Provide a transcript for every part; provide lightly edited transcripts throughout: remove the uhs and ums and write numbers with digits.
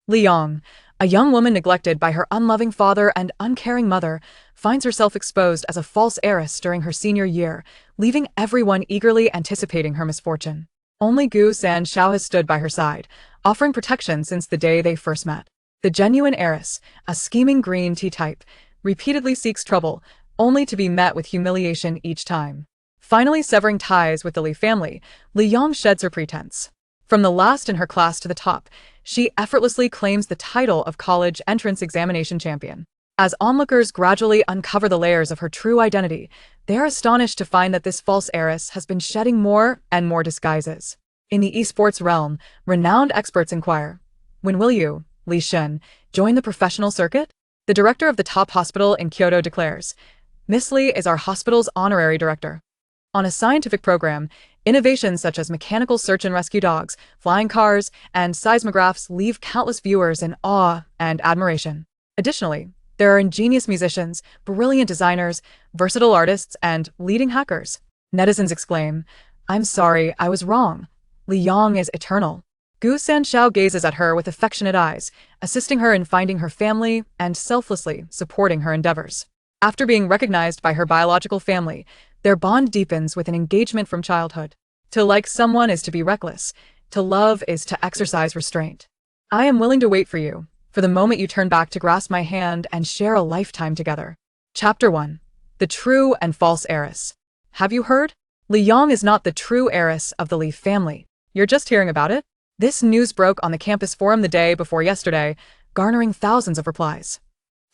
Liang, a young woman neglected by her unloving father and uncaring mother, finds herself exposed as a false heiress during her senior year, leaving everyone eagerly anticipating her misfortune. Only Gu Sanshao has stood by her side, offering protection since the day they first met. The genuine heiress, a scheming green tea type, repeatedly seeks trouble, only to be met with humiliation each time. Finally severing ties with the Li family, Liang sheds her pretense. From the last in her class to the top, she effortlessly claims the title of college entrance examination champion. As onlookers gradually uncover the layers of her true identity, they are astonished to find that this false heiress has been shedding more and more disguises. In the esports realm, renowned experts inquire, "When will you, Li Shun, join the professional circuit?" The director of the top hospital in Kyoto declares, "Miss Li is our hospital's honorary director." On a scientific program, innovations such as mechanical search and rescue dogs, flying cars, and seismographs leave countless viewers in awe and admiration. Additionally, there are ingenious musicians, brilliant designers, versatile artists, and leading hackers. Netizens exclaim, "I'm sorry, I was wrong. Liang is eternal." Gu Sanshao gazes at her with affectionate eyes, assisting her in finding her family and selflessly supporting her endeavors. After being recognized by her biological family, their bond deepens with an engagement from childhood. To like someone is to be reckless. To love is to exercise restraint. I am willing to wait for the moment you turn back to grasp my hand and share a lifetime together. Chapter 1. The True and False Heiress. Have you heard? Liang is not the true heiress of the Li family. You're just hearing about it? This news broke on the campus forum the day before yesterday, garnering thousands of replies.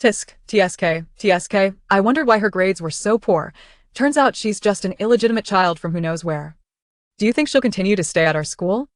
Tisk, TSK, I wondered why her grades were so poor. Turns out she's just an illegitimate child from who knows where. Do you think she'll continue to stay at our school?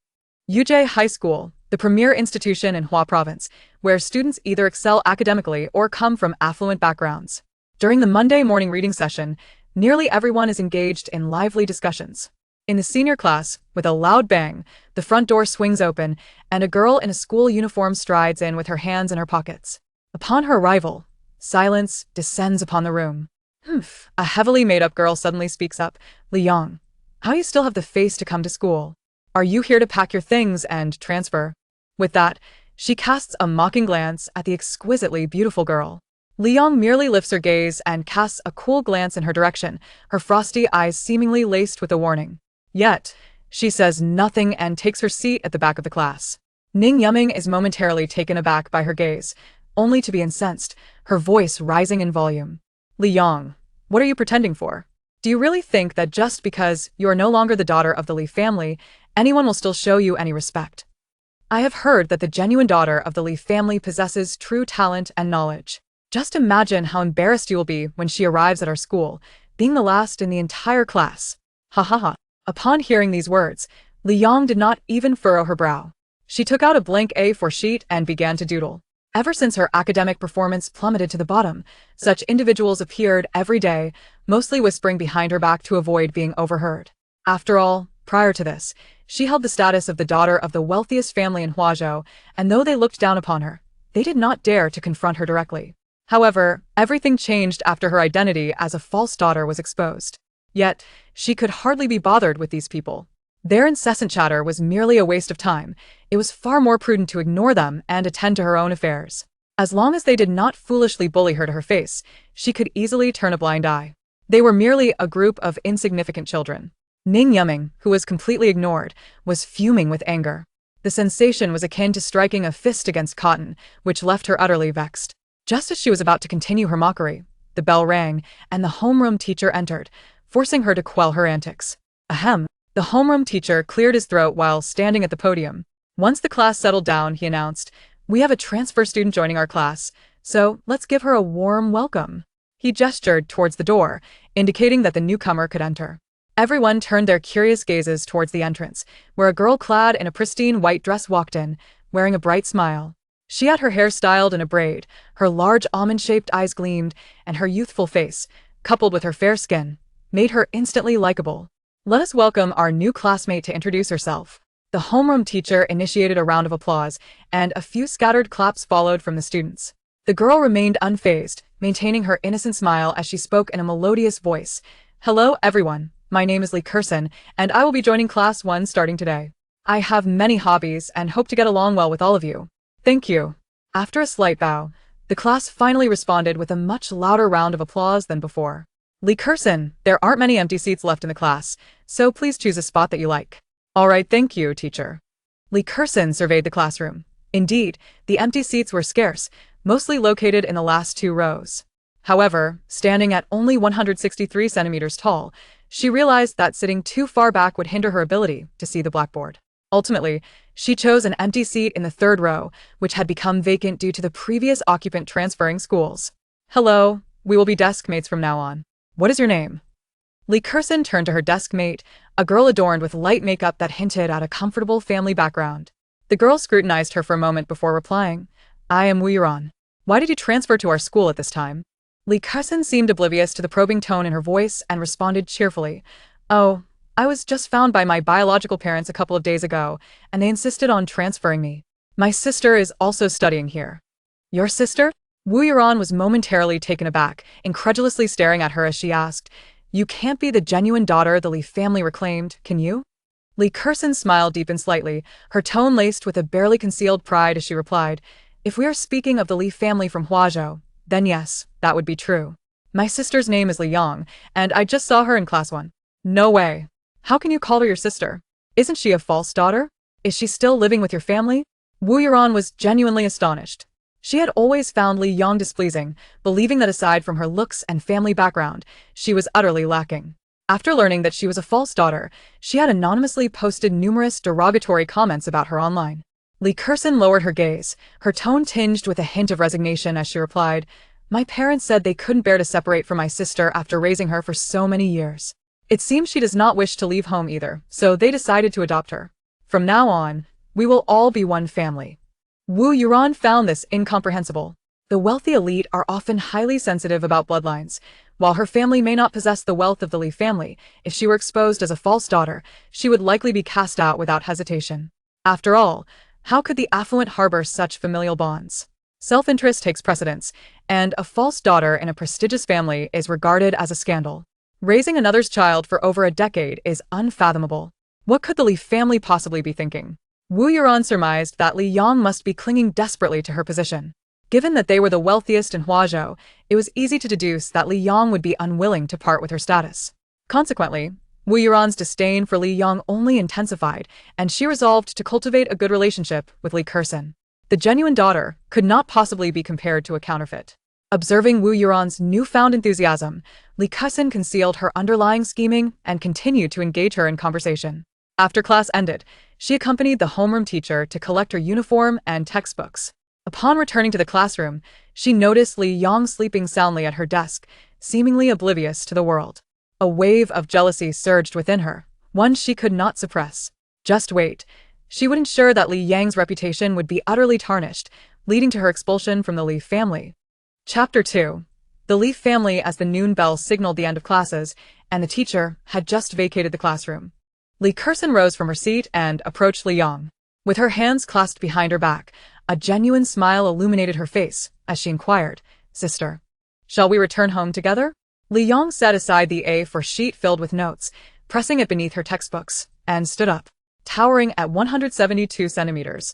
Yujie High School, the premier institution in Hua Province, where students either excel academically or come from affluent backgrounds. During the Monday morning reading session, nearly everyone is engaged in lively discussions. In the senior class, with a loud bang, the front door swings open, and a girl in a school uniform strides in with her hands in her pockets. Upon her arrival, silence descends upon the room. A heavily made-up girl suddenly speaks up, "Liang, how you still have the face to come to school? Are you here to pack your things and transfer?" With that, she casts a mocking glance at the exquisitely beautiful girl. Liang merely lifts her gaze and casts a cool glance in her direction, her frosty eyes seemingly laced with a warning. Yet, she says nothing and takes her seat at the back of the class. Ning Yuming is momentarily taken aback by her gaze, only to be incensed, her voice rising in volume. "Liang, what are you pretending for? Do you really think that just because you are no longer the daughter of the Li family, anyone will still show you any respect? I have heard that the genuine daughter of the Li family possesses true talent and knowledge. Just imagine how embarrassed you will be when she arrives at our school, being the last in the entire class." Ha ha ha. Upon hearing these words, Liang did not even furrow her brow. She took out a blank A4 sheet and began to doodle. Ever since her academic performance plummeted to the bottom, such individuals appeared every day, mostly whispering behind her back to avoid being overheard. After all, prior to this, she held the status of the daughter of the wealthiest family in Huazhou, and though they looked down upon her, they did not dare to confront her directly. However, everything changed after her identity as a false daughter was exposed. Yet, she could hardly be bothered with these people. Their incessant chatter was merely a waste of time. It was far more prudent to ignore them and attend to her own affairs. As long as they did not foolishly bully her to her face, she could easily turn a blind eye. They were merely a group of insignificant children. Ning Yuming, who was completely ignored, was fuming with anger. The sensation was akin to striking a fist against cotton, which left her utterly vexed. Just as she was about to continue her mockery, the bell rang, and the homeroom teacher entered, forcing her to quell her antics. Ahem. The homeroom teacher cleared his throat while standing at the podium. Once the class settled down, he announced, "We have a transfer student joining our class, so let's give her a warm welcome." He gestured towards the door, indicating that the newcomer could enter. Everyone turned their curious gazes towards the entrance, where a girl clad in a pristine white dress walked in, wearing a bright smile. She had her hair styled in a braid, her large almond-shaped eyes gleamed, and her youthful face, coupled with her fair skin, made her instantly likable. "Let us welcome our new classmate to introduce herself." The homeroom teacher initiated a round of applause, and a few scattered claps followed from the students. The girl remained unfazed, maintaining her innocent smile as she spoke in a melodious voice. "Hello, everyone. My name is Li Kurson, and I will be joining Class 1 starting today. I have many hobbies and hope to get along well with all of you. Thank you. After a slight bow, the class finally responded with a much louder round of applause than before. Lee Curson, there aren't many empty seats left in the class, so please choose a spot that you like. All right, thank you, teacher. Lee Curson surveyed the classroom. Indeed, the empty seats were scarce, mostly located in the last two rows. However, standing at only 163 centimeters tall, she realized that sitting too far back would hinder her ability to see the blackboard. Ultimately, she chose an empty seat in the third row, which had become vacant due to the previous occupant transferring schools. Hello, we will be desk mates from now on. What is your name? Lee Curson turned to her desk mate, a girl adorned with light makeup that hinted at a comfortable family background. The girl scrutinized her for a moment before replying, I am Wu Yuran. Why did you transfer to our school at this time? Lee Curson seemed oblivious to the probing tone in her voice and responded cheerfully, Oh, I was just found by my biological parents a couple of days ago, and they insisted on transferring me. My sister is also studying here. Your sister? Wu Yuran was momentarily taken aback, incredulously staring at her as she asked, You can't be the genuine daughter the Lee family reclaimed, can you? Lee Curson's smile deepened slightly, her tone laced with a barely concealed pride as she replied, If we are speaking of the Lee family from Huazhou, then yes, that would be true. My sister's name is Li Yang, and I just saw her in class 1. No way. How can you call her your sister? Isn't she a false daughter? Is she still living with your family? Wu Yuran was genuinely astonished. She had always found Li Yang displeasing, believing that aside from her looks and family background, she was utterly lacking. After learning that she was a false daughter, she had anonymously posted numerous derogatory comments about her online. Lee Curson lowered her gaze, her tone tinged with a hint of resignation as she replied, My parents said they couldn't bear to separate from my sister after raising her for so many years. It seems she does not wish to leave home either, so they decided to adopt her. From now on, we will all be one family. Wu Yuran found this incomprehensible. The wealthy elite are often highly sensitive about bloodlines. While her family may not possess the wealth of the Li family, if she were exposed as a false daughter, she would likely be cast out without hesitation. After all, how could the affluent harbor such familial bonds? Self-interest takes precedence, and a false daughter in a prestigious family is regarded as a scandal. Raising another's child for over a decade is unfathomable. What could the Li family possibly be thinking? Wu Yuran surmised that Li Yang must be clinging desperately to her position. Given that they were the wealthiest in Huazhou, it was easy to deduce that Li Yang would be unwilling to part with her status. Consequently, Wu Yuran's disdain for Li Yang only intensified, and she resolved to cultivate a good relationship with Lee Curson. The genuine daughter could not possibly be compared to a counterfeit. Observing Wu Yuran's newfound enthusiasm, Lee Curson concealed her underlying scheming and continued to engage her in conversation. After class ended, she accompanied the homeroom teacher to collect her uniform and textbooks. Upon returning to the classroom, she noticed Li Yang sleeping soundly at her desk, seemingly oblivious to the world. A wave of jealousy surged within her, one she could not suppress. Just wait. She would ensure that Li Yang's reputation would be utterly tarnished, leading to her expulsion from the Li family. Chapter 2. The Li family as the noon bell signaled the end of classes, and the teacher had just vacated the classroom. Lee Curson rose from her seat and approached Li Yang. With her hands clasped behind her back, a genuine smile illuminated her face as she inquired, Sister, shall we return home together? Li Yang set aside the A4 sheet filled with notes, pressing it beneath her textbooks, and stood up, towering at 172 centimeters.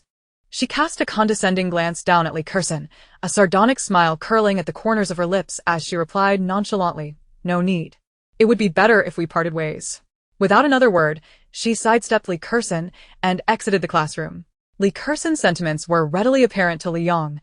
She cast a condescending glance down at Lee Curson, a sardonic smile curling at the corners of her lips as she replied nonchalantly, No need. It would be better if we parted ways. Without another word, she sidestepped Lee Curson and exited the classroom. Lee Curson's sentiments were readily apparent to Li Yang,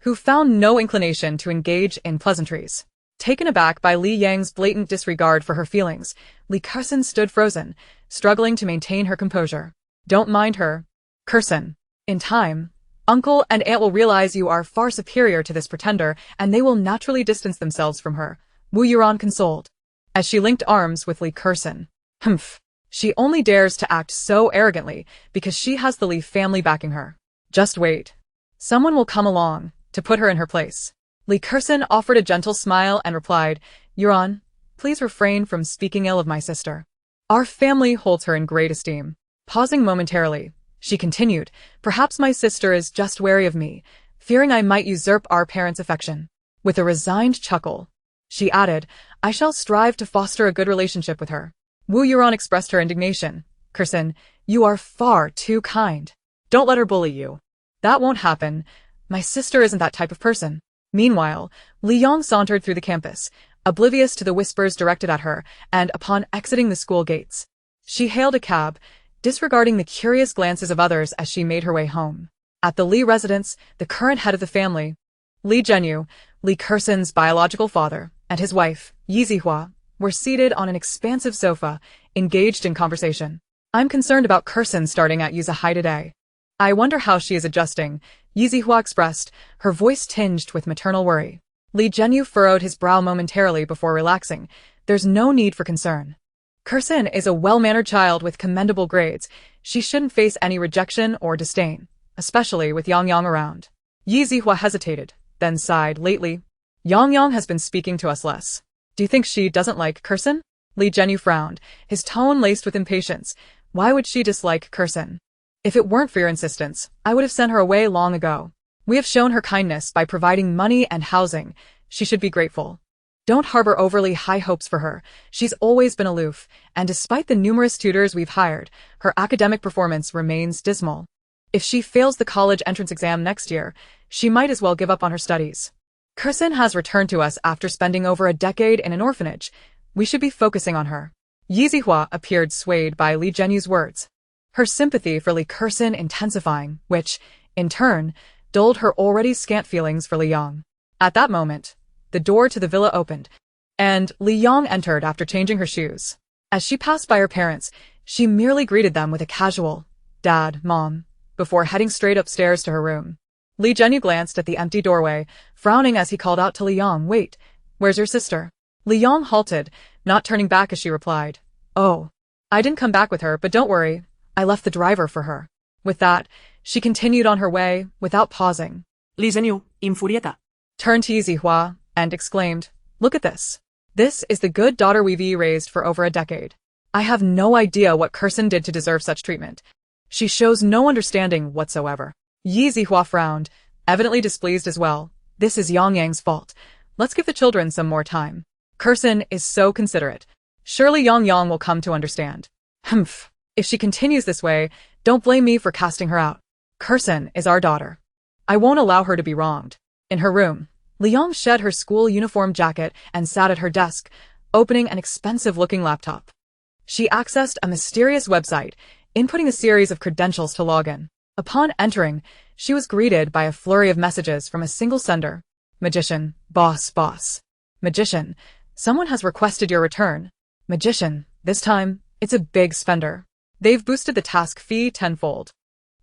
who found no inclination to engage in pleasantries. Taken aback by Li Yang's blatant disregard for her feelings, Lee Curson stood frozen, struggling to maintain her composure. Don't mind her, Curson. In time, Uncle and Aunt will realize you are far superior to this pretender, and they will naturally distance themselves from her, Wu Yuran consoled, as she linked arms with Lee Curson. Humph. She only dares to act so arrogantly because she has the Li family backing her. Just wait. Someone will come along to put her in her place. Lee Curson offered a gentle smile and replied, Yuran, please refrain from speaking ill of my sister. Our family holds her in great esteem. Pausing momentarily, she continued, Perhaps my sister is just wary of me, fearing I might usurp our parents' affection. With a resigned chuckle, she added, I shall strive to foster a good relationship with her. Wu Yuran expressed her indignation. Curson, you are far too kind. Don't let her bully you. That won't happen. My sister isn't that type of person. Meanwhile, Li Yong sauntered through the campus, oblivious to the whispers directed at her, and upon exiting the school gates, she hailed a cab, disregarding the curious glances of others as she made her way home. At the Li residence, the current head of the family, Li Zhenyu, Li Kerson's biological father, and his wife, Yi Zihua, were seated on an expansive sofa, engaged in conversation. I'm concerned about Kerson starting at Yuza High today. I wonder how she is adjusting, Yi Zihua expressed, her voice tinged with maternal worry. Li Zhenyu furrowed his brow momentarily before relaxing. There's no need for concern. Kerson is a well-mannered child with commendable grades. She shouldn't face any rejection or disdain, especially with Yang Yang around. Yi Zihua hesitated, then sighed lately. Yang Yang has been speaking to us less. Do you think she doesn't like Kerson? Li Zhenyu frowned, his tone laced with impatience. Why would she dislike Kerson? If it weren't for your insistence, I would have sent her away long ago. We have shown her kindness by providing money and housing. She should be grateful. Don't harbor overly high hopes for her. She's always been aloof, and despite the numerous tutors we've hired, her academic performance remains dismal. If she fails the college entrance exam next year, she might as well give up on her studies. Kerson has returned to us after spending over a decade in an orphanage. We should be focusing on her. Yi Zihua appeared swayed by Li Zhenyu's words, her sympathy for Li Kerson intensifying, which, in turn, dulled her already scant feelings for Li Yang. At that moment, the door to the villa opened, and Li Yang entered after changing her shoes. As she passed by her parents, she merely greeted them with a casual, "Dad, Mom," before heading straight upstairs to her room. Li Zhenyu glanced at the empty doorway, frowning as he called out to Li Yang, "Wait, where's your sister?" Li Yang halted, not turning back as she replied, "Oh, I didn't come back with her, but don't worry, I left the driver for her." With that, she continued on her way, without pausing. Li Zhenyu, infuriata, Turned to Yi Zihua and exclaimed, "Look at this. This is the good daughter we've raised for over a decade. I have no idea what Kerson did to deserve such treatment. She shows no understanding whatsoever." Yi Zihua frowned, evidently displeased as well. This is Yang Yang's fault. Let's give the children some more time. Kerson is so considerate. Surely Yang Yang will come to understand. Humph. If she continues this way, don't blame me for casting her out. Kerson is our daughter. I won't allow her to be wronged. In her room, Li Yang shed her school uniform jacket and sat at her desk, opening an expensive-looking laptop. She accessed a mysterious website, inputting a series of credentials to log in. Upon entering, she was greeted by a flurry of messages from a single sender. Magician, boss. Magician, someone has requested your return. Magician, this time, it's a big spender. They've boosted the task fee tenfold.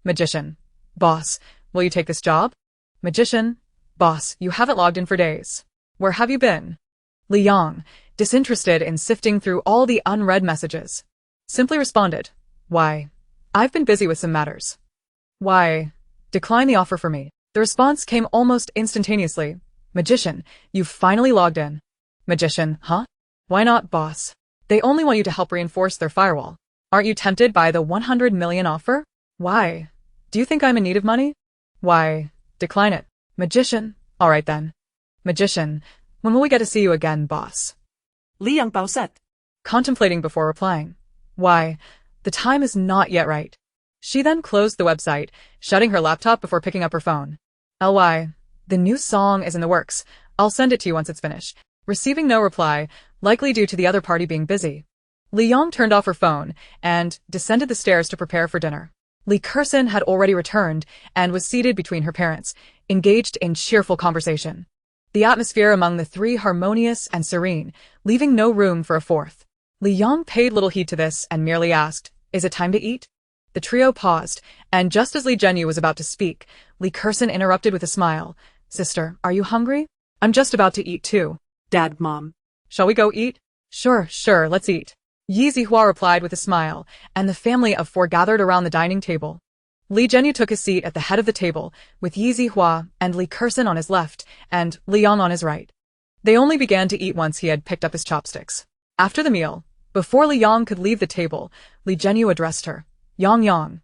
Magician, boss, will you take this job? Magician, boss, you haven't logged in for days. Where have you been? Li Yang, disinterested in sifting through all the unread messages, simply responded, "Why, I've been busy with some matters." "Why, decline the offer for me." The response came almost instantaneously. "Magician, you've finally logged in." Magician, huh? Why not, boss? They only want you to help reinforce their firewall. Aren't you tempted by the 100 million offer? Why? Do you think I'm in need of money? Why, decline it. Magician, alright then. Magician, when will we get to see you again, boss? Li Yang pauset, Contemplating before replying. Why, the time is not yet right. She then closed the website, shutting her laptop before picking up her phone. "LY, the new song is in the works. I'll send it to you once it's finished." Receiving no reply, likely due to the other party being busy, Li Yang turned off her phone and descended the stairs to prepare for dinner. Li Kerson had already returned and was seated between her parents, engaged in cheerful conversation. The atmosphere among the three harmonious and serene, leaving no room for a fourth. Li Yang paid little heed to this and merely asked, "Is it time to eat?" The trio paused, and just as Li Zhenyu was about to speak, Li Kerson interrupted with a smile. "Sister, are you hungry? I'm just about to eat too." Dad, Mom. "Shall we go eat?" Sure, let's eat." Yi Zihua replied with a smile, and the family of four gathered around the dining table. Li Zhenyu took his seat at the head of the table, with Yi Zihua and Li Kerson on his left, and Li Yang on his right. They only began to eat once he had picked up his chopsticks. After the meal, before Li Yang could leave the table, Li Zhenyu addressed her. "Yang Yang,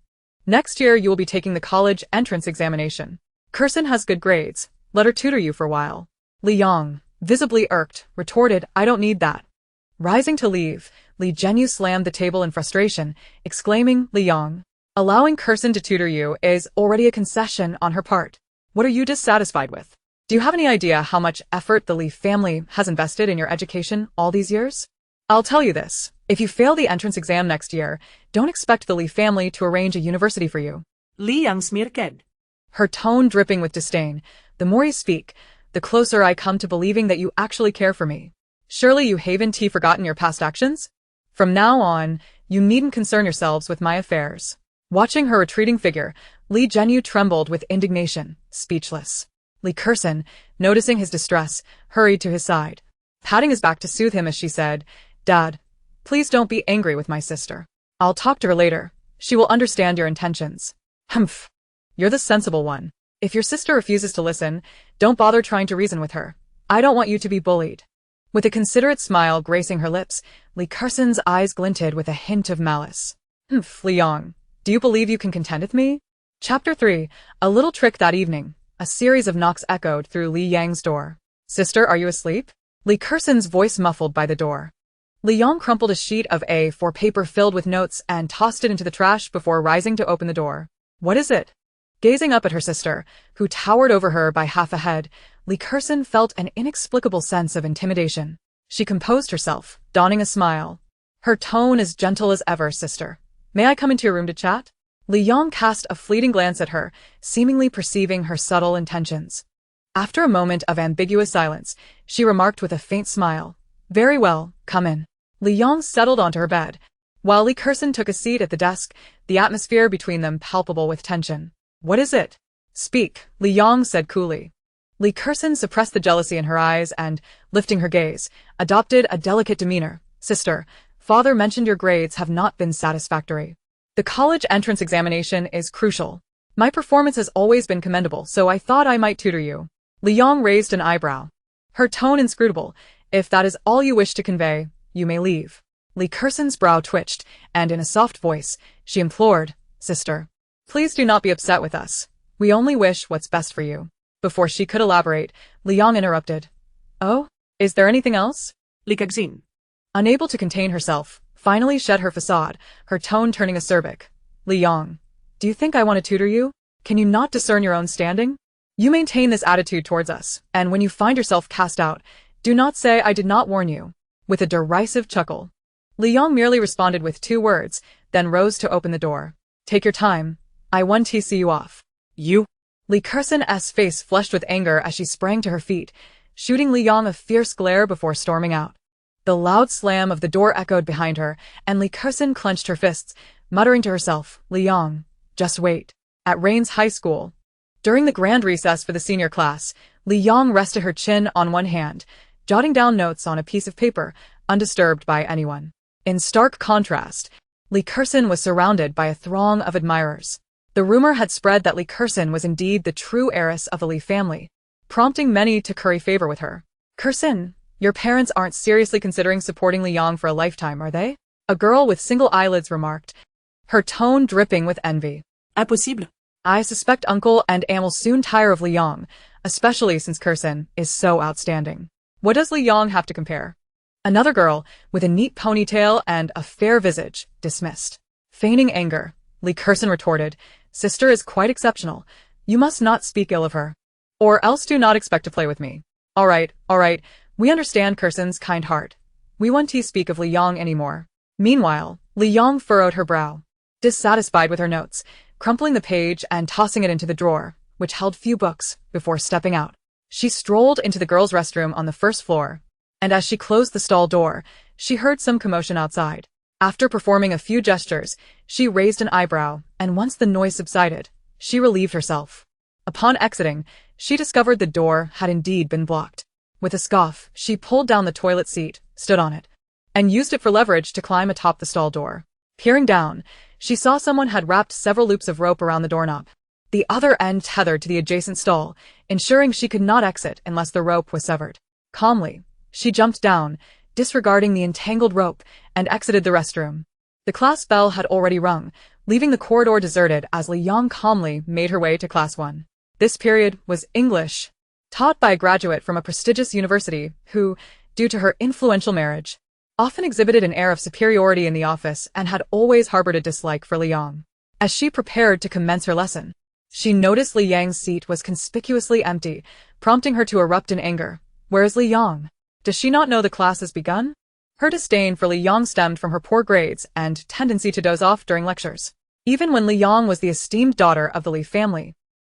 next year you will be taking the college entrance examination. Kerson has good grades. Let her tutor you for a while." Li Yang, visibly irked, retorted, "I don't need that." Rising to leave, Li Zhenyu slammed the table in frustration, exclaiming, "Li Yang, Allowing Kirsten to tutor you is already a concession on her part. What are you dissatisfied with? Do you have any idea how much effort the Lee family has invested in your education all these years? I'll tell you this. If you fail the entrance exam next year, don't expect the Lee family to arrange a university for you. Lee ang smirked. Her tone dripping with disdain. The more you speak, the closer I come to believing that you actually care for me. Surely you haven't forgotten your past actions? From now on, you needn't concern yourselves with my affairs. Watching her retreating figure, Lee Zhenyu trembled with indignation, speechless. Lee Kirsten, noticing his distress, hurried to his side, patting his back to soothe him as she said, "Dad, please don't be angry with my sister. I'll talk to her later. She will understand your intentions." Humph. You're the sensible one. If your sister refuses to listen, don't bother trying to reason with her. I don't want you to be bullied. With a considerate smile gracing her lips, Lee Kirsten's eyes glinted with a hint of malice. Humph, Liang, do you believe you can contend with me? Chapter 3. A little trick that evening. A series of knocks echoed through Li Yang's door. Sister, are you asleep? Lee Kirsten's voice muffled by the door. Li Yang crumpled a sheet of A4 paper filled with notes and tossed it into the trash before rising to open the door. What is it? Gazing up at her sister, who towered over her by half a head, Lee Kirsten felt an inexplicable sense of intimidation. She composed herself, donning a smile. Her tone as gentle as ever, sister. May I come into your room to chat? Li Yang cast a fleeting glance at her, seemingly perceiving her subtle intentions. After a moment of ambiguous silence, she remarked with a faint smile, "Very well, come in." Li Yang settled onto her bed, while Lee Kirsten took a seat at the desk, the atmosphere between them palpable with tension. "What is it?" "Speak," Li Yang said coolly. Lee Kirsten suppressed the jealousy in her eyes and, lifting her gaze, adopted a delicate demeanor. "Sister, father mentioned your grades have not been satisfactory. The college entrance examination is crucial. My performance has always been commendable, so I thought I might tutor you." Li Yang raised an eyebrow. Her tone inscrutable. "If that is all you wish to convey, you may leave." Lee Kirsten's brow twitched, and in a soft voice, she implored, "Sister, please do not be upset with us. We only wish what's best for you." Before she could elaborate, Li Yang interrupted. "Oh? Is there anything else?" Lee Kagzin. Unable to contain herself, finally shed her facade, her tone turning acerbic. "Li Yang, do you think I want to tutor you? Can you not discern your own standing? You maintain this attitude towards us, and when you find yourself cast out, do not say I did not warn you." With a derisive chuckle, Li Yang merely responded with 2 words, then rose to open the door. "Take your time. I want to see you off." You. Lee Kirsten's face flushed with anger as she sprang to her feet, shooting Li Yang a fierce glare before storming out. The loud slam of the door echoed behind her, and Lee Kirsten clenched her fists, muttering to herself, "Li Yang, just wait." At Rain's high school, during the grand recess for the senior class, Li Yang rested her chin on one hand, jotting down notes on a piece of paper, undisturbed by anyone. In stark contrast, Lee Kirsten was surrounded by a throng of admirers. The rumor had spread that Lee Kirsten was indeed the true heiress of the Lee family, prompting many to curry favor with her. "Kirsten, your parents aren't seriously considering supporting Li Yang for a lifetime, are they?" A girl with single eyelids remarked, her tone dripping with envy. Impossible. "I suspect Uncle and Aunt will soon tire of Li Yang, especially since Kirsten is so outstanding. What does Li Yang have to compare?" Another girl, with a neat ponytail and a fair visage, dismissed. Feigning anger, Lee Kirsten retorted, "Sister is quite exceptional. You must not speak ill of her. Or else do not expect to play with me." All right, we understand Kirsten's kind heart. We won't speak of Li Yang anymore." Meanwhile, Li Yang furrowed her brow, dissatisfied with her notes, crumpling the page and tossing it into the drawer, which held few books, before stepping out. She strolled into the girls' restroom on the first floor, and as she closed the stall door, she heard some commotion outside. After performing a few gestures, she raised an eyebrow, and once the noise subsided, she relieved herself. Upon exiting, she discovered the door had indeed been blocked. With a scoff, she pulled down the toilet seat, stood on it, and used it for leverage to climb atop the stall door. Peering down, she saw someone had wrapped several loops of rope around the doorknob, the other end tethered to the adjacent stall, ensuring she could not exit unless the rope was severed. Calmly, she jumped down, disregarding the entangled rope, and exited the restroom. The class bell had already rung, leaving the corridor deserted as Li Yang calmly made her way to Class 1. This period was English, taught by a graduate from a prestigious university who, due to her influential marriage, often exhibited an air of superiority in the office and had always harbored a dislike for Li Yang. As she prepared to commence her lesson, she noticed Li Yang's seat was conspicuously empty, prompting her to erupt in anger. Where is Li Yang? Does she not know the class has begun? Her disdain for Li Yang stemmed from her poor grades and tendency to doze off during lectures. Even when Li Yang was the esteemed daughter of the Li family,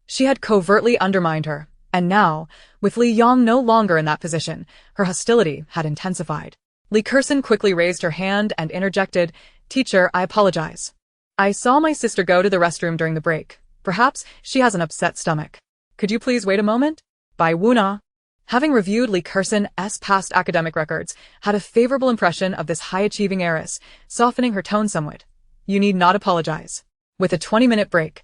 she had covertly undermined her, and now, with Li Yang no longer in that position, her hostility had intensified. Li Kerson quickly raised her hand and interjected, "Teacher, I apologize. I saw my sister go to the restroom during the break. Perhaps she has an upset stomach. Could you please wait a moment?" Bai Wuna, having reviewed Li Kerson's past academic records, had a favorable impression of this high-achieving heiress, softening her tone somewhat. "You need not apologize. With a 20-minute break,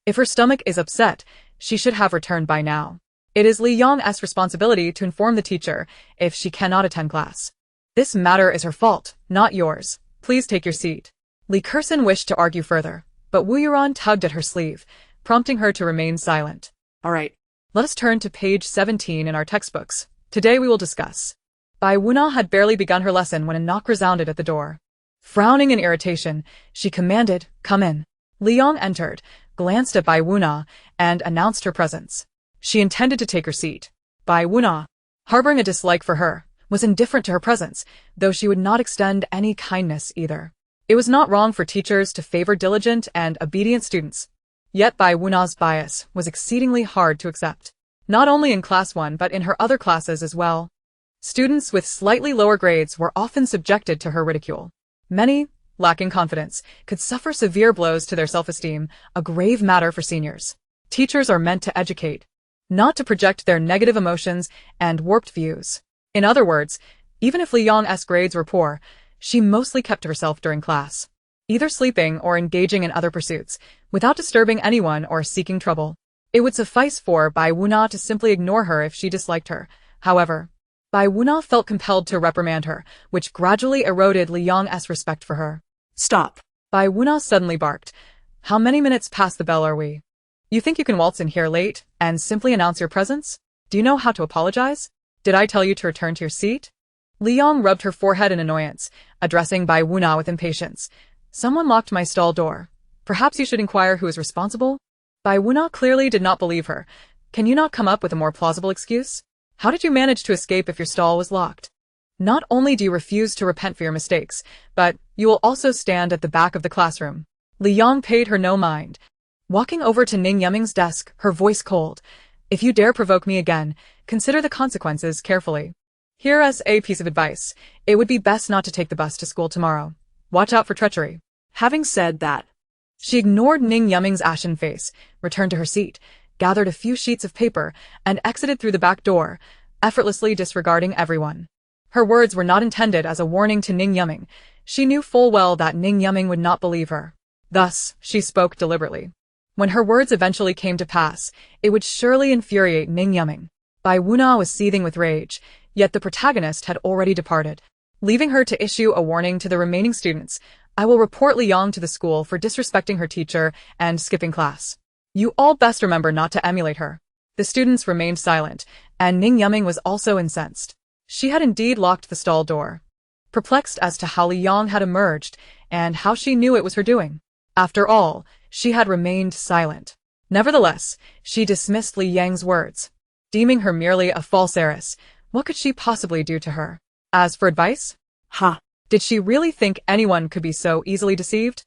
if her stomach is upset, she should have returned by now. It is Li Yang's responsibility to inform the teacher if she cannot attend class. This matter is her fault, not yours. Please take your seat." Li Kerson wished to argue further, but Wu Yuran tugged at her sleeve, prompting her to remain silent. All right. Let us turn to page 17 in our textbooks. Today we will discuss. Bai Wuna had barely begun her lesson when a knock resounded at the door. Frowning in irritation, she commanded, "Come in." Li Yang entered, glanced at Bai Wuna, and announced her presence. She intended to take her seat. Bai Wuna, harboring a dislike for her, was indifferent to her presence, though she would not extend any kindness either. It was not wrong for teachers to favor diligent and obedient students. Yet Bai Wuna's bias was exceedingly hard to accept, not only in Class 1 but in her other classes as well. Students with slightly lower grades were often subjected to her ridicule. Many, lacking confidence, could suffer severe blows to their self-esteem, a grave matter for seniors. Teachers are meant to educate, not to project their negative emotions and warped views. In other words, even if Li Yang's grades were poor, she mostly kept to herself during class, either sleeping or engaging in other pursuits, without disturbing anyone or seeking trouble. It would suffice for Bai Wuna to simply ignore her if she disliked her. However, Bai Wuna felt compelled to reprimand her, which gradually eroded Li Yang's respect for her. Stop. Bai Wuna suddenly barked. "How many minutes past the bell are we? You think you can waltz in here late and simply announce your presence? Do you know how to apologize? Did I tell you to return to your seat?" Li Yang rubbed her forehead in annoyance, addressing Bai Wuna with impatience. "Someone locked my stall door. Perhaps you should inquire who is responsible?" Bai Wuna clearly did not believe her. "Can you not come up with a more plausible excuse? How did you manage to escape if your stall was locked? Not only do you refuse to repent for your mistakes, but you will also stand at the back of the classroom." Li Yang paid her no mind. Walking over to Ning Yuming's desk, her voice cold. "If you dare provoke me again, consider the consequences carefully. Here's a piece of advice. It would be best not to take the bus to school tomorrow. Watch out for treachery." Having said that, she ignored Ning Yuming's ashen face, returned to her seat, gathered a few sheets of paper, and exited through the back door, effortlessly disregarding everyone. Her words were not intended as a warning to Ning Yuming. She knew full well that Ning Yuming would not believe her. Thus, she spoke deliberately. When her words eventually came to pass, it would surely infuriate Ning Yuming. Bai Wuna was seething with rage, yet the protagonist had already departed. Leaving her to issue a warning to the remaining students, "I will report Li Yang to the school for disrespecting her teacher and skipping class. You all best remember not to emulate her." The students remained silent, and Ning Yuming was also incensed. She had indeed locked the stall door. Perplexed as to how Li Yang had emerged and how she knew it was her doing. After all, she had remained silent. Nevertheless, she dismissed Li Yang's words. Deeming her merely a false heiress, what could she possibly do to her? As for advice? Did she really think anyone could be so easily deceived?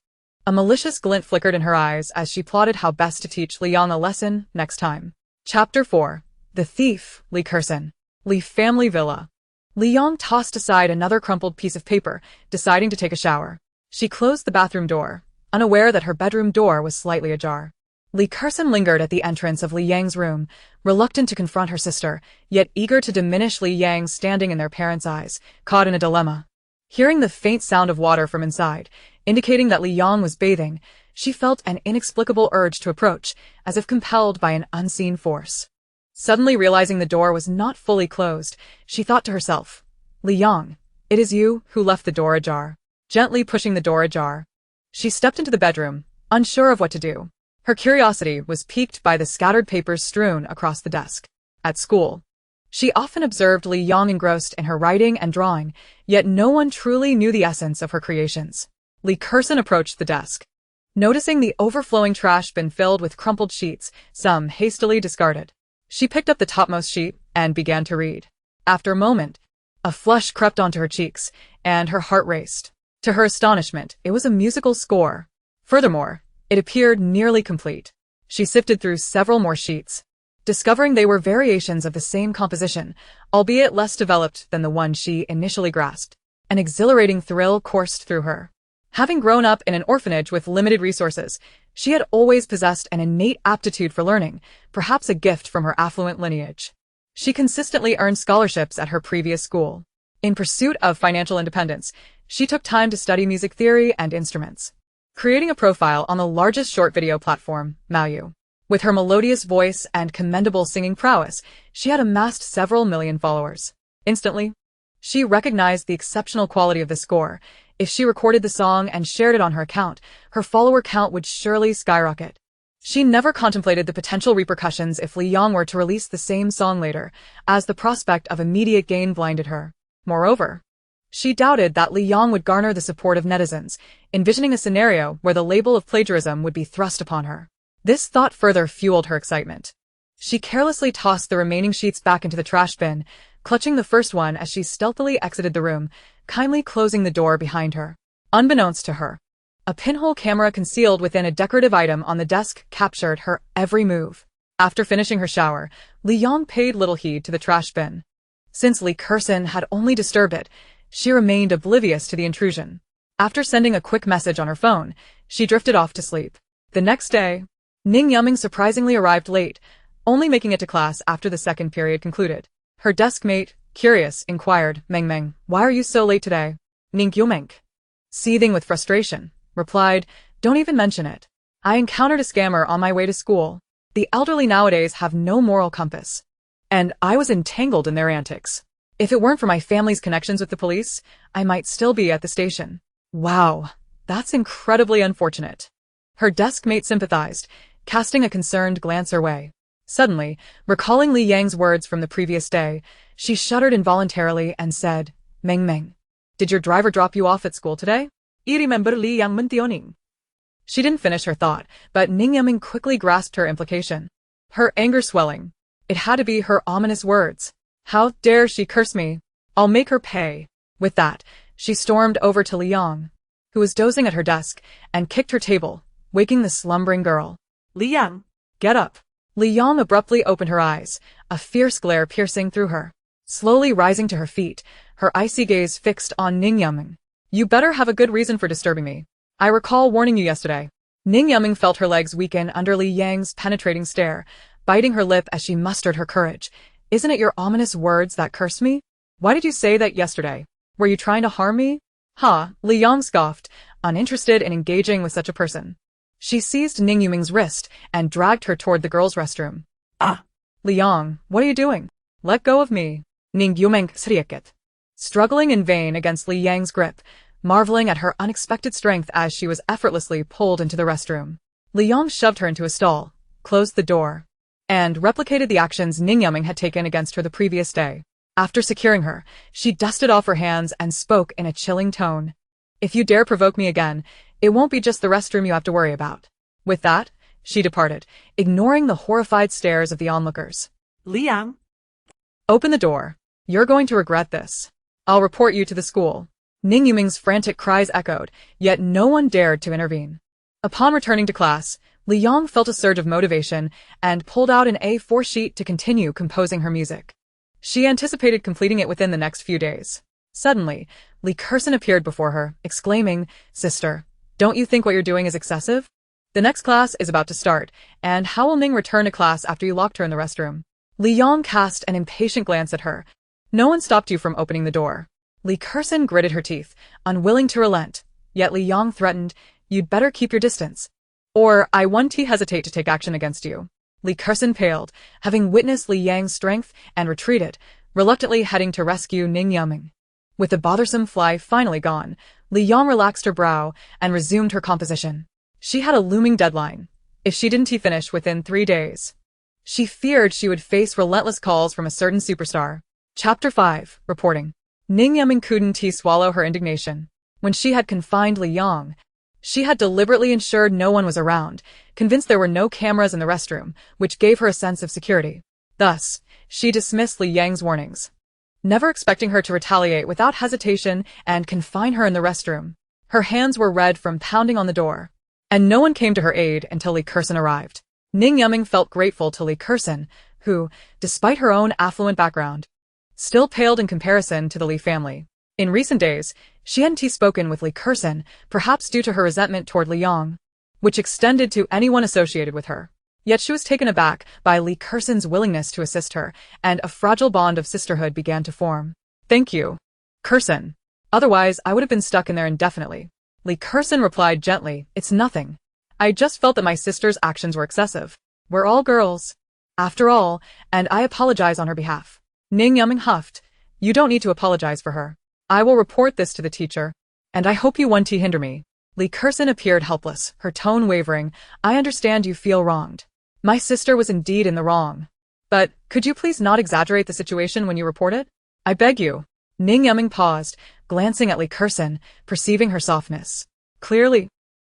A malicious glint flickered in her eyes as she plotted how best to teach Li Yang a lesson next time. Chapter 4. The Thief, Li Kerson. Li Family Villa. Li Yang tossed aside another crumpled piece of paper, deciding to take a shower. She closed the bathroom door, unaware that her bedroom door was slightly ajar. Li Kerson lingered at the entrance of Li Yang's room, reluctant to confront her sister, yet eager to diminish Li Yang's standing in their parents' eyes, caught in a dilemma. Hearing the faint sound of water from inside, indicating that Li Yang was bathing, she felt an inexplicable urge to approach, as if compelled by an unseen force. Suddenly realizing the door was not fully closed, she thought to herself, "Li Yang, it is you who left the door ajar." Gently pushing the door ajar, she stepped into the bedroom, unsure of what to do. Her curiosity was piqued by the scattered papers strewn across the desk. At school, she often observed Li Yang engrossed in her writing and drawing, yet no one truly knew the essence of her creations. Li Kerson approached the desk. Noticing the overflowing trash bin filled with crumpled sheets, some hastily discarded. She picked up the topmost sheet and began to read. After a moment, a flush crept onto her cheeks, and her heart raced. To her astonishment, it was a musical score. Furthermore, it appeared nearly complete. She sifted through several more sheets, discovering they were variations of the same composition, albeit less developed than the one she initially grasped. An exhilarating thrill coursed through her. Having grown up in an orphanage with limited resources, she had always possessed an innate aptitude for learning, perhaps a gift from her affluent lineage. She consistently earned scholarships at her previous school. In pursuit of financial independence, she took time to study music theory and instruments, creating a profile on the largest short video platform, Maoyu. With her melodious voice and commendable singing prowess, she had amassed several million followers. Instantly, she recognized the exceptional quality of the score. If she recorded the song and shared it on her account, her follower count would surely skyrocket. She never contemplated the potential repercussions if Li Yang were to release the same song later, as the prospect of immediate gain blinded her. Moreover, she doubted that Li Yang would garner the support of netizens, envisioning a scenario where the label of plagiarism would be thrust upon her. This thought further fueled her excitement. She carelessly tossed the remaining sheets back into the trash bin, clutching the first one as she stealthily exited the room, kindly closing the door behind her. Unbeknownst to her, a pinhole camera concealed within a decorative item on the desk captured her every move. After finishing her shower, Li Yang paid little heed to the trash bin. Since Li Kersen had only disturbed it, she remained oblivious to the intrusion. After sending a quick message on her phone, she drifted off to sleep. The next day, Ning Yuming surprisingly arrived late, only making it to class after the second period concluded. Her desk mate, curious, inquired, Meng Meng, why are you so late today? Ning Yuming, seething with frustration, replied, don't even mention it. I encountered a scammer on my way to school. The elderly nowadays have no moral compass. And I was entangled in their antics. If it weren't for my family's connections with the police, I might still be at the station. Wow, that's incredibly unfortunate. Her desk mate sympathized, casting a concerned glance her way. Suddenly, recalling Li Yang's words from the previous day, she shuddered involuntarily and said, Meng Meng, did your driver drop you off at school today? I remember Li Yang mentioning. She didn't finish her thought, but Ning Yuming quickly grasped her implication. Her anger swelling. It had to be her ominous words. How dare she curse me? I'll make her pay. With that, she stormed over to Li Yang, who was dozing at her desk, and kicked her table, waking the slumbering girl. Li Yang, get up. Li Yang abruptly opened her eyes, a fierce glare piercing through her. Slowly rising to her feet, her icy gaze fixed on Ning Yuming. You better have a good reason for disturbing me. I recall warning you yesterday. Ning Yuming felt her legs weaken under Li Yang's penetrating stare, biting her lip as she mustered her courage. Isn't it your ominous words that curse me? Why did you say that yesterday? Were you trying to harm me? Ha, Li Yang scoffed, uninterested in engaging with such a person. She seized Ning Yuming's wrist and dragged her toward the girls' restroom. Ah! Li Yang, what are you doing? Let go of me. Ning Yuming srieket. Struggling in vain against Li Yang's grip, marveling at her unexpected strength as she was effortlessly pulled into the restroom. Li Yang shoved her into a stall, closed the door, and replicated the actions Ning Yuming had taken against her the previous day. After securing her, she dusted off her hands and spoke in a chilling tone. If you dare provoke me again, it won't be just the restroom you have to worry about. With that, she departed, ignoring the horrified stares of the onlookers. Li Yang, open the door. You're going to regret this. I'll report you to the school. Ning Yuming's frantic cries echoed, yet no one dared to intervene. Upon returning to class, Li Yang felt a surge of motivation and pulled out an A4 sheet to continue composing her music. She anticipated completing it within the next few days. Suddenly, Li Kersen appeared before her, exclaiming, Sister, don't you think what you're doing is excessive? The next class is about to start, and how will Ning return to class after you locked her in the restroom? Li Yang cast an impatient glance at her. No one stopped you from opening the door. Li Kersen gritted her teeth, unwilling to relent, yet Li Yang threatened, you'd better keep your distance, or I won't hesitate to take action against you. Li Kersen paled, having witnessed Li Yang's strength, and retreated, reluctantly heading to rescue Ning Yuming. With the bothersome fly finally gone, Li Yang relaxed her brow and resumed her composition. She had a looming deadline. If she didn't finish within 3 days, she feared she would face relentless calls from a certain superstar. Chapter 5, Reporting. Ning Yuming couldn't swallow her indignation. When she had confined Li Yang, She had deliberately ensured no one was around, convinced there were no cameras in the restroom, which gave her a sense of security. Thus, she dismissed Li Yang's warnings, never expecting her to retaliate without hesitation and confine her in the restroom. Her hands were red from pounding on the door, and no one came to her aid until Li Kersen arrived. Ning Yuming felt grateful to Li Kersen, who, despite her own affluent background, still paled in comparison to the Li family. In recent days, she hadn't spoken with Li Kersen, perhaps due to her resentment toward Li Yang, which extended to anyone associated with her. Yet she was taken aback by Li Kersen's willingness to assist her, and a fragile bond of sisterhood began to form. "Thank you, Kersen. Otherwise, I would have been stuck in there indefinitely." Li Kersen replied gently, "It's nothing. I just felt that my sister's actions were excessive. We're all girls, after all, and I apologize on her behalf." Ning Yuming huffed, "You don't need to apologize for her. I will report this to the teacher, and I hope you won't hinder me." Li Kersen appeared helpless, her tone wavering. "I understand you feel wronged. My sister was indeed in the wrong. But could you please not exaggerate the situation when you report it? I beg you." Ning Yuming paused, glancing at Li Kersen, perceiving her softness. Clearly,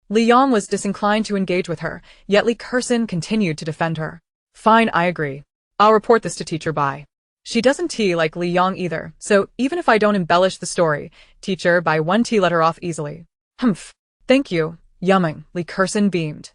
Li Yang was disinclined to engage with her, yet Li Kersen continued to defend her. "Fine, I agree. I'll report this to Teacher Bai. She doesn't like Li Yang either, so even if I don't embellish the story, Teacher Bai won't let her off easily." "Humph. Thank you, Yuming," Li Kersen beamed,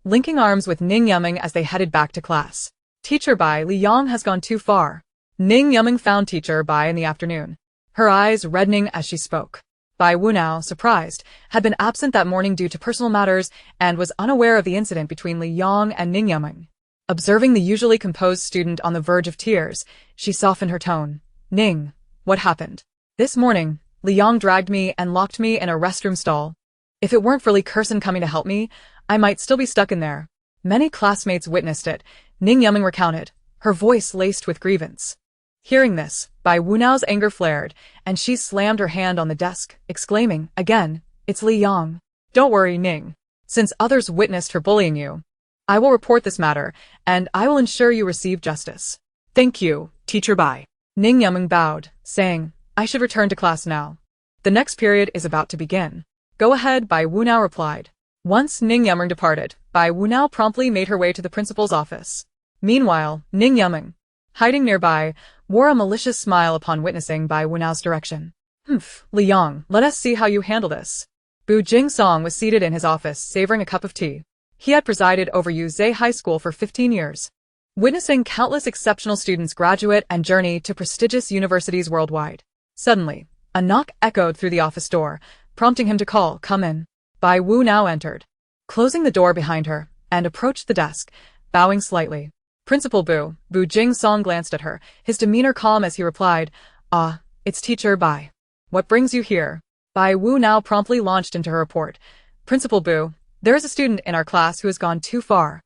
linking arms with Ning Yuming as they headed back to class. "Teacher Bai, Li Yang has gone too far." Ning Yuming found Teacher Bai in the afternoon, her eyes reddening as she spoke. Bai Wunao, surprised, had been absent that morning due to personal matters and was unaware of the incident between Li Yang and Ning Yuming. Observing the usually composed student on the verge of tears, she softened her tone. "Ning, what happened?" "This morning, Li Yang dragged me and locked me in a restroom stall. If it weren't for Li Kersen coming to help me, I might still be stuck in there." Many classmates witnessed it, Ning Yuming recounted, her voice laced with grievance. Hearing this, Bai Wunao's anger flared, and she slammed her hand on the desk, exclaiming, "Again, it's Li Yang. Don't worry, Ning. Since others witnessed her bullying you, I will report this matter, and I will ensure you receive justice." "Thank you, Teacher Bai." Ning Yuming bowed, saying, "I should return to class now. The next period is about to begin." "Go ahead," Bai Wunao replied. Once Ning Yuming departed, Bai Wunao promptly made her way to the principal's office. Meanwhile, Ning Yuming, hiding nearby, wore a malicious smile upon witnessing Bai Wunao's direction. "Humph, Li Yang, let us see how you handle this." Bu Jingsong was seated in his office, savoring a cup of tea. He had presided over Yuzhe High School for 15 years, witnessing countless exceptional students graduate and journey to prestigious universities worldwide. Suddenly, a knock echoed through the office door, prompting him to call, "Come in." Bai Wu now entered, closing the door behind her, and approached the desk, bowing slightly. "Principal Bu." Bu Jingsong glanced at her, his demeanor calm as he replied, "Ah, it's Teacher Bai. What brings you here?" Bai Wu now promptly launched into her report. "Principal Bu, there is a student in our class who has gone too far.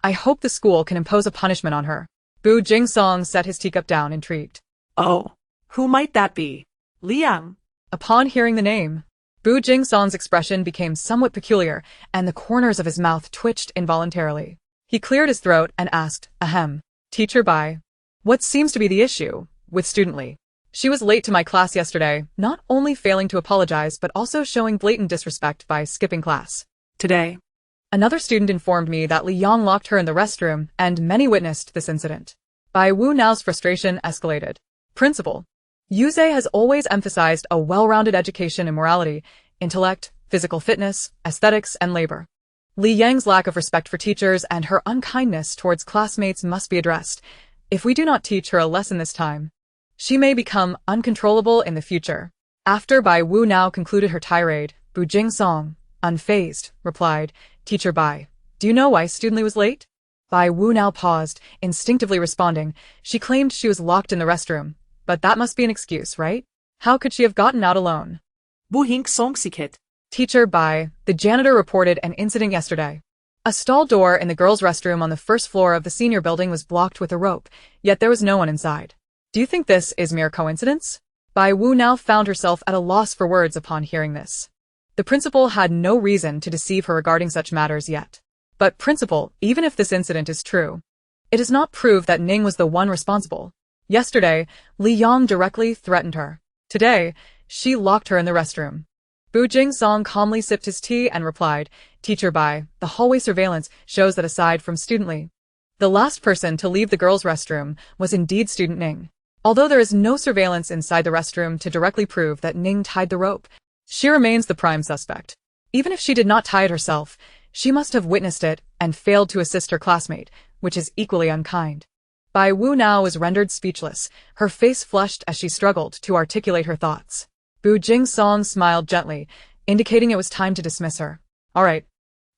I hope the school can impose a punishment on her." Bu Jingsong set his teacup down, intrigued. "Oh, who might that be? Liang?" Upon hearing the name, Bu Jingsong's expression became somewhat peculiar, and the corners of his mouth twitched involuntarily. He cleared his throat and asked, "Ahem, Teacher Bai, what seems to be the issue with student Li? She was late to my class yesterday, not only failing to apologize but also showing blatant disrespect by skipping class. Today, Another student informed me that Li Yang locked her in the restroom, and many witnessed this incident." Bai Wu Nao's frustration escalated. "Principal, Yuzhe has always emphasized a well-rounded education in morality, intellect, physical fitness, aesthetics, and labor. Li Yang's lack of respect for teachers and her unkindness towards classmates must be addressed. If we do not teach her a lesson this time, she may become uncontrollable in the future." After Bai Wu Nao concluded her tirade, Bu Jingsong, unfazed, replied, "Teacher Bai, do you know why student Li was late?" Bai Wu Nao paused, instinctively responding. She claimed she was locked in the restroom, but that must be an excuse, right? How could she have gotten out alone? Bu Hink Song Sikit. "Teacher Bai, the janitor reported an incident yesterday. A stall door in the girls' restroom on the first floor of the senior building was blocked with a rope, yet there was no one inside. Do you think this is mere coincidence?" Bai Wu now found herself at a loss for words upon hearing this. The principal had no reason to deceive her regarding such matters yet. "But principal, even if this incident is true, it does not prove that Ning was the one responsible. Yesterday, Li Yang directly threatened her. Today, she locked her in the restroom. Bu Jingsong calmly sipped his tea and replied, Teacher Bai, the hallway surveillance shows that aside from student Li, the last person to leave the girls' restroom was indeed student Ning. Although there is no surveillance inside the restroom to directly prove that Ning tied the rope, she remains the prime suspect. Even if she did not tie it herself, she must have witnessed it and failed to assist her classmate, which is equally unkind. Bai Wu now was rendered speechless, her face flushed as she struggled to articulate her thoughts. Bu Jingsong smiled gently, indicating it was time to dismiss her. All right,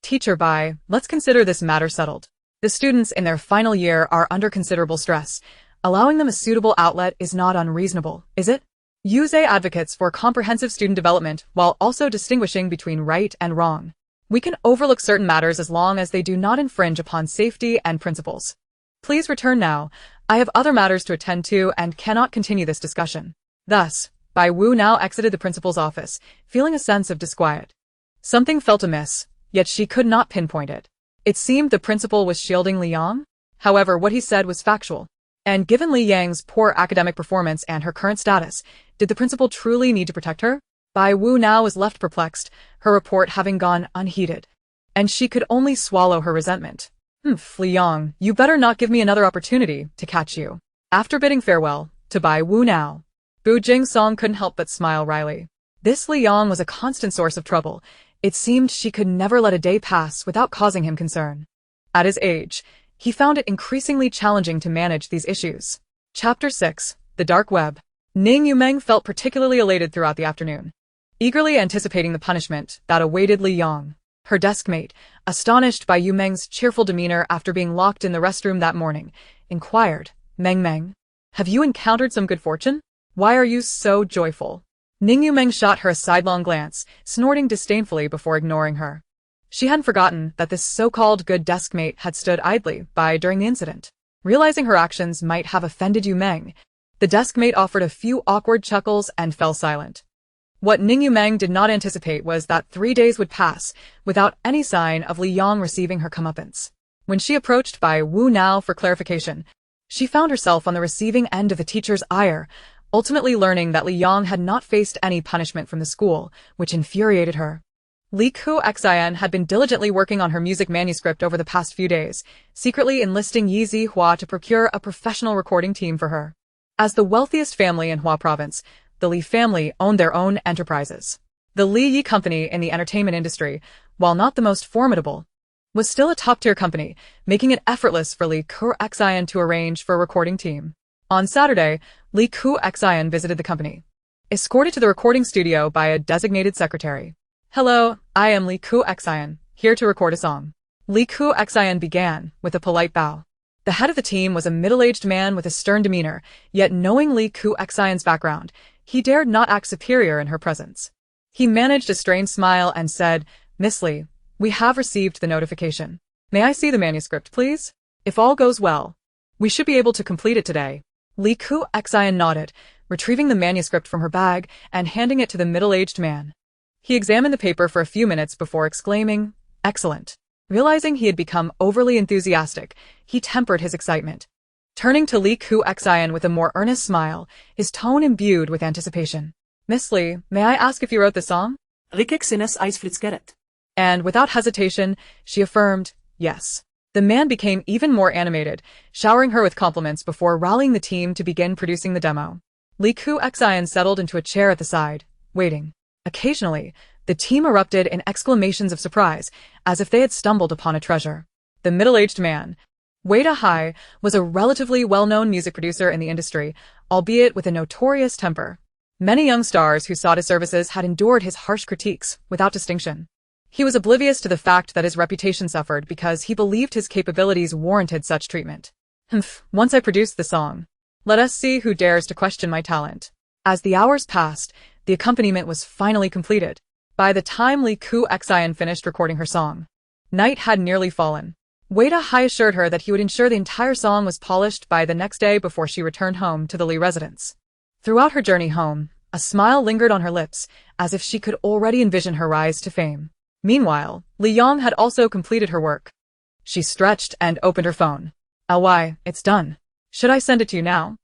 Teacher Bai, let's consider this matter settled. The students in their final year are under considerable stress. Allowing them a suitable outlet is not unreasonable, is it? USE advocates for comprehensive student development while also distinguishing between right and wrong. We can overlook certain matters as long as they do not infringe upon safety and principles. Please return now. I have other matters to attend to and cannot continue this discussion. Thus, Bai Wu now exited the principal's office, feeling a sense of disquiet. Something felt amiss, yet she could not pinpoint it. It seemed the principal was shielding Li Yang. However, what he said was factual. And given Li Yang's poor academic performance and her current status, did the principal truly need to protect her? Bai Wu now was left perplexed, her report having gone unheeded. And she could only swallow her resentment. Li Yang, you better not give me another opportunity to catch you. After bidding farewell to Bai Wu now, Bu Jingsong couldn't help but smile wryly. This Li Yang was a constant source of trouble. It seemed she could never let a day pass without causing him concern. At his age, he found it increasingly challenging to manage these issues. Chapter 6. The Dark Web. Ning Yumeng felt particularly elated throughout the afternoon, eagerly anticipating the punishment that awaited Li Yang. Her deskmate, astonished by Yumeng's cheerful demeanor after being locked in the restroom that morning, inquired, Meng, have you encountered some good fortune? Why are you so joyful? Ning Yumeng shot her a sidelong glance, snorting disdainfully before ignoring her. She hadn't forgotten that this so-called good deskmate had stood idly by during the incident. Realizing her actions might have offended Yumeng, the deskmate offered a few awkward chuckles and fell silent. What Ning Yumeng did not anticipate was that 3 days would pass without any sign of Li Yang receiving her comeuppance. When she approached Bai Wu now for clarification, she found herself on the receiving end of the teacher's ire, ultimately learning that Li Yang had not faced any punishment from the school, which infuriated her. Li Ku Xian had been diligently working on her music manuscript over the past few days, secretly enlisting Yi Zihua to procure a professional recording team for her. As the wealthiest family in Hua Province, the Li family owned their own enterprises. The Li Yi Company in the entertainment industry, while not the most formidable, was still a top-tier company, making it effortless for Li Ku Xian to arrange for a recording team. On Saturday, Li Ku Xian visited the company, escorted to the recording studio by a designated secretary. Hello, I am Li Ku Xian, here to record a song. Li Ku Xian began with a polite bow. The head of the team was a middle-aged man with a stern demeanor, yet knowing Li Ku Xian's background, he dared not act superior in her presence. He managed a strained smile and said, Miss Li, we have received the notification. May I see the manuscript, please? If all goes well, we should be able to complete it today. Li Ku Xian nodded, retrieving the manuscript from her bag and handing it to the middle-aged man. He examined the paper for a few minutes before exclaiming, Excellent. Realizing he had become overly enthusiastic, he tempered his excitement. Turning to Li Ku Xian with a more earnest smile, his tone imbued with anticipation. Miss Li, may I ask if you wrote the song? And without hesitation, she affirmed, yes. The man became even more animated, showering her with compliments before rallying the team to begin producing the demo. Li Ku Xian settled into a chair at the side, waiting. Occasionally, the team erupted in exclamations of surprise, as if they had stumbled upon a treasure. The middle-aged man, Wei Hai, was a relatively well-known music producer in the industry, albeit with a notorious temper. Many young stars who sought his services had endured his harsh critiques without distinction. He was oblivious to the fact that his reputation suffered because he believed his capabilities warranted such treatment. Once I produced the song, let us see who dares to question my talent. As the hours passed, the accompaniment was finally completed. By the time Li Ku Xian finished recording her song, night had nearly fallen. Wei Hai assured her that he would ensure the entire song was polished by the next day before she returned home to the Li residence. Throughout her journey home, a smile lingered on her lips, as if she could already envision her rise to fame. Meanwhile, Li Yang had also completed her work. She stretched and opened her phone. Ly, it's done. Should I send it to you now?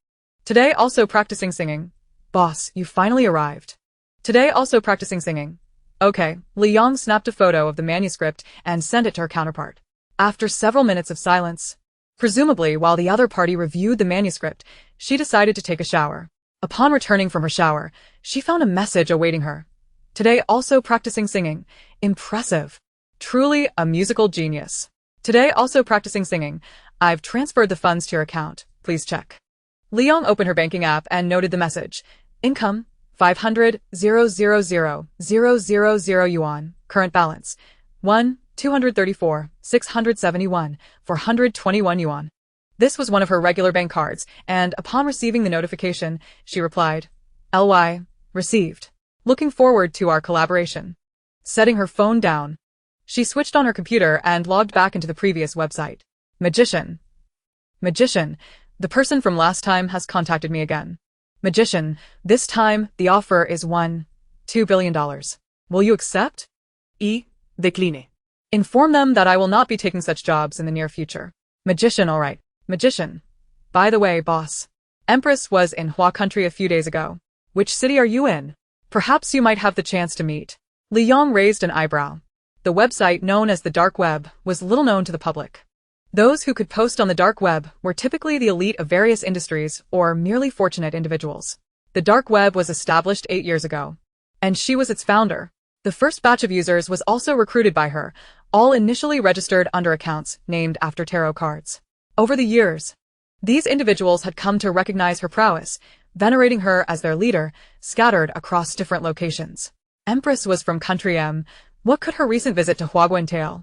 Today also practicing singing. Boss, you finally arrived. Today also practicing singing. Okay, Li Yong snapped a photo of the manuscript and sent it to her counterpart. After several minutes of silence, presumably while the other party reviewed the manuscript, she decided to take a shower. Upon returning from her shower, she found a message awaiting her. Today also practicing singing. Impressive. Truly a musical genius. Today also practicing singing. I've transferred the funds to your account. Please check. Li Yong opened her banking app and noted the message. Income, 500,000,000 yuan. Current balance, 1,234,671, 421 yuan. This was one of her regular bank cards, and upon receiving the notification, she replied, "LY, received. Looking forward to our collaboration." Setting her phone down, she switched on her computer and logged back into the previous website. Magician. Magician, the person from last time has contacted me again. Magician, this time the offer is $2 billion. Will you accept? Decline. Inform them that I will not be taking such jobs in the near future. Magician, alright. Magician. By the way, boss. Empress was in Hua country a few days ago. Which city are you in? Perhaps you might have the chance to meet. Li Yong raised an eyebrow. The website known as the dark web was little known to the public. Those who could post on the dark web were typically the elite of various industries or merely fortunate individuals. The dark web was established 8 years ago, and she was its founder. The first batch of users was also recruited by her, all initially registered under accounts named after tarot cards. Over the years, these individuals had come to recognize her prowess, venerating her as their leader, scattered across different locations. Empress was from country M. What could her recent visit to Huagua entail?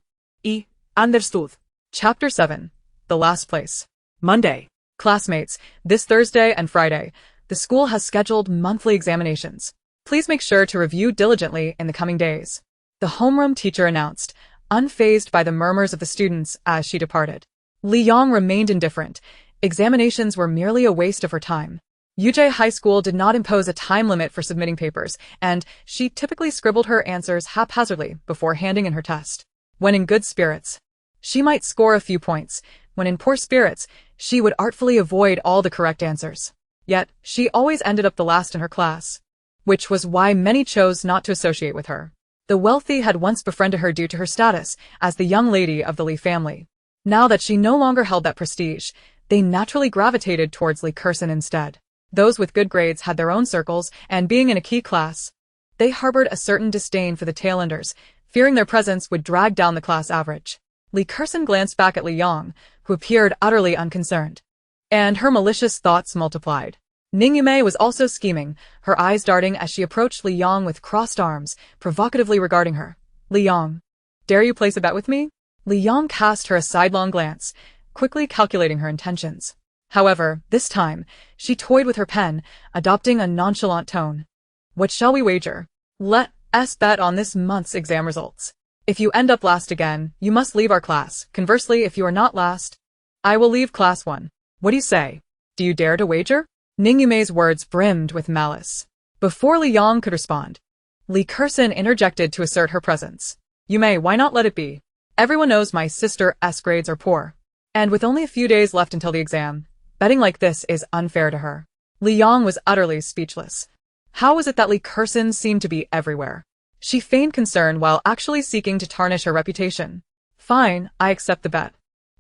Understood. Chapter 7. The Last Place. Monday. Classmates, this Thursday and Friday, the school has scheduled monthly examinations. Please make sure to review diligently in the coming days. The homeroom teacher announced, unfazed by the murmurs of the students as she departed. Li Yong remained indifferent. Examinations were merely a waste of her time. Yujie High School did not impose a time limit for submitting papers, and she typically scribbled her answers haphazardly before handing in her test. When in good spirits, she might score a few points. When in poor spirits, she would artfully avoid all the correct answers. Yet, she always ended up the last in her class, which was why many chose not to associate with her. The wealthy had once befriended her due to her status as the young lady of the Li family. Now that she no longer held that prestige, they naturally gravitated towards Li Curson instead. Those with good grades had their own circles, and being in a key class, they harbored a certain disdain for the tailenders, fearing their presence would drag down the class average. Li Curson glanced back at Li Yong, who appeared utterly unconcerned, and her malicious thoughts multiplied. Ning Yume was also scheming, her eyes darting as she approached Li Yong with crossed arms, provocatively regarding her. Li Yong, dare you place a bet with me? Li Yong cast her a sidelong glance, quickly calculating her intentions. However, this time, she toyed with her pen, adopting a nonchalant tone. What shall we wager? Let us bet on this month's exam results. If you end up last again, you must leave our class. Conversely, if you are not last, I will leave class 1. What do you say? Do you dare to wager? Ning Yume's words brimmed with malice. Before Li Yong could respond, Li Curson interjected to assert her presence. Yume, why not let it be? Everyone knows my sister's grades are poor. And with only a few days left until the exam, betting like this is unfair to her. Li Yong was utterly speechless. How was it that Li Curson seemed to be everywhere? She feigned concern while actually seeking to tarnish her reputation. Fine, I accept the bet.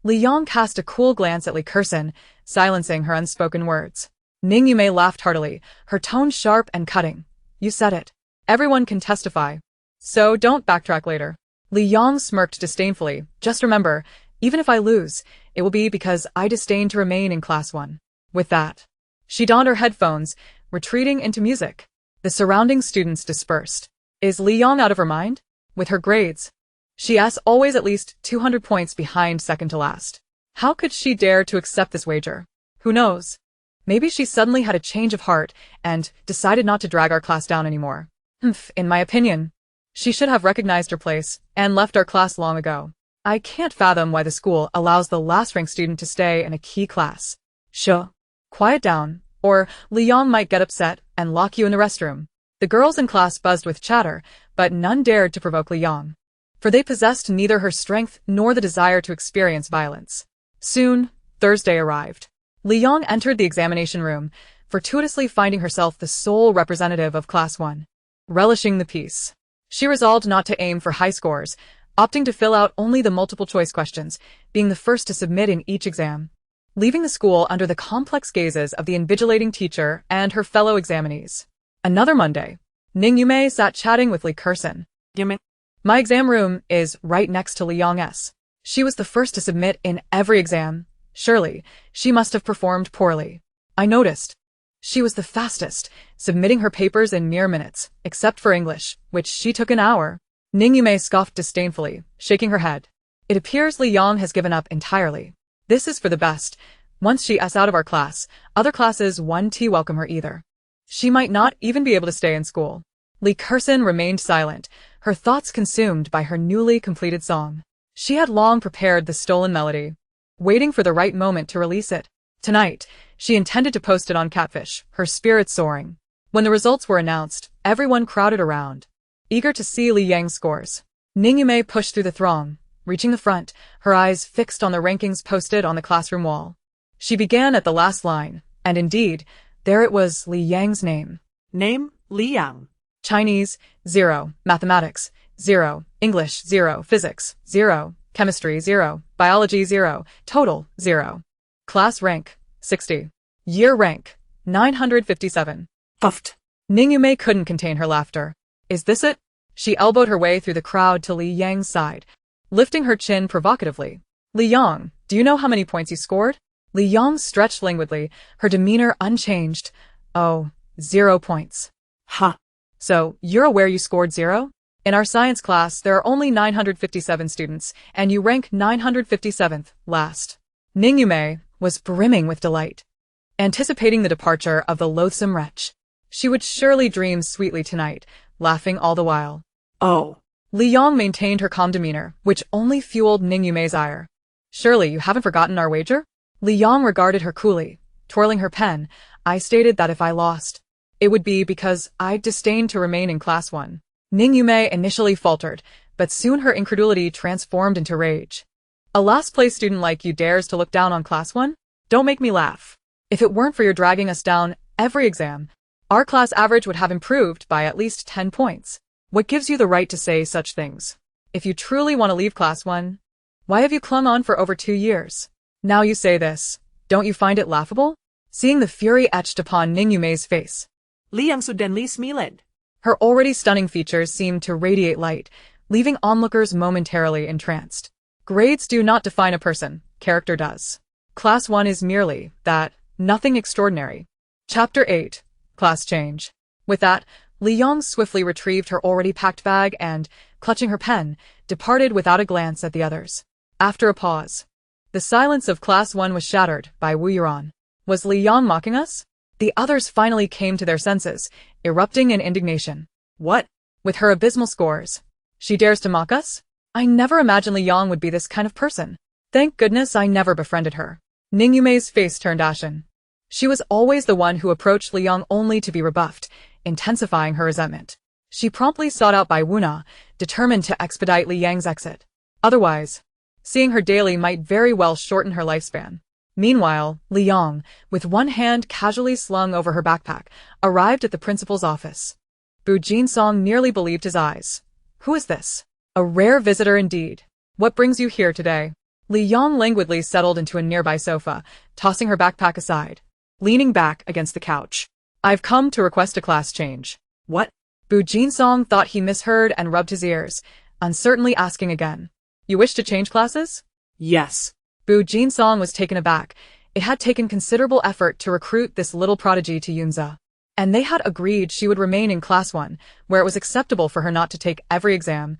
Li Yong cast a cool glance at Li Curson, silencing her unspoken words. Ning Yume laughed heartily, her tone sharp and cutting. You said it. Everyone can testify. So don't backtrack later. Li Yong smirked disdainfully. Just remember, even if I lose, it will be because I disdain to remain in class 1. With that, she donned her headphones, retreating into music. The surrounding students dispersed. Is Li Yong out of her mind? With her grades, she's always at least 200 points behind second to last. How could she dare to accept this wager? Who knows? Maybe she suddenly had a change of heart and decided not to drag our class down anymore. In my opinion, she should have recognized her place and left our class long ago. I can't fathom why the school allows the last-ranked student to stay in a key class. Quiet down, or Li Yong might get upset and lock you in the restroom. The girls in class buzzed with chatter, but none dared to provoke Li Yong, for they possessed neither her strength nor the desire to experience violence. Soon, Thursday arrived. Li Yong entered the examination room, fortuitously finding herself the sole representative of Class 1. Relishing the peace, She resolved not to aim for high scores, opting to fill out only the multiple-choice questions, being the first to submit in each exam. Leaving the school under the complex gazes of the invigilating teacher and her fellow examinees. Another Monday. Ning Yume sat chatting with Li Kursin. Yume. My exam room is right next to Li Yang's. She was the first to submit in every exam. Surely, she must have performed poorly. I noticed. She was the fastest, submitting her papers in mere minutes, except for English, which she took an hour. Ning Yume scoffed disdainfully, shaking her head. It appears Li Yang has given up entirely. This is for the best. Once she is out of our class, other classes won't welcome her either. She might not even be able to stay in school. Li Kursin remained silent, her thoughts consumed by her newly completed song. She had long prepared the stolen melody, waiting for the right moment to release it. Tonight, she intended to post it on Catfish, her spirits soaring. When the results were announced, everyone crowded around, eager to see Li Yang's scores. Ning Yume pushed through the throng, reaching the front, her eyes fixed on the rankings posted on the classroom wall. She began at the last line, and indeed, there it was, Li Yang's name. Name, Li Yang. Chinese, 0, mathematics, 0, English, 0, physics, 0, chemistry, 0, biology, 0, total, 0. Class rank, 60. Year rank, 957. Puffed. Ning Yume couldn't contain her laughter. Is this it? She elbowed her way through the crowd to Li Yang's side, lifting her chin provocatively. Li Yang, do you know how many points you scored? Li Yang stretched languidly, her demeanor unchanged. Oh, 0 points. Ha. So, you're aware you scored 0? In our science class, there are only 957 students, and you rank 957th, last. Ning Yume was brimming with delight, anticipating the departure of the loathsome wretch. She would surely dream sweetly tonight, laughing all the while. Oh. Li Yang maintained her calm demeanor, which only fueled Ning Yume's ire. Surely you haven't forgotten our wager? Li Yang regarded her coolly, twirling her pen. I stated that if I lost, it would be because I disdained to remain in class 1. Ning Yume initially faltered, but soon her incredulity transformed into rage. A last-place student like you dares to look down on class 1? Don't make me laugh. If it weren't for your dragging us down every exam, our class average would have improved by at least 10 points. What gives you the right to say such things? If you truly want to leave class 1, why have you clung on for over 2 years? Now you say this, don't you find it laughable? Seeing the fury etched upon Ning Yume's face, Li Yang sudenly smiled. her already stunning features seemed to radiate light, leaving onlookers momentarily entranced. Grades do not define a person, character does. Class 1 is merely that, nothing extraordinary. Chapter 8. Class Change. With that, Li Yang swiftly retrieved her already packed bag and, clutching her pen, departed without a glance at the others. After a pause, the silence of Class 1 was shattered by Wu Yuran. Was Li Yang mocking us? The others finally came to their senses, erupting in indignation. What? With her abysmal scores, she dares to mock us? I never imagined Li Yang would be this kind of person. Thank goodness I never befriended her. Ning Yume's face turned ashen. She was always the one who approached Li Yang only to be rebuffed, intensifying her resentment. She promptly sought out Bai Wuna, determined to expedite Li Yang's exit. Otherwise, seeing her daily might very well shorten her lifespan. Meanwhile, Li Yang, with one hand casually slung over her backpack, arrived at the principal's office. Bu Jinsong nearly believed his eyes. Who is this? A rare visitor indeed. What brings you here today? Li Yang languidly settled into a nearby sofa, tossing her backpack aside, leaning back against the couch. I've come to request a class change. What? Bu Jinsong thought he misheard and rubbed his ears, uncertainly asking again. You wish to change classes? Yes. Bu Jinsong was taken aback. It had taken considerable effort to recruit this little prodigy to Yunza, and they had agreed she would remain in class 1, where it was acceptable for her not to take every exam,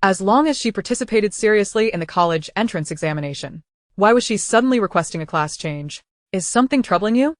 as long as she participated seriously in the college entrance examination. Why was she suddenly requesting a class change? Is something troubling you?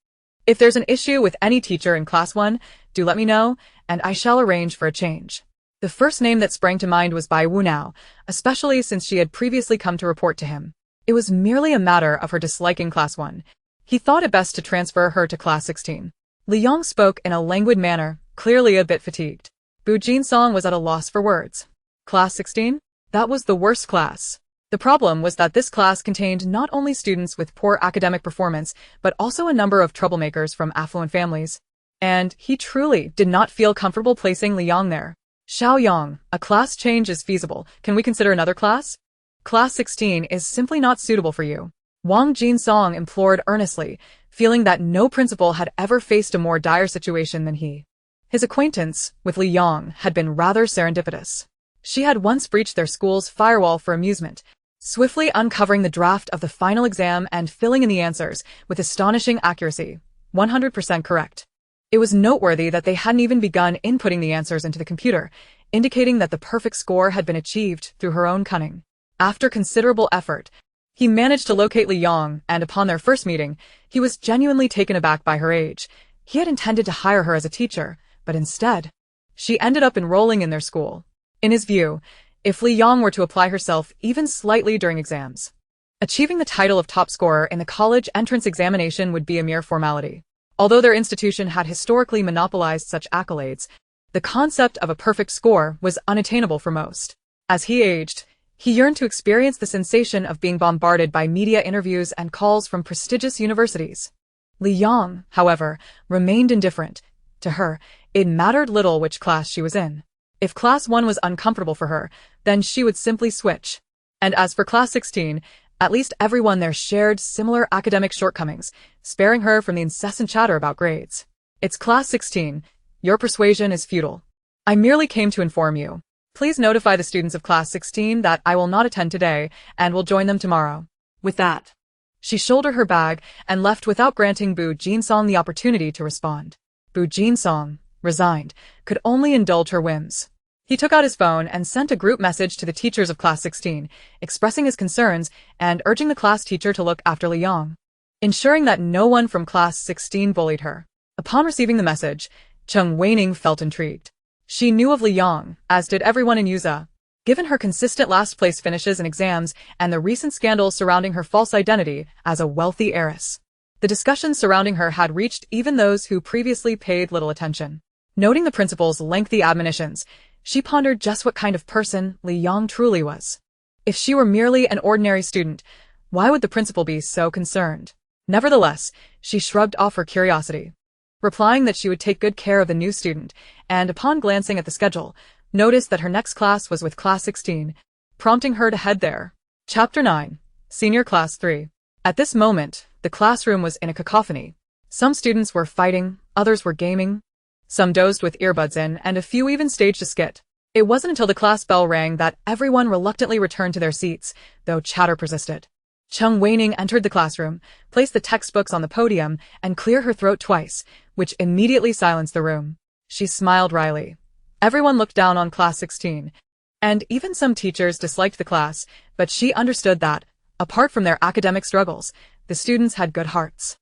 If there's an issue with any teacher in class 1, do let me know, and I shall arrange for a change. The first name that sprang to mind was Bai Wunao, especially since she had previously come to report to him. It was merely a matter of her disliking class 1. He thought it best to transfer her to class 16. Li Yang spoke in a languid manner, clearly a bit fatigued. Bu Jinsong was at a loss for words. Class 16? That was the worst class. The problem was that this class contained not only students with poor academic performance, but also a number of troublemakers from affluent families. And he truly did not feel comfortable placing Li Yang there. Xiaoyang, a class change is feasible. Can we consider another class? Class 16 is simply not suitable for you. Wang Jinsong implored earnestly, feeling that no principal had ever faced a more dire situation than he. His acquaintance with Li Yang had been rather serendipitous. She had once breached their school's firewall for amusement, swiftly uncovering the draft of the final exam and filling in the answers with astonishing accuracy, 100% correct. It was noteworthy that they hadn't even begun inputting the answers into the computer, indicating that the perfect score had been achieved through her own cunning. After considerable effort, he managed to locate Li Yang, and upon their first meeting, he was genuinely taken aback by her age. He had intended to hire her as a teacher, but instead, she ended up enrolling in their school. In his view, if Li Yang were to apply herself even slightly during exams, achieving the title of top scorer in the college entrance examination would be a mere formality. Although their institution had historically monopolized such accolades, the concept of a perfect score was unattainable for most. As he aged, he yearned to experience the sensation of being bombarded by media interviews and calls from prestigious universities. Li Yang, however, remained indifferent. To her, it mattered little which class she was in. If Class 1 was uncomfortable for her, then she would simply switch. And as for Class 16, at least everyone there shared similar academic shortcomings, sparing her from the incessant chatter about grades. It's Class 16. Your persuasion is futile. I merely came to inform you. Please notify the students of Class 16 that I will not attend today and will join them tomorrow. With that, She shouldered her bag and left without granting Bu Jinsong the opportunity to respond. Bu Jinsong, resigned, could only indulge her whims. He took out his phone and sent a group message to the teachers of Class 16, expressing his concerns and urging the class teacher to look after Li Yang, ensuring that no one from Class 16 bullied her. Upon receiving the message, Cheng Weining felt intrigued. She knew of Li Yang, as did everyone in Yuza. Given her consistent last-place finishes in exams and the recent scandals surrounding her false identity as a wealthy heiress, the discussions surrounding her had reached even those who previously paid little attention. Noting the principal's lengthy admonitions, she pondered just what kind of person Li Yang truly was. If she were merely an ordinary student, why would the principal be so concerned? Nevertheless, she shrugged off her curiosity, replying that she would take good care of the new student, and upon glancing at the schedule, noticed that her next class was with Class 16, prompting her to head there. Chapter 9. Senior Class 3. At this moment, the classroom was in a cacophony. Some students were fighting, others were gaming. Some dozed with earbuds in, and a few even staged a skit. It wasn't until the class bell rang that everyone reluctantly returned to their seats, though chatter persisted. Cheng Weining entered the classroom, placed the textbooks on the podium, and cleared her throat twice, which immediately silenced the room. She smiled wryly. Everyone looked down on Class 16, and even some teachers disliked the class, but she understood that, apart from their academic struggles, the students had good hearts.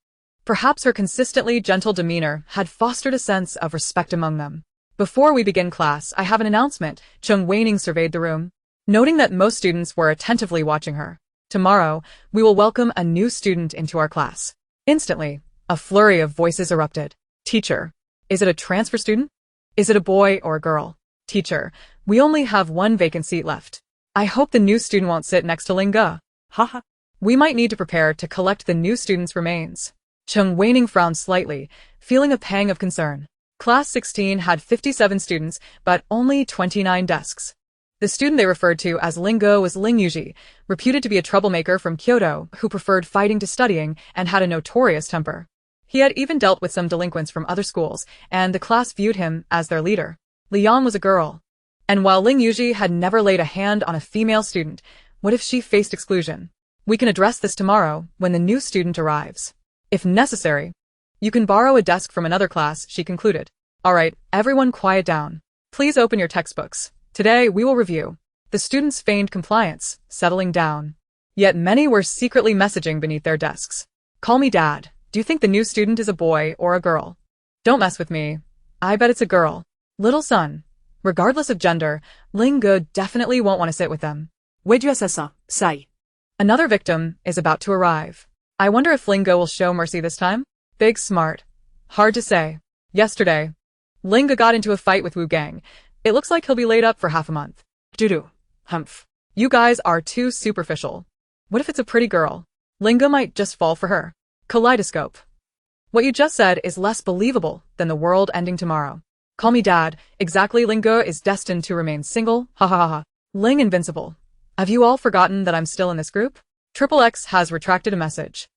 Perhaps her consistently gentle demeanor had fostered a sense of respect among them. Before we begin class, I have an announcement. Cheng Weining surveyed the room, noting that most students were attentively watching her. Tomorrow, we will welcome a new student into our class. Instantly, a flurry of voices erupted. Teacher, is it a transfer student? Is it a boy or a girl? Teacher, we only have one vacant seat left. I hope the new student won't sit next to Linga. haha. We might need to prepare to collect the new student's remains. Cheng Weining frowned slightly, feeling a pang of concern. Class 16 had 57 students, but only 29 desks. The student they referred to as Lingo was Ling Yuji, reputed to be a troublemaker from Kyoto who preferred fighting to studying and had a notorious temper. He had even dealt with some delinquents from other schools, and the class viewed him as their leader. Li Yang was a girl. And while Ling Yuji had never laid a hand on a female student, what if she faced exclusion? We can address this tomorrow when the new student arrives. If necessary, you can borrow a desk from another class, she concluded. All right, everyone quiet down. Please open your textbooks. Today we will review. The students feigned compliance, settling down. Yet many were secretly messaging beneath their desks. Call me Dad. Do you think the new student is a boy or a girl? Don't mess with me. I bet it's a girl. Little son. Regardless of gender, Ling Ge definitely won't want to sit with them. Sai. Another victim is about to arrive. I wonder if Ling Ge will show mercy this time? Big smart. Hard to say. Yesterday, Ling Ge got into a fight with Wu Gang. It looks like he'll be laid up for half a month. Dudu. Humph. You guys are too superficial. What if it's a pretty girl? Ling Ge might just fall for her. Kaleidoscope. What you just said is less believable than the world ending tomorrow. Call me dad. Exactly, Lingo is destined to remain single. Ha ha ha ha. Ling invincible. Have you all forgotten that I'm still in this group? Triple X has retracted a message.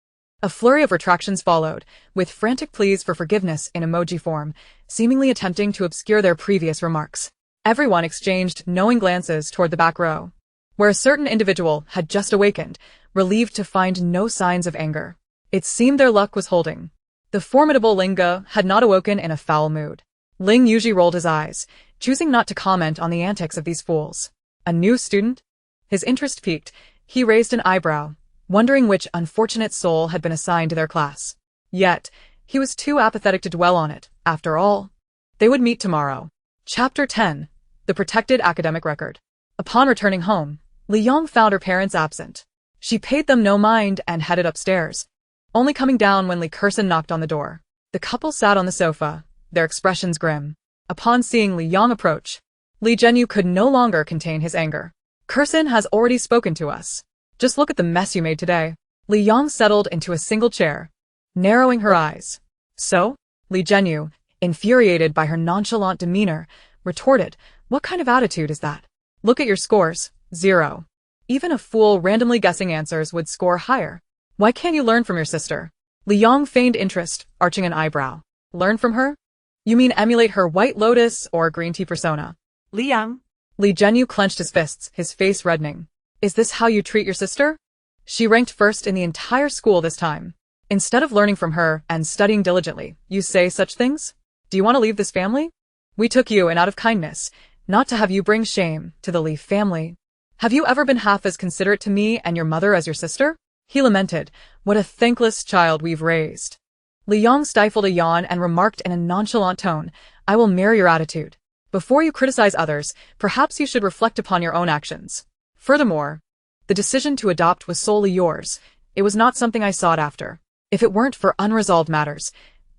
A flurry of retractions followed, with frantic pleas for forgiveness in emoji form, seemingly attempting to obscure their previous remarks. Everyone exchanged knowing glances toward the back row, where a certain individual had just awakened, relieved to find no signs of anger. It seemed their luck was holding. The formidable Lingo had not awoken in a foul mood. Ling usually rolled his eyes, choosing not to comment on the antics of these fools. A new student? His interest piqued. He raised an eyebrow, wondering which unfortunate soul had been assigned to their class. Yet, he was too apathetic to dwell on it. After all, they would meet tomorrow. Chapter 10. The Protected Academic Record. Upon returning home, Li Yong found her parents absent. She paid them no mind and headed upstairs, only coming down when Li Kersen knocked on the door. The couple sat on the sofa, their expressions grim. Upon seeing Li Yong approach, Li Zhenyu could no longer contain his anger. Kersen has already spoken to us. Just look at the mess you made today. Li Yong settled into a single chair, narrowing her eyes. So? Li Zhenyu, infuriated by her nonchalant demeanor, retorted, what kind of attitude is that? Look at your scores. 0. Even a fool randomly guessing answers would score higher. Why can't you learn from your sister? Li Yong feigned interest, arching an eyebrow. Learn from her? You mean emulate her White Lotus or green tea persona? Liang. Li Zhenyu clenched his fists, his face reddening. Is this how you treat your sister? She ranked first in the entire school this time. Instead of learning from her and studying diligently, you say such things? Do you want to leave this family? We took you in out of kindness, not to have you bring shame to the Li family. Have you ever been half as considerate to me and your mother as your sister? He lamented, what a thankless child we've raised. Li Yong stifled a yawn and remarked in a nonchalant tone, I will mirror your attitude. Before you criticize others, perhaps you should reflect upon your own actions. Furthermore, the decision to adopt was solely yours. It was not something I sought after. If it weren't for unresolved matters,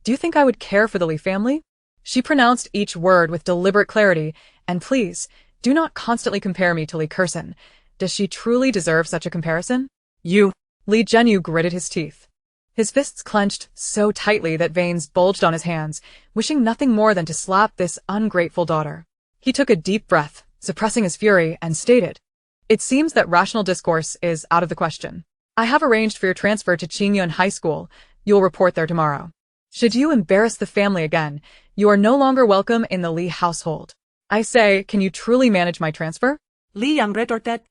do you think I would care for the Li family? She pronounced each word with deliberate clarity, and please, do not constantly compare me to Li Kersen. Does she truly deserve such a comparison? You. Li Zhenyu gritted his teeth. His fists clenched so tightly that veins bulged on his hands, wishing nothing more than to slap this ungrateful daughter. He took a deep breath, suppressing his fury, and stated, it seems that rational discourse is out of the question. I have arranged for your transfer to Qingyun High School. You'll report there tomorrow. Should you embarrass the family again, you are no longer welcome in the Li household. I say, can you truly manage my transfer? Liang retorted.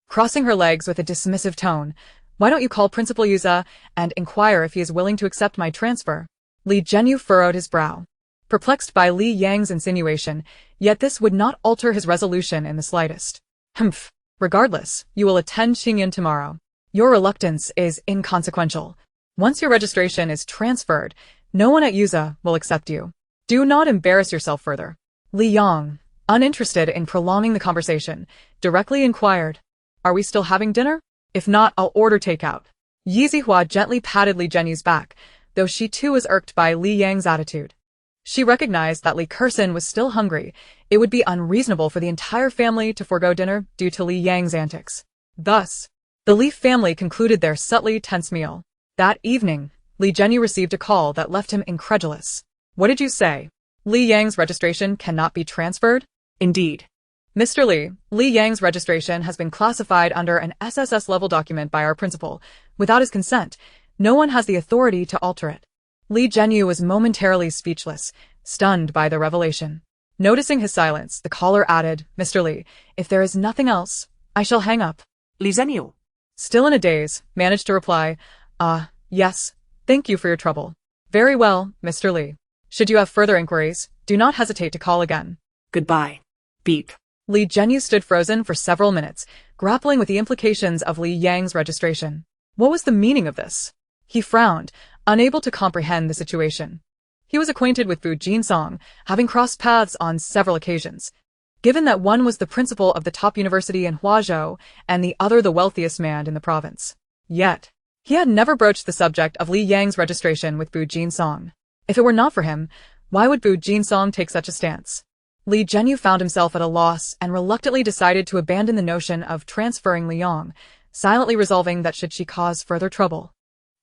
Crossing her legs with a dismissive tone, why don't you call Principal Yuza and inquire if he is willing to accept my transfer? Li Zhenyu furrowed his brow, perplexed by Li Yang's insinuation, yet this would not alter his resolution in the slightest. Humph. Regardless, you will attend Qingyun tomorrow. Your reluctance is inconsequential. Once your registration is transferred, no one at Yuza will accept you. Do not embarrass yourself further. Li Yang, uninterested in prolonging the conversation, directly inquired, are we still having dinner? If not, I'll order takeout. Yi Zihua gently patted Li Zhenyu's back, though she too was irked by Li Yang's attitude. She recognized that Li Kersen was still hungry. It would be unreasonable for the entire family to forego dinner due to Li Yang's antics. Thus, the Li family concluded their subtly tense meal. That evening, Li Zhenyu received a call that left him incredulous. What did you say? Li Yang's registration cannot be transferred? Indeed. Mr. Li Yang's registration has been classified under an SSS-level document by our principal. Without his consent, no one has the authority to alter it. Li Zhenyu was momentarily speechless, stunned by the revelation. Noticing his silence, the caller added, Mr. Li, if there is nothing else, I shall hang up. Li Zhenyu, still in a daze, managed to reply, yes, thank you for your trouble. Very well, Mr. Li. Should you have further inquiries, do not hesitate to call again. Goodbye. Beep. Li Zhenyu stood frozen for several minutes, grappling with the implications of Li Yang's registration. What was the meaning of this? He frowned, unable to comprehend the situation. He was acquainted with Fu Jinsong, having crossed paths on several occasions. Given that one was the principal of the top university in Huazhou and the other the wealthiest man in the province. Yet, he had never broached the subject of Li Yang's registration with Fu Jinsong. If it were not for him, why would Fu Jinsong take such a stance? Li Zhenyu found himself at a loss and reluctantly decided to abandon the notion of transferring Li Yang, silently resolving that should she cause further trouble,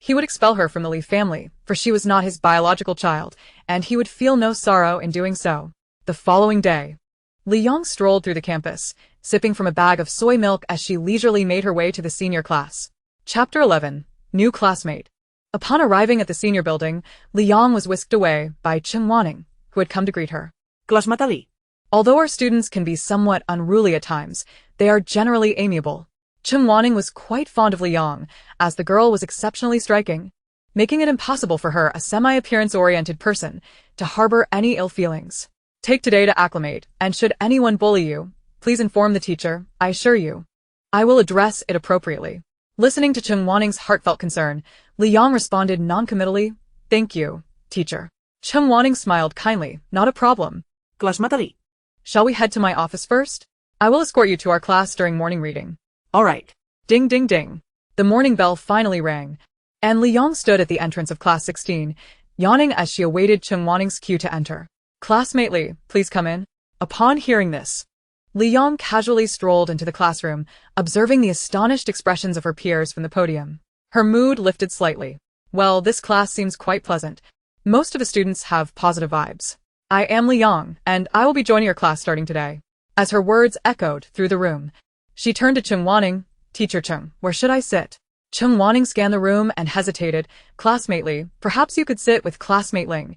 he would expel her from the Li family, for she was not his biological child, and he would feel no sorrow in doing so. The following day, Li Yong strolled through the campus, sipping from a bag of soy milk as she leisurely made her way to the senior class. Chapter 11. New Classmate. Upon arriving at the senior building, Li Yong was whisked away by Cheng Wanning, who had come to greet her. Classmatali. Although our students can be somewhat unruly at times, they are generally amiable. Cheng Wanning was quite fond of Li Yong, as the girl was exceptionally striking, making it impossible for her, a semi-appearance-oriented person, to harbor any ill feelings. Take today to acclimate, and should anyone bully you, please inform the teacher, I assure you. I will address it appropriately. Listening to Cheng Wanning's heartfelt concern, Li Yong responded noncommittally, Thank you, teacher. Cheng Wanning smiled kindly, Not a problem. Classmatali. Shall we head to my office first? I will escort you to our class during morning reading. All right. Ding ding ding. The morning bell finally rang, and Li Yong stood at the entrance of class 16, yawning as she awaited Cheng Wanning's cue to enter. Classmate Li, please come in. Upon hearing this, Li Yong casually strolled into the classroom, observing the astonished expressions of her peers from the podium. Her mood lifted slightly. Well, this class seems quite pleasant. Most of the students have positive vibes. I am Li Yong, and I will be joining your class starting today. As her words echoed through the room, she turned to Cheng Wanning. Teacher Cheng, where should I sit? Cheng Wanning scanned the room and hesitated. Classmate Li, perhaps you could sit with classmate Ling.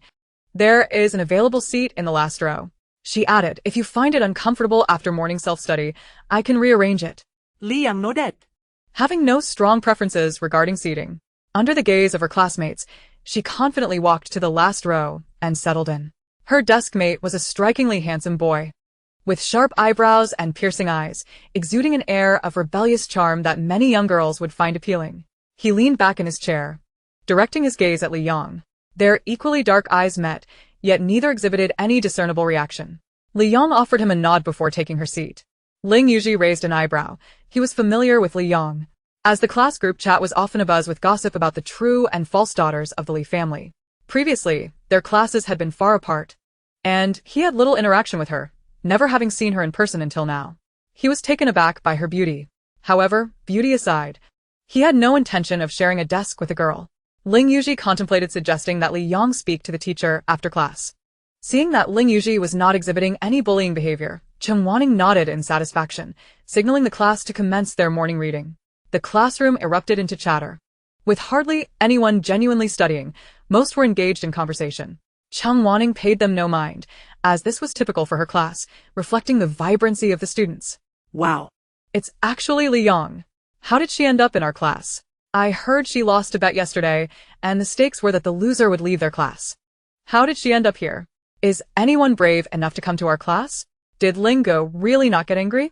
There is an available seat in the last row. She added, If you find it uncomfortable after morning self-study, I can rearrange it. Liang nodded. Having no strong preferences regarding seating, under the gaze of her classmates, she confidently walked to the last row and settled in. Her desk mate was a strikingly handsome boy, with sharp eyebrows and piercing eyes, exuding an air of rebellious charm that many young girls would find appealing. He leaned back in his chair, directing his gaze at Li Yong. Their equally dark eyes met, yet neither exhibited any discernible reaction. Li Yong offered him a nod before taking her seat. Ling Yuji raised an eyebrow. He was familiar with Li Yong, as the class group chat was often abuzz with gossip about the true and false daughters of the Li family. Previously, their classes had been far apart, and he had little interaction with her, never having seen her in person until now. He was taken aback by her beauty. However, beauty aside, he had no intention of sharing a desk with a girl. Ling Yuji contemplated suggesting that Li Yong speak to the teacher after class. Seeing that Ling Yuji was not exhibiting any bullying behavior, Cheng Wanning nodded in satisfaction, signaling the class to commence their morning reading. The classroom erupted into chatter. With hardly anyone genuinely studying, most were engaged in conversation. Cheng Wanning paid them no mind, as this was typical for her class, reflecting the vibrancy of the students. Wow. It's actually Li Yong. How did she end up in our class? I heard she lost a bet yesterday, and the stakes were that the loser would leave their class. How did she end up here? Is anyone brave enough to come to our class? Did Lingo really not get angry?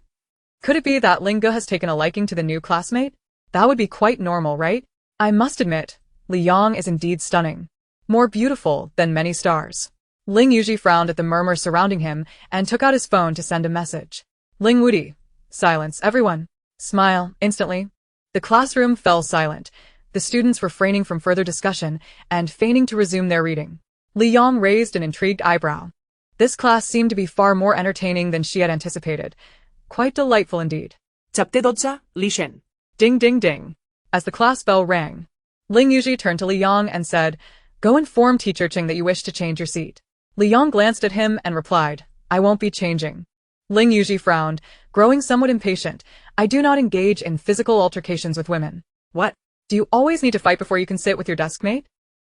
Could it be that Lingo has taken a liking to the new classmate? That would be quite normal, right? I must admit, Li Yong is indeed stunning. More beautiful than many stars. Ling Yuji frowned at the murmur surrounding him and took out his phone to send a message. Ling Wudi. Silence, everyone. Smile, instantly. The classroom fell silent. The students refraining from further discussion and feigning to resume their reading. Li Yong raised an intrigued eyebrow. This class seemed to be far more entertaining than she had anticipated. Quite delightful indeed. Chapter 12, Li Shen. Ding ding ding. As the class bell rang, Ling Yuji turned to Li Yong and said, Go inform Teacher Cheng that you wish to change your seat. Li Yong glanced at him and replied, I won't be changing. Ling Yuji frowned, growing somewhat impatient. I do not engage in physical altercations with women. What? Do you always need to fight before you can sit with your deskmate?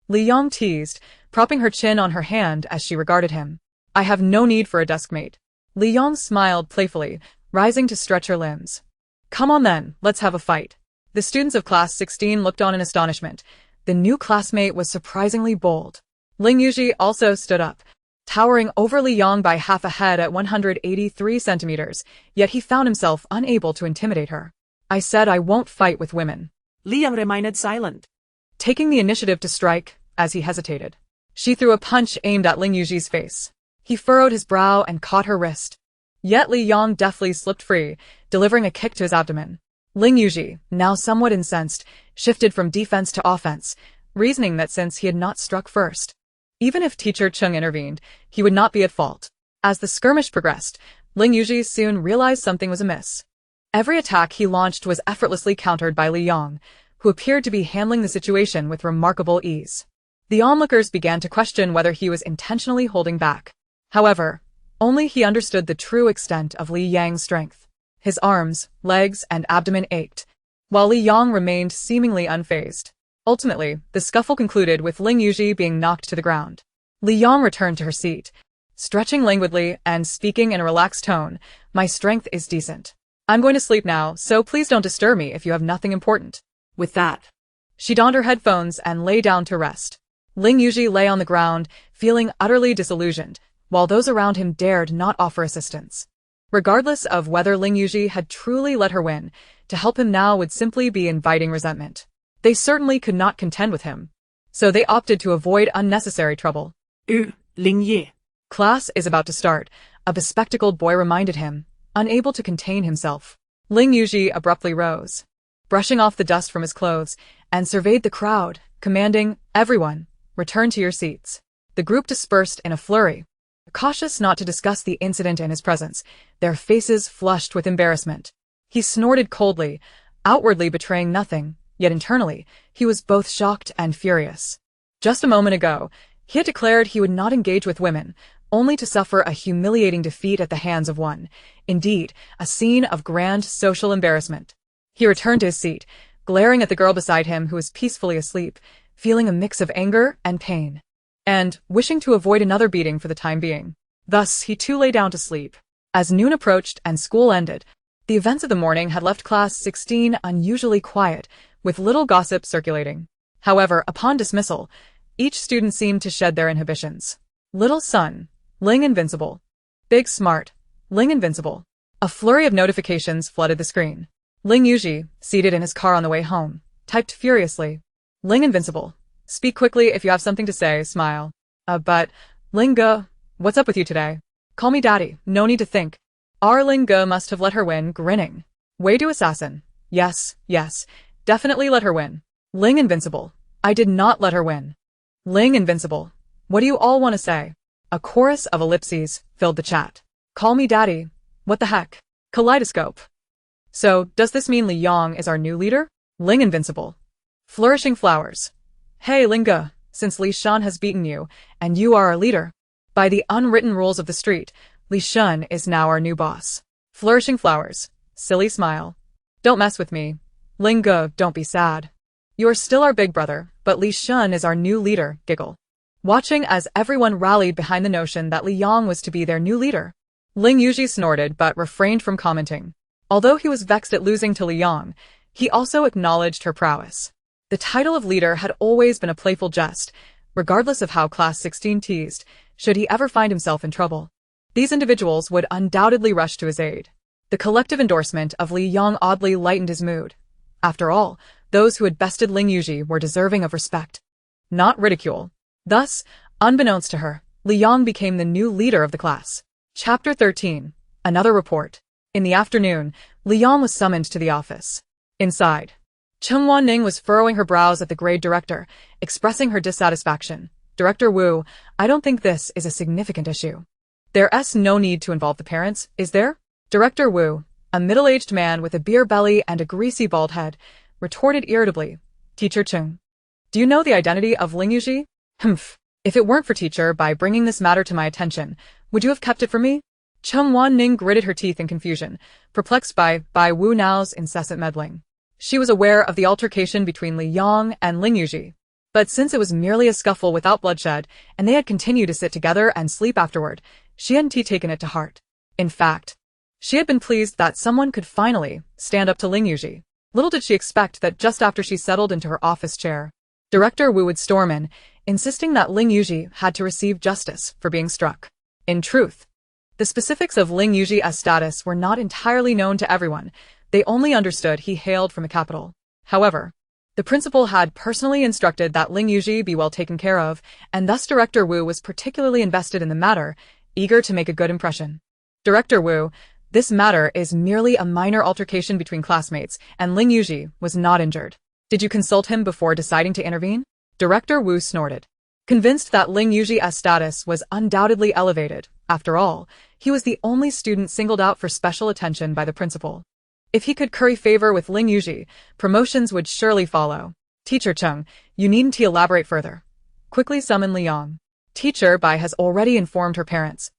Li Yong teased, propping her chin on her hand as she regarded him. I have no need for a deskmate. Li Yong smiled playfully, rising to stretch her limbs. Come on then, let's have a fight. The students of class 16 looked on in astonishment. The new classmate was surprisingly bold. Ling Yuji also stood up, towering over Li Yong by half a head at 183 centimeters, yet he found himself unable to intimidate her. I said I won't fight with women. Liang remained silent, taking the initiative to strike, as he hesitated. She threw a punch aimed at Ling Yuji's face. He furrowed his brow and caught her wrist. Yet Li Yong deftly slipped free, delivering a kick to his abdomen. Ling Yuji, now somewhat incensed, shifted from defense to offense, reasoning that since he had not struck first, even if Teacher Cheng intervened, he would not be at fault. As the skirmish progressed, Ling Yuji soon realized something was amiss. Every attack he launched was effortlessly countered by Li Yong, who appeared to be handling the situation with remarkable ease. The onlookers began to question whether he was intentionally holding back. However, Only he understood the true extent of Li Yang's strength. His arms, legs, and abdomen ached, while Li Yang remained seemingly unfazed. Ultimately, the scuffle concluded with Ling Yuji being knocked to the ground. Li Yang returned to her seat, stretching languidly and speaking in a relaxed tone. "My strength is decent. I'm going to sleep now, so please don't disturb me if you have nothing important." With that, She donned her headphones and lay down to rest. Ling Yuji lay on the ground, feeling utterly disillusioned, while those around him dared not offer assistance. Regardless of whether Ling Yuji had truly let her win, to help him now would simply be inviting resentment. They certainly could not contend with him, so they opted to avoid unnecessary trouble. Ling Yi. Class is about to start, a bespectacled boy reminded him, unable to contain himself. Ling Yuji abruptly rose, brushing off the dust from his clothes, and surveyed the crowd, commanding, "Everyone, return to your seats." The group dispersed in a flurry, cautious not to discuss the incident in his presence, their faces flushed with embarrassment. He snorted coldly, outwardly betraying nothing, yet internally, he was both shocked and furious. Just a moment ago, he had declared he would not engage with women, only to suffer a humiliating defeat at the hands of one. Indeed, a scene of grand social embarrassment. He returned to his seat, glaring at the girl beside him who was peacefully asleep, feeling a mix of anger and pain, and wishing to avoid another beating for the time being. Thus, he too lay down to sleep. As noon approached and school ended, the events of the morning had left class 16 unusually quiet, with little gossip circulating. However, upon dismissal, each student seemed to shed their inhibitions. Little Sun, Ling Invincible. Big Smart, Ling Invincible. A flurry of notifications flooded the screen. Ling Yuji, seated in his car on the way home, typed furiously. Ling Invincible. Speak quickly if you have something to say, smile. But, Ling Ge, what's up with you today? Call me daddy, no need to think. Ling Ge must have let her win, grinning. Wei-do assassin. Yes, definitely let her win. Ling Invincible. I did not let her win. Ling Invincible. What do you all want to say? A chorus of ellipses filled the chat. Call me daddy. What the heck? Kaleidoscope. So, does this mean Li Yang is our new leader? Ling Invincible. Flourishing flowers. Hey Ling Ge, since Li Shan has beaten you, and you are our leader, by the unwritten rules of the street, Li Shan is now our new boss. Flourishing flowers. Silly smile. Don't mess with me. Ling Ge, don't be sad. You are still our big brother, but Li Shan is our new leader, giggle. Watching as everyone rallied behind the notion that Li Yang was to be their new leader, Ling Yuji snorted but refrained from commenting. Although he was vexed at losing to Li Yang, he also acknowledged her prowess. The title of leader had always been a playful jest, regardless of how Class 16 teased, should he ever find himself in trouble. These individuals would undoubtedly rush to his aid. The collective endorsement of Li Yang oddly lightened his mood. After all, those who had bested Ling Yuji were deserving of respect, not ridicule. Thus, unbeknownst to her, Li Yang became the new leader of the class. Chapter 13. Another report. In the afternoon, Li Yang was summoned to the office. Inside, Cheng Wanning was furrowing her brows at the grade director, expressing her dissatisfaction. Director Wu, I don't think this is a significant issue. There's no need to involve the parents, is there? Director Wu, a middle-aged man with a beer belly and a greasy bald head, retorted irritably. Teacher Cheng, do you know the identity of Ling Yuji? Humph. If it weren't for teacher by bringing this matter to my attention, would you have kept it from me? Cheng Wanning gritted her teeth in confusion, perplexed by Wu Nao's incessant meddling. She was aware of the altercation between Li Yang and Ling Yuji, but since it was merely a scuffle without bloodshed, and they had continued to sit together and sleep afterward, she hadn't taken it to heart. In fact, she had been pleased that someone could finally stand up to Ling Yuji. Little did she expect that just after she settled into her office chair, Director Wu would storm in, insisting that Ling Yuji had to receive justice for being struck. In truth, the specifics of Ling Yuji's status were not entirely known to everyone. They only understood he hailed from the capital. However, the principal had personally instructed that Ling Yuji be well taken care of, and thus Director Wu was particularly invested in the matter, eager to make a good impression. Director Wu, this matter is merely a minor altercation between classmates, and Ling Yuji was not injured. Did you consult him before deciding to intervene? Director Wu snorted. Convinced that Ling Yuji's status was undoubtedly elevated, after all, he was the only student singled out for special attention by the principal. If he could curry favor with Ling Yuji, promotions would surely follow. Teacher Cheng, you needn't elaborate further. Quickly summon Li Yang. Teacher Bai has already informed her parents.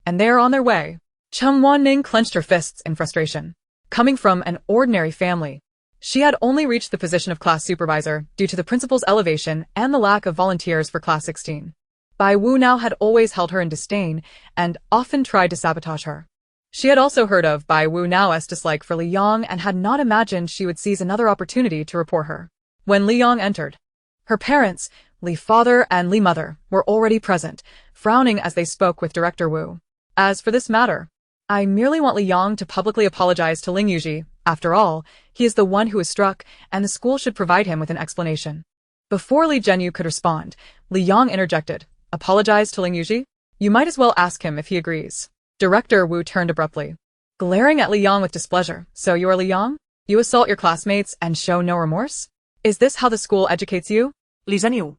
and they are on their way. Cheng Wanning clenched her fists in frustration. Coming from an ordinary family, she had only reached the position of class supervisor due to the principal's elevation and the lack of volunteers for class 16. Bai Wu now had always held her in disdain and often tried to sabotage her. She had also heard of Bai Wu Nao's dislike for Li Yang and had not imagined she would seize another opportunity to report her. When Li Yang entered, her parents, Li father and Li mother, were already present, frowning as they spoke with Director Wu. As for this matter, I merely want Li Yang to publicly apologize to Ling Yuji. After all, he is the one who was struck, and the school should provide him with an explanation. Before Li Zhenyu could respond, Li Yang interjected. Apologize to Ling Yuji? You might as well ask him if he agrees. Director Wu turned abruptly, glaring at Li Yang with displeasure. So you are Li Yang? You assault your classmates and show no remorse? Is this how the school educates you? Li Zhenyu.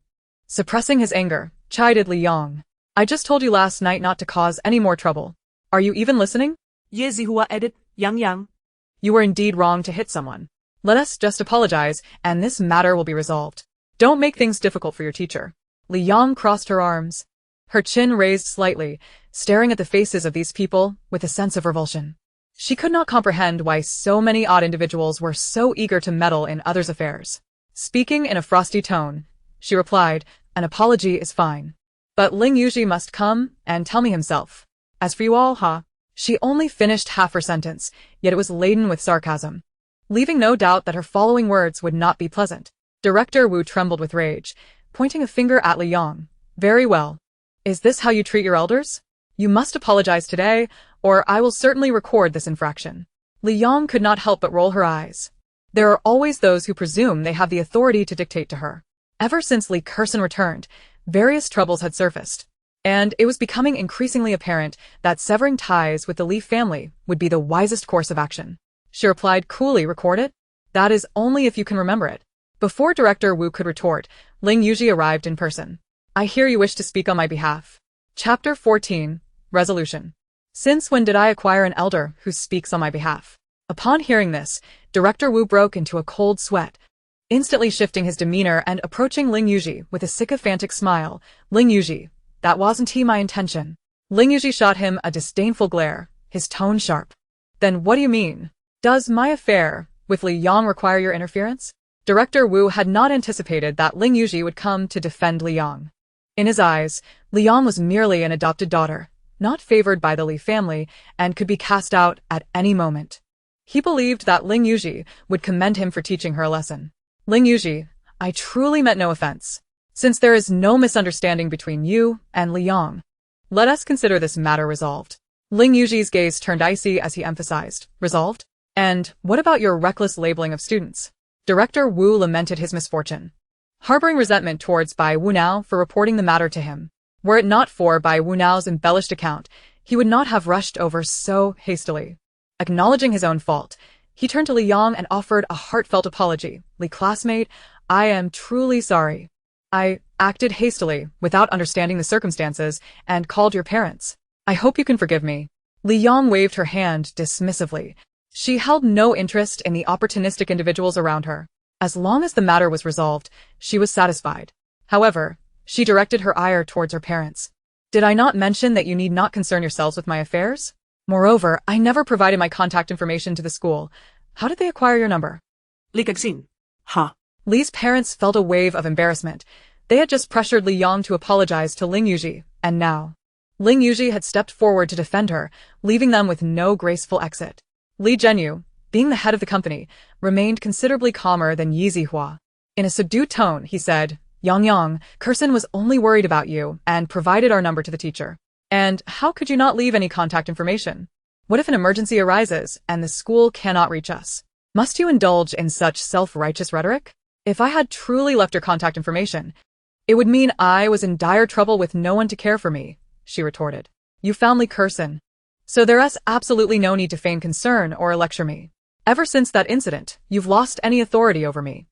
Suppressing his anger, chided Li Yang. I just told you last night not to cause any more trouble. Are you even listening? Ye Zihua edit, Yang. You were indeed wrong to hit someone. Let us just apologize, and this matter will be resolved. Don't make things difficult for your teacher. Li Yang crossed her arms, her chin raised slightly, staring at the faces of these people with a sense of revulsion. She could not comprehend why so many odd individuals were so eager to meddle in others' affairs. Speaking in a frosty tone, she replied, an apology is fine. But Ling Yuji must come and tell me himself. As for you all, She only finished half her sentence, yet it was laden with sarcasm, leaving no doubt that her following words would not be pleasant. Director Wu trembled with rage, pointing a finger at Li Yang. Very well. Is this how you treat your elders? You must apologize today, or I will certainly record this infraction. Li Yang could not help but roll her eyes. There are always those who presume they have the authority to dictate to her. Ever since Li Kersen returned, various troubles had surfaced, and it was becoming increasingly apparent that severing ties with the Li family would be the wisest course of action. She replied coolly, record it? That is only if you can remember it. Before Director Wu could retort, Ling Yuji arrived in person. I hear you wish to speak on my behalf. Chapter 14, Resolution. Since when did I acquire an elder who speaks on my behalf? Upon hearing this, Director Wu broke into a cold sweat, instantly shifting his demeanor and approaching Ling Yuji with a sycophantic smile. Ling Yuji, that wasn't my intention. Ling Yuji shot him a disdainful glare, his tone sharp. Then what do you mean? Does my affair with Li Yang require your interference? Director Wu had not anticipated that Ling Yuji would come to defend Li Yang. In his eyes, Li Yang was merely an adopted daughter, not favored by the Li family, and could be cast out at any moment. He believed that Ling Yuji would commend him for teaching her a lesson. Ling Yuji, I truly meant no offense. Since there is no misunderstanding between you and Li Yang, let us consider this matter resolved. Ling Yuji's gaze turned icy as he emphasized, resolved? And what about your reckless labeling of students? Director Wu lamented his misfortune, harboring resentment towards Bai Wunao for reporting the matter to him. Were it not for Bai Wunao's embellished account, he would not have rushed over so hastily. Acknowledging his own fault, he turned to Li Yang and offered a heartfelt apology. Li classmate, I am truly sorry. I acted hastily, without understanding the circumstances, and called your parents. I hope you can forgive me. Li Yang waved her hand dismissively. She held no interest in the opportunistic individuals around her. As long as the matter was resolved, she was satisfied. However, she directed her ire towards her parents. Did I not mention that you need not concern yourselves with my affairs? Moreover, I never provided my contact information to the school. How did they acquire your number? Li Kexin. Li's parents felt a wave of embarrassment. They had just pressured Li Yang to apologize to Ling Yuji, and now Ling Yuji had stepped forward to defend her, leaving them with no graceful exit. Li Zhenyu, being the head of the company, remained considerably calmer than Yi Zihua. In a subdued tone, he said, Yang, Kersen was only worried about you and provided our number to the teacher. And how could you not leave any contact information? What if an emergency arises and the school cannot reach us? Must you indulge in such self-righteous rhetoric? If I had truly left your contact information, it would mean I was in dire trouble with no one to care for me, she retorted. You found Li Kersen, so there's absolutely no need to feign concern or lecture me. Ever since that incident, you've lost any authority over me.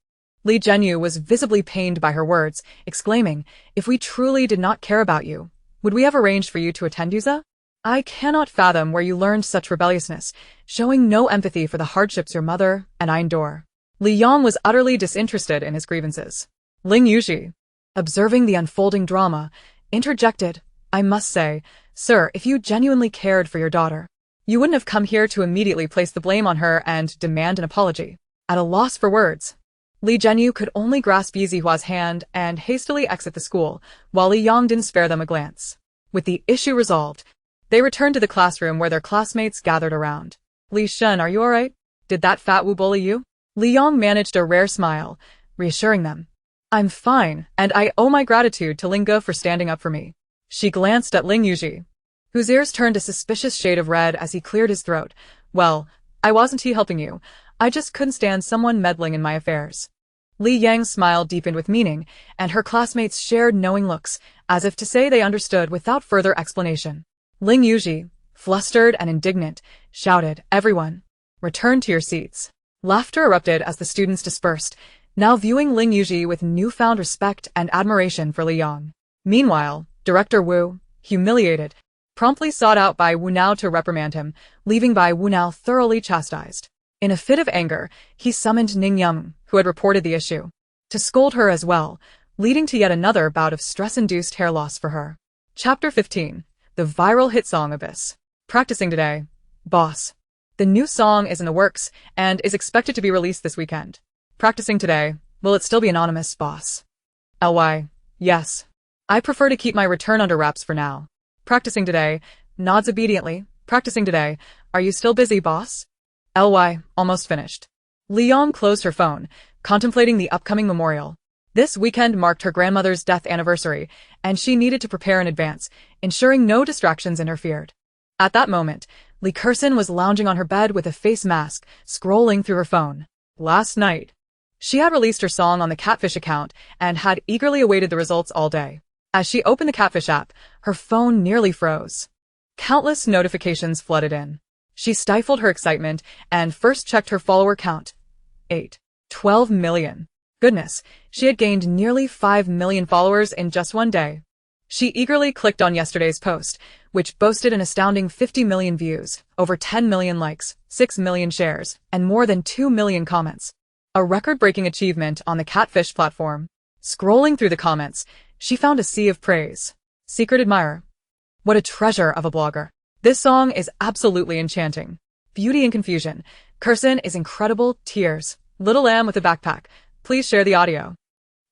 Li Zhenyu was visibly pained by her words, exclaiming, if we truly did not care about you, would we have arranged for you to attend Yuza? I cannot fathom where you learned such rebelliousness, showing no empathy for the hardships your mother and I endure. Li Yang was utterly disinterested in his grievances. Ling Yuji, observing the unfolding drama, interjected, I must say, Sir, if you genuinely cared for your daughter, you wouldn't have come here to immediately place the blame on her and demand an apology. At a loss for words, Li Zhenyu could only grasp Yi Zihua's hand and hastily exit the school, while Li Yang didn't spare them a glance. With the issue resolved, they returned to the classroom where their classmates gathered around. Li Shen, are you alright? Did that fat Wu bully you? Li Yang managed a rare smile, reassuring them. I'm fine, and I owe my gratitude to Ling Ge for standing up for me. She glanced at Ling Yuji, whose ears turned a suspicious shade of red as he cleared his throat. Well, I wasn't helping you. I just couldn't stand someone meddling in my affairs. Li Yang's smile deepened with meaning, and her classmates shared knowing looks, as if to say they understood without further explanation. Ling Yuji, flustered and indignant, shouted, Everyone, return to your seats. Laughter erupted as the students dispersed, now viewing Ling Yuji with newfound respect and admiration for Li Yang. Meanwhile, Director Wu, humiliated, promptly sought out by Wu Nao to reprimand him, leaving by Wu Nao thoroughly chastised. In a fit of anger, he summoned Ning Yang, who had reported the issue, to scold her as well, leading to yet another bout of stress-induced hair loss for her. Chapter 15. The viral hit song Abyss. Practicing today, boss. The new song is in the works and is expected to be released this weekend. Practicing today, will it still be anonymous, boss? LY, yes. I prefer to keep my return under wraps for now. Practicing today, nods obediently. Practicing today, are you still busy, boss? LY, almost finished. Li Yang closed her phone, contemplating the upcoming memorial. This weekend marked her grandmother's death anniversary, and she needed to prepare in advance, ensuring no distractions interfered. At that moment, Li Kersen was lounging on her bed with a face mask, scrolling through her phone. Last night, she had released her song on the Catfish account and had eagerly awaited the results all day. As she opened the Catfish app, her phone nearly froze. Countless notifications flooded in. She stifled her excitement and first checked her follower count. 12 million. Goodness, she had gained nearly 5 million followers in just one day. She eagerly clicked on yesterday's post, which boasted an astounding 50 million views, over 10 million likes, 6 million shares, and more than 2 million comments. A record-breaking achievement on the Catfish platform. Scrolling through the comments, she found a sea of praise. Secret admirer. What a treasure of a blogger. This song is absolutely enchanting. Beauty and confusion. Kersen is incredible. Tears. Little lamb with a backpack. Please share the audio.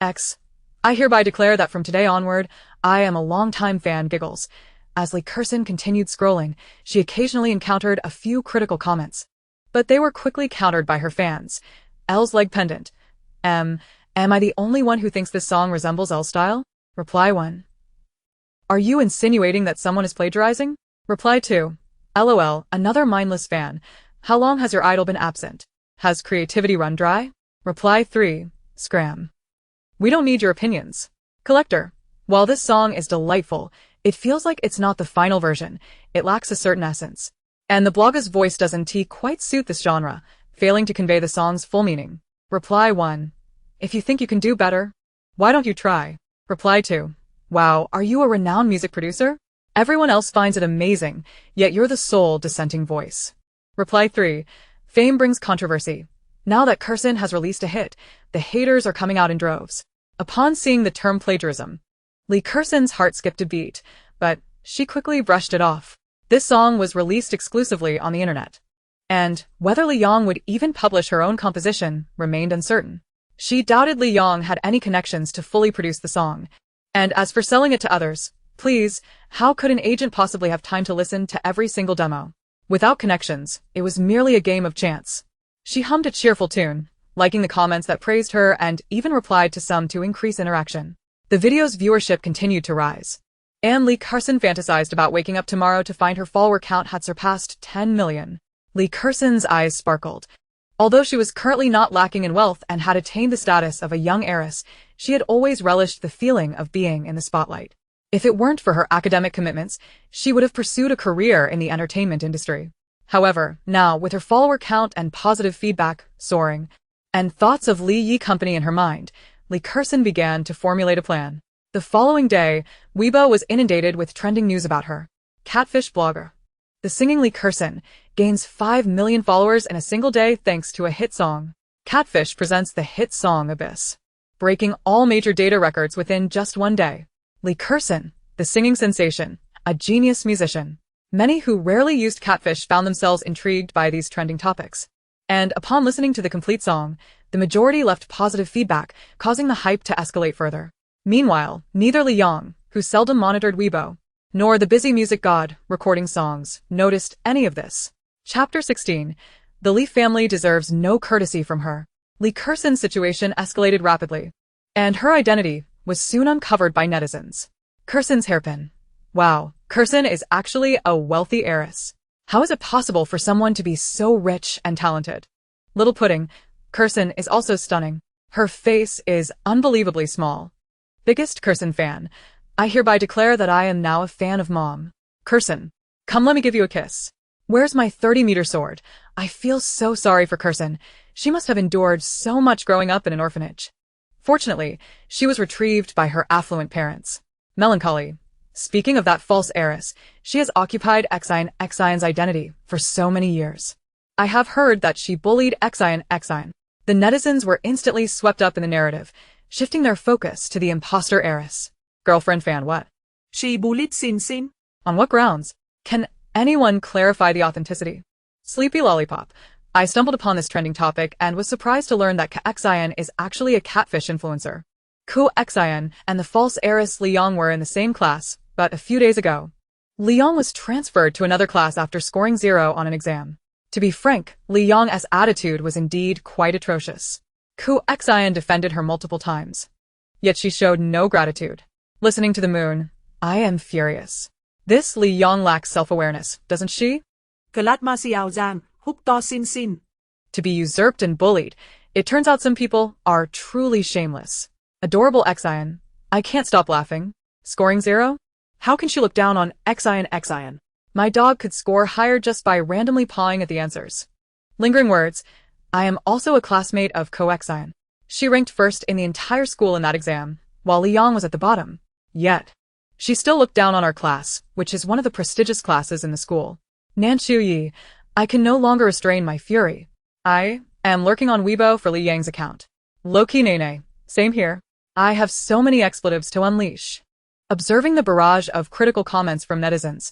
X. I hereby declare that from today onward, I am a longtime fan. Giggles. As Li Kersen continued scrolling, she occasionally encountered a few critical comments. But they were quickly countered by her fans. L's leg pendant. Am I the only one who thinks this song resembles L's style? Reply 1. Are you insinuating that someone is plagiarizing? Reply 2. LOL, another mindless fan. How long has your idol been absent? Has creativity run dry? Reply 3. Scram. We don't need your opinions. Collector. While this song is delightful, it feels like it's not the final version. It lacks a certain essence. And the blogger's voice doesn't quite suit this genre, failing to convey the song's full meaning. Reply 1. If you think you can do better, why don't you try? Reply 2. Wow, are you a renowned music producer? Everyone else finds it amazing, yet you're the sole dissenting voice. Reply 3. Fame brings controversy. Now that Kersen has released a hit, the haters are coming out in droves. Upon seeing the term plagiarism, Li Kersen's heart skipped a beat, but she quickly brushed it off. This song was released exclusively on the internet. And whether Li Yang would even publish her own composition remained uncertain. She doubted Li Yang had any connections to fully produce the song. And as for selling it to others, please, how could an agent possibly have time to listen to every single demo? Without connections, it was merely a game of chance. She hummed a cheerful tune, liking the comments that praised her and even replied to some to increase interaction. The video's viewership continued to rise. And Li Kersen fantasized about waking up tomorrow to find her follower count had surpassed 10 million. Li Kersen's eyes sparkled. Although she was currently not lacking in wealth and had attained the status of a young heiress, she had always relished the feeling of being in the spotlight. If it weren't for her academic commitments, she would have pursued a career in the entertainment industry. However, now, with her follower count and positive feedback soaring, and thoughts of Li Yi Company in her mind, Li Kersen began to formulate a plan. The following day, Weibo was inundated with trending news about her. Catfish blogger. The singing Li Kersen gains 5 million followers in a single day thanks to a hit song. Catfish presents the hit song Abyss, breaking all major data records within just one day. Li Kersen, the singing sensation, a genius musician. Many who rarely used catfish found themselves intrigued by these trending topics. And upon listening to the complete song, the majority left positive feedback, causing the hype to escalate further. Meanwhile, neither Li Yang, who seldom monitored Weibo, nor the busy music god, recording songs, noticed any of this. Chapter 16. The Li family deserves no courtesy from her. Li Kerson's situation escalated rapidly, and her identity was soon uncovered by netizens. Kerson's hairpin. Wow, Kerson is actually a wealthy heiress. How is it possible for someone to be so rich and talented? Little pudding, Kerson is also stunning. Her face is unbelievably small. Biggest Kerson fan. I hereby declare that I am now a fan of Mom. Kerson, come let me give you a kiss. Where's my 30-meter sword? I feel so sorry for Kerson. She must have endured so much growing up in an orphanage. Fortunately, she was retrieved by her affluent parents. Melancholy. Speaking of that false heiress, she has occupied Xion's identity for so many years. I have heard that she bullied Xion. The netizens were instantly swept up in the narrative, shifting their focus to the imposter heiress. Girlfriend fan what? She bullied Sin. On what grounds? Can anyone clarify the authenticity? Sleepy Lollipop. I stumbled upon this trending topic and was surprised to learn that Xion is actually a catfish influencer. Xion and the false heiress Li Yang were in the same class, but a few days ago, Li Yang was transferred to another class after scoring 0 on an exam. To be frank, Li Yang's attitude was indeed quite atrocious. Xion defended her multiple times. Yet she showed no gratitude. Listening to the moon, I am furious. This Li Yang lacks self-awareness, doesn't she? Kalat ma si Zhang, huk to Sin. To be usurped and bullied, it turns out some people are truly shameless. Adorable Xion. I can't stop laughing. Scoring 0? How can she look down on Xion? My dog could score higher just by randomly pawing at the answers. Lingering words. I am also a classmate of Xion. She ranked first in the entire school in that exam, while Li Yang was at the bottom. Yet, she still looked down on our class, which is one of the prestigious classes in the school. Nanshu Yi, I can no longer restrain my fury. I am lurking on Weibo for Li Yang's account. Low-key Nene, same here. I have so many expletives to unleash. Observing the barrage of critical comments from netizens.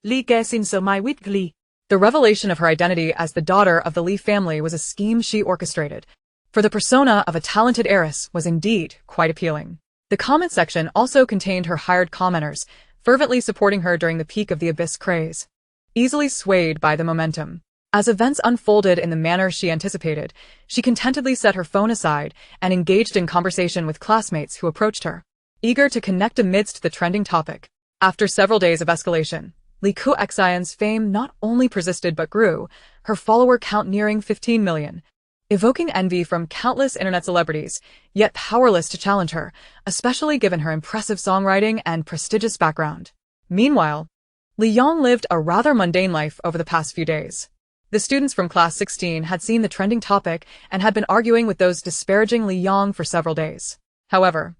Li Kesin sa my with glee. The revelation of her identity as the daughter of the Li family was a scheme she orchestrated, for the persona of a talented heiress was indeed quite appealing. The comment section also contained her hired commenters, fervently supporting her during the peak of the Abyss craze. Easily swayed by the momentum. As events unfolded in the manner she anticipated, she contentedly set her phone aside and engaged in conversation with classmates who approached her, eager to connect amidst the trending topic. After several days of escalation, Li Xion's fame not only persisted but grew, her follower count nearing 15 million. Evoking envy from countless internet celebrities, yet powerless to challenge her, especially given her impressive songwriting and prestigious background. Meanwhile, Li Yang lived a rather mundane life over the past few days. The students from class 16 had seen the trending topic and had been arguing with those disparaging Li Yang for several days. However,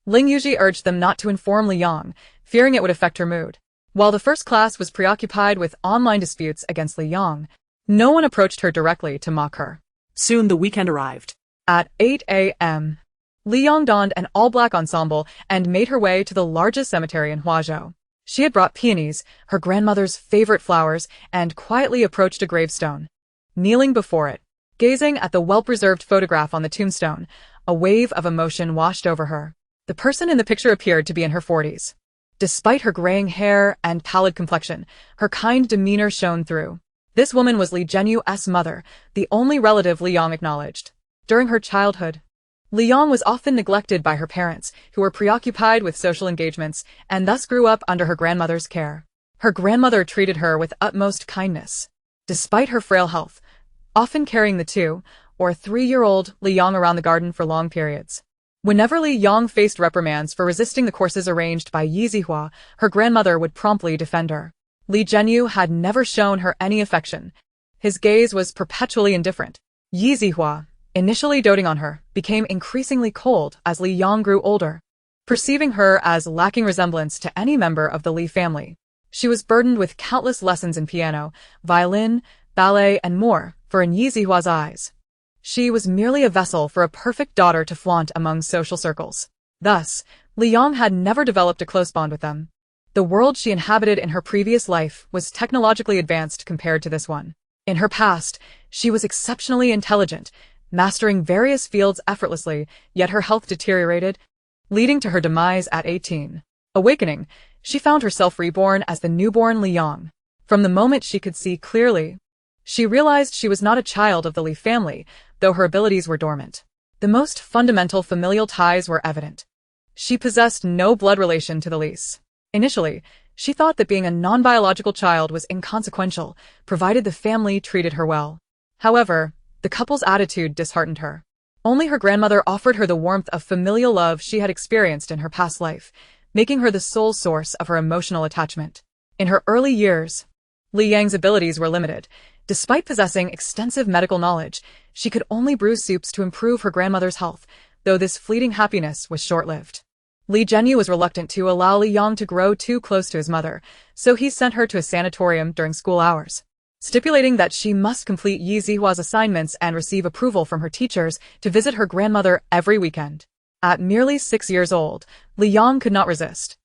Ling Yuji urged them not to inform Li Yang, fearing it would affect her mood. While the first class was preoccupied with online disputes against Li Yang, no one approached her directly to mock her. Soon the weekend arrived. At 8 a.m., Li Yang donned an all-black ensemble and made her way to the largest cemetery in Huazhou. She had brought peonies, her grandmother's favorite flowers, and quietly approached a gravestone. Kneeling before it, gazing at the well-preserved photograph on the tombstone, a wave of emotion washed over her. The person in the picture appeared to be in her 40s. Despite her graying hair and pallid complexion, her kind demeanor shone through. This woman was Li Jianyu's mother, the only relative Li Yang acknowledged. During her childhood, Li Yang was often neglected by her parents, who were preoccupied with social engagements, and thus grew up under her grandmother's care. Her grandmother treated her with utmost kindness. Despite her frail health, often carrying the 2- or 3-year-old Li Yang around the garden for long periods. Whenever Li Yang faced reprimands for resisting the courses arranged by Yi Zihua, her grandmother would promptly defend her. Li Jianyu had never shown her any affection. His gaze was perpetually indifferent. Yi Zihua, initially doting on her, became increasingly cold as Li Yang grew older. Perceiving her as lacking resemblance to any member of the Li family, she was burdened with countless lessons in piano, violin, ballet, and more, for in Yi Zihua's eyes, she was merely a vessel for a perfect daughter to flaunt among social circles. Thus, Li Yang had never developed a close bond with them. The world she inhabited in her previous life was technologically advanced compared to this one. In her past, she was exceptionally intelligent, mastering various fields effortlessly, yet her health deteriorated, leading to her demise at 18. Awakening, she found herself reborn as the newborn Liang. From the moment she could see clearly, she realized she was not a child of the Li family, though her abilities were dormant. The most fundamental familial ties were evident. She possessed no blood relation to the Lis. Initially, she thought that being a non-biological child was inconsequential, provided the family treated her well. However, the couple's attitude disheartened her. Only her grandmother offered her the warmth of familial love she had experienced in her past life, making her the sole source of her emotional attachment. In her early years, Li Yang's abilities were limited. Despite possessing extensive medical knowledge, she could only brew soups to improve her grandmother's health, though this fleeting happiness was short-lived. Li Zhenyu was reluctant to allow Li Yang to grow too close to his mother, so he sent her to a sanatorium during school hours, stipulating that she must complete Yi Zihua's assignments and receive approval from her teachers to visit her grandmother every weekend. At merely 6 years old, Li Yang could not resist.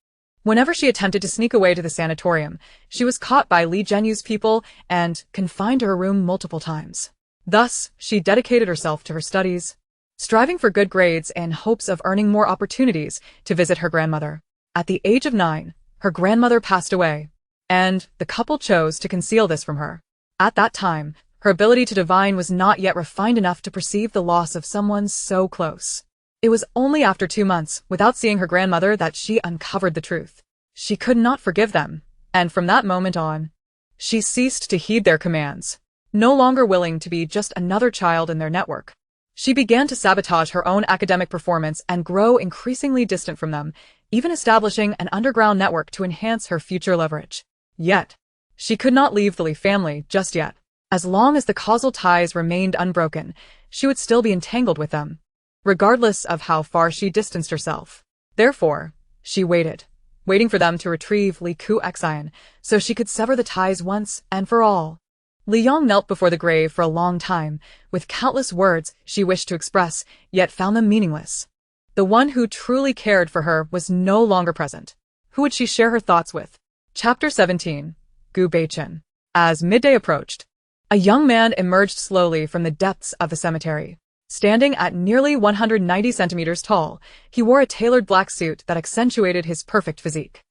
Whenever she attempted to sneak away to the sanatorium, she was caught by Li Zhenyu's people and confined to her room multiple times. Thus, she dedicated herself to her studies, striving for good grades in hopes of earning more opportunities to visit her grandmother. At the age of 9, her grandmother passed away, and the couple chose to conceal this from her. At that time, her ability to divine was not yet refined enough to perceive the loss of someone so close. It was only after 2 months, without seeing her grandmother, that she uncovered the truth. She could not forgive them, and from that moment on, she ceased to heed their commands. No longer willing to be just another child in their network, she began to sabotage her own academic performance and grow increasingly distant from them, even establishing an underground network to enhance her future leverage. Yet, she could not leave the Li family just yet. As long as the causal ties remained unbroken, she would still be entangled with them, regardless of how far she distanced herself. Therefore, she waiting for them to retrieve Li Kuxian, so she could sever the ties once and for all. Li Yang knelt before the grave for a long time, with countless words she wished to express, yet found them meaningless. The one who truly cared for her was no longer present. Who would she share her thoughts with? Chapter 17. Gu Beichen. As midday approached, a young man emerged slowly from the depths of the cemetery. Standing at nearly 190 centimeters tall, he wore a tailored black suit that accentuated his perfect physique.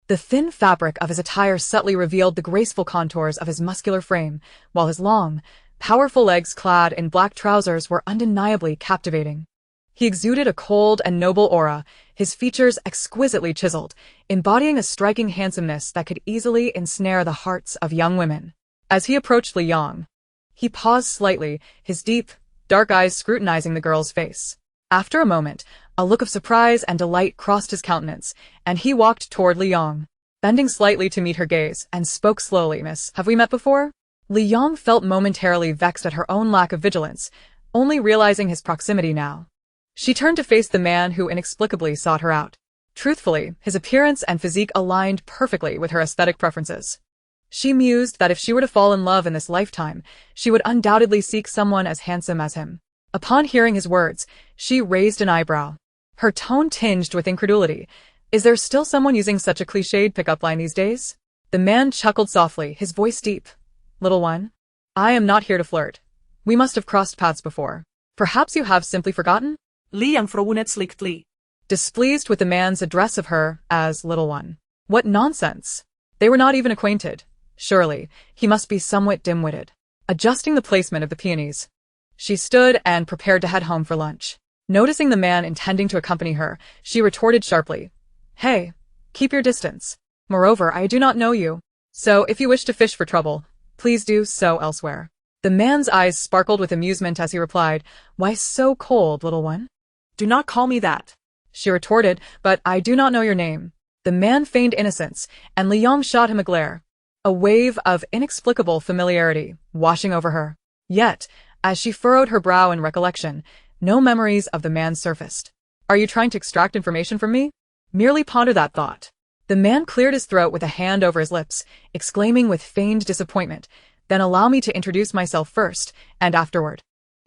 The thin fabric of his attire subtly revealed the graceful contours of his muscular frame, while his long, powerful legs clad in black trousers were undeniably captivating. He exuded a cold and noble aura, his features exquisitely chiseled, embodying a striking handsomeness that could easily ensnare the hearts of young women. As he approached Li Yang, he paused slightly, his deep, dark eyes scrutinizing the girl's face. After a moment, a look of surprise and delight crossed his countenance, and he walked toward Li Yang, bending slightly to meet her gaze, and spoke slowly. "Miss, have we met before?" Li Yang felt momentarily vexed at her own lack of vigilance, only realizing his proximity now. She turned to face the man who inexplicably sought her out. Truthfully, his appearance and physique aligned perfectly with her aesthetic preferences. She mused that if she were to fall in love in this lifetime, she would undoubtedly seek someone as handsome as him. Upon hearing his words, she raised an eyebrow, her tone tinged with incredulity. Is there still someone using such a cliched pickup line these days? The man chuckled softly, his voice deep. "Little one, I am not here to flirt. We must have crossed paths before. Perhaps you have simply forgotten?" Liang verwonderd. Displeased with the man's address of her as little one. What nonsense! They were not even acquainted. Surely, he must be somewhat dim-witted. Adjusting the placement of the peonies, she stood and prepared to head home for lunch. Noticing the man intending to accompany her, she retorted sharply, "Hey, keep your distance. Moreover, I do not know you. So if you wish to fish for trouble, please do so elsewhere." The man's eyes sparkled with amusement as he replied, "Why so cold, little one?" Do not call me that, she retorted, "but I do not know your name." The man feigned innocence, and Li Yang shot him a glare, a wave of inexplicable familiarity washing over her. Yet, as she furrowed her brow in recollection, no memories of the man surfaced. "Are you trying to extract information from me? Merely ponder that thought." The man cleared his throat with a hand over his lips, exclaiming with feigned disappointment, "Then allow me to introduce myself first, and afterward.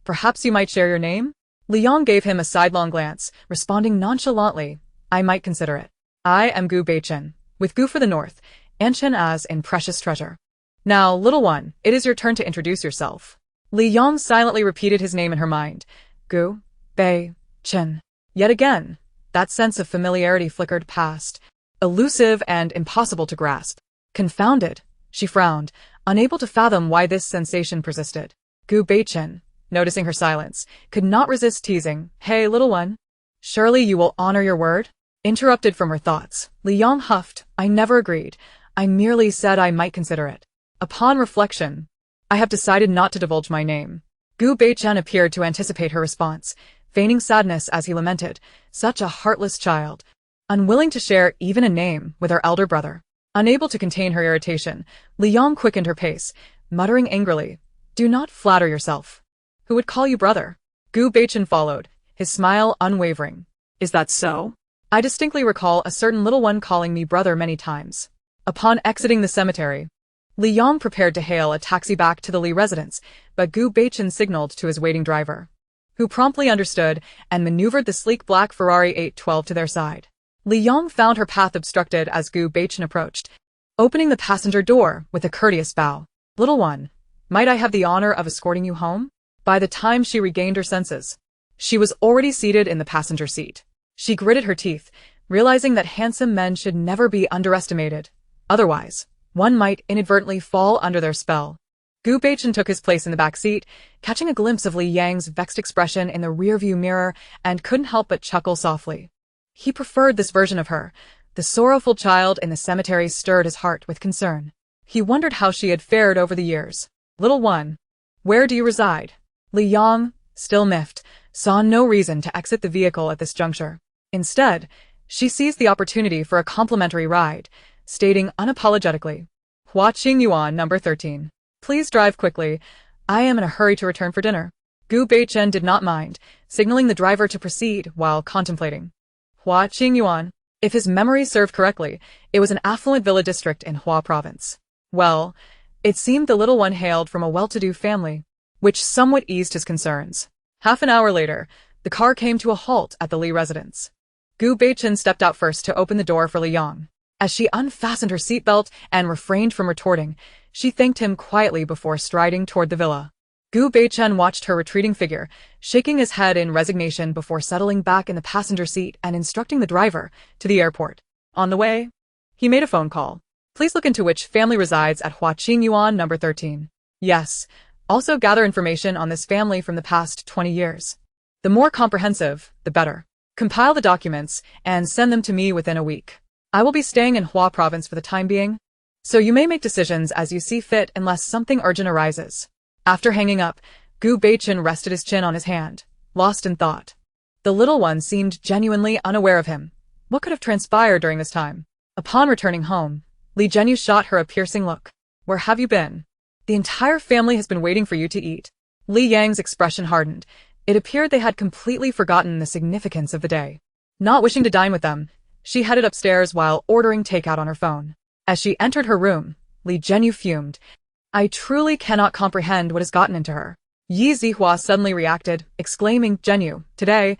Perhaps you might share your name?" Li Yang gave him a sidelong glance, responding nonchalantly, "I might consider it. I am Gu Beichen, with Gu for the north, Anshan as in precious treasure. Now, little one, it is your turn to introduce yourself. Li Yang silently repeated his name in her mind. Gu, Bei, Chen. Yet again, that sense of familiarity flickered past, elusive and impossible to grasp. Confounded, she frowned, unable to fathom why this sensation persisted. Gu Beichen, noticing her silence, could not resist teasing. Hey, little one. Surely you will honor your word? Interrupted from her thoughts, Li Yang huffed. I never agreed. I merely said I might consider it. Upon reflection, I have decided not to divulge my name. Gu Beichen appeared to anticipate her response, feigning sadness as he lamented, such a heartless child, unwilling to share even a name with her elder brother. Unable to contain her irritation, Li Yang quickened her pace, muttering angrily, Do not flatter yourself. Who would call you brother? Gu Beichen followed, his smile unwavering. Is that so? I distinctly recall a certain little one calling me brother many times. Upon exiting the cemetery, Li Yang prepared to hail a taxi back to the Li residence, but Gu Beichen signaled to his waiting driver, who promptly understood and maneuvered the sleek black Ferrari 812 to their side. Li Yang found her path obstructed as Gu Beichen approached, opening the passenger door with a courteous bow. Little one, might I have the honor of escorting you home? By the time she regained her senses, she was already seated in the passenger seat. She gritted her teeth, realizing that handsome men should never be underestimated. Otherwise, one might inadvertently fall under their spell. Gu Beichen took his place in the back seat, catching a glimpse of Li Yang's vexed expression in the rearview mirror, and couldn't help but chuckle softly. He preferred this version of her. The sorrowful child in the cemetery stirred his heart with concern. He wondered how she had fared over the years. Little one, where do you reside? Li Yang, still miffed, saw no reason to exit the vehicle at this juncture. Instead, she seized the opportunity for a complimentary ride, stating unapologetically, Hua Qing Yuan number 13. Please drive quickly. I am in a hurry to return for dinner. Gu Beichen did not mind, signaling the driver to proceed while contemplating. Hua Qing Yuan. If his memory served correctly, it was an affluent villa district in Hua province. Well, it seemed the little one hailed from a well-to-do family, which somewhat eased his concerns. Half an hour later, the car came to a halt at the Li residence. Gu Beichen stepped out first to open the door for Li Yang. As she unfastened her seatbelt and refrained from retorting, she thanked him quietly before striding toward the villa. Gu Beichen watched her retreating figure, shaking his head in resignation before settling back in the passenger seat and instructing the driver to the airport. On the way, he made a phone call. Please look into which family resides at Hua Qing Yuan number 13. Yes. Also gather information on this family from the past 20 years. The more comprehensive, the better. Compile the documents and send them to me within a week. I will be staying in Hua province for the time being, so you may make decisions as you see fit unless something urgent arises. After hanging up, Gu Beichen rested his chin on his hand, lost in thought. The little one seemed genuinely unaware of him. What could have transpired during this time? Upon returning home, Li Zhenyu shot her a piercing look. Where have you been? The entire family has been waiting for you to eat. Li Yang's expression hardened. It appeared they had completely forgotten the significance of the day. Not wishing to dine with them, she headed upstairs while ordering takeout on her phone. As she entered her room, Li Zhenyu fumed. I truly cannot comprehend what has gotten into her. Yi Zihua suddenly reacted, exclaiming, Zhenyu, today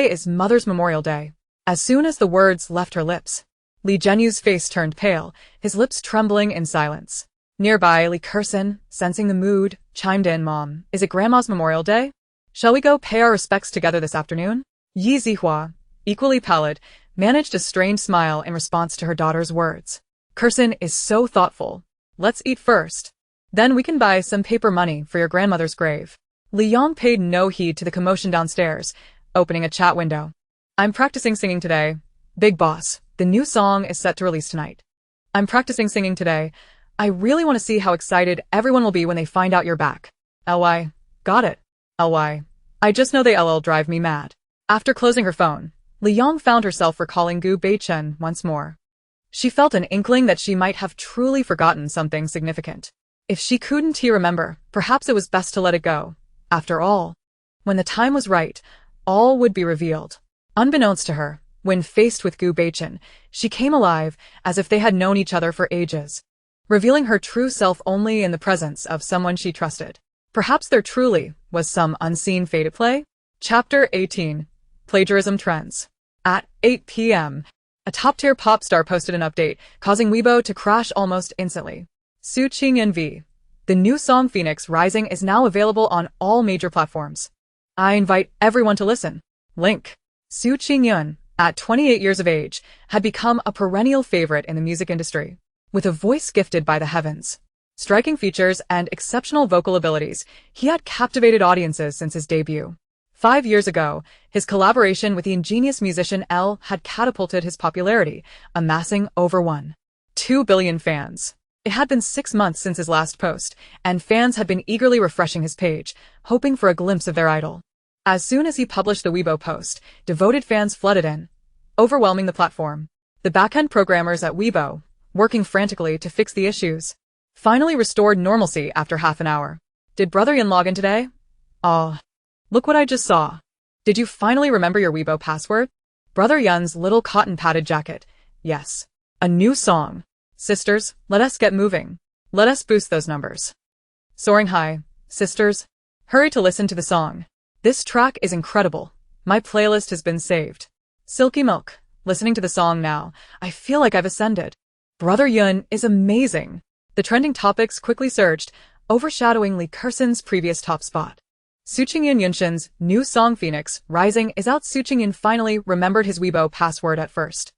is Mother's Memorial Day. As soon as the words left her lips, Li Zhenyu's face turned pale, his lips trembling in silence. Nearby, Li Kersen, sensing the mood, chimed in, Mom, is it Grandma's Memorial Day? Shall we go pay our respects together this afternoon? Yi Zihua, equally pallid, managed a strained smile in response to her daughter's words. Kersen is so thoughtful. Let's eat first. Then we can buy some paper money for your grandmother's grave. Li Yang paid no heed to the commotion downstairs, opening a chat window. I'm practicing singing today. Big boss, the new song is set to release tonight. I'm practicing singing today. I really want to see how excited everyone will be when they find out you're back. LY. Got it. LY. I just know they LL drive me mad. After closing her phone, Li Yang found herself recalling Gu Beichen once more. She felt an inkling that she might have truly forgotten something significant. If she couldn't remember, perhaps it was best to let it go. After all, when the time was right, all would be revealed. Unbeknownst to her, when faced with Gu Beichen, she came alive as if they had known each other for ages, revealing her true self only in the presence of someone she trusted. Perhaps there truly was some unseen fate at play? Chapter 18. Plagiarism Trends. At 8 p.m., A top-tier pop star posted an update, causing Weibo to crash almost instantly. Su Qingyan v. The new song Phoenix Rising is now available on all major platforms. I invite everyone to listen. Link. Su Qingyun, at 28 years of age, had become a perennial favorite in the music industry. With a voice gifted by the heavens, striking features, and exceptional vocal abilities, he had captivated audiences since his debut. 5 years ago, his collaboration with the ingenious musician L had catapulted his popularity, amassing over 1.2 billion fans. It had been 6 months since his last post, and fans had been eagerly refreshing his page, hoping for a glimpse of their idol. As soon as he published the Weibo post, devoted fans flooded in, overwhelming the platform. The backend programmers at Weibo, working frantically to fix the issues, finally restored normalcy after half an hour. Did Brother Yun log in today? Oh, look what I just saw. Did you finally remember your Weibo password? Brother Yun's little cotton-padded jacket. Yes. A new song. Sisters, let us get moving. Let us boost those numbers. Soaring high. Sisters, hurry to listen to the song. This track is incredible. My playlist has been saved. Silky Milk. Listening to the song now, I feel like I've ascended. Brother Yun is amazing. The trending topics quickly surged, overshadowing Lee Kerson's previous top spot. Su Qingyan Yunshin's new song Phoenix Rising is out. Su Qingyan finally remembered his Weibo password at first.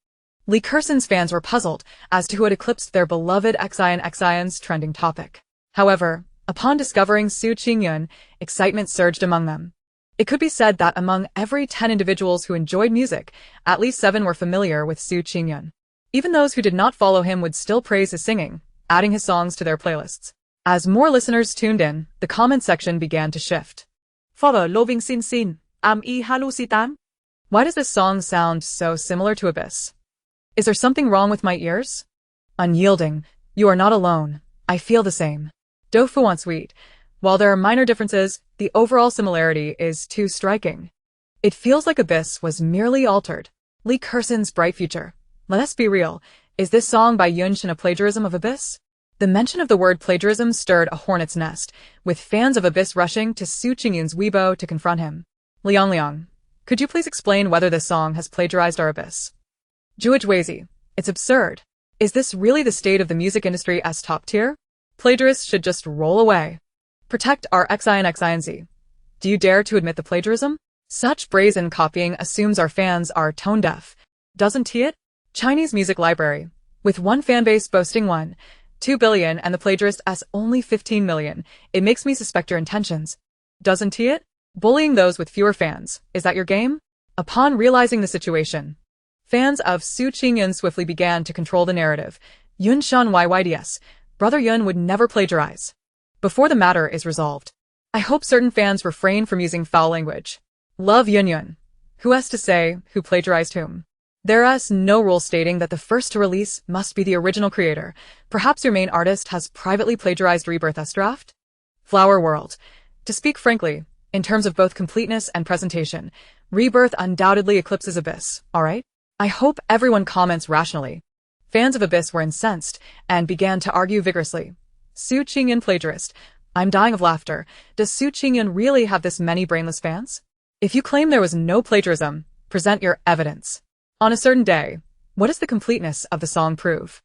Lee Kerson's fans were puzzled as to who had eclipsed their beloved Xion's trending topic. However, upon discovering Su Qingyan, excitement surged among them. It could be said that among every 10 individuals who enjoyed music, at least 7 were familiar with Su Qingyan. Even those who did not follow him would still praise his singing, adding his songs to their playlists. As more listeners tuned in, the comment section began to shift. Father loving sin sin, e halusitan. Why does this song sound so similar to Abyss? Is there something wrong with my ears? Unyielding, you are not alone. I feel the same. Dofuan sweet. While there are minor differences, the overall similarity is too striking. It feels like Abyss was merely altered. Lee Kerson's bright future. Let us be real. Is this song by Yunshin a plagiarism of Abyss? The mention of the word plagiarism stirred a hornet's nest, with fans of Abyss rushing to Su Qingyan's Weibo to confront him. Liang, could you please explain whether this song has plagiarized our Abyss? Juajweizi, it's absurd. Is this really the state of the music industry as top tier? Plagiarists should just roll away. Protect our Xionz. Do you dare to admit the plagiarism? Such brazen copying assumes our fans are tone deaf. Doesn't it? Chinese music library. With one fanbase boasting 1.2 billion and the plagiarist as only 15 million, it makes me suspect your intentions. Doesn't it? Bullying those with fewer fans. Is that your game? Upon realizing the situation, fans of Su Qingyan swiftly began to control the narrative. Yunshan Yyds. Brother Yun would never plagiarize. Before the matter is resolved, I hope certain fans refrain from using foul language. Love Yunyun. Who has to say who plagiarized whom? There is no rule stating that the first to release must be the original creator. Perhaps your main artist has privately plagiarized Rebirth's draft? Flower World. To speak frankly, in terms of both completeness and presentation, Rebirth undoubtedly eclipses Abyss, alright? I hope everyone comments rationally. Fans of Abyss were incensed and began to argue vigorously. Su Qingyan plagiarist. I'm dying of laughter. Does Su Qingyan really have this many brainless fans? If you claim there was no plagiarism, present your evidence. On a certain day, what does the completeness of the song prove?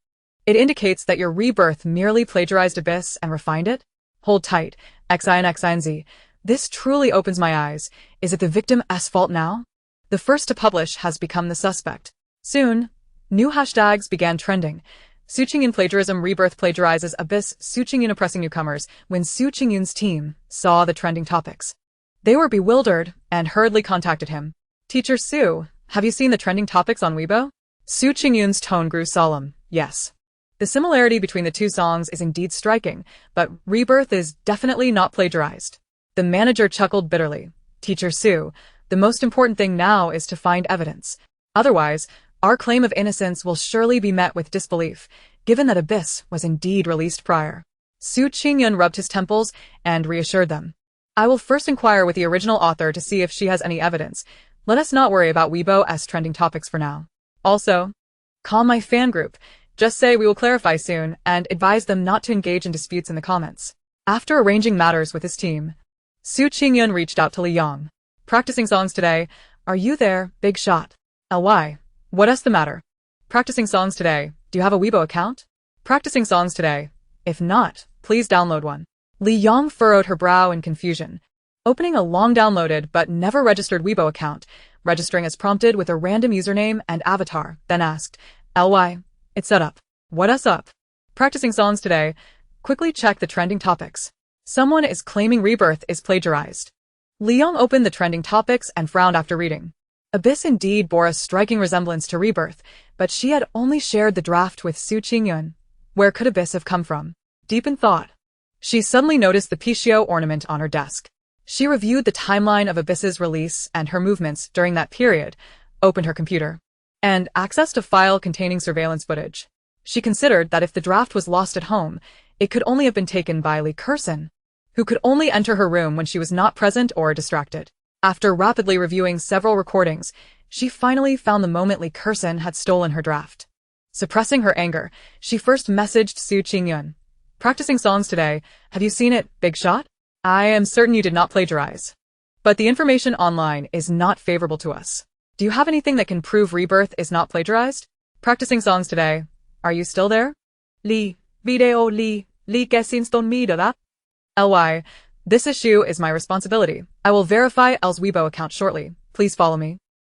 It indicates that your Rebirth merely plagiarized Abyss and refined it? Hold tight, Xionz. This truly opens my eyes. Is it the victim's fault now? The first to publish has become the suspect. Soon, new hashtags began trending. Su Qingyan plagiarism, Rebirth plagiarizes Abyss, Su Qingyan oppressing newcomers. When Su Qingyan's team saw the trending topics, they were bewildered and hurriedly contacted him. Teacher Su, have you seen the trending topics on Weibo? Su Qingyan's tone grew solemn. Yes. The similarity between the two songs is indeed striking, but Rebirth is definitely not plagiarized. The manager chuckled bitterly. Teacher Su, the most important thing now is to find evidence. Otherwise, our claim of innocence will surely be met with disbelief, given that Abyss was indeed released prior. Su Qingyan rubbed his temples and reassured them. I will first inquire with the original author to see if she has any evidence. Let us not worry about Weibo as trending topics for now. Also, call my fan group. Just say we will clarify soon and advise them not to engage in disputes in the comments. After arranging matters with his team, Su Qingyan reached out to Li Yang. Practicing songs today. Are you there, big shot? Ly. What is the matter? Practicing songs today. Do you have a Weibo account? Practicing songs today. If not, please download one. Li Yang furrowed her brow in confusion, opening a long-downloaded but never registered Weibo account, registering as prompted with a random username and avatar, then asked, "Ly, it's set up. What's up?" Practicing songs today. Quickly check the trending topics. Someone is claiming Rebirth is plagiarized. Li Yang opened the trending topics and frowned after reading. Abyss indeed bore a striking resemblance to Rebirth, but she had only shared the draft with Su Qingyun. Where could Abyss have come from? Deep in thought, she suddenly noticed the Pishio ornament on her desk. She reviewed the timeline of Abyss's release and her movements during that period, opened her computer, and accessed a file containing surveillance footage. She considered that if the draft was lost at home, it could only have been taken by Li Kersen, who could only enter her room when she was not present or distracted. After rapidly reviewing several recordings, she finally found the moment Li Kersen had stolen her draft. Suppressing her anger, she first messaged Su Qingyun. Practicing songs today. Have you seen it, Big Shot? I am certain you did not plagiarize. But the information online is not favorable to us. Do you have anything that can prove Rebirth is not plagiarized? Practicing songs today. Are you still there? Video Kesinstone Mida. Ly, this issue is my responsibility. I will verify L's Weibo account shortly. Please follow me.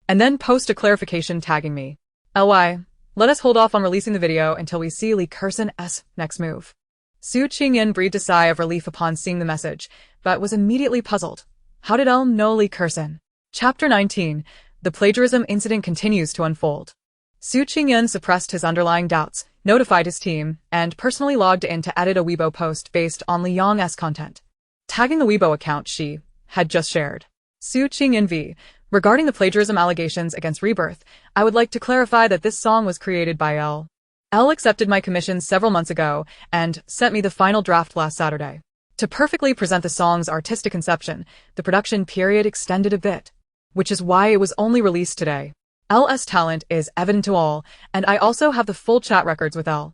And then post a clarification tagging me. Ly, let us hold off on releasing the video until we see Li Kersen's next move. Su Qingyun breathed a sigh of relief upon seeing the message, but was immediately puzzled. How did L know Li Kersen? Chapter 19. The plagiarism incident continues to unfold. Su Qingyun suppressed his underlying doubts, notified his team, and personally logged in to edit a Weibo post based on Li Yang's content, tagging the Weibo account she had just shared. Su Qingyun v. Regarding the plagiarism allegations against Rebirth, I would like to clarify that this song was created by L. L accepted my commission several months ago and sent me the final draft last Saturday. To perfectly present the song's artistic conception, the production period extended a bit, which is why it was only released today. L's talent is evident to all, and I also have the full chat records with L.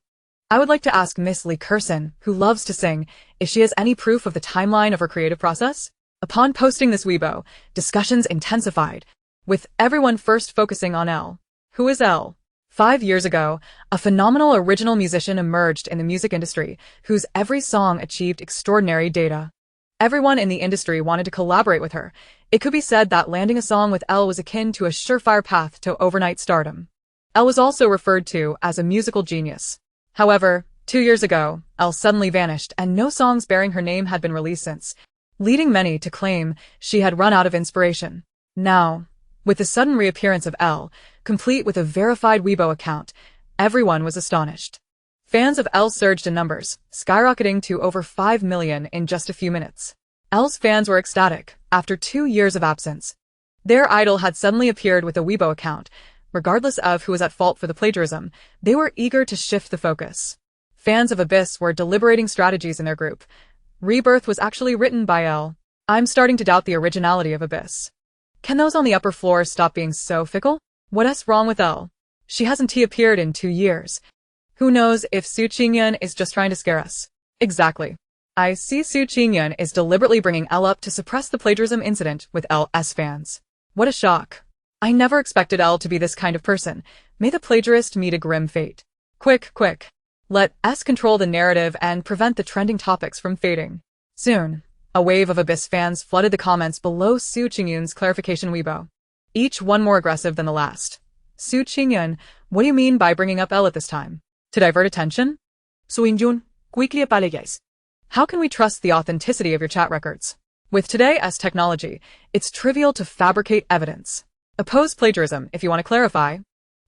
I would like to ask Miss Li Kersen, who loves to sing, if she has any proof of the timeline of her creative process? Upon posting this Weibo, discussions intensified, with everyone first focusing on L. Who is L? 5 years ago, a phenomenal original musician emerged in the music industry, whose every song achieved extraordinary data. Everyone in the industry wanted to collaborate with her. It could be said that landing a song with L was akin to a surefire path to overnight stardom. L was also referred to as a musical genius. However, 2 years ago, L suddenly vanished and no songs bearing her name had been released since, leading many to claim she had run out of inspiration. Now, with the sudden reappearance of L, complete with a verified Weibo account, everyone was astonished. Fans of L surged in numbers, skyrocketing to over 5 million in just a few minutes. L's fans were ecstatic, after 2 years of absence. Their idol had suddenly appeared with a Weibo account. Regardless of who was at fault for the plagiarism, they were eager to shift the focus. Fans of Abyss were deliberating strategies in their group. Rebirth was actually written by L. I'm starting to doubt the originality of Abyss. Can those on the upper floor stop being so fickle? What's wrong with L? She hasn't appeared in 2 years. Who knows if Su Qingyun is just trying to scare us? Exactly. I see Su Qingyun is deliberately bringing L up to suppress the plagiarism incident with L's fans. What a shock. I never expected L to be this kind of person. May the plagiarist meet a grim fate. Quick. Let S control the narrative and prevent the trending topics from fading. Soon, a wave of Abyss fans flooded the comments below Su Qingyun's clarification Weibo, each one more aggressive than the last. Su Qingyun, what do you mean by bringing up L at this time? To divert attention? Su Qingyun, quickly apologize. How can we trust the authenticity of your chat records? With today's technology, it's trivial to fabricate evidence. Oppose plagiarism if you want to clarify.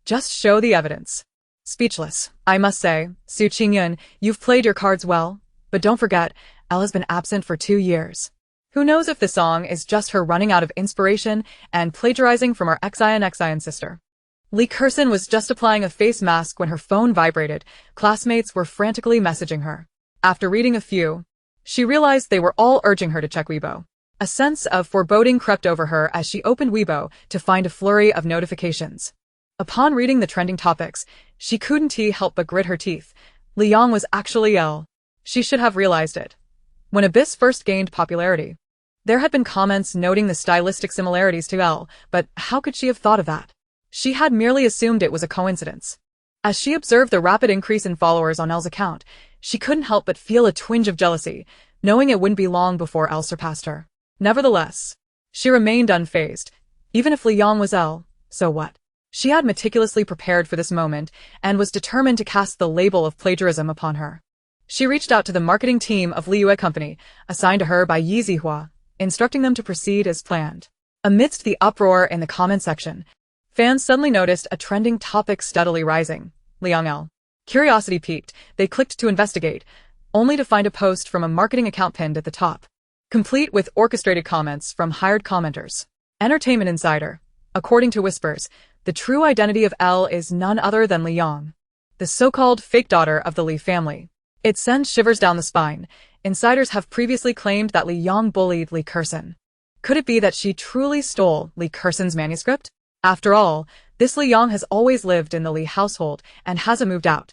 Just show the evidence. Speechless, I must say. Su Qingyun, you've played your cards well, but don't forget, L has been absent for 2 years. Who knows if the song is just her running out of inspiration and plagiarizing from our Xian sister. Li Kersen was just applying a face mask when her phone vibrated. Classmates were frantically messaging her. After reading a few, she realized they were all urging her to check Weibo. A sense of foreboding crept over her as she opened Weibo to find a flurry of notifications. Upon reading the trending topics, she couldn't help but grit her teeth. Li Yang was actually L. She should have realized it. When Abyss first gained popularity, there had been comments noting the stylistic similarities to L, but how could she have thought of that? She had merely assumed it was a coincidence. As she observed the rapid increase in followers on Elle's account, she couldn't help but feel a twinge of jealousy, knowing it wouldn't be long before Elle surpassed her. Nevertheless, she remained unfazed. Even if Li Yang was Elle, so what? She had meticulously prepared for this moment and was determined to cast the label of plagiarism upon her. She reached out to the marketing team of Li Yue Company, assigned to her by Yi Zihua, instructing them to proceed as planned. Amidst the uproar in the comment section, fans suddenly noticed a trending topic steadily rising: Liang Elle. Curiosity piqued, they clicked to investigate, only to find a post from a marketing account pinned at the top, complete with orchestrated comments from hired commenters. Entertainment Insider. According to whispers, the true identity of Elle is none other than Li Yang, the so-called fake daughter of the Li family. It sends shivers down the spine. Insiders have previously claimed that Li Yang bullied Li Kershen. Could it be that she truly stole Li Kershen's manuscript? After all, this Li Yang has always lived in the Li household and hasn't moved out.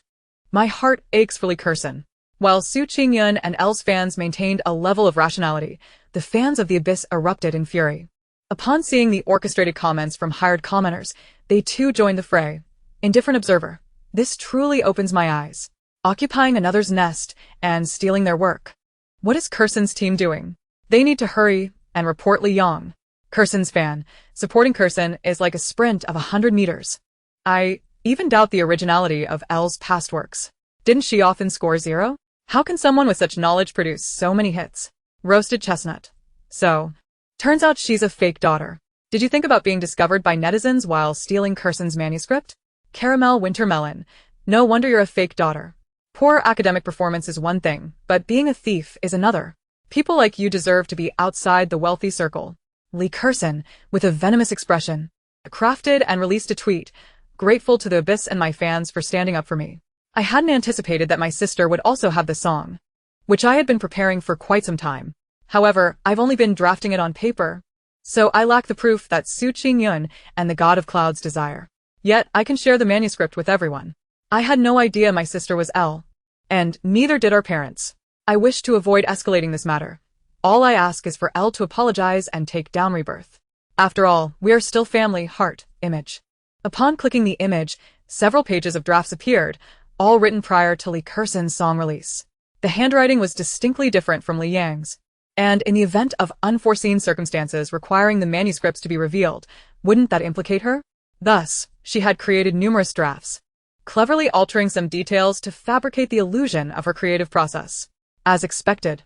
My heart aches for Li Kershen. While Su Qingyun and Elle's fans maintained a level of rationality, the fans of the Abyss erupted in fury. Upon seeing the orchestrated comments from hired commenters, they too joined the fray. Indifferent observer. This truly opens my eyes. Occupying another's nest and stealing their work. What is Kershen's team doing? They need to hurry and report Li Yang. Kershen's fan. Supporting Kershen is like a sprint of 100 meters. I even doubt the originality of Elle's past works. Didn't she often score 0? How can someone with such knowledge produce so many hits? Roasted chestnut. So, turns out she's a fake daughter. Did you think about being discovered by netizens while stealing Kershen's manuscript? Caramel Wintermelon. No wonder you're a fake daughter. Poor academic performance is one thing, but being a thief is another. People like you deserve to be outside the wealthy circle. Li Kershen, with a venomous expression, crafted and released a tweet, grateful to the Abyss and my fans for standing up for me. I hadn't anticipated that my sister would also have the song, which I had been preparing for quite some time. However, I've only been drafting it on paper, so I lack the proof that Su Qingyun and the God of Clouds desire. Yet, I can share the manuscript with everyone. I had no idea my sister was Elle. And neither did our parents. I wish to avoid escalating this matter. All I ask is for Elle to apologize and take down Rebirth. After all, we are still family. Heart image. Upon clicking the image, several pages of drafts appeared, all written prior to Li Kershen's song release. The handwriting was distinctly different from Li Yang's. And in the event of unforeseen circumstances requiring the manuscripts to be revealed, wouldn't that implicate her? Thus, she had created numerous drafts, cleverly altering some details to fabricate the illusion of her creative process. As expected,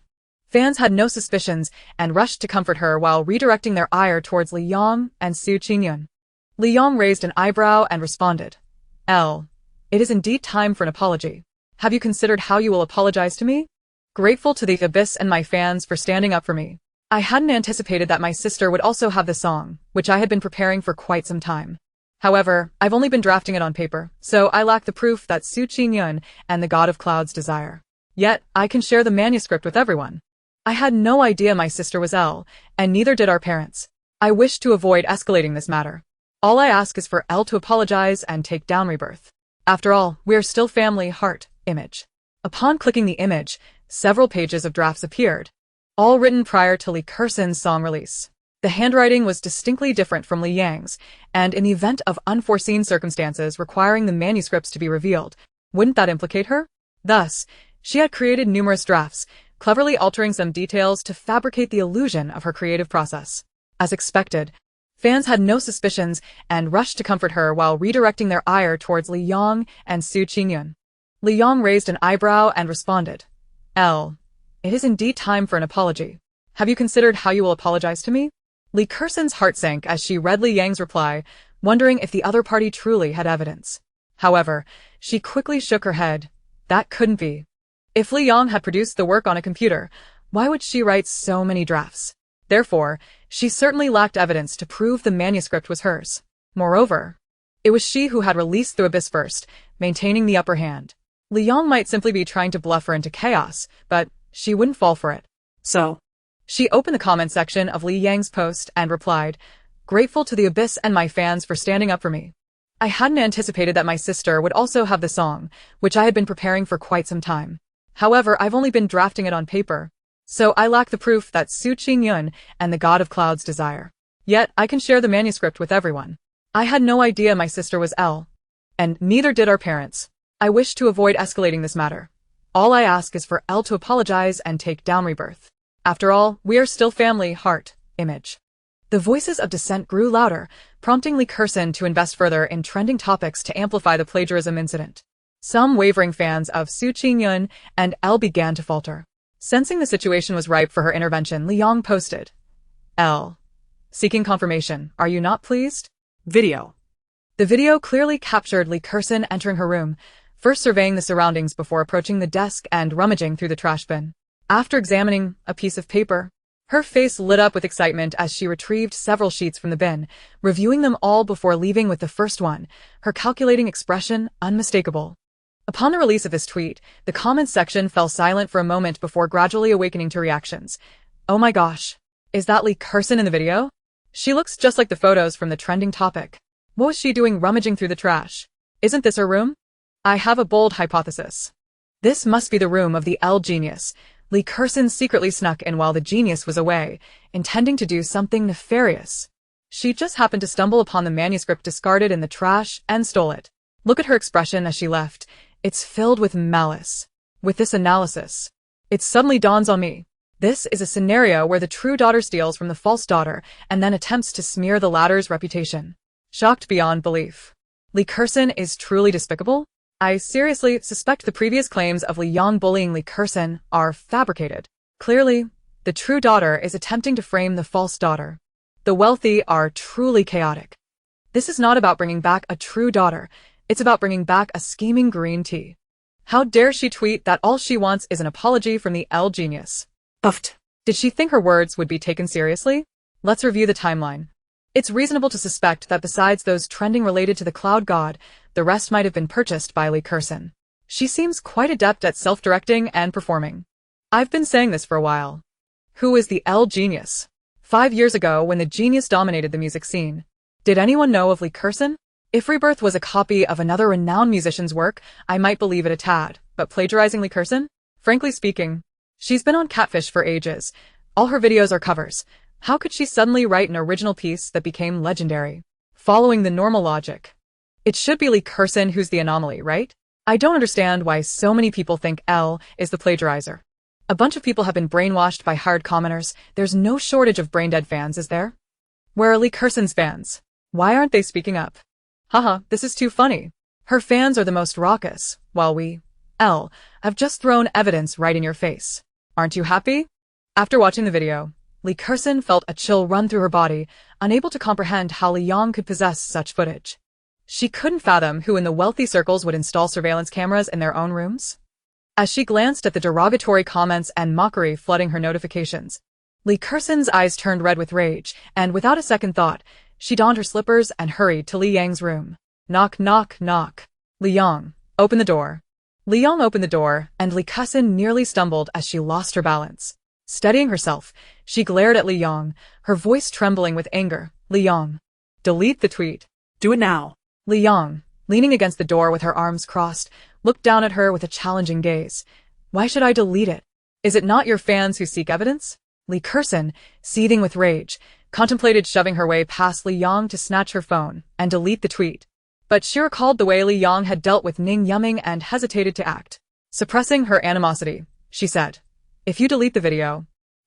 fans had no suspicions and rushed to comfort her while redirecting their ire towards Li Yang and Su Qingyun. Li Yang raised an eyebrow and responded, Elle, it is indeed time for an apology. Have you considered how you will apologize to me? Grateful to the Abyss and my fans for standing up for me. I hadn't anticipated that my sister would also have the song, which I had been preparing for quite some time. However, I've only been drafting it on paper, so I lack the proof that Su Qingyun and the God of Clouds desire. Yet, I can share the manuscript with everyone. I had no idea my sister was Elle, and neither did our parents. I wish to avoid escalating this matter. All I ask is for Elle to apologize and take down Rebirth. After all, we are still family. Heart image. Upon clicking the image, several pages of drafts appeared, all written prior to Li Kershen's song release. The handwriting was distinctly different from Li Yang's, and in the event of unforeseen circumstances requiring the manuscripts to be revealed, wouldn't that implicate her? Thus, she had created numerous drafts, cleverly altering some details to fabricate the illusion of her creative process. As expected, fans had no suspicions and rushed to comfort her while redirecting their ire towards Li Yang and Su Qingyun. Li Yang raised an eyebrow and responded, Elle, it is indeed time for an apology. Have you considered how you will apologize to me? Li Kershen's heart sank as she read Li Yang's reply, wondering if the other party truly had evidence. However, she quickly shook her head. That couldn't be. If Li Yang had produced the work on a computer, why would she write so many drafts? Therefore, she certainly lacked evidence to prove the manuscript was hers. Moreover, it was she who had released the Abyss first, maintaining the upper hand. Li Yang might simply be trying to bluff her into chaos, but she wouldn't fall for it. So, she opened the comment section of Li Yang's post and replied, grateful to the Abyss and my fans for standing up for me. I hadn't anticipated that my sister would also have the song, which I had been preparing for quite some time. However, I've only been drafting it on paper, so I lack the proof that Su Qingyun and the God of Clouds desire. Yet, I can share the manuscript with everyone. I had no idea my sister was Elle. And neither did our parents. I wish to avoid escalating this matter. All I ask is for Elle to apologize and take down Rebirth. After all, we are still family, heart, image. The voices of dissent grew louder, prompting Lee Curson to invest further in trending topics to amplify the plagiarism incident. Some wavering fans of Su Qingyun and Elle began to falter. Sensing the situation was ripe for her intervention, Li Yang posted, Elle. Seeking confirmation, are you not pleased? Video. The video clearly captured Lee Curson entering her room, first surveying the surroundings before approaching the desk and rummaging through the trash bin. After examining a piece of paper, her face lit up with excitement as she retrieved several sheets from the bin, reviewing them all before leaving with the first one, her calculating expression unmistakable. Upon the release of this tweet, the comments section fell silent for a moment before gradually awakening to reactions. Oh my gosh, is that Lee Curson in the video? She looks just like the photos from the trending topic. What was she doing rummaging through the trash? Isn't this her room? I have a bold hypothesis. This must be the room of the Elle genius. Lee Curson secretly snuck in while the genius was away, intending to do something nefarious. She just happened to stumble upon the manuscript discarded in the trash and stole it. Look at her expression as she left. It's filled with malice. With this analysis, it suddenly dawns on me. This is a scenario where the true daughter steals from the false daughter and then attempts to smear the latter's reputation. Shocked beyond belief. Lee Curson is truly despicable? I seriously suspect the previous claims of Li Yang bullying Lee Curson are fabricated. Clearly, the true daughter is attempting to frame the false daughter. The wealthy are truly chaotic. This is not about bringing back a true daughter, it's about bringing back a scheming green tea. How dare she tweet that all she wants is an apology from the Elle genius? Uffed. Did she think her words would be taken seriously? Let's review the timeline. It's reasonable to suspect that besides those trending related to the cloud god, the rest might have been purchased by Lee Curson. She seems quite adept at self-directing and performing. I've been saying this for a while. Who is the Elle genius? 5 years ago, when the genius dominated the music scene, did anyone know of Lee Curson? If Rebirth was a copy of another renowned musician's work, I might believe it a tad, but plagiarizing Lee Curson? Frankly speaking, she's been on Catfish for ages. All her videos are covers. How could she suddenly write an original piece that became legendary? Following the normal logic, it should be Lee Curson who's the anomaly, right? I don't understand why so many people think Elle is the plagiarizer. A bunch of people have been brainwashed by hard commenters. There's no shortage of brain-dead fans, is there? Where are Lee Curson's fans? Why aren't they speaking up? Haha, this is too funny. Her fans are the most raucous, while we, Elle, have just thrown evidence right in your face. Aren't you happy? After watching the video, Lee Curson felt a chill run through her body, unable to comprehend how Li Yang could possess such footage. She couldn't fathom who in the wealthy circles would install surveillance cameras in their own rooms. As she glanced at the derogatory comments and mockery flooding her notifications, Lee Curson's eyes turned red with rage, and without a second thought, she donned her slippers and hurried to Li Yang's room. Knock, knock, knock. Li Yang, open the door. Li Yang opened the door, and Lee Curson nearly stumbled as she lost her balance. Steadying herself, she glared at Li Yang, her voice trembling with anger. Li Yang, delete the tweet. Do it now. Li Yang, leaning against the door with her arms crossed, looked down at her with a challenging gaze. Why should I delete it? Is it not your fans who seek evidence? Lee Curson, seething with rage, contemplated shoving her way past Li Yang to snatch her phone and delete the tweet. But she recalled the way Li Yang had dealt with Ning Yumming and hesitated to act. Suppressing her animosity, she said, if you delete the video,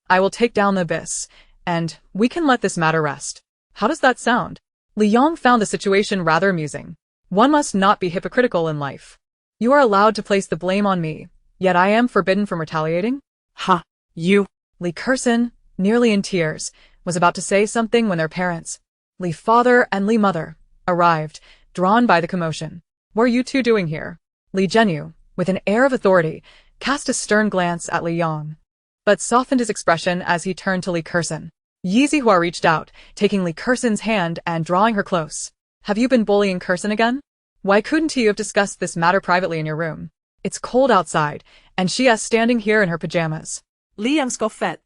I will take down the abyss, and we can let this matter rest. How does that sound? Li Yang found the situation rather amusing. One must not be hypocritical in life. You are allowed to place the blame on me, yet I am forbidden from retaliating? Ha, you. Lee Curson, nearly in tears, was about to say something when their parents, Lee father and Lee mother, arrived, drawn by the commotion. What are you two doing here? Lee Zhenyu, with an air of authority, cast a stern glance at Li Yang, but softened his expression as he turned to Lee Curson. Yi Zihua reached out, taking Lee Curson's hand and drawing her close. Have you been bullying Curson again? Why couldn't you have discussed this matter privately in your room? It's cold outside, and she is standing here in her pajamas. Li Yang scoffed.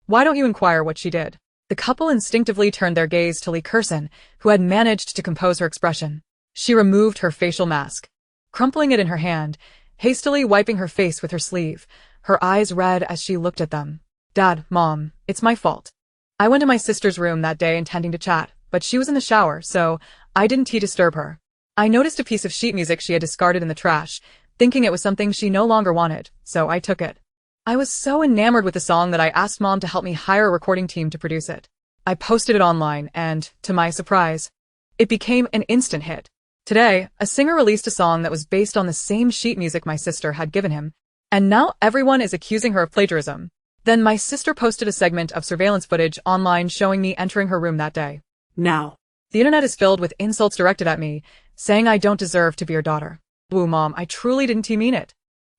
Why don't you inquire what she did? The couple instinctively turned their gaze to Lee Curson, who had managed to compose her expression. She removed her facial mask, crumpling it in her hand, hastily wiping her face with her sleeve, her eyes red as she looked at them. Dad, Mom, it's my fault. I went to my sister's room that day intending to chat, but she was in the shower, so I didn't disturb her. I noticed a piece of sheet music she had discarded in the trash, thinking it was something she no longer wanted, so I took it. I was so enamored with the song that I asked Mom to help me hire a recording team to produce it. I posted it online and, to my surprise, it became an instant hit. Today, a singer released a song that was based on the same sheet music my sister had given him, and now everyone is accusing her of plagiarism. Then my sister posted a segment of surveillance footage online showing me entering her room that day. Now, The internet is filled with insults directed at me, saying I don't deserve to be your daughter. Woo, Mom, I truly didn't mean it.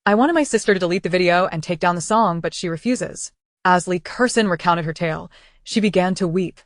I wanted my sister to delete the video and take down the song, but she refuses. As Lee Curson recounted her tale, she began to weep,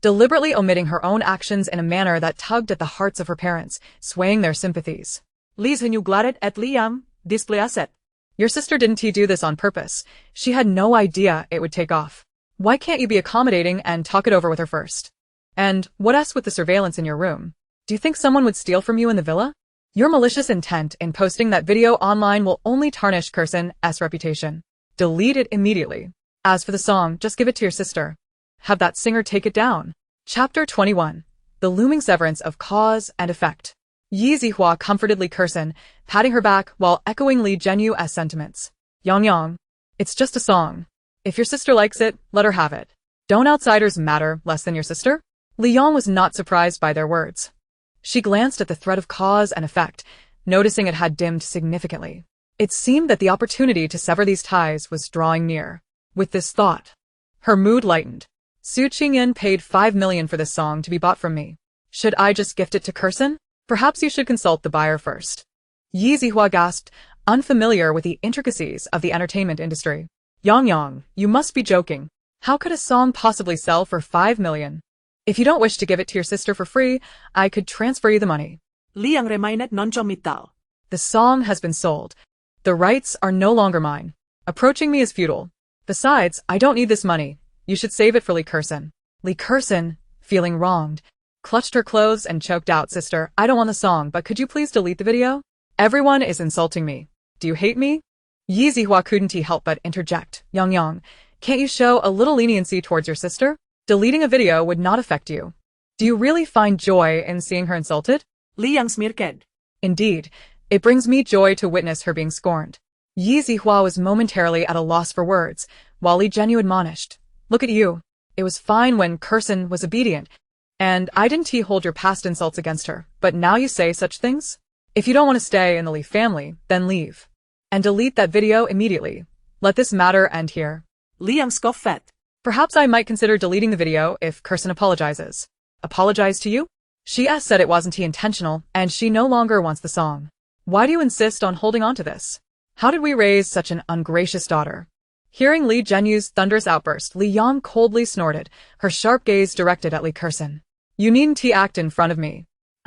deliberately omitting her own actions in a manner that tugged at the hearts of her parents, swaying their sympathies. Liz glaret at Liam, display asset. Your sister didn't do this on purpose. She had no idea it would take off. Why can't you be accommodating and talk it over with her first? And what else with the surveillance in your room? Do you think someone would steal from you in the villa? Your malicious intent in posting that video online will only tarnish Curson's reputation. Delete it immediately. As for the song, just give it to your sister. Have that singer take it down. Chapter 21. The looming severance of cause and effect. Yi Zihua comforted Lee Curson, patting her back while echoing Li Jianyu's sentiments. Yang, it's just a song. If your sister likes it, let her have it. Don't outsiders matter less than your sister? Li Yang was not surprised by their words. She glanced at the thread of cause and effect, noticing it had dimmed significantly. It seemed that the opportunity to sever these ties was drawing near. With this thought, her mood lightened. Su Qingyan paid 5 million for this song to be bought from me. Should I just gift it to Curson? Perhaps you should consult the buyer first. Yi Zihua gasped, unfamiliar with the intricacies of the entertainment industry. Yang, you must be joking. How could a song possibly sell for 5 million? If you don't wish to give it to your sister for free, I could transfer you the money. Liang remainet non jomitao. The song has been sold. The rights are no longer mine. Approaching me is futile. Besides, I don't need this money. You should save it for Lee Curson. Lee Curson, feeling wronged, clutched her clothes and choked out, Sister, I don't want the song, but could you please delete the video? Everyone is insulting me. Do you hate me? Yi Zihua couldn't help but interject. Yang, can't you show a little leniency towards your sister? Deleting a video would not affect you. Do you really find joy in seeing her insulted? Liang smirked. Indeed, it brings me joy to witness her being scorned. Yi Zihua was momentarily at a loss for words, while Li Jianyu admonished. Look at you. It was fine when Curson was obedient, and I didn't hold your past insults against her, but now you say such things? If you don't want to stay in the Li family, then leave. And delete that video immediately. Let this matter end here. Liang scoffed. Perhaps I might consider deleting the video if Curson apologizes. Apologize to you? She said it wasn't intentional, and she no longer wants the song. Why do you insist on holding on to this? How did we raise such an ungracious daughter? Hearing Li Jianyu's thunderous outburst, Li Yang coldly snorted, her sharp gaze directed at Lee Curson. You needn't act in front of me.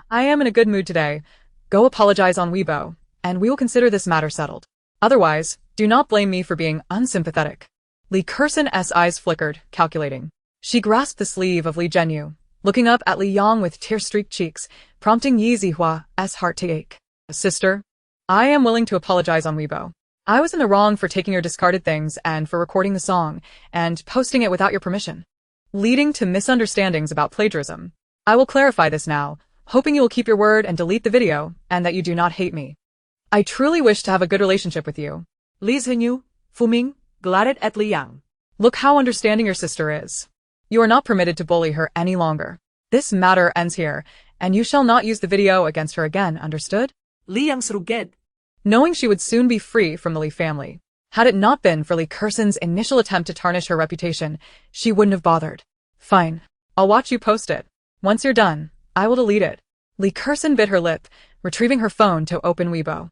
I am in a good mood today. Go apologize on Weibo, and we will consider this matter settled. Otherwise, do not blame me for being unsympathetic. Lee Curson's eyes flickered, calculating. She grasped the sleeve of Li Jianyu, looking up at Li Yang with tear-streaked cheeks, prompting Yi Zihua's heart to ache. Sister, I am willing to apologize on Weibo. I was in the wrong for taking your discarded things and for recording the song and posting it without your permission, leading to misunderstandings about plagiarism. I will clarify this now, hoping you will keep your word and delete the video, and that you do not hate me. I truly wish to have a good relationship with you. Li Jianyu, Fuming, glared at Liang. Look how understanding your sister is. You are not permitted to bully her any longer. This matter ends here, and you shall not use the video against her again, understood? Liang shrugged. Knowing she would soon be free from the Li family. Had it not been for Lee Curson's initial attempt to tarnish her reputation, she wouldn't have bothered. Fine. I'll watch you post it. Once you're done, I will delete it. Lee Curson bit her lip, retrieving her phone to open Weibo.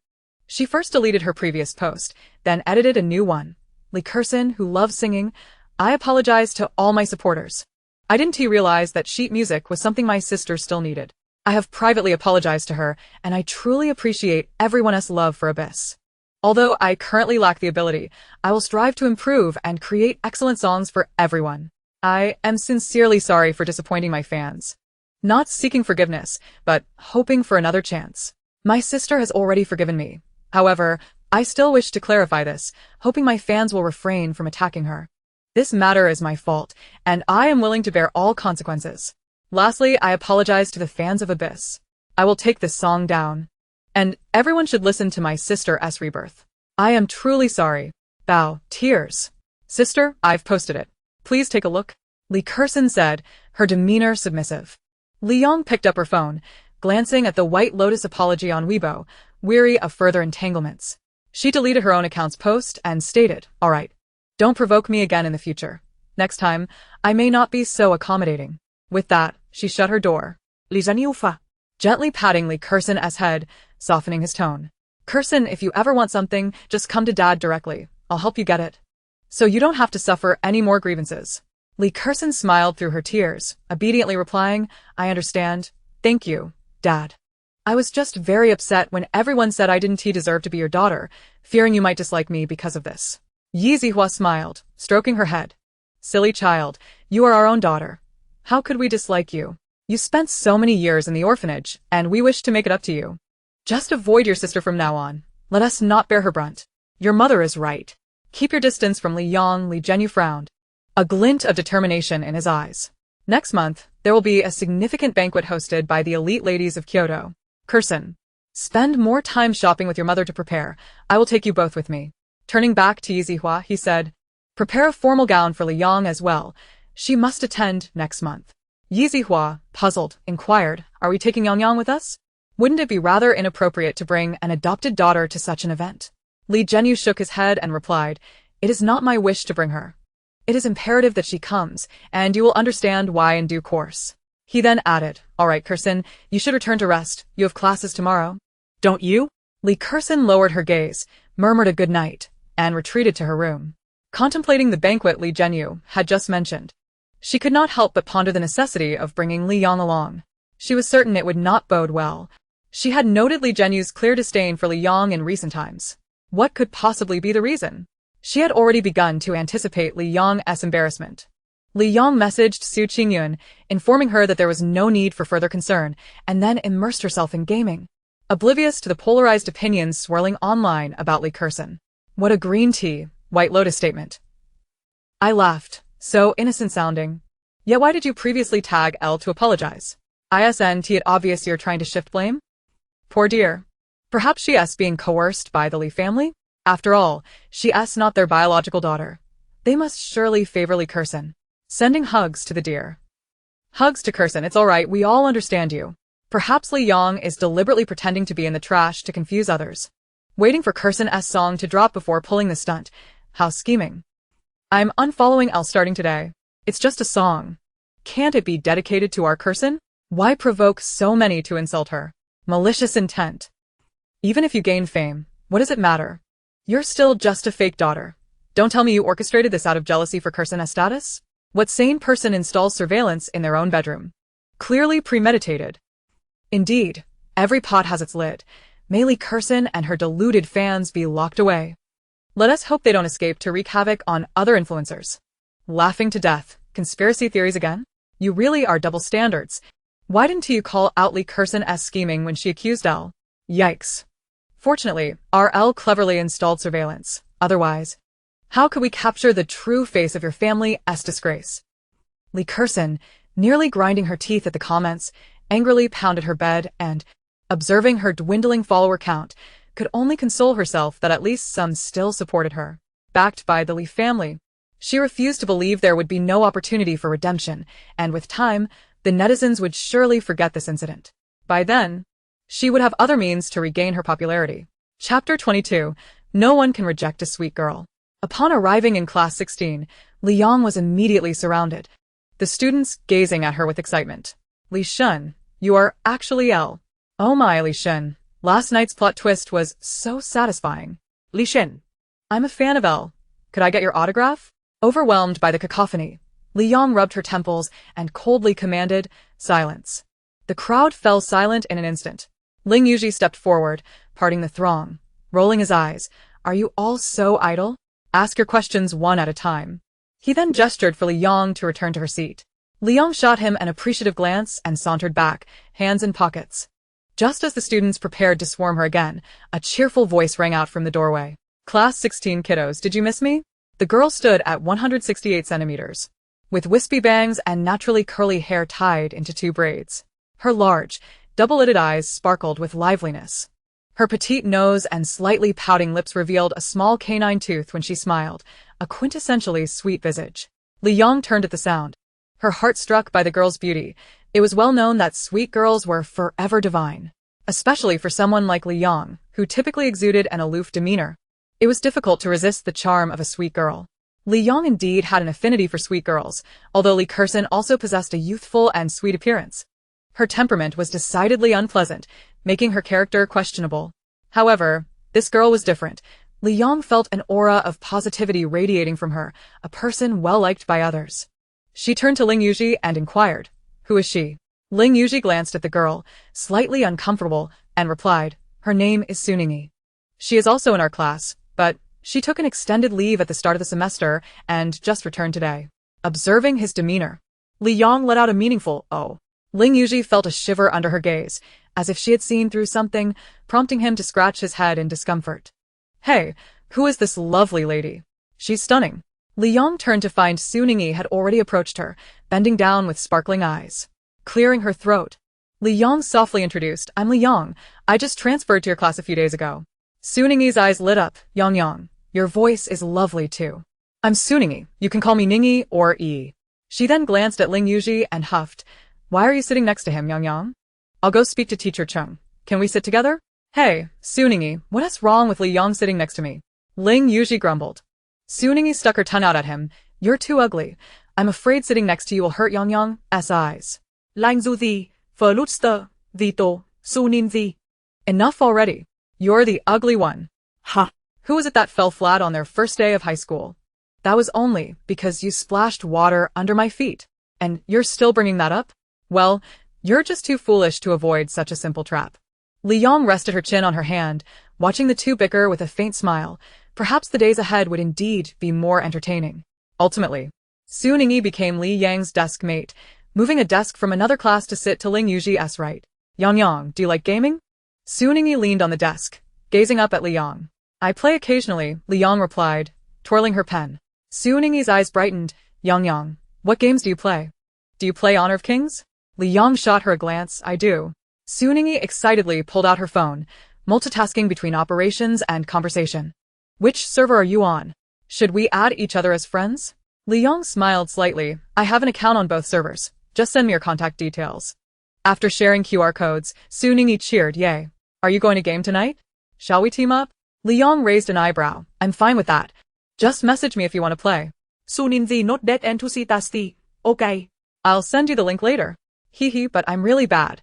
She first deleted her previous post, then edited a new one. Lee Curson, who loves singing, I apologize to all my supporters. I didn't realize that sheet music was something my sister still needed. I have privately apologized to her, and I truly appreciate everyone's love for Abyss. Although I currently lack the ability, I will strive to improve and create excellent songs for everyone. I am sincerely sorry for disappointing my fans. Not seeking forgiveness, but hoping for another chance. My sister has already forgiven me. However, I still wish to clarify this, hoping my fans will refrain from attacking her. This matter is my fault, and I am willing to bear all consequences. Lastly, I apologize to the fans of Abyss. I will take this song down. And everyone should listen to my sister's rebirth. I am truly sorry. Bow, tears. Sister, I've posted it. Please take a look. Li Kursin said, her demeanor submissive. Li Yong picked up her phone, glancing at the White Lotus apology on Weibo, weary of further entanglements. She deleted her own account's post and stated, all right. Don't provoke me again in the future. Next time, I may not be so accommodating. With that, she shut her door. Li Zhenyufa. Gently patting Li Kursin's head, softening his tone. Kursin, if you ever want something, just come to Dad directly. I'll help you get it. So you don't have to suffer any more grievances. Li Kursin smiled through her tears, obediently replying, I understand. Thank you, Dad. I was just very upset when everyone said I didn't deserve to be your daughter, fearing you might dislike me because of this. Yi Zihua smiled, stroking her head. Silly child, you are our own daughter. How could we dislike you? You spent so many years in the orphanage, and we wish to make it up to you. Just avoid your sister from now on. Let us not bear her brunt. Your mother is right. Keep your distance from Li Yong. Li Zhenyu frowned, a glint of determination in his eyes. Next month, there will be a significant banquet hosted by the elite ladies of Kyoto. Kursin, spend more time shopping with your mother to prepare. I will take you both with me. Turning back to Yi Zihua, he said, prepare a formal gown for Li Yong as well. She must attend next month. Yi Zihua, puzzled, inquired, are we taking Yang with us? Wouldn't it be rather inappropriate to bring an adopted daughter to such an event? Li Zhenyu shook his head and replied, it is not my wish to bring her. It is imperative that she comes, and you will understand why in due course. He then added, all right, Kursin, you should return to rest. You have classes tomorrow. Don't you? Li Kursin lowered her gaze, murmured a good night, and retreated to her room. Contemplating the banquet Li Zhenyu had just mentioned, she could not help but ponder the necessity of bringing Li Yong along. She was certain it would not bode well. She had noted Li Zhenyu's clear disdain for Li Yong in recent times. What could possibly be the reason? She had already begun to anticipate Li Yong's embarrassment. Li Yong messaged Su Qingyun, informing her that there was no need for further concern, and then immersed herself in gaming, oblivious to the polarized opinions swirling online about Li Kursin. What a green tea, White Lotus statement. I laughed. So innocent sounding. Yet why did you previously tag L to apologize? Isn't it obvious you're trying to shift blame? Poor dear. Perhaps she's being coerced by the Li family? After all, she's not their biological daughter. They must surely favor Li Kursin. Sending hugs to the dear. Hugs to Kursin, it's alright, we all understand you. Perhaps Li Yong is deliberately pretending to be in the trash to confuse others. Waiting for Kursin's song to drop before pulling the stunt. How scheming. I'm unfollowing L starting today. It's just a song. Can't it be dedicated to our Kursin? Why provoke so many to insult her? Malicious intent. Even if you gain fame, what does it matter? You're still just a fake daughter. Don't tell me you orchestrated this out of jealousy for Kursin's status? What sane person installs surveillance in their own bedroom? Clearly premeditated. Indeed, every pot has its lid. May Li Kursin and her deluded fans be locked away. Let us hope they don't escape to wreak havoc on other influencers. Laughing to death. Conspiracy theories again? You really are double standards. Why didn't you call out Li Kursin's scheming when she accused L? Yikes. Fortunately, our L cleverly installed surveillance. Otherwise, how could we capture the true face of your family's disgrace? Li Kursin, nearly grinding her teeth at the comments, angrily pounded her bed and, observing her dwindling follower count, could only console herself that at least some still supported her. Backed by the Li family, she refused to believe there would be no opportunity for redemption, and with time, the netizens would surely forget this incident. By then, she would have other means to regain her popularity. Chapter 22. No one can reject a sweet girl. Upon arriving in class 16, Li Yong was immediately surrounded, the students gazing at her with excitement. Li Shun, you are actually L. Oh my, Li Shun. Last night's plot twist was so satisfying. Li Shen. I'm a fan of L. Could I get your autograph? Overwhelmed by the cacophony, Li Yong rubbed her temples and coldly commanded, silence. The crowd fell silent in an instant. Ling Yuji stepped forward, parting the throng, rolling his eyes. Are you all so idle? Ask your questions one at a time. He then gestured for Li Yong to return to her seat. Li Yong shot him an appreciative glance and sauntered back, hands in pockets. Just as the students prepared to swarm her again, a cheerful voice rang out from the doorway. Class 16 kiddos, did you miss me? The girl stood at 168 centimeters, with wispy bangs and naturally curly hair tied into 2 braids. Her large, double-lidded eyes sparkled with liveliness. Her petite nose and slightly pouting lips revealed a small canine tooth when she smiled, a quintessentially sweet visage. Li Yang turned at the sound, her heart struck by the girl's beauty. It was well known that sweet girls were forever divine, especially for someone like Li Yang, who typically exuded an aloof demeanor. It was difficult to resist the charm of a sweet girl. Li Yang indeed had an affinity for sweet girls, although Li Kersen also possessed a youthful and sweet appearance. Her temperament was decidedly unpleasant, making her character questionable. However, this girl was different. Li Yang felt an aura of positivity radiating from her, a person well-liked by others. She turned to Ling Yuji and inquired, "Who is she?" Ling Yuji glanced at the girl, slightly uncomfortable, and replied, "Her name is Suningi. She is also in our class, but she took an extended leave at the start of the semester and just returned today." Observing his demeanor, Li Yang let out a meaningful "oh." Ling Yuji felt a shiver under her gaze, as if she had seen through something, prompting him to scratch his head in discomfort. "Hey, who is this lovely lady? She's stunning." Li Yang turned to find Suningi had already approached her, bending down with sparkling eyes. Clearing her throat, Li Yang softly introduced, "I'm Li Yang. I just transferred to your class a few days ago." Suningi's eyes lit up. Yang, your voice is lovely too." "I'm Suningi. You can call me Ningi or E." She then glanced at Ling Yuji and huffed, "Why are you sitting next to him, Yang? I'll go speak to Teacher Chung. Can we sit together?" "Hey, Suningi, what is wrong with Li Yang sitting next to me?" Ling Yuji grumbled. Suningi stuck her tongue out at him. "You're too ugly. I'm afraid sitting next to you will hurt Yang's eyes." Lang zu thi, verlutster, Vito, Sunin thi. "Enough already. You're the ugly one." Ha! "Who was it that fell flat on their first day of high school?" "That was only because you splashed water under my feet. And you're still bringing that up? Well, you're just too foolish to avoid such a simple trap." Li Yang rested her chin on her hand, watching the two bicker with a faint smile. Perhaps the days ahead would indeed be more entertaining. Ultimately, Suningi became Li Yang's desk mate, moving a desk from another class to sit to Ling Yuji's right. Yang, do you like gaming?" Suningi leaned on the desk, gazing up at Li Yang. "I play occasionally," Li Yang replied, twirling her pen. Suningi's eyes brightened. Yang, what games do you play?" "Do you play Honor of Kings?" Li Yang shot her a glance. "I do." Suningi excitedly pulled out her phone, multitasking between operations and conversation. "Which server are you on? Should we add each other as friends?" Li Yang smiled slightly. "I have an account on both servers. Just send me your contact details." After sharing QR codes, Suningi cheered, "Yay. Are you going to game tonight? Shall we team up?" Li Yang raised an eyebrow. "I'm fine with that. Just message me if you want to play." Sunin thi not that enthusiastic. Okay. "I'll send you the link later." "Hee, but I'm really bad.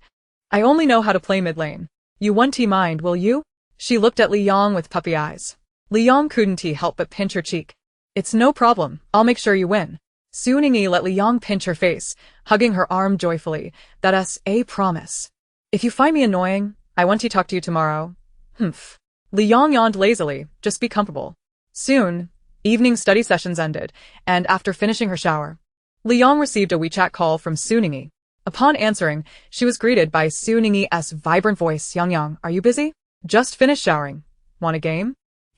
I only know how to play mid lane. You won't mind, will you?" She looked at Li Yang with puppy eyes. Li Yang couldn't help but pinch her cheek. "It's no problem. I'll make sure you win." Suningi let Li Yang pinch her face, hugging her arm joyfully. "That's a promise. If you find me annoying, I want to talk to you tomorrow." "Humph." Li Yang yawned lazily. "Just be comfortable." Soon, evening study sessions ended, and after finishing her shower, Li Yang received a WeChat call from Suningi. Upon answering, she was greeted by Suningi's vibrant voice. Yang, are you busy?" "Just finished showering. Want a game?"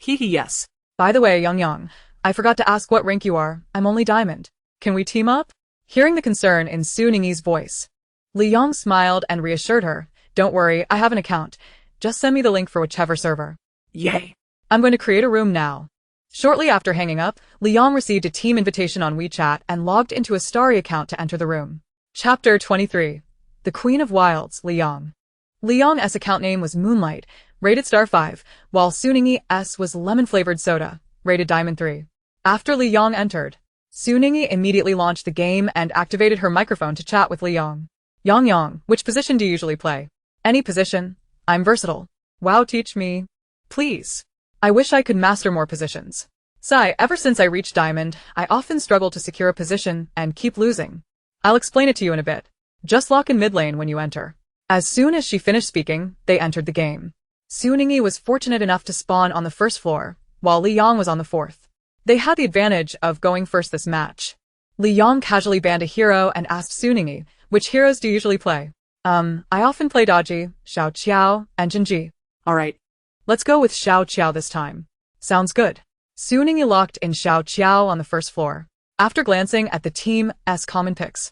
Yes. "By the way, Yang, I forgot to ask what rank you are. I'm only diamond. Can we team up?" Hearing the concern in Suningi's voice, Li Yang smiled and reassured her. "Don't worry, I have an account. Just send me the link for whichever server." Yay. "I'm going to create a room now." Shortly after hanging up, Li Yang received a team invitation on WeChat and logged into a Starry account to enter the room. Chapter 23. The Queen of Wilds, Li Yang. Li Yang's account name was Moonlight, rated star 5, while Suningi's was lemon-flavored soda, rated diamond 3. After Li Yang entered, Suningi immediately launched the game and activated her microphone to chat with Li Yang. Yang, which position do you usually play?" "Any position. I'm versatile." "Wow, teach me. Please. I wish I could master more positions. Sigh, ever since I reached diamond, I often struggle to secure a position and keep losing. I'll explain it to you in a bit. Just lock in mid lane when you enter." As soon as she finished speaking, they entered the game. Suningi was fortunate enough to spawn on the first floor, while Li Yang was on the fourth. They had the advantage of going first this match. Li Yang casually banned a hero and asked Suningi, "Which heroes do you usually play?" I often play Dodgy, Xiao Qiao, and Jinji." Alright. "Let's go with Xiao Qiao this time." "Sounds good." Suningi locked in Xiao Qiao on the first floor. After glancing at the team's common picks,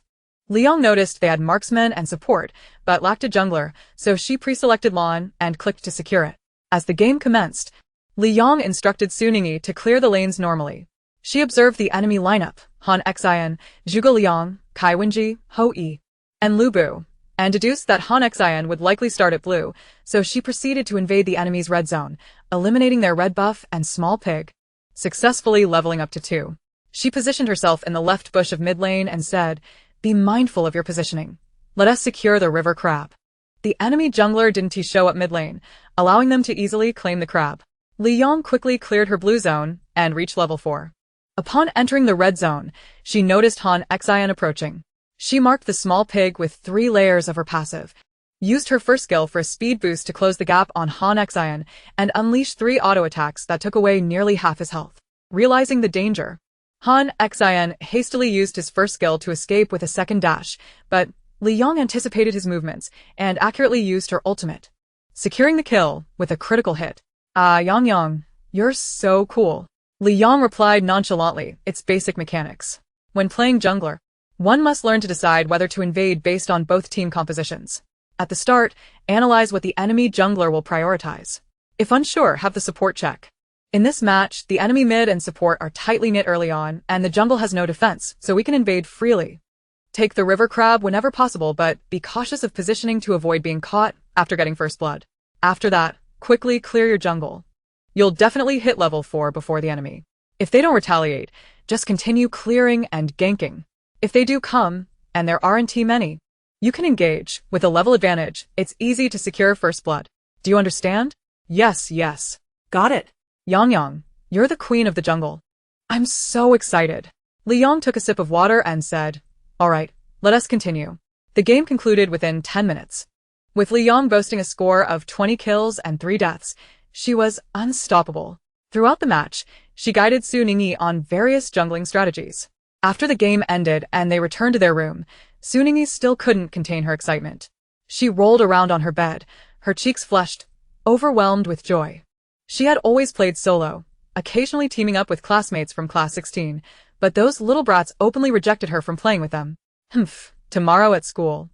Liang noticed they had marksmen and support, but lacked a jungler, so she pre-selected Lan and clicked to secure it. As the game commenced, Liang instructed Suningi to clear the lanes normally. She observed the enemy lineup, Han Xian, Zhuge Liang, Kai Wenji, Ho Yi, and Lu Bu, and deduced that Han Xian would likely start at blue, so she proceeded to invade the enemy's red zone, eliminating their red buff and small pig, successfully leveling up to 2. She positioned herself in the left bush of mid lane and said, "Be mindful of your positioning. Let us secure the river crab." The enemy jungler didn't show up mid lane, allowing them to easily claim the crab. Liang quickly cleared her blue zone and reached level 4. Upon entering the red zone, she noticed Han Xian approaching. She marked the small pig with 3 layers of her passive, used her first skill for a speed boost to close the gap on Han Xian, and unleashed 3 auto attacks that took away nearly half his health. Realizing the danger, Han Xian hastily used his first skill to escape with a second dash, but Liang anticipated his movements and accurately used her ultimate, securing the kill with a critical hit. "Ah, Yang, you're so cool." Liang replied nonchalantly, "It's basic mechanics. When playing jungler, one must learn to decide whether to invade based on both team compositions. At the start, analyze what the enemy jungler will prioritize. If unsure, have the support check. In this match, the enemy mid and support are tightly knit early on, and the jungle has no defense, so we can invade freely. Take the river crab whenever possible, but be cautious of positioning to avoid being caught after getting first blood. After that, quickly clear your jungle. You'll definitely hit level 4 before the enemy. If they don't retaliate, just continue clearing and ganking. If they do come, and there aren't many, you can engage. With a level advantage, it's easy to secure first blood. Do you understand?" Yes. Got it. Yang, you're the queen of the jungle. I'm so excited." Liang took a sip of water and said, "All right, let us continue." The game concluded within 10 minutes. With Liang boasting a score of 20 kills and 3 deaths, she was unstoppable. Throughout the match, she guided Su Ningyi on various jungling strategies. After the game ended and they returned to their room, Su Ningyi still couldn't contain her excitement. She rolled around on her bed, her cheeks flushed, overwhelmed with joy. She had always played solo, occasionally teaming up with classmates from class 16, but those little brats openly rejected her from playing with them. Tomorrow at school,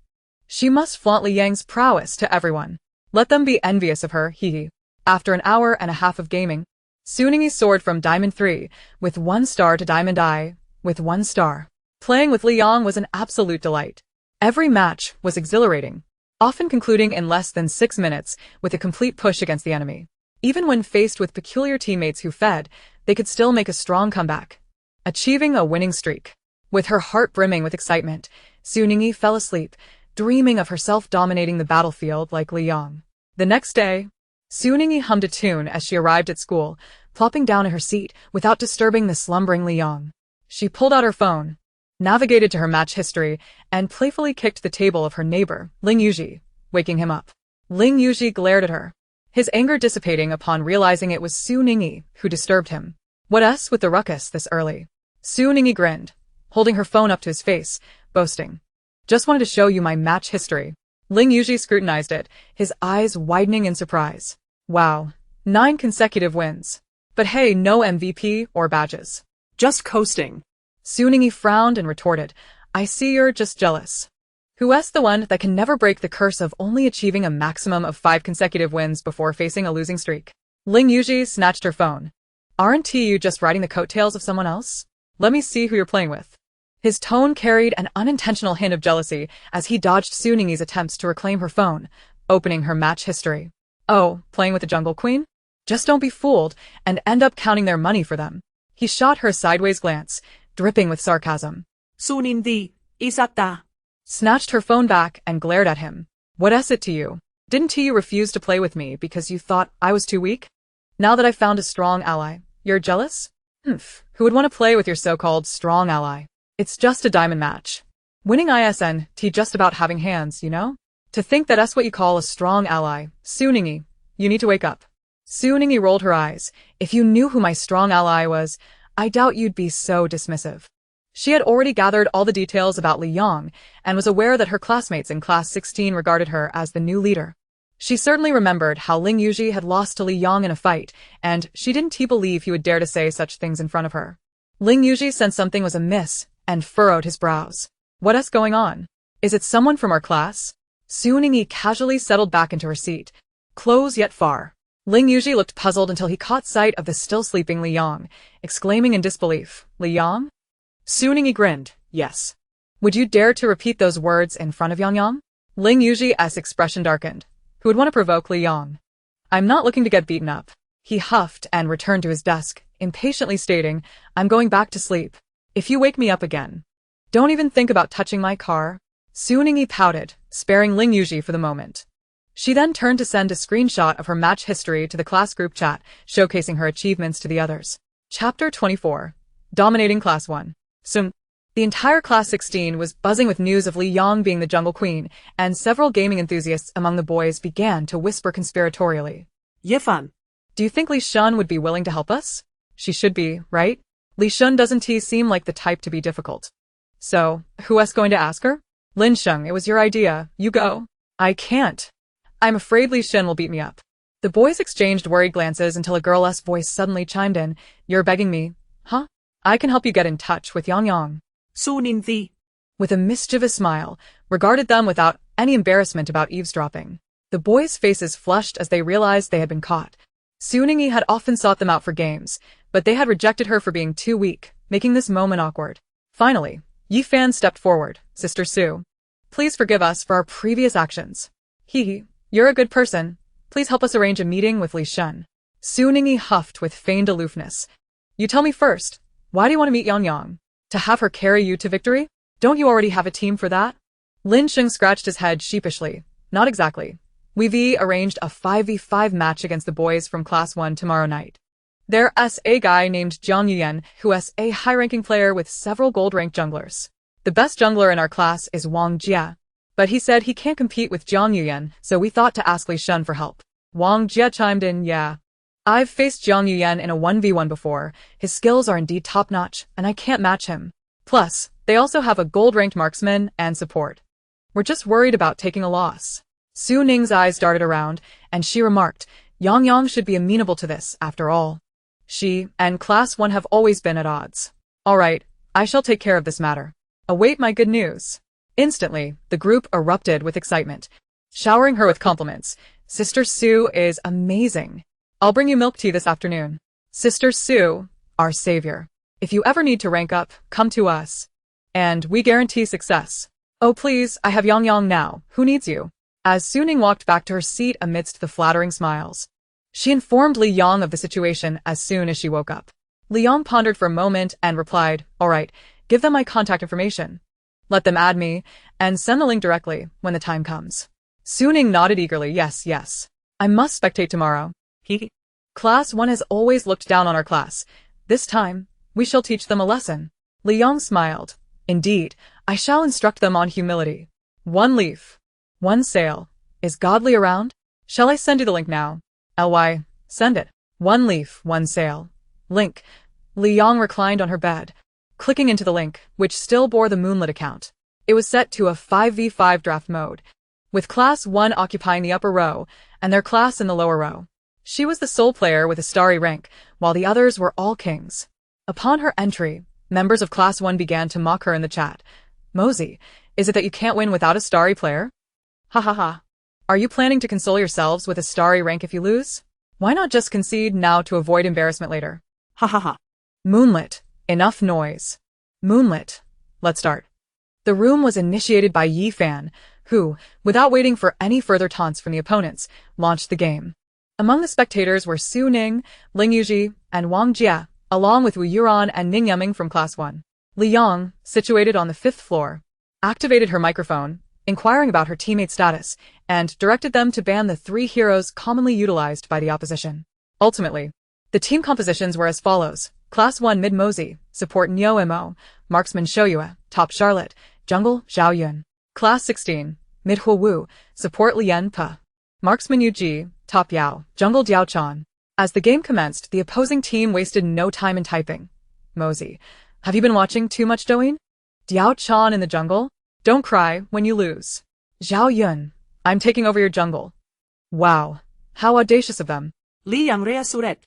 she must flaunt Liang's prowess to everyone. Let them be envious of her, hee. After an hour and a half of gaming, Su Ningyi soared from Diamond 3, with 1 star to Diamond I, with 1 star. Playing with Liang was an absolute delight. Every match was exhilarating, often concluding in less than 6 minutes with a complete push against the enemy. Even when faced with peculiar teammates who fed, they could still make a strong comeback, achieving a winning streak. With her heart brimming with excitement, Su Ningyi fell asleep, dreaming of herself dominating the battlefield like Liang. The next day, Su Ningyi hummed a tune as she arrived at school, plopping down in her seat without disturbing the slumbering Liang. She pulled out her phone, navigated to her match history, and playfully kicked the table of her neighbor, Ling Yuji, waking him up. Ling Yuji glared at her, his anger dissipating upon realizing it was Su Ningyi who disturbed him. "What with the ruckus this early?" Su Ningyi grinned, holding her phone up to his face, boasting, "Just wanted to show you my match history." Ling Yuji scrutinized it, his eyes widening in surprise. Wow, 9 consecutive wins. But hey, no MVP or badges. Just coasting. Su Ningyi frowned and retorted, "I see you're just jealous. Who's the one that can never break the curse of only achieving a maximum of 5 consecutive wins before facing a losing streak?" Ling Yuji snatched her phone. "Aren't you just riding the coattails of someone else? Let me see who you're playing with." His tone carried an unintentional hint of jealousy as he dodged Su Ningyi's attempts to reclaim her phone, opening her match history. "Oh, playing with the Jungle Queen? Just don't be fooled and end up counting their money for them." He shot her a sideways glance, dripping with sarcasm. "Sunindi, isata." Snatched her phone back and glared at him. "What's it to you? Didn't you refuse to play with me because you thought I was too weak? Now that I've found a strong ally, you're jealous? Who would want to play with your so-called strong ally? It's just a diamond match. Winning isn't just about having hands, you know? To think that that's what you call a strong ally. Su Ningyi, you need to wake up." Su Ningyi rolled her eyes. "If you knew who my strong ally was, I doubt you'd be so dismissive." She had already gathered all the details about Liang and was aware that her classmates in class 16 regarded her as the new leader. She certainly remembered how Ling Yuji had lost to Liang in a fight, and she didn't believe he would dare to say such things in front of her. Ling Yuji sensed something was amiss and furrowed his brows. What's going on? Is it someone from our class? Su Ningyi casually settled back into her seat. Close yet far. Ling Yuji looked puzzled until he caught sight of the still sleeping Li Yang, exclaiming in disbelief, Li Yang? Su Ningyi grinned, yes. Would you dare to repeat those words in front of Yang Yang? Ling Yuji's expression darkened. Who would want to provoke Li Yang? I'm not looking to get beaten up. He huffed and returned to his desk, impatiently stating, I'm going back to sleep. If you wake me up again. Don't even think about touching my car. Su Ningyi pouted, sparing Ling Yuji for the moment. She then turned to send a screenshot of her match history to the class group chat, showcasing her achievements to the others. Chapter 24. Dominating Class 1. Soon, the entire Class 16 was buzzing with news of Li Yang being the jungle queen, and several gaming enthusiasts among the boys began to whisper conspiratorially. Yifan. Do you think Li Shun would be willing to help us? She should be, right? Li Shun doesn't seem like the type to be difficult. So, who's going to ask her? Lin Sheng, it was your idea. You go. I can't. I'm afraid Li Shun will beat me up. The boys exchanged worried glances until a girl's voice suddenly chimed in. You're begging me, huh? I can help you get in touch with Yang Yang. Su Ningyi, With a mischievous smile, regarded them without any embarrassment about eavesdropping. The boys' faces flushed as they realized they had been caught. Su Ningyi had often sought them out for games, but they had rejected her for being too weak, making this moment awkward. Finally, Yi Fan stepped forward. Sister Su, please forgive us for our previous actions. You're a good person. Please help us arrange a meeting with Li Shun. Su Ningyi huffed with feigned aloofness. You tell me first, why do you want to meet Yang Yang? To have her carry you to victory? Don't you already have a team for that? Lin Sheng scratched his head sheepishly. Not exactly. We've arranged a 5v5 match against the boys from Class 1 tomorrow night. There's a guy named Jiang Yuyan who's a high-ranking player with several gold-ranked junglers. The best jungler in our class is Wang Jia. But he said he can't compete with Jiang Yuyan, so we thought to ask Li Shun for help. Wang Jia chimed in, yeah. I've faced Jiang Yuyan in a 1v1 before. His skills are indeed top-notch, and I can't match him. Plus, they also have a gold-ranked marksman and support. We're just worried about taking a loss. Su Ning's eyes darted around, and she remarked, Yang Yang should be amenable to this, after all. She and Class 1 have always been at odds. All right, I shall take care of this matter. Await my good news. Instantly, the group erupted with excitement, showering her with compliments. Sister Su is amazing. I'll bring you milk tea this afternoon. Sister Su, our savior. If you ever need to rank up, come to us. And we guarantee success. Oh please, I have Yang Yang now. Who needs you? As Su Ning walked back to her seat amidst the flattering smiles, she informed Li Yang of the situation as soon as she woke up. Li Yang pondered for a moment and replied, all right, give them my contact information. Let them add me, and send the link directly when the time comes. Su Ning nodded eagerly, yes. I must spectate tomorrow. Class 1 has always looked down on our class. This time, we shall teach them a lesson. Li Yang smiled. Indeed, I shall instruct them on humility. One leaf, one sail. Is Godly around? Shall I send you the link now? Ly, send it. One leaf, one sail. Link. Li Yang reclined on her bed, clicking into the link, which still bore the Moonlit account. It was set to a 5v5 draft mode, with Class 1 occupying the upper row, and their class in the lower row. She was the sole player with a starry rank, while the others were all kings. Upon her entry, members of Class 1 began to mock her in the chat. Mosey, is it that you can't win without a starry player? Ha ha ha. Are you planning to console yourselves with a starry rank if you lose? Why not just concede now to avoid embarrassment later? Ha ha ha. Moonlit. Enough noise. Moonlit. Let's start. The room was initiated by Yi Fan, who, without waiting for any further taunts from the opponents, launched the game. Among the spectators were Su Ning, Ling Yuji, and Wang Jia, along with Wu Yuran and Ning Yeming from Class 1. Li Yang, situated on the 5th floor, activated her microphone, inquiring about her teammates' status, and directed them to ban the 3 heroes commonly utilized by the opposition. Ultimately, the team compositions were as follows. Class 1 Mid Mosey, Support Nyo Mo, Marksman Shoyue, Top Charlotte, Jungle Zhao Yun. Class 16, Mid Huo Wu, Support Lian Pa, Marksman Yu Ji, Top Yao, Jungle Diao Chan. As the game commenced, the opposing team wasted no time in typing. Mosey, have you been watching too much Douyin? Diao Chan in the jungle? Don't cry when you lose. Zhao Yun, I'm taking over your jungle. Wow, how audacious of them. Li Yang Rea Suret.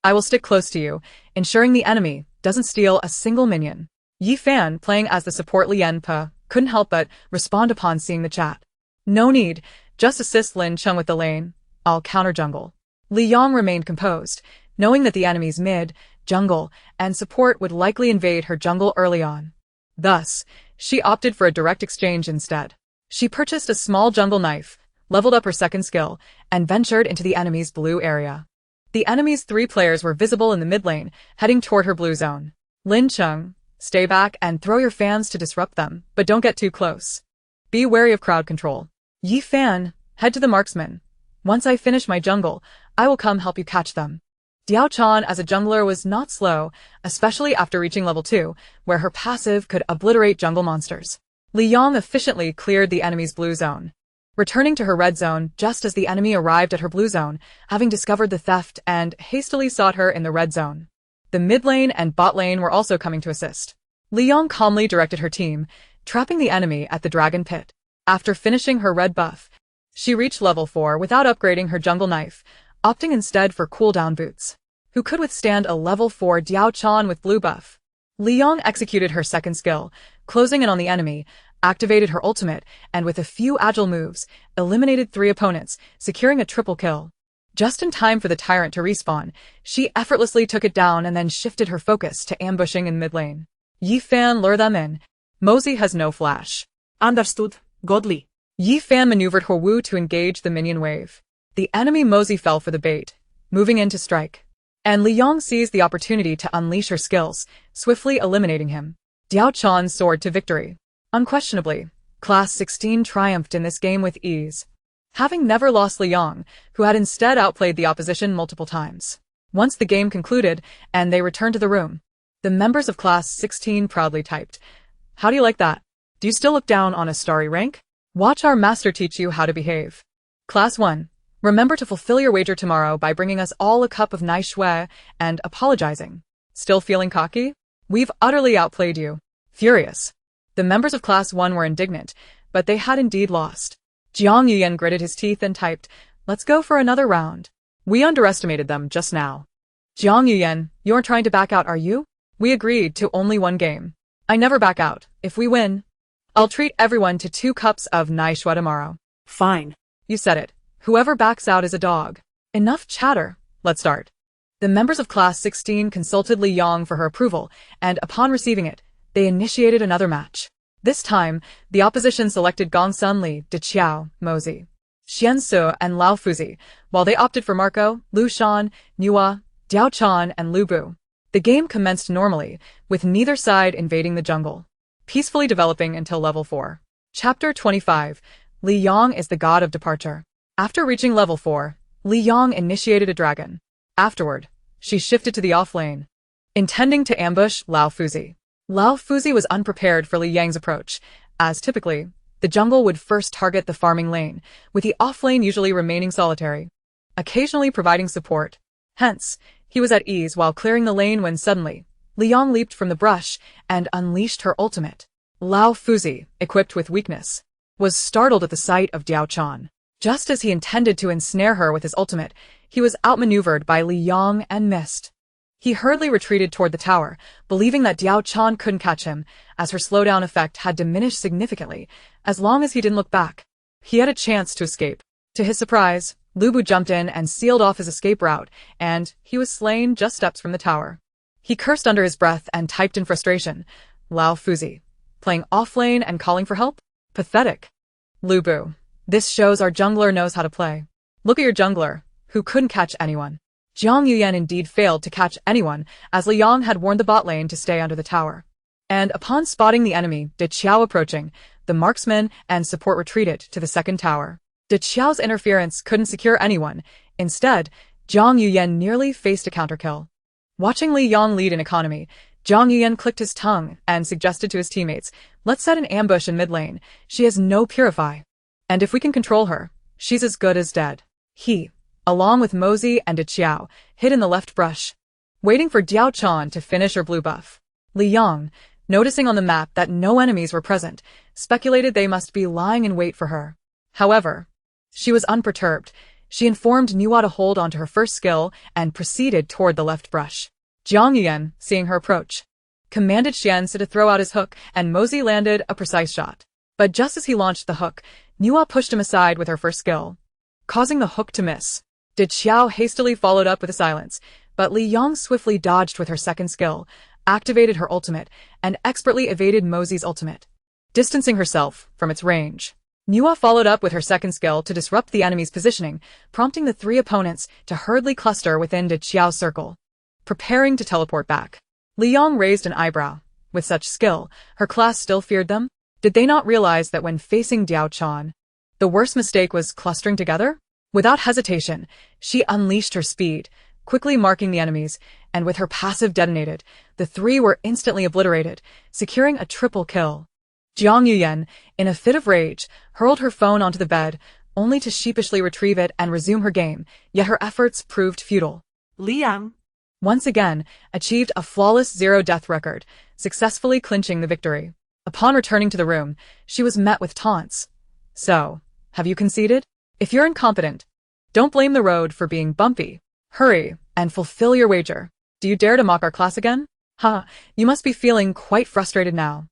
I will stick close to you, ensuring the enemy doesn't steal a single minion. Yi Fan, playing as the support Lian Pa, couldn't help but respond upon seeing the chat. No need, just assist Lin Chung with the lane. I'll counter jungle. Li Yang remained composed, knowing that the enemy's mid, jungle, and support would likely invade her jungle early on. Thus, she opted for a direct exchange instead. She purchased a small jungle knife, leveled up her second skill, and ventured into the enemy's blue area. The enemy's 3 players were visible in the mid lane, heading toward her blue zone. Lin Chung, stay back and throw your fans to disrupt them, but don't get too close. Be wary of crowd control. Yi Fan, head to the marksman. Once I finish my jungle, I will come help you catch them. Diao Chan as a jungler was not slow, especially after reaching level 2, where her passive could obliterate jungle monsters. Li Yang efficiently cleared the enemy's blue zone, returning to her red zone just as the enemy arrived at her blue zone, having discovered the theft and hastily sought her in the red zone. The mid lane and bot lane were also coming to assist. Li Yang calmly directed her team, trapping the enemy at the dragon pit. After finishing her red buff, she reached level 4 without upgrading her jungle knife, opting instead for cooldown boots. Who could withstand a level 4 Diao Chan with blue buff? Li Yang executed her second skill, closing in on the enemy, activated her ultimate, and with a few agile moves, eliminated 3 opponents, securing a triple kill. Just in time for the tyrant to respawn, she effortlessly took it down and then shifted her focus to ambushing in mid lane. Yi Fan lure them in. Mosey has no flash. Understood, godly. Yi Fan maneuvered her Wu to engage the minion wave. The enemy Mosey fell for the bait, moving in to strike. And Li Yang seized the opportunity to unleash her skills, swiftly eliminating him. Diao Chan soared to victory. Unquestionably, Class 16 triumphed in this game with ease, having never lost Li Yang, who had instead outplayed the opposition multiple times. Once the game concluded, and they returned to the room, the members of Class 16 proudly typed, "How do you like that? Do you still look down on a starry rank? Watch our master teach you how to behave." Class 1. Remember to fulfill your wager tomorrow by bringing us all a cup of nice shui and apologizing. Still feeling cocky? We've utterly outplayed you. Furious. The members of Class 1 were indignant, but they had indeed lost. Jiang Yuyan gritted his teeth and typed, "Let's go for another round. We underestimated them just now." Jiang Yuyan, you're trying to back out, are you? We agreed to only one game. I never back out. If we win, I'll treat everyone to 2 cups of nai shui tomorrow. Fine. You said it. Whoever backs out is a dog. Enough chatter. Let's start. The members of Class 16 consulted Li Yang for her approval, and upon receiving it, they initiated another match. This time, the opposition selected Gongsun Li, De Qiao, Mosey, Xian Su, and Lao Fuzi, while they opted for Marco, Lu Shan, Nua, Diao Chan, and Lu Bu. The game commenced normally, with neither side invading the jungle, peacefully developing until level 4. Chapter 25. Li Yang is the god of departure. After reaching level 4, Li Yang initiated a dragon. Afterward, she shifted to the off lane, intending to ambush Lao Fuzi. Lao Fuzi was unprepared for Li Yang's approach, as typically, the jungle would first target the farming lane, with the off lane usually remaining solitary, occasionally providing support. Hence, he was at ease while clearing the lane when suddenly, Li Yang leaped from the brush and unleashed her ultimate. Lao Fuzi, equipped with weakness, was startled at the sight of Diao Chan. Just as he intended to ensnare her with his ultimate, he was outmaneuvered by Li Yang and missed. He hurriedly retreated toward the tower, believing that Diao Chan couldn't catch him, as her slowdown effect had diminished significantly, as long as he didn't look back. He had a chance to escape. To his surprise, Lu Bu jumped in and sealed off his escape route, and he was slain just steps from the tower. He cursed under his breath and typed in frustration, "Lao Fuzi, playing offlane and calling for help? Pathetic." Lu Bu. This shows our jungler knows how to play. Look at your jungler, who couldn't catch anyone. Jiang Yuyan indeed failed to catch anyone, as Li Yang had warned the bot lane to stay under the tower. And upon spotting the enemy, De Qiao approaching, the marksman and support retreated to the second tower. De Qiao's interference couldn't secure anyone. Instead, Jiang Yuyan nearly faced a counterkill. Watching Li Yang lead in economy, Jiang Yuyan clicked his tongue and suggested to his teammates, "Let's set an ambush in mid lane. She has no purify. And if we can control her, she's as good as dead." He, along with Mosey and De Qiao, hid in the left brush, waiting for Diao Chan to finish her blue buff. Li Yang, noticing on the map that no enemies were present, speculated they must be lying in wait for her. However, she was unperturbed. She informed Nua to hold onto her first skill and proceeded toward the left brush. Jiang Yuyan, seeing her approach, commanded Xianzi to throw out his hook, and Mosey landed a precise shot. But just as he launched the hook, Nua pushed him aside with her first skill, causing the hook to miss. Did Xiao hastily followed up with a silence, but Li Yang swiftly dodged with her second skill, activated her ultimate, and expertly evaded Mosey's ultimate, distancing herself from its range. Nua followed up with her second skill to disrupt the enemy's positioning, prompting the three opponents to hurriedly cluster within Did Xiao's circle, preparing to teleport back. Li Yang raised an eyebrow. With such skill, her class still feared them? Did they not realize that when facing Diao Chan, the worst mistake was clustering together? Without hesitation, she unleashed her speed, quickly marking the enemies, and with her passive detonated, the three were instantly obliterated, securing a triple kill. Jiang Yuyan, in a fit of rage, hurled her phone onto the bed, only to sheepishly retrieve it and resume her game, yet her efforts proved futile. Liang, Once again, achieved a flawless zero-death record, successfully clinching the victory. Upon returning to the room, she was met with taunts. So, have you conceded? If you're incompetent, don't blame the road for being bumpy. Hurry, and fulfill your wager. Do you dare to mock our class again? You must be feeling quite frustrated now.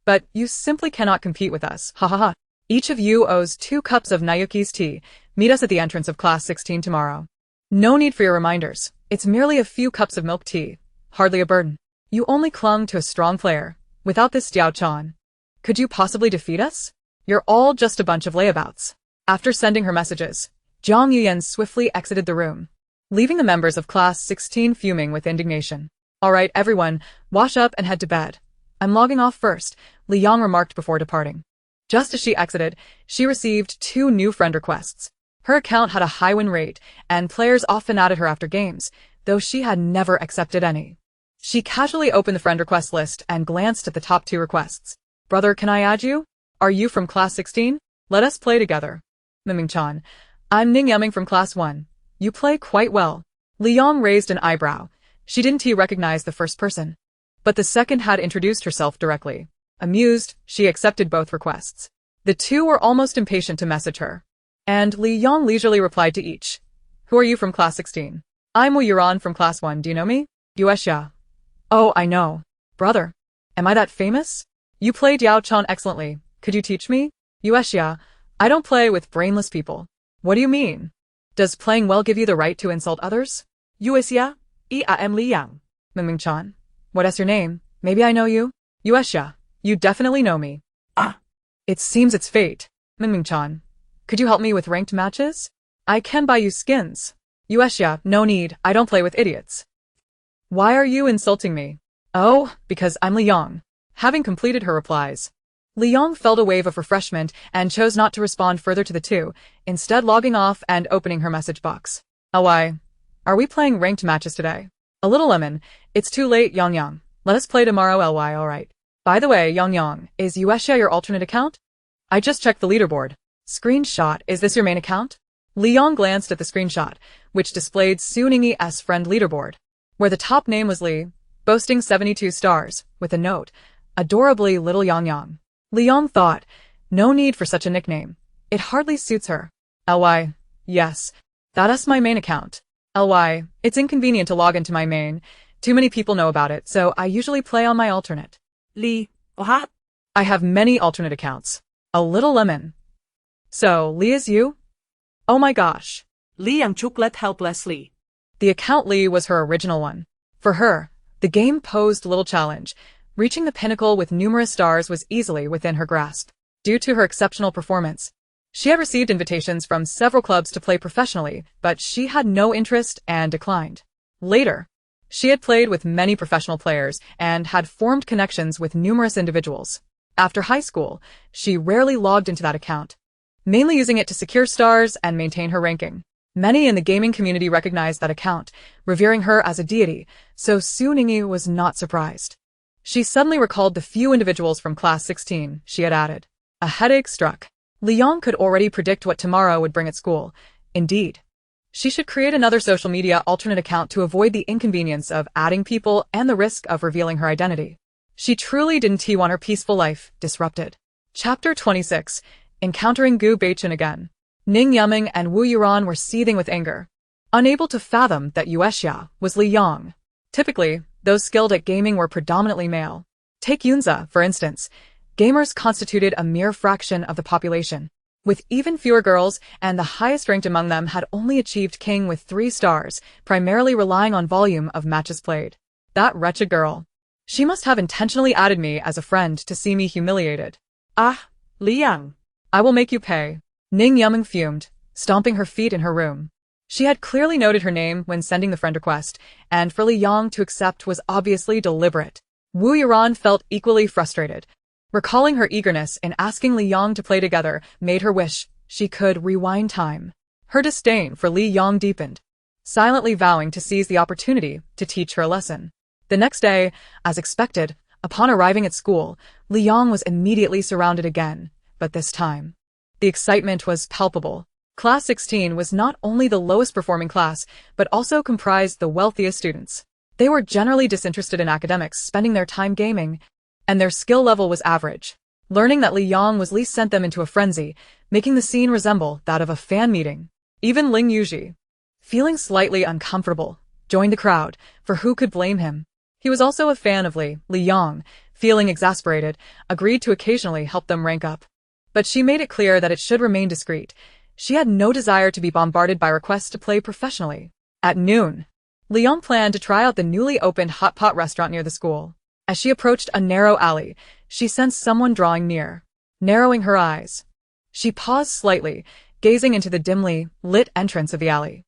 But you simply cannot compete with us, ha ha ha. Each of you owes 2 cups of Nayuki's tea. Meet us at the entrance of class 16 tomorrow. No need for your reminders. It's merely a few cups of milk tea. Hardly a burden. You only clung to a strong player. Without this Diao Chan, could you possibly defeat us? You're all just a bunch of layabouts. After sending her messages, Jiang Yuyan swiftly exited the room, leaving the members of class 16 fuming with indignation. Alright everyone, wash up and head to bed. I'm logging off first, Li Yang remarked before departing. Just as she exited, she received 2 new friend requests. Her account had a high win rate, and players often added her after games, though she had never accepted any. She casually opened the friend request list and glanced at the top 2 requests. Brother, can I add you? Are you from class 16? Let us play together. Miming-chan. I'm Ning Yaming from class 1. You play quite well. Li Yang raised an eyebrow. She didn't recognize the first person, but the second had introduced herself directly. Amused, she accepted both requests. The 2 were almost impatient to message her, and Li Yang leisurely replied to each. Who are you from class 16? I'm Wu Yuran from class 1. Do you know me? Yueshia. Oh, I know. Brother. Am I that famous? You play Diao Chan excellently. Could you teach me? Yueshia. I don't play with brainless people. What do you mean? Does playing well give you the right to insult others? Yueshia, am Liang. Miming-chan. What is your name? Maybe I know you? Yueshia. You definitely know me. It seems it's fate. Miming-chan. Could you help me with ranked matches? I can buy you skins. Yueshia. No need. I don't play with idiots. Why are you insulting me? Oh, because I'm Li Yang. Having completed her replies, Li Yang felt a wave of refreshment and chose not to respond further to the 2, instead logging off and opening her message box. Why? Are we playing ranked matches today? A little lemon. It's too late, Yang Yang. Let us play tomorrow, ly, alright. By the way, Yang Yang, is Yueshia your alternate account? I just checked the leaderboard. Screenshot, is this your main account? Li Yang glanced at the screenshot, which displayed Su Ningyi's friend leaderboard, where the top name was Li, boasting 72 stars, with a note, adorably little Yang Yang. Li Yang thought, no need for such a nickname. It hardly suits her. Ly, yes, that's my main account. Ly, it's inconvenient to log into my main. Too many people know about it, so I usually play on my alternate. Li, what? I have many alternate accounts. A little lemon. So, Li is you? Oh my gosh. Liang chucklet helplessly. The account Li was her original one. For her, the game posed little challenge. Reaching the pinnacle with numerous stars was easily within her grasp. Due to her exceptional performance, she had received invitations from several clubs to play professionally, but she had no interest and declined. Later, she had played with many professional players and had formed connections with numerous individuals. After high school, she rarely logged into that account, mainly using it to secure stars and maintain her ranking. Many in the gaming community recognized that account, revering her as a deity, so Su Ningyi was not surprised. She suddenly recalled the few individuals from class 16 she had added. A headache struck. Li Yang could already predict what tomorrow would bring at school. Indeed, she should create another social media alternate account to avoid the inconvenience of adding people and the risk of revealing her identity. She truly didn't want her peaceful life disrupted. Chapter 26. Encountering Gu Beichen again. Ning Yaming and Wu Yuran were seething with anger, unable to fathom that Yueshia was Li Yang. Typically, Those skilled at gaming were predominantly male. Take Yunza, for instance. Gamers constituted a mere fraction of the population, with even fewer girls, and the highest ranked among them had only achieved king with 3 stars, primarily relying on volume of matches played. That wretched girl. She must have intentionally added me as a friend to see me humiliated. Ah, Liang. I will make you pay. Ning Yumeng fumed, stomping her feet in her room. She had clearly noted her name when sending the friend request, and for Li Yang to accept was obviously deliberate. Wu Yuran felt equally frustrated. Recalling her eagerness in asking Li Yang to play together made her wish she could rewind time. Her disdain for Li Yang deepened, silently vowing to seize the opportunity to teach her a lesson. The next day, as expected, upon arriving at school, Li Yang was immediately surrounded again, but this time, the excitement was palpable. Class 16 was not only the lowest performing class, but also comprised the wealthiest students. They were generally disinterested in academics, spending their time gaming, and their skill level was average. Learning that Li Yang was least sent them into a frenzy, making the scene resemble that of a fan meeting. Even Ling Yuji, feeling slightly uncomfortable, joined the crowd, for who could blame him? He was also a fan of Li Yang, feeling exasperated, agreed to occasionally help them rank up. But she made it clear that it should remain discreet. She had no desire to be bombarded by requests to play professionally. At noon, Li Yang planned to try out the newly opened hot pot restaurant near the school. As she approached a narrow alley, she sensed someone drawing near. Narrowing her eyes, she paused slightly, gazing into the dimly lit entrance of the alley.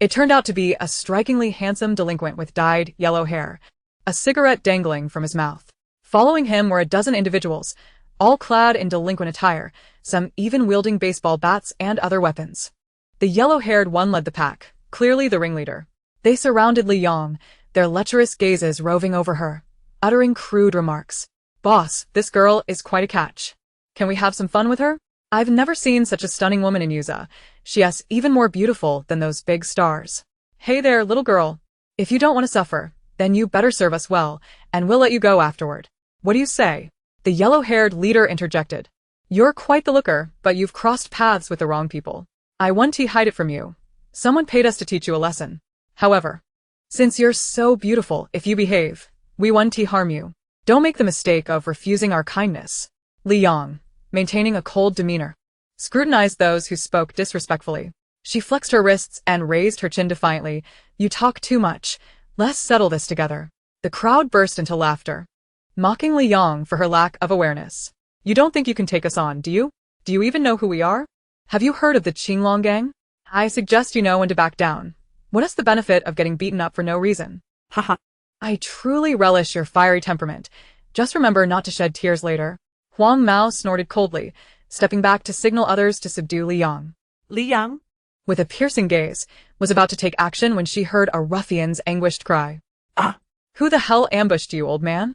It turned out to be a strikingly handsome delinquent with dyed yellow hair, a cigarette dangling from his mouth. Following him were a dozen individuals, all clad in delinquent attire, some even wielding baseball bats and other weapons. The yellow-haired one led the pack, clearly the ringleader. They surrounded Li Yang, their lecherous gazes roving over her, uttering crude remarks. "Boss, this girl is quite a catch. Can we have some fun with her? I've never seen such a stunning woman in Yuza. She is even more beautiful than those big stars. Hey there, little girl. If you don't want to suffer, then you better serve us well, and we'll let you go afterward. What do you say?" The yellow-haired leader interjected. "You're quite the looker, but you've crossed paths with the wrong people. I want to hide it from you. Someone paid us to teach you a lesson. However, since you're so beautiful, if you behave, we want to harm you. Don't make the mistake of refusing our kindness." Li Yang, maintaining a cold demeanor, scrutinized those who spoke disrespectfully. She flexed her wrists and raised her chin defiantly. "You talk too much. Let's settle this together." The crowd burst into laughter, mocking Li Yang for her lack of awareness. "You don't think you can take us on, do you? Do you even know who we are? Have you heard of the Qinglong gang? I suggest you know when to back down. What is the benefit of getting beaten up for no reason?" Haha. "I truly relish your fiery temperament. Just remember not to shed tears later." Huang Mao snorted coldly, stepping back to signal others to subdue Li Yang. Liang? With a piercing gaze, was about to take action when she heard a ruffian's anguished cry. Ah! "Who the hell ambushed you, old man?"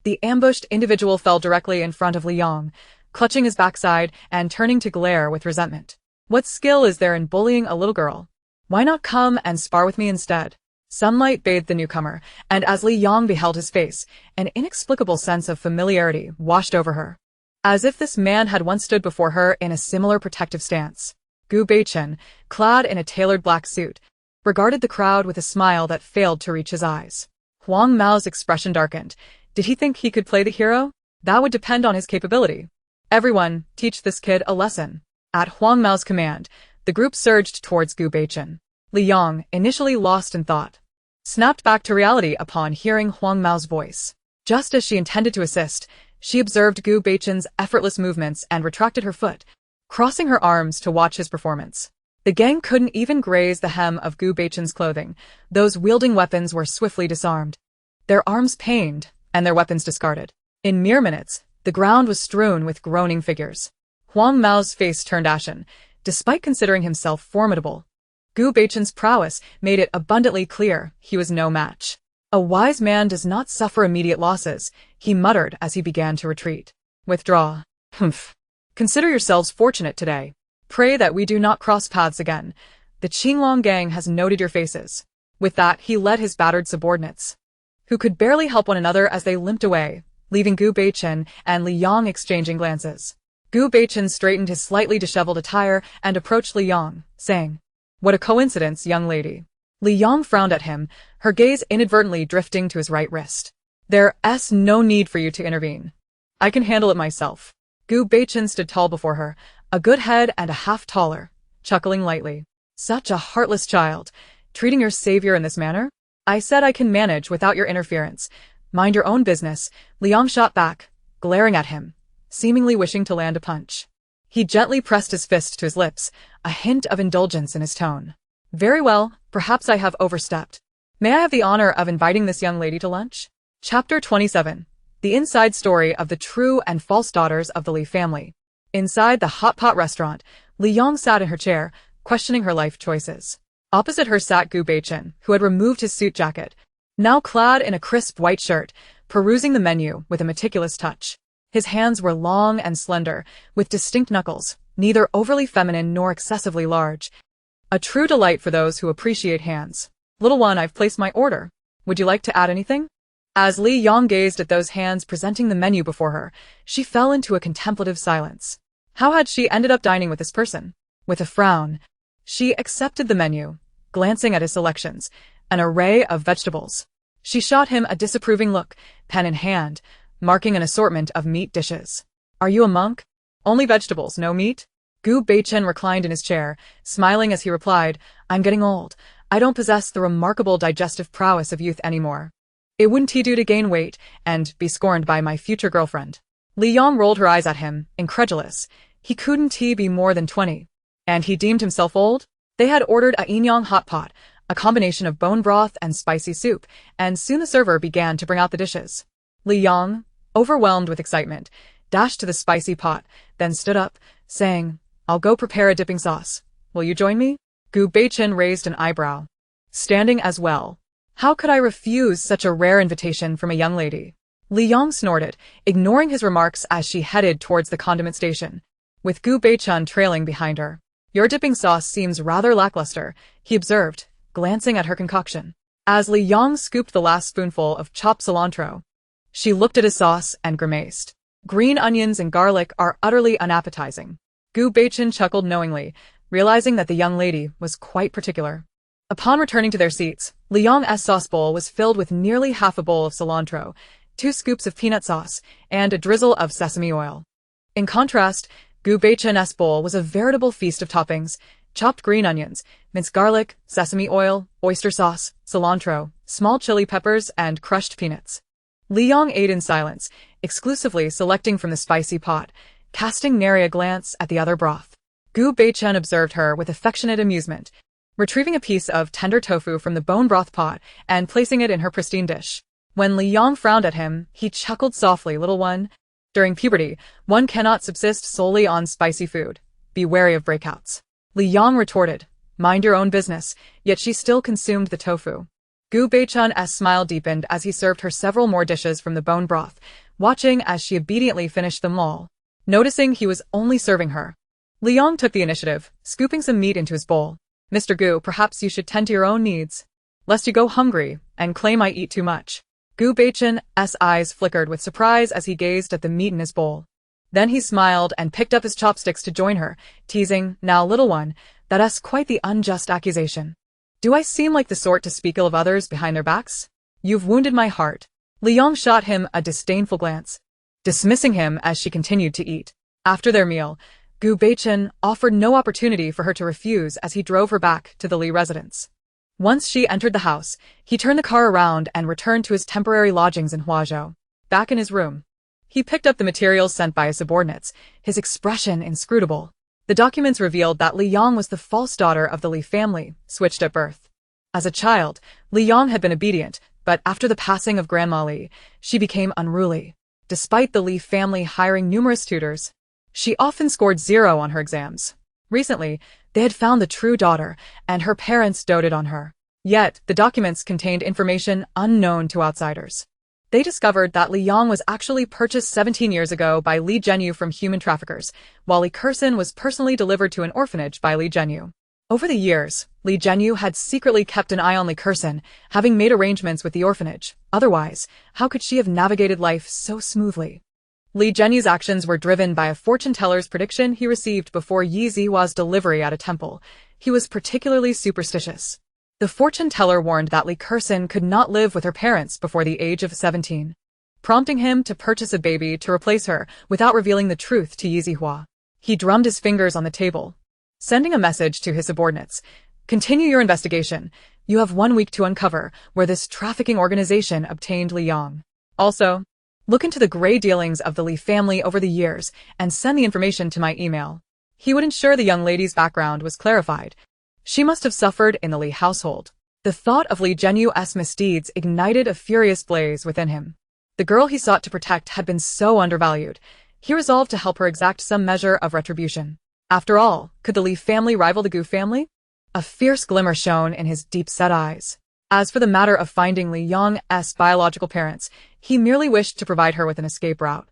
The ambushed individual fell directly in front of Li Yang, clutching his backside and turning to glare with resentment. "What skill is there in bullying a little girl? Why not come and spar with me instead?" Sunlight bathed the newcomer, and as Li Yang beheld his face, an inexplicable sense of familiarity washed over her, as if this man had once stood before her in a similar protective stance. Gu Beichen, clad in a tailored black suit, regarded the crowd with a smile that failed to reach his eyes. Huang Mao's expression darkened. Did he think he could play the hero? That would depend on his capability. "Everyone, teach this kid a lesson." At Huang Mao's command, the group surged towards Gu Beichen. Li Yang, initially lost in thought, snapped back to reality upon hearing Huang Mao's voice. Just as she intended to assist, she observed Gu Beichen's effortless movements and retracted her foot, crossing her arms to watch his performance. The gang couldn't even graze the hem of Gu Beichen's clothing. Those wielding weapons were swiftly disarmed, their arms pained, and their weapons discarded. In mere minutes, the ground was strewn with groaning figures. Huang Mao's face turned ashen, despite considering himself formidable. Gu Beichen's prowess made it abundantly clear he was no match. "A wise man does not suffer immediate losses," he muttered as he began to retreat. "Withdraw. Humph. Consider yourselves fortunate today. Pray that we do not cross paths again. The Qinglong gang has noted your faces." With that, he led his battered subordinates, who could barely help one another as they limped away, leaving Gu Beichen and Li Yang exchanging glances. Gu Beichen straightened his slightly disheveled attire and approached Li Yang, saying, "What a coincidence, young lady." Li Yang frowned at him, her gaze inadvertently drifting to his right wrist. There's no need for you to intervene. I can handle it myself. Gu Beichen stood tall before her, a good head and a half taller, chuckling lightly. Such a heartless child, treating your savior in this manner? I said I can manage without your interference. Mind your own business. Li Yang shot back, glaring at him, seemingly wishing to land a punch. He gently pressed his fist to his lips, a hint of indulgence in his tone. Very well, perhaps I have overstepped. May I have the honor of inviting this young lady to lunch? Chapter 27. The inside story of the true and false daughters of the Li family. Inside the hot pot restaurant, Li Yang sat in her chair, questioning her life choices. Opposite her sat Gu Beichen, who had removed his suit jacket, now clad in a crisp white shirt, perusing the menu with a meticulous touch. His hands were long and slender, with distinct knuckles, neither overly feminine nor excessively large. A true delight for those who appreciate hands. Little one, I've placed my order. Would you like to add anything? As Li Yang gazed at those hands presenting the menu before her, she fell into a contemplative silence. How had she ended up dining with this person? With a frown, she accepted the menu, glancing at his selections, an array of vegetables. She shot him a disapproving look, pen in hand, marking an assortment of meat dishes. Are you a monk? Only vegetables, no meat? Gu Beichen reclined in his chair, smiling as he replied, I'm getting old. I don't possess the remarkable digestive prowess of youth anymore. It wouldn't he do to gain weight and be scorned by my future girlfriend? Li Yang rolled her eyes at him, incredulous. He couldn't he be more than 20? And he deemed himself old? They had ordered a yin-yang hot pot, a combination of bone broth and spicy soup, and soon the server began to bring out the dishes. Li Yang, overwhelmed with excitement, dashed to the spicy pot, then stood up, saying, I'll go prepare a dipping sauce. Will you join me? Gu Beichen raised an eyebrow. Standing as well. How could I refuse such a rare invitation from a young lady? Li Yang snorted, ignoring his remarks as she headed towards the condiment station, with Gu Beichen trailing behind her. Your dipping sauce seems rather lackluster, he observed, glancing at her concoction. As Li Yang scooped the last spoonful of chopped cilantro, she looked at his sauce and grimaced. Green onions and garlic are utterly unappetizing. Gu Beichen chuckled knowingly, realizing that the young lady was quite particular. Upon returning to their seats, Li Yang's sauce bowl was filled with nearly half a bowl of cilantro, 2 scoops of peanut sauce, and a drizzle of sesame oil. In contrast, Gu Beichen's bowl was a veritable feast of toppings: chopped green onions, minced garlic, sesame oil, oyster sauce, cilantro, small chili peppers, and crushed peanuts. Li Yang ate in silence, exclusively selecting from the spicy pot, casting nary a glance at the other broth. Gu Beichen observed her with affectionate amusement, retrieving a piece of tender tofu from the bone broth pot and placing it in her pristine dish. When Li Yang frowned at him, he chuckled softly, little one. During puberty, one cannot subsist solely on spicy food. Be wary of breakouts. Li Yang retorted, mind your own business, yet she still consumed the tofu. Gu Beichen's smile deepened as he served her several more dishes from the bone broth, watching as she obediently finished them all. Noticing he was only serving her, Li Yang took the initiative, scooping some meat into his bowl. Mr. Gu, perhaps you should tend to your own needs, lest you go hungry and claim I eat too much. Gu Beichen's eyes flickered with surprise as he gazed at the meat in his bowl. Then he smiled and picked up his chopsticks to join her, teasing, now little one, that's quite the unjust accusation. Do I seem like the sort to speak ill of others behind their backs? You've wounded my heart. Li Yang shot him a disdainful glance, dismissing him as she continued to eat. After their meal, Gu Beichen offered no opportunity for her to refuse as he drove her back to the Li residence. Once she entered the house, he turned the car around and returned to his temporary lodgings in Huazhou. Back in his room, he picked up the materials sent by his subordinates, his expression inscrutable. The documents revealed that Li Yang was the false daughter of the Li family, switched at birth. As a child, Li Yang had been obedient, but after the passing of Grandma Li, she became unruly. Despite the Li family hiring numerous tutors, she often scored 0 on her exams. Recently, they had found the true daughter, and her parents doted on her. Yet, the documents contained information unknown to outsiders. They discovered that Li Yang was actually purchased 17 years ago by Li Zhenyu from human traffickers, while Li Kersen was personally delivered to an orphanage by Li Zhenyu. Over the years, Li Zhenyu had secretly kept an eye on Li Kersen, having made arrangements with the orphanage. Otherwise, how could she have navigated life so smoothly? Li Zhenyu's actions were driven by a fortune-teller's prediction he received before Yi Zihua's delivery at a temple. He was particularly superstitious. The fortune teller warned that Li Kersin could not live with her parents before the age of 17, prompting him to purchase a baby to replace her without revealing the truth to Yi Zihua. He drummed his fingers on the table, sending a message to his subordinates. Continue your investigation. You have 1 week to uncover where this trafficking organization obtained Li Yang. Also, look into the gray dealings of the Li family over the years and send the information to my email. He would ensure the young lady's background was clarified. She must have suffered in the Li household. The thought of Li Jianyu's misdeeds ignited a furious blaze within him. The girl he sought to protect had been so undervalued. He resolved to help her exact some measure of retribution. After all, could the Li family rival the Gu family? A fierce glimmer shone in his deep-set eyes. As for the matter of finding Li Yang's biological parents, he merely wished to provide her with an escape route.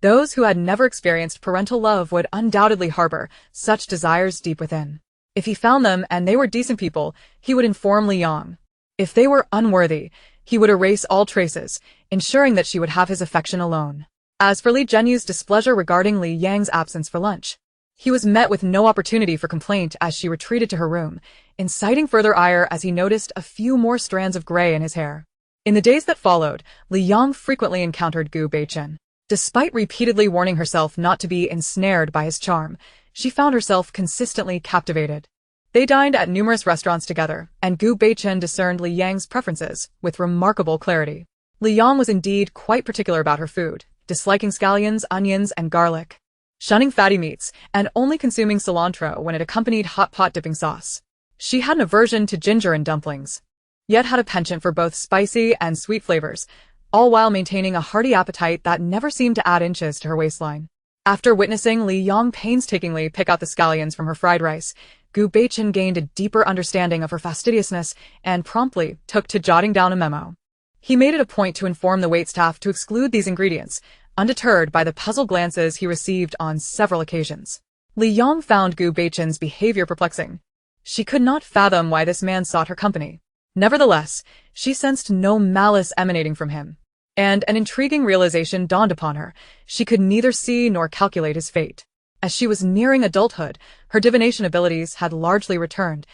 Those who had never experienced parental love would undoubtedly harbor such desires deep within. If he found them and they were decent people, he would inform Li Yang. If they were unworthy, he would erase all traces, ensuring that she would have his affection alone. As for Li Jianyu's displeasure regarding Li Yang's absence for lunch, he was met with no opportunity for complaint as she retreated to her room, inciting further ire as he noticed a few more strands of gray in his hair. In the days that followed, Li Yang frequently encountered Gu Beichen. Despite repeatedly warning herself not to be ensnared by his charm, she found herself consistently captivated. They dined at numerous restaurants together, and Gu Beichen discerned Li Yang's preferences with remarkable clarity. Li Yang was indeed quite particular about her food, disliking scallions, onions, and garlic, shunning fatty meats, and only consuming cilantro when it accompanied hot pot dipping sauce. She had an aversion to ginger and dumplings, yet had a penchant for both spicy and sweet flavors, all while maintaining a hearty appetite that never seemed to add inches to her waistline. After witnessing Li Yang painstakingly pick out the scallions from her fried rice, Gu Beichen gained a deeper understanding of her fastidiousness and promptly took to jotting down a memo. He made it a point to inform the waitstaff to exclude these ingredients, undeterred by the puzzled glances he received on several occasions. Li Yang found Gu Beichen's behavior perplexing. She could not fathom why this man sought her company. Nevertheless, she sensed no malice emanating from him, and an intriguing realization dawned upon her. She could neither see nor calculate his fate. As she was nearing adulthood, her divination abilities had largely returned,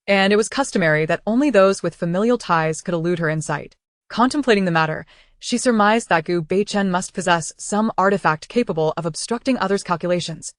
and it was customary that only those with familial ties could elude her insight. Contemplating the matter, she surmised that Gu Beichen must possess some artifact capable of obstructing others' calculations.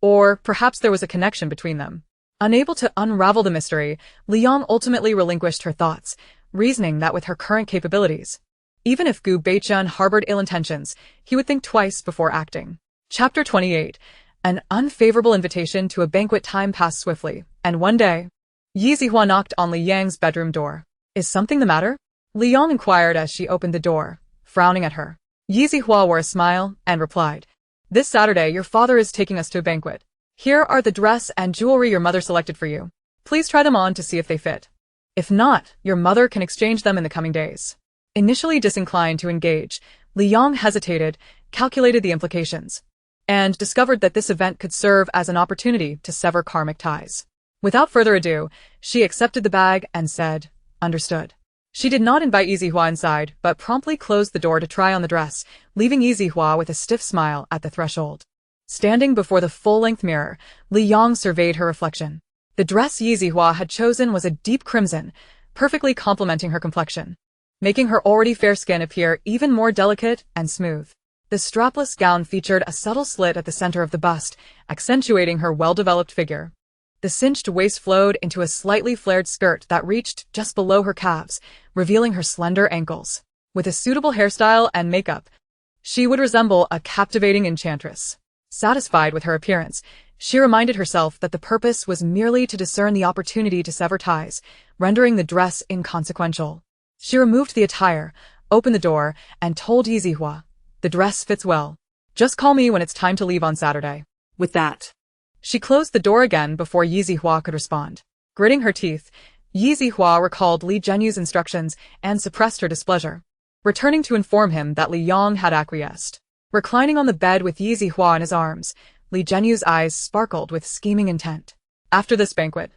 Or perhaps there was a connection between them. Unable to unravel the mystery, Li Yang ultimately relinquished her thoughts, reasoning that with her current capabilities, even if Gu Beichen harbored ill intentions, he would think twice before acting. Chapter 28. An unfavorable invitation to a banquet. Time passed swiftly, and one day, Yi Zihua knocked on Li Yang's bedroom door. "Is something the matter?" Li Yang inquired as she opened the door, frowning at her. Yi Zihua wore a smile and replied, "This Saturday your father is taking us to a banquet. Here are the dress and jewelry your mother selected for you. Please try them on to see if they fit. If not, your mother can exchange them in the coming days." Initially disinclined to engage, Li Yang hesitated, calculated the implications, and discovered that this event could serve as an opportunity to sever karmic ties. Without further ado, she accepted the bag and said, "Understood." She did not invite Yi Zihua inside, but promptly closed the door to try on the dress, leaving Yi Zihua with a stiff smile at the threshold. Standing before the full-length mirror, Li Yang surveyed her reflection. The dress Yi Zihua had chosen was a deep crimson, perfectly complementing her complexion, making her already fair skin appear even more delicate and smooth. The strapless gown featured a subtle slit at the center of the bust, accentuating her well-developed figure. The cinched waist flowed into a slightly flared skirt that reached just below her calves, revealing her slender ankles. With a suitable hairstyle and makeup, she would resemble a captivating enchantress. Satisfied with her appearance, she reminded herself that the purpose was merely to discern the opportunity to sever ties, rendering the dress inconsequential. She removed the attire, opened the door, and told Yi Zihua, "The dress fits well. Just call me when it's time to leave on Saturday." With that, she closed the door again before Yi Zihua could respond. Gritting her teeth, Yi Zihua recalled Li Jianyu's instructions and suppressed her displeasure, returning to inform him that Li Yang had acquiesced. Reclining on the bed with Yi Zihua in his arms, Li Jianyu's eyes sparkled with scheming intent. After this banquet,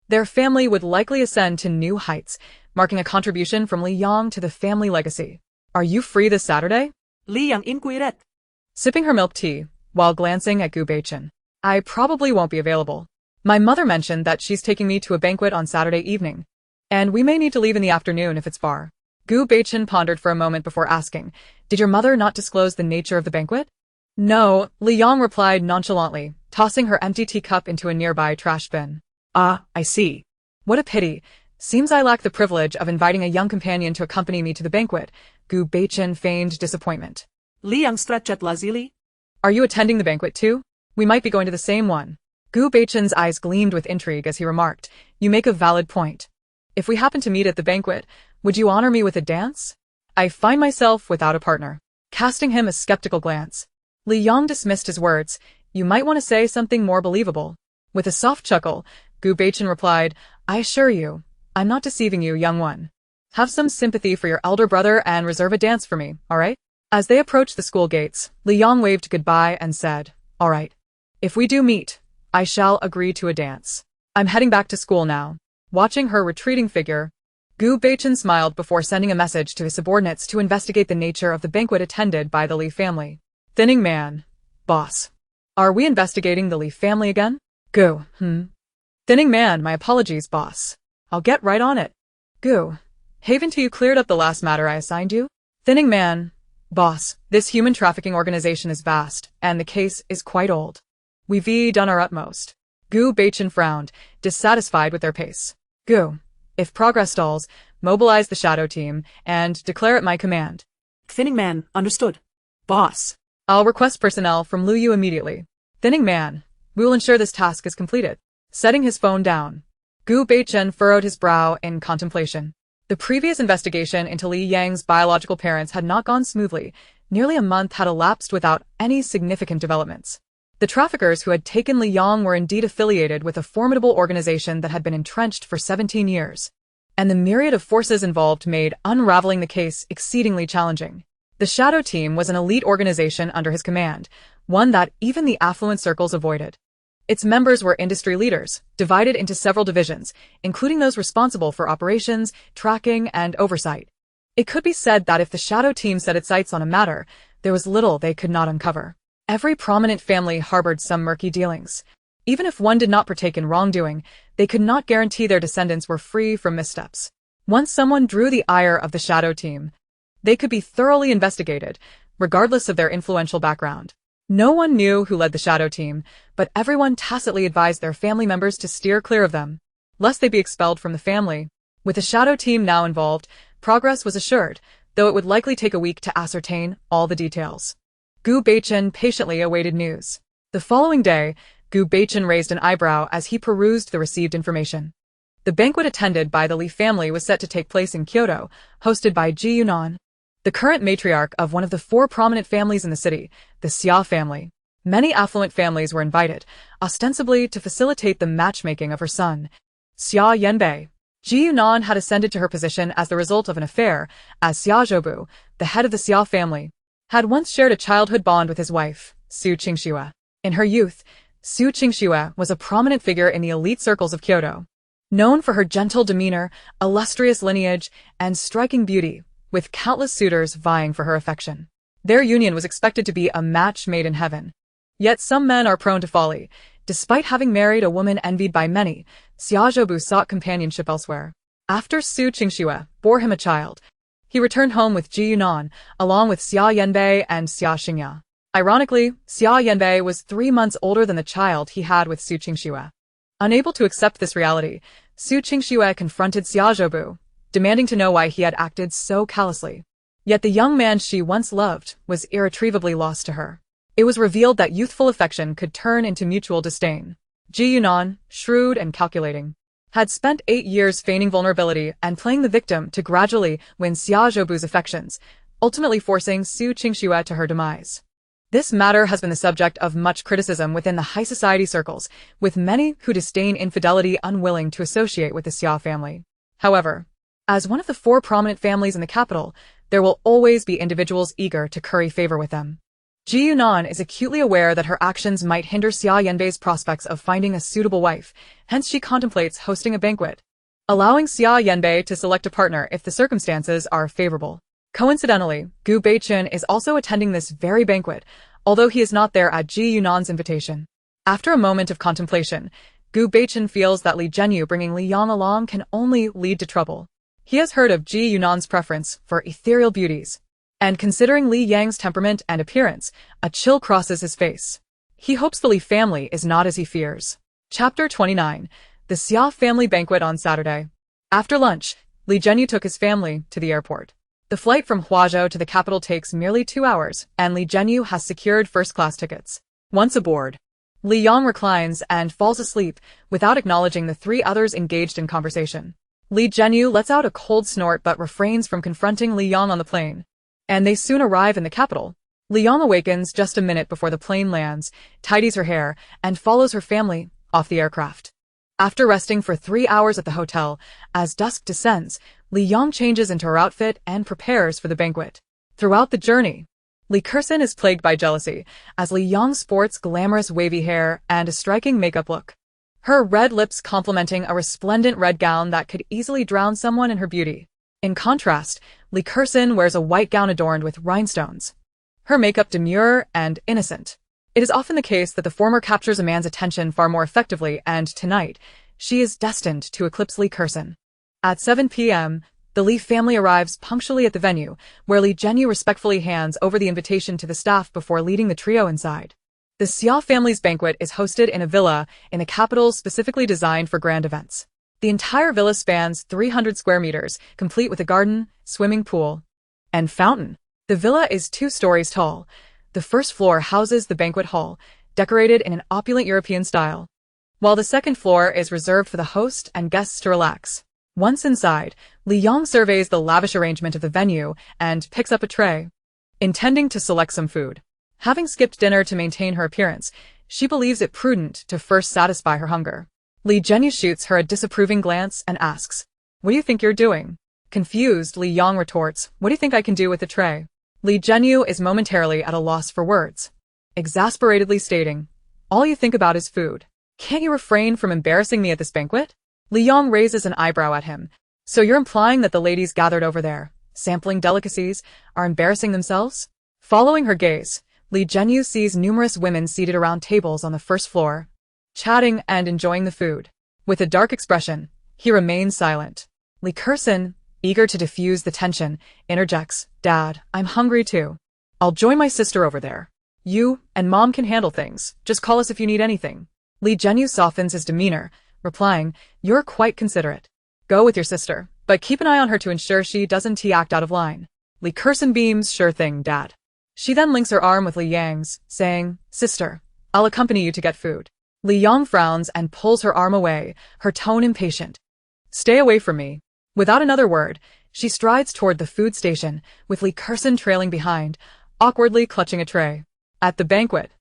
their family would likely ascend to new heights, marking a contribution from Li Yang to the family legacy. "Are you free this Saturday?" Li Yang inquired. Sipping her milk tea, while glancing at Gu Beichen. "I probably won't be available. My mother mentioned that she's taking me to a banquet on Saturday evening, And we may need to leave in the afternoon if it's far. Gu Beichen pondered for a moment before asking, "Did your mother not disclose the nature of the banquet?" "No," Li Yang replied nonchalantly, tossing her empty teacup into a nearby trash bin. Ah, I see. "What a pity. Seems I lack the privilege of inviting a young companion to accompany me to the banquet." Gu Beichen feigned disappointment. Liang stretched lazily. "Are you attending the banquet too? We might be going to the same one." Gu Beichen's eyes gleamed with intrigue as he remarked, "You make a valid point. If we happen to meet at the banquet, would you honor me with a dance?" I find myself without a partner. Casting him a skeptical glance, Li Yang dismissed his words. "You might want to say something more believable." With a soft chuckle, Gu Beichen replied, "I assure you, I'm not deceiving you, young one. Have some sympathy for your elder brother and reserve a dance for me, all right?" As they approached the school gates, Li Yang waved goodbye and said, "All right. If we do meet, I shall agree to a dance. I'm heading back to school now." Watching her retreating figure, Gu Beichen smiled before sending a message to his subordinates to investigate the nature of the banquet attended by the Li family. Thinning man. Boss. Are we investigating the Li family again? Gu, Thinning man, my apologies, boss. I'll get right on it. Gu. Haven't you cleared up the last matter I assigned you? Thinning man. Boss, this human trafficking organization is vast, and the case is quite old. We've done our utmost. Gu Beichen frowned, dissatisfied with their pace. Gu. If progress stalls, mobilize the shadow team, and declare it my command. Thinning man, understood. Boss. I'll request personnel from Luyu immediately. Thinning man, we will ensure this task is completed. Setting his phone down, Gu Beichen furrowed his brow in contemplation. The previous investigation into Li Yang's biological parents had not gone smoothly. Nearly a month had elapsed without any significant developments. The traffickers who had taken Li Yang were indeed affiliated with a formidable organization that had been entrenched for 17 years. And the myriad of forces involved made unraveling the case exceedingly challenging. The Shadow Team was an elite organization under his command, one that even the affluent circles avoided. Its members were industry leaders, divided into several divisions, including those responsible for operations, tracking, and oversight. It could be said that if the Shadow Team set its sights on a matter, there was little they could not uncover. Every prominent family harbored some murky dealings. Even if one did not partake in wrongdoing, they could not guarantee their descendants were free from missteps. Once someone drew the ire of the Shadow Team, they could be thoroughly investigated, regardless of their influential background. No one knew who led the Shadow Team, but everyone tacitly advised their family members to steer clear of them, lest they be expelled from the family. With the Shadow Team now involved, progress was assured, though it would likely take a week to ascertain all the details. Gu Beichen patiently awaited news. The following day, Gu Beichen raised an eyebrow as he perused the received information. The banquet attended by the Li family was set to take place in Kyoto, hosted by Ji Yunan, the current matriarch of one of the 4 prominent families in the city, the Xia family. Many affluent families were invited, ostensibly to facilitate the matchmaking of her son, Xia Yanbei. Ji Yunan had ascended to her position as the result of an affair, as Xia Zhoubu, the head of the Xia family, had once shared a childhood bond with his wife, Su Qingxue. In her youth, Su Qingxue was a prominent figure in the elite circles of Kyoto, known for her gentle demeanor, illustrious lineage, and striking beauty, with countless suitors vying for her affection. Their union was expected to be a match made in heaven. Yet some men are prone to folly. Despite having married a woman envied by many, Xia Zhoubu sought companionship elsewhere. After Su Qingxue bore him a child, he returned home with Ji Yunan, along with Xia Yanbei and Xia Xingya. Ironically, Xia Yanbei was 3 months older than the child he had with Su Qingxue. Unable to accept this reality, Su Qingxue confronted Xia Zhoubu, demanding to know why he had acted so callously. Yet the young man she once loved was irretrievably lost to her. It was revealed that youthful affection could turn into mutual disdain. Ji Yunan, shrewd and calculating, had spent 8 years feigning vulnerability and playing the victim to gradually win Xia Zhoubu's affections, ultimately forcing Su Qingxue to her demise. This matter has been the subject of much criticism within the high society circles, with many who disdain infidelity unwilling to associate with the Xia family. However, as one of the 4 prominent families in the capital, there will always be individuals eager to curry favor with them. Ji Yunan is acutely aware that her actions might hinder Xia Yanbei's prospects of finding a suitable wife, hence she contemplates hosting a banquet, allowing Xia Yanbei to select a partner if the circumstances are favorable. Coincidentally, Gu Beichen is also attending this very banquet, although he is not there at Ji Yunan's invitation. After a moment of contemplation, Gu Beichen feels that Li Zhenyu bringing Li Yang along can only lead to trouble. He has heard of Ji Yunan's preference for ethereal beauties, and considering Li Yang's temperament and appearance, a chill crosses his face. He hopes the Li family is not as he fears. Chapter 29. The Xia family banquet on Saturday. After lunch, Li Zhenyu took his family to the airport. The flight from Huazhou to the capital takes merely 2 hours, and Li Zhenyu has secured first-class tickets. Once aboard, Li Yang reclines and falls asleep without acknowledging the 3 others engaged in conversation. Li Zhenyu lets out a cold snort but refrains from confronting Li Yang on the plane, and they soon arrive in the capital. Li Yang awakens just a minute before the plane lands, tidies her hair, and follows her family off the aircraft. After resting for 3 hours at the hotel, as dusk descends, Li Yang changes into her outfit and prepares for the banquet. Throughout the journey, Li Kersen is plagued by jealousy, as Li Yang sports glamorous wavy hair and a striking makeup look. Her red lips complementing a resplendent red gown that could easily drown someone in her beauty. In contrast, Li Kersen wears a white gown adorned with rhinestones. Her makeup demure and innocent. It is often the case that the former captures a man's attention far more effectively, and tonight, she is destined to eclipse Li Kersen. At 7 p.m., the Li family arrives punctually at the venue, where Li Zhenyu respectfully hands over the invitation to the staff before leading the trio inside. The Xia family's banquet is hosted in a villa in the capital specifically designed for grand events. The entire villa spans 300 square meters, complete with a garden, swimming pool, and fountain. The villa is 2 stories tall. The first floor houses the banquet hall, decorated in an opulent European style, while the second floor is reserved for the host and guests to relax. Once inside, Li Yang surveys the lavish arrangement of the venue and picks up a tray, intending to select some food. Having skipped dinner to maintain her appearance, she believes it prudent to first satisfy her hunger. Li Zhenyu shoots her a disapproving glance and asks, "What do you think you're doing?" Confused, Li Yang retorts, "What do you think I can do with the tray?" Li Zhenyu is momentarily at a loss for words, exasperatedly stating, "All you think about is food. Can't you refrain from embarrassing me at this banquet?" Li Yang raises an eyebrow at him. "So you're implying that the ladies gathered over there, sampling delicacies, are embarrassing themselves?" Following her gaze, Li Zhenyu sees numerous women seated around tables on the first floor, chatting and enjoying the food. With a dark expression, he remains silent. Li Kersen, eager to diffuse the tension, interjects, "Dad, I'm hungry too. I'll join my sister over there. You and Mom can handle things. Just call us if you need anything." Li Zhenyu softens his demeanor, replying, "You're quite considerate. Go with your sister, but keep an eye on her to ensure she doesn't act out of line." Li Kersen beams, "Sure thing, Dad." She then links her arm with Li Yang's, saying, "Sister, I'll accompany you to get food." Li Yang frowns and pulls her arm away, her tone impatient. "Stay away from me." Without another word, she strides toward the food station, with Li Kersen trailing behind, awkwardly clutching a tray. At the banquet,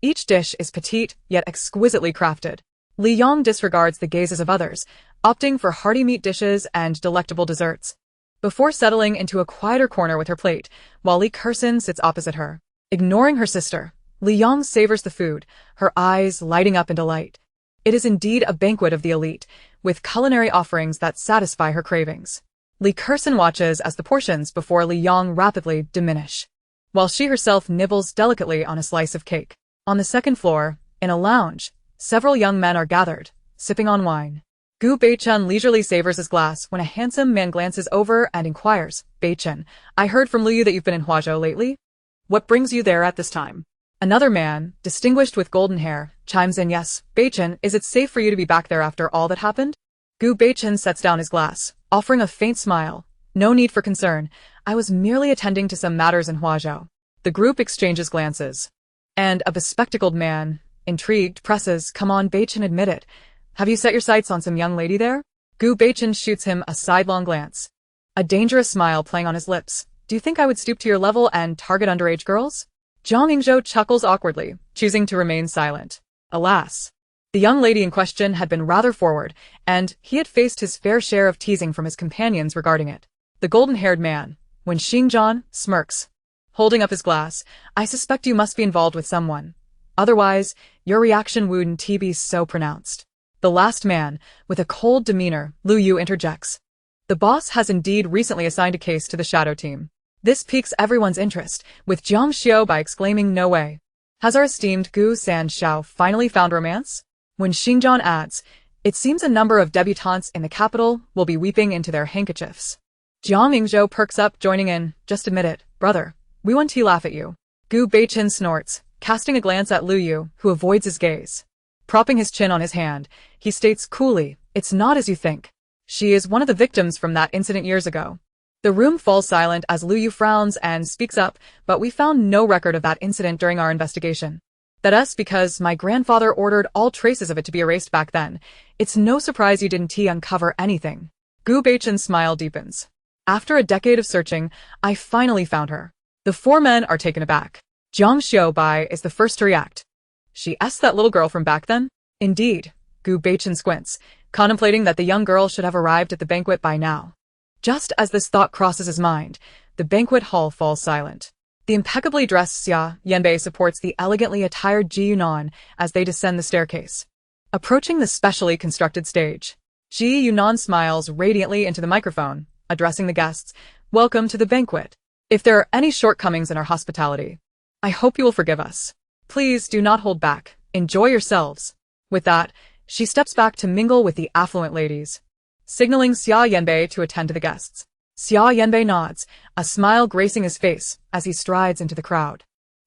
each dish is petite yet exquisitely crafted. Li Yang disregards the gazes of others, opting for hearty meat dishes and delectable desserts, before settling into a quieter corner with her plate, while Li Kersen sits opposite her. Ignoring her sister, Li Yang savors the food, her eyes lighting up in delight. It is indeed a banquet of the elite, with culinary offerings that satisfy her cravings. Li Kersen watches as the portions before Li Yang rapidly diminish, while she herself nibbles delicately on a slice of cake. On the second floor, in a lounge, several young men are gathered, sipping on wine. Gu Beichen leisurely savors his glass when a handsome man glances over and inquires, "Beichen, I heard from Liu that you've been in Huazhou lately? What brings you there at this time?" Another man, distinguished with golden hair, chimes in, "Yes, Beichen, is it safe for you to be back there after all that happened?" Gu Beichen sets down his glass, offering a faint smile. "No need for concern. I was merely attending to some matters in Huazhou." The group exchanges glances, and a bespectacled man, intrigued, presses, "Come on, Beichen, admit it. Have you set your sights on some young lady there?" Gu Beichen shoots him a sidelong glance, a dangerous smile playing on his lips. "Do you think I would stoop to your level and target underage girls?" Zhang Yingzhou chuckles awkwardly, choosing to remain silent. Alas, the young lady in question had been rather forward, and he had faced his fair share of teasing from his companions regarding it. The golden-haired man, Wen Xingzhan, smirks, holding up his glass. "I suspect you must be involved with someone. Otherwise, your reaction wouldn't be so pronounced." The last man, with a cold demeanor, Lu Yu, interjects. "The boss has indeed recently assigned a case to the shadow team." This piques everyone's interest, with Jiang Xiao by exclaiming, "No way. Has our esteemed Gu Sanshao finally found romance?" When Xinjiang adds, "It seems a number of debutantes in the capital will be weeping into their handkerchiefs." Jiang Yingzhou perks up, joining in. "Just admit it, brother. We want to laugh at you." Gu Beiqin snorts, casting a glance at Lu Yu, who avoids his gaze. Propping his chin on his hand, he states coolly, "It's not as you think. She is one of the victims from that incident years ago." The room falls silent as Lu Yu frowns and speaks up, "But we found no record of that incident during our investigation. That's because my grandfather ordered all traces of it to be erased back then. It's no surprise you didn't uncover anything." Gu Beichen's smile deepens. "After a decade of searching, I finally found her." The four men are taken aback. Jiang Xiaobai is the first to react. "She's that little girl from back then?" "Indeed." Gu Beichen squints, contemplating that the young girl should have arrived at the banquet by now. Just as this thought crosses his mind, the banquet hall falls silent. The impeccably dressed Xia Yanbei supports the elegantly attired Ji Yunan as they descend the staircase. Approaching the specially constructed stage, Ji Yunan smiles radiantly into the microphone, addressing the guests, "Welcome to the banquet. If there are any shortcomings in our hospitality, I hope you will forgive us. Please do not hold back. Enjoy yourselves." With that, she steps back to mingle with the affluent ladies, signaling Xia Yanbei to attend to the guests. Xia Yanbei nods, a smile gracing his face as he strides into the crowd.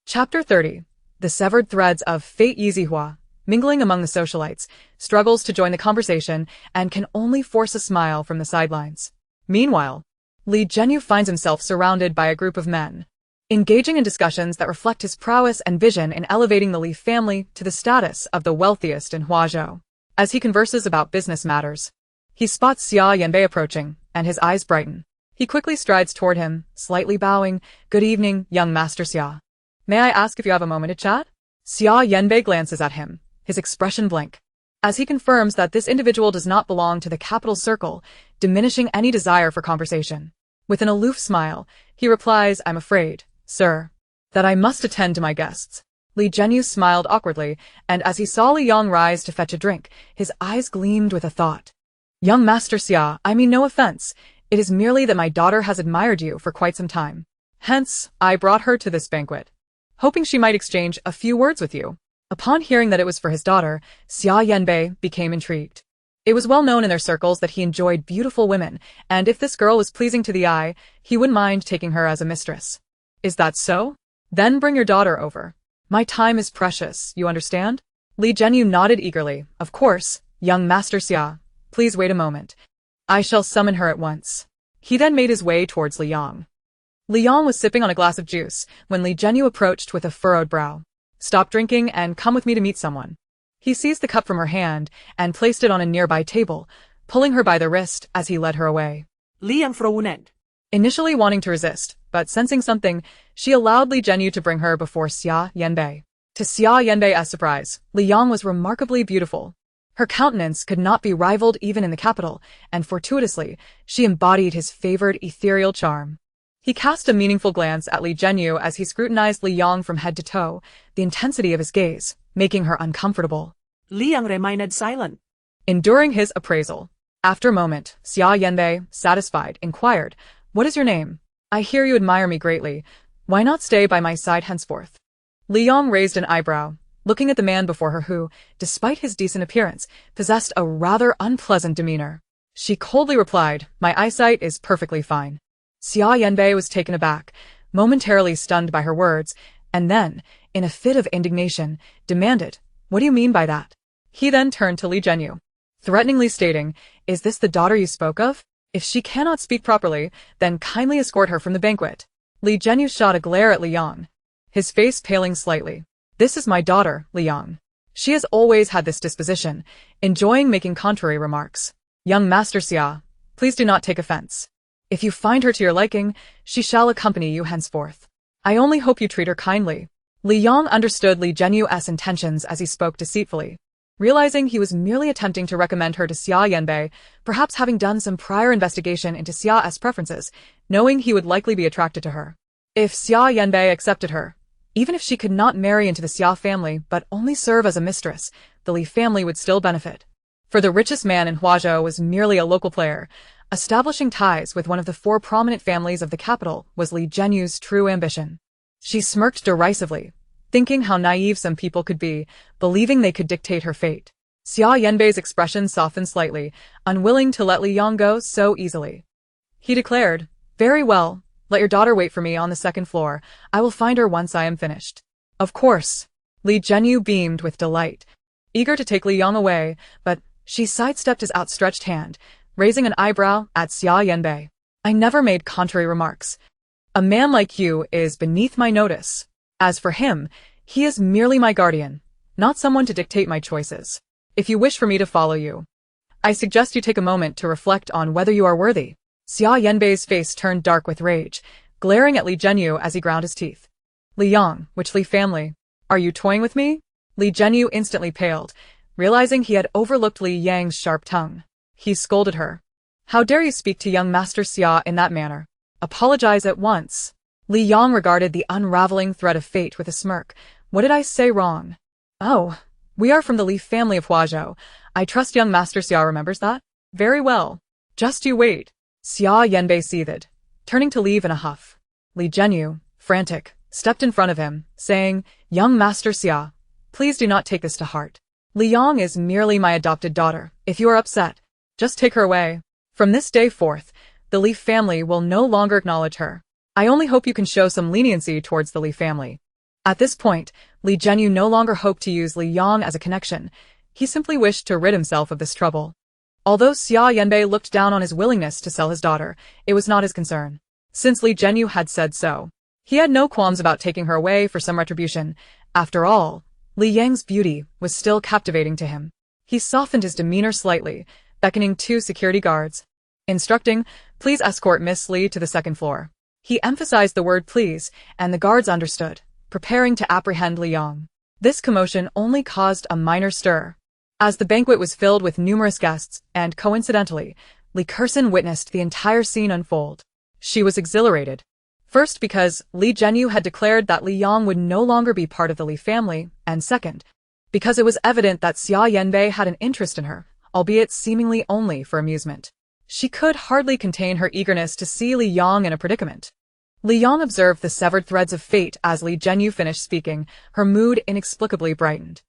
Chapter 30. The severed threads of fate. Yizihua, mingling among the socialites, struggles to join the conversation and can only force a smile from the sidelines. Meanwhile, Li Zhenyu finds himself surrounded by a group of men, engaging in discussions that reflect his prowess and vision in elevating the Li family to the status of the wealthiest in Huazhou. As he converses about business matters, he spots Xia Yanbei approaching, and his eyes brighten. He quickly strides toward him, slightly bowing. "Good evening, young Master Xia. May I ask if you have a moment to chat?" Xia Yanbei glances at him, his expression blank, as he confirms that this individual does not belong to the capital circle, diminishing any desire for conversation. With an aloof smile, he replies, "I'm afraid, sir, that I must attend to my guests." Li Zhenyu smiled awkwardly, and as he saw Li Yang rise to fetch a drink, his eyes gleamed with a thought. "Young Master Xia, I mean no offense. It is merely that my daughter has admired you for quite some time. Hence, I brought her to this banquet, hoping she might exchange a few words with you." Upon hearing that it was for his daughter, Xia Yanbei became intrigued. It was well known in their circles that he enjoyed beautiful women, and if this girl was pleasing to the eye, he wouldn't mind taking her as a mistress. "Is that so? Then bring your daughter over. My time is precious, you understand?" Li Zhenyu nodded eagerly. "Of course, young Master Xia. Please wait a moment. I shall summon her at once." He then made his way towards Li Yang. Li Yang was sipping on a glass of juice when Li Zhenyu approached with a furrowed brow. "Stop drinking and come with me to meet someone." He seized the cup from her hand and placed it on a nearby table, pulling her by the wrist as he led her away. Liang frowned. Initially wanting to resist, but sensing something, she allowed Li Zhenyu to bring her before Xia Yanbei. To Xia Yanbei's surprise, Li Yang was remarkably beautiful. Her countenance could not be rivaled even in the capital, and fortuitously, she embodied his favored ethereal charm. He cast a meaningful glance at Li Zhenyu as he scrutinized Li Yang from head to toe, the intensity of his gaze making her uncomfortable. Liang remained silent. Enduring his appraisal. After a moment, Xia Yanbei, satisfied, inquired, "What is your name? I hear you admire me greatly. Why not stay by my side henceforth?" Li Yang raised an eyebrow, looking at the man before her who, despite his decent appearance, possessed a rather unpleasant demeanor. She coldly replied, "My eyesight is perfectly fine." Xia Yanbei was taken aback, momentarily stunned by her words, and then, in a fit of indignation, demanded, "What do you mean by that?" He then turned to Li Zhenyu, threateningly stating, "Is this the daughter you spoke of? If she cannot speak properly, then kindly escort her from the banquet." Li Zhenyu shot a glare at Li Yang, his face paling slightly. "This is my daughter, Li Yang. She has always had this disposition, enjoying making contrary remarks. Young Master Xia, please do not take offense. If you find her to your liking, she shall accompany you henceforth. I only hope you treat her kindly." Li Yang understood Li Zhenyu's intentions as he spoke deceitfully. Realizing he was merely attempting to recommend her to Xia Yanbei, perhaps having done some prior investigation into Xia's preferences, knowing he would likely be attracted to her. If Xia Yanbei accepted her, even if she could not marry into the Xia family but only serve as a mistress, the Li family would still benefit. For the richest man in Huazhou was merely a local player. Establishing ties with one of the four prominent families of the capital was Li Zhenyu's true ambition. She smirked derisively, thinking how naive some people could be, believing they could dictate her fate. Xia Yanbei's expression softened slightly, unwilling to let Li Yang go so easily. He declared, "Very well, let your daughter wait for me on the second floor. I will find her once I am finished." Of course. Li Zhenyu beamed with delight, eager to take Li Yang away, but she sidestepped his outstretched hand, raising an eyebrow at Xia Yanbei. "I never made contrary remarks. A man like you is beneath my notice. As for him, he is merely my guardian, not someone to dictate my choices. If you wish for me to follow you, I suggest you take a moment to reflect on whether you are worthy." Xia Yanbei's face turned dark with rage, glaring at Li Zhenyu as he ground his teeth. "Li Yang, which Li family? Are you toying with me?" Li Zhenyu instantly paled, realizing he had overlooked Li Yang's sharp tongue. He scolded her. "How dare you speak to young Master Xia in that manner? Apologize at once." Li Yang regarded the unraveling thread of fate with a smirk. "What did I say wrong?" "Oh, we are from the Li family of Huazhou. I trust young Master Xia remembers that? Very well. Just you wait." Xia Yanbei seethed, turning to leave in a huff. Li Zhenyu, frantic, stepped in front of him, saying, "Young Master Xia, please do not take this to heart. Li Yang is merely my adopted daughter. If you are upset, just take her away. From this day forth, the Li family will no longer acknowledge her. I only hope you can show some leniency towards the Li family." At this point, Li Zhenyu no longer hoped to use Li Yang as a connection. He simply wished to rid himself of this trouble. Although Xia Yanbei looked down on his willingness to sell his daughter, it was not his concern. Since Li Zhenyu had said so, he had no qualms about taking her away for some retribution. After all, Li Yang's beauty was still captivating to him. He softened his demeanor slightly, beckoning 2 security guards, instructing, "Please escort Miss Li to the second floor." He emphasized the word please, and the guards understood, preparing to apprehend Li Yang. This commotion only caused a minor stir, as the banquet was filled with numerous guests, and coincidentally, Li Kersen witnessed the entire scene unfold. She was exhilarated. First because Li Zhenyu had declared that Li Yang would no longer be part of the Li family, and second, because it was evident that Xia Yanbei had an interest in her, albeit seemingly only for amusement. She could hardly contain her eagerness to see Li Yang in a predicament. Li Yang observed the severed threads of fate as Li Zhenyu finished speaking. Her mood inexplicably brightened.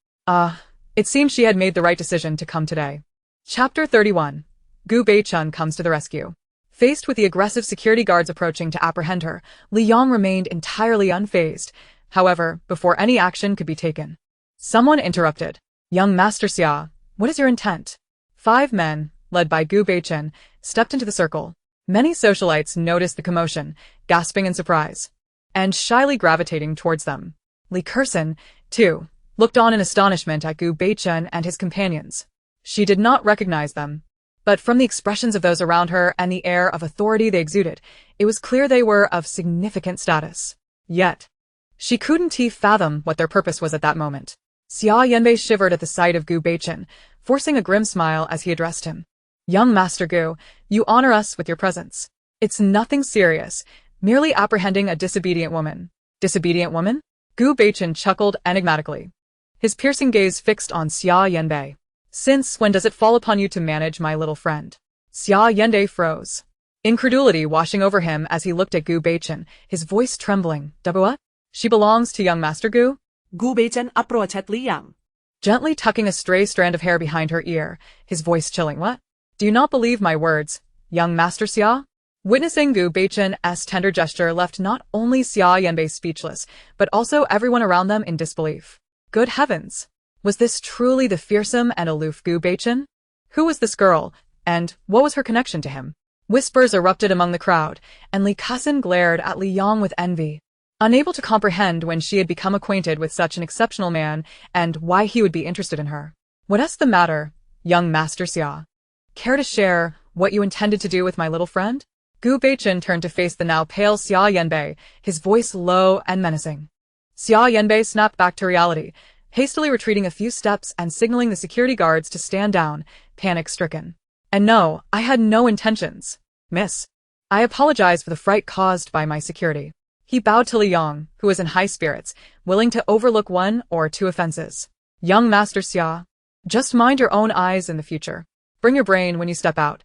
It seemed she had made the right decision to come today. Chapter 31. Gu Beichun comes to the rescue. Faced with the aggressive security guards approaching to apprehend her, Li Yang remained entirely unfazed. However, before any action could be taken, someone interrupted. "Young Master Xia, what is your intent?" 5 men, led by Gu Beichun, stepped into the circle. Many socialites noticed the commotion, gasping in surprise, and shyly gravitating towards them. Li Kersen, too, looked on in astonishment at Gu Beichun and his companions. She did not recognize them, but from the expressions of those around her and the air of authority they exuded, it was clear they were of significant status. Yet, she couldn't fathom what their purpose was at that moment. Xia Yanbei shivered at the sight of Gu Beichun, forcing a grim smile as he addressed him. "Young Master Gu, you honor us with your presence. It's nothing serious, merely apprehending a disobedient woman." "Disobedient woman?" Gu Beichun chuckled enigmatically, his piercing gaze fixed on Xia Yanbei. "Since when does it fall upon you to manage my little friend?" Xia Yanbei froze, incredulity washing over him as he looked at Gu Beichun, his voice trembling. "What? She belongs to young Master Gu?" Gu Beichun approached Li Yang, gently tucking a stray strand of hair behind her ear, his voice chilling. "What? Do you not believe my words, young Master Xia?" Witnessing Gu Beichun's tender gesture left not only Xia Yanbei speechless, but also everyone around them in disbelief. Good heavens! Was this truly the fearsome and aloof Gu Beichun? Who was this girl, and what was her connection to him? Whispers erupted among the crowd, and Li Kersen glared at Li Yang with envy, unable to comprehend when she had become acquainted with such an exceptional man and why he would be interested in her. "What's the matter, young Master Xia? Care to share what you intended to do with my little friend?" Gu Beichun turned to face the now pale Xia Yanbei, his voice low and menacing. Xia Yanbei snapped back to reality, hastily retreating a few steps and signaling the security guards to stand down, panic-stricken. "And no, I had no intentions, miss. I apologize for the fright caused by my security." He bowed to Li Yang, who was in high spirits, willing to overlook 1 or 2 offenses. "Young Master Xia, just mind your own eyes in the future. Bring your brain when you step out.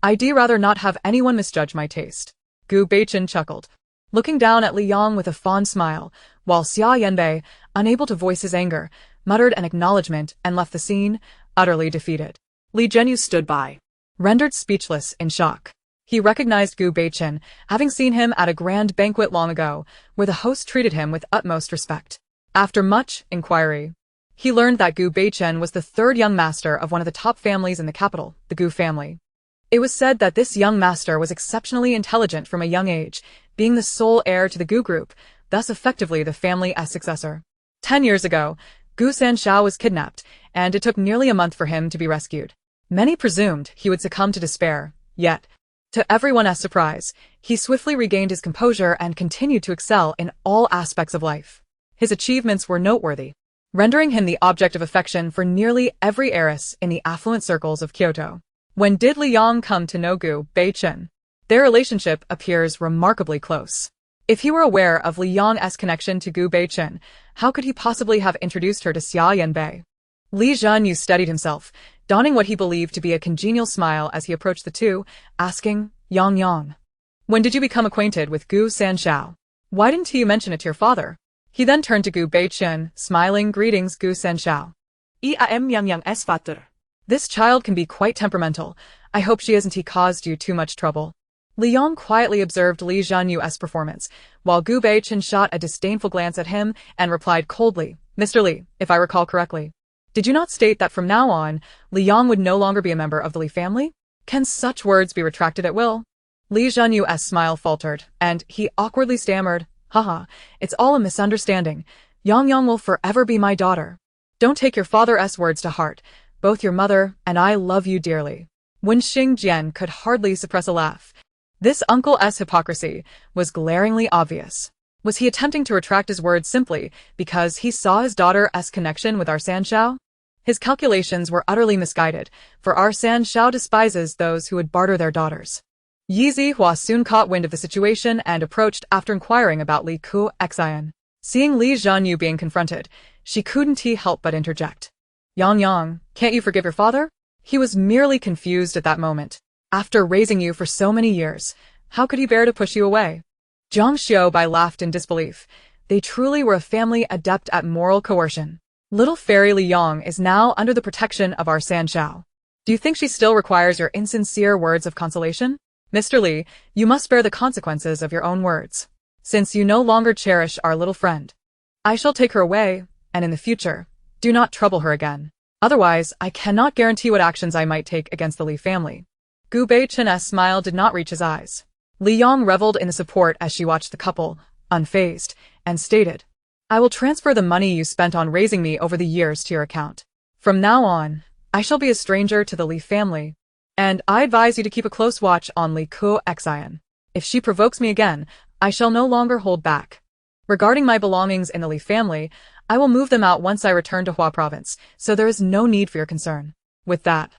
I'd rather not have anyone misjudge my taste." Gu Beichun chuckled, looking down at Li Yang with a fond smile, while Xia Yanbei, unable to voice his anger, muttered an acknowledgement and left the scene. utterly defeated. Li Zhenyu stood by, Rendered speechless in shock. He recognized Gu Beichen, having seen him at a grand banquet long ago, where the host treated him with utmost respect. After much inquiry, he learned that Gu Beichen was the third young master of one of the top families in the capital, the Gu family. It was said that this young master was exceptionally intelligent from a young age, being the sole heir to the Gu group, thus effectively the family's successor. 10 years ago, Gu Sanshao was kidnapped, and it took nearly a month for him to be rescued. Many presumed he would succumb to despair, yet, to everyone's surprise, he swiftly regained his composure and continued to excel in all aspects of life. His achievements were noteworthy, rendering him the object of affection for nearly every heiress in the affluent circles of Kyoto. When did Li Yang come to know Gu Beichen? Their relationship appears remarkably close. If he were aware of Li Yang's connection to Gu Beichen, how could he possibly have introduced her to Xia Yanbei? Li Zhenyu steadied himself, donning what he believed to be a congenial smile as he approached the two, asking, Yang, when did you become acquainted with Gu Sanshao? Why didn't you mention it to your father? He then turned to Gu Beichen, smiling, greetings Gu Sanshao. I am Yang's father. This child can be quite temperamental. I hope she hasn't caused you too much trouble. Li Yang quietly observed Li Zhenyu's performance, while Gu Beichen shot a disdainful glance at him and replied coldly, Mr. Li, if I recall correctly. Did you not state that from now on, Li Yang would no longer be a member of the Li family? Can such words be retracted at will? Li Zhenyu's smile faltered, and he awkwardly stammered, Haha, it's all a misunderstanding. Yang will forever be my daughter. Don't take your father's words to heart. Both your mother and I love you dearly. Wen Xingjian could hardly suppress a laugh. This uncle's hypocrisy was glaringly obvious. Was he attempting to retract his words simply because he saw his daughter's connection with our Sanshao? His calculations were utterly misguided, for our Sanshao despises those who would barter their daughters. Yi Zihua soon caught wind of the situation and approached after inquiring about Li Xian. Seeing Li Zhenyu being confronted, she couldn't help but interject. Yang, can't you forgive your father? He was merely confused at that moment. After raising you for so many years, how could he bear to push you away? Zhang Xiaobai laughed in disbelief. They truly were a family adept at moral coercion. Little fairy Li Yang is now under the protection of our Sanshao. Do you think she still requires your insincere words of consolation? Mr. Li, you must bear the consequences of your own words. Since you no longer cherish our little friend, I shall take her away, and in the future, do not trouble her again. Otherwise, I cannot guarantee what actions I might take against the Li family. Gu Beichen's smile did not reach his eyes. Li Yang reveled in the support as she watched the couple, unfazed, and stated, I will transfer the money you spent on raising me over the years to your account. From now on, I shall be a stranger to the Li family, and I advise you to keep a close watch on Li Xian. If she provokes me again, I shall no longer hold back. Regarding my belongings in the Li family, I will move them out once I return to Hua province, so there is no need for your concern. With that,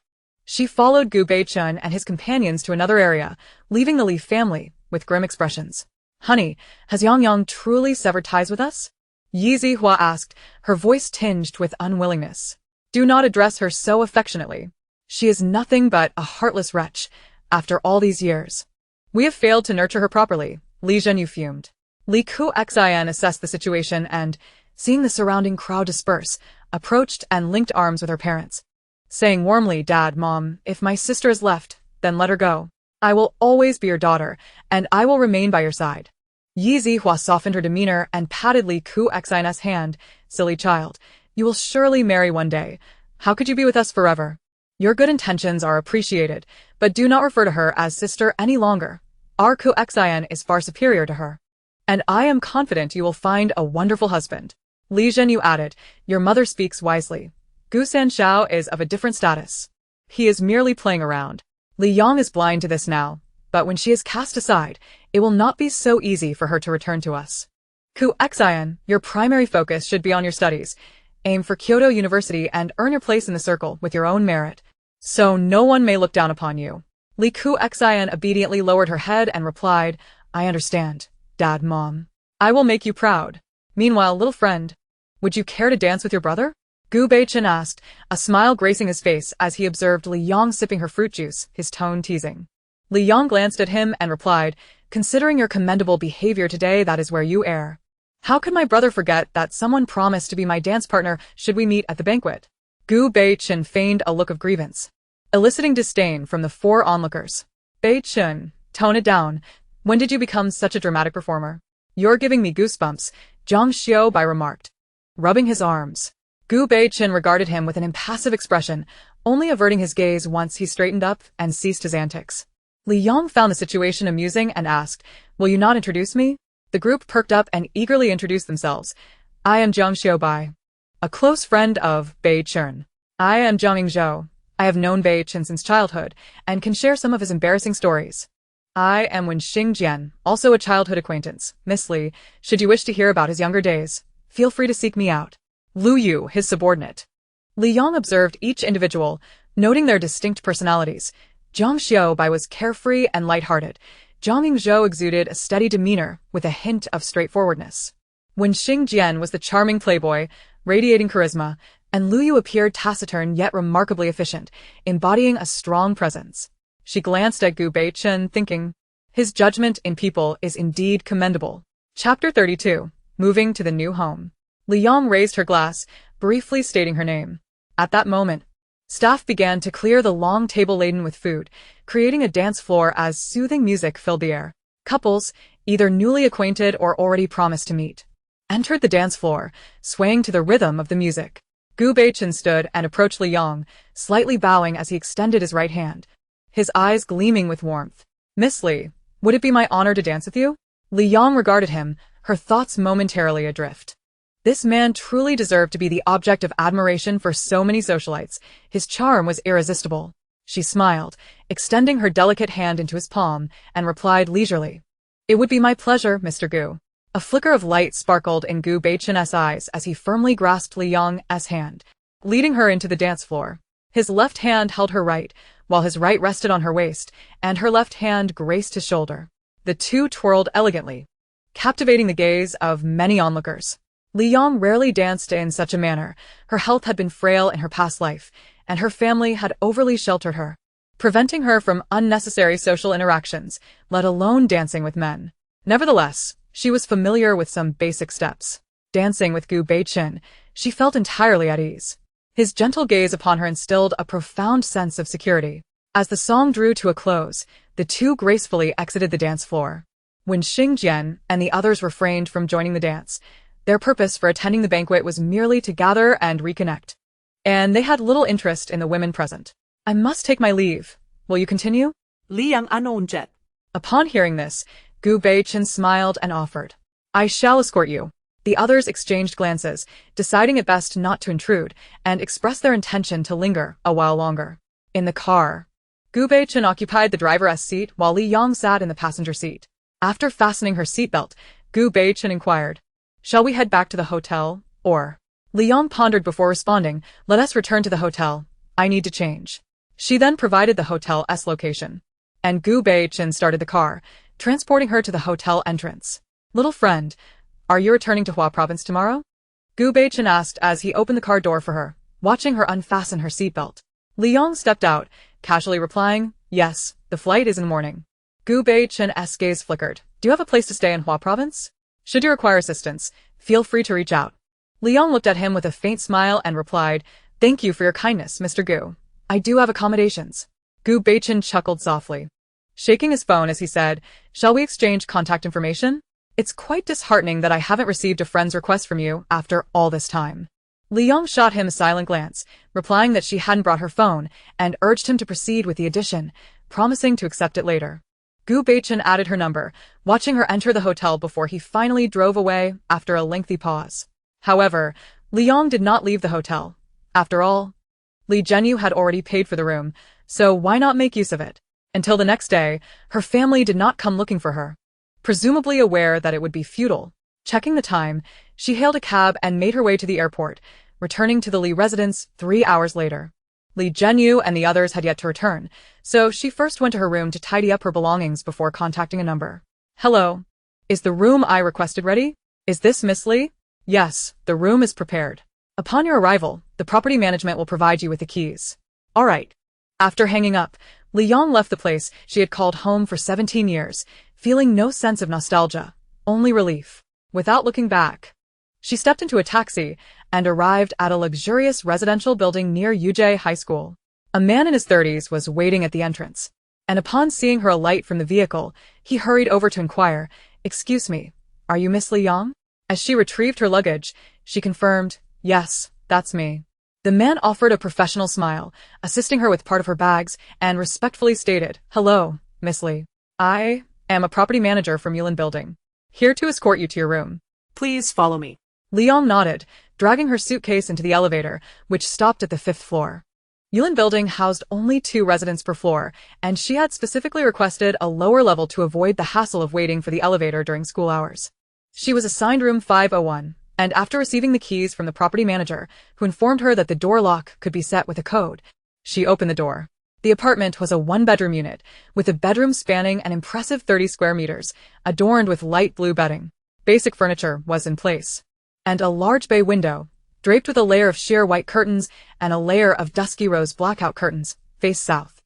she followed Gu Beichen and his companions to another area, leaving the Li family with grim expressions. Honey, has Yang truly severed ties with us? Yi Zihua asked, her voice tinged with unwillingness. Do not address her so affectionately. She is nothing but a heartless wretch, after all these years. We have failed to nurture her properly, Li Zhenyu fumed. Li Xian assessed the situation and, seeing the surrounding crowd disperse, approached and linked arms with her parents, saying warmly, Dad, Mom, if my sister is left, then let her go. I will always be your daughter, and I will remain by your side. Yi Zihua softened her demeanor and patted Li Xian's hand. Silly child, you will surely marry one day. How could you be with us forever? Your good intentions are appreciated, but do not refer to her as sister any longer. Our Xian is far superior to her, and I am confident you will find a wonderful husband. Li Zhenyu added, your mother speaks wisely. Gu Sanshao is of a different status. He is merely playing around. Li Yang is blind to this now, but when she is cast aside, it will not be so easy for her to return to us. Xian, your primary focus should be on your studies. Aim for Kyoto University and earn your place in the circle with your own merit, so no one may look down upon you. Li Xian obediently lowered her head and replied, I understand, Dad, Mom. I will make you proud. Meanwhile, little friend, would you care to dance with your brother? Gu Beichen asked, a smile gracing his face as he observed Li Yang sipping her fruit juice, his tone teasing. Li Yang glanced at him and replied, considering your commendable behavior today, that is where you err. How could my brother forget that someone promised to be my dance partner should we meet at the banquet? Gu Bei-chun feigned a look of grievance, eliciting disdain from the four onlookers. Bei-chun, tone it down. When did you become such a dramatic performer? You're giving me goosebumps, Zhang Xiaobai remarked, rubbing his arms. Gu Bei-chun regarded him with an impassive expression, only averting his gaze once he straightened up and ceased his antics. Li Yong found the situation amusing and asked, "Will you not introduce me?" The group perked up and eagerly introduced themselves. "I am Zhang Xiaobai, a close friend of Bei-chun. I am Zhang Yingzhou. I have known Bei-chun since childhood and can share some of his embarrassing stories. I am Wen Xingjian, also a childhood acquaintance. Miss Li, should you wish to hear about his younger days, feel free to seek me out." Lu Yu, his subordinate. Li Yong observed each individual, noting their distinct personalities. Zhang Xiaobai was carefree and light-hearted. Zhang Yingzhou exuded a steady demeanor with a hint of straightforwardness. Wen Xingjian was the charming playboy, radiating charisma, and Lu Yu appeared taciturn yet remarkably efficient, embodying a strong presence. She glanced at Gu Bei-chun, thinking, his judgment in people is indeed commendable. Chapter 32. Moving to the new home. Li Yong raised her glass, briefly stating her name. At that moment, staff began to clear the long table laden with food, creating a dance floor as soothing music filled the air. Couples, either newly acquainted or already promised to meet, entered the dance floor, swaying to the rhythm of the music. Gu Bei-chun stood and approached Li Yong, slightly bowing as he extended his right hand, his eyes gleaming with warmth. "Miss Li, would it be my honor to dance with you?" Li Yong regarded him, her thoughts momentarily adrift. This man truly deserved to be the object of admiration for so many socialites. His charm was irresistible. She smiled, extending her delicate hand into his palm, and replied leisurely, "It would be my pleasure, Mr. Gu." A flicker of light sparkled in Gu Bei-chun's eyes as he firmly grasped Li Yong's hand, leading her into the dance floor. His left hand held her right, while his right rested on her waist, and her left hand graced his shoulder. The two twirled elegantly, captivating the gaze of many onlookers. Li Yong rarely danced in such a manner. Her health had been frail in her past life, and her family had overly sheltered her, preventing her from unnecessary social interactions, let alone dancing with men. Nevertheless, she was familiar with some basic steps. Dancing with Gu Bei-chun, she felt entirely at ease. His gentle gaze upon her instilled a profound sense of security. As the song drew to a close, the two gracefully exited the dance floor. When Xingjian and the others refrained from joining the dance, their purpose for attending the banquet was merely to gather and reconnect, and they had little interest in the women present. "I must take my leave. Will you continue?" Li Yang anonjet. Upon hearing this, Gu Bei-chun smiled and offered, "I shall escort you." The others exchanged glances, deciding it best not to intrude, and expressed their intention to linger a while longer. In the car, Gu Bei-chun occupied the driver's seat while Li Yong sat in the passenger seat. After fastening her seatbelt, Gu Bei-chun inquired, "Shall we head back to the hotel, or?" Li Yong pondered before responding, "Let us return to the hotel. I need to change." She then provided the hotel's location, and Gu Bei-chun started the car, transporting her to the hotel entrance. "Little friend, are you returning to Hua Province tomorrow?" Gu Bei-chun asked as he opened the car door for her, watching her unfasten her seatbelt. Li Yong stepped out, casually replying, "Yes, the flight is in the morning." Gu Bei-chun's gaze flickered. "Do you have a place to stay in Hua Province? Should you require assistance, feel free to reach out." Li Yong looked at him with a faint smile and replied, "Thank you for your kindness, Mr. Gu. I do have accommodations." Gu Bei-chun chuckled softly, shaking his phone as he said, "Shall we exchange contact information? It's quite disheartening that I haven't received a friend's request from you after all this time." Li Yong shot him a silent glance, replying that she hadn't brought her phone, and urged him to proceed with the addition, promising to accept it later. Gu Bei-chun added her number, watching her enter the hotel before he finally drove away after a lengthy pause. However, Li Yong did not leave the hotel. After all, Li Zhenyu had already paid for the room, so why not make use of it? Until the next day, her family did not come looking for her, presumably aware that it would be futile. Checking the time, she hailed a cab and made her way to the airport, returning to the Li residence 3 hours later. Li Zhenyu and the others had yet to return, so she first went to her room to tidy up her belongings before contacting a number. "Hello. Is the room I requested ready? Is this Miss Li?" "Yes, the room is prepared. Upon your arrival, the property management will provide you with the keys." "All right." After hanging up, Li Yong left the place she had called home for 17 years, feeling no sense of nostalgia, only relief. Without looking back, She stepped into a taxi and arrived at a luxurious residential building near UJ High School. A man in his 30s was waiting at the entrance, and upon seeing her alight from the vehicle, he hurried over to inquire, "Excuse me, are you Miss Liang?" As she retrieved her luggage, she confirmed, "Yes, that's me." The man offered a professional smile, assisting her with part of her bags, and respectfully stated, "Hello, Miss Li. I am a property manager from Yulin Building, here to escort you to your room." Please follow me. Liang nodded, dragging her suitcase into the elevator, which stopped at the 5th floor. Yulin Building housed only 2 residents per floor, and she had specifically requested a lower level to avoid the hassle of waiting for the elevator during school hours. She was assigned room 501, and after receiving the keys from the property manager, who informed her that the door lock could be set with a code, she opened the door. The apartment was a 1-bedroom unit, with a bedroom spanning an impressive 30 square meters, adorned with light blue bedding. Basic furniture was in place, and a large bay window, draped with a layer of sheer white curtains and a layer of dusky rose blackout curtains, faced south.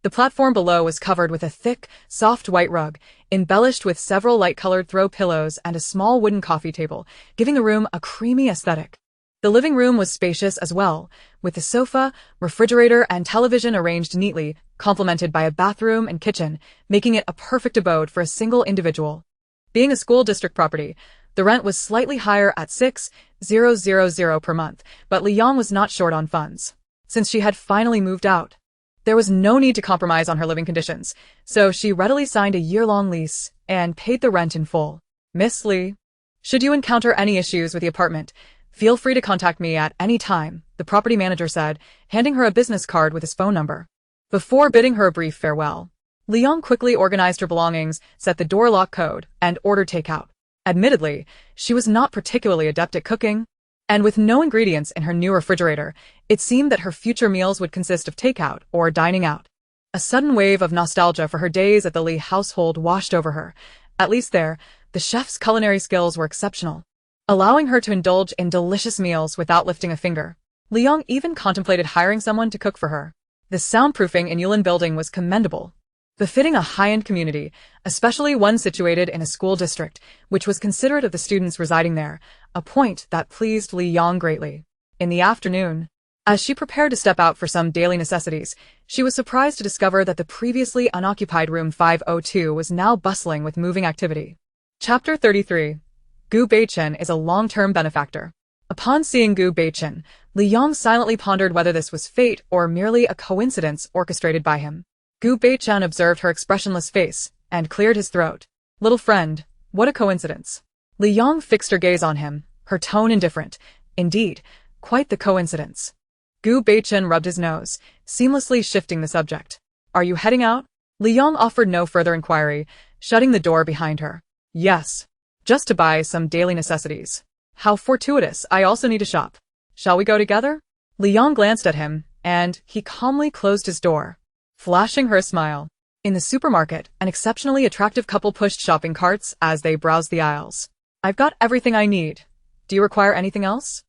The platform below was covered with a thick, soft white rug, embellished with several light-colored throw pillows and a small wooden coffee table, giving the room a creamy aesthetic. The living room was spacious as well, with the sofa, refrigerator, and television arranged neatly, complemented by a bathroom and kitchen, making it a perfect abode for a single individual. Being a school district property, the rent was slightly higher at $6,000 per month, but Liang was not short on funds. Since she had finally moved out, there was no need to compromise on her living conditions, so she readily signed a year-long lease and paid the rent in full. "Miss Li, should you encounter any issues with the apartment, feel free to contact me at any time," the property manager said, handing her a business card with his phone number. Before bidding her a brief farewell, Liang quickly organized her belongings, set the door lock code, and ordered takeout. Admittedly, she was not particularly adept at cooking, and with no ingredients in her new refrigerator, it seemed that her future meals would consist of takeout or dining out. A sudden wave of nostalgia for her days at the Li household washed over her. At least there, the chef's culinary skills were exceptional, allowing her to indulge in delicious meals without lifting a finger. Liang even contemplated hiring someone to cook for her. The soundproofing in Yulin Building was commendable, befitting a high-end community, especially one situated in a school district, which was considerate of the students residing there, a point that pleased Liang greatly. In the afternoon, as she prepared to step out for some daily necessities, she was surprised to discover that the previously unoccupied room 502 was now bustling with moving activity. Chapter 33. Gu Beichen is a long-term benefactor. Upon seeing Gu Beichen, Liang silently pondered whether this was fate or merely a coincidence orchestrated by him. Gu Beichen observed her expressionless face and cleared his throat. "Little friend, what a coincidence." Liang fixed her gaze on him, her tone indifferent. Indeed, quite the coincidence. Gu Beichen rubbed his nose, seamlessly shifting the subject. "Are you heading out?" Liang offered no further inquiry, shutting the door behind her. "Yes, just to buy some daily necessities." "How fortuitous, I also need to shop. Shall we go together?" Liang glanced at him, and he calmly closed his door, flashing her a smile. In the supermarket, an exceptionally attractive couple pushed shopping carts as they browsed the aisles. "I've got everything I need. Do you require anything else?"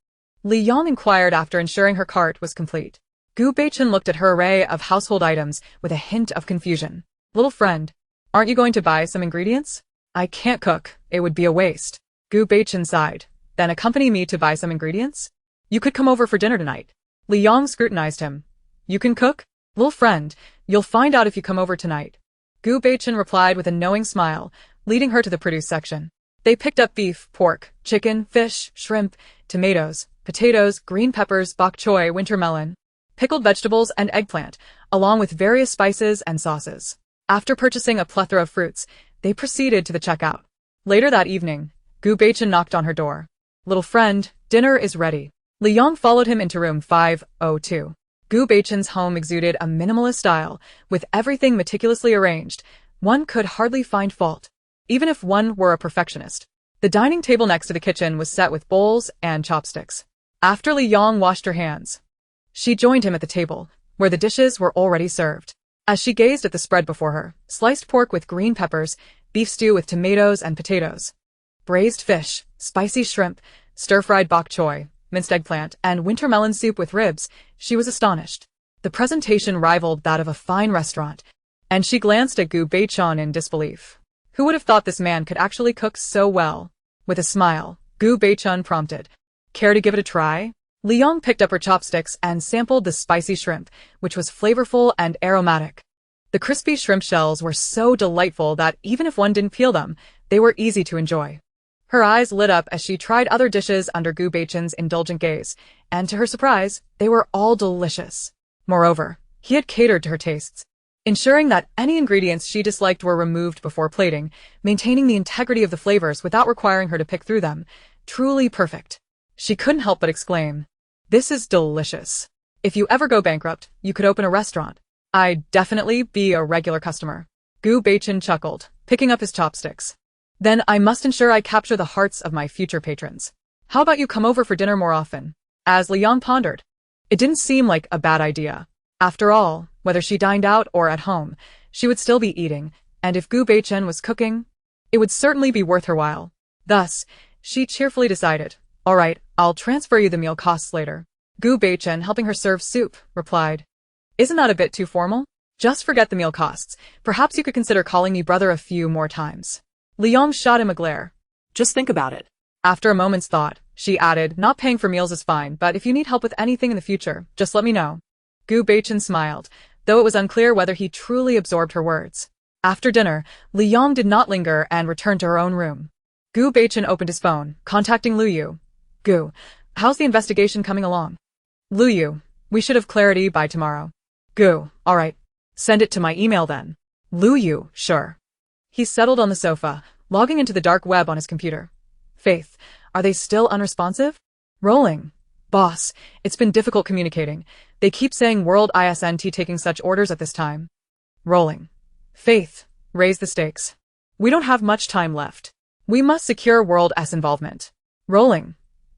Liang inquired after ensuring her cart was complete. Gu Beichen looked at her array of household items with a hint of confusion. "Little friend, aren't you going to buy some ingredients?" "I can't cook, it would be a waste." Gu Beichen sighed. "Then accompany me to buy some ingredients? You could come over for dinner tonight." Liang scrutinized him. "You can cook?" "Little friend, you'll find out if you come over tonight." Gu Beichen replied with a knowing smile, leading her to the produce section. They picked up beef, pork, chicken, fish, shrimp, tomatoes, potatoes, green peppers, bok choy, winter melon, pickled vegetables, and eggplant, along with various spices and sauces. After purchasing a plethora of fruits, they proceeded to the checkout. Later that evening, Gu Beichen knocked on her door. "Little friend, dinner is ready." Liang followed him into room 502. Gu Beichen's home exuded a minimalist style, with everything meticulously arranged. One could hardly find fault, even if one were a perfectionist. The dining table next to the kitchen was set with bowls and chopsticks. After Liang washed her hands, she joined him at the table, where the dishes were already served. As she gazed at the spread before her, sliced pork with green peppers, beef stew with tomatoes and potatoes, braised fish, spicy shrimp, stir-fried bok choy, minced eggplant, and winter melon soup with ribs, she was astonished. The presentation rivaled that of a fine restaurant, and she glanced at Gu Beichen in disbelief. Who would have thought this man could actually cook so well? With a smile, Gu Beichun prompted. Care to give it a try? Li Yong picked up her chopsticks and sampled the spicy shrimp, which was flavorful and aromatic. The crispy shrimp shells were so delightful that even if one didn't peel them, they were easy to enjoy. Her eyes lit up as she tried other dishes under Gu Beichun's indulgent gaze, and to her surprise, they were all delicious. Moreover, he had catered to her tastes, ensuring that any ingredients she disliked were removed before plating, maintaining the integrity of the flavors without requiring her to pick through them. Truly perfect. She couldn't help but exclaim, "This is delicious. If you ever go bankrupt, you could open a restaurant. I'd definitely be a regular customer." Gu Beichun chuckled, picking up his chopsticks. "Then I must ensure I capture the hearts of my future patrons. How about you come over for dinner more often?" As Li Yong pondered, it didn't seem like a bad idea. After all, whether she dined out or at home, she would still be eating, and if Gu Beichun was cooking, it would certainly be worth her while. Thus, she cheerfully decided, "All right, I'll transfer you the meal costs later." Gu Beichun, helping her serve soup, replied, "Isn't that a bit too formal? Just forget the meal costs. Perhaps you could consider calling me brother a few more times." Li Yong shot him a glare. Just think about it. After a moment's thought, she added, "Not paying for meals is fine, but if you need help with anything in the future, just let me know." Gu Beichun smiled, though it was unclear whether he truly absorbed her words. After dinner, Li Yong did not linger and returned to her own room. Gu Beichun opened his phone, contacting Lu Yu. "Gu, how's the investigation coming along?" "Lu Yu, we should have clarity by tomorrow." "Gu, all right. Send it to my email then." "Lu Yu, sure." He settled on the sofa, logging into the dark web on his computer. "Faith, are they still unresponsive?" "Rolling. Boss, it's been difficult communicating. They keep saying World ISNT taking such orders at this time." "Rolling. Faith, raise the stakes. We don't have much time left. We must secure World S involvement." "Rolling.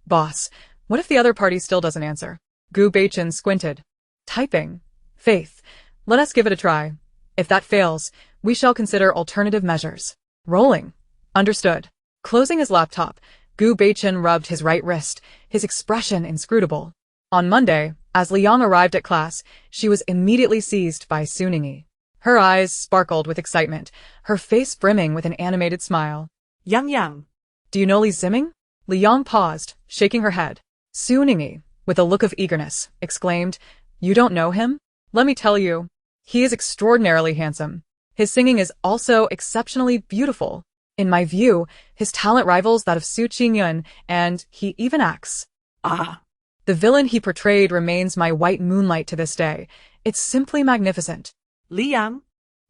Boss, what if the other party still doesn't answer?" Gu Beichun squinted. "Typing. Faith, let us give it a try. If that fails, we shall consider alternative measures." "Rolling. Understood." Closing his laptop, Gu Beichun rubbed his right wrist, his expression inscrutable. On Monday, as Li Yong arrived at class, she was immediately seized by Suningi. Her eyes sparkled with excitement, her face brimming with an animated smile. Yang. "Do you know Li Zimming?" Li Yong paused, shaking her head. Suningi, with a look of eagerness, exclaimed, "You don't know him? Let me tell you. He is extraordinarily handsome. His singing is also exceptionally beautiful. In my view, his talent rivals that of Su Qingyun, and he even acts. Ah. The villain he portrayed remains my white moonlight to this day. It's simply magnificent." Li Yang,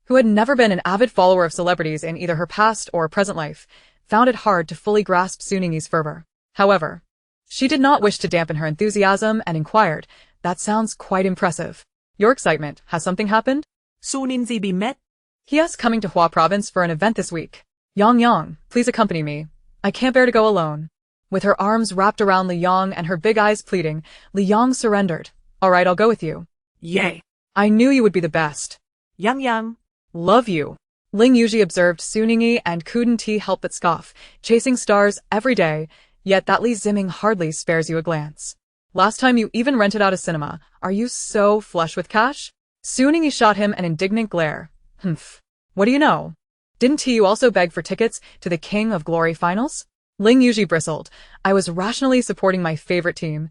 who had never been an avid follower of celebrities in either her past or present life, found it hard to fully grasp Suningi's fervor. However, she did not wish to dampen her enthusiasm and inquired, "That sounds quite impressive. Your excitement, has something happened?" Suninzi be met? "He is coming to Hua Province for an event this week. Yang, please accompany me. I can't bear to go alone." With her arms wrapped around Li Yong and her big eyes pleading, Li Yong surrendered. "All right, I'll go with you." Yay. "I knew you would be the best." Yang. "Love you." Ling Yuji observed Suningi and couldn't help but scoff, chasing stars every day, yet that Li Zimming hardly spares you a glance. "Last time you even rented out a cinema. Are you so flush with cash?" Suningi shot him an indignant glare. "Humph. What do you know? Didn't you also beg for tickets to the King of Glory finals?" Ling Yuji bristled. "I was rationally supporting my favorite team.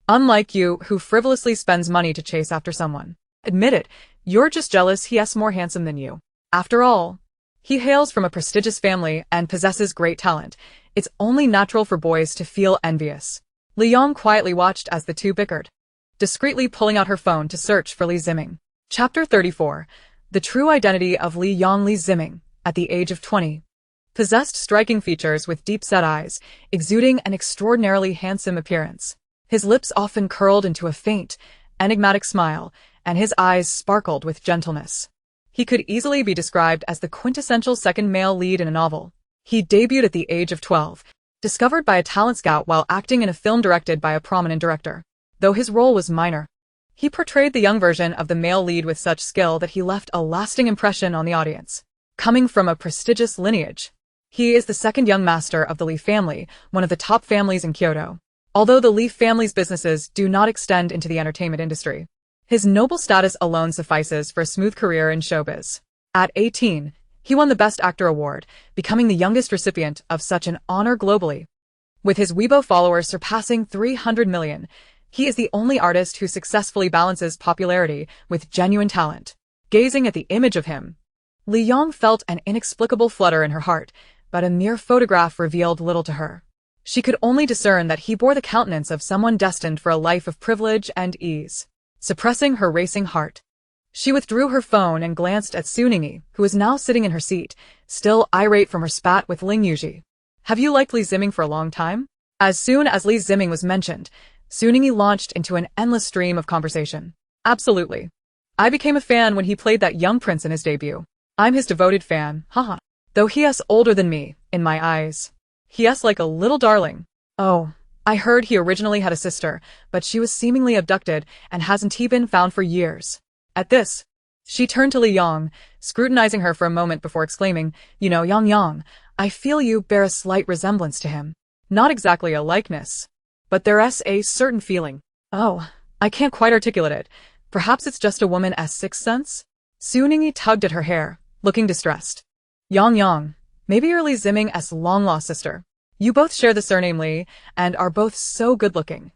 Unlike you, who frivolously spends money to chase after someone. Admit it, you're just jealous he's more handsome than you. After all, he hails from a prestigious family and possesses great talent. It's only natural for boys to feel envious." Li Yong quietly watched as the two bickered, discreetly pulling out her phone to search for Li Zimming. Chapter 34. The True Identity of Li Yong. Li Zimming, at the age of 20, possessed striking features with deep-set eyes, exuding an extraordinarily handsome appearance. His lips often curled into a faint, enigmatic smile, and his eyes sparkled with gentleness. He could easily be described as the quintessential second male lead in a novel. He debuted at the age of 12, discovered by a talent scout while acting in a film directed by a prominent director. Though his role was minor, he portrayed the young version of the male lead with such skill that he left a lasting impression on the audience. Coming from a prestigious lineage, he is the second young master of the Li family, one of the top families in Kyoto. Although the Li family's businesses do not extend into the entertainment industry, his noble status alone suffices for a smooth career in showbiz. At 18, he won the Best Actor award, becoming the youngest recipient of such an honor globally. With his Weibo followers surpassing 300 million, he is the only artist who successfully balances popularity with genuine talent. Gazing at the image of him, Li Yong felt an inexplicable flutter in her heart, but a mere photograph revealed little to her. She could only discern that he bore the countenance of someone destined for a life of privilege and ease. Suppressing her racing heart, she withdrew her phone and glanced at Suningi, who was now sitting in her seat, still irate from her spat with Ling Yuji. "Have you liked Li Ziming for a long time?" As soon as Li Ziming was mentioned, Suningi launched into an endless stream of conversation. "Absolutely. I became a fan when he played that young prince in his debut. I'm his devoted fan, haha. Though he is older than me, in my eyes. He is like a little darling. Oh, I heard he originally had a sister, but she was seemingly abducted and hasn't he been found for years." At this, she turned to Li Yong, scrutinizing her for a moment before exclaiming, "You know, Yang, I feel you bear a slight resemblance to him. Not exactly a likeness, but there is a certain feeling. Oh, I can't quite articulate it. Perhaps it's just a woman's sixth sense?" Suningi tugged at her hair, looking distressed. Yang, maybe you're Li Ziming's long-lost sister. You both share the surname Li, and are both so good-looking.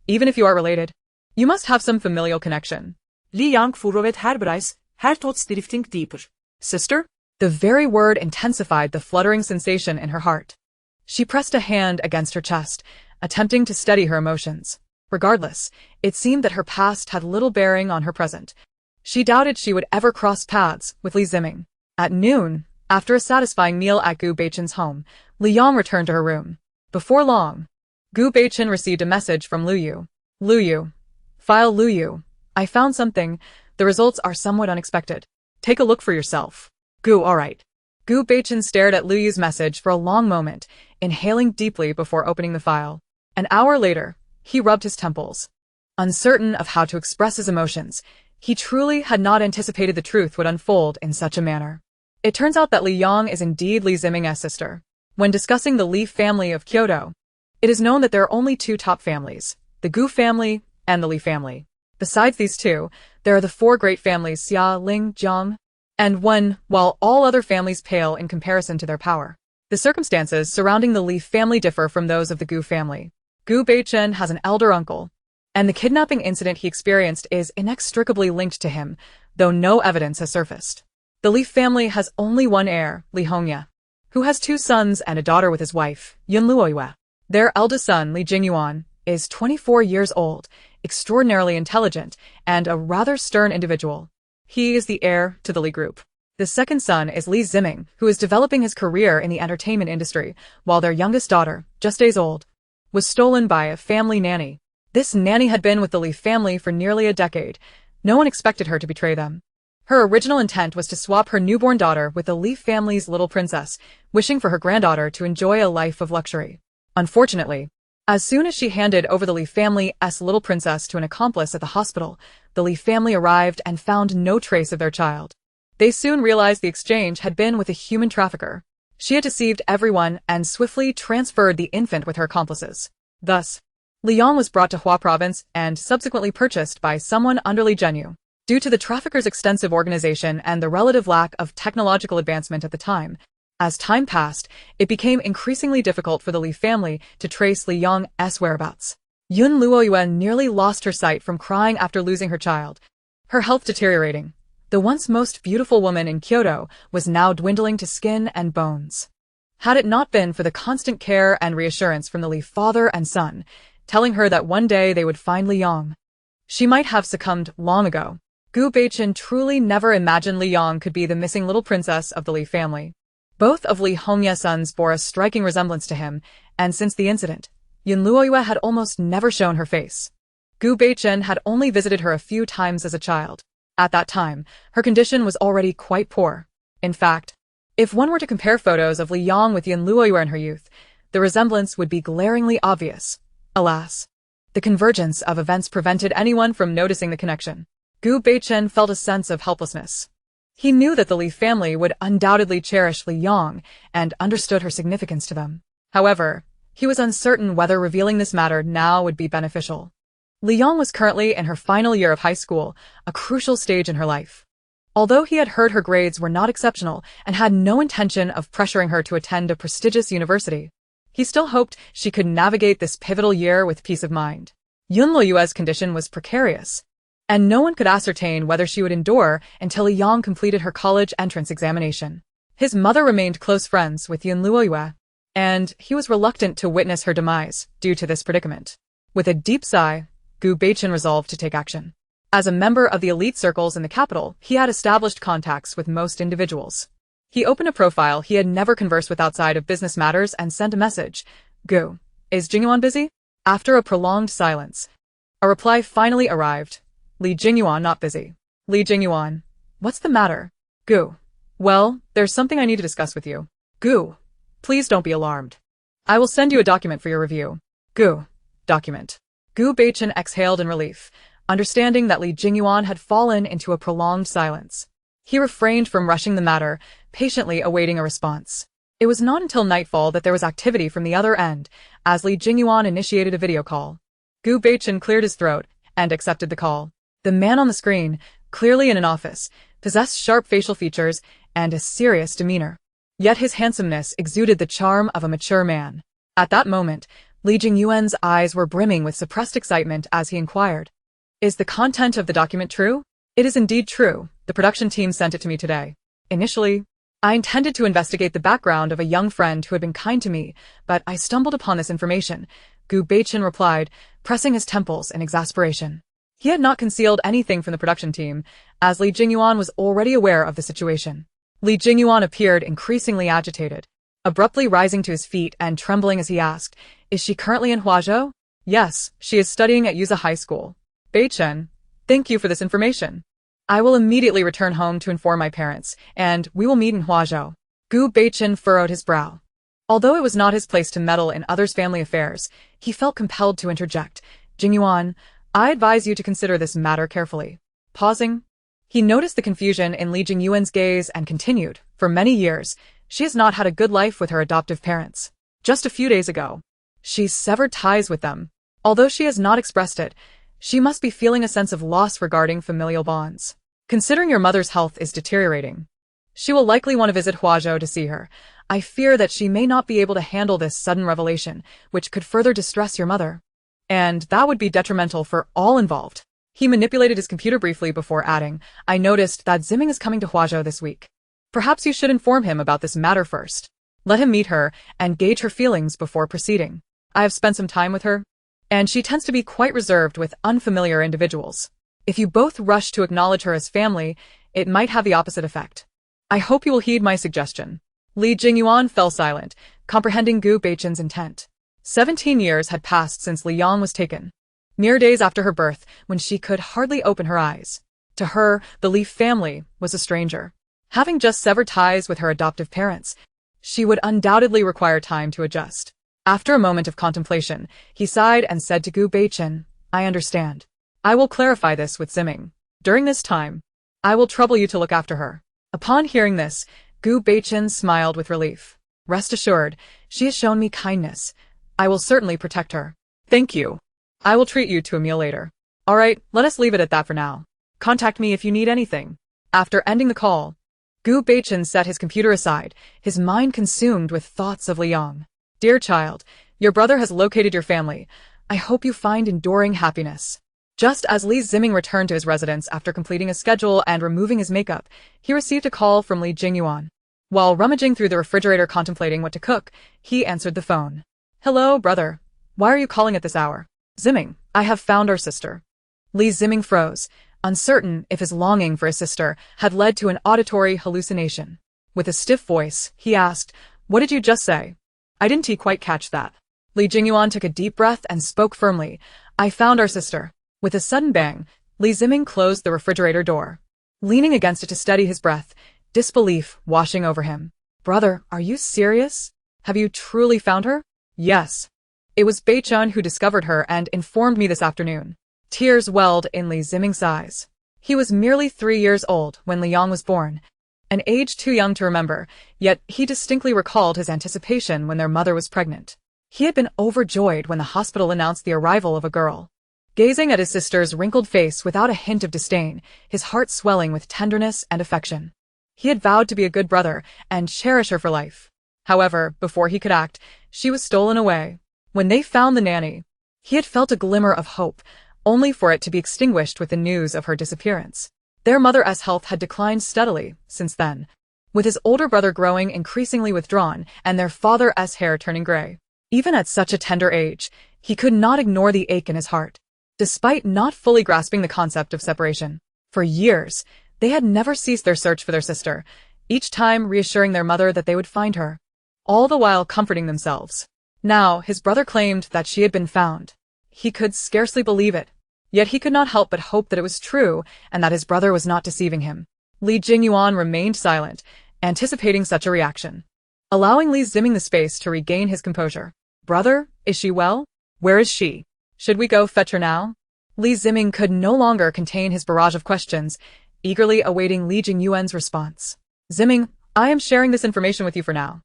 Even if you are related, you must have some familial connection." Li Yang furovet herbreis, her tots drifting deeper. Sister? The very word intensified the fluttering sensation in her heart. She pressed a hand against her chest, attempting to steady her emotions. Regardless, it seemed that her past had little bearing on her present. She doubted she would ever cross paths with Li Ziming. At noon, after a satisfying meal at Gu Beichen's home, Li Yang returned to her room. Before long, Gu Beichen received a message from Lu Yu. "Lu Yu. File Lu Yu. I found something. The results are somewhat unexpected. Take a look for yourself." "Gu, alright." Gu Beichen stared at Lu Yu's message for a long moment, inhaling deeply before opening the file. An hour later, he rubbed his temples. Uncertain of how to express his emotions, he truly had not anticipated the truth would unfold in such a manner. It turns out that Li Yang is indeed Li Ziming's sister. When discussing the Li family of Kyoto, it is known that there are only two top families, the Gu family and the Li family. Besides these two, there are the four great families Xia, Ling, Jiang, and Wen, while all other families pale in comparison to their power. The circumstances surrounding the Li family differ from those of the Gu family. Gu Beichen has an elder uncle, and the kidnapping incident he experienced is inextricably linked to him, though no evidence has surfaced. The Li family has only one heir, Li Hongya, who has two sons and a daughter with his wife, Yun Luoyue. Their eldest son, Li Jingyuan, is 24 years old, extraordinarily intelligent, and a rather stern individual. He is the heir to the Li group. The second son is Li Ziming, who is developing his career in the entertainment industry, while their youngest daughter, just days old, was stolen by a family nanny. This nanny had been with the Li family for nearly a decade. No one expected her to betray them. Her original intent was to swap her newborn daughter with the Li family's little princess, wishing for her granddaughter to enjoy a life of luxury. Unfortunately, as soon as she handed over the Li family's little princess to an accomplice at the hospital, the Li family arrived and found no trace of their child. They soon realized the exchange had been with a human trafficker. She had deceived everyone and swiftly transferred the infant with her accomplices. Thus, Li Yang was brought to Hua province and subsequently purchased by someone under Li Zhenyu. Due to the trafficker's extensive organization and the relative lack of technological advancement at the time, as time passed, it became increasingly difficult for the Li family to trace Li Yang's whereabouts. Yun Luoyue nearly lost her sight from crying after losing her child, her health deteriorating. The once most beautiful woman in Kyoto was now dwindling to skin and bones. Had it not been for the constant care and reassurance from the Li father and son, telling her that one day they would find Li Yang, she might have succumbed long ago. Gu Beichen truly never imagined Li Yang could be the missing little princess of the Li family. Both of Li Hongya's sons bore a striking resemblance to him, and since the incident, Yun Luoyue had almost never shown her face. Gu Beichen had only visited her a few times as a child. At that time, her condition was already quite poor. In fact, if one were to compare photos of Li Yang with Yun Luoyue in her youth, the resemblance would be glaringly obvious. Alas, the convergence of events prevented anyone from noticing the connection. Gu Beichen felt a sense of helplessness. He knew that the Li family would undoubtedly cherish Li Yang and understood her significance to them. However, he was uncertain whether revealing this matter now would be beneficial. Li Yang was currently in her final year of high school, a crucial stage in her life. Although he had heard her grades were not exceptional and had no intention of pressuring her to attend a prestigious university, He still hoped she could navigate this pivotal year with peace of mind. Yun Luoyue's condition was precarious, and no one could ascertain whether she would endure until Li Yang completed her college entrance examination. His mother remained close friends with Yun Luoyue, and he was reluctant to witness her demise due to this predicament. With a deep sigh, Gu Beichen resolved to take action. As a member of the elite circles in the capital, he had established contacts with most individuals. He opened a profile he had never conversed with outside of business matters and sent a message. Gu, is Jingyuan busy? After a prolonged silence, a reply finally arrived. Li Jingyuan not busy. Li Jingyuan, what's the matter? Gu, well, there's something I need to discuss with you. Gu, please don't be alarmed. I will send you a document for your review. Gu, document. Gu Beichen exhaled in relief, understanding that Li Jingyuan had fallen into a prolonged silence. He refrained from rushing the matter, patiently awaiting a response. It was not until nightfall that there was activity from the other end, as Li Jingyuan initiated a video call. Gu Beichen cleared his throat and accepted the call. The man on the screen, clearly in an office, possessed sharp facial features and a serious demeanor. Yet his handsomeness exuded the charm of a mature man. At that moment, Li Jingyuan's eyes were brimming with suppressed excitement as he inquired, is the content of the document true? It is indeed true. The production team sent it to me today. Initially, I intended to investigate the background of a young friend who had been kind to me, but I stumbled upon this information, Gu Beichen replied, pressing his temples in exasperation. He had not concealed anything from the production team, as Li Jingyuan was already aware of the situation. Li Jingyuan appeared increasingly agitated, abruptly rising to his feet and trembling as he asked, is she currently in Huazhou? Yes, she is studying at Yuza High School. Beichen, thank you for this information. I will immediately return home to inform my parents, and we will meet in Huazhou. Gu Beichen furrowed his brow. Although it was not his place to meddle in others' family affairs, he felt compelled to interject. Jingyuan, I advise you to consider this matter carefully. Pausing, he noticed the confusion in Li Jingyuan's gaze and continued, for many years, she has not had a good life with her adoptive parents. Just a few days ago, she severed ties with them. Although she has not expressed it, she must be feeling a sense of loss regarding familial bonds. Considering your mother's health is deteriorating, she will likely want to visit Huazhou to see her. I fear that she may not be able to handle this sudden revelation, which could further distress your mother. And that would be detrimental for all involved. He manipulated his computer briefly before adding, I noticed that Ziming is coming to Huazhou this week. Perhaps you should inform him about this matter first. Let him meet her and gauge her feelings before proceeding. I have spent some time with her, and she tends to be quite reserved with unfamiliar individuals. If you both rush to acknowledge her as family, it might have the opposite effect. I hope you will heed my suggestion. Li Jingyuan fell silent, comprehending Gu Beichen's intent. 17 years had passed since Li Yang was taken. Mere days after her birth, when she could hardly open her eyes. To her, the Li family was a stranger. Having just severed ties with her adoptive parents, she would undoubtedly require time to adjust. After a moment of contemplation, he sighed and said to Gu Beichen, I understand. I will clarify this with Ziming. During this time, I will trouble you to look after her. Upon hearing this, Gu Beichen smiled with relief. Rest assured, she has shown me kindness. I will certainly protect her. Thank you. I will treat you to a meal later. All right, let us leave it at that for now. Contact me if you need anything. After ending the call, Gu Beichen set his computer aside, his mind consumed with thoughts of Li Yang. Dear child, your brother has located your family. I hope you find enduring happiness. Just as Li Ziming returned to his residence after completing his schedule and removing his makeup, he received a call from Li Jingyuan. While rummaging through the refrigerator contemplating what to cook, he answered the phone. Hello, brother. Why are you calling at this hour? Ziming, I have found our sister. Li Ziming froze, uncertain if his longing for his sister had led to an auditory hallucination. With a stiff voice, he asked, What did you just say? I didn't quite catch that. Li Jingyuan took a deep breath and spoke firmly. I found our sister. With a sudden bang, Li Ziming closed the refrigerator door. Leaning against it to steady his breath, disbelief washing over him. Brother, are you serious? Have you truly found her? Yes. It was Beichun who discovered her and informed me this afternoon. Tears welled in Li Ziming's eyes. He was merely 3 years old when Li Yang was born, an age too young to remember, yet he distinctly recalled his anticipation when their mother was pregnant. He had been overjoyed when the hospital announced the arrival of a girl. Gazing at his sister's wrinkled face without a hint of disdain, his heart swelling with tenderness and affection. He had vowed to be a good brother and cherish her for life. However, before he could act, She was stolen away. When they found the nanny, he had felt a glimmer of hope, only for it to be extinguished with the news of her disappearance. Their mother's health had declined steadily since then, with his older brother growing increasingly withdrawn and their father's hair turning gray. Even at such a tender age, he could not ignore the ache in his heart. Despite not fully grasping the concept of separation, for years, they had never ceased their search for their sister, each time reassuring their mother that they would find her, all the while comforting themselves. Now, his brother claimed that she had been found. He could scarcely believe it, yet he could not help but hope that it was true and that his brother was not deceiving him. Li Jingyuan remained silent, anticipating such a reaction, allowing Li Ziming the space to regain his composure. Brother, is she well? Where is she? Should we go fetch her now? Li Ziming could no longer contain his barrage of questions, eagerly awaiting Li Jingyuan's response. Ziming, I am sharing this information with you for now.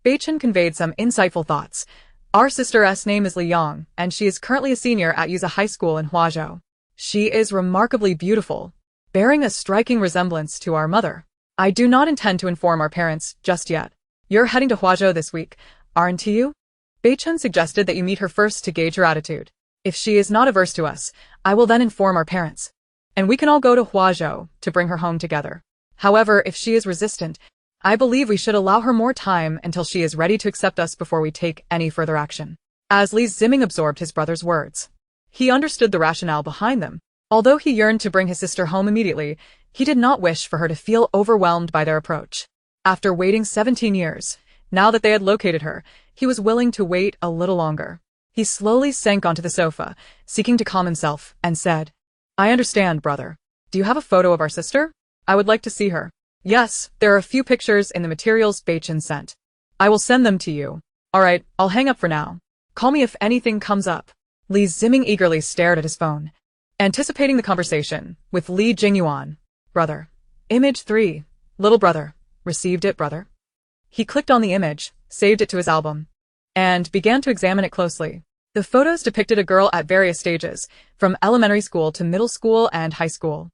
Beichen conveyed some insightful thoughts. Our sister's name is Li Yang, and she is currently a senior at Yuza High School in Huazhou. She is remarkably beautiful, bearing a striking resemblance to our mother. I do not intend to inform our parents just yet. You're heading to Huazhou this week, aren't you? Beichen suggested that you meet her first to gauge her attitude. If she is not averse to us, I will then inform our parents, and we can all go to Huazhou to bring her home together. However, if she is resistant, I believe we should allow her more time until she is ready to accept us before we take any further action. As Li Ziming absorbed his brother's words, he understood the rationale behind them. Although he yearned to bring his sister home immediately, he did not wish for her to feel overwhelmed by their approach. After waiting 17 years, now that they had located her, he was willing to wait a little longer. He slowly sank onto the sofa, seeking to calm himself, and said, I understand, brother. Do you have a photo of our sister? I would like to see her. Yes, there are a few pictures in the materials Beichen sent. I will send them to you. Alright, I'll hang up for now. Call me if anything comes up. Li Ziming eagerly stared at his phone, anticipating the conversation with Li Jingyuan. Brother. Image 3. Little brother. Received it, brother. He clicked on the image, saved it to his album, and began to examine it closely. The photos depicted a girl at various stages, from elementary school to middle school and high school.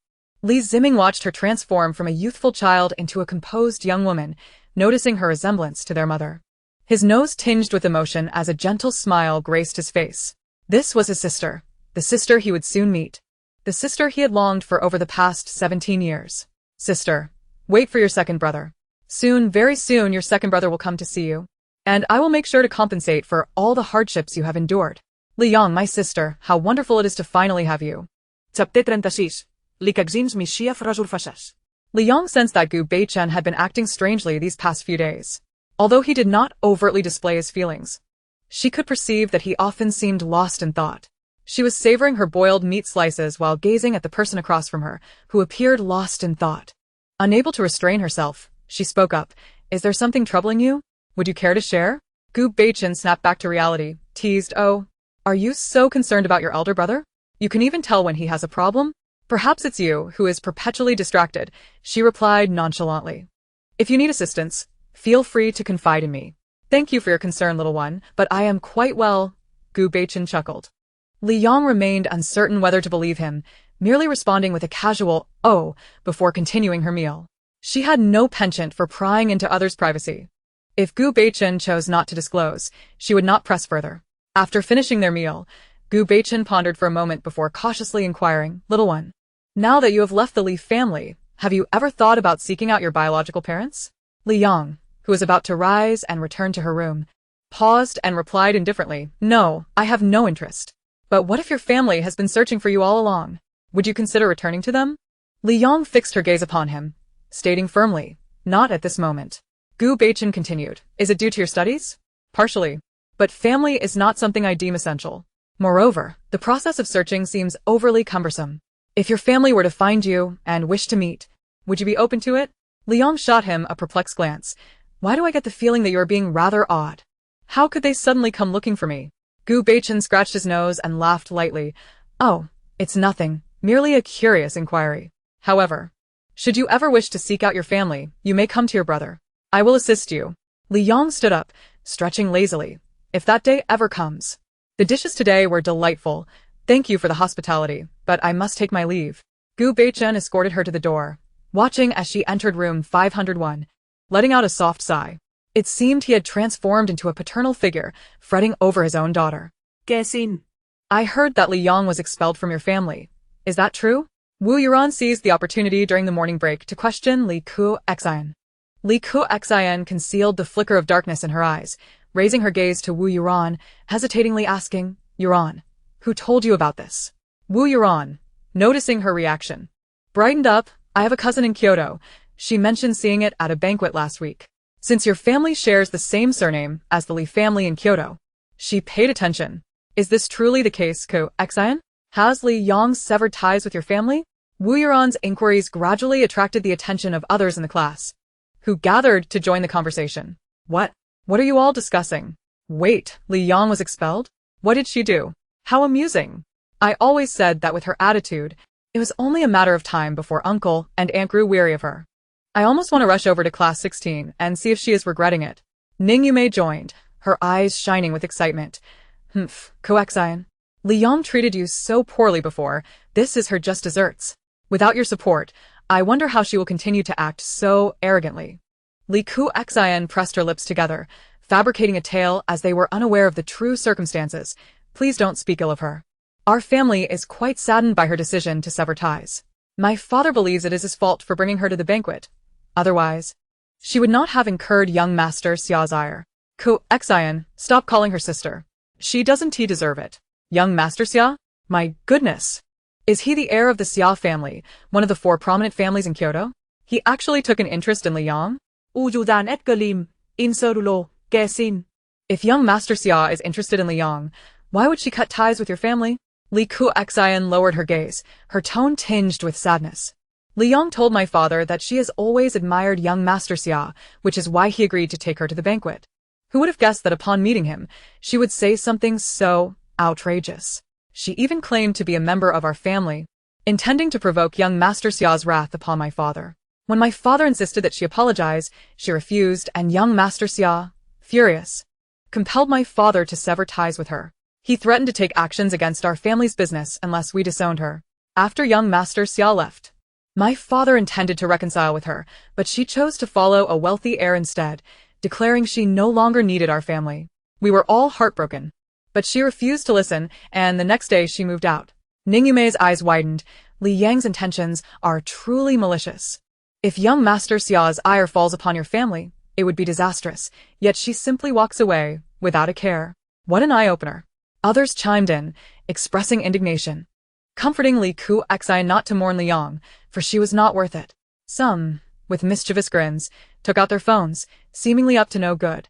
Li Ziming watched her transform from a youthful child into a composed young woman, noticing her resemblance to their mother. His nose tinged with emotion as a gentle smile graced his face. This was his sister, the sister he would soon meet, the sister he had longed for over the past 17 years. Sister, wait for your second brother. Soon, very soon, your second brother will come to see you, and I will make sure to compensate for all the hardships you have endured. Li Yang, my sister, how wonderful it is to finally have you. Chapter 36. Likagzins misia frasurfasas. Li Yang sensed that Gu Beichen had been acting strangely these past few days. Although he did not overtly display his feelings, she could perceive that he often seemed lost in thought. She was savoring her boiled meat slices while gazing at the person across from her, who appeared lost in thought. Unable to restrain herself, she spoke up. Is there something troubling you? Would you care to share? Gu Beichen snapped back to reality, teased, Oh, are you so concerned about your elder brother? You can even tell when he has a problem? Perhaps it's you who is perpetually distracted, she replied nonchalantly. If you need assistance, feel free to confide in me. Thank you for your concern, little one, but I am quite well. Gu Beichen chuckled. Li Yang remained uncertain whether to believe him, merely responding with a casual, oh, before continuing her meal. She had no penchant for prying into others' privacy. If Gu Beichen chose not to disclose, she would not press further. After finishing their meal, Gu Beichen pondered for a moment before cautiously inquiring, Little one, now that you have left the Li family, have you ever thought about seeking out your biological parents? Li Yang, who was about to rise and return to her room, paused and replied indifferently, No, I have no interest. But what if your family has been searching for you all along? Would you consider returning to them? Li Yang fixed her gaze upon him, stating firmly, Not at this moment. Gu Beichen continued, Is it due to your studies? Partially. But family is not something I deem essential. Moreover, the process of searching seems overly cumbersome. If your family were to find you and wish to meet, would you be open to it? Li Yang shot him a perplexed glance. Why do I get the feeling that you are being rather odd? How could they suddenly come looking for me? Gu Beichen scratched his nose and laughed lightly. Oh, it's nothing, merely a curious inquiry. However, should you ever wish to seek out your family, you may come to your brother. I will assist you. Li Yang stood up, stretching lazily. If that day ever comes. The dishes today were delightful. Thank you for the hospitality, but I must take my leave. Gu Beichen escorted her to the door, watching as she entered room 501, letting out a soft sigh. It seemed he had transformed into a paternal figure, fretting over his own daughter. Guessing. I heard that Li Yang was expelled from your family. Is that true? Wu Yuran seized the opportunity during the morning break to question Li Kuxian. Li Kuxian concealed the flicker of darkness in her eyes, raising her gaze to Wu Yuran, hesitatingly asking, Yuran, who told you about this? Wu Yuran, noticing her reaction, brightened up. I have a cousin in Kyoto. She mentioned seeing it at a banquet last week. Since your family shares the same surname as the Li family in Kyoto, she paid attention. Is this truly the case, Kuxian? Has Li Yang severed ties with your family? Wu Yuran's inquiries gradually attracted the attention of others in the class, who gathered to join the conversation. What? What are you all discussing? Wait, Li Yang was expelled? What did she do? How amusing. I always said that with her attitude, it was only a matter of time before Uncle and Aunt grew weary of her. I almost want to rush over to class 16 and see if she is regretting it. Ning Yume joined, her eyes shining with excitement. Kuxian. Li Yang treated you so poorly before, this is her just desserts. Without your support, I wonder how she will continue to act so arrogantly. Li Kuxian pressed her lips together, fabricating a tale as they were unaware of the true circumstances. Please don't speak ill of her. Our family is quite saddened by her decision to sever ties. My father believes it is his fault for bringing her to the banquet. Otherwise, she would not have incurred young Master Xia's ire. Kuxian, stop calling her sister. She doesn't deserve it. Young Master Xia? My goodness. Is he the heir of the Xia family, one of the 4 prominent families in Kyoto? He actually took an interest in Li Yang? Ujudan et galim. Inserulo. Guessing. If young Master Xia is interested in Li Yang, why would she cut ties with your family? Li Kuxian lowered her gaze, her tone tinged with sadness. Li Yang told my father that she has always admired young Master Xia, which is why he agreed to take her to the banquet. Who would have guessed that upon meeting him, she would say something so outrageous? She even claimed to be a member of our family, intending to provoke young Master Xia's wrath upon my father. When my father insisted that she apologize, she refused, and young Master Xia, furious, compelled my father to sever ties with her. He threatened to take actions against our family's business unless we disowned her. After young Master Xia left, my father intended to reconcile with her, but she chose to follow a wealthy heir instead, declaring she no longer needed our family. We were all heartbroken, but she refused to listen, and the next day she moved out. Ning Yume's eyes widened. Li Yang's intentions are truly malicious. If young Master Xia's ire falls upon your family, it would be disastrous, yet she simply walks away, without a care. What an eye-opener. Others chimed in, expressing indignation, comforting Li Kuxian not to mourn Li Yang, for she was not worth it. Some, with mischievous grins, took out their phones, seemingly up to no good.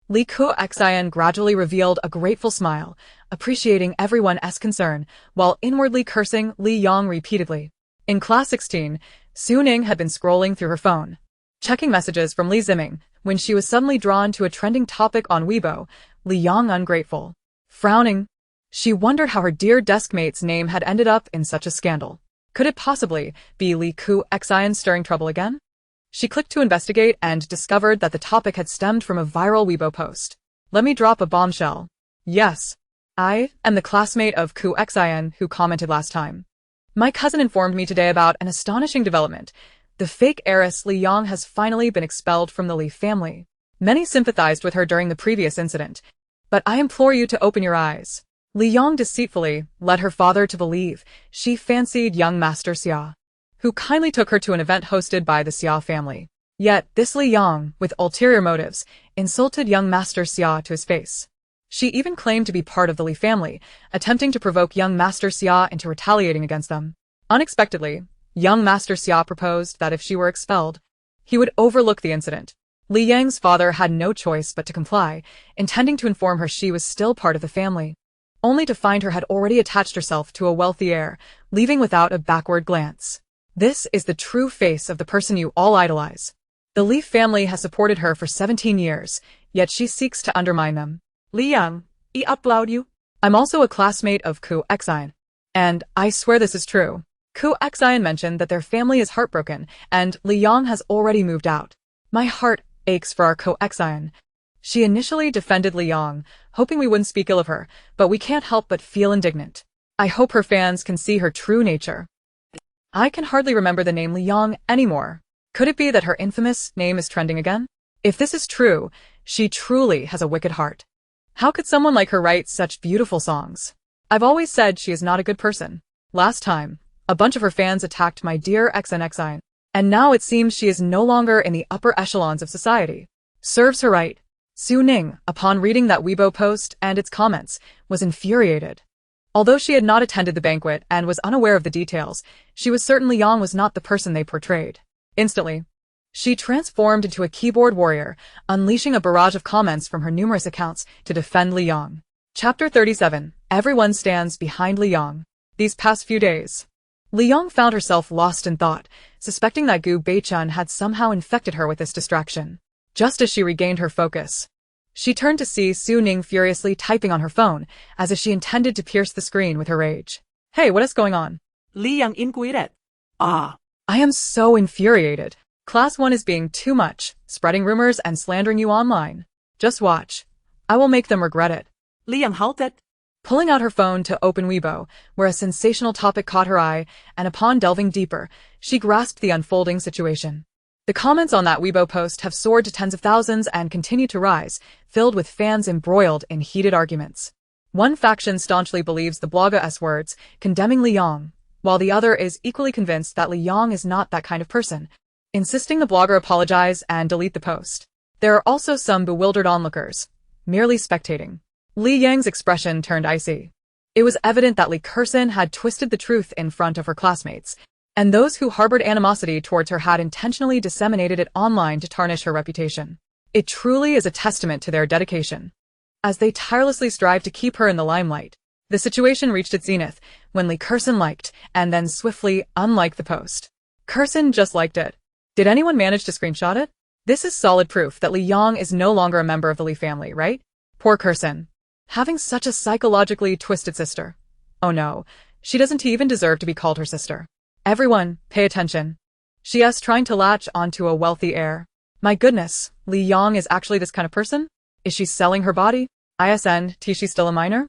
Li Kuxian gradually revealed a grateful smile, appreciating everyone's concern, while inwardly cursing Li Yang repeatedly. In class 16, Su Ning had been scrolling through her phone, checking messages from Li Ziming, when she was suddenly drawn to a trending topic on Weibo, Li Yang ungrateful. Frowning, she wondered how her dear deskmate's name had ended up in such a scandal. Could it possibly be Li Kuxian stirring trouble again? She clicked to investigate and discovered that the topic had stemmed from a viral Weibo post. Let me drop a bombshell. Yes, I am the classmate of Kuxian who commented last time. My cousin informed me today about an astonishing development. The fake heiress Li Yang has finally been expelled from the Li family. Many sympathized with her during the previous incident, but I implore you to open your eyes. Li Yang deceitfully led her father to believe she fancied young Master Xia, who kindly took her to an event hosted by the Xia family. Yet this Li Yang, with ulterior motives, insulted young Master Xia to his face. She even claimed to be part of the Li family, attempting to provoke young Master Xia into retaliating against them. Unexpectedly, young Master Xia proposed that if she were expelled, he would overlook the incident. Li Yang's father had no choice but to comply, intending to inform her she was still part of the family, only to find her had already attached herself to a wealthy heir, leaving without a backward glance. This is the true face of the person you all idolize. The Li family has supported her for 17 years, yet she seeks to undermine them. Li Yang, I applaud you. I'm also a classmate of Kuxian, and I swear this is true. Kuxian mentioned that their family is heartbroken, and Li Yang has already moved out. My heart aches for our Kuxian. She initially defended Li Yang, hoping we wouldn't speak ill of her, but we can't help but feel indignant. I hope her fans can see her true nature. I can hardly remember the name Li Yang anymore. Could it be that her infamous name is trending again? If this is true, She truly has a wicked heart. How could someone like her write such beautiful songs? I've always said she is not a good person. Last time, a bunch of her fans attacked my dear XNXI, and now it seems she is no longer in the upper echelons of society. Serves her right. Su Ning, upon reading that Weibo post and its comments, was infuriated. Although she had not attended the banquet and was unaware of the details, she was certain Li Yang was not the person they portrayed. Instantly, she transformed into a keyboard warrior, unleashing a barrage of comments from her numerous accounts to defend Li Yang. Chapter 37. Everyone stands behind Li Yang. These past few days, Li Yang found herself lost in thought, suspecting that Gu Beichun had somehow infected her with this distraction. Just as she regained her focus, she turned to see Su Ning furiously typing on her phone, as if she intended to pierce the screen with her rage. Hey, what is going on? Li Yang inquired. I am so infuriated. Class 1 is being too much, spreading rumors and slandering you online. Just watch. I will make them regret it. Li Yang halted. Pulling out her phone to open Weibo, where a sensational topic caught her eye, and upon delving deeper, she grasped the unfolding situation. The comments on that Weibo post have soared to tens of thousands and continue to rise, filled with fans embroiled in heated arguments. One faction staunchly believes the blogger's words, condemning Li Yang, while the other is equally convinced that Li Yang is not that kind of person, insisting the blogger apologize and delete the post. There are also some bewildered onlookers, merely spectating. Li Yang's expression turned icy. It was evident that Li Kersin had twisted the truth in front of her classmates, and those who harbored animosity towards her had intentionally disseminated it online to tarnish her reputation. It truly is a testament to their dedication, as they tirelessly strive to keep her in the limelight. The situation reached its zenith when Li Kersin liked and then swiftly unliked the post. Kersin just liked it. Did anyone manage to screenshot it? This is solid proof that Li Yang is no longer a member of the Li family, right? Poor Kersin. Having such a psychologically twisted sister. Oh no, she doesn't even deserve to be called her sister. Everyone, pay attention. She is trying to latch onto a wealthy heir. My goodness, Li Yang is actually this kind of person? Is she selling her body? She's still a minor?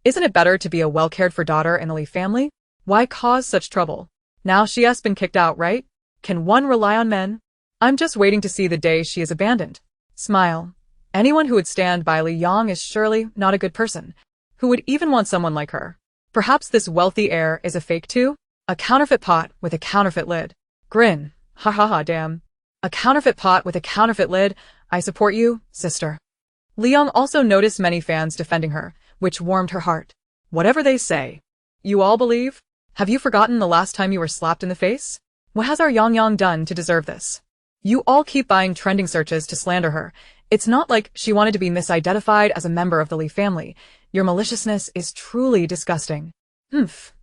Isn't it better to be a well-cared-for daughter in the Li family? Why cause such trouble? Now she has been kicked out, right? Can one rely on men? I'm just waiting to see the day she is abandoned. Smile. Anyone who would stand by Li Yang is surely not a good person. Who would even want someone like her? Perhaps this wealthy heir is a fake too? A counterfeit pot with a counterfeit lid. Grin. Ha ha ha, damn. A counterfeit pot with a counterfeit lid. I support you, sister. Li Yang also noticed many fans defending her, which warmed her heart. Whatever they say. You all believe? Have you forgotten the last time you were slapped in the face? What has our Yang done to deserve this? You all keep buying trending searches to slander her. It's not like she wanted to be misidentified as a member of the Li family. Your maliciousness is truly disgusting.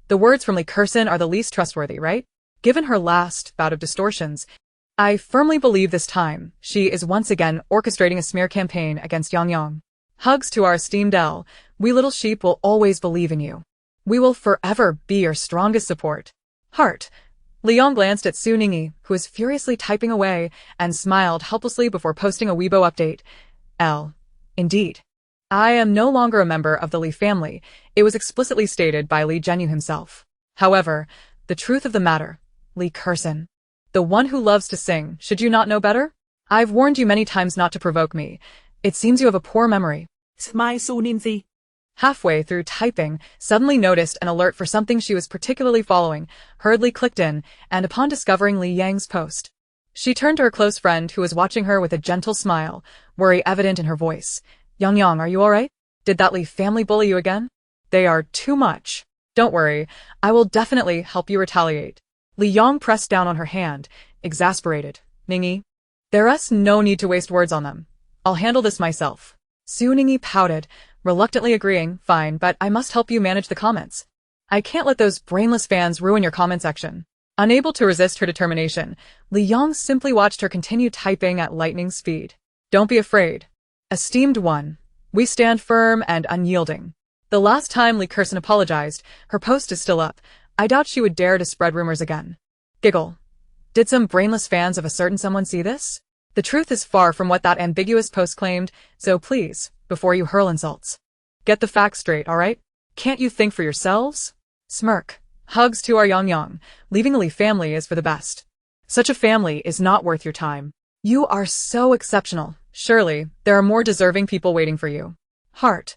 The words from Li Kersin are the least trustworthy, right? Given her last bout of distortions, I firmly believe this time she is once again orchestrating a smear campaign against Yang. Hugs to our esteemed Elle. We little sheep will always believe in you. We will forever be your strongest support. Heart. Li Yang glanced at Su Ningyi, who was furiously typing away, and smiled helplessly before posting a Weibo update. Elle. Indeed. I am no longer a member of the Li family. It was explicitly stated by Li Zhenyu himself. However, the truth of the matter, Li Kersin, the one who loves to sing, should you not know better? I've warned you many times not to provoke me. It seems you have a poor memory. Smile Su Ningyi. Halfway through typing, suddenly noticed an alert for something she was particularly following, hurriedly clicked in, and upon discovering Li Yang's post, she turned to her close friend who was watching her with a gentle smile, worry evident in her voice. Yang, are you alright? Did that Li family bully you again? They are too much. Don't worry, I will definitely help you retaliate. Li Yang pressed down on her hand, exasperated. Ningyi, there's no need to waste words on them. I'll handle this myself. Su Ningyi pouted, reluctantly agreeing, fine, but I must help you manage the comments. I can't let those brainless fans ruin your comment section. Unable to resist her determination, Li Yang simply watched her continue typing at lightning speed. Don't be afraid. Esteemed one, we stand firm and unyielding. The last time Li Kersin apologized, her post is still up. I doubt she would dare to spread rumors again. Giggle. Did some brainless fans of a certain someone see this? The truth is far from what that ambiguous post claimed, so please, before you hurl insults, get the facts straight, alright? Can't you think for yourselves? Smirk. Hugs to our Yang. Leaving the Li family is for the best. Such a family is not worth your time. You are so exceptional. Surely, there are more deserving people waiting for you. Heart.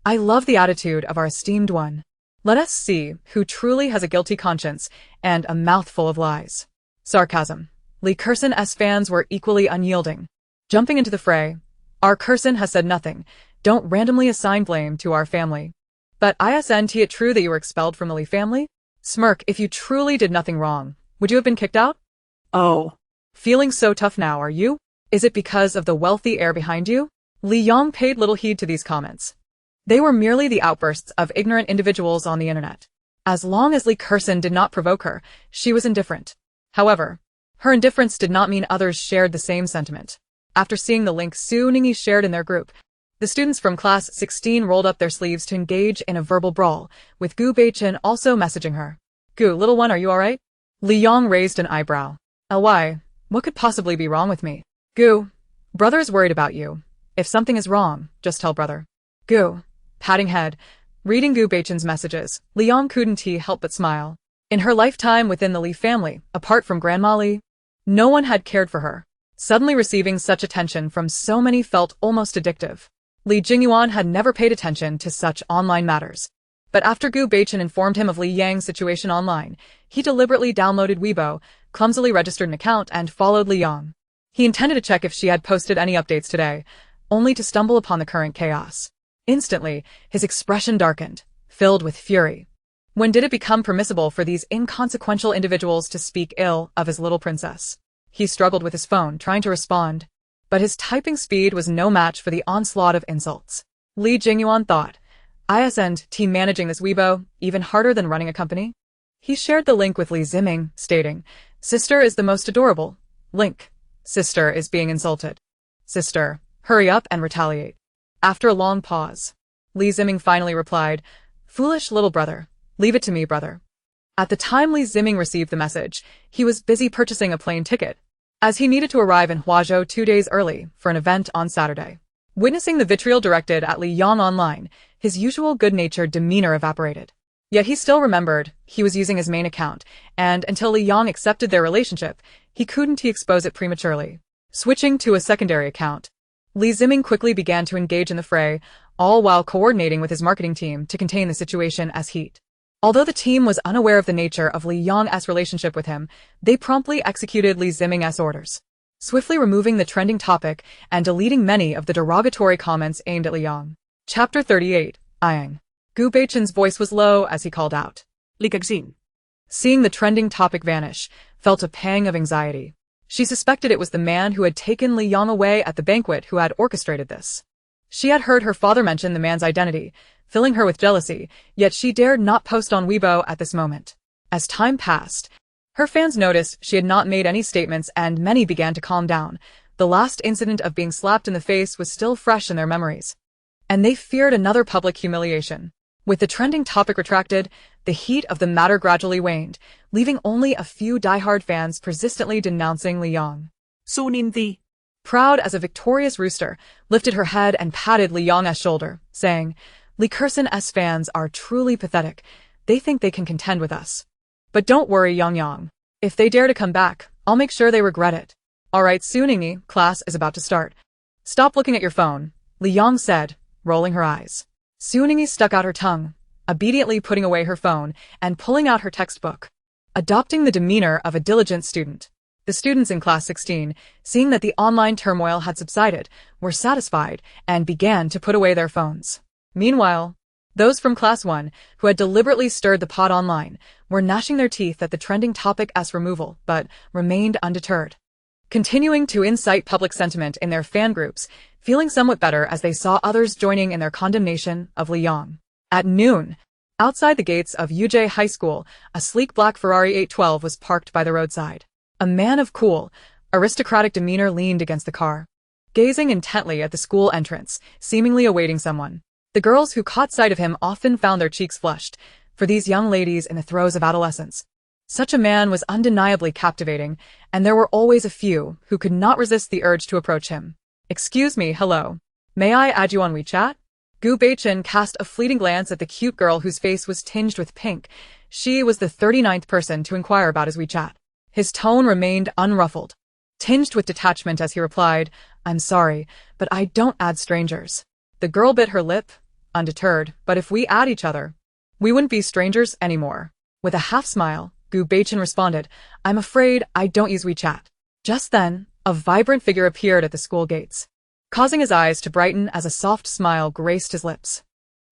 I love the attitude of our esteemed one. Let us see who truly has a guilty conscience and a mouthful of lies. Sarcasm. Lee Curson-S fans were equally unyielding. Jumping into the fray. Our Curson has said nothing. Don't randomly assign blame to our family. But isn't it true that you were expelled from the Lee family? Smirk. If you truly did nothing wrong, would you have been kicked out? Oh. Feeling so tough now, are you? Is it because of the wealthy heir behind you? Li Yong paid little heed to these comments. They were merely the outbursts of ignorant individuals on the internet. As long as Lee Curson did not provoke her, she was indifferent. However, her indifference did not mean others shared the same sentiment. After seeing the link Su Ningyi shared in their group, the students from class 16 rolled up their sleeves to engage in a verbal brawl, with Gu Beichen also messaging her. Gu, little one, are you alright? Li Yong raised an eyebrow. Why? What could possibly be wrong with me? Gu, brother is worried about you. If something is wrong, just tell brother. Gu, patting head, reading Gu Beichen's messages, Li Yong couldn't help but smile. In her lifetime within the Li family, apart from Grandma Li, no one had cared for her. Suddenly receiving such attention from so many felt almost addictive. Li Jingyuan had never paid attention to such online matters. But after Gu Beichen informed him of Li Yang's situation online, he deliberately downloaded Weibo, clumsily registered an account, and followed Li Yang. He intended to check if she had posted any updates today, only to stumble upon the current chaos. Instantly, his expression darkened, filled with fury. When did it become permissible for these inconsequential individuals to speak ill of his little princess? He struggled with his phone, trying to respond, but his typing speed was no match for the onslaught of insults. Li Jingyuan thought, isn't managing this Weibo even harder than running a company? He shared the link with Li Ziming, stating, Sister is the most adorable. Link. Sister is being insulted. Sister, hurry up and retaliate. After a long pause, Li Ziming finally replied, Foolish little brother. Leave it to me, brother. At the time Li Ziming received the message, he was busy purchasing a plane ticket, as he needed to arrive in Huazhou 2 days early for an event on Saturday. Witnessing the vitriol directed at Li Yang online, his usual good-natured demeanor evaporated. Yet he still remembered he was using his main account, and until Li Yang accepted their relationship, he couldn't expose it prematurely. Switching to a secondary account, Li Ziming quickly began to engage in the fray, all while coordinating with his marketing team to contain the situation as heat. Although the team was unaware of the nature of Li Yang's relationship with him, they promptly executed Li Ziming's orders, swiftly removing the trending topic and deleting many of the derogatory comments aimed at Li Yang. Chapter 38, Yang. Gu Beichen's voice was low as he called out. Li Kexin. Seeing the trending topic vanish, felt a pang of anxiety. She suspected it was the man who had taken Li Yang away at the banquet who had orchestrated this. She had heard her father mention the man's identity, filling her with jealousy, yet she dared not post on Weibo at this moment. As time passed, her fans noticed she had not made any statements and many began to calm down. The last incident of being slapped in the face was still fresh in their memories, and they feared another public humiliation. With the trending topic retracted, the heat of the matter gradually waned, leaving only a few diehard fans persistently denouncing Li Yang. Su Ningyi, proud as a victorious rooster, lifted her head and patted Li Yang's shoulder, saying, Lee Curson-S fans are truly pathetic. They think they can contend with us. But don't worry, Yang. If they dare to come back, I'll make sure they regret it. Alright, Su Ningyi, class is about to start. Stop looking at your phone, Li Yang said, rolling her eyes. Su Ningyi stuck out her tongue, obediently putting away her phone and pulling out her textbook, adopting the demeanor of a diligent student. The students in class 16, seeing that the online turmoil had subsided, were satisfied and began to put away their phones. Meanwhile, those from class 1, who had deliberately stirred the pot online, were gnashing their teeth at the trending topic's removal, but remained undeterred, continuing to incite public sentiment in their fan groups, feeling somewhat better as they saw others joining in their condemnation of Li Yang. At noon, outside the gates of UJ High School, a sleek black Ferrari 812 was parked by the roadside. A man of cool, aristocratic demeanor leaned against the car, gazing intently at the school entrance, seemingly awaiting someone. The girls who caught sight of him often found their cheeks flushed, for these young ladies in the throes of adolescence. Such a man was undeniably captivating, and there were always a few who could not resist the urge to approach him. Excuse me, hello. May I add you on WeChat? Gu Beichen cast a fleeting glance at the cute girl whose face was tinged with pink. She was the 39th person to inquire about his WeChat. His tone remained unruffled. tinged with detachment as he replied, "I'm sorry, but I don't add strangers." The girl bit her lip, undeterred, "But if we add each other, we wouldn't be strangers anymore." With a half-smile, Gu Beichin responded, "I'm afraid I don't use WeChat." Just then, a vibrant figure appeared at the school gates, causing his eyes to brighten as a soft smile graced his lips.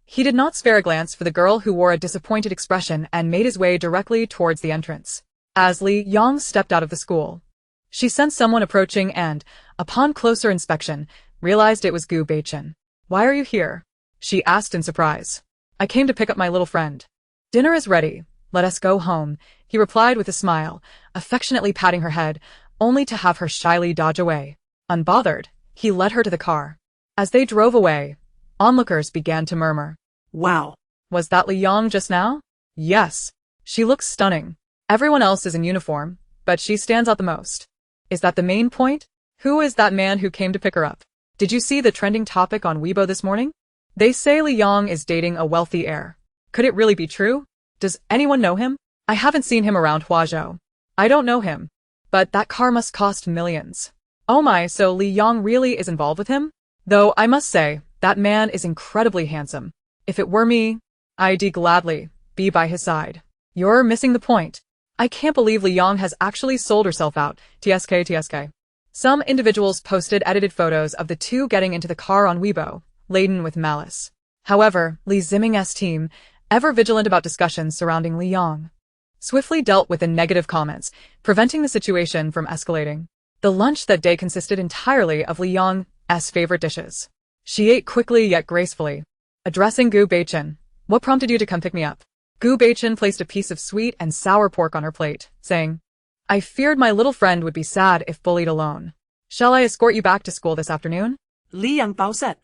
He did not spare a glance for the girl who wore a disappointed expression and made his way directly towards the entrance. As Li Yang stepped out of the school, she sensed someone approaching and, upon closer inspection, realized it was Gu Beichin. "Why are you here?" she asked in surprise. "I came to pick up my little friend." "Dinner is ready. Let us go home," he replied with a smile, affectionately patting her head, only to have her shyly dodge away. Unbothered, he led her to the car. As they drove away, onlookers began to murmur, Wow. "Was that Li Yang just now?" "Yes. She looks stunning. Everyone else is in uniform, but she stands out the most." "Is that the main point? Who is that man who came to pick her up? Did you see the trending topic on Weibo this morning? They say Li Yang is dating a wealthy heir. Could it really be true? Does anyone know him? I haven't seen him around Huazhou." "I don't know him. But that car must cost millions." "Oh my, so Li Yang really is involved with him? Though I must say, that man is incredibly handsome. If it were me, I'd gladly be by his side." "You're missing the point. I can't believe Li Yang has actually sold herself out. TSK. Some individuals posted edited photos of the two getting into the car on Weibo, laden with malice. However, Li Ziming's team, ever vigilant about discussions surrounding Li Yang, swiftly dealt with the negative comments, preventing the situation from escalating. The lunch that day consisted entirely of Li Yang's favorite dishes. She ate quickly yet gracefully. Addressing Gu Beichin, "What prompted you to come pick me up?" Gu Beichin placed a piece of sweet and sour pork on her plate, saying, "I feared my little friend would be sad if bullied alone. Shall I escort you back to school this afternoon?" Li Yang bao said.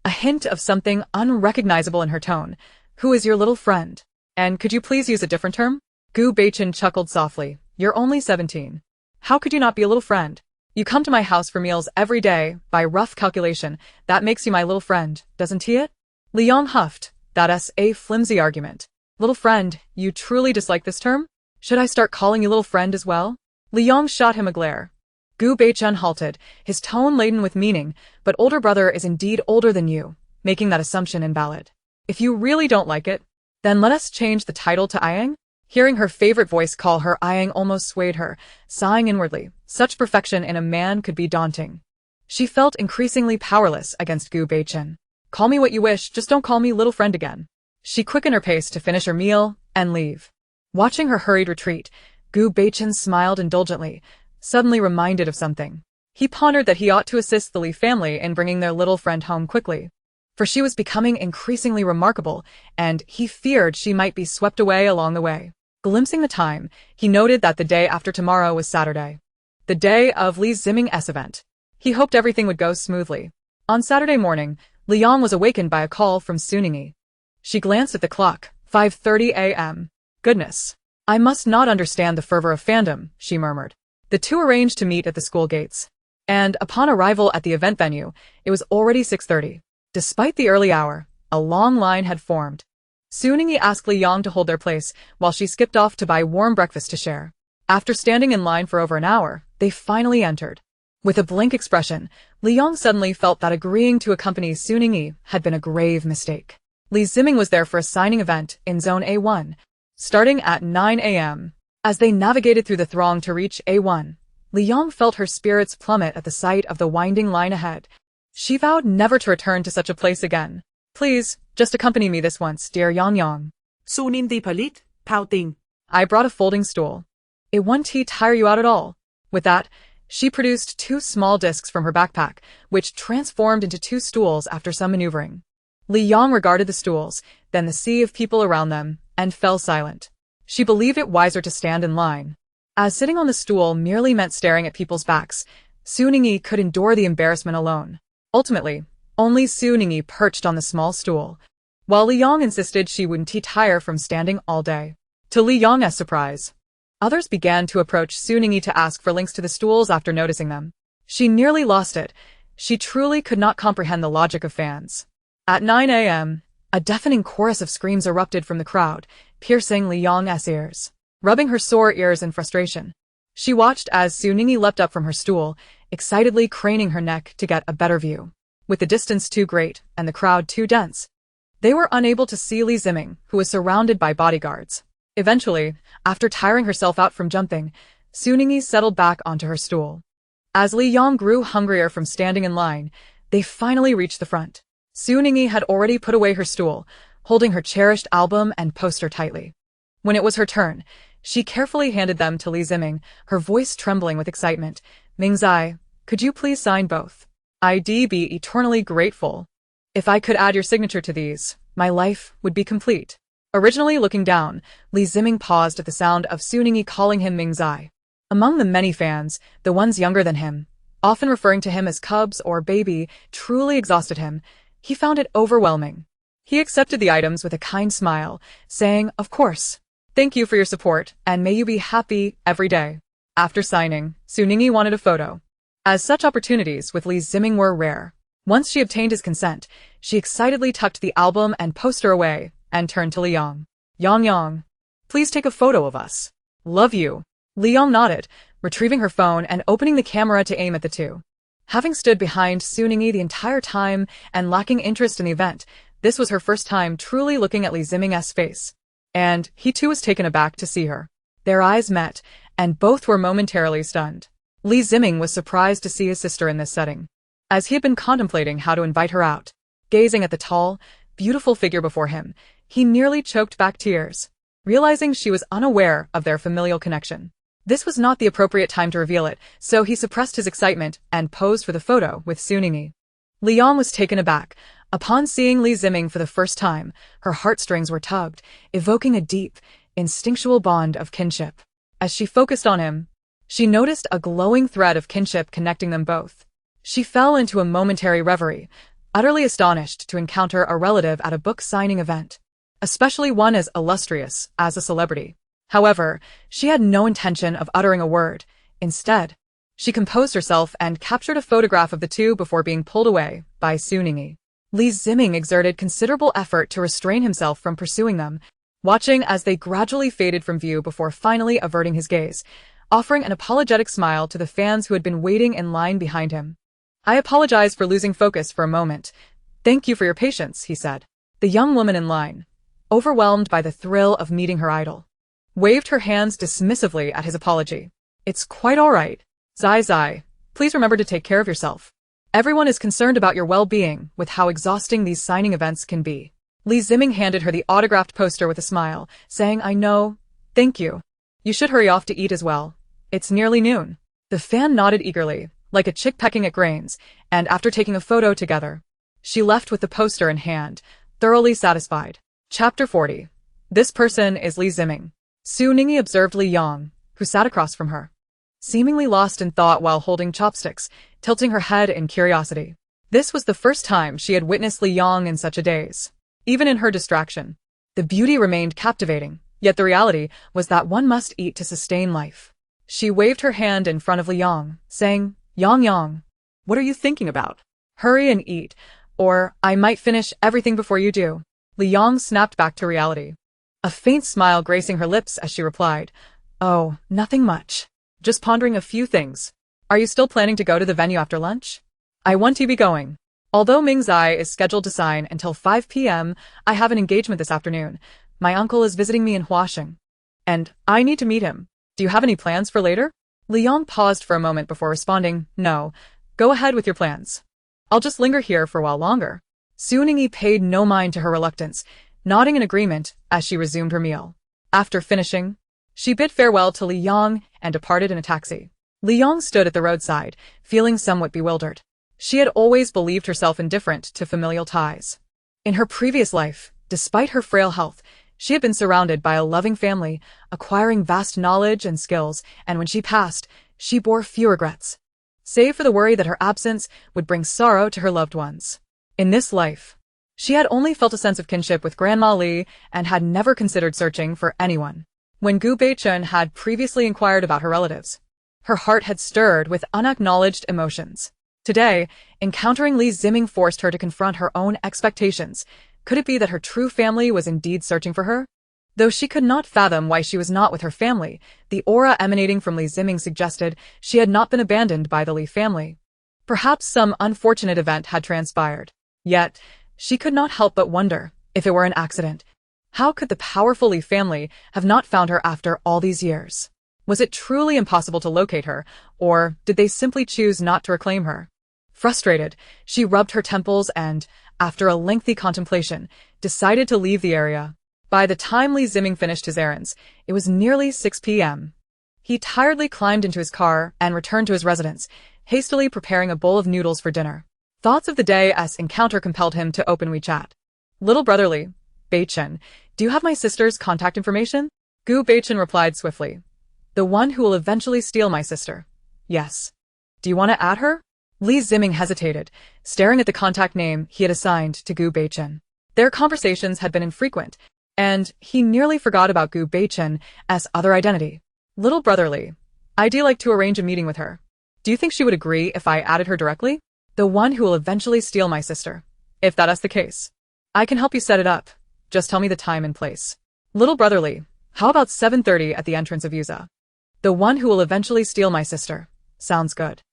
A hint of something unrecognizable in her tone. "Who is your little friend? And could you please use a different term?" Gu Beichin chuckled softly. "You're only 17. How could you not be a little friend? You come to my house for meals every day. By rough calculation, that makes you my little friend, doesn't it?" Li Yang huffed. "That's a flimsy argument. Little friend, you truly dislike this term? Should I start calling you little friend as well?" Li Yang shot him a glare. Gu Beichin halted, his tone laden with meaning, "But older brother is indeed older than you, making that assumption invalid. If you really don't like it, then let us change the title to Ayang." Hearing her favorite voice call her Ayang almost swayed her, sighing inwardly. Such perfection in a man could be daunting. She felt increasingly powerless against Gu Beichin. "Call me what you wish, just don't call me little friend again." She quickened her pace to finish her meal and leave. Watching her hurried retreat, Gu Beichin smiled indulgently, suddenly reminded of something. He pondered that he ought to assist the Li family in bringing their little friend home quickly, for she was becoming increasingly remarkable, and he feared she might be swept away along the way. Glimpsing the time, he noted that the day after tomorrow was Saturday, the day of Li Ziming's event. He hoped everything would go smoothly. On Saturday morning, Li Yang was awakened by a call from Suningi. She glanced at the clock, 5:30 a.m. "Goodness. I must not understand the fervor of fandom," she murmured. The two arranged to meet at the school gates. And upon arrival at the event venue, it was already 6:30. Despite the early hour, a long line had formed. Suningi asked Li Yang to hold their place, while she skipped off to buy warm breakfast to share. After standing in line for over an hour, they finally entered. With a blank expression, Li Yang suddenly felt that agreeing to accompany Suningi had been a grave mistake. Li Ziming was there for a signing event in Zone A1, starting at 9 a.m. As they navigated through the throng to reach A1, Li Yang felt her spirits plummet at the sight of the winding line ahead. She vowed never to return to such a place again. "Please, just accompany me this once, dear Yang Yang." Sunin di palit, pouting. "I brought a folding stool. It won't tire you out at all." With that, she produced 2 small discs from her backpack, which transformed into 2 stools after some maneuvering. Li Yang regarded the stools, then the sea of people around them, and fell silent. She believed it wiser to stand in line. As sitting on the stool merely meant staring at people's backs, Suningi could endure the embarrassment alone. Ultimately, only Suningi perched on the small stool, while Li Yang insisted she wouldn't tire from standing all day. To Li Yang's surprise, others began to approach Suningi to ask for links to the stools after noticing them. She nearly lost it. She truly could not comprehend the logic of fans. At 9 a.m., a deafening chorus of screams erupted from the crowd, piercing Li Yang's ears. Rubbing her sore ears in frustration, She watched as Su Ningyi leapt up from her stool, excitedly craning her neck to get a better view. With the distance too great and the crowd too dense, they were unable to see Li Ziming, who was surrounded by bodyguards. Eventually, after tiring herself out from jumping, Su Ningyi settled back onto her stool. As Li Yang grew hungrier from standing in line, they finally reached the front. Su Ningyi had already put away her stool, holding her cherished album and poster tightly. When it was her turn, she carefully handed them to Li Ziming, her voice trembling with excitement. "Mingzai, could you please sign both? I'd be eternally grateful. If I could add your signature to these, my life would be complete." Originally looking down, Li Ziming paused at the sound of Su Ningyi calling him Mingzai. Among the many fans, the ones younger than him, often referring to him as cubs or baby, truly exhausted him. He found it overwhelming. He accepted the items with a kind smile, saying, "Of course. Thank you for your support, and may you be happy every day." After signing, Su Ningyi wanted a photo. As such opportunities with Li Ziming were rare. Once she obtained his consent, she excitedly tucked the album and poster away and turned to Li Yang. Yang, please take a photo of us. Love you." Li Yang nodded, retrieving her phone and opening the camera to aim at the two. Having stood behind Su Ningyi the entire time and lacking interest in the event, this was her first time truly looking at Li Ziming's face. And he too was taken aback to see her. Their eyes met, and both were momentarily stunned. Li Ziming was surprised to see his sister in this setting, as he had been contemplating how to invite her out. Gazing at the tall, beautiful figure before him, he nearly choked back tears, realizing she was unaware of their familial connection. This was not the appropriate time to reveal it, so he suppressed his excitement and posed for the photo with Su Ningyi. Li Yang was taken aback. Upon seeing Li Ziming for the first time, her heartstrings were tugged, evoking a deep, instinctual bond of kinship. As she focused on him, she noticed a glowing thread of kinship connecting them both. She fell into a momentary reverie, utterly astonished to encounter a relative at a book signing event, especially one as illustrious as a celebrity. However, she had no intention of uttering a word. Instead, she composed herself and captured a photograph of the two before being pulled away by Su Ningyi. Li Ziming exerted considerable effort to restrain himself from pursuing them, watching as they gradually faded from view before finally averting his gaze, offering an apologetic smile to the fans who had been waiting in line behind him. "I apologize for losing focus for a moment. Thank you for your patience," he said. The young woman in line, overwhelmed by the thrill of meeting her idol, waved her hands dismissively at his apology. "It's quite all right. Zai, please remember to take care of yourself. Everyone is concerned about your well-being with how exhausting these signing events can be." Li Ziming handed her the autographed poster with a smile, saying, "I know. Thank you. You should hurry off to eat as well. It's nearly noon." The fan nodded eagerly, like a chick pecking at grains, and after taking a photo together, she left with the poster in hand, thoroughly satisfied. Chapter 40. This person is Li Ziming. Su Ningyi observed Li Yang, who sat across from her, seemingly lost in thought while holding chopsticks, tilting her head in curiosity. This was the first time she had witnessed Li Yang in such a daze. Even in her distraction, the beauty remained captivating, yet the reality was that one must eat to sustain life. She waved her hand in front of Li Yang, saying, Yang, what are you thinking about? Hurry and eat, or I might finish everything before you do." Li Yang snapped back to reality, a faint smile gracing her lips as she replied, "Oh, nothing much. Just pondering a few things. Are you still planning to go to the venue after lunch? I want to be going. Although Mingzai is scheduled to sign until 5 p.m., I have an engagement this afternoon. My uncle is visiting me in Huaxing, and I need to meet him. Do you have any plans for later?" Li Yang paused for a moment before responding, "No. Go ahead with your plans. I'll just linger here for a while longer." Su Ningyi paid no mind to her reluctance, nodding in agreement as she resumed her meal. After finishing, she bid farewell to Li Yang and departed in a taxi. Li Yang stood at the roadside, feeling somewhat bewildered. She had always believed herself indifferent to familial ties. In her previous life, despite her frail health, she had been surrounded by a loving family, acquiring vast knowledge and skills, and when she passed, she bore few regrets, save for the worry that her absence would bring sorrow to her loved ones. In this life, she had only felt a sense of kinship with Grandma Li and had never considered searching for anyone. When Gu Beichun had previously inquired about her relatives, her heart had stirred with unacknowledged emotions. Today, encountering Li Ziming forced her to confront her own expectations. Could it be that her true family was indeed searching for her? Though she could not fathom why she was not with her family, the aura emanating from Li Ziming suggested she had not been abandoned by the Li family. Perhaps some unfortunate event had transpired. Yet, she could not help but wonder if it were an accident. How could the powerful Li family have not found her after all these years? Was it truly impossible to locate her, or did they simply choose not to reclaim her? Frustrated, she rubbed her temples and, after a lengthy contemplation, decided to leave the area. By the time Li Ziming finished his errands, it was nearly 6 p.m. He tiredly climbed into his car and returned to his residence, hastily preparing a bowl of noodles for dinner. Thoughts of the day's encounter compelled him to open WeChat. Little brother Li, Beichen, do you have my sister's contact information? Gu Beichen replied swiftly. The one who will eventually steal my sister. Yes. Do you want to add her? Li Ziming hesitated, staring at the contact name he had assigned to Gu Beichen. Their conversations had been infrequent, and he nearly forgot about Gu Beichen's other identity. Little brother Li, I'd like to arrange a meeting with her. Do you think she would agree if I added her directly? The one who will eventually steal my sister. If that is the case, I can help you set it up. Just tell me the time and place. Little brother Li, how about 7:30 at the entrance of Yuza? The one who will eventually steal my sister. Sounds good.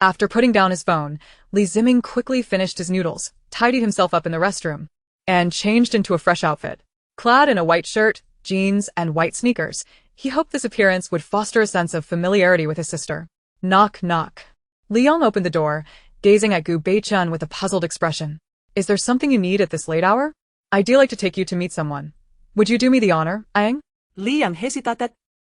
After putting down his phone, Li Ziming quickly finished his noodles, tidied himself up in the restroom, and changed into a fresh outfit. Clad in a white shirt, jeans, and white sneakers, he hoped this appearance would foster a sense of familiarity with his sister. Knock, knock. Liang opened the door, gazing at Gu Beichen with a puzzled expression. Is there something you need at this late hour? I'd like to take you to meet someone. Would you do me the honor, Aang? Liang hesitated.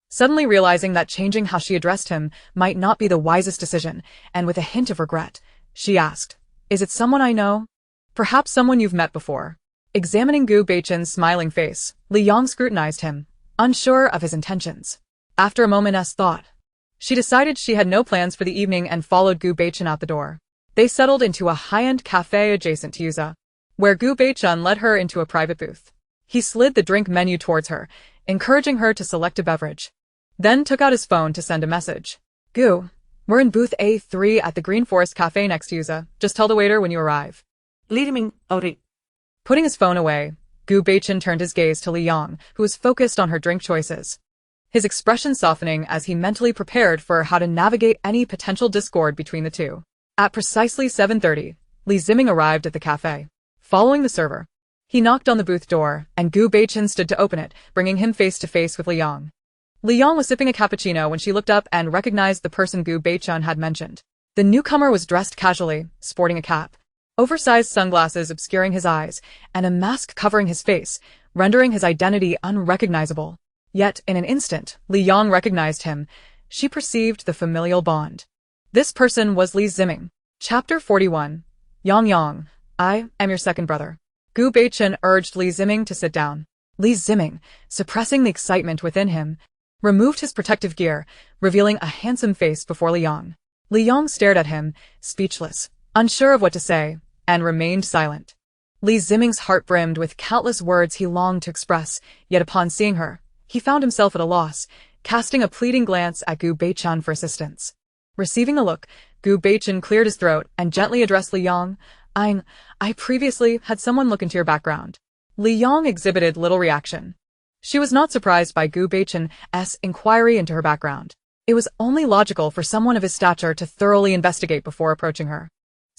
Suddenly realizing that changing how she addressed him might not be the wisest decision, and with a hint of regret, she asked, Is it someone I know? Perhaps someone you've met before. Examining Gu Beichen's smiling face, Li Yang scrutinized him, unsure of his intentions. After a moment's thought, she decided she had no plans for the evening and followed Gu Beichen out the door. They settled into a high-end cafe adjacent to Yuza, where Gu Beichen led her into a private booth. He slid the drink menu towards her, encouraging her to select a beverage. Then took out his phone to send a message. Gu, we're in booth A3 at the Green Forest Cafe next to Yuza. Just tell the waiter when you arrive. Li Ziming, Ori. Putting his phone away, Gu Beichen turned his gaze to Li Yang, who was focused on her drink choices. His expression softening as he mentally prepared for how to navigate any potential discord between the two. At precisely 7:30, Li Ziming arrived at the cafe. Following the server, he knocked on the booth door, and Gu Beichen stood to open it, bringing him face to face with Li Yang. Li Yang was sipping a cappuccino when she looked up and recognized the person Gu Beichen had mentioned. The newcomer was dressed casually, sporting a cap, oversized sunglasses obscuring his eyes, and a mask covering his face, rendering his identity unrecognizable. Yet, in an instant, Li Yang recognized him. She perceived the familial bond. This person was Li Ziming. Chapter 41. Yang, I am your second brother. Gu Beichen urged Li Ziming to sit down. Li Ziming, suppressing the excitement within him, removed his protective gear, revealing a handsome face before Li Yang. Li Yang stared at him, speechless, unsure of what to say, and remained silent. Li Ziming's heart brimmed with countless words he longed to express, yet upon seeing her, he found himself at a loss, casting a pleading glance at Gu Beichen for assistance. Receiving a look, Gu Beichen cleared his throat and gently addressed Li Yang. I previously had someone look into your background. Li Yang exhibited little reaction. She was not surprised by Gu Beichen's inquiry into her background. It was only logical for someone of his stature to thoroughly investigate before approaching her.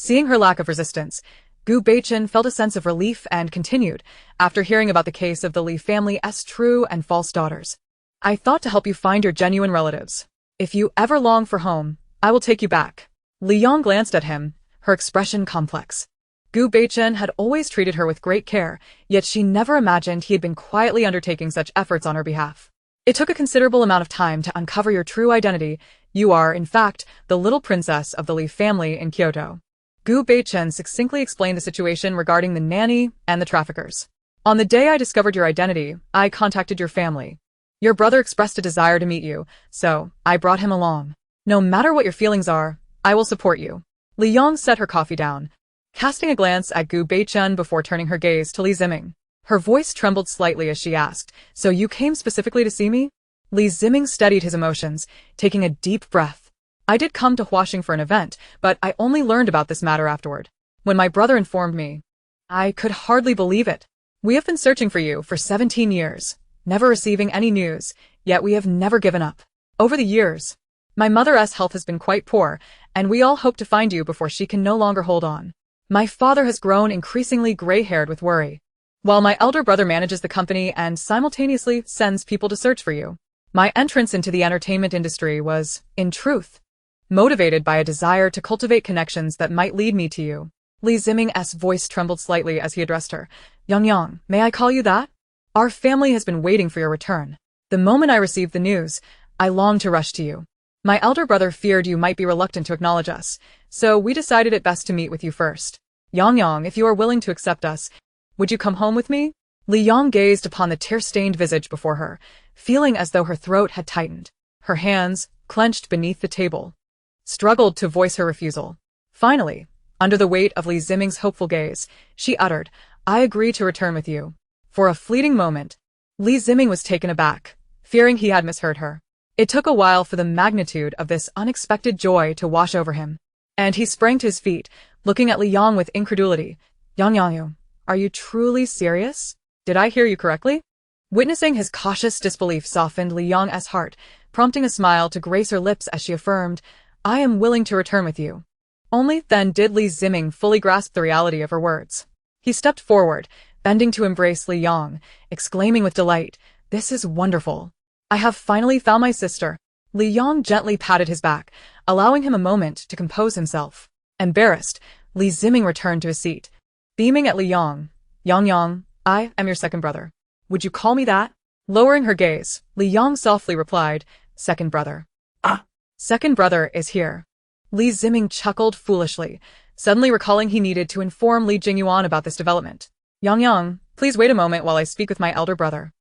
Seeing her lack of resistance, Gu Beichen felt a sense of relief and continued, after hearing about the case of the Li family's true and false daughters. I thought to help you find your genuine relatives. If you ever long for home, I will take you back. Li Yang glanced at him, her expression complex. Gu Beichen had always treated her with great care, yet she never imagined he had been quietly undertaking such efforts on her behalf. It took a considerable amount of time to uncover your true identity. You are, in fact, the little princess of the Li family in Kyoto. Gu Beichen succinctly explained the situation regarding the nanny and the traffickers. On the day I discovered your identity, I contacted your family. Your brother expressed a desire to meet you, so I brought him along. No matter what your feelings are, I will support you. Li Yang set her coffee down, casting a glance at Gu Beichen before turning her gaze to Li Ziming. Her voice trembled slightly as she asked, So you came specifically to see me? Li Ziming steadied his emotions, taking a deep breath. I did come to Huaxing for an event, but I only learned about this matter afterward. When my brother informed me, I could hardly believe it. We have been searching for you for 17 years. never receiving any news, yet we have never given up. Over the years, my mother's health has been quite poor, and we all hope to find you before she can no longer hold on. My father has grown increasingly gray-haired with worry, while my elder brother manages the company and simultaneously sends people to search for you. My entrance into the entertainment industry was, in truth, motivated by a desire to cultivate connections that might lead me to you. Li Ziming's voice trembled slightly as he addressed her. Yang, may I call you that? Our family has been waiting for your return. The moment I received the news, I longed to rush to you. My elder brother feared you might be reluctant to acknowledge us, so we decided it best to meet with you first. Yang, if you are willing to accept us, would you come home with me? Li Yang gazed upon the tear-stained visage before her, feeling as though her throat had tightened. Her hands, clenched beneath the table, struggled to voice her refusal. Finally, under the weight of Li Ziming's hopeful gaze, she uttered, I agree to return with you. For a fleeting moment, Li Ziming was taken aback, fearing he had misheard her. It took a while for the magnitude of this unexpected joy to wash over him, and he sprang to his feet, looking at Li Yang with incredulity. Yang, are you truly serious? Did I hear you correctly? Witnessing his cautious disbelief softened Li Yang's heart, prompting a smile to grace her lips as she affirmed, I am willing to return with you. Only then did Li Ziming fully grasp the reality of her words. He stepped forward, bending to embrace Li Yang, exclaiming with delight, This is wonderful. I have finally found my sister. Li Yang gently patted his back, allowing him a moment to compose himself. Embarrassed, Li Ziming returned to his seat. Beaming at Li Yang, Yang, I am your second brother. Would you call me that? Lowering her gaze, Li Yang softly replied, Second brother. Second brother is here. Li Ziming chuckled foolishly, suddenly recalling he needed to inform Li Jingyuan about this development. Yang, please wait a moment while I speak with my elder brother.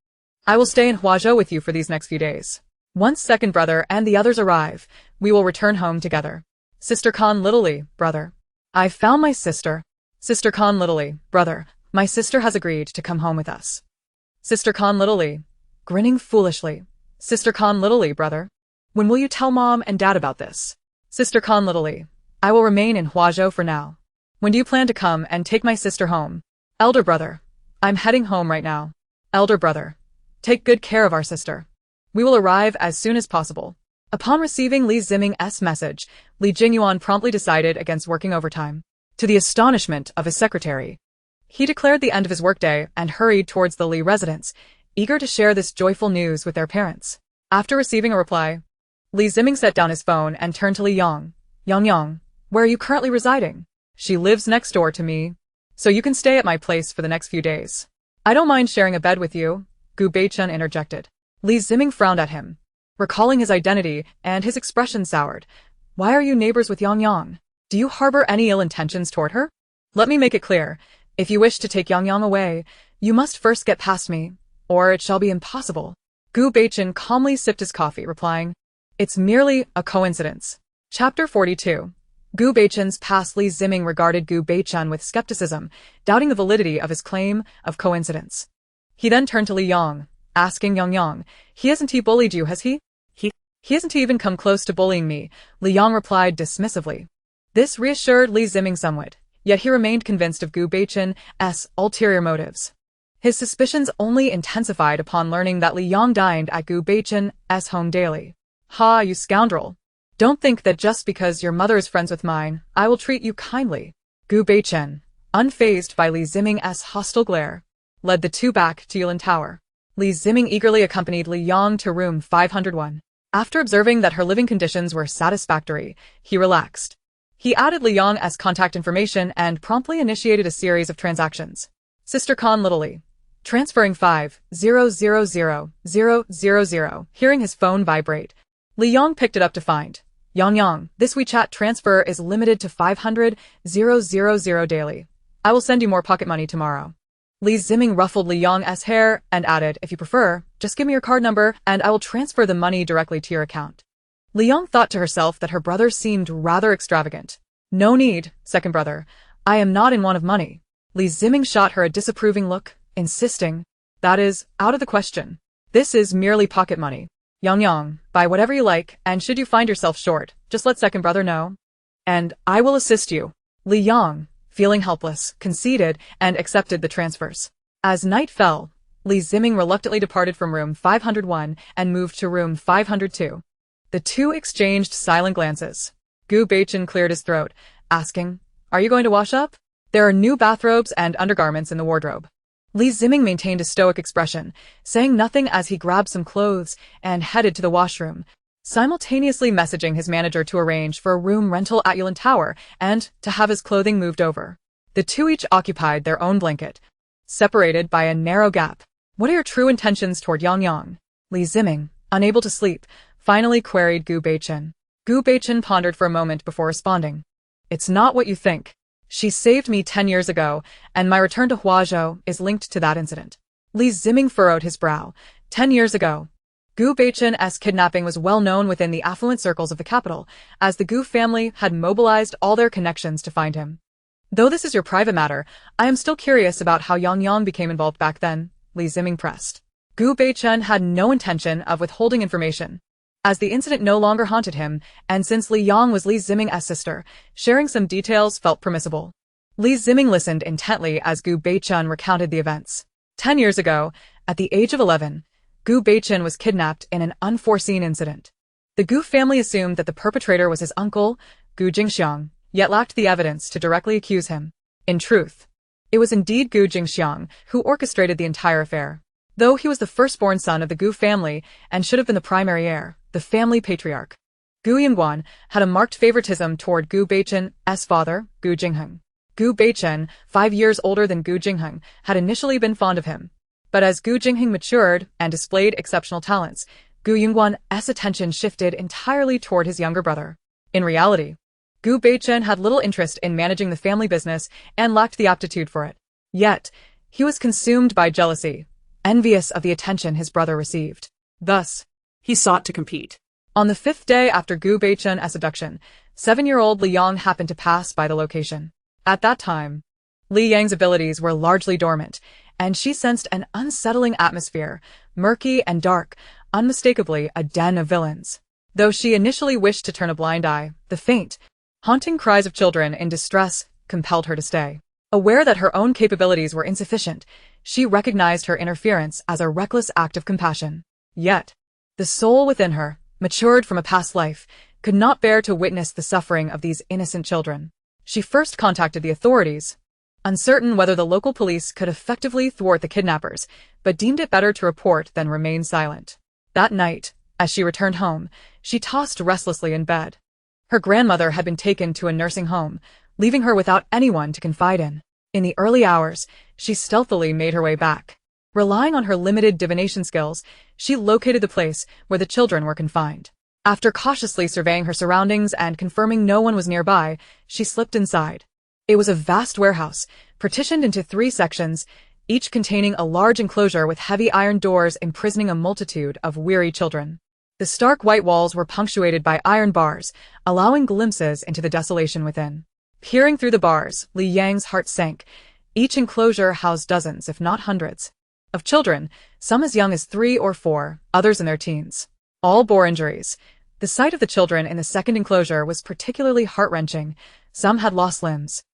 I will stay in Huazhou with you for these next few days. Once second brother and the others arrive, we will return home together. Sister Khan Li, brother. I've found my sister. Sister Khan Li, brother. My sister has agreed to come home with us. Sister Khan Li, grinning foolishly. Sister Khan Li, brother. When will you tell Mom and Dad about this? Sister Khan Li, I will remain in Huazhou for now. When do you plan to come and take my sister home? Elder brother. I'm heading home right now. Elder brother. Take good care of our sister. We will arrive as soon as possible. Upon receiving Li Ziming's message, Li Jingyuan promptly decided against working overtime. To the astonishment of his secretary, he declared the end of his workday and hurried towards the Li residence, eager to share this joyful news with their parents. After receiving a reply, Li Ziming set down his phone and turned to Li Yang. Yang, where are you currently residing? She lives next door to me, so you can stay at my place for the next few days. I don't mind sharing a bed with you, Gu Beichun interjected. Li Ziming frowned at him, recalling his identity, and his expression soured. Why are you neighbors with Yang? Do you harbor any ill intentions toward her? Let me make it clear. If you wish to take Yang away, you must first get past me, or it shall be impossible. Gu Beichun calmly sipped his coffee, replying, It's merely a coincidence. Chapter 42. Gu Beichun's past. Li Ziming regarded Gu Beichun with skepticism, doubting the validity of his claim of coincidence. He then turned to Li Yang, asking Yang, hasn't he bullied you, has he? He hasn't even come close to bullying me, Li Yang replied dismissively. This reassured Li Ziming somewhat, yet he remained convinced of Gu Beichun's ulterior motives. His suspicions only intensified upon learning that Li Yang dined at Gu Beichun's home daily. Ha, you scoundrel! Don't think that just because your mother is friends with mine, I will treat you kindly. Gu Beichun, unfazed by Li Ziming's hostile glare, led the two back to Yulin Tower. Li Ziming eagerly accompanied Li Yang to room 501. After observing that her living conditions were satisfactory, he relaxed. He added Li Yang's contact information and promptly initiated a series of transactions. Sister Khan Li. Transferring 5,000,000. Hearing his phone vibrate, Li Yang picked it up to find. Yang, this WeChat transfer is limited to 500,000 daily. I will send you more pocket money tomorrow. Li Ziming ruffled Li Yang's hair and added, if you prefer, just give me your card number and I will transfer the money directly to your account. Li Yang thought to herself that her brother seemed rather extravagant. No need, second brother. I am not in want of money. Li Ziming shot her a disapproving look, insisting, that is, out of the question. This is merely pocket money. Yang, buy whatever you like, and should you find yourself short, just let second brother know. And I will assist you. Li Yang, feeling helpless, conceded and accepted the transfers. As night fell, Li Ziming reluctantly departed from room 501 and moved to room 502. The two exchanged silent glances. Gu Beichen cleared his throat, asking, "Are you going to wash up? There are new bathrobes and undergarments in the wardrobe." Li Ziming maintained a stoic expression, saying nothing as he grabbed some clothes and headed to the washroom, simultaneously messaging his manager to arrange for a room rental at Yulin Tower and to have his clothing moved over. The two each occupied their own blanket, separated by a narrow gap. "What are your true intentions toward Yang Yang?" Li Ziming, unable to sleep, finally queried Gu Beichen. Gu Beichen pondered for a moment before responding. "It's not what you think. She saved me 10 years ago, and my return to Huazhou is linked to that incident." Li Ziming furrowed his brow. 10 years ago. Gu Beichen's kidnapping was well known within the affluent circles of the capital, as the Gu family had mobilized all their connections to find him. "Though this is your private matter, I am still curious about how Yang Yang became involved back then," Li Ziming pressed. Gu Beichen had no intention of withholding information, as the incident no longer haunted him, and since Li Yang was Li Ziming's sister, sharing some details felt permissible. Li Ziming listened intently as Gu Beichen recounted the events. 10 years ago, at the age of 11, Gu Beichen was kidnapped in an unforeseen incident. The Gu family assumed that the perpetrator was his uncle, Gu Jingxiang, yet lacked the evidence to directly accuse him. In truth, it was indeed Gu Jingxiang who orchestrated the entire affair. Though he was the firstborn son of the Gu family and should have been the primary heir, the family patriarch, Gu Yingguan had a marked favoritism toward Gu Beichen's father, Gu Jingheng. Gu Beichen, 5 years older than Gu Jingheng, had initially been fond of him. But as Gu Jingheng matured and displayed exceptional talents, Gu Yingguan's attention shifted entirely toward his younger brother. In reality, Gu Beichen had little interest in managing the family business and lacked the aptitude for it. Yet, he was consumed by jealousy, envious of the attention his brother received. Thus, He sought to compete. on the 5th day after Gu Beichen's abduction, 7-year-old Li Yang happened to pass by the location. At that time, Li Yang's abilities were largely dormant, and she sensed an unsettling atmosphere, murky and dark, unmistakably a den of villains. Though she initially wished to turn a blind eye, the faint, haunting cries of children in distress compelled her to stay. Aware that her own capabilities were insufficient, she recognized her interference as a reckless act of compassion. Yet, the soul within her, matured from a past life, could not bear to witness the suffering of these innocent children. She first contacted the authorities, uncertain whether the local police could effectively thwart the kidnappers, but deemed it better to report than remain silent. That night, as she returned home, she tossed restlessly in bed. Her grandmother had been taken to a nursing home, leaving her without anyone to confide in. In the early hours, she stealthily made her way back. Relying on her limited divination skills, she located the place where the children were confined. After cautiously surveying her surroundings and confirming no one was nearby, she slipped inside. It was a vast warehouse, partitioned into 3 sections, each containing a large enclosure with heavy iron doors imprisoning a multitude of weary children. The stark white walls were punctuated by iron bars, allowing glimpses into the desolation within. Peering through the bars, Li Yang's heart sank. Each enclosure housed dozens, if not hundreds, of children, some as young as 3 or 4, others in their teens. All bore injuries. The sight of the children in the second enclosure was particularly heart-wrenching. Some had lost limbs,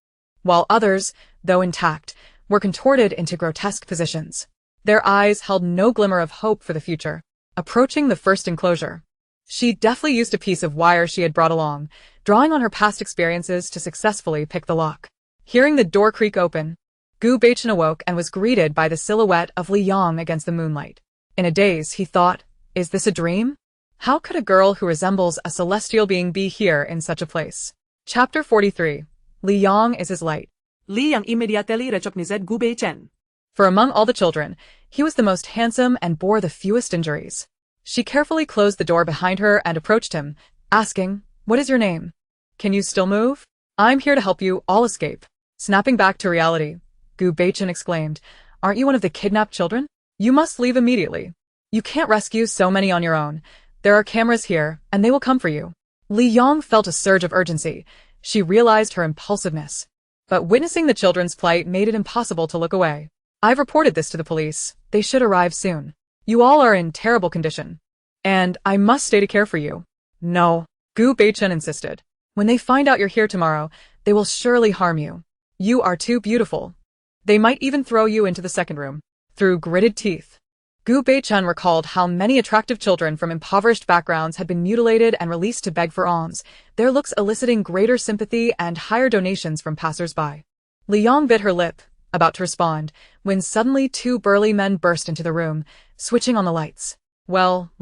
while others, though intact, were contorted into grotesque positions. Their eyes held no glimmer of hope for the future. Approaching the first enclosure, she deftly used a piece of wire she had brought along, drawing on her past experiences to successfully pick the lock. Hearing the door creak open, Gu Beichen awoke and was greeted by the silhouette of Li Yang against the moonlight. In a daze, he thought, "Is this a dream? How could a girl who resembles a celestial being be here in such a place?" Chapter 43. Li Yang is his light. Li Yang immediately recognized Gu Beichen. For among all the children, he was the most handsome and bore the fewest injuries. She carefully closed the door behind her and approached him, asking, "What is your name? Can you still move? I'm here to help you all escape." Snapping back to reality, Gu Beichen exclaimed, "Aren't you one of the kidnapped children? You must leave immediately. You can't rescue so many on your own. There are cameras here, and they will come for you." Li Yang felt a surge of urgency. She realized her impulsiveness. But witnessing the children's plight made it impossible to look away. "I've reported this to the police. They should arrive soon. You all are in terrible condition. And I must stay to care for you." "No," Gu Beichen insisted. "When they find out you're here tomorrow, they will surely harm you. You are too beautiful. They might even throw you into the second room." through gritted teeth. Gu Beichen recalled how many attractive children from impoverished backgrounds had been mutilated and released to beg for alms, their looks eliciting greater sympathy and higher donations from passers-by. Li Yang bit her lip, about to respond, when suddenly two burly men burst into the room, switching on the lights. Well,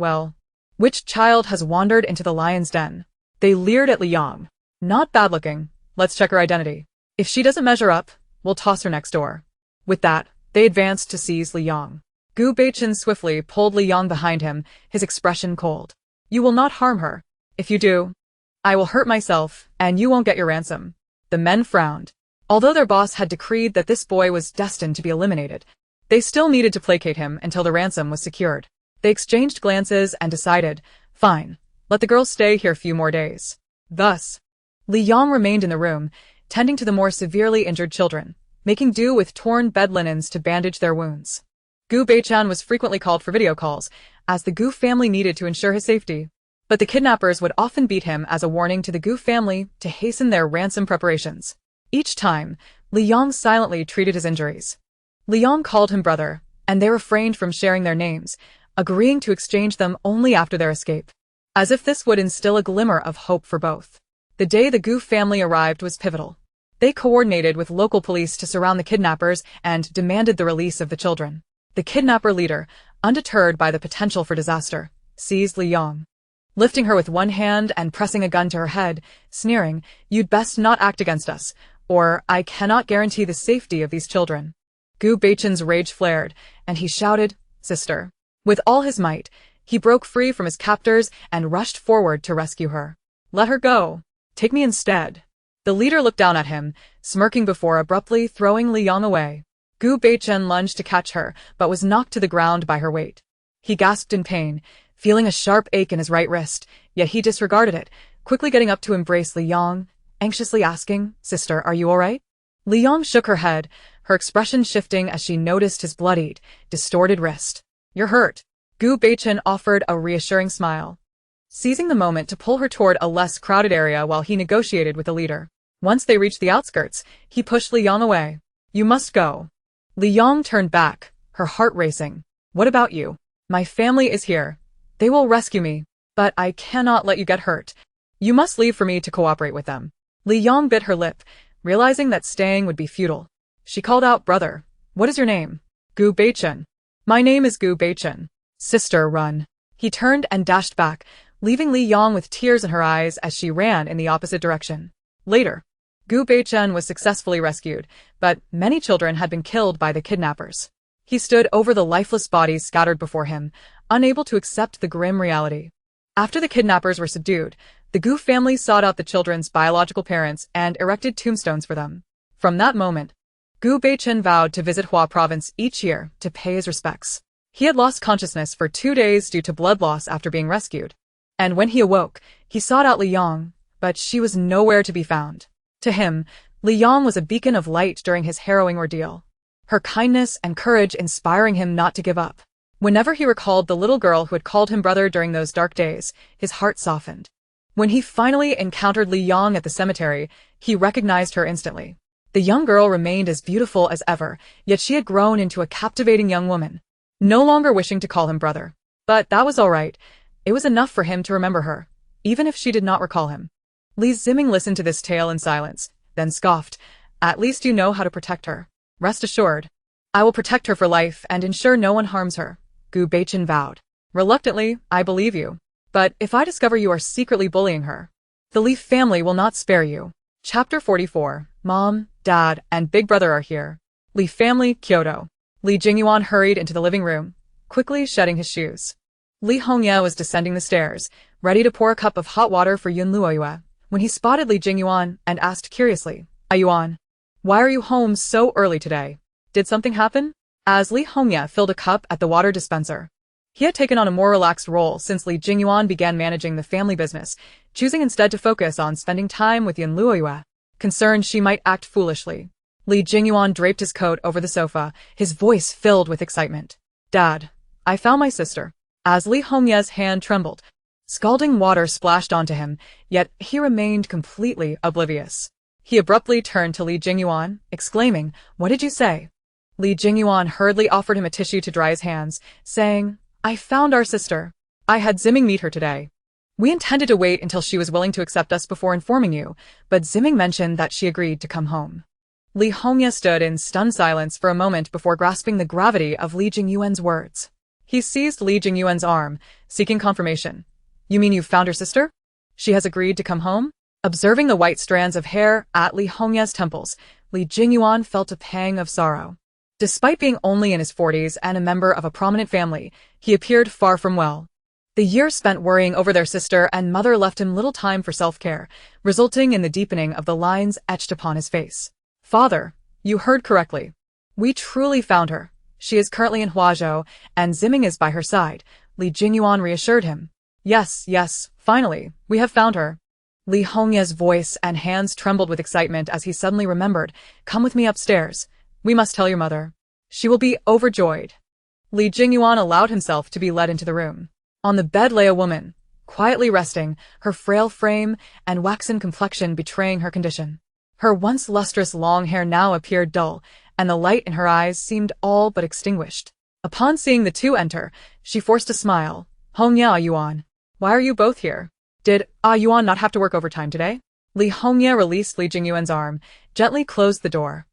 which child has wandered into the lion's den? They leered at Li Yang. Not bad-looking. Let's check her identity. If she doesn't measure up, we'll toss her next door. With that, they advanced to seize Li Yang. Gu Beichen swiftly pulled Li Yang behind him, his expression cold. You will not harm her. If you do, I will hurt myself, and you won't get your ransom. The men frowned. Although their boss had decreed that this boy was destined to be eliminated, they still needed to placate him until the ransom was secured. They exchanged glances and decided, fine, let the girl stay here a few more days. Thus, Li Yang remained in the room, tending to the more severely injured children, making do with torn bed linens to bandage their wounds. Gu Beichen was frequently called for video calls, as the Gu family needed to ensure his safety. But the kidnappers would often beat him as a warning to the Gu family to hasten their ransom preparations. Each time, Li Yang silently treated his injuries. Li Yang called him brother, and they refrained from sharing their names, agreeing to exchange them only after their escape. As if this would instill a glimmer of hope for both. The day the Gu family arrived was pivotal. They coordinated with local police to surround the kidnappers and demanded the release of the children. The kidnapper leader, undeterred by the potential for disaster, seized Li Yang. Lifting her with one hand and pressing a gun to her head, sneering, "You'd best not act against us, or I cannot guarantee the safety of these children." Gu Beichen's rage flared, and he shouted, "Sister." With all his might, he broke free from his captors and rushed forward to rescue her. "Let her go. Take me instead." The leader looked down at him, smirking before abruptly throwing Li Yang away. Gu Beichen lunged to catch her, but was knocked to the ground by her weight. He gasped in pain, feeling a sharp ache in his right wrist, yet he disregarded it, quickly getting up to embrace Li Yang, anxiously asking, "Sister, are you all right?" Li Yang shook her head, her expression shifting as she noticed his bloodied, distorted wrist. "You're hurt." Gu Beichen offered a reassuring smile, seizing the moment to pull her toward a less crowded area while he negotiated with the leader. Once they reached the outskirts, he pushed Li Yang away. "You must go." Li Yang turned back, her heart racing. "What about you? My family is here. They will rescue me, but I cannot let you get hurt. You must leave for me to cooperate with them." Li Yang bit her lip, realizing that staying would be futile. She called out, "Brother, what is your name?" "Gu Beichen." "My name is Gu Beichen." "Sister, run." He turned and dashed back, leaving Li Yang with tears in her eyes as she ran in the opposite direction. Later, Gu Beichen was successfully rescued, but many children had been killed by the kidnappers. He stood over the lifeless bodies scattered before him, unable to accept the grim reality. After the kidnappers were subdued, the Gu family sought out the children's biological parents and erected tombstones for them. From that moment, Gu Beichen vowed to visit Hua province each year to pay his respects. He had lost consciousness for 2 days due to blood loss after being rescued. And when he awoke, he sought out Li Yang, but she was nowhere to be found. To him, Li Yang was a beacon of light during his harrowing ordeal, her kindness and courage inspiring him not to give up. Whenever he recalled the little girl who had called him brother during those dark days, his heart softened. When he finally encountered Li Yang at the cemetery, he recognized her instantly. The young girl remained as beautiful as ever, yet she had grown into a captivating young woman, no longer wishing to call him brother. But that was all right. It was enough for him to remember her, even if she did not recall him. Li Ziming listened to this tale in silence, then scoffed, "At least you know how to protect her. Rest assured. I will protect her for life and ensure no one harms her," Gu Beichen vowed. "Reluctantly, I believe you. But if I discover you are secretly bullying her, the Li family will not spare you." Chapter 44. Mom, Dad, and Big Brother are here. Li family, Kyoto. Li Jingyuan hurried into the living room, quickly shedding his shoes. Li Hongye was descending the stairs, ready to pour a cup of hot water for Yun Luoyue, when he spotted Li Jingyuan and asked curiously, "Ayuan, why are you home so early today? Did something happen?" As Li Hongye filled a cup at the water dispenser, he had taken on a more relaxed role since Li Jingyuan began managing the family business, choosing instead to focus on spending time with Yun Luoyue, concerned she might act foolishly. Li Jingyuan draped his coat over the sofa, his voice filled with excitement. "Dad, I found my sister." As Li Hongye's hand trembled, scalding water splashed onto him, yet he remained completely oblivious. He abruptly turned to Li Jingyuan, exclaiming, "What did you say?" Li Jingyuan hurriedly offered him a tissue to dry his hands, saying, I found our sister. I had Ziming meet her today. We intended to wait until she was willing to accept us before informing you, but Ziming mentioned that she agreed to come home. Li Hongye stood in stunned silence for a moment before grasping the gravity of Li Jingyuan's words. He seized Li Jingyuan's arm, seeking confirmation. You mean you've found her sister? She has agreed to come home? Observing the white strands of hair at Li Hongye's temples, Li Jingyuan felt a pang of sorrow. Despite being only in his 40s and a member of a prominent family, he appeared far from well. The years spent worrying over their sister and mother left him little time for self-care, resulting in the deepening of the lines etched upon his face. Father, you heard correctly. We truly found her. She is currently in Huazhou, and Ziming is by her side, Li Jingyuan reassured him. Yes, finally, we have found her. Li Hongye's voice and hands trembled with excitement as he suddenly remembered. Come with me upstairs. We must tell your mother. She will be overjoyed. Li Jingyuan allowed himself to be led into the room. On the bed lay a woman, quietly resting, her frail frame and waxen complexion betraying her condition. Her once lustrous long hair now appeared dull, and the light in her eyes seemed all but extinguished. Upon seeing the two enter, she forced a smile. Hongye Yuan, why are you both here? Did Yuan not have to work overtime today? Li Hongye released Li Jingyuan's arm, gently closed the door,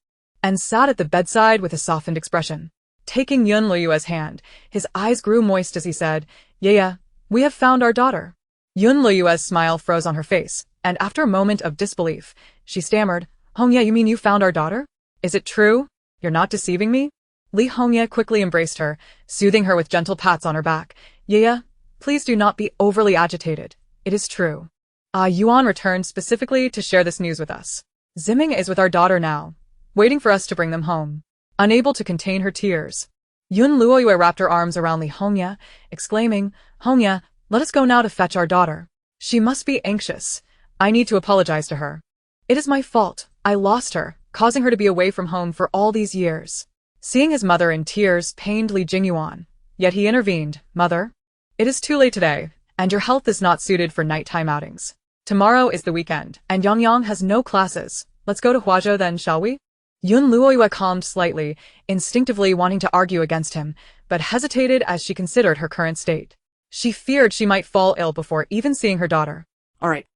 and sat at the bedside with a softened expression. Taking Yun Luyue's hand, his eyes grew moist as he said, Yeah, we have found our daughter. Yun Luyue's smile froze on her face, and after a moment of disbelief, she stammered, Hongye, you mean you found our daughter? Is it true? You're not deceiving me? Li Hongye quickly embraced her, soothing her with gentle pats on her back. Yeah, please do not be overly agitated. It is true. Yuan returned specifically to share this news with us. Ziming is with our daughter now, waiting for us to bring them home. Unable to contain her tears, Yun Luoyue wrapped her arms around Li Hongye, exclaiming, Hongye, let us go now to fetch our daughter. She must be anxious. I need to apologize to her. It is my fault. I lost her, causing her to be away from home for all these years. Seeing his mother in tears pained Li Jingyuan, yet he intervened. Mother, it is too late today, and your health is not suited for nighttime outings. Tomorrow is the weekend, and Yangyang has no classes. Let's go to Huazhou then, shall we? Yun Luoyue calmed slightly, instinctively wanting to argue against him, but hesitated as she considered her current state. She feared she might fall ill before even seeing her daughter. All right,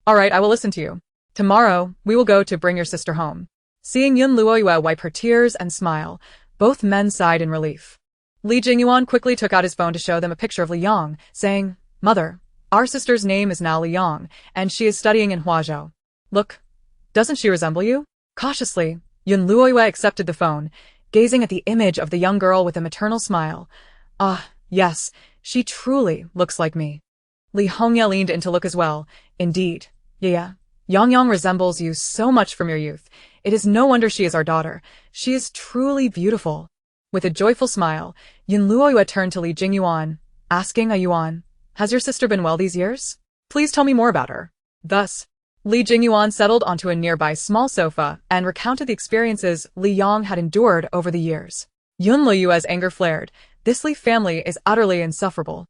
I will listen to you. Tomorrow, we will go to bring your sister home. Seeing Yun Luoyue wipe her tears and smile, both men sighed in relief. Li Jingyuan quickly took out his phone to show them a picture of Li Yang, saying, Mother, our sister's name is now Li Yang, and she is studying in Huazhou. Look, doesn't she resemble you? Cautiously, Yun Luoyue accepted the phone, gazing at the image of the young girl with a maternal smile. Yes, she truly looks like me. Li Hongye leaned in to look as well. Indeed, yeah, Yangyang resembles you so much from your youth. It is no wonder she is our daughter. She is truly beautiful. With a joyful smile, Yun Luoyue turned to Li Jingyuan, asking Yuan, has your sister been well these years? Please tell me more about her. Thus, Li Jingyuan settled onto a nearby small sofa and recounted the experiences Li Yang had endured over the years. Yun Luyue's anger flared. This Li family is utterly insufferable.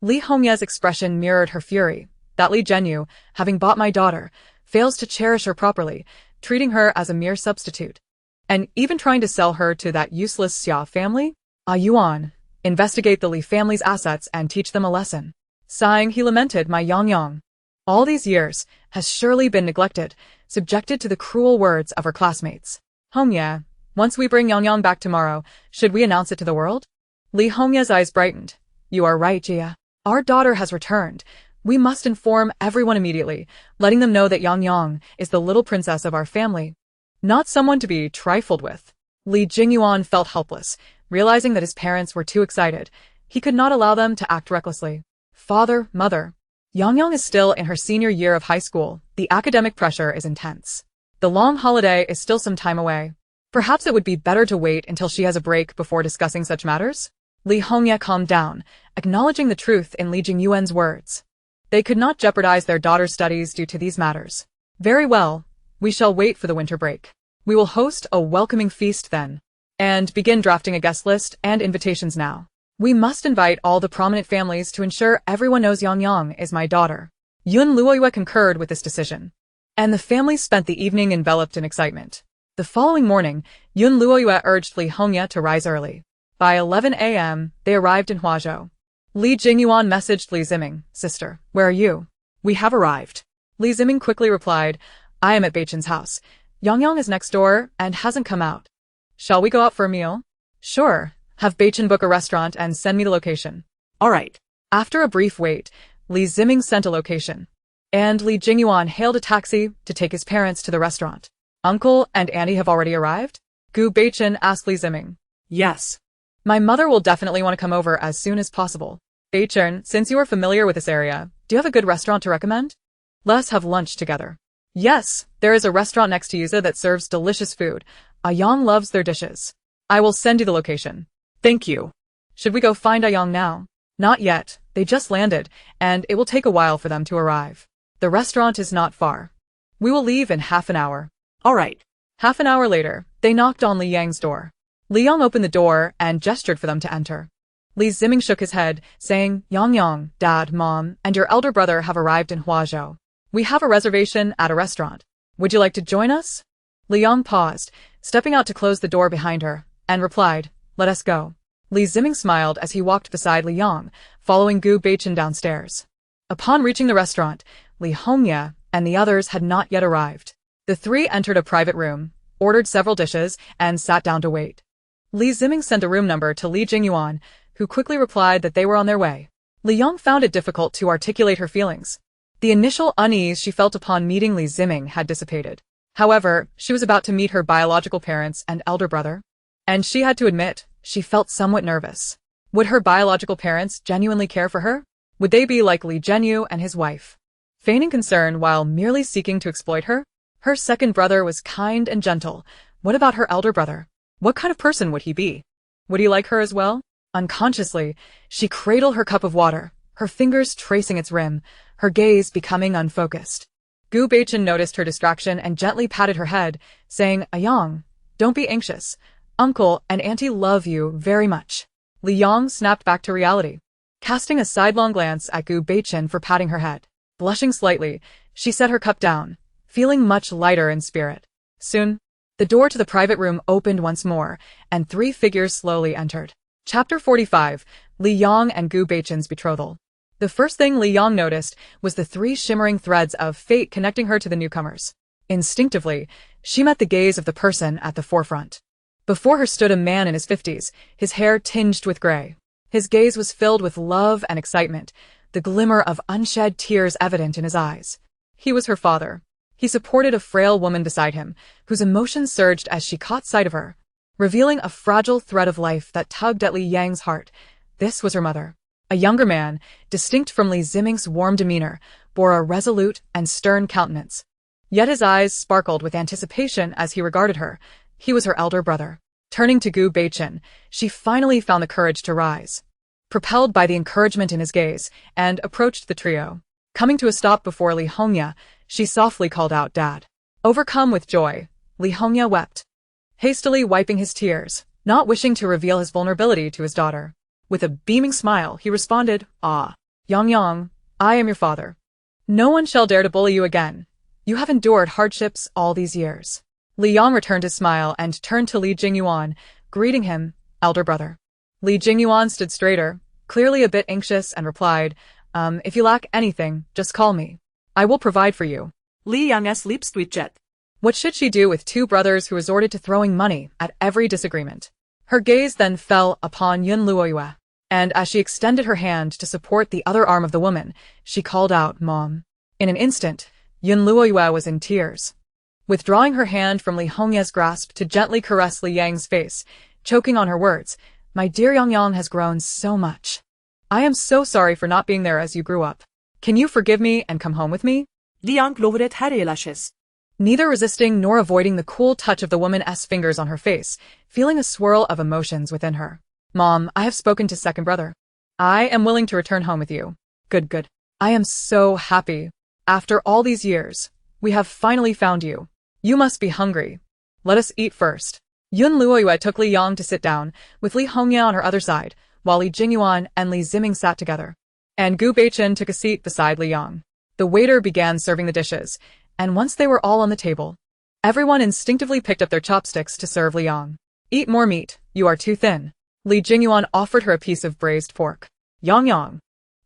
Li Hongye's expression mirrored her fury. That Li Zhenyu, having bought my daughter, fails to cherish her properly, treating her as a mere substitute. And even trying to sell her to that useless Xia family? Yuan, investigate the Li family's assets and teach them a lesson. Sighing, he lamented, my Yangyang, all these years, has surely been neglected, subjected to the cruel words of her classmates. Hongye, once we bring Yangyang back tomorrow, should we announce it to the world? Li Hongye's eyes brightened. You are right, Jia. Our daughter has returned. We must inform everyone immediately, letting them know that Yangyang is the little princess of our family, not someone to be trifled with. Li Jingyuan felt helpless, realizing that his parents were too excited. He could not allow them to act recklessly. Father, mother, Yangyang is still in her senior year of high school. The academic pressure is intense. The long holiday is still some time away. Perhaps it would be better to wait until she has a break before discussing such matters? Li Hongye calmed down, acknowledging the truth in Li Jingyuan's words. They could not jeopardize their daughter's studies due to these matters. Very well, we shall wait for the winter break. We will host a welcoming feast then, and begin drafting a guest list and invitations now. We must invite all the prominent families to ensure everyone knows Yangyang is my daughter. Yun Luoyue concurred with this decision, and the family spent the evening enveloped in excitement. The following morning, Yun Luoyue urged Li Hongya to rise early. By 11 a.m., they arrived in Huazhou. Li Jingyuan messaged Li Ziming, "Sister, where are you?" We have arrived. Li Ziming quickly replied, "I am at Beichen's house. Yang is next door and hasn't come out. Shall we go out for a meal?" "Sure. Have Beichen book a restaurant and send me the location." All right. After a brief wait, Li Ziming sent a location. And Li Jingyuan hailed a taxi to take his parents to the restaurant. "Uncle and Auntie have already arrived?" Gu Beichen asked Li Ziming. Yes. "My mother will definitely want to come over as soon as possible. Beichen, since you are familiar with this area, do you have a good restaurant to recommend? Let's have lunch together." "Yes, there is a restaurant next to Yuza that serves delicious food. Ayang loves their dishes. I will send you the location." Thank you. "Should we go find Ayang now?" "Not yet. They just landed, and it will take a while for them to arrive. The restaurant is not far. We will leave in half an hour." All right. Half an hour later, they knocked on Li Yang's door. Li Yang opened the door and gestured for them to enter. Li Ziming shook his head, saying, Yang, Dad, Mom, and your elder brother have arrived in Huazhou. We have a reservation at a restaurant. Would you like to join us?" Li Yang paused, stepping out to close the door behind her, and replied, "Let us go." Li Ziming smiled as he walked beside Li Yang, following Gu Beichen downstairs. Upon reaching the restaurant, Li Hongya and the others had not yet arrived. The three entered a private room, ordered several dishes, and sat down to wait. Li Ziming sent a room number to Li Jingyuan, who quickly replied that they were on their way. Li Yang found it difficult to articulate her feelings. The initial unease she felt upon meeting Li Ziming had dissipated. However, she was about to meet her biological parents and elder brother, and she had to admit, she felt somewhat nervous. Would her biological parents genuinely care for her? Would they be like Li Zhenyu and his wife, feigning concern while merely seeking to exploit her? Her second brother was kind and gentle. What about her elder brother? What kind of person would he be? Would he like her as well? Unconsciously, she cradled her cup of water, her fingers tracing its rim, her gaze becoming unfocused. Gu Beichen noticed her distraction and gently patted her head, saying, Ayang, don't be anxious. Uncle and Auntie love you very much. Li Yang snapped back to reality, casting a sidelong glance at Gu Beichen for patting her head. Blushing slightly, she set her cup down, feeling much lighter in spirit. Soon, the door to the private room opened once more, and three figures slowly entered. Chapter 45, Li Yang and Gu Beichen's betrothal. The first thing Li Yang noticed was the three shimmering threads of fate connecting her to the newcomers. Instinctively, she met the gaze of the person at the forefront. Before her stood a man in his 50s, his hair tinged with gray. His gaze was filled with love and excitement, the glimmer of unshed tears evident in his eyes. He was her father. He supported a frail woman beside him, whose emotions surged as she caught sight of her, revealing a fragile thread of life that tugged at Li Yang's heart. This was her mother. A younger man, distinct from Li Ziming's warm demeanor, bore a resolute and stern countenance. Yet his eyes sparkled with anticipation as he regarded her. He was her elder brother. Turning to Gu Beichen, she finally found the courage to rise, propelled by the encouragement in his gaze, and approached the trio. Coming to a stop before Li Hongya, she softly called out, Dad. Overcome with joy, Li Hongya wept, hastily wiping his tears, not wishing to reveal his vulnerability to his daughter. With a beaming smile, he responded, Ah, Yang, I am your father. No one shall dare to bully you again. You have endured hardships all these years. Li Yang returned his smile and turned to Li Jingyuan, greeting him, elder brother. Li Jingyuan stood straighter, clearly a bit anxious, and replied, if you lack anything, just call me. I will provide for you. Li Yang's lips twitched. What should she do with two brothers who resorted to throwing money at every disagreement? Her gaze then fell upon Yun Luoyue, and as she extended her hand to support the other arm of the woman, she called out, Mom. In an instant, Yun Luoyue was in tears. Withdrawing her hand from Li Hongya's grasp to gently caress Li Yang's face, choking on her words, My dear Yang has grown so much. I am so sorry for not being there as you grew up. Can you forgive me and come home with me? Li Yang lowered her eyelashes, neither resisting nor avoiding the cool touch of the woman's fingers on her face, feeling a swirl of emotions within her. Mom, I have spoken to second brother. I am willing to return home with you. Good. I am so happy. After all these years, we have finally found you. You must be hungry. Let us eat first. Yun Luoyue took Li Yang to sit down, with Li Hongya on her other side, while Li Jingyuan and Li Ziming sat together. And Gu Beichen took a seat beside Li Yang. The waiter began serving the dishes, and once they were all on the table, Everyone instinctively picked up their chopsticks to serve Liang. Eat more meat, you are too thin. Li Jingyuan offered her a piece of braised pork. Yang.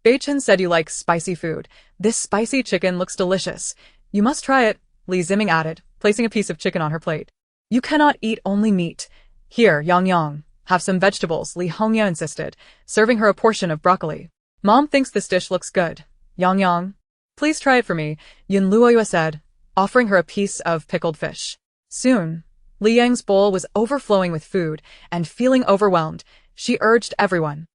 Beichen said you like spicy food. This spicy chicken looks delicious. You must try it, Li Ziming added, placing a piece of chicken on her plate. You cannot eat only meat. Here, Yang. Have some vegetables, Li Hongya insisted, serving her a portion of broccoli. Mom thinks this dish looks good. Yang. Please try it for me, Yun Luoyue said, offering her a piece of pickled fish. Soon, Li Yang's bowl was overflowing with food, and feeling overwhelmed, she urged everyone.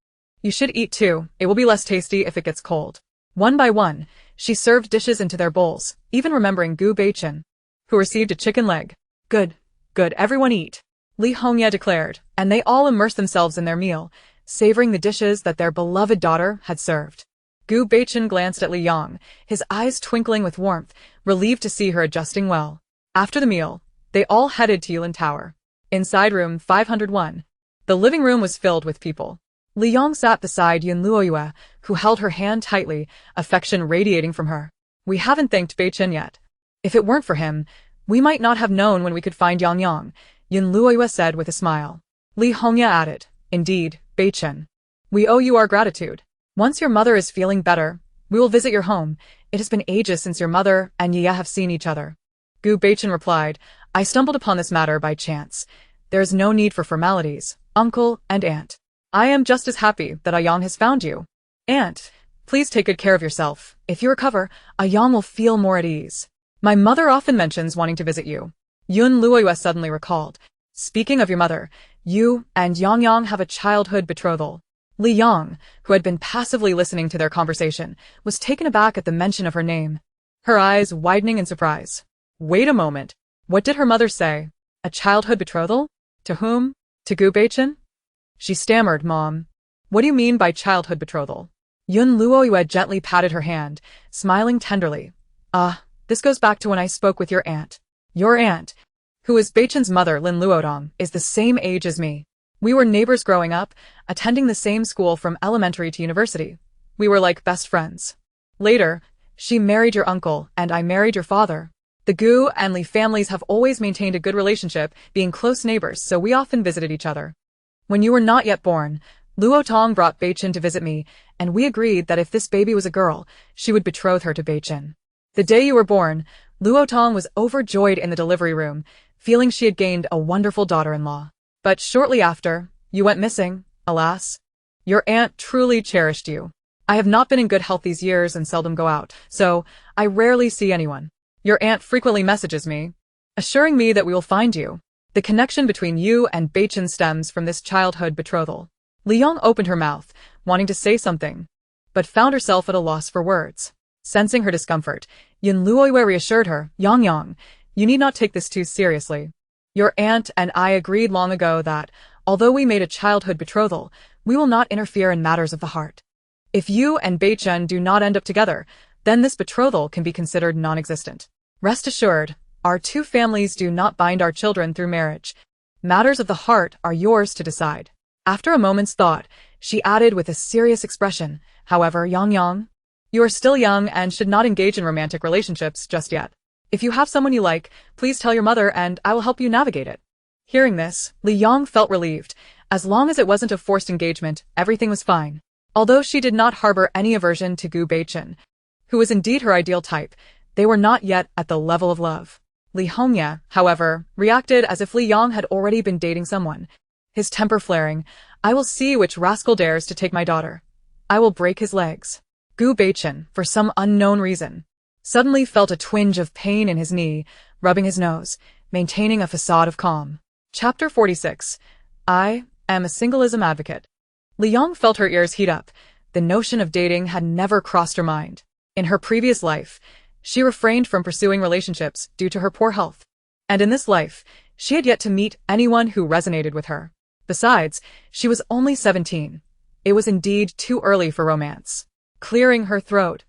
You should eat too, it will be less tasty if it gets cold. One by one, she served dishes into their bowls, even remembering Gu Beichen, who received a chicken leg. Good, everyone eat, Li Hongya declared, and they all immersed themselves in their meal, savoring the dishes that their beloved daughter had served. Gu Beichen glanced at Li Yang, his eyes twinkling with warmth, relieved to see her adjusting well. After the meal, they all headed to Yulin Tower. Inside room 501. The living room was filled with people. Li Yang sat beside Yun Luoyue, who held her hand tightly, affection radiating from her. We haven't thanked Beichen yet. If it weren't for him, we might not have known when we could find Yang, Yun Luoyue said with a smile. Li Hongya added, Indeed, Beichen. We owe you our gratitude. Once your mother is feeling better, we will visit your home. It has been ages since your mother and Ye have seen each other. Gu Beichen replied, I stumbled upon this matter by chance. There is no need for formalities, uncle and aunt. I am just as happy that Ayang has found you. Aunt, please take good care of yourself. If you recover, Ayang will feel more at ease. My mother often mentions wanting to visit you. Yun Luoyue suddenly recalled. Speaking of your mother, you and Yang have a childhood betrothal. Li Yang, who had been passively listening to their conversation, was taken aback at the mention of her name, her eyes widening in surprise. Wait a moment. What did her mother say? A childhood betrothal? To whom? To Gu Beichen? She stammered, Mom. What do you mean by childhood betrothal? Yun Luoyue gently patted her hand, smiling tenderly. This goes back to when I spoke with your aunt. Your aunt, who is Beichen's mother, Lin Luodong, is the same age as me. We were neighbors growing up, attending the same school from elementary to university. We were like best friends. Later, she married your uncle, and I married your father. The Gu and Li families have always maintained a good relationship, being close neighbors, so we often visited each other. When you were not yet born, Luo Tong brought Beichen to visit me, and we agreed that if this baby was a girl, she would betroth her to Beichen. The day you were born, Luo Tong was overjoyed in the delivery room, feeling she had gained a wonderful daughter-in-law. But shortly after, you went missing, alas. Your aunt truly cherished you. I have not been in good health these years and seldom go out, so I rarely see anyone. Your aunt frequently messages me, assuring me that we will find you. The connection between you and Beichen stems from this childhood betrothal. Liang opened her mouth, wanting to say something, but found herself at a loss for words. Sensing her discomfort, Yun Luoyue reassured her, Yang, you need not take this too seriously. Your aunt and I agreed long ago that, although we made a childhood betrothal, we will not interfere in matters of the heart. If you and Beichen do not end up together, then this betrothal can be considered non-existent. Rest assured, our two families do not bind our children through marriage. Matters of the heart are yours to decide. After a moment's thought, she added with a serious expression, however, Yang, you are still young and should not engage in romantic relationships just yet. If you have someone you like, please tell your mother and I will help you navigate it. Hearing this, Li Yang felt relieved. As long as it wasn't a forced engagement, everything was fine. Although she did not harbor any aversion to Gu Beichen, who was indeed her ideal type, they were not yet at the level of love. Li Hongya, however, reacted as if Li Yang had already been dating someone. His temper flaring, I will see which rascal dares to take my daughter. I will break his legs. Gu Beichen, for some unknown reason, suddenly felt a twinge of pain in his knee, rubbing his nose, maintaining a facade of calm. Chapter 46. I am a singleism advocate. Li Yang felt her ears heat up. The notion of dating had never crossed her mind. In her previous life, she refrained from pursuing relationships due to her poor health. And in this life, she had yet to meet anyone who resonated with her. Besides, she was only 17. It was indeed too early for romance. Clearing her throat,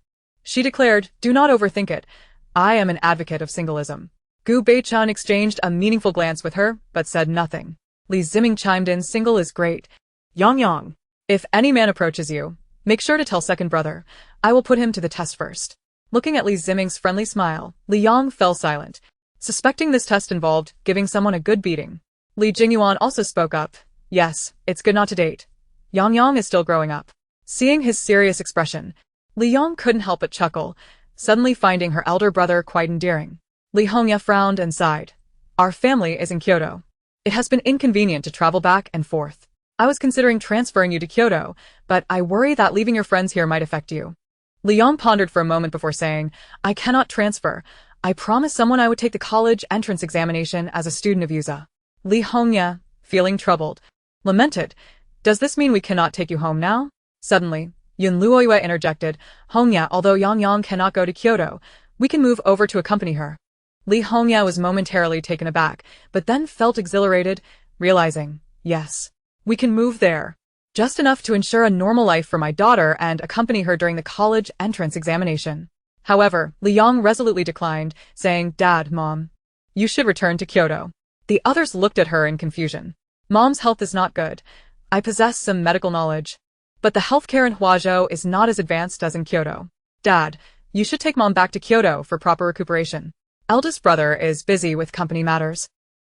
she declared, do not overthink it. I am an advocate of singleism. Gu Beichen exchanged a meaningful glance with her, but said nothing. Li Ziming chimed in, single is great. Yang, if any man approaches you, make sure to tell second brother. I will put him to the test first. Looking at Li Ziming's friendly smile, Li Yang fell silent. suspecting this test involved giving someone a good beating. Li Jingyuan also spoke up. Yes, it's good not to date. Yang Yang is still growing up. Seeing his serious expression, Li Yang couldn't help but chuckle, suddenly finding her elder brother quite endearing. Li Hongya frowned and sighed. Our family is in Kyoto. It has been inconvenient to travel back and forth. I was considering transferring you to Kyoto, but I worry that leaving your friends here might affect you. Li Yang pondered for a moment before saying, I cannot transfer. I promised someone I would take the college entrance examination as a student of Yuza. Li Hongya, feeling troubled, lamented, does this mean we cannot take you home now? Suddenly, Yun Luoyue interjected, Hongya, although Yang Yang cannot go to Kyoto, we can move over to accompany her. Li Hongya was momentarily taken aback, but then felt exhilarated, realizing, yes, we can move there. Just enough to ensure a normal life for my daughter and accompany her during the college entrance examination. However, Li Yang resolutely declined, saying, Dad, Mom, you should return to Kyoto. The others looked at her in confusion. Mom's health is not good. I possess some medical knowledge. But the healthcare in Huazhou is not as advanced as in Kyoto. Dad, you should take Mom back to Kyoto for proper recuperation. Eldest brother is busy with company matters.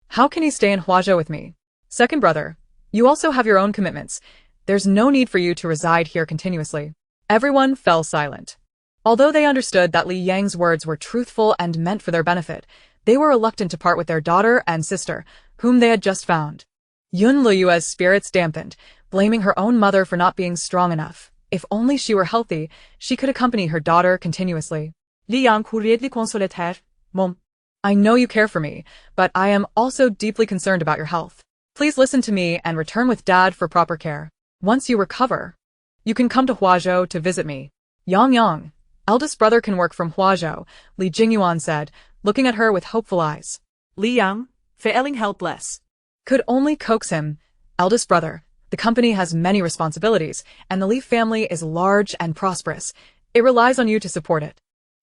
How can he stay in Huazhou with me? Second brother, you also have your own commitments. There's no need for you to reside here continuously. Everyone fell silent. Although they understood that Li Yang's words were truthful and meant for their benefit, they were reluctant to part with their daughter and sister, whom they had just found. Yun Luyue's spirits dampened, blaming her own mother for not being strong enough. If only she were healthy, she could accompany her daughter continuously. Li Yang hurriedly consoled her. Mom, I know you care for me, but I am also deeply concerned about your health. Please listen to me and return with Dad for proper care. Once you recover, you can come to Huazhou to visit me. Yang Yang, eldest brother can work from Huazhou, Li Jingyuan said, looking at her with hopeful eyes. Li Yang, feeling helpless, could only coax him. Eldest brother, the company has many responsibilities, and the Li family is large and prosperous. It relies on you to support it.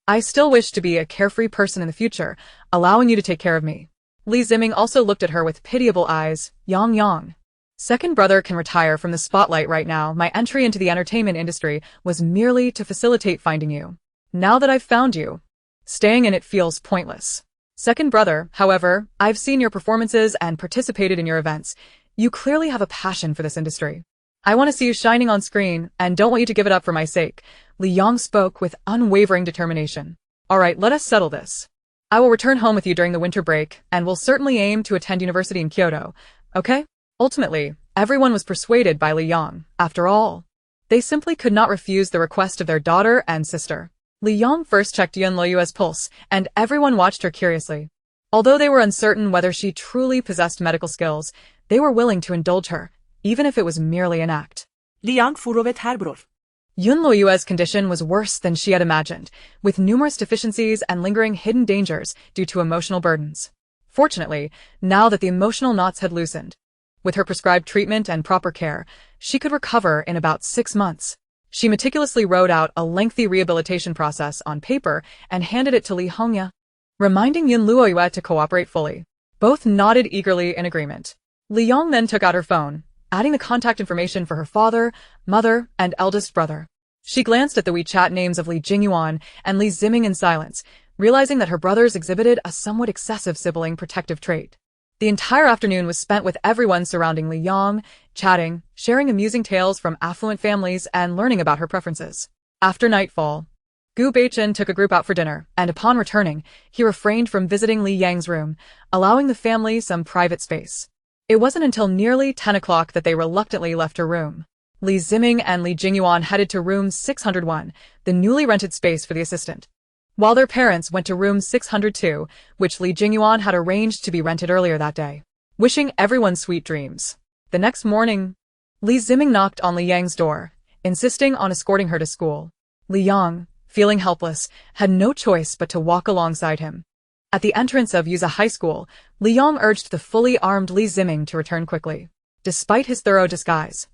I still wish to be a carefree person in the future, allowing you to take care of me. Li Ziming also looked at her with pitiable eyes. Yang Yang, second brother can retire from the spotlight right now. My entry into the entertainment industry was merely to facilitate finding you. Now that I've found you, staying in it feels pointless. Second brother, however, I've seen your performances and participated in your events. You clearly have a passion for this industry. I want to see you shining on screen and don't want you to give it up for my sake. Li Yang spoke with unwavering determination. All right, let us settle this. I will return home with you during the winter break and will certainly aim to attend university in Kyoto. Okay? Ultimately, everyone was persuaded by Li Yang. After all, they simply could not refuse the request of their daughter and sister. Li Yang first checked Yun Luoyue's pulse, and everyone watched her curiously. Although they were uncertain whether she truly possessed medical skills, they were willing to indulge her, even if it was merely an act. Li Yang furrowed her brow. Yun Luoyue's condition was worse than she had imagined, with numerous deficiencies and lingering hidden dangers due to emotional burdens. Fortunately, now that the emotional knots had loosened, with her prescribed treatment and proper care, she could recover in about 6 months. She meticulously wrote out a lengthy rehabilitation process on paper and handed it to Li Hongya, reminding Yun Luoyue to cooperate fully. Both nodded eagerly in agreement. Li Yang then took out her phone, adding the contact information for her father, mother, and eldest brother. She glanced at the WeChat names of Li Jingyuan and Li Ziming in silence, realizing that her brothers exhibited a somewhat excessive sibling protective trait. The entire afternoon was spent with everyone surrounding Li Yang, chatting, sharing amusing tales from affluent families, and learning about her preferences. After nightfall, Gu Beichen took a group out for dinner, and upon returning, he refrained from visiting Li Yang's room, allowing the family some private space. It wasn't until nearly 10 o'clock that they reluctantly left her room. Li Ziming and Li Jingyuan headed to room 601, the newly rented space for the assistant, while their parents went to room 602, which Li Jingyuan had arranged to be rented earlier that day. Wishing everyone sweet dreams. The next morning, Li Ziming knocked on Li Yang's door, insisting on escorting her to school. Li Yang, feeling helpless, had no choice but to walk alongside him. At the entrance of Yuza High School, Li Yang urged the fully armed Li Ziming to return quickly. Despite his thorough disguise,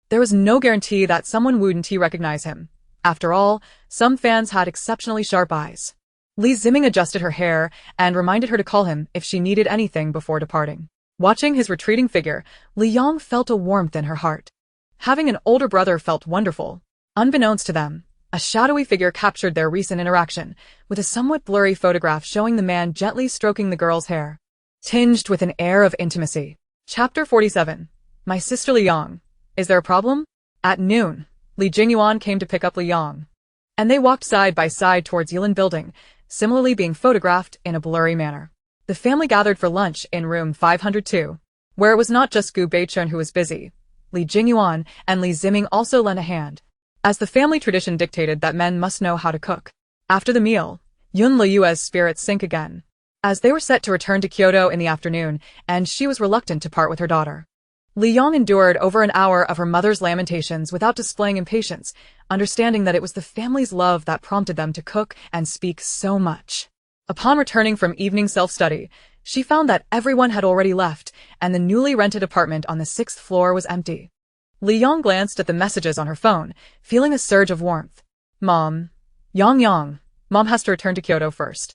there was no guarantee that someone wouldn't recognize him. After all, some fans had exceptionally sharp eyes. Li Ziming adjusted her hair and reminded her to call him if she needed anything before departing. Watching his retreating figure, Li Yang felt a warmth in her heart. Having an older brother felt wonderful. Unbeknownst to them, A shadowy figure captured their recent interaction, with a somewhat blurry photograph showing the man gently stroking the girl's hair, tinged with an air of intimacy. Chapter 47. My sister Li Yang. Is there a problem? At noon, Li Jingyuan came to pick up Li Yang, and they walked side by side towards Yilin Building, similarly being photographed in a blurry manner. The family gathered for lunch in room 502, where it was not just Gu Beichun who was busy. Li Jingyuan and Li Ziming also lent a hand, as the family tradition dictated that men must know how to cook. After the meal, Yun Liyue's spirits sank again, as they were set to return to Kyoto in the afternoon, and she was reluctant to part with her daughter. Li Yang endured over an hour of her mother's lamentations without displaying impatience, understanding that it was the family's love that prompted them to cook and speak so much. Upon returning from evening self-study, she found that everyone had already left, and the newly rented apartment on the 6th floor was empty. Li Yang glanced at the messages on her phone, feeling a surge of warmth. Mom. Yang. Mom has to return to Kyoto first.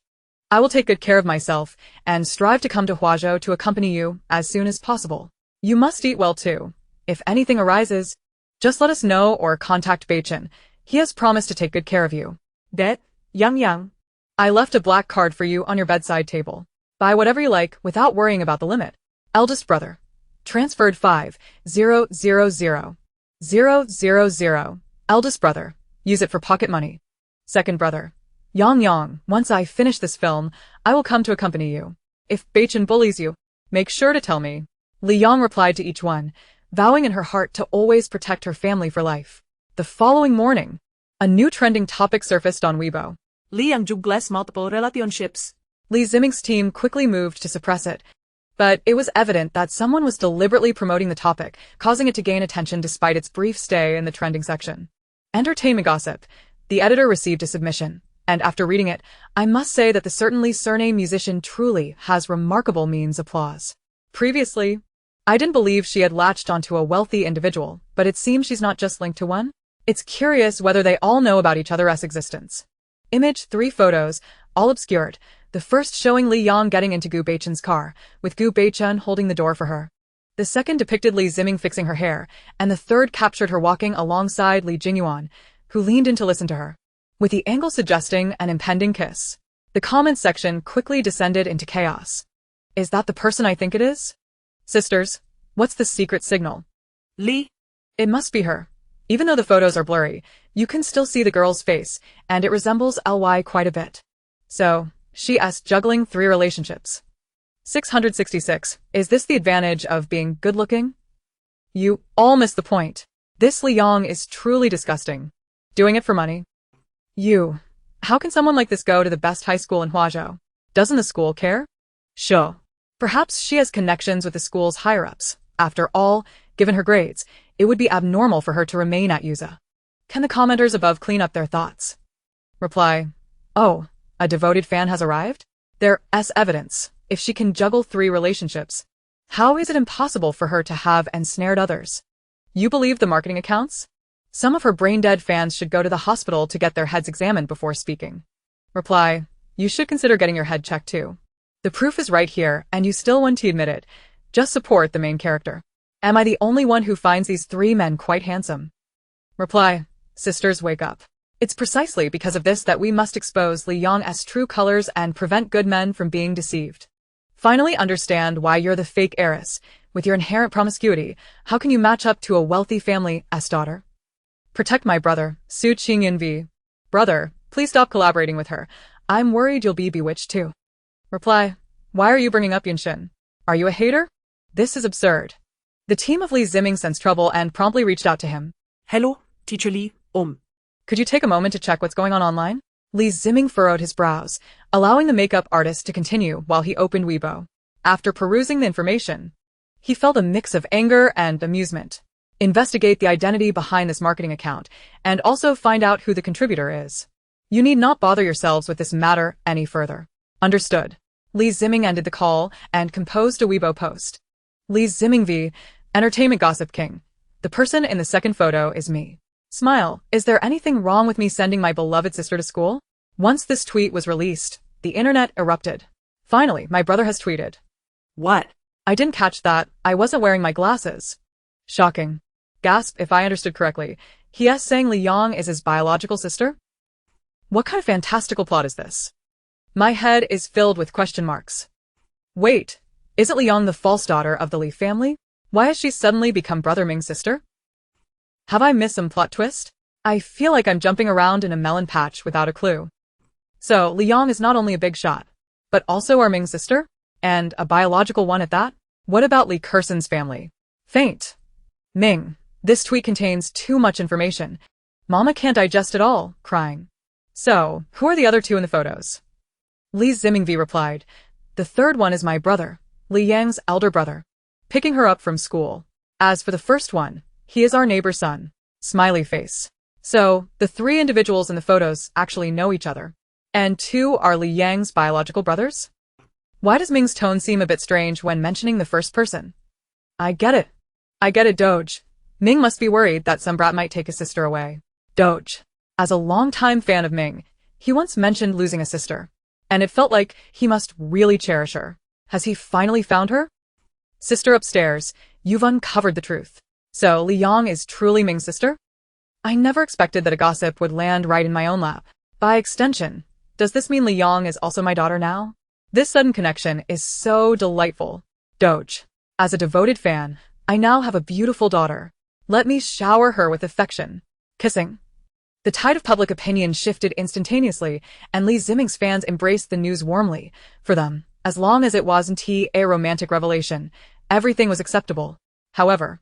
I will take good care of myself, and strive to come to Huazhou to accompany you as soon as possible. You must eat well too. If anything arises, just let us know or contact Beichun. He has promised to take good care of you. Det, Yang. I left a black card for you on your bedside table. Buy whatever you like without worrying about the limit. Eldest brother. Transferred 5,000,000. Eldest brother. Use it for pocket money. Second brother. Yang. Once I finish this film, I will come to accompany you. If Beichun bullies you, make sure to tell me. Li Yang replied to each one, vowing in her heart to always protect her family for life. The following morning, a new trending topic surfaced on Weibo. Li Yang juggles multiple relationships. Li Ziming's team quickly moved to suppress it, but it was evident that someone was deliberately promoting the topic, causing it to gain attention despite its brief stay in the trending section. Entertainment gossip. The editor received a submission, and after reading it, I must say that the certainly surname musician truly has remarkable means applause. Previously, I didn't believe she had latched onto a wealthy individual, but it seems she's not just linked to one. It's curious whether they all know about each other's existence. Image 3 photos, all obscured, the first showing Li Yang getting into Gu Beichun's car, with Gu Beichun holding the door for her. The second depicted Li Ziming fixing her hair, and the third captured her walking alongside Li Jingyuan, who leaned in to listen to her, with the angle suggesting an impending kiss. The comments section quickly descended into chaos. Is that the person I think it is? Sisters, what's the secret signal? Li. It must be her. Even though the photos are blurry, you can still see the girl's face, and it resembles Ly quite a bit. So, she's juggling 3 relationships. 666. Is this the advantage of being good-looking? You all missed the point. This Li Yang is truly disgusting. Doing it for money? How can someone like this go to the best high school in Huazhou? Doesn't the school care? Sure. Perhaps she has connections with the school's higher-ups. After all, given her grades, it would be abnormal for her to remain at Yuza. Can the commenters above clean up their thoughts? Reply. Oh, a devoted fan has arrived? There's evidence. If she can juggle 3 relationships, how is it impossible for her to have ensnared others? You believe the marketing accounts? Some of her brain-dead fans should go to the hospital to get their heads examined before speaking. Reply. You should consider getting your head checked too. The proof is right here, and you still want to admit it. Just support the main character. Am I the only one who finds these 3 men quite handsome? Reply. Sisters, wake up. It's precisely because of this that we must expose Li Yang's true colors and prevent good men from being deceived. Finally understand why you're the fake heiress. With your inherent promiscuity, how can you match up to a wealthy family's daughter? Protect my brother, Su Qingyun V. Brother, please stop collaborating with her. I'm worried you'll be bewitched too. Reply. Why are you bringing up Yunshin? Are you a hater? This is absurd. The team of Li Ziming sensed trouble and promptly reached out to him. Hello, Teacher Li. Could you take a moment to check what's going on online? Li Ziming furrowed his brows, allowing the makeup artist to continue while he opened Weibo. After perusing the information, he felt a mix of anger and amusement. Investigate the identity behind this marketing account, and also find out who the contributor is. You need not bother yourselves with this matter any further. Understood. Li Ziming ended the call and composed a Weibo post. Li Ziming V. Entertainment Gossip King. The person in the second photo is me. Smile. Is there anything wrong with me sending my beloved sister to school? Once this tweet was released, the internet erupted. Finally, my brother has tweeted. What? I didn't catch that. I wasn't wearing my glasses. Shocking. Gasp, if I understood correctly. He is saying Li Yang is his biological sister? What kind of fantastical plot is this? My head is filled with question marks. Wait, isn't Li Yang the false daughter of the Li family? Why has she suddenly become Brother Ming's sister? Have I missed some plot twist? I feel like I'm jumping around in a melon patch without a clue. So, Li Yang is not only a big shot, but also our Ming's sister? And a biological one at that? What about Li Kerson's family? Faint. Ming, this tweet contains too much information. Mama can't digest it all, crying. So, who are the other two in the photos? Li Zimingvi replied, the third one is my brother, Li Yang's elder brother, picking her up from school. As for the first one, he is our neighbor's son. Smiley face. So, the three individuals in the photos actually know each other. And two are Li Yang's biological brothers? Why does Ming's tone seem a bit strange when mentioning the first person? I get it, Doge. Ming must be worried that some brat might take his sister away. Doge. As a longtime fan of Ming, he once mentioned losing a sister. And it felt like he must really cherish her. Has he finally found her? Sister upstairs, you've uncovered the truth. So, Li Yang is truly Ming's sister? I never expected that a gossip would land right in my own lap. By extension, does this mean Li Yang is also my daughter now? This sudden connection is so delightful. Doge. As a devoted fan, I now have a beautiful daughter. Let me shower her with affection. Kissing. The tide of public opinion shifted instantaneously, and Li Ziming's fans embraced the news warmly. For them, as long as it wasn't a romantic revelation, everything was acceptable. However,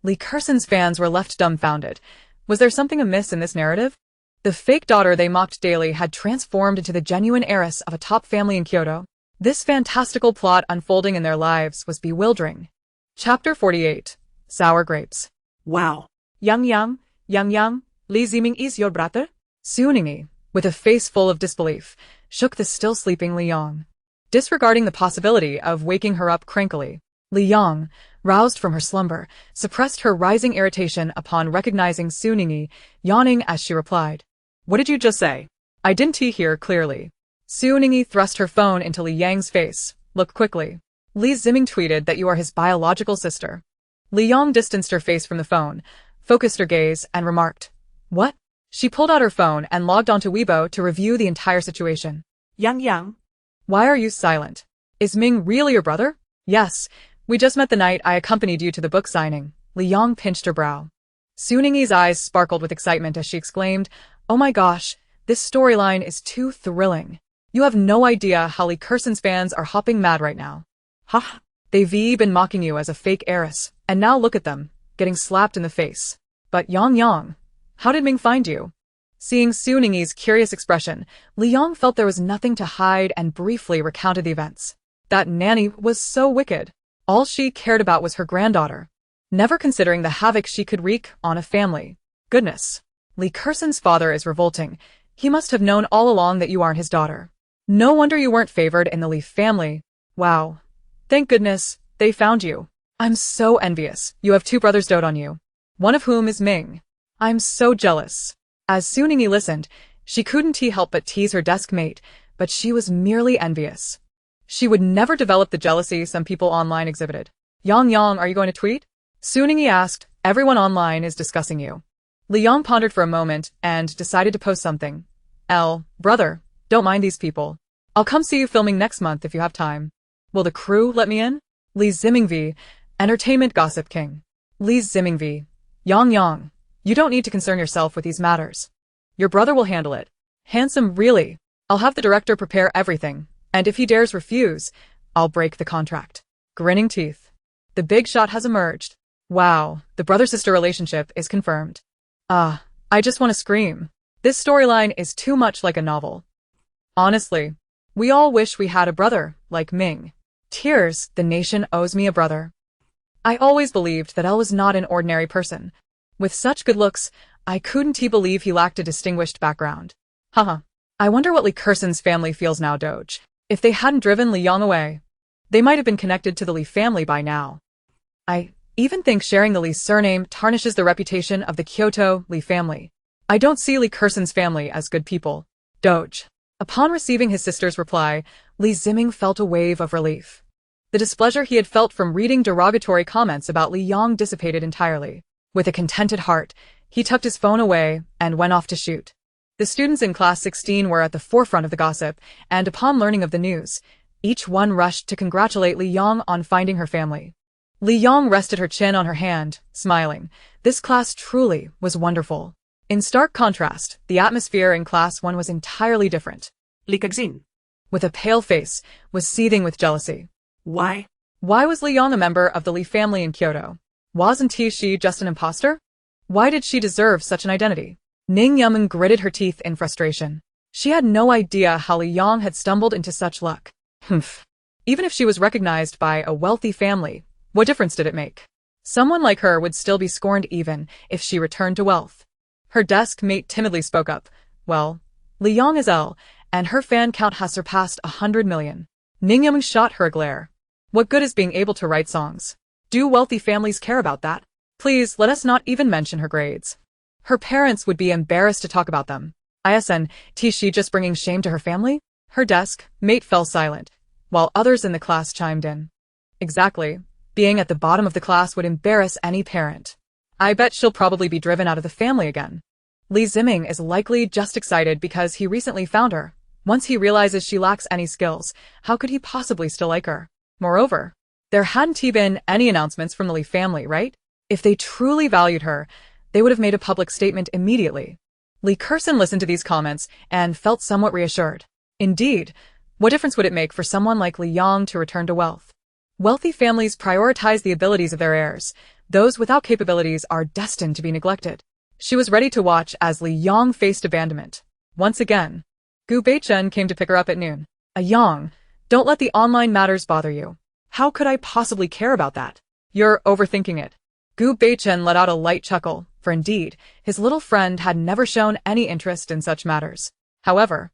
Li Kerson's fans were left dumbfounded. Was there something amiss in this narrative? The fake daughter they mocked daily had transformed into the genuine heiress of a top family in Kyoto. This fantastical plot unfolding in their lives was bewildering. Chapter 48. Sour Grapes. Wow. Yang, Li Ziming is your brother? Suningi, with a face full of disbelief, shook the still sleeping Li Yang. Disregarding the possibility of waking her up crankily, Li Yang, roused from her slumber, suppressed her rising irritation upon recognizing Suningi, yawning as she replied. What did you just say? I didn't hear clearly. Suningi thrust her phone into Li Yang's face. Look quickly. Li Ziming tweeted that you are his biological sister. Li Yang distanced her face from the phone, focused her gaze, and remarked, What? She pulled out her phone and logged onto Weibo to review the entire situation. Yang. Why are you silent? Is Ming really your brother? Yes. We just met the night I accompanied you to the book signing. Li Yang pinched her brow. Suningi's eyes sparkled with excitement as she exclaimed, Oh my gosh, this storyline is too thrilling. You have no idea how Li Kerson's fans are hopping mad right now. Ha! They've been mocking you as a fake heiress, and now look at them, getting slapped in the face. But Yang, how did Ming find you? Seeing Suningi's curious expression, Li Yang felt there was nothing to hide and briefly recounted the events. That nanny was so wicked. All she cared about was her granddaughter, never considering the havoc she could wreak on a family. Goodness. Li Kerson's father is revolting. He must have known all along that you aren't his daughter. No wonder you weren't favored in the Li family. Wow. Thank goodness, they found you. I'm so envious. You have two brothers dote on you, one of whom is Ming. I'm so jealous. As Suningi listened, she couldn't help but tease her desk mate, but she was merely envious. She would never develop the jealousy some people online exhibited. Yang, are you going to tweet? Suningi asked. Everyone online is discussing you. Li Yang pondered for a moment and decided to post something. Brother, don't mind these people. I'll come see you filming next month if you have time. Will the crew let me in? Li Zimingvi, entertainment gossip king. Li Zimingvi. Yang, you don't need to concern yourself with these matters. Your brother will handle it. Handsome, really. I'll have the director prepare everything. And if he dares refuse, I'll break the contract. Grinning teeth. The big shot has emerged. Wow, the brother-sister relationship is confirmed. I just want to scream. This storyline is too much like a novel. Honestly, we all wish we had a brother, like Ming. Tears, the nation owes me a brother. I always believed that Elle was not an ordinary person. With such good looks, I couldn't believe he lacked a distinguished background. Haha. I wonder what Li Kerson's family feels now, Doge. If they hadn't driven Li Yang away, they might have been connected to the Li family by now. I even think sharing the Li surname tarnishes the reputation of the Kyoto Li family. I don't see Li Kerson's family as good people. Doge. Upon receiving his sister's reply, Li Ziming felt a wave of relief. The displeasure he had felt from reading derogatory comments about Li Yang dissipated entirely. With a contented heart, He tucked his phone away and went off to shoot. The students in class 16 were at the forefront of the gossip, and upon learning of the news, each one rushed to congratulate Li Yang on finding her family. Li Yang rested her chin on her hand, smiling. This class truly was wonderful. In stark contrast, the atmosphere in class 1 was entirely different. Li Kexin. With a pale face, was seething with jealousy. Why? Why was Li Yang a member of the Li family in Kyoto? Wasn't she just an imposter? Why did she deserve such an identity? Ning Yamen gritted her teeth in frustration. She had no idea how Li Yang had stumbled into such luck. Humph. Even if she was recognized by a wealthy family, what difference did it make? Someone like her would still be scorned even if she returned to wealth. Her desk mate timidly spoke up. Well, Li Yang is ill, and her fan count has surpassed 100 million. Ning Yamen shot her a glare. What good is being able to write songs? Do wealthy families care about that? Please, let us not even mention her grades. Her parents would be embarrassed to talk about them. She just bringing shame to her family? Her desk mate fell silent, while others in the class chimed in. Exactly. Being at the bottom of the class would embarrass any parent. I bet she'll probably be driven out of the family again. Li Ziming is likely just excited because he recently found her. Once he realizes she lacks any skills, how could he possibly still like her? Moreover, there hadn't been any announcements from the Li family, right? If they truly valued her, they would have made a public statement immediately. Li Kersen listened to these comments and felt somewhat reassured. Indeed, what difference would it make for someone like Li Yang to return to wealth? Wealthy families prioritize the abilities of their heirs. Those without capabilities are destined to be neglected. She was ready to watch as Li Yang faced abandonment. Once again, Gu Beichen came to pick her up at noon. Yang, don't let the online matters bother you. How could I possibly care about that? You're overthinking it. Gu Beichen let out a light chuckle, for indeed, his little friend had never shown any interest in such matters. However,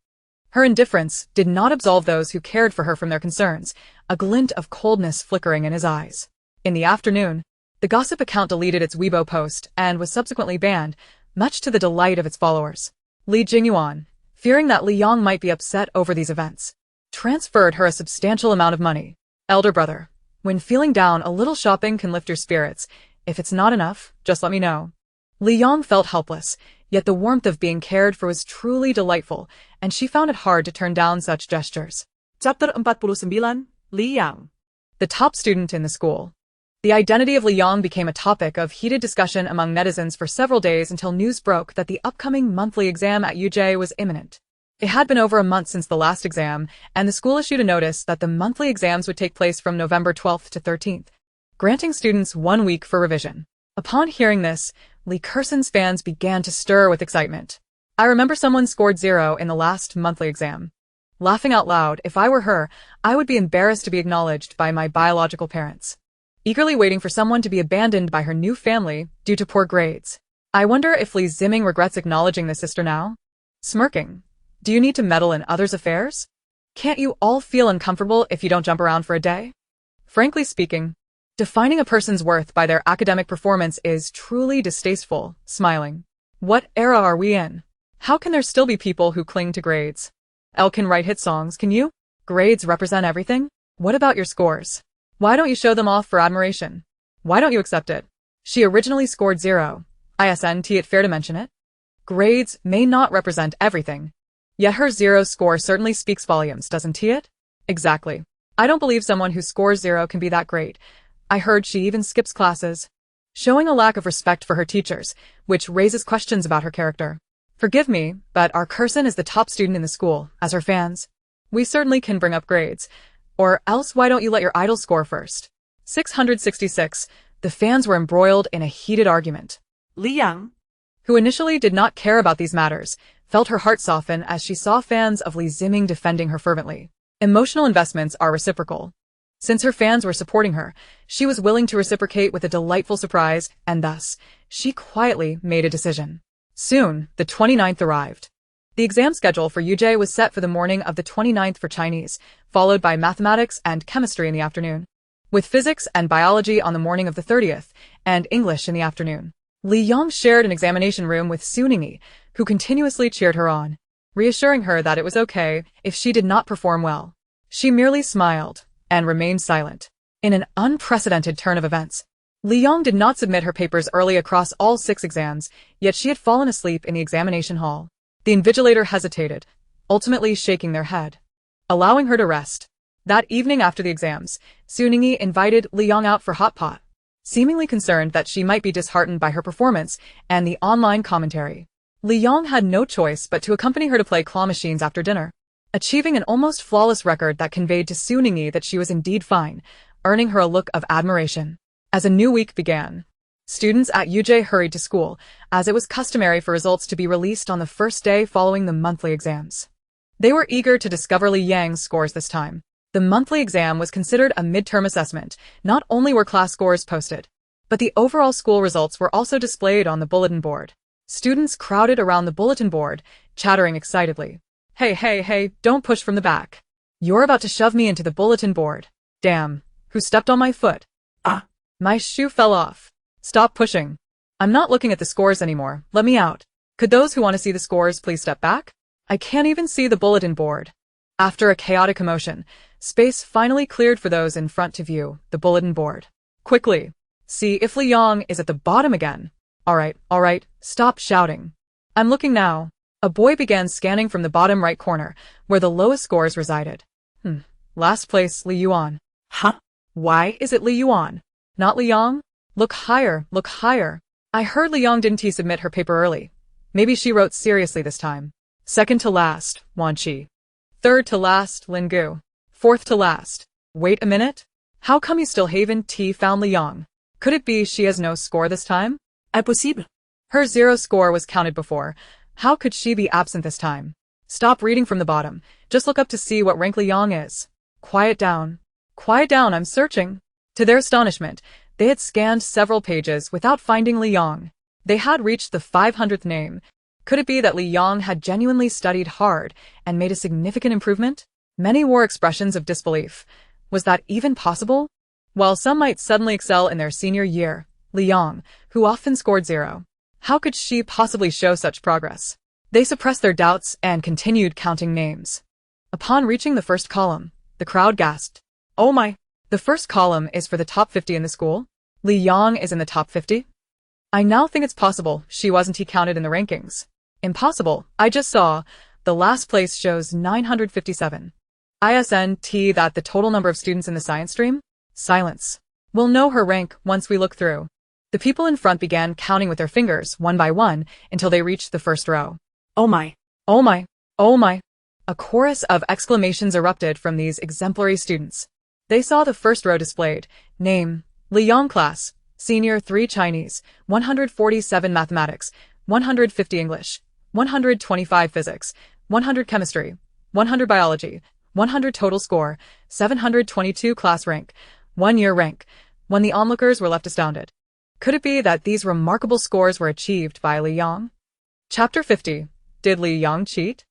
her indifference did not absolve those who cared for her from their concerns, a glint of coldness flickering in his eyes. In the afternoon, the gossip account deleted its Weibo post and was subsequently banned, much to the delight of its followers. Li Jingyuan, fearing that Li Yang might be upset over these events, transferred her a substantial amount of money. Elder brother, when feeling down, a little shopping can lift your spirits. If it's not enough, just let me know. Li Yang felt helpless, yet the warmth of being cared for was truly delightful, and she found it hard to turn down such gestures. Chapter 49, Li Yang. The top student in the school. The identity of Li Yang became a topic of heated discussion among netizens for several days until news broke that the upcoming monthly exam at UJ was imminent. It had been over a month since the last exam, and the school issued a notice that the monthly exams would take place from November 12th to 13th, granting students 1 week for revision. Upon hearing this, Li Kersen's fans began to stir with excitement. I remember someone scored 0 in the last monthly exam. Laughing out loud, if I were her, I would be embarrassed to be acknowledged by my biological parents. Eagerly waiting for someone to be abandoned by her new family due to poor grades. I wonder if Li Ziming regrets acknowledging the sister now? Smirking. Do you need to meddle in others' affairs? Can't you all feel uncomfortable if you don't jump around for a day? Frankly speaking, defining a person's worth by their academic performance is truly distasteful. Smiling. What era are we in? How can there still be people who cling to grades? Elle can write hit songs, can you? Grades represent everything? What about your scores? Why don't you show them off for admiration? Why don't you accept it? She originally scored 0. Isn't it fair to mention it? Grades may not represent everything. Yet her 0 score certainly speaks volumes, doesn't it? Exactly. I don't believe someone who scores 0 can be that great. I heard she even skips classes, showing a lack of respect for her teachers, which raises questions about her character. Forgive me, but our Kersen is the top student in the school, as her fans. We certainly can bring up grades. Or else why don't you let your idol score first? 666. The fans were embroiled in a heated argument. Li Yang, who initially did not care about these matters, felt her heart soften as she saw fans of Li Ziming defending her fervently. Emotional investments are reciprocal. Since her fans were supporting her, she was willing to reciprocate with a delightful surprise, and thus, she quietly made a decision. Soon, the 29th arrived. The exam schedule for UJ was set for the morning of the 29th for Chinese, followed by mathematics and chemistry in the afternoon, with physics and biology on the morning of the 30th, and English in the afternoon. Li Yang shared an examination room with Su Ningyi, who continuously cheered her on, reassuring her that it was okay if she did not perform well. She merely smiled and remained silent. In an unprecedented turn of events, Li Yong did not submit her papers early across all 6 exams, yet she had fallen asleep in the examination hall. The invigilator hesitated, ultimately shaking their head, allowing her to rest. That evening after the exams, Su Ningyi invited Li Yong out for hot pot, seemingly concerned that she might be disheartened by her performance and the online commentary. Li Yong had no choice but to accompany her to play claw machines after dinner, achieving an almost flawless record that conveyed to Su Ningyi that she was indeed fine, earning her a look of admiration. As a new week began, students at UJ hurried to school, as it was customary for results to be released on the first day following the monthly exams. They were eager to discover Li Yang's scores this time. The monthly exam was considered a midterm assessment. Not only were class scores posted, but the overall school results were also displayed on the bulletin board. Students crowded around the bulletin board, chattering excitedly. Hey, don't push from the back. You're about to shove me into the bulletin board. Damn, who stepped on my foot? Ah. My shoe fell off. Stop pushing. I'm not looking at the scores anymore. Let me out. Could those who want to see the scores please step back? I can't even see the bulletin board. After a chaotic commotion, space finally cleared for those in front to view the bulletin board. Quickly, see if Li Yong is at the bottom again. All right, stop shouting. I'm looking now. A boy began scanning from the bottom right corner, where the lowest scores resided. Last place, Li Yuan. Huh? Why is it Li Yuan? Not Li Yong? Look higher. I heard Li Yong didn't submit her paper early. Maybe she wrote seriously this time. Second to last, Wan Qi. Third to last, Lin Gu. Fourth to last. Wait a minute? How come you still haven't found Li Yong? Could it be she has no score this time? Impossible. Her 0 score was counted before. How could she be absent this time? Stop reading from the bottom. Just look up to see what rank Li Yong is. Quiet down, I'm searching. To their astonishment, they had scanned several pages without finding Li Yong. They had reached the 500th name. Could it be that Li Yong had genuinely studied hard and made a significant improvement? Many wore expressions of disbelief. Was that even possible? While some might suddenly excel in their senior year, Li Yong, who often scored 0, how could she possibly show such progress? They suppressed their doubts and continued counting names. Upon reaching the first column, the crowd gasped. Oh my! The first column is for the top 50 in the school? Li Yong is in the top 50? I now think it's possible she wasn't counted in the rankings. Impossible, I just saw. The last place shows 957. ISNT that the total number of students in the science stream? Silence. We'll know her rank once we look through. The people in front began counting with their fingers, one by one, until they reached the first row. Oh my. Oh my. Oh my. A chorus of exclamations erupted from these exemplary students. They saw the first row displayed. Name, Li Yong class, Senior 3 Chinese, 147 Mathematics, 150 English, 125 Physics, 100 Chemistry, 100 Biology, 100 total score, 722 class rank, 1 year rank. When the onlookers were left astounded. Could it be that these remarkable scores were achieved by Li Yong? Chapter 50. Did Li Yong cheat?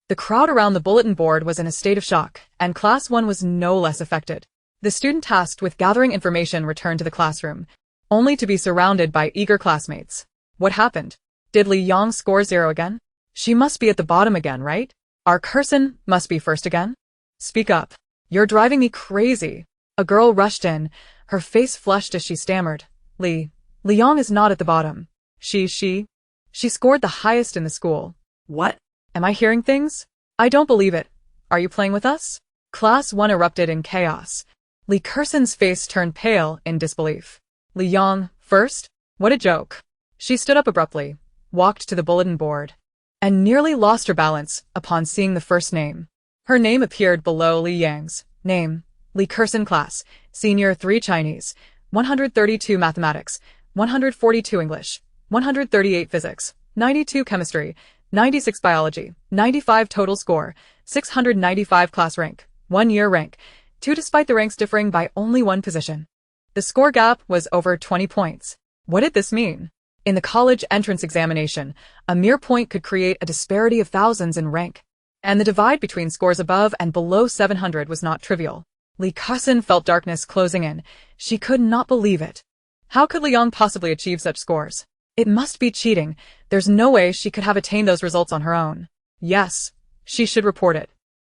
The crowd around the bulletin board was in a state of shock, and Class 1 was no less affected. The student tasked with gathering information returned to the classroom, only to be surrounded by eager classmates. What happened? Did Li Yong score 0 again? She must be at the bottom again, right? Our Curson must be first again? Speak up. You're driving me crazy. A girl rushed in, her face flushed as she stammered. Li Yong is not at the bottom. She scored the highest in the school. What? Am I hearing things? I don't believe it. Are you playing with us? Class 1 erupted in chaos. Li Curson's face turned pale in disbelief. Li Yong, first? What a joke. She stood up abruptly, walked to the bulletin board, and nearly lost her balance upon seeing the first name. Her name appeared below Li Yang's name. Li Curson class, Senior 3 Chinese, 132 Mathematics, 142 English, 138 Physics, 92 Chemistry, 96 Biology, 95 total score, 695 class rank, 1 year rank, 2 despite the ranks differing by only 1 position. The score gap was over 20 points. What did this mean? In the college entrance examination, a mere point could create a disparity of thousands in rank, and the divide between scores above and below 700 was not trivial. Li Cuson felt darkness closing in. She could not believe it. How could Li Yong possibly achieve such scores? It must be cheating. There's no way she could have attained those results on her own. Yes, she should report it.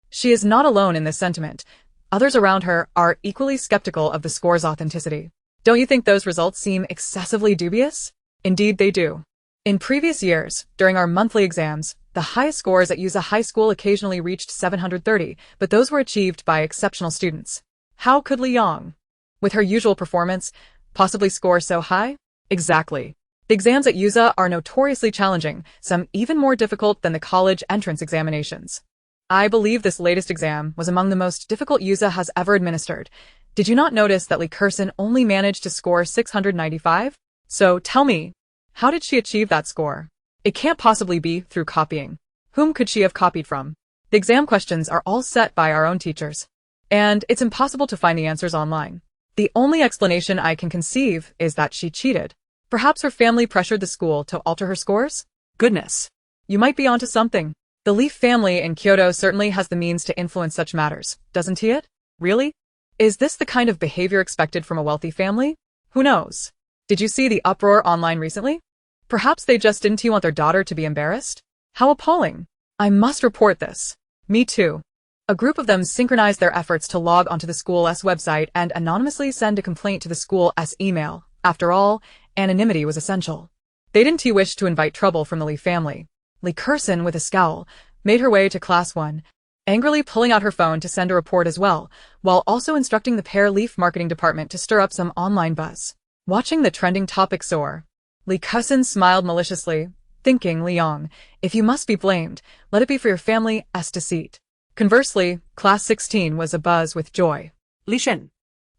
She is not alone in this sentiment. Others around her are equally skeptical of the score's authenticity. Don't you think those results seem excessively dubious? Indeed they do. In previous years, during our monthly exams, the highest scores at Yuza High School occasionally reached 730, but those were achieved by exceptional students. How could Li Yang, with her usual performance, possibly score so high? Exactly. The exams at Yuza are notoriously challenging, some even more difficult than the college entrance examinations. I believe this latest exam was among the most difficult Yuza has ever administered. Did you not notice that Li Kersen only managed to score 695? So tell me, how did she achieve that score? It can't possibly be through copying. Whom could she have copied from? The exam questions are all set by our own teachers, and it's impossible to find the answers online. The only explanation I can conceive is that she cheated. Perhaps her family pressured the school to alter her scores? Goodness. You might be onto something. The Leaf family in Kyoto certainly has the means to influence such matters, doesn't he it? Really? Is this the kind of behavior expected from a wealthy family? Who knows? Did you see the uproar online recently? Perhaps they just didn't want their daughter to be embarrassed? How appalling. I must report this. Me too. A group of them synchronized their efforts to log onto the school's website and anonymously send a complaint to the school's email. After all, anonymity was essential. They didn't wish to invite trouble from the Lee family. Li Kersen, with a scowl, made her way to Class 1, angrily pulling out her phone to send a report as well, while also instructing the Pear Leaf marketing department to stir up some online buzz. Watching the trending topic soar, Li Kersen smiled maliciously, thinking, Li Yang, if you must be blamed, let it be for your family's deceit. Conversely, Class 16 was abuzz with joy. Li Shen.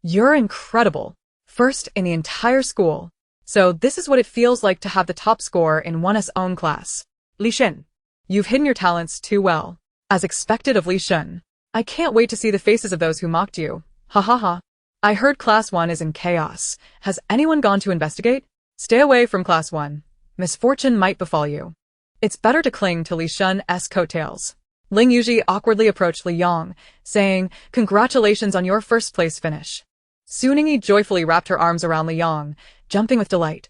You're incredible. First in the entire school. So this is what it feels like to have the top score in one's own class. Li Shen. You've hidden your talents too well. As expected of Li Shen. I can't wait to see the faces of those who mocked you. Ha ha ha. I heard Class 1 is in chaos. Has anyone gone to investigate? Stay away from Class 1. Misfortune might befall you. It's better to cling to Li Shen's coattails. Ling Yuji awkwardly approached Li Yang, saying, congratulations on your first place finish. Suningi joyfully wrapped her arms around Li Yang, jumping with delight.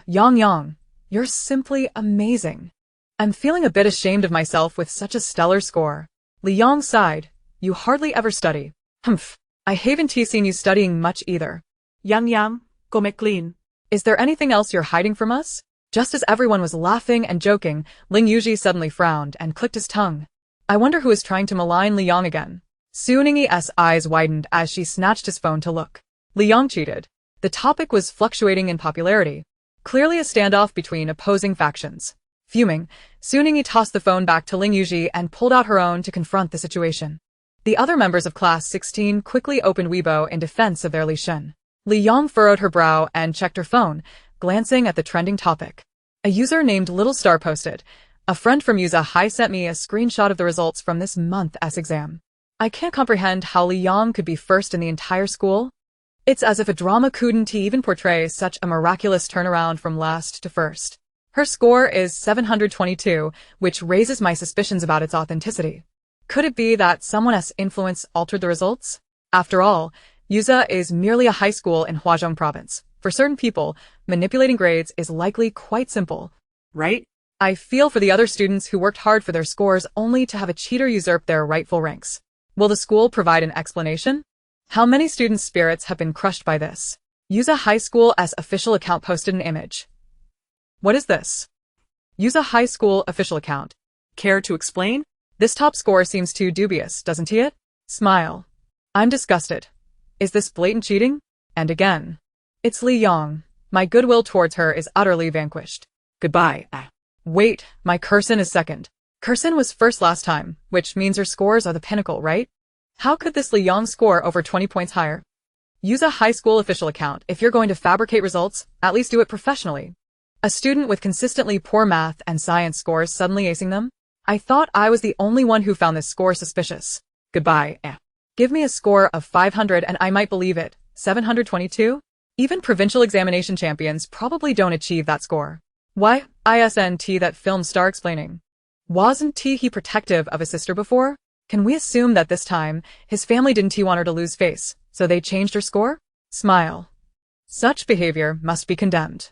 Yang, you're simply amazing. I'm feeling a bit ashamed of myself with such a stellar score. Li Yang sighed. You hardly ever study. Humph. I haven't seen you studying much either. Yang, go make clean. Is there anything else you're hiding from us? Just as everyone was laughing and joking, Ling Yuji suddenly frowned and clicked his tongue. I wonder who is trying to malign Li Yang again. Suningi's eyes widened as she snatched his phone to look. Li Yang cheated. The topic was fluctuating in popularity. Clearly a standoff between opposing factions. Fuming, Suningi tossed the phone back to Ling Yuji and pulled out her own to confront the situation. The other members of Class 16 quickly opened Weibo in defense of their Li Shen. Li Yang furrowed her brow and checked her phone, glancing at the trending topic. A user named Little Star posted, a friend from Yuza High sent me a screenshot of the results from this month's exam. I can't comprehend how Li Yang could be first in the entire school. It's as if a drama couldn't even portray such a miraculous turnaround from last to first. Her score is 722, which raises my suspicions about its authenticity. Could it be that someone's influence altered the results? After all, Yuza is merely a high school in Huazhong province. For certain people, manipulating grades is likely quite simple. Right? I feel for the other students who worked hard for their scores only to have a cheater usurp their rightful ranks. Will the school provide an explanation? How many students' spirits have been crushed by this? Yuza High School's official account posted an image. What is this? Yuza High School official account. Care to explain? This top score seems too dubious, doesn't it? Smile. I'm disgusted. Is this blatant cheating? And again. It's Li Yang. My goodwill towards her is utterly vanquished. Goodbye. Wait, my Kersen is second. Kersen was first last time, which means her scores are the pinnacle, right? How could this Li Yang score over 20 points higher? Use a high school official account. If you're going to fabricate results, at least do it professionally. A student with consistently poor math and science scores suddenly acing them? I thought I was the only one who found this score suspicious. Goodbye. Give me a score of 500 and I might believe it. 722? Even provincial examination champions probably don't achieve that score. Why, isn't that film star explaining? Wasn't he protective of his sister before? Can we assume that this time, his family didn't want her to lose face, so they changed her score? Smile. Such behavior must be condemned.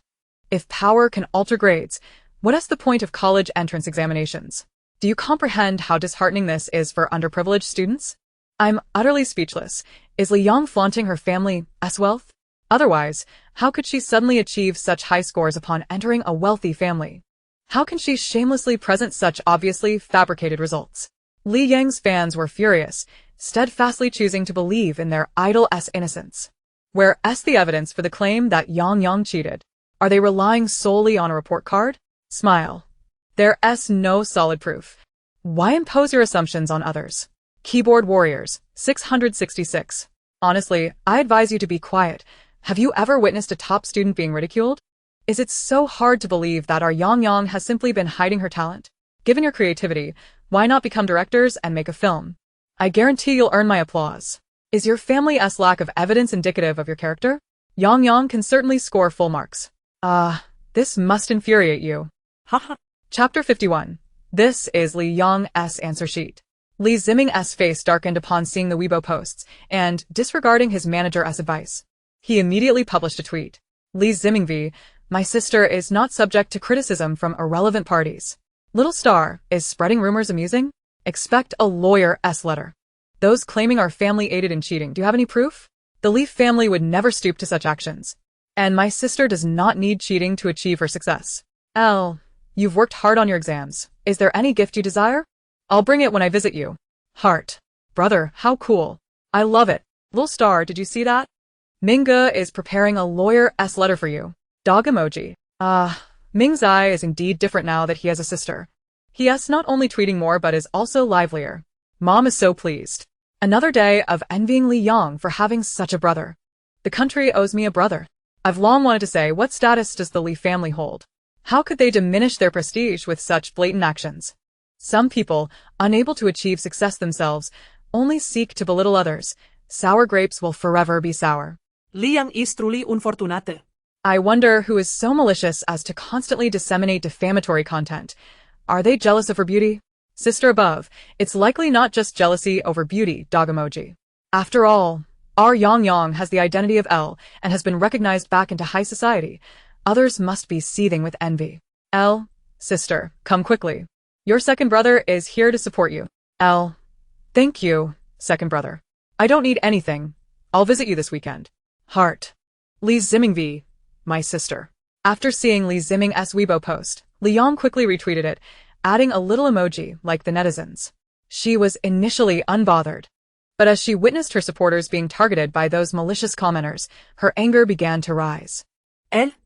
If power can alter grades, what is the point of college entrance examinations? Do you comprehend how disheartening this is for underprivileged students? I'm utterly speechless. Is Li Yang flaunting her family's wealth? Otherwise, how could she suddenly achieve such high scores upon entering a wealthy family? How can she shamelessly present such obviously fabricated results? Li Yang's fans were furious, steadfastly choosing to believe in their idol's innocence. Where is the evidence for the claim that Yang cheated? Are they relying solely on a report card? Smile. There is no solid proof. Why impose your assumptions on others? Keyboard Warriors, 666. Honestly, I advise you to be quiet. Have you ever witnessed a top student being ridiculed? Is it so hard to believe that our Yang has simply been hiding her talent? Given your creativity, why not become directors and make a film? I guarantee you'll earn my applause. Is your family's lack of evidence indicative of your character? Yang can certainly score full marks. This must infuriate you. Haha. Chapter 51. This is Li Yang's answer sheet. Li Ziming's face darkened upon seeing the Weibo posts, and, disregarding his manager's advice, he immediately published a tweet. Li Ziming, my sister is not subject to criticism from irrelevant parties. Little star, is spreading rumors amusing? Expect a lawyer's letter. Those claiming our family aided in cheating, do you have any proof? The Li family would never stoop to such actions. And my sister does not need cheating to achieve her success. You've worked hard on your exams. Is there any gift you desire? I'll bring it when I visit you. Heart. Brother, how cool. I love it. Little star, did you see that? Minga is preparing a lawyer's letter for you. Dog emoji. Ming's eye is indeed different now that he has a sister. He is not only tweeting more but is also livelier. Mom is so pleased. Another day of envying Li Yang for having such a brother. The country owes me a brother. I've long wanted to say, what status does the Li family hold? How could they diminish their prestige with such blatant actions? Some people, unable to achieve success themselves, only seek to belittle others. Sour grapes will forever be sour. Li Yang is truly unfortunate. I wonder who is so malicious as to constantly disseminate defamatory content. Are they jealous of her beauty? Sister above, it's likely not just jealousy over beauty, dog emoji. After all, our Yang has the identity of L and has been recognized back into high society. Others must be seething with envy. L, sister, come quickly. Your second brother is here to support you. L, thank you, second brother. I don't need anything. I'll visit you this weekend. Heart. Li Ziming, my sister. After seeing Li Ziming's Weibo post, Li Yang quickly retweeted it, adding a little emoji like the netizens. She was initially unbothered. But as she witnessed her supporters being targeted by those malicious commenters, her anger began to rise.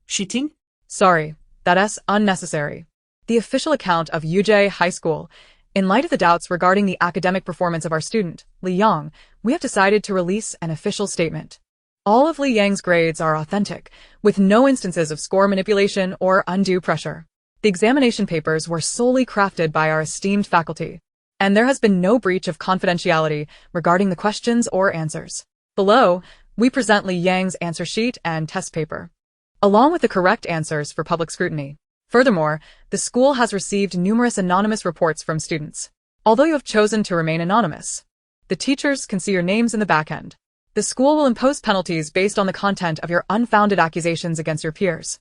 Cheating? Sorry, that is unnecessary. The official account of UJ High School. In light of the doubts regarding the academic performance of our student, Li Yang, we have decided to release an official statement. All of Li Yang's grades are authentic, with no instances of score manipulation or undue pressure. The examination papers were solely crafted by our esteemed faculty, and there has been no breach of confidentiality regarding the questions or answers. Below, we present Li Yang's answer sheet and test paper, along with the correct answers for public scrutiny. Furthermore, the school has received numerous anonymous reports from students. Although you have chosen to remain anonymous, the teachers can see your names in the back end. The school will impose penalties based on the content of your unfounded accusations against your peers,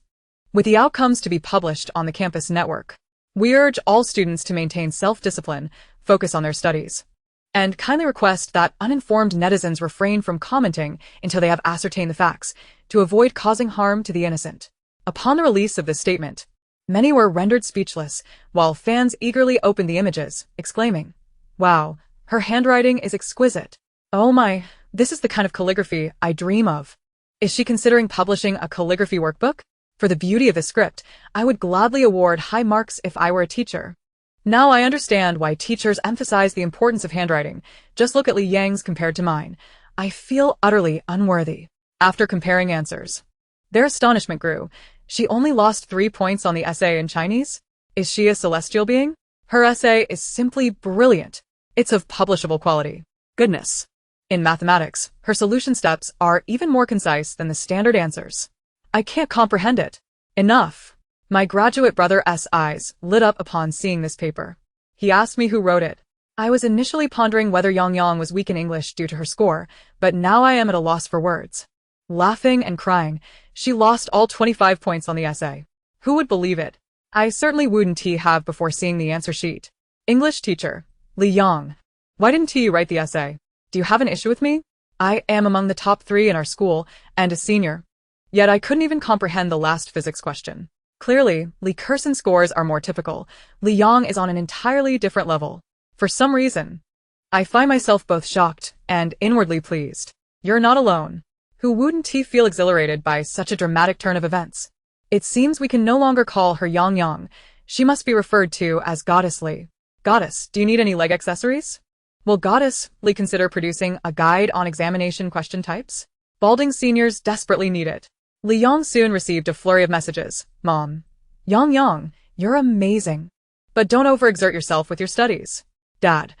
with the outcomes to be published on the campus network. We urge all students to maintain self-discipline, focus on their studies, and kindly request that uninformed netizens refrain from commenting until they have ascertained the facts, to avoid causing harm to the innocent. Upon the release of this statement, many were rendered speechless, while fans eagerly opened the images, exclaiming, "Wow, her handwriting is exquisite. Oh my, this is the kind of calligraphy I dream of." Is she considering publishing a calligraphy workbook? For the beauty of the script, I would gladly award high marks if I were a teacher. Now I understand why teachers emphasize the importance of handwriting. Just look at Li Yang's compared to mine. I feel utterly unworthy. After comparing answers, their astonishment grew. She only lost 3 points on the essay in Chinese? Is she a celestial being? Her essay is simply brilliant. It's of publishable quality. Goodness. In mathematics, her solution steps are even more concise than the standard answers. I can't comprehend it. Enough. My graduate brother's eyes lit up upon seeing this paper. He asked me who wrote it. I was initially pondering whether Yang was weak in English due to her score, but now I am at a loss for words. Laughing and crying, she lost all 25 points on the essay. Who would believe it? I certainly wouldn't have before seeing the answer sheet. English teacher, Li Yang. Why didn't you write the essay? Do you have an issue with me? I am among the top 3 in our school, and a senior. Yet I couldn't even comprehend the last physics question. Clearly, Li Kerson's scores are more typical. Li Yang is on an entirely different level. For some reason, I find myself both shocked and inwardly pleased. You're not alone. Who wouldn't he feel exhilarated by such a dramatic turn of events? It seems we can no longer call her Yang Yang. She must be referred to as Goddess Li. Goddess, do you need any leg accessories? Will Goddess Li consider producing a guide on examination question types? Balding seniors desperately need it. Li Yang soon received a flurry of messages. Mom. Yang Yang, you're amazing. But don't overexert yourself with your studies. Dad.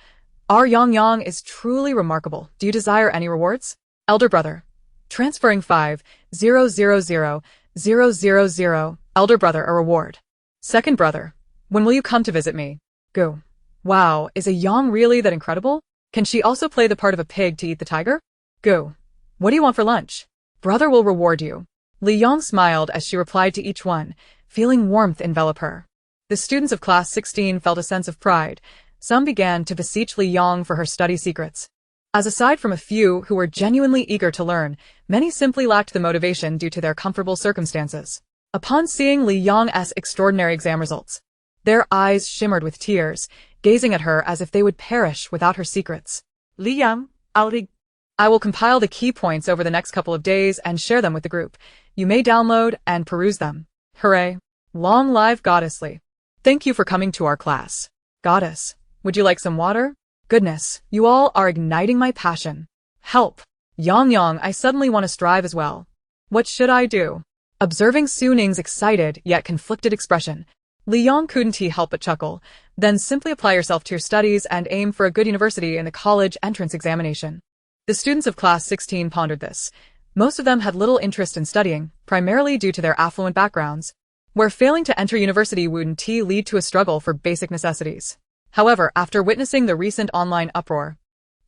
Our Yang Yang is truly remarkable. Do you desire any rewards? Elder brother. Transferring 5,000,000. Elder brother, a reward. Second brother. When will you come to visit me? Go. Wow, is a Yang really that incredible? Can she also play the part of a pig to eat the tiger? Go. What do you want for lunch? Brother will reward you. Li Yang smiled as she replied to each one, feeling warmth envelop her. The students of class 16 felt a sense of pride. Some began to beseech Li Yang for her study secrets. As aside from a few who were genuinely eager to learn, many simply lacked the motivation due to their comfortable circumstances. Upon seeing Li Yang's extraordinary exam results, their eyes shimmered with tears, gazing at her as if they would perish without her secrets. Li Yang, I will compile the key points over the next couple of days and share them with the group. You may download and peruse them. Hooray! Long live Goddess Li. Thank you for coming to our class. Goddess, would you like some water? Goodness, you all are igniting my passion. Help! Yang Yang, I suddenly want to strive as well. What should I do? Observing Su Ning's excited yet conflicted expression, Li Yang couldn't help but chuckle. Then simply apply yourself to your studies and aim for a good university in the college entrance examination. The students of class 16 pondered this. Most of them had little interest in studying, primarily due to their affluent backgrounds, where failing to enter university wouldn't lead to a struggle for basic necessities. However, after witnessing the recent online uproar,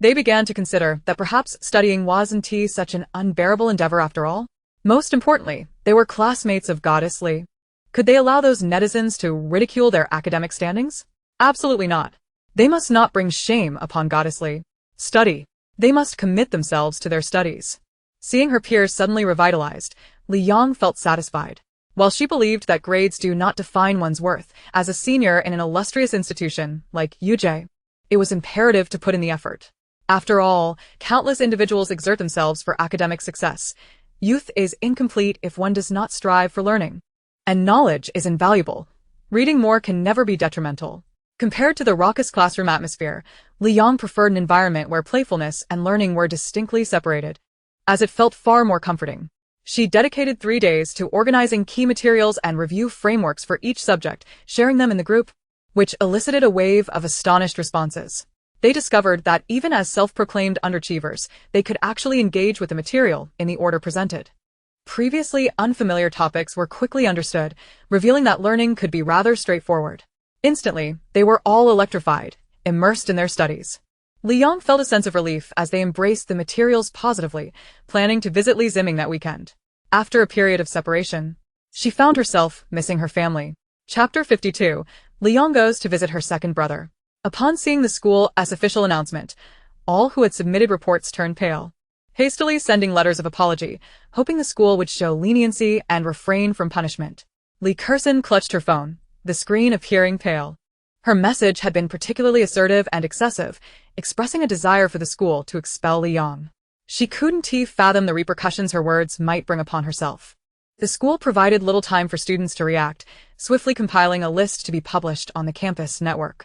they began to consider that perhaps studying wasn't such an unbearable endeavor after all. Most importantly, they were classmates of Goddess Li. Could they allow those netizens to ridicule their academic standings? Absolutely not. They must not bring shame upon Goddess Li. Study. They must commit themselves to their studies. Seeing her peers suddenly revitalized, Li Yang felt satisfied. While she believed that grades do not define one's worth, as a senior in an illustrious institution like UJ, it was imperative to put in the effort. After all, countless individuals exert themselves for academic success. Youth is incomplete if one does not strive for learning. And knowledge is invaluable. Reading more can never be detrimental. Compared to the raucous classroom atmosphere, Li Yang preferred an environment where playfulness and learning were distinctly separated, as it felt far more comforting. She dedicated 3 days to organizing key materials and review frameworks for each subject, sharing them in the group, which elicited a wave of astonished responses. They discovered that even as self-proclaimed underachievers, they could actually engage with the material in the order presented. Previously unfamiliar topics were quickly understood, revealing that learning could be rather straightforward. Instantly, they were all electrified, immersed in their studies. Li Yang felt a sense of relief as they embraced the materials positively, planning to visit Li Ziming that weekend. After a period of separation, she found herself missing her family. Chapter 52, Li Yang goes to visit her second brother. Upon seeing the school's official announcement, all who had submitted reports turned pale, hastily sending letters of apology, hoping the school would show leniency and refrain from punishment. Li Kerson clutched her phone, the screen appearing pale. Her message had been particularly assertive and excessive, expressing a desire for the school to expel Li Yang. She couldn't fathom the repercussions her words might bring upon herself. The school provided little time for students to react, swiftly compiling a list to be published on the campus network.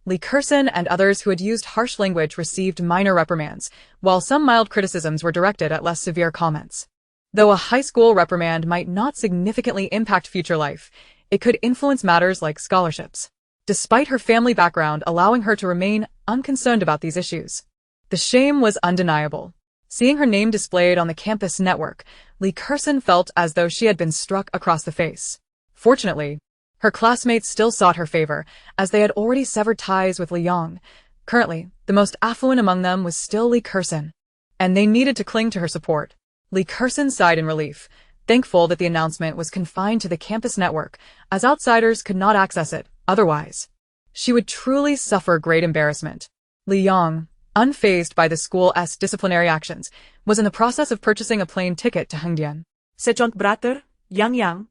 Li Kerson and others who had used harsh language received minor reprimands, while some mild criticisms were directed at less severe comments. Though a high school reprimand might not significantly impact future life, it could influence matters like scholarships. Despite her family background allowing her to remain unconcerned about these issues, the shame was undeniable. Seeing her name displayed on the campus network, Li Kerson felt as though she had been struck across the face. Fortunately, her classmates still sought her favor, as they had already severed ties with Li Yang. Currently, the most affluent among them was still Li Kerson, and they needed to cling to her support. Li Kerson sighed in relief, thankful that the announcement was confined to the campus network, as outsiders could not access it. Otherwise, she would truly suffer great embarrassment. Li Yang, unfazed by the school's disciplinary actions, was in the process of purchasing a plane ticket to Hengdian. Second brother, Yang.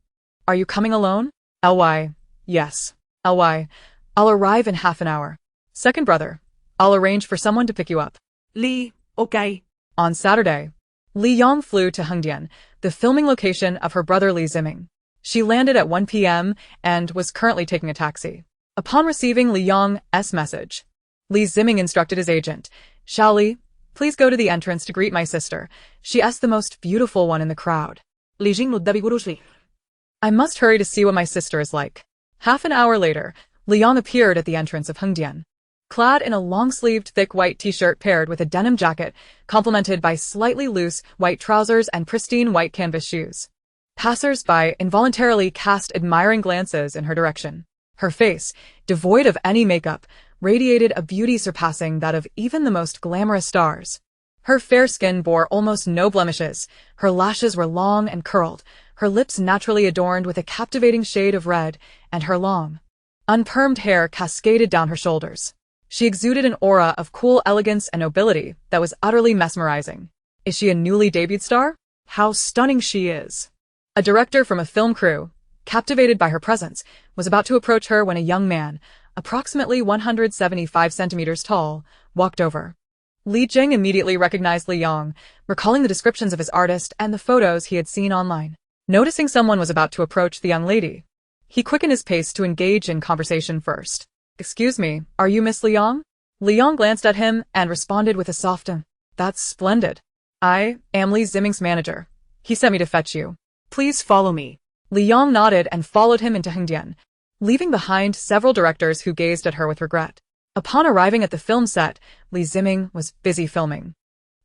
Are you coming alone? Ly. Yes. Ly. I'll arrive in half an hour. Second brother. I'll arrange for someone to pick you up. Lee, okay. On Saturday, Li Yong flew to Hengdian, the filming location of her brother Li Ziming. She landed at 1 p.m. and was currently taking a taxi. Upon receiving Li Yong's message, Li Ziming instructed his agent, "Shao Li, please go to the entrance to greet my sister. She's the most beautiful one in the crowd." Li Jing Ludabigurushi. I must hurry to see what my sister is like. Half an hour later, Li Yong appeared at the entrance of Hengdian, clad in a long-sleeved thick white t-shirt paired with a denim jacket, complemented by slightly loose white trousers and pristine white canvas shoes. Passers-by involuntarily cast admiring glances in her direction. Her face, devoid of any makeup, radiated a beauty surpassing that of even the most glamorous stars. Her fair skin bore almost no blemishes, her lashes were long and curled, her lips naturally adorned with a captivating shade of red, and her long, unpermed hair cascaded down her shoulders. She exuded an aura of cool elegance and nobility that was utterly mesmerizing. Is she a newly debuted star? How stunning she is! A director from a film crew, captivated by her presence, was about to approach her when a young man, approximately 175 centimeters tall, walked over. Li Jing immediately recognized Li Yong, recalling the descriptions of his artist and the photos he had seen online. Noticing someone was about to approach the young lady, he quickened his pace to engage in conversation first. "Excuse me, are you Miss Li Yong?" Li Yong glanced at him and responded with a soft "That's splendid. I am Li Ziming's manager. He sent me to fetch you. Please follow me." Li Yong nodded and followed him into Hengdian, leaving behind several directors who gazed at her with regret. Upon arriving at the film set, Li Ziming was busy filming.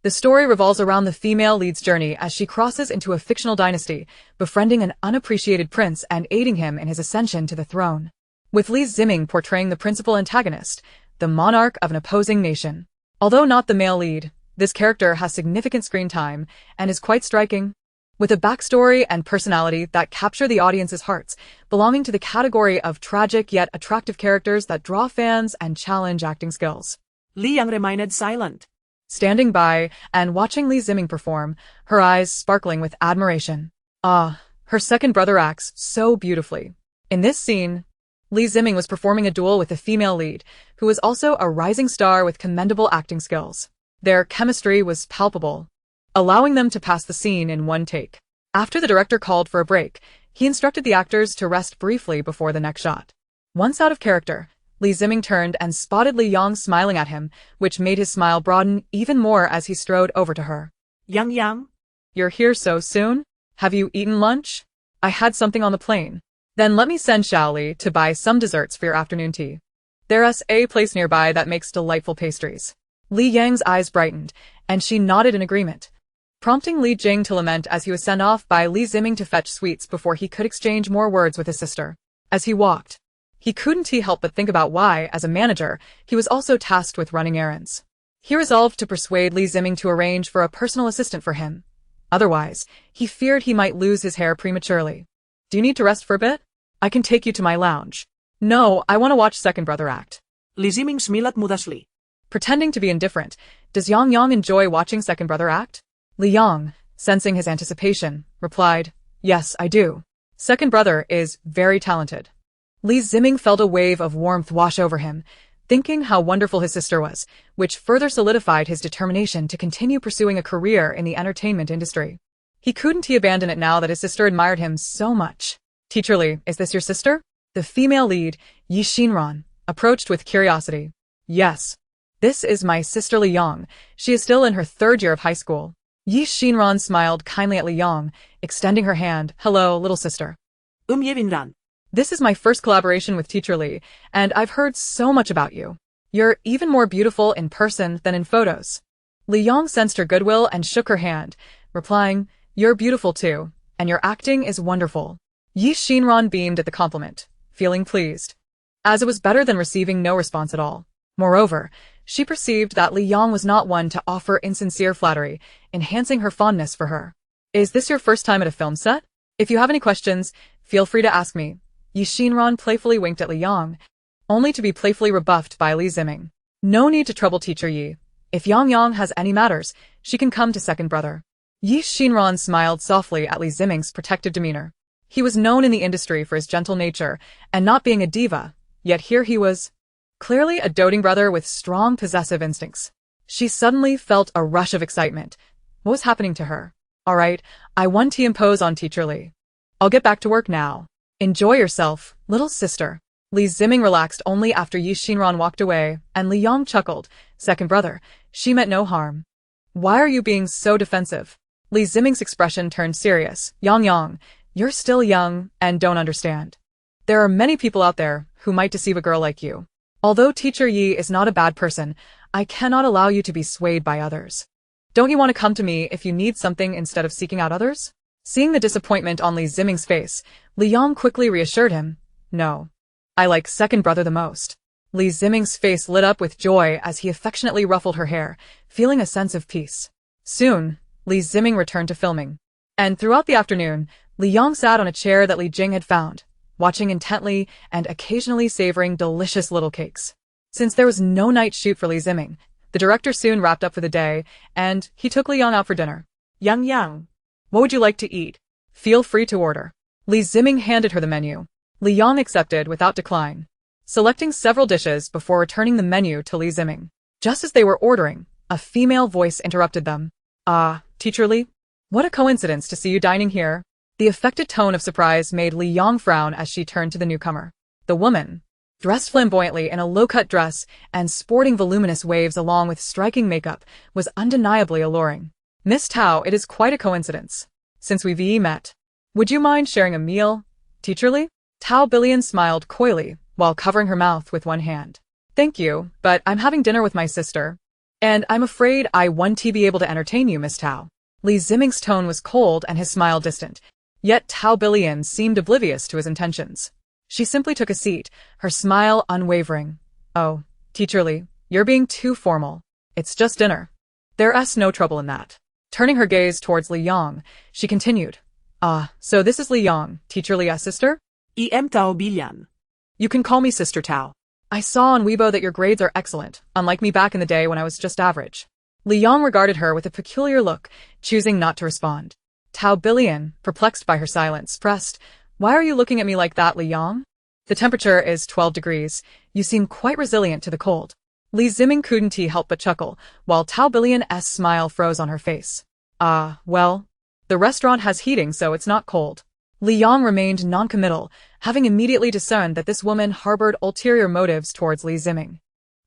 The story revolves around the female lead's journey as she crosses into a fictional dynasty, befriending an unappreciated prince and aiding him in his ascension to the throne, with Li Ziming portraying the principal antagonist, the monarch of an opposing nation. Although not the male lead, this character has significant screen time and is quite striking, with a backstory and personality that capture the audience's hearts, belonging to the category of tragic yet attractive characters that draw fans and challenge acting skills. Li Yang remained silent, standing by and watching Li Ziming perform, her eyes sparkling with admiration. Ah, her second brother acts so beautifully. In this scene, Li Ziming was performing a duel with a female lead, who was also a rising star with commendable acting skills. Their chemistry was palpable, allowing them to pass the scene in one take. After the director called for a break, he instructed the actors to rest briefly before the next shot. Once out of character, Li Ziming turned and spotted Li Yong smiling at him, which made his smile broaden even more as he strode over to her. Yang. "You're here so soon? Have you eaten lunch? I had something on the plane. Then let me send Shao Li to buy some desserts for your afternoon tea. There's a place nearby that makes delightful pastries." Li Yang's eyes brightened, and she nodded in agreement, prompting Li Jing to lament as he was sent off by Li Ziming to fetch sweets before he could exchange more words with his sister. As he walked, he couldn't help but think about why, as a manager, he was also tasked with running errands. He resolved to persuade Li Ziming to arrange for a personal assistant for him. Otherwise, he feared he might lose his hair prematurely. "Do you need to rest for a bit? I can take you to my lounge." "No, I want to watch Second Brother act." Li Ziming smiled modestly, pretending to be indifferent. "Does Yang enjoy watching Second Brother act?" Li Yang, sensing his anticipation, replied, "Yes, I do. Second Brother is very talented." Li Ziming felt a wave of warmth wash over him, thinking how wonderful his sister was, which further solidified his determination to continue pursuing a career in the entertainment industry. He couldn't abandon it now that his sister admired him so much. "Teacher Li, is this your sister?" The female lead, Yi Xinran, approached with curiosity. "Yes. This is my sister Li Yang. She is still in her third year of high school." Yi Xinran smiled kindly at Li Yang, extending her hand. "Hello, little sister. Yevinran. This is my first collaboration with Teacher Li, and I've heard so much about you. You're even more beautiful in person than in photos." Li Yang sensed her goodwill and shook her hand, replying, "You're beautiful too, and your acting is wonderful." Yi Xinran beamed at the compliment, feeling pleased, as it was better than receiving no response at all. Moreover, she perceived that Li Yang was not one to offer insincere flattery, enhancing her fondness for her. "Is this your first time at a film set? If you have any questions, feel free to ask me." Yi Xinran playfully winked at Li Yang, only to be playfully rebuffed by Li Ziming. "No need to trouble Teacher Yi. If Yang has any matters, she can come to Second Brother." Yi Xinran smiled softly at Li Ziming's protective demeanor. He was known in the industry for his gentle nature and not being a diva, yet here he was, clearly a doting brother with strong possessive instincts. She suddenly felt a rush of excitement. What was happening to her? All right, I want to impose on Teacher Li. I'll get back to work now. Enjoy yourself, little sister. Li Ziming relaxed only after Yi Xinran walked away, and Li Yang chuckled. Second brother, she meant no harm. Why are you being so defensive? Li Ziming's expression turned serious. Yang, you're still young and don't understand. There are many people out there who might deceive a girl like you. Although Teacher Yi is not a bad person, I cannot allow you to be swayed by others. Don't you want to come to me if you need something instead of seeking out others? Seeing the disappointment on Li Ziming's face, Li Yang quickly reassured him. No. I like second brother the most. Li Ziming's face lit up with joy as he affectionately ruffled her hair, feeling a sense of peace. Soon, Li Ziming returned to filming. And throughout the afternoon, Li Yang sat on a chair that Li Jing had found, watching intently and occasionally savoring delicious little cakes. Since there was no night shoot for Li Ziming, the director soon wrapped up for the day, and he took Li Yang out for dinner. Yang, what would you like to eat? Feel free to order. Li Ziming handed her the menu. Li Yang accepted without decline, selecting several dishes before returning the menu to Li Ziming. Just as they were ordering, a female voice interrupted them. Teacher Li? What a coincidence to see you dining here. The affected tone of surprise made Li Yang frown as she turned to the newcomer. The woman, dressed flamboyantly in a low-cut dress and sporting voluminous waves along with striking makeup, was undeniably alluring. Miss Tao, it is quite a coincidence. Since we've met. Would you mind sharing a meal, Teacher Li? Tao Billion smiled coyly while covering her mouth with one hand. Thank you, but I'm having dinner with my sister. And I'm afraid I won't be able to entertain you, Miss Tao. Li Ziming's tone was cold and his smile distant. Yet Tao Billion seemed oblivious to his intentions. She simply took a seat, her smile unwavering. Oh, Teacher Li, you're being too formal. It's just dinner. There's no trouble in that. Turning her gaze towards Li Yang, she continued. So this is Li Yang, Teacher Li's sister? Tao Billion. You can call me Sister Tao. I saw on Weibo that your grades are excellent, unlike me back in the day when I was just average. Li Yang regarded her with a peculiar look, choosing not to respond. Tao Billion, perplexed by her silence, pressed, Why are you looking at me like that, Li Yang? The temperature is 12 degrees. You seem quite resilient to the cold. Li Ziming couldn't help but chuckle, while Tao Billion's smile froze on her face. Well, the restaurant has heating so it's not cold. Li Yang remained non-committal, having immediately discerned that this woman harbored ulterior motives towards Li Ziming.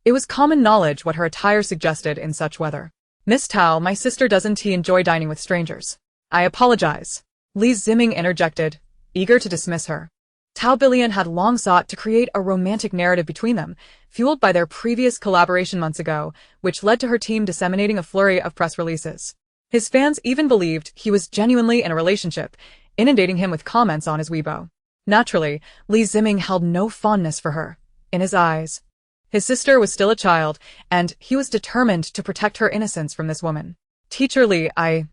It was common knowledge what her attire suggested in such weather. Miss Tao, my sister doesn't enjoy dining with strangers. I apologize. Li Ziming interjected, eager to dismiss her. Tao Billion had long sought to create a romantic narrative between them, fueled by their previous collaboration months ago, which led to her team disseminating a flurry of press releases. His fans even believed he was genuinely in a relationship, inundating him with comments on his Weibo. Naturally, Li Ziming held no fondness for her. In his eyes, his sister was still a child, and he was determined to protect her innocence from this woman. Teacher Li,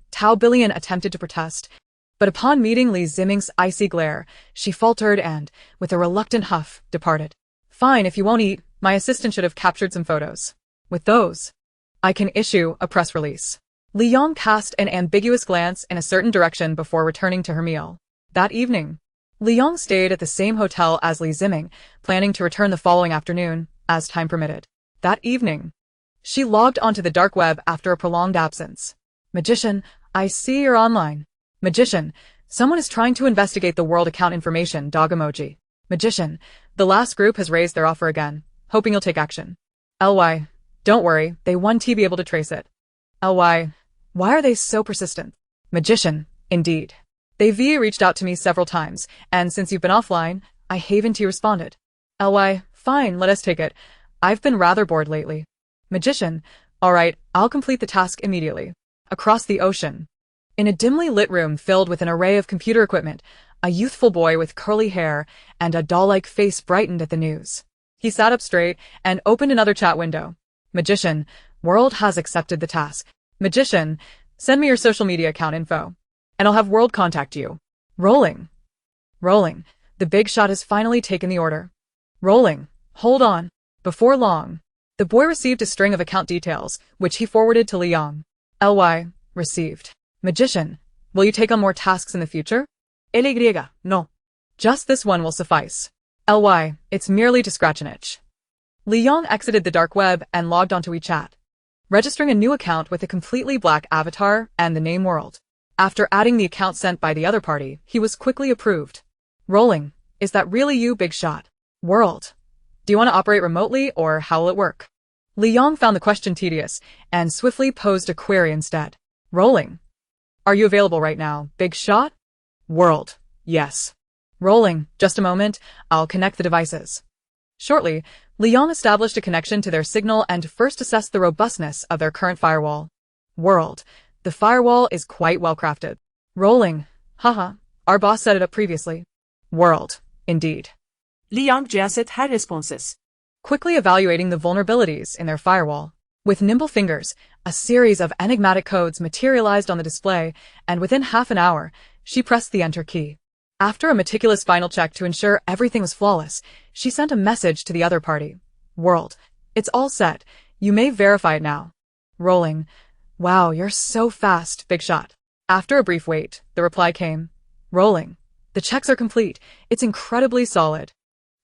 Tao Billion attempted to protest, but upon meeting Li Ziming's icy glare, she faltered and, with a reluctant huff, departed. Fine, if you won't eat, my assistant should have captured some photos. With those, I can issue a press release. Li Yang cast an ambiguous glance in a certain direction before returning to her meal. That evening, Li Yang stayed at the same hotel as Li Ziming, planning to return the following afternoon, as time permitted. That evening, she logged onto the dark web after a prolonged absence. Magician, I see you're online. Magician, someone is trying to investigate the world account information, dog emoji. Magician, the last group has raised their offer again, hoping you'll take action. LY, don't worry, they won't be able to trace it. LY, why are they so persistent? Magician, indeed. They've reached out to me several times, and since you've been offline, I haven't responded. LY, fine, let us take it. I've been rather bored lately. Magician, alright, I'll complete the task immediately. Across the ocean. In a dimly lit room filled with an array of computer equipment, a youthful boy with curly hair and a doll-like face brightened at the news. He sat up straight and opened another chat window. Magician, World has accepted the task. Magician, send me your social media account info, and I'll have World contact you. Rolling. Rolling. The big shot has finally taken the order. Rolling. Hold on. Before long, the boy received a string of account details, which he forwarded to Li Yang. LY, received. Magician, will you take on more tasks in the future? LY, no. Just this one will suffice. LY, it's merely to scratch an itch. Li Yong exited the dark web and logged onto WeChat, registering a new account with a completely black avatar and the name World. After adding the account sent by the other party, he was quickly approved. Rolling, is that really you, big shot? World, do you want to operate remotely or how will it work? Li Yong found the question tedious and swiftly posed a query instead. Rolling, are you available right now, big shot? World, yes. Rolling, just a moment, I'll connect the devices. Shortly, Li Yong established a connection to their signal and first assessed the robustness of their current firewall. World, the firewall is quite well crafted. Rolling, haha, our boss set it up previously. World, indeed. Li Yong just had responses. Quickly evaluating the vulnerabilities in their firewall. With nimble fingers, a series of enigmatic codes materialized on the display, and within half an hour, she pressed the enter key. After a meticulous final check to ensure everything was flawless, she sent a message to the other party. World, it's all set. You may verify it now. Rolling, wow, you're so fast, big shot. After a brief wait, the reply came. Rolling, the checks are complete. It's incredibly solid.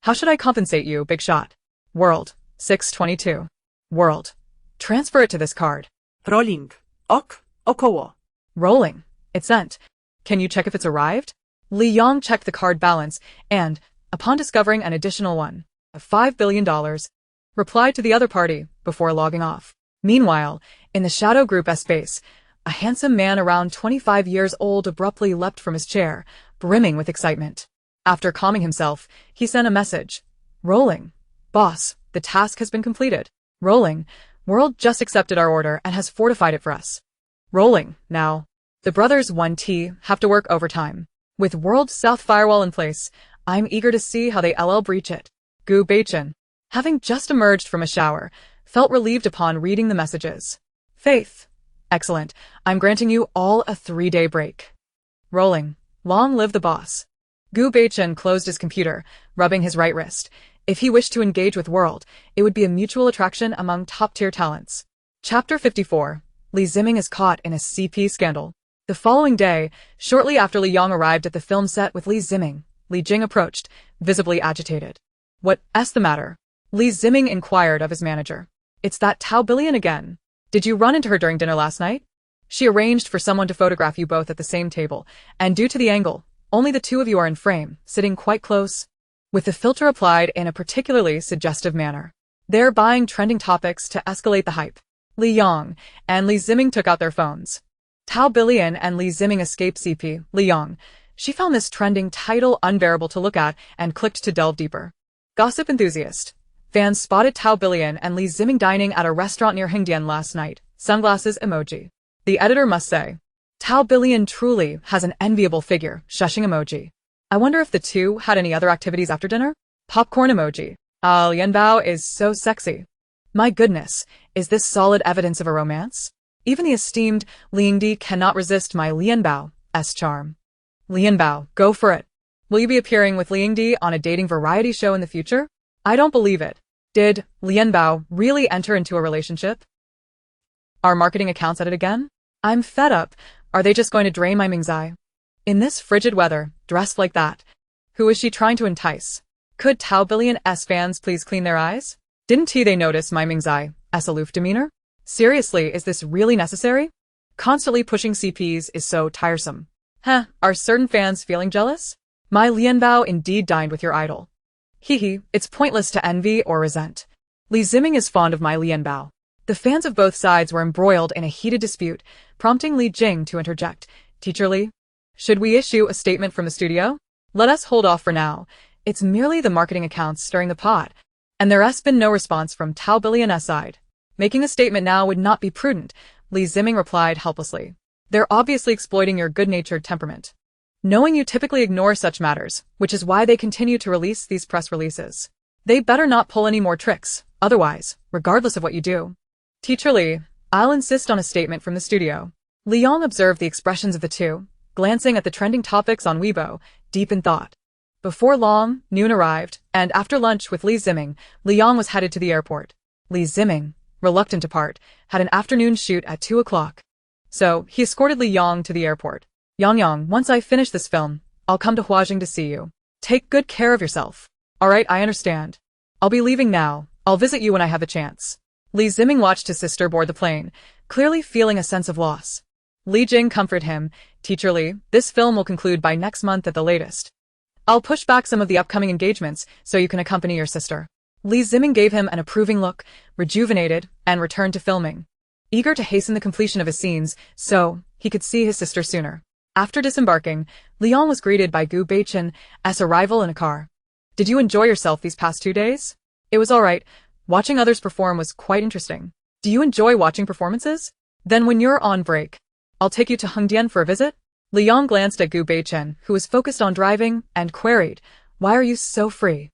How should I compensate you, big shot? World, 622. World, transfer it to this card. Rolling, okowo. Rolling, it's sent. Can you check if it's arrived? Li Yong checked the card balance and, upon discovering an additional one, $5 billion, replied to the other party before logging off. Meanwhile, in the Shadow Group S space, a handsome man around 25 years old abruptly leapt from his chair, brimming with excitement. After calming himself, he sent a message. Rolling, boss, the task has been completed. Rolling, World just accepted our order and has fortified it for us. Rolling, now. The brothers 1T have to work overtime. With World South Firewall in place, I'm eager to see how they LL breach it. Gu Beichin, having just emerged from a shower, felt relieved upon reading the messages. Faith, excellent. I'm granting you all a 3-day break. Rolling, long live the boss. Gu Beichin closed his computer, rubbing his right wrist. If he wished to engage with World, it would be a mutual attraction among top-tier talents. Chapter 54. Li Ziming is caught in a CP scandal. The following day, shortly after Li Yong arrived at the film set with Li Ziming, Li Jing approached, visibly agitated. What's the matter? Li Ziming inquired of his manager. It's that Tao Billion again. Did you run into her during dinner last night? She arranged for someone to photograph you both at the same table, and due to the angle, only the two of you are in frame, sitting quite close, with the filter applied in a particularly suggestive manner. They're buying trending topics to escalate the hype. Li Yong and Li Ziming took out their phones. Tao Billion and Li Ziming escaped CP, Li Yong. She found this trending title unbearable to look at and clicked to delve deeper. Gossip enthusiast. Fans spotted Tao Billion and Li Ziming dining at a restaurant near Hingdian last night. Sunglasses emoji. The editor must say, Tao Billion truly has an enviable figure, shushing emoji. I wonder if the two had any other activities after dinner? Popcorn emoji. Lianbao is so sexy. My goodness, is this solid evidence of a romance? Even the esteemed Liangdi cannot resist my Lianbao's charm. Lianbao, go for it. Will you be appearing with Liangdi on a dating variety show in the future? I don't believe it. Did Lianbao really enter into a relationship? Are marketing accounts at it again? I'm fed up. Are they just going to drain my Mingzai? In this frigid weather, dressed like that, who is she trying to entice? Could Tao Billion's fans please clean their eyes? Didn't they notice my Mingzai's aloof demeanor? Seriously, is this really necessary? Constantly pushing CPs is so tiresome. Are certain fans feeling jealous? My Lianbao indeed dined with your idol. It's pointless to envy or resent. Li Ziming is fond of my Lianbao. The fans of both sides were embroiled in a heated dispute, prompting Li Jing to interject. Teacher Li, should we issue a statement from the studio? Let us hold off for now. It's merely the marketing accounts stirring the pot, and there has been no response from Tao Billion's side. Making a statement now would not be prudent, Li Ziming replied helplessly. They're obviously exploiting your good-natured temperament. Knowing you typically ignore such matters, which is why they continue to release these press releases. They better not pull any more tricks, otherwise, regardless of what you do. Teacher Li, I'll insist on a statement from the studio. Li Yong observed the expressions of the two, glancing at the trending topics on Weibo, deep in thought. Before long, noon arrived, and after lunch with Li Ziming, Li Yong was headed to the airport. Li Ziming, reluctant to part, had an afternoon shoot at 2 o'clock. So, he escorted Li Yang to the airport. Yang, once I finish this film, I'll come to Huajing to see you. Take good care of yourself. Alright, I understand. I'll be leaving now. I'll visit you when I have a chance. Li Ziming watched his sister board the plane, clearly feeling a sense of loss. Li Jing comforted him. Teacher Li, this film will conclude by next month at the latest. I'll push back some of the upcoming engagements so you can accompany your sister. Li Ziming gave him an approving look, rejuvenated, and returned to filming, eager to hasten the completion of his scenes so he could see his sister sooner. After disembarking, Liang was greeted by Gu Beichen as a rival in a car. Did you enjoy yourself these past 2 days? It was alright. Watching others perform was quite interesting. Do you enjoy watching performances? Then when you're on break, I'll take you to Hengdian for a visit? Liang glanced at Gu Beichen, who was focused on driving, and queried, why are you so free?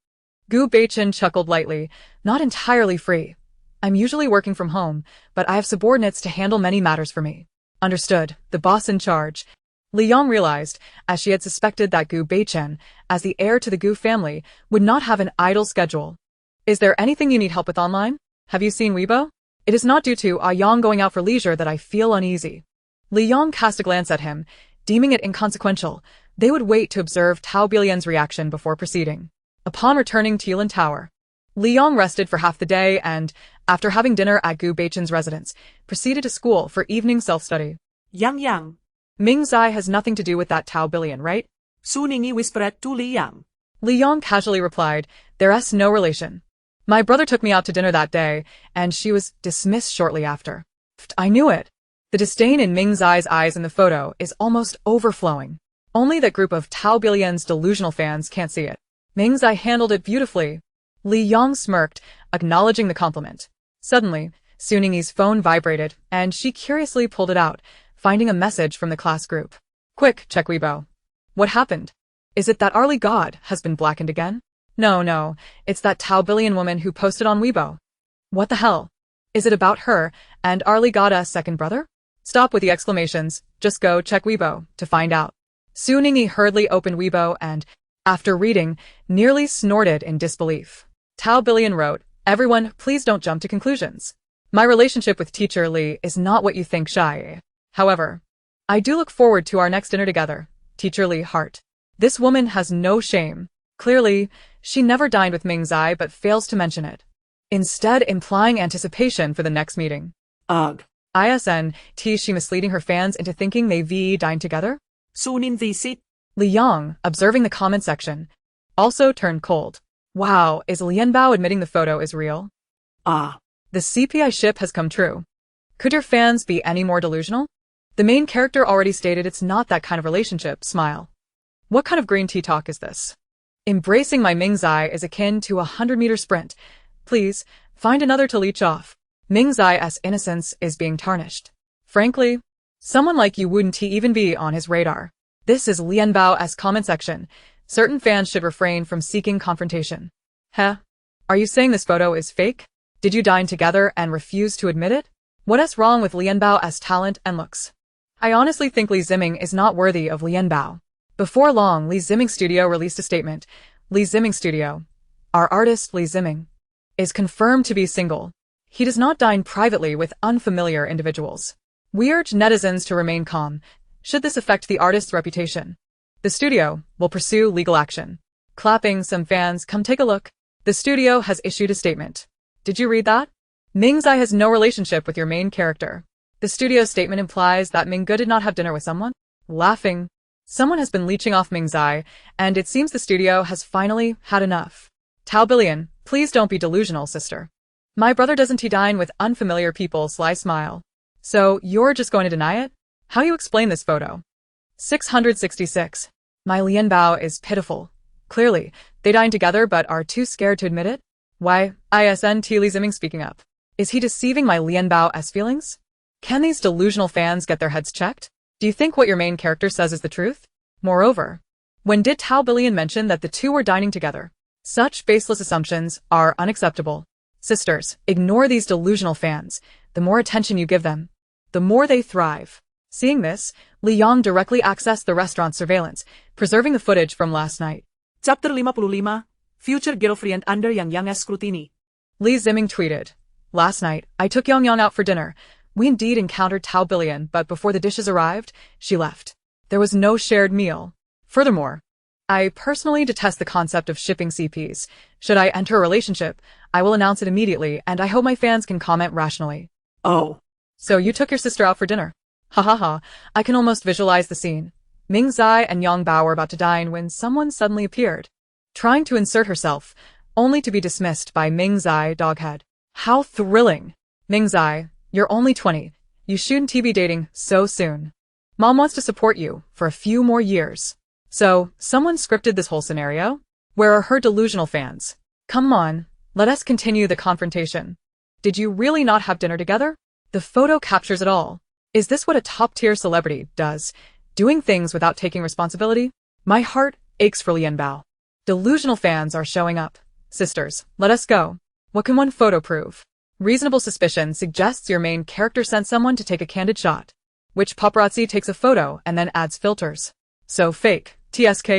Gu Beichen chuckled lightly, not entirely free. I'm usually working from home, but I have subordinates to handle many matters for me. Understood, the boss in charge. Liang realized, as she had suspected, that Gu Beichen, as the heir to the Gu family, would not have an idle schedule. Is there anything you need help with online? Have you seen Weibo? It is not due to Yang going out for leisure that I feel uneasy. Liang cast a glance at him, deeming it inconsequential. They would wait to observe Tao Bilian's reaction before proceeding. Upon returning to Yulin Tower, Liang rested for half the day and, after having dinner at Gu Beichen's residence, proceeded to school for evening self-study. Yang. Ming Zai has nothing to do with that Tao Bilian, right? Su Ningyi whispered to Liang. Liang casually replied, there's no relation. My brother took me out to dinner that day, and she was dismissed shortly after. I knew it. The disdain in Ming Zai's eyes in the photo is almost overflowing. Only that group of Tao Bilian's delusional fans can't see it. Ming Zai handled it beautifully. Li Yang smirked, acknowledging the compliment. Suddenly, Su Ningyi's phone vibrated, and she curiously pulled it out, finding a message from the class group. Quick, check Weibo. What happened? Is it that Arlie God has been blackened again? No, it's that Tao Bilian woman who posted on Weibo. What the hell? Is it about her and Arlie God's second brother? Stop with the exclamations, just go check Weibo to find out. Su Ningyi hurriedly opened Weibo and, after reading, nearly snorted in disbelief. Tao Bilian wrote, everyone, please don't jump to conclusions. My relationship with Teacher Li is not what you think, shy. However, I do look forward to our next dinner together, Teacher Li heart. This woman has no shame. Clearly, she never dined with Ming Zai but fails to mention it, instead implying anticipation for the next meeting. Ugh. She misleading her fans into thinking they dined together? Sunin visit. Li Yang, observing the comment section, also turned cold. Wow, is Lianbao admitting the photo is real? The CPI ship has come true. Could your fans be any more delusional? The main character already stated it's not that kind of relationship, smile. What kind of green tea talk is this? Embracing my Ming Zai is akin to a 100-meter sprint. Please, find another to leech off. Ming Zai's innocence is being tarnished. Frankly, someone like you wouldn't even be on his radar. This is Lianbao's comment section. Certain fans should refrain from seeking confrontation. Are you saying this photo is fake? Did you dine together and refuse to admit it? What's wrong with Lianbao's talent and looks? I honestly think Li Ziming is not worthy of Lianbao. Before long, Li Ziming Studio released a statement. Li Ziming Studio, our artist Li Ziming, is confirmed to be single. He does not dine privately with unfamiliar individuals. We urge netizens to remain calm, should this affect the artist's reputation. The studio will pursue legal action. Clapping, some fans, come take a look. The studio has issued a statement. Did you read that? Ming Zai has no relationship with your main character. The studio's statement implies that Ming Ge did not have dinner with someone. Laughing. Someone has been leeching off Ming Zai, and it seems the studio has finally had enough. Tao Bilian, please don't be delusional, sister. My brother doesn't dine with unfamiliar people, sly smile. So, you're just going to deny it? How you explain this photo? 666. My Lianbao is pitiful. Clearly, they dine together but are too scared to admit it? Why, isn't Li Ziming speaking up? Is he deceiving my Lianbao's feelings? Can these delusional fans get their heads checked? Do you think what your main character says is the truth? Moreover, when did Tao Bilian mention that the two were dining together? Such baseless assumptions are unacceptable. Sisters, ignore these delusional fans. The more attention you give them, the more they thrive. Seeing this, Li Yang directly accessed the restaurant surveillance, preserving the footage from last night. Chapter 55, Future Girlfriend Under Yang Yang's Scrutiny. Li Ziming tweeted, last night, I took Yang out for dinner. We indeed encountered Tao Billion, but before the dishes arrived, she left. There was no shared meal. Furthermore, I personally detest the concept of shipping CPs. Should I enter a relationship, I will announce it immediately, and I hope my fans can comment rationally. Oh. So you took your sister out for dinner? Ha ha ha, I can almost visualize the scene. Ming Zai and Yang Bao were about to dine when someone suddenly appeared, trying to insert herself, only to be dismissed by Ming Zai doghead. How thrilling! Ming Zai, you're only 20. You shouldn't be dating so soon. Mom wants to support you for a few more years. So, someone scripted this whole scenario? Where are her delusional fans? Come on, let us continue the confrontation. Did you really not have dinner together? The photo captures it all. Is this what a top-tier celebrity does? Doing things without taking responsibility? My heart aches for Lian Bao. Delusional fans are showing up. Sisters, let us go. What can one photo prove? Reasonable suspicion suggests your main character sent someone to take a candid shot, which paparazzi takes a photo and then adds filters. So fake. TSK.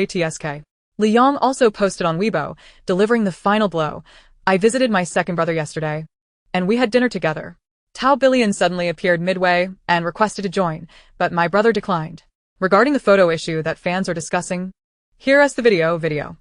Li Yang also posted on Weibo, delivering the final blow. I visited my second brother yesterday, and we had dinner together. Tao Billion suddenly appeared midway and requested to join, but my brother declined. Regarding the photo issue that fans are discussing, here is the video.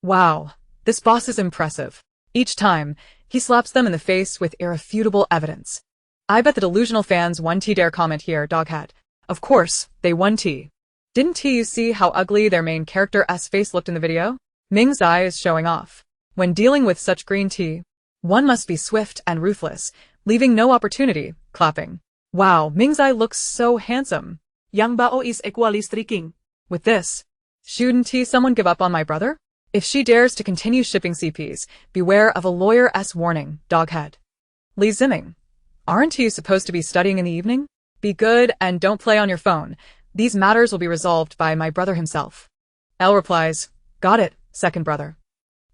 Wow, this boss is impressive. Each time, he slaps them in the face with irrefutable evidence. I bet the delusional fans won T dare comment here, doghead. Of course, they won T. Didn't you see how ugly their main character's face looked in the video? Ming Zai is showing off. When dealing with such green tea, one must be swift and ruthless, leaving no opportunity, clapping. Wow, Ming Zai looks so handsome. Yang Bao is equally striking. With this, shouldn't someone give up on my brother? If she dares to continue shipping CPs, beware of a lawyer's warning, doghead. Li Ziming, aren't you supposed to be studying in the evening? Be good and don't play on your phone. These matters will be resolved by my brother himself. L replies, got it, second brother.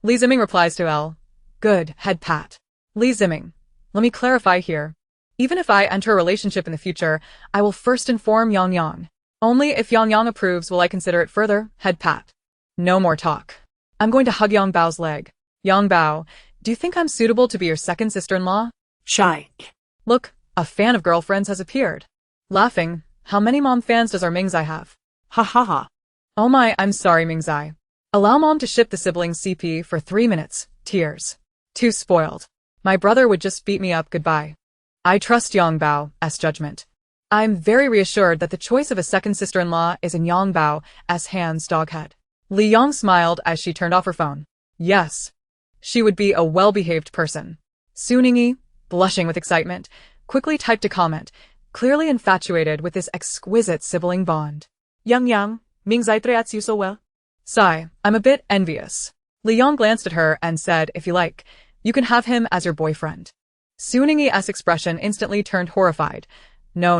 Li Ziming replies to L, good, head pat. Li Ziming, let me clarify here. Even if I enter a relationship in the future, I will first inform Yang Yang. Only if Yang Yang approves will I consider it further, head pat. No more talk. I'm going to hug Yang Bao's leg. Yang Bao, do you think I'm suitable to be your second sister-in-law? Shy. Look, a fan of girlfriends has appeared. Laughing, how many mom fans does our Ming Zai have? Ha ha ha. Oh my, I'm sorry Ming Zai. Allow mom to ship the siblings CP for 3 minutes. Tears. Too spoiled. My brother would just beat me up, goodbye. I trust Yang Bao's judgment. I'm very reassured that the choice of a second sister-in-law is in Yang Bao's hands, doghead. Li Yang smiled as she turned off her phone. Yes. She would be a well-behaved person. Su Ningyi, blushing with excitement, quickly typed a comment, clearly infatuated with this exquisite sibling bond. Yang, Ming Zai treats you so well. Sigh, I'm a bit envious. Li Yang glanced at her and said, if you like, you can have him as your boyfriend. Su Ningyi's expression instantly turned horrified. No,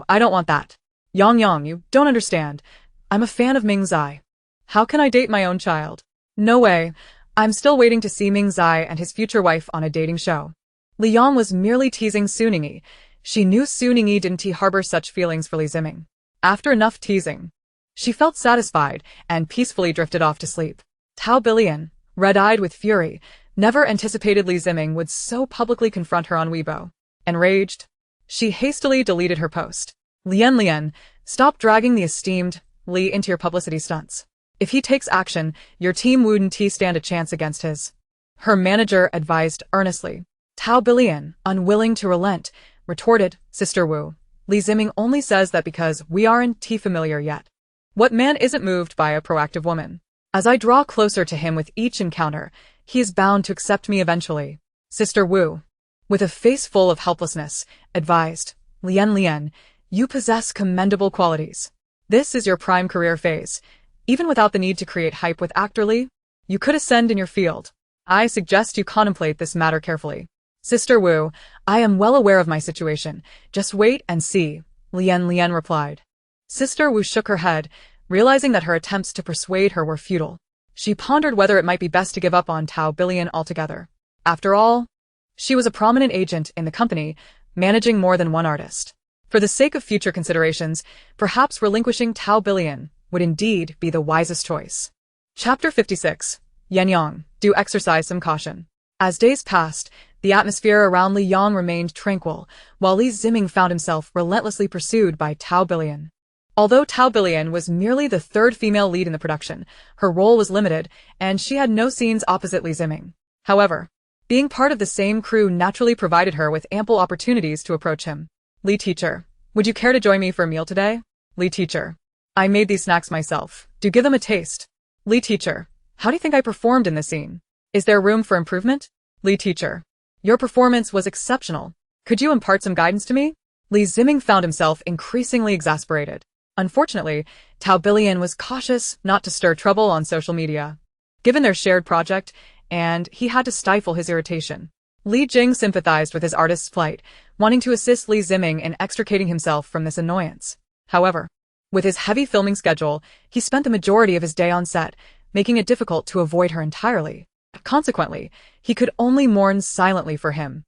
I don't want that. Yang, you don't understand. I'm a fan of Ming Zai. How can I date my own child? No way. I'm still waiting to see Ming Zai and his future wife on a dating show. Li Yang was merely teasing Su Ningyi. She knew Su Ningyi didn't harbor such feelings for Li Ziming. After enough teasing, she felt satisfied and peacefully drifted off to sleep. Tao Billion, red-eyed with fury, never anticipated Li Ziming would so publicly confront her on Weibo. Enraged, she hastily deleted her post. Lian, stop dragging the esteemed Li into your publicity stunts. If he takes action, your team wouldn't stand a chance against his. Her manager advised earnestly. Tao Billion, unwilling to relent, retorted, Sister Wu, Li Ziming only says that because we aren't familiar yet. What man isn't moved by a proactive woman? As I draw closer to him with each encounter, he is bound to accept me eventually. Sister Wu, with a face full of helplessness, advised, Lian, you possess commendable qualities. This is your prime career phase. Even without the need to create hype with actor Li, you could ascend in your field. I suggest you contemplate this matter carefully. Sister Wu, I am well aware of my situation. Just wait and see, Lian replied. Sister Wu shook her head, realizing that her attempts to persuade her were futile. She pondered whether it might be best to give up on Tao Billion altogether. After all, she was a prominent agent in the company, managing more than one artist. For the sake of future considerations, perhaps relinquishing Tao Billion would indeed be the wisest choice. Chapter 56. Yang, do exercise some caution. As days passed, The atmosphere around Li Yang remained tranquil, while Li Ziming found himself relentlessly pursued by Tao Billion. Although Tao Billion was merely the third female lead in the production, her role was limited, and she had no scenes opposite Li Ziming. However, being part of the same crew naturally provided her with ample opportunities to approach him. Li teacher, would you care to join me for a meal today? Li teacher, I made these snacks myself. Do give them a taste. Li teacher, how do you think I performed in this scene? Is there room for improvement? Li teacher, your performance was exceptional. Could you impart some guidance to me? Li Ziming found himself increasingly exasperated. Unfortunately, Tao Billion was cautious not to stir trouble on social media, given their shared project, and he had to stifle his irritation. Li Jing sympathized with his artist's plight, wanting to assist Li Ziming in extricating himself from this annoyance. However, with his heavy filming schedule, he spent the majority of his day on set, making it difficult to avoid her entirely. Consequently, he could only mourn silently for him.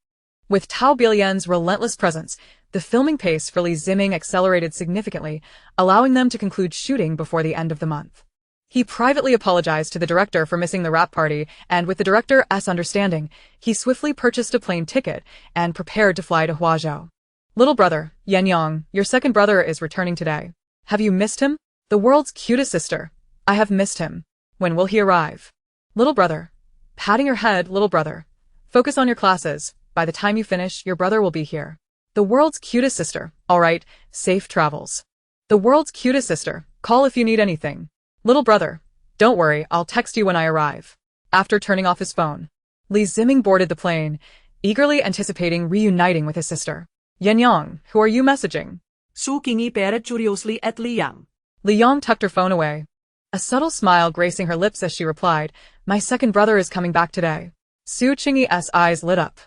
With Tao Billion's relentless presence, the filming pace for Li Ziming accelerated significantly, allowing them to conclude shooting before the end of the month. He privately apologized to the director for missing the wrap party, and with the director's understanding, he swiftly purchased a plane ticket and prepared to fly to Huazhou. Little brother, Yan Yang, your second brother is returning today. Have you missed him? The world's cutest sister. I have missed him. When will he arrive? Little brother. Patting her head, little brother. Focus on your classes. By the time you finish, your brother will be here. The world's cutest sister. All right, safe travels. The world's cutest sister. Call if you need anything. Little brother. Don't worry, I'll text you when I arrive. After turning off his phone, Li Ziming boarded the plane, eagerly anticipating reuniting with his sister. Yan Yang, who are you messaging? Su Qingyi peered curiously at Li Yang. Li Yang tucked her phone away, a subtle smile gracing her lips as she replied, my second brother is coming back today. Su Qingyi's eyes lit up.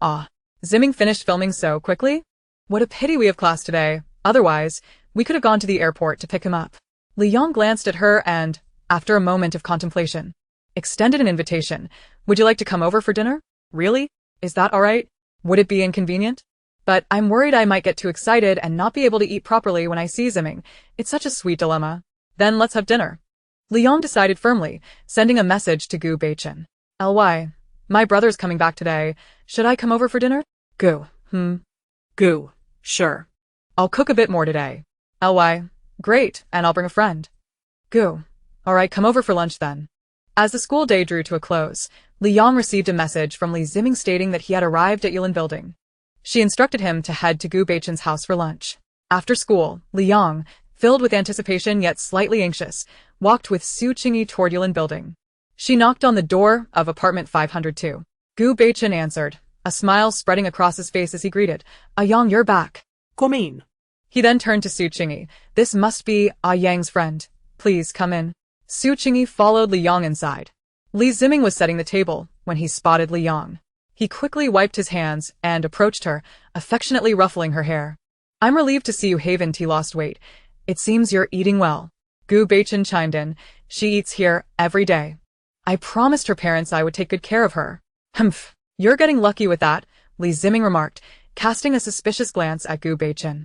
Ah, Ziming finished filming so quickly? What a pity we have class today, otherwise, we could have gone to the airport to pick him up. Li Yang glanced at her and, after a moment of contemplation, extended an invitation. Would you like to come over for dinner? Really? Is that alright? Would it be inconvenient? But I'm worried I might get too excited and not be able to eat properly when I see Ziming. It's such a sweet dilemma. Then let's have dinner. Li Yang decided firmly, sending a message to Gu Beichen. Ly, my brother's coming back today. Should I come over for dinner? Gu, Gu, sure. I'll cook a bit more today. Ly, great, and I'll bring a friend. Gu, alright, come over for lunch then. As the school day drew to a close, Li Yang received a message from Li Ziming stating that he had arrived at Yulin Building. She instructed him to head to Gu Beichen's house for lunch. After school, Li Yang, filled with anticipation yet slightly anxious, walked with Su Qingyi toward Yulin Building. She knocked on the door of apartment 502. Gu Beichen answered, a smile spreading across his face as he greeted, Yang, you're back. Come in. He then turned to Su Qingyi. This must be Yang's friend. Please come in. Su Qingyi followed Li Yang inside. Li Ziming was setting the table when he spotted Li Yang. He quickly wiped his hands and approached her, affectionately ruffling her hair. I'm relieved to see you haven't lost weight. It seems you're eating well. Gu Beichen chimed in. She eats here every day. I promised her parents I would take good care of her. Humph, you're getting lucky with that, Li Ziming remarked, casting a suspicious glance at Gu Beichen.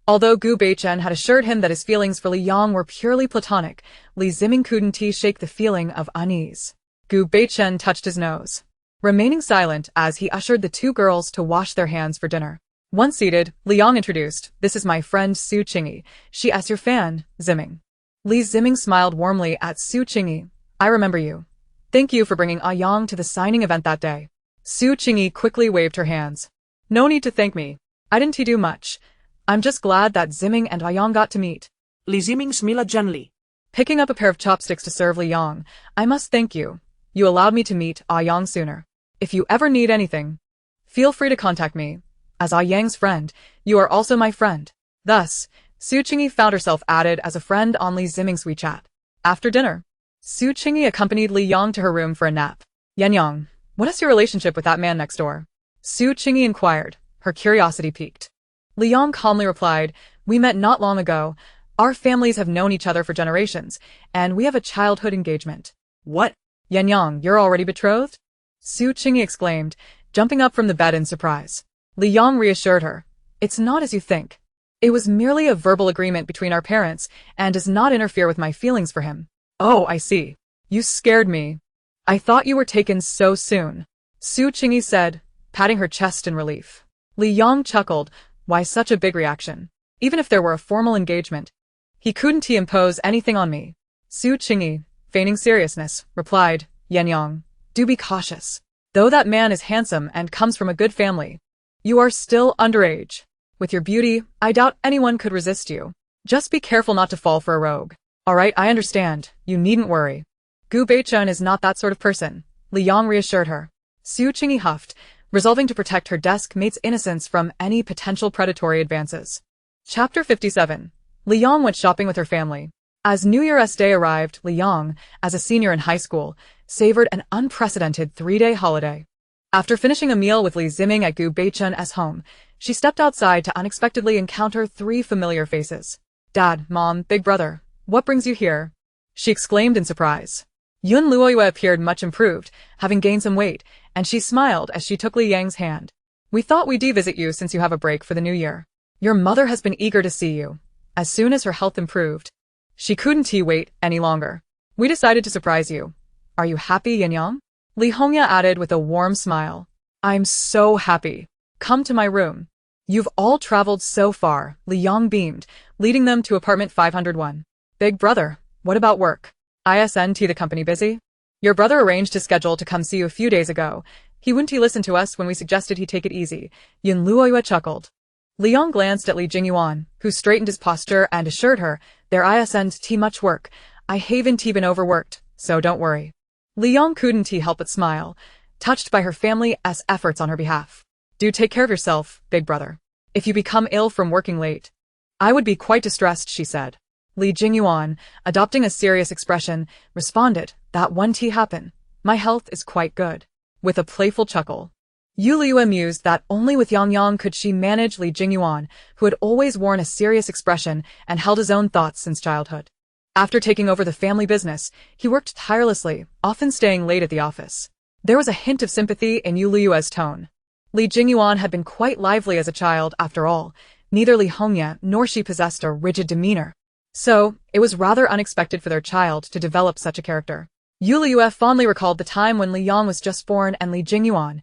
Although Gu Beichen had assured him that his feelings for Li Yang were purely platonic, Li Ziming couldn't shake the feeling of unease. Gu Beichen touched his nose, remaining silent as he ushered the two girls to wash their hands for dinner. Once seated, Li Yang introduced, this is my friend Su Qingyi. She's your fan, Ziming. Li Ziming smiled warmly at Su Qingyi. I remember you. Thank you for bringing Yang to the signing event that day. Su Qingyi quickly waved her hands. No need to thank me. I didn't do much. I'm just glad that Ziming and Yang got to meet. Li Ziming smiled gently. Picking up a pair of chopsticks to serve Li Yang, I must thank you. You allowed me to meet Yang sooner. If you ever need anything, feel free to contact me. As Yang's friend, you are also my friend. Thus, Su Qingyi found herself added as a friend on Li Ziming's WeChat. After dinner, Su Qingyi accompanied Li Yang to her room for a nap. Yan Yang, what is your relationship with that man next door? Su Qingyi inquired, her curiosity piqued. Li Yang calmly replied, we met not long ago. Our families have known each other for generations, and we have a childhood engagement. What? Yan Yang, you're already betrothed? Su Qingyi exclaimed, jumping up from the bed in surprise. Li Yang reassured her, it's not as you think. It was merely a verbal agreement between our parents, and does not interfere with my feelings for him. Oh, I see. You scared me. I thought you were taken so soon. Su Qingyi said, patting her chest in relief. Li Yang chuckled. Why such a big reaction? Even if there were a formal engagement, he couldn't impose anything on me. Su Qingyi, feigning seriousness, replied, Yan Yang, do be cautious. Though that man is handsome and comes from a good family, you are still underage. With your beauty, I doubt anyone could resist you. Just be careful not to fall for a rogue. Alright, I understand. You needn't worry. Gu Beichun is not that sort of person, Li Yang reassured her. Su Qingyi huffed, resolving to protect her desk mate's innocence from any potential predatory advances. Chapter 57. Li Yang went shopping with her family. As New Year's Day arrived, Li Yang, as a senior in high school, savored an unprecedented 3-day holiday. After finishing a meal with Li Ziming at Gu Beichun's home, she stepped outside to unexpectedly encounter 3 familiar faces. Dad, Mom, Big Brother, what brings you here? She exclaimed in surprise. Yun Luoyue appeared much improved, having gained some weight, and she smiled as she took Li Yang's hand. We thought we'd visit you since you have a break for the new year. Your mother has been eager to see you. As soon as her health improved, she couldn't wait any longer. We decided to surprise you. Are you happy, Yan Yang? Li Hongya added with a warm smile. I'm so happy. Come to my room. You've all traveled so far, Li Yang beamed, leading them to apartment 501. Big Brother, what about work? Isn't the company busy? Your brother arranged his schedule to come see you a few days ago. He wouldn't listen to us when we suggested he take it easy. Yun Luoyue chuckled. Li Yang glanced at Li Jingyuan, who straightened his posture and assured her, there isn't much work. I haven't been overworked, so don't worry. Li Yang couldn't help but smile, touched by her family's efforts on her behalf. Do take care of yourself, Big Brother. If you become ill from working late, I would be quite distressed, she said. Li Jingyuan, adopting a serious expression, responded, that won't happen. My health is quite good. With a playful chuckle. Yu Liu amused that only with Yang Yang could she manage Li Jingyuan, who had always worn a serious expression and held his own thoughts since childhood. After taking over the family business, he worked tirelessly, often staying late at the office. There was a hint of sympathy in Yu Liu's tone. Li Jingyuan had been quite lively as a child, after all. Neither Li Hongya nor she possessed a rigid demeanor. So, it was rather unexpected for their child to develop such a character. Yu Liu fondly recalled the time when Li Yang was just born and Li Jingyuan,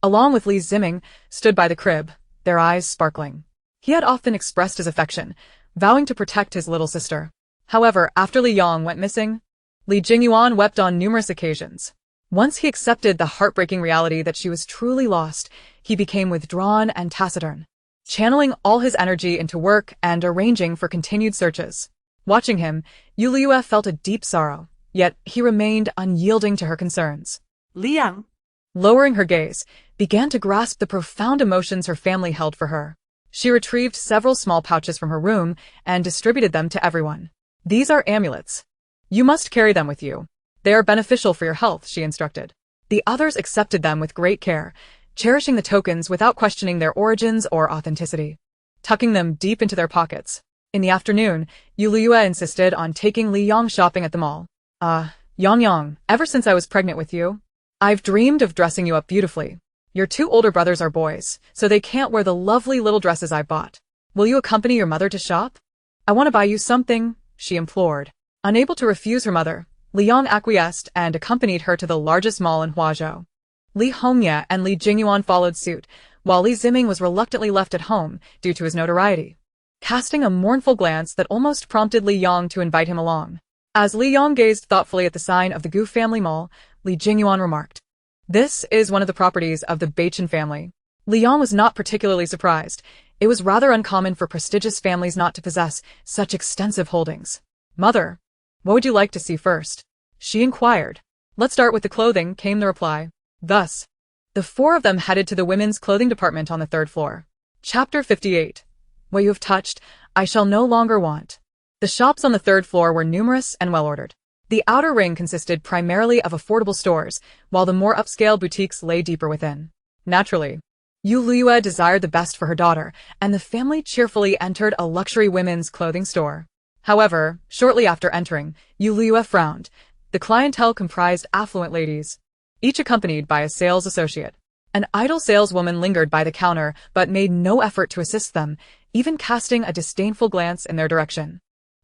along with Li Ziming, stood by the crib, their eyes sparkling. He had often expressed his affection, vowing to protect his little sister. However, after Li Yang went missing, Li Jingyuan wept on numerous occasions. Once he accepted the heartbreaking reality that she was truly lost, he became withdrawn and taciturn, channeling all his energy into work and arranging for continued searches. Watching him, Yu Liu felt a deep sorrow, yet he remained unyielding to her concerns. Li Yang, lowering her gaze, began to grasp the profound emotions her family held for her. She retrieved several small pouches from her room and distributed them to everyone. These are amulets. You must carry them with you. They are beneficial for your health, she instructed. The others accepted them with great care, cherishing the tokens without questioning their origins or authenticity, tucking them deep into their pockets. In the afternoon, Yu Liu insisted on taking Li Yang shopping at the mall. Yang Yang, ever since I was pregnant with you, I've dreamed of dressing you up beautifully. Your 2 older brothers are boys, so they can't wear the lovely little dresses I bought. Will you accompany your mother to shop? I want to buy you something, she implored. Unable to refuse her mother, Li Yang acquiesced and accompanied her to the largest mall in Huazhou. Li Hongya and Li Jingyuan followed suit, while Li Ziming was reluctantly left at home due to his notoriety, casting a mournful glance that almost prompted Li Yang to invite him along. As Li Yang gazed thoughtfully at the sign of the Gu family mall, Li Jingyuan remarked, "This is one of the properties of the Beichun family." Li Yang was not particularly surprised. It was rather uncommon for prestigious families not to possess such extensive holdings. "Mother, what would you like to see first?" she inquired. "Let's start with the clothing," came the reply. Thus, the 4 of them headed to the women's clothing department on the 3rd floor. Chapter 58. What you have touched, I shall no longer want. The shops on the 3rd floor were numerous and well-ordered. The outer ring consisted primarily of affordable stores, while the more upscale boutiques lay deeper within. Naturally, Yu Liu desired the best for her daughter, and the family cheerfully entered a luxury women's clothing store. However, shortly after entering, Yu Liu frowned. The clientele comprised affluent ladies, each accompanied by a sales associate. An idle saleswoman lingered by the counter but made no effort to assist them, even casting a disdainful glance in their direction.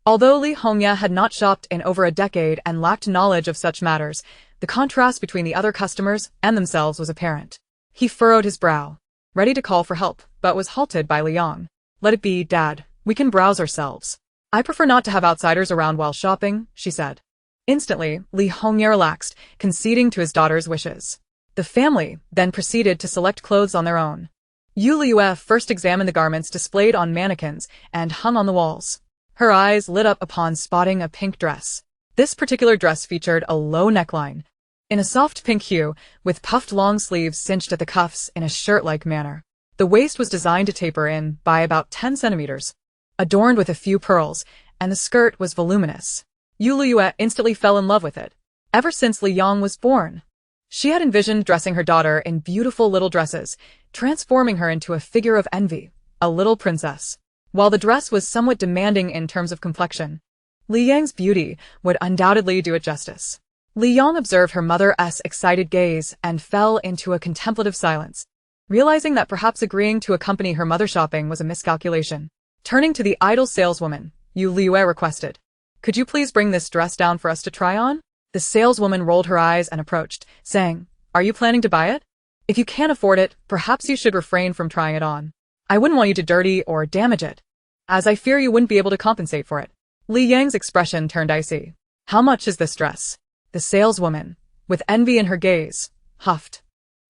Although Li Hongya had not shopped in over a decade and lacked knowledge of such matters, the contrast between the other customers and themselves was apparent. He furrowed his brow, ready to call for help, but was halted by Li Yang. Let it be, Dad. We can browse ourselves. I prefer not to have outsiders around while shopping, she said. Instantly, Li Hongye relaxed, conceding to his daughter's wishes. The family then proceeded to select clothes on their own. Yu Liyue first examined the garments displayed on mannequins and hung on the walls. Her eyes lit up upon spotting a pink dress. This particular dress featured a low neckline, in a soft pink hue, with puffed long sleeves cinched at the cuffs in a shirt-like manner. The waist was designed to taper in by about 10 centimeters, adorned with a few pearls, and the skirt was voluminous. Yu Liyue instantly fell in love with it. Ever since Li Yang was born, she had envisioned dressing her daughter in beautiful little dresses, transforming her into a figure of envy, a little princess. While the dress was somewhat demanding in terms of complexion, Li Yang's beauty would undoubtedly do it justice. Li Yang observed her mother's excited gaze and fell into a contemplative silence, realizing that perhaps agreeing to accompany her mother shopping was a miscalculation. Turning to the idle saleswoman, Yu Liyue requested, "Could you please bring this dress down for us to try on?" The saleswoman rolled her eyes and approached, saying, "Are you planning to buy it? If you can't afford it, perhaps you should refrain from trying it on. I wouldn't want you to dirty or damage it, as I fear you wouldn't be able to compensate for it." Li Yang's expression turned icy. "How much is this dress?" The saleswoman, with envy in her gaze, huffed.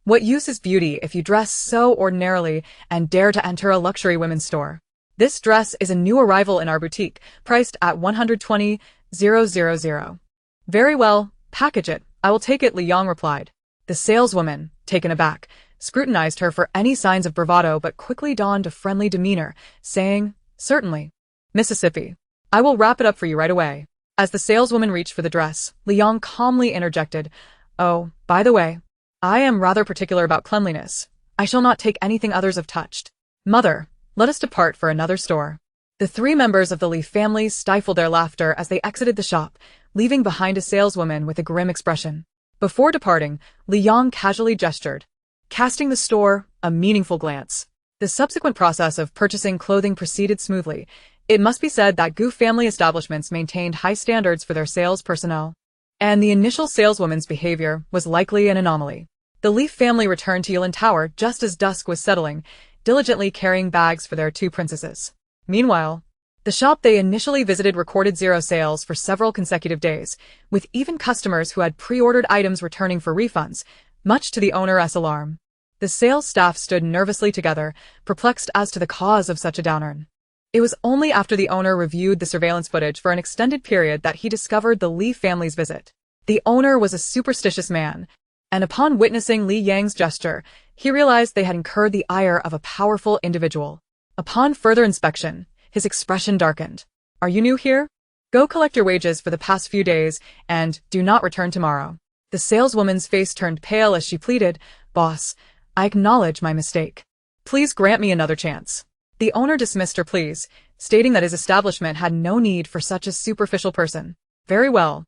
"What use is beauty if you dress so ordinarily and dare to enter a luxury women's store? This dress is a new arrival in our boutique, priced at 120,000. Very well, package it. I will take it," Li Yang replied. The saleswoman, taken aback, scrutinized her for any signs of bravado but quickly donned a friendly demeanor, saying, "Certainly. Mississippi. I will wrap it up for you right away." As the saleswoman reached for the dress, Li Yang calmly interjected, "Oh, by the way, I am rather particular about cleanliness. I shall not take anything others have touched. Mother, let us depart for another store." The three members of the Li family stifled their laughter as they exited the shop, leaving behind a saleswoman with a grim expression. Before departing, Li Yang casually gestured, casting the store a meaningful glance. The subsequent process of purchasing clothing proceeded smoothly. It must be said that Gu family establishments maintained high standards for their sales personnel, and the initial saleswoman's behavior was likely an anomaly. The Li family returned to Yulin Tower just as dusk was settling, diligently carrying bags for their two princesses. Meanwhile, the shop they initially visited recorded zero sales for several consecutive days, with even customers who had pre-ordered items returning for refunds, much to the owner's alarm. The sales staff stood nervously together, perplexed as to the cause of such a downturn. It was only after the owner reviewed the surveillance footage for an extended period that he discovered the Li family's visit. The owner was a superstitious man, and upon witnessing Li Yang's gesture, he realized they had incurred the ire of a powerful individual. Upon further inspection, his expression darkened. "Are you new here? Go collect your wages for the past few days, and do not return tomorrow." The saleswoman's face turned pale as she pleaded, "Boss, I acknowledge my mistake. Please grant me another chance." The owner dismissed her pleas, stating that his establishment had no need for such a superficial person. "Very well.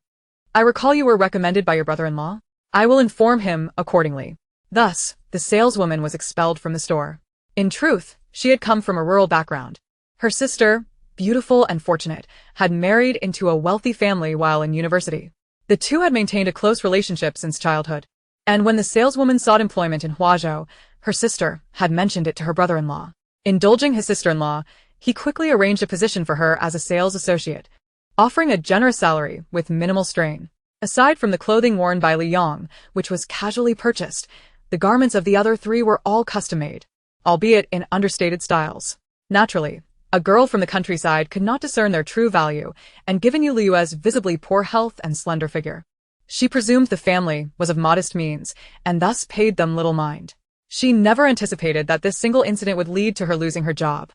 I recall you were recommended by your brother-in-law. I will inform him accordingly." Thus, the saleswoman was expelled from the store. In truth, she had come from a rural background. Her sister, beautiful and fortunate, had married into a wealthy family while in university. The two had maintained a close relationship since childhood, and when the saleswoman sought employment in Huazhou, her sister had mentioned it to her brother-in-law. Indulging his sister-in-law, he quickly arranged a position for her as a sales associate, offering a generous salary with minimal strain. Aside from the clothing worn by Li Yang, which was casually purchased, the garments of the other three were all custom-made, albeit in understated styles. Naturally, a girl from the countryside could not discern their true value, and given Yu Liyue's visibly poor health and slender figure, she presumed the family was of modest means, and thus paid them little mind. She never anticipated that this single incident would lead to her losing her job.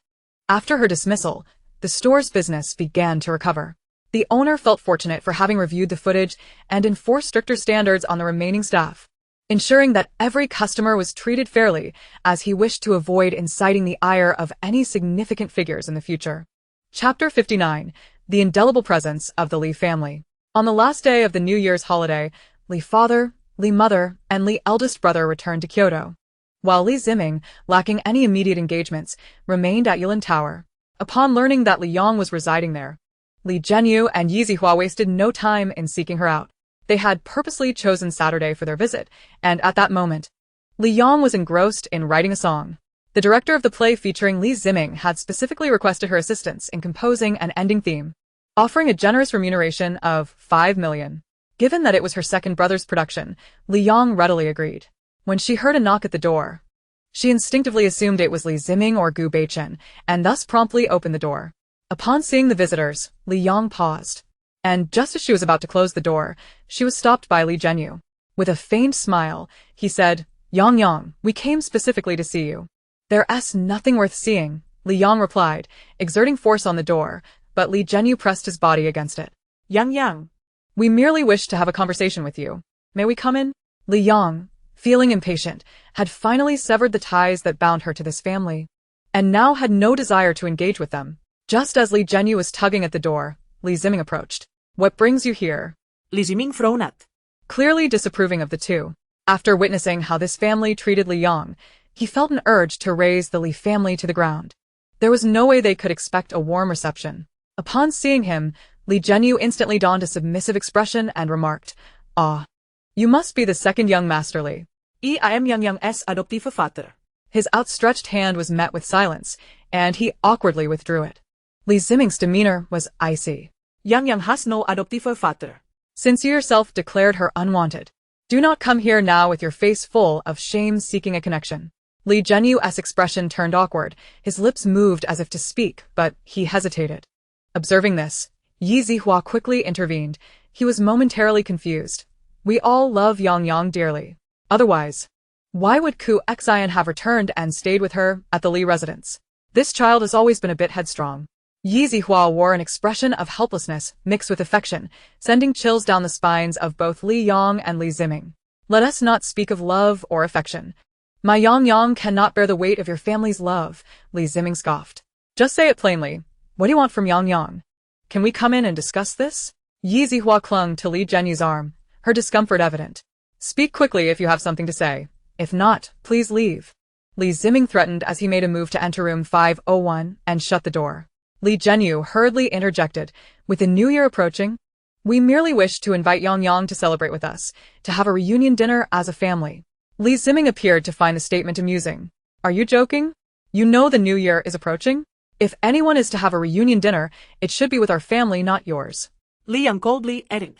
After her dismissal, the store's business began to recover. The owner felt fortunate for having reviewed the footage and enforced stricter standards on the remaining staff, ensuring that every customer was treated fairly, as he wished to avoid inciting the ire of any significant figures in the future. Chapter 59. The Indelible Presence of the Li Family. On the last day of the New Year's holiday, Li father, Li mother, and Li eldest brother returned to Kyoto, while Li Ziming, lacking any immediate engagements, remained at Yulin Tower. Upon learning that Li Yang was residing there, Li Zhenyu and Yi Zihua wasted no time in seeking her out. They had purposely chosen Saturday for their visit, and at that moment, Li Yang was engrossed in writing a song. The director of the play featuring Li Ziming had specifically requested her assistance in composing an ending theme, offering a generous remuneration of 5 million. Given that it was her second brother's production, Li Yang readily agreed. When she heard a knock at the door, she instinctively assumed it was Li Ziming or Gu Beichen, and thus promptly opened the door. Upon seeing the visitors, Li Yang paused, and just as she was about to close the door, she was stopped by Li Zhenyu. With a faint smile, he said, Yang, we came specifically to see you. There's nothing worth seeing, Li Yang replied, exerting force on the door, but Li Zhenyu pressed his body against it. Yang. We merely wish to have a conversation with you. May we come in? Li Yang, feeling impatient, had finally severed the ties that bound her to this family, and now had no desire to engage with them. Just as Li Zhenyu was tugging at the door, Li Ziming approached. What brings you here? Li Ziming frowned. Clearly disapproving of the two. After witnessing how this family treated Li Yang, he felt an urge to raze the Li family to the ground. There was no way they could expect a warm reception. Upon seeing him, Li Zhenyu instantly donned a submissive expression and remarked, Ah, you must be the second young Master Li. I am Yang's adoptive father. His outstretched hand was met with silence, and he awkwardly withdrew it. Li Ziming's demeanor was icy. Yang has no adoptive father. Since you yourself declared her unwanted, do not come here now with your face full of shame seeking a connection. Li Zhenyu's expression turned awkward, his lips moved as if to speak, but he hesitated. Observing this, Yi Zihua quickly intervened. He was momentarily confused. We all love Yang dearly. Otherwise, why would Ku Xian have returned and stayed with her at the Li residence? This child has always been a bit headstrong. Yi Zihua wore an expression of helplessness mixed with affection, sending chills down the spines of both Li Yang and Li Ziming. Let us not speak of love or affection. My Yang cannot bear the weight of your family's love, Li Ziming scoffed. Just say it plainly. What do you want from Yang? Can we come in and discuss this? Yi Zihua clung to Li Zhenyu's arm, her discomfort evident. Speak quickly if you have something to say. If not, please leave. Li Ziming threatened as he made a move to enter room 501 and shut the door. Li Zhenyu hurriedly interjected, with the new year approaching, we merely wish to invite Yang to celebrate with us, to have a reunion dinner as a family. Li Ziming appeared to find the statement amusing. Are you joking? You know the new year is approaching? If anyone is to have a reunion dinner, it should be with our family, not yours. Li Yang coldly added.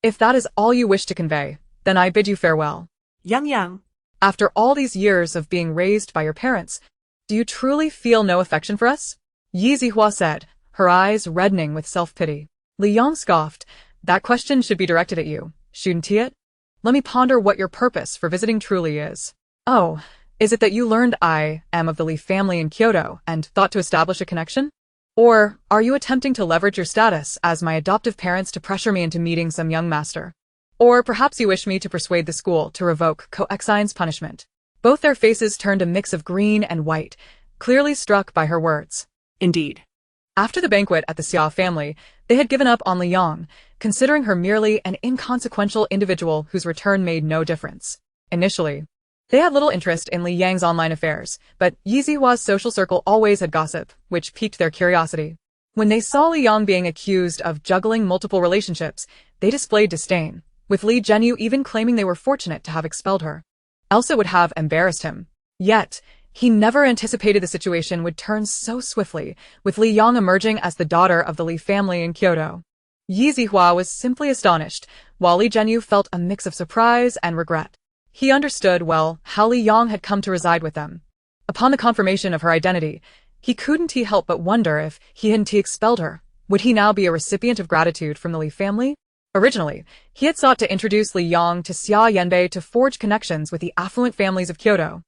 If that is all you wish to convey, then I bid you farewell. Yang. After all these years of being raised by your parents, do you truly feel no affection for us? Yi Zihua said, her eyes reddening with self-pity. Li Yang scoffed. That question should be directed at you, shouldn't it? Let me ponder what your purpose for visiting truly is. Oh, is it that you learned I am of the Li family in Kyoto and thought to establish a connection? Or are you attempting to leverage your status as my adoptive parents to pressure me into meeting some young master? Or perhaps you wish me to persuade the school to revoke Ko Xian's punishment. Both their faces turned a mix of green and white, clearly struck by her words. Indeed. After the banquet at the Xia family, they had given up on Li Yang, considering her merely an inconsequential individual whose return made no difference. Initially, they had little interest in Li Yang's online affairs, but Yi Zihua's social circle always had gossip, which piqued their curiosity. When they saw Li Yang being accused of juggling multiple relationships, they displayed disdain, with Li Zhenyu even claiming they were fortunate to have expelled her. Else it would have embarrassed him. Yet, he never anticipated the situation would turn so swiftly, with Li Yang emerging as the daughter of the Li family in Kyoto. Yi Zihua was simply astonished, while Li Zhenyu felt a mix of surprise and regret. He understood well how Li Yang had come to reside with them. Upon the confirmation of her identity, he couldn't help but wonder if he hadn't expelled her. Would he now be a recipient of gratitude from the Li family? Originally, he had sought to introduce Li Yang to Xia Yanbei to forge connections with the affluent families of Kyoto.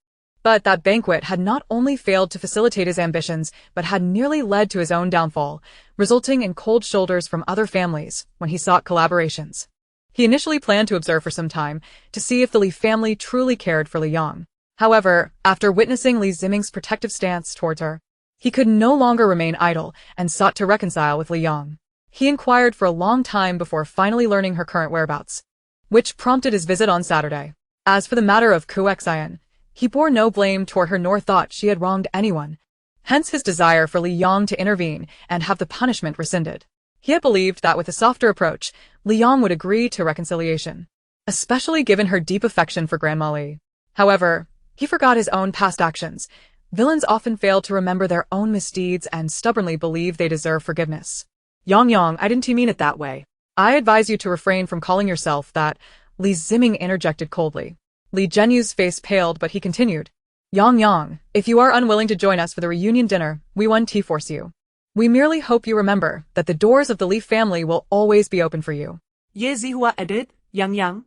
But that banquet had not only failed to facilitate his ambitions, but had nearly led to his own downfall, resulting in cold shoulders from other families when he sought collaborations. He initially planned to observe for some time to see if the Li family truly cared for Li Yang. However, after witnessing Li Ziming's protective stance towards her, he could no longer remain idle and sought to reconcile with Li Yang. He inquired for a long time before finally learning her current whereabouts, which prompted his visit on Saturday. As for the matter of Ku Xian, he bore no blame toward her nor thought she had wronged anyone. Hence his desire for Li Yang to intervene and have the punishment rescinded. He had believed that with a softer approach, Li Yang would agree to reconciliation, especially given her deep affection for Grandma Li. However, he forgot his own past actions. Villains often fail to remember their own misdeeds and stubbornly believe they deserve forgiveness. Yang, I didn't mean it that way. I advise you to refrain from calling yourself that, Li Ziming interjected coldly. Li Zhenyu's face paled, but he continued. Yang, if you are unwilling to join us for the reunion dinner, we won't force you. We merely hope you remember that the doors of the Li family will always be open for you. Ye Zihua added, Yang.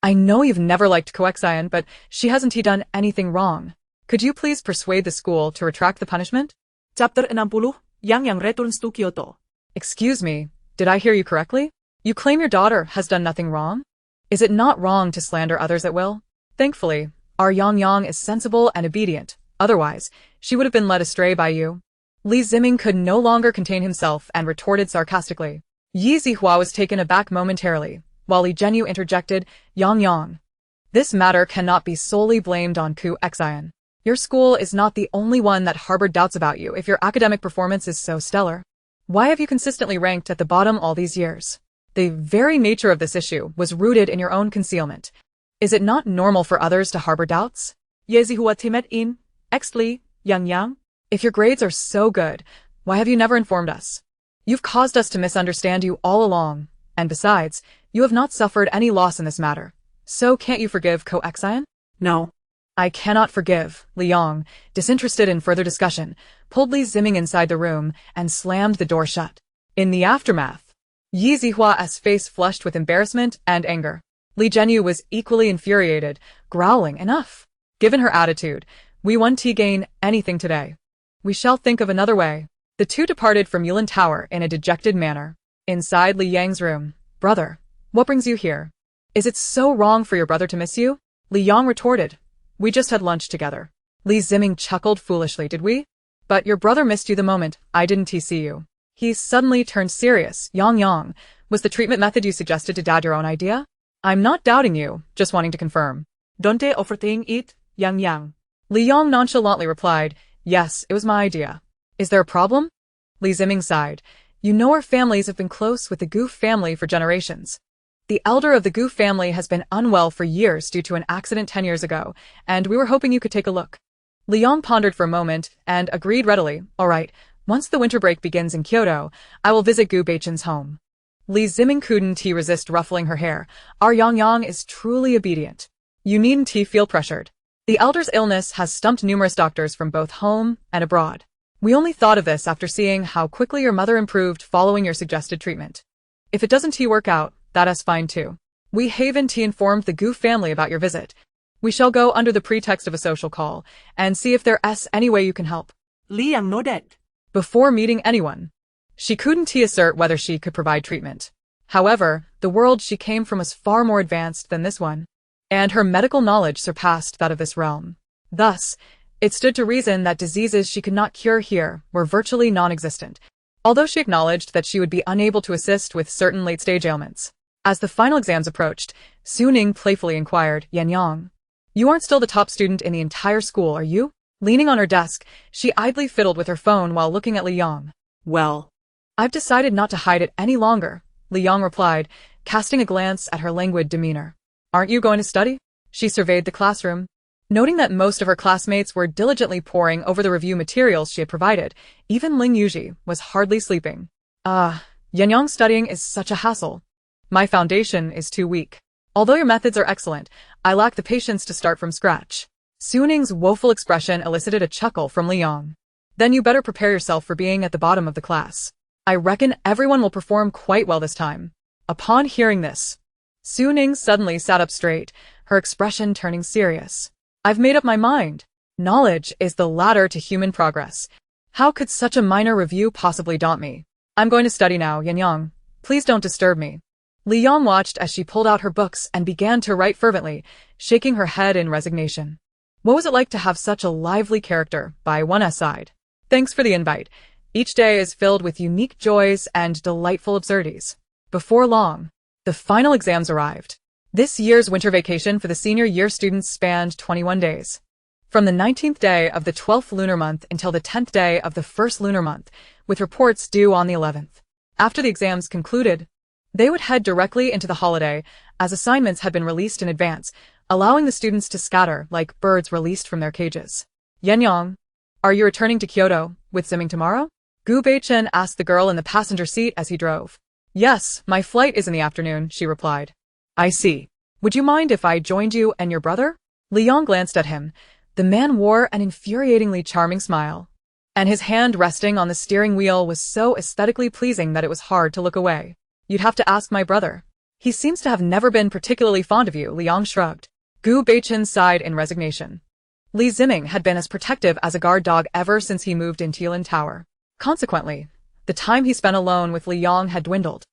I know you've never liked Koexien, but she hasn't done anything wrong. Could you please persuade the school to retract the punishment? Chapter 60, Yang returns to Kyoto. Excuse me, did I hear you correctly? You claim your daughter has done nothing wrong? Is it not wrong to slander others at will? Thankfully, our Yang is sensible and obedient. Otherwise, she would have been led astray by you. Li Ziming could no longer contain himself and retorted sarcastically. Yi Zihua was taken aback momentarily, while Li Zhenyu interjected, Yang. This matter cannot be solely blamed on Koexien. Your school is not the only one that harbored doubts about you if your academic performance is so stellar. Why have you consistently ranked at the bottom all these years? The very nature of this issue was rooted in your own concealment. Is it not normal for others to harbor doubts? Ye Zihua timet in, Li, Yang. If your grades are so good, why have you never informed us? You've caused us to misunderstand you all along, and besides, you have not suffered any loss in this matter. So can't you forgive Koexien? No. I cannot forgive, Liang, disinterested in further discussion, pulled Li Ziming inside the room and slammed the door shut. In the aftermath, Yi Zihua's face flushed with embarrassment and anger. Li Zhenyu was equally infuriated, growling, enough. Given her attitude, we won't gain anything today. We shall think of another way. The two departed from Yulin Tower in a dejected manner. Inside Li Yang's room, brother, what brings you here? Is it so wrong for your brother to miss you? Li Yang retorted. We just had lunch together. Li Ziming chuckled foolishly, did we? But your brother missed you the moment I didn't see you. He suddenly turned serious. Yang, was the treatment method you suggested to Dad your own idea? I'm not doubting you, just wanting to confirm. Don't overthink it, Yang. Li Yang nonchalantly replied, yes, it was my idea. Is there a problem? Li Ziming sighed. You know our families have been close with the Gu family for generations. The elder of the Gu family has been unwell for years due to an accident 10 years ago, and we were hoping you could take a look. Li Yang pondered for a moment and agreed readily. All right, once the winter break begins in Kyoto, I will visit Gu Beichen's home. Li Ziming couldn't resist ruffling her hair. Our Yang is truly obedient. You needn't feel pressured. The elder's illness has stumped numerous doctors from both home and abroad. We only thought of this after seeing how quickly your mother improved following your suggested treatment. If it doesn't work out, that is fine too. We haven't informed the Gu family about your visit. We shall go under the pretext of a social call and see if there's any way you can help. Li Yang nodded. Before meeting anyone, she couldn't assert whether she could provide treatment. However, the world she came from was far more advanced than this one, and her medical knowledge surpassed that of this realm. Thus, it stood to reason that diseases she could not cure here were virtually non-existent, although she acknowledged that she would be unable to assist with certain late-stage ailments. As the final exams approached, Su Ning playfully inquired, Yang, you aren't still the top student in the entire school, are you? Leaning on her desk, she idly fiddled with her phone while looking at Li Yang. Well, I've decided not to hide it any longer, Li Yang replied, casting a glance at her languid demeanor. Aren't you going to study? She surveyed the classroom. Noting that most of her classmates were diligently poring over the review materials she had provided, even Ling Yuji was hardly sleeping. Yang studying is such a hassle. My foundation is too weak. Although your methods are excellent, I lack the patience to start from scratch. Su Ning's woeful expression elicited a chuckle from Li Yang. Then you better prepare yourself for being at the bottom of the class. I reckon everyone will perform quite well this time. Upon hearing this, Su Ning suddenly sat up straight, her expression turning serious. I've made up my mind. Knowledge is the ladder to human progress. How could such a minor review possibly daunt me? I'm going to study now, Yang. Please don't disturb me. Li Yang watched as she pulled out her books and began to write fervently, shaking her head in resignation. What was it like to have such a lively character by one's side? Thanks for the invite. Each day is filled with unique joys and delightful absurdities. Before long, the final exams arrived. This year's winter vacation for the senior year students spanned 21 days. From the 19th day of the 12th lunar month until the 10th day of the 1st lunar month, with reports due on the 11th. After the exams concluded, they would head directly into the holiday, as assignments had been released in advance, allowing the students to scatter like birds released from their cages. Yenyang, are you returning to Kyoto with Zimming tomorrow? Gu Beichen asked the girl in the passenger seat as he drove. Yes, my flight is in the afternoon, she replied. I see. Would you mind if I joined you and your brother? Li Yang glanced at him. The man wore an infuriatingly charming smile, and his hand resting on the steering wheel was so aesthetically pleasing that it was hard to look away. You'd have to ask my brother. He seems to have never been particularly fond of you, Li Yang shrugged. Gu Beichen sighed in resignation. Li Zimming had been as protective as a guard dog ever since he moved into Yilin Tower. Consequently, the time he spent alone with Li Yang had dwindled.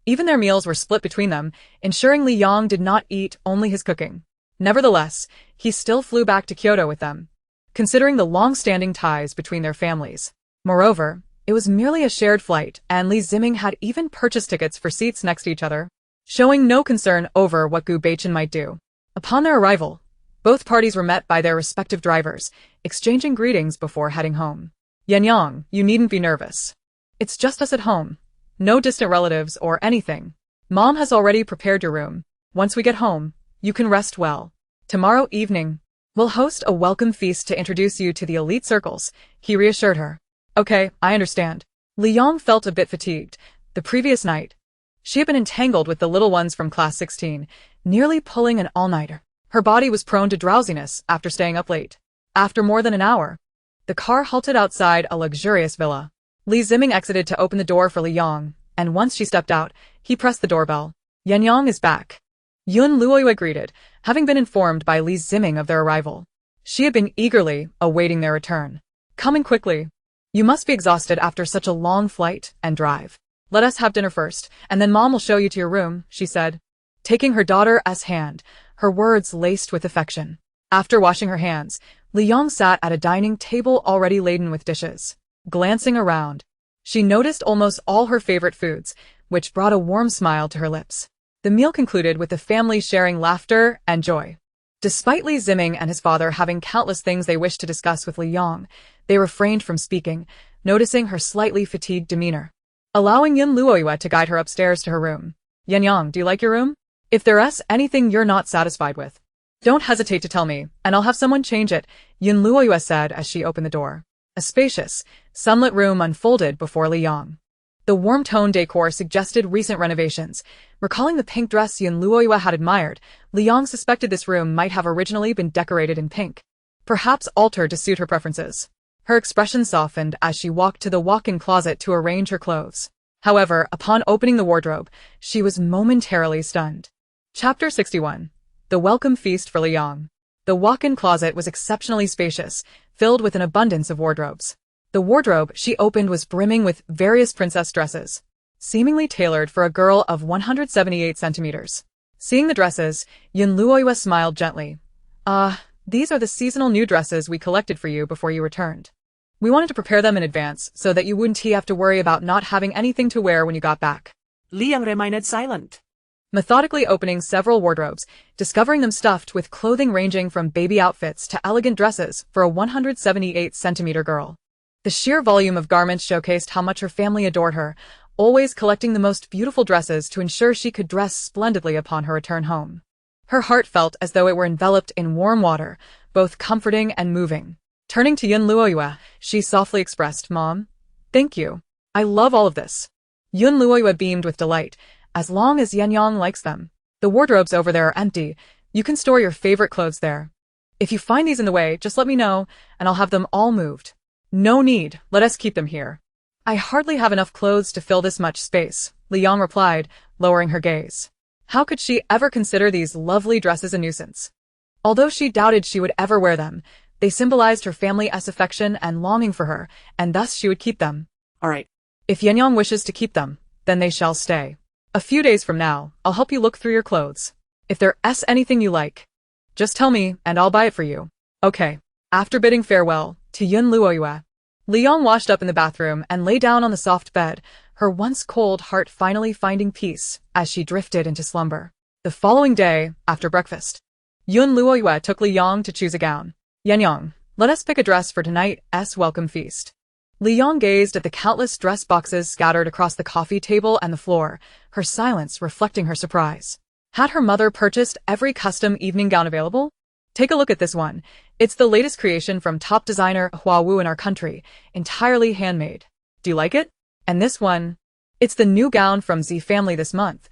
Even their meals were split between them, ensuring Li Yang did not eat only his cooking. Nevertheless, he still flew back to Kyoto with them, considering the long-standing ties between their families. Moreover, it was merely a shared flight, and Li Zimming had even purchased tickets for seats next to each other, showing no concern over what Gu Beichen might do. Upon their arrival, both parties were met by their respective drivers, exchanging greetings before heading home. Yenyang, you needn't be nervous. It's just us at home. No distant relatives or anything. Mom has already prepared your room. Once we get home, you can rest well. Tomorrow evening, we'll host a welcome feast to introduce you to the elite circles, he reassured her. Okay, I understand. Li Yang felt a bit fatigued. The previous night, she had been entangled with the little ones from class 16, nearly pulling an all-nighter. Her body was prone to drowsiness after staying up late. After more than an hour, the car halted outside a luxurious villa. Li Zimming exited to open the door for Li Yang, and once she stepped out, he pressed the doorbell. Yenyang is back. Yun Luoyue greeted, having been informed by Li Zimming of their arrival. She had been eagerly awaiting their return. Coming quickly. You must be exhausted after such a long flight and drive. Let us have dinner first, and then Mom will show you to your room, she said, taking her daughter's hand, her words laced with affection. After washing her hands, Li Yang sat at a dining table already laden with dishes. Glancing around, she noticed almost all her favorite foods, which brought a warm smile to her lips. The meal concluded with the family sharing laughter and joy. Despite Li Zimming and his father having countless things they wished to discuss with Li Yang, they refrained from speaking, noticing her slightly fatigued demeanor. Allowing Yun Luoyue to guide her upstairs to her room. Yenyang, do you like your room? If there's anything you're not satisfied with, don't hesitate to tell me, and I'll have someone change it, Yun Luoyue said as she opened the door. A spacious, sunlit room unfolded before Li Yang. The warm-toned decor suggested recent renovations. Recalling the pink dress Yun Luoyue had admired, Li Yang suspected this room might have originally been decorated in pink, perhaps altered to suit her preferences. Her expression softened as she walked to the walk-in closet to arrange her clothes. However, upon opening the wardrobe, she was momentarily stunned. Chapter 61. The Welcome Feast for Li Yang. The walk-in closet was exceptionally spacious, filled with an abundance of wardrobes. The wardrobe she opened was brimming with various princess dresses, seemingly tailored for a girl of 178 centimeters. Seeing the dresses, Yun Luoyue smiled gently. These are the seasonal new dresses we collected for you before you returned. We wanted to prepare them in advance so that you wouldn't have to worry about not having anything to wear when you got back. Li Yang remained silent, Methodically opening several wardrobes, discovering them stuffed with clothing ranging from baby outfits to elegant dresses for a 178-centimeter girl. The sheer volume of garments showcased how much her family adored her, always collecting the most beautiful dresses to ensure she could dress splendidly upon her return home. Her heart felt as though it were enveloped in warm water, both comforting and moving. Turning to Yun Luoyue, she softly expressed, Mom, thank you. I love all of this. Yun Luoyue beamed with delight. As long as Yenyang likes them. The wardrobes over there are empty. You can store your favorite clothes there. If you find these in the way, just let me know, and I'll have them all moved. No need, let us keep them here. I hardly have enough clothes to fill this much space, Li Yang replied, lowering her gaze. How could she ever consider these lovely dresses a nuisance? Although she doubted she would ever wear them, they symbolized her family's affection and longing for her, and thus she would keep them. All right. If Yenyang wishes to keep them, then they shall stay. A few days from now, I'll help you look through your clothes. If there's anything you like, just tell me and I'll buy it for you. Okay. After bidding farewell to Yun Luoyue, Li Yang washed up in the bathroom and lay down on the soft bed, her once cold heart finally finding peace as she drifted into slumber. The following day, after breakfast, Yun Luoyue took Li Yang to choose a gown. Yenyang, let us pick a dress for tonight's welcome feast. Li Yang gazed at the countless dress boxes scattered across the coffee table and the floor, her silence reflecting her surprise. Had her mother purchased every custom evening gown available? Take a look at this one. It's the latest creation from top designer Hua Wu in our country, entirely handmade. Do you like it? And this one? It's the new gown from Z Family this month.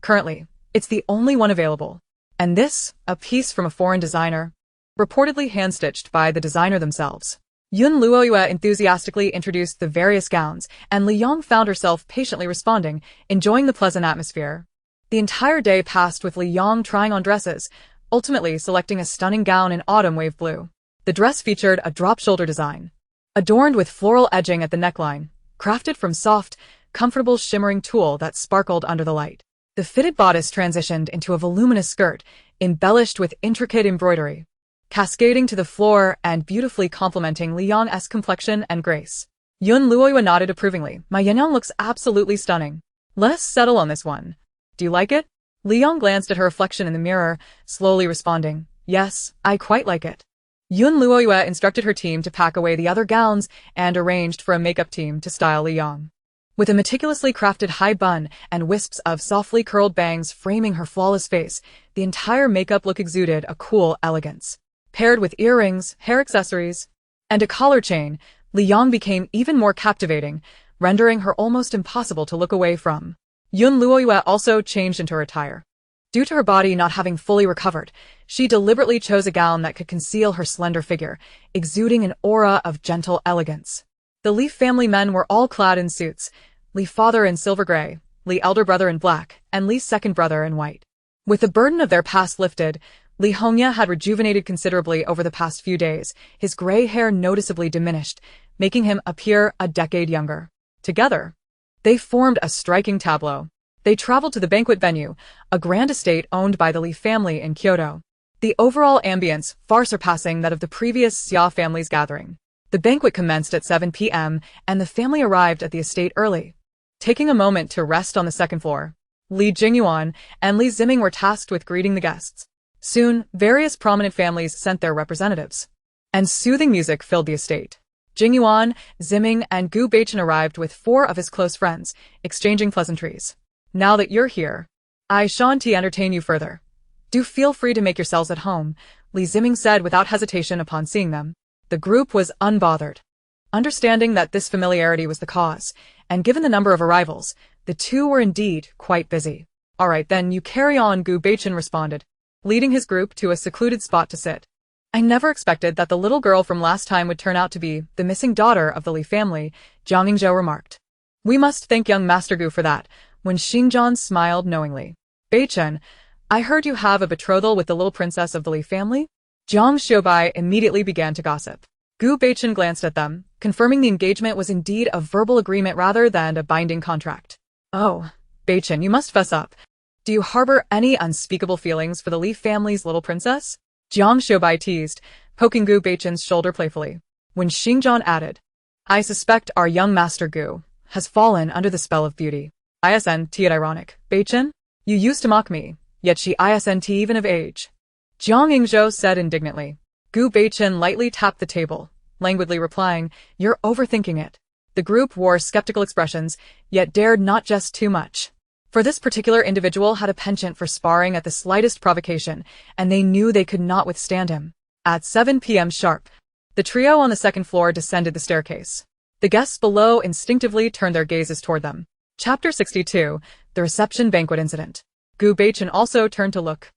Currently, it's the only one available. And this, a piece from a foreign designer, reportedly hand-stitched by the designer themselves. Yun Luoyue enthusiastically introduced the various gowns, and Li Yong found herself patiently responding, enjoying the pleasant atmosphere. The entire day passed with Li Yong trying on dresses, ultimately selecting a stunning gown in autumn wave blue. The dress featured a drop-shoulder design, adorned with floral edging at the neckline, crafted from soft, comfortable shimmering tulle that sparkled under the light. The fitted bodice transitioned into a voluminous skirt, embellished with intricate embroidery, cascading to the floor and beautifully complementing Li Yong's complexion and grace. Yun Luoyue nodded approvingly. My Yenyang looks absolutely stunning. Let us settle on this one. Do you like it? Li Yong glanced at her reflection in the mirror, slowly responding, yes, I quite like it. Yun Luoyue instructed her team to pack away the other gowns and arranged for a makeup team to style Li Yong. With a meticulously crafted high bun and wisps of softly curled bangs framing her flawless face, the entire makeup look exuded a cool elegance. Paired with earrings, hair accessories, and a collar chain, Li Yong became even more captivating, rendering her almost impossible to look away from. Yun Luoyue also changed into her attire. Due to her body not having fully recovered, she deliberately chose a gown that could conceal her slender figure, exuding an aura of gentle elegance. The Li family men were all clad in suits, Li father in silver gray, Li elder brother in black, and Li's second brother in white. With the burden of their past lifted, Li Hongya had rejuvenated considerably over the past few days, his gray hair noticeably diminished, making him appear a decade younger. Together, they formed a striking tableau. They traveled to the banquet venue, a grand estate owned by the Li family in Kyoto. The overall ambience far surpassing that of the previous Xia family's gathering. The banquet commenced at 7 p.m., and the family arrived at the estate early. Taking a moment to rest on the second floor, Li Jingyuan and Li Ziming were tasked with greeting the guests. Soon, various prominent families sent their representatives, and soothing music filled the estate. Jingyuan, Ziming, and Gu Beichen arrived with 4 of his close friends, exchanging pleasantries. Now that you're here, I shan't entertain you further. Do feel free to make yourselves at home, Li Ziming said without hesitation upon seeing them. The group was unbothered. Understanding that this familiarity was the cause, and given the number of arrivals, the two were indeed quite busy. All right then, you carry on, Gu Beichen responded, leading his group to a secluded spot to sit. I never expected that the little girl from last time would turn out to be the missing daughter of the Li family, Jiang Yingzhou remarked. We must thank young Master Gu for that, when Xingjian smiled knowingly. Beichen, I heard you have a betrothal with the little princess of the Li family? Jiang Xiubai immediately began to gossip. Gu Beichen glanced at them, confirming the engagement was indeed a verbal agreement rather than a binding contract. Oh, Beichen, you must fess up. Do you harbor any unspeakable feelings for the Li family's little princess? Jiang Xiubai teased, poking Gu Beichen's shoulder playfully. When Xingjian added, I suspect our young Master Gu has fallen under the spell of beauty. Isn't it ironic, Beichen? You used to mock me, yet she isn't even of age. Jiang Yingzhou said indignantly. Gu Beichen lightly tapped the table, languidly replying, You're overthinking it. The group wore skeptical expressions, yet dared not jest too much. For this particular individual had a penchant for sparring at the slightest provocation, and they knew they could not withstand him. At 7 p.m. sharp, the trio on the second floor descended the staircase. The guests below instinctively turned their gazes toward them. Chapter 62, The Reception Banquet Incident. Gu Beichen also turned to look.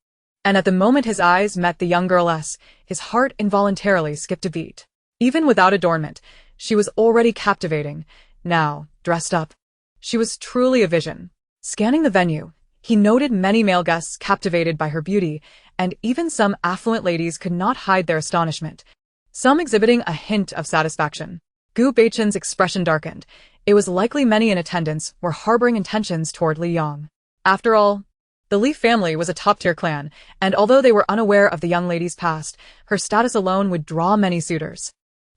And at the moment his eyes met the young girl's, his heart involuntarily skipped a beat. Even without adornment, she was already captivating. Now, dressed up, she was truly a vision. Scanning the venue, he noted many male guests captivated by her beauty, and even some affluent ladies could not hide their astonishment, some exhibiting a hint of satisfaction. Gu Beichen's expression darkened. It was likely many in attendance were harboring intentions toward Li Yong. After all, the Li family was a top-tier clan, and although they were unaware of the young lady's past, her status alone would draw many suitors.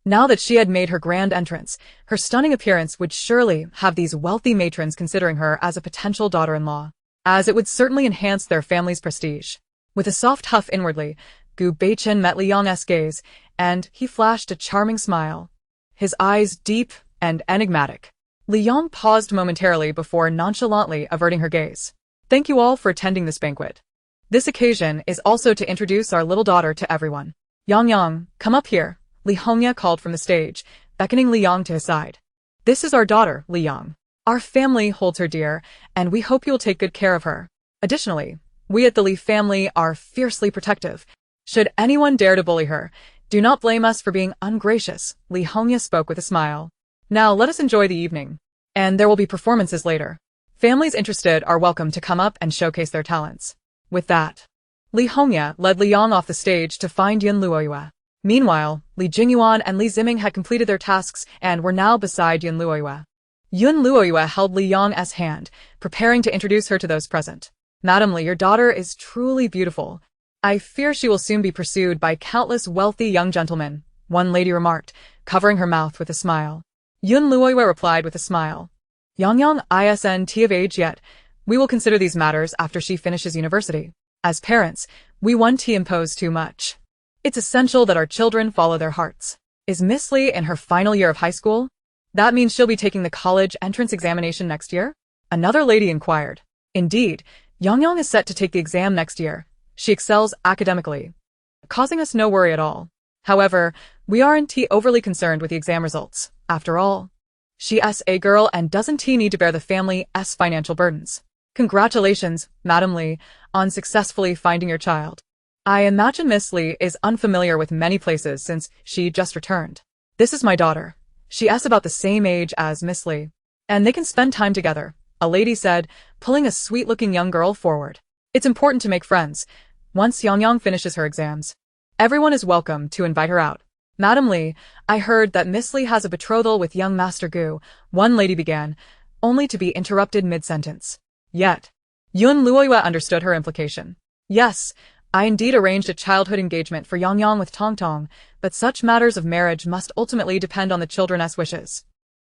Now that she had made her grand entrance, her stunning appearance would surely have these wealthy matrons considering her as a potential daughter-in-law, as it would certainly enhance their family's prestige. With a soft huff inwardly, Gu Beichen met Li Yong's gaze, and he flashed a charming smile, his eyes deep and enigmatic. Li Yong paused momentarily before nonchalantly averting her gaze. Thank you all for attending this banquet. This occasion is also to introduce our little daughter to everyone. Yang, come up here, Li Hongya called from the stage, beckoning Li Yang to his side. This is our daughter, Li Yang. Our family holds her dear, and we hope you will take good care of her. Additionally, we at the Li family are fiercely protective. Should anyone dare to bully her, do not blame us for being ungracious, Li Hongya spoke with a smile. Now let us enjoy the evening. And there will be performances later. Families interested are welcome to come up and showcase their talents. With that, Li Hongya led Li Yang off the stage to find Yun Luoyue. Meanwhile, Li Jingyuan and Li Ziming had completed their tasks and were now beside Yun Luoyue. Yun Luoyue held Li Yang's hand, preparing to introduce her to those present. Madam Li, your daughter is truly beautiful. I fear she will soon be pursued by countless wealthy young gentlemen, one lady remarked, covering her mouth with a smile. Yun Luoyue replied with a smile. Yang isn't of age yet. We will consider these matters after she finishes university. As parents, we won't impose too much. It's essential that our children follow their hearts. Is Miss Li in her final year of high school? That means she'll be taking the college entrance examination next year? Another lady inquired. Indeed, Yang is set to take the exam next year. She excels academically, causing us no worry at all. However, we aren't overly concerned with the exam results. After all, she's a girl and doesn't need to bear the family's financial burdens. Congratulations, Madam Li, on successfully finding your child. I imagine Miss Li is unfamiliar with many places since she just returned. This is my daughter. She's about the same age as Miss Li, and they can spend time together, a lady said, pulling a sweet-looking young girl forward. It's important to make friends. Once Yang finishes her exams, everyone is welcome to invite her out. Madam Li, I heard that Miss Li has a betrothal with young Master Gu, one lady began, only to be interrupted mid-sentence. Yet, Yun Luoyue understood her implication. Yes, I indeed arranged a childhood engagement for Yang with Tong Tong, but such matters of marriage must ultimately depend on the children's wishes.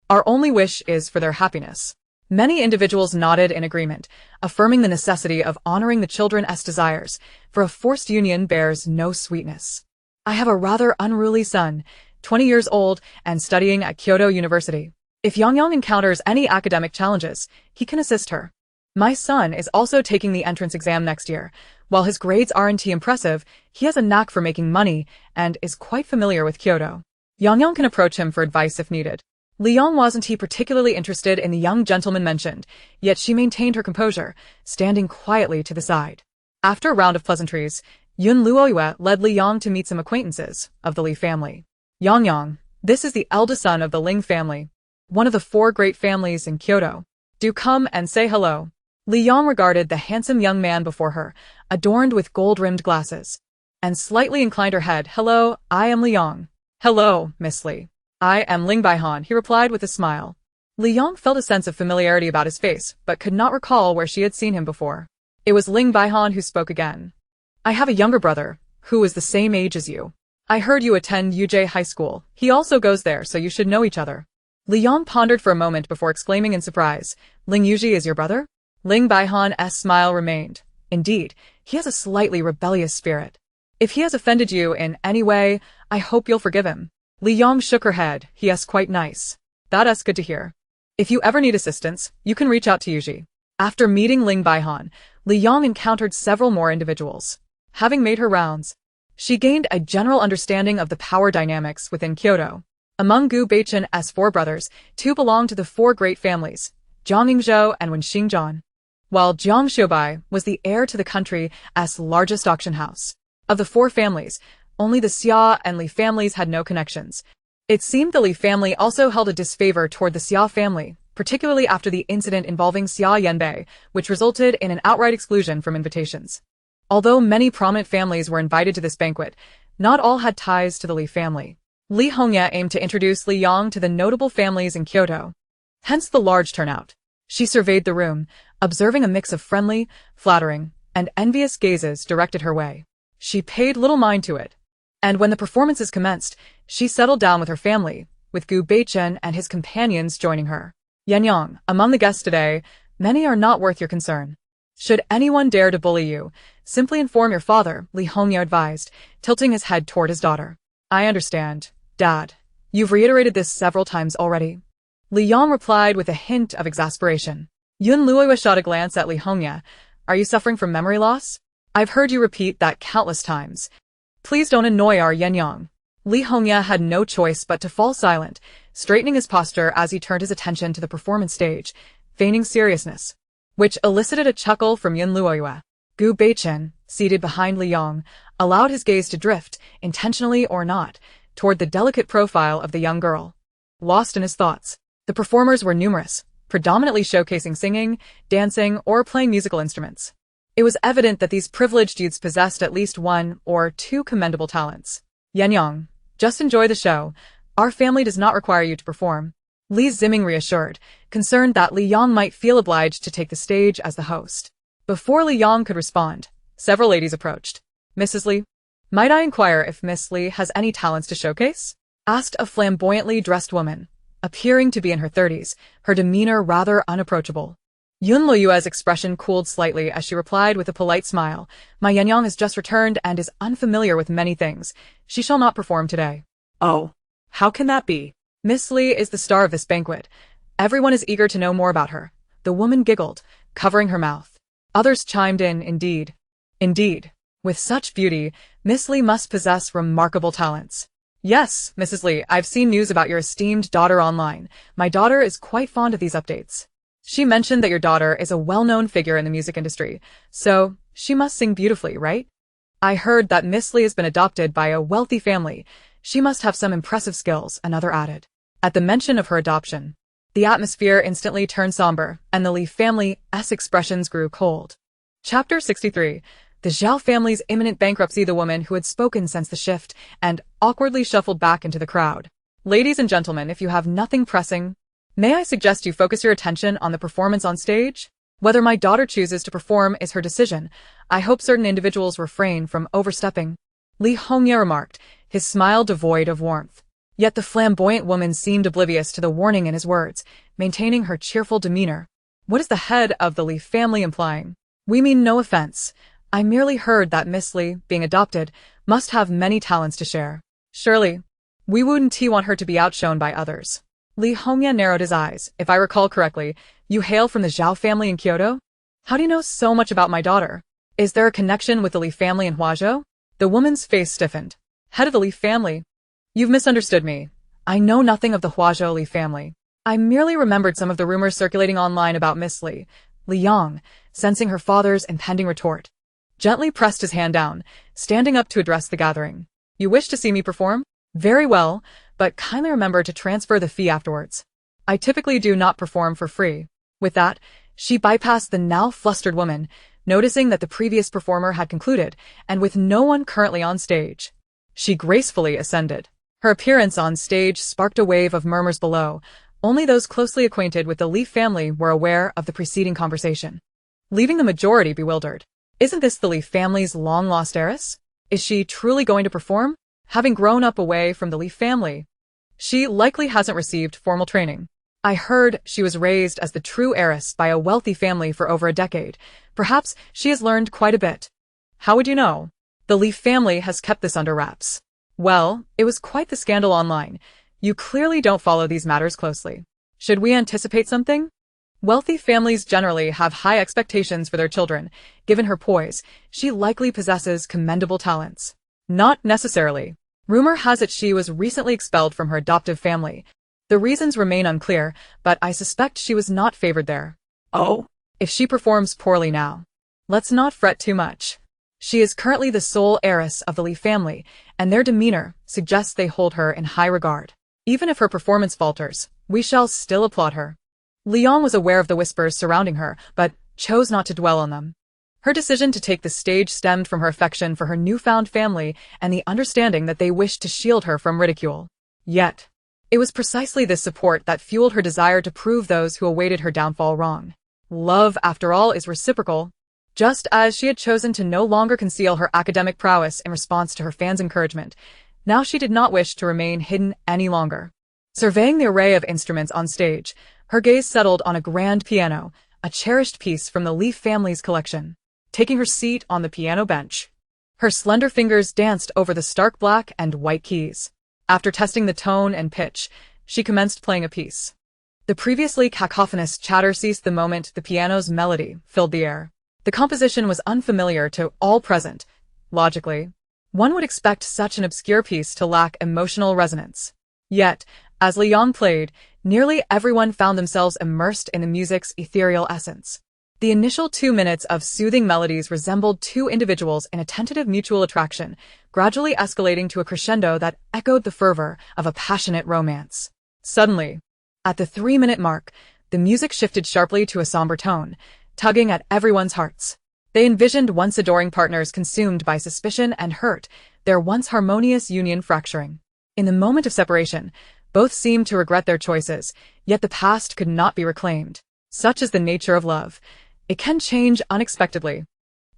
Our only wish is for their happiness. Many individuals nodded in agreement, affirming the necessity of honoring the children's desires, for a forced union bears no sweetness. I have a rather unruly son, 20 years old and studying at Kyoto University. If Yang encounters any academic challenges, he can assist her. My son is also taking the entrance exam next year. While his grades aren't impressive, he has a knack for making money and is quite familiar with Kyoto. Yang can approach him for advice if needed. Li Yang wasn't particularly interested in the young gentleman mentioned, yet she maintained her composure, standing quietly to the side. After a round of pleasantries, Yun Luoyue led Li Yang to meet some acquaintances of the Li family. Yang, this is the eldest son of the Ling family, one of the 4 great families in Kyoto. Do come and say hello. Li Yang regarded the handsome young man before her, adorned with gold-rimmed glasses, and slightly inclined her head. Hello, I am Li Yang. Hello, Miss Li. I am Ling Baihan, he replied with a smile. Li Yang felt a sense of familiarity about his face, but could not recall where she had seen him before. It was Ling Baihan who spoke again. I have a younger brother, who is the same age as you. I heard you attend UJ High School. He also goes there, so you should know each other. Li Yang pondered for a moment before exclaiming in surprise, Ling Yuji is your brother? Ling Baihan's smile remained. Indeed, he has a slightly rebellious spirit. If he has offended you in any way, I hope you'll forgive him. Li Yang shook her head. He's quite nice. That's good to hear. If you ever need assistance, you can reach out to Yuji. After meeting Ling Baihan, Li Yang encountered several more individuals. Having made her rounds, she gained a general understanding of the power dynamics within Kyoto. Among Gu Beichen's 4 brothers, 2 belonged to the 4 great families, Jiang Yingzhou and Wen Xingzhan, while Jiang Xiubai was the heir to the country's largest auction house. Of the 4 families, only the Xia and Li families had no connections. It seemed the Li family also held a disfavor toward the Xia family, particularly after the incident involving Xia Yanbei, which resulted in an outright exclusion from invitations. Although many prominent families were invited to this banquet, not all had ties to the Li family. Li Hongya aimed to introduce Li Yang to the notable families in Kyoto, hence the large turnout. She surveyed the room, observing a mix of friendly, flattering, and envious gazes directed her way. She paid little mind to it, and when the performances commenced, she settled down with her family, with Gu Beichen and his companions joining her. Yang, among the guests today, many are not worth your concern. Should anyone dare to bully you, simply inform your father, Li Hongya advised, tilting his head toward his daughter. I understand, Dad. You've reiterated this several times already. Li Yang replied with a hint of exasperation. Yun Luoyue shot a glance at Li Hongya. Are you suffering from memory loss? I've heard you repeat that countless times. Please don't annoy our Yenyang. Li Hongya had no choice but to fall silent, straightening his posture as he turned his attention to the performance stage, feigning seriousness, which elicited a chuckle from Yun Luoyue. Gu Beichen, seated behind Li Yong, allowed his gaze to drift, intentionally or not, toward the delicate profile of the young girl. Lost in his thoughts, the performers were numerous, predominantly showcasing singing, dancing, or playing musical instruments. It was evident that these privileged youths possessed at least one or two commendable talents. Yenyang, just enjoy the show. Our family does not require you to perform. Li Ziming reassured, concerned that Li Yang might feel obliged to take the stage as the host. Before Li Yang could respond, several ladies approached. Mrs. Li, might I inquire if Miss Li has any talents to showcase? Asked a flamboyantly dressed woman, appearing to be in her 30s, her demeanor rather unapproachable. Yun Luoyue's expression cooled slightly as she replied with a polite smile. My Yenyang has just returned and is unfamiliar with many things. She shall not perform today. Oh, how can that be? Miss Li is the star of this banquet. Everyone is eager to know more about her. The woman giggled, covering her mouth. Others chimed in, indeed. Indeed. With such beauty, Miss Li must possess remarkable talents. Yes, Mrs. Li, I've seen news about your esteemed daughter online. My daughter is quite fond of these updates. She mentioned that your daughter is a well-known figure in the music industry, so she must sing beautifully, right? I heard that Miss Li has been adopted by a wealthy family. She must have some impressive skills, another added. At the mention of her adoption, the atmosphere instantly turned somber, and the Li family's expressions grew cold. Chapter 63. The Zhao family's imminent bankruptcy. The woman who had spoken sensed the shift and awkwardly shuffled back into the crowd. Ladies and gentlemen, if you have nothing pressing, may I suggest you focus your attention on the performance on stage? Whether my daughter chooses to perform is her decision. I hope certain individuals refrain from overstepping. Li Hongya remarked, his smile devoid of warmth. Yet the flamboyant woman seemed oblivious to the warning in his words, maintaining her cheerful demeanor. What is the head of the Li family implying? We mean no offense. I merely heard that Miss Li, being adopted, must have many talents to share. Surely, we wouldn't want her to be outshone by others. Li Hongya narrowed his eyes. If I recall correctly, you hail from the Zhao family in Kyoto? How do you know so much about my daughter? Is there a connection with the Li family in Huazhou? The woman's face stiffened. Head of the Li family? You've misunderstood me. I know nothing of the Huazhou Li family. I merely remembered some of the rumors circulating online about Miss Li. Li Yang, sensing her father's impending retort, gently pressed his hand down, standing up to address the gathering. You wish to see me perform? Very well, but kindly remember to transfer the fee afterwards. I typically do not perform for free. With that, she bypassed the now flustered woman, noticing that the previous performer had concluded, and with no one currently on stage. She gracefully ascended. Her appearance on stage sparked a wave of murmurs below. Only those closely acquainted with the Li family were aware of the preceding conversation, leaving the majority bewildered. Isn't this the Li family's long-lost heiress? Is she truly going to perform? Having grown up away from the Li family, she likely hasn't received formal training. I heard she was raised as the true heiress by a wealthy family for over a decade. Perhaps she has learned quite a bit. How would you know? The Li family has kept this under wraps. Well, it was quite the scandal online. You clearly don't follow these matters closely. Should we anticipate something? Wealthy families generally have high expectations for their children. Given her poise, she likely possesses commendable talents. Not necessarily. Rumor has it she was recently expelled from her adoptive family. The reasons remain unclear, but I suspect she was not favored there. Oh? If she performs poorly now, let's not fret too much. She is currently the sole heiress of the Li family, and their demeanor suggests they hold her in high regard. Even if her performance falters, we shall still applaud her. Liang was aware of the whispers surrounding her, but chose not to dwell on them. Her decision to take the stage stemmed from her affection for her newfound family and the understanding that they wished to shield her from ridicule. Yet, it was precisely this support that fueled her desire to prove those who awaited her downfall wrong. Love, after all, is reciprocal. Just as she had chosen to no longer conceal her academic prowess in response to her fans' encouragement, now she did not wish to remain hidden any longer. Surveying the array of instruments on stage, her gaze settled on a grand piano, a cherished piece from the Li family's collection. Taking her seat on the piano bench, her slender fingers danced over the stark black and white keys. After testing the tone and pitch, she commenced playing a piece. The previously cacophonous chatter ceased the moment the piano's melody filled the air. The composition was unfamiliar to all present. Logically, one would expect such an obscure piece to lack emotional resonance. Yet, as Li Yang played, nearly everyone found themselves immersed in the music's ethereal essence. The initial 2 minutes of soothing melodies resembled two individuals in a tentative mutual attraction, gradually escalating to a crescendo that echoed the fervor of a passionate romance. Suddenly, at the 3-minute mark, the music shifted sharply to a somber tone, tugging at everyone's hearts. They envisioned once adoring partners consumed by suspicion and hurt, their once harmonious union fracturing. In the moment of separation, both seemed to regret their choices, yet the past could not be reclaimed. Such is the nature of love. It can change unexpectedly,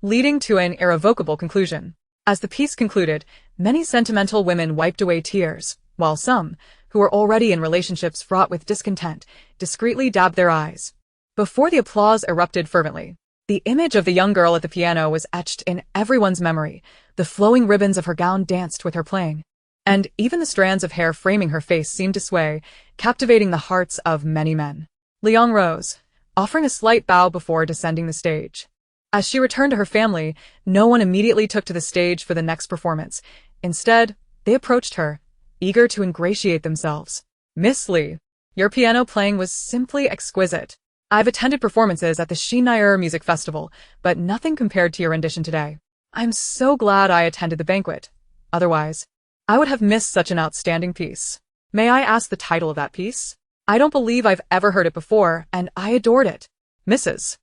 leading to an irrevocable conclusion. As the piece concluded, many sentimental women wiped away tears, while some, who were already in relationships fraught with discontent, discreetly dabbed their eyes. Before the applause erupted fervently, the image of the young girl at the piano was etched in everyone's memory. The flowing ribbons of her gown danced with her playing, and even the strands of hair framing her face seemed to sway, captivating the hearts of many men. Liang rose, offering a slight bow before descending the stage. As she returned to her family, no one immediately took to the stage for the next performance. Instead, they approached her, eager to ingratiate themselves. "Miss Li, your piano playing was simply exquisite. I've attended performances at the Heiress Music Festival, but nothing compared to your rendition today. I'm so glad I attended the banquet. Otherwise, I would have missed such an outstanding piece. May I ask the title of that piece? I don't believe I've ever heard it before, and I adored it." "Mrs.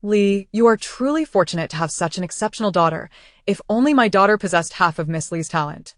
Li, you are truly fortunate to have such an exceptional daughter. If only my daughter possessed half of Miss Li's talent."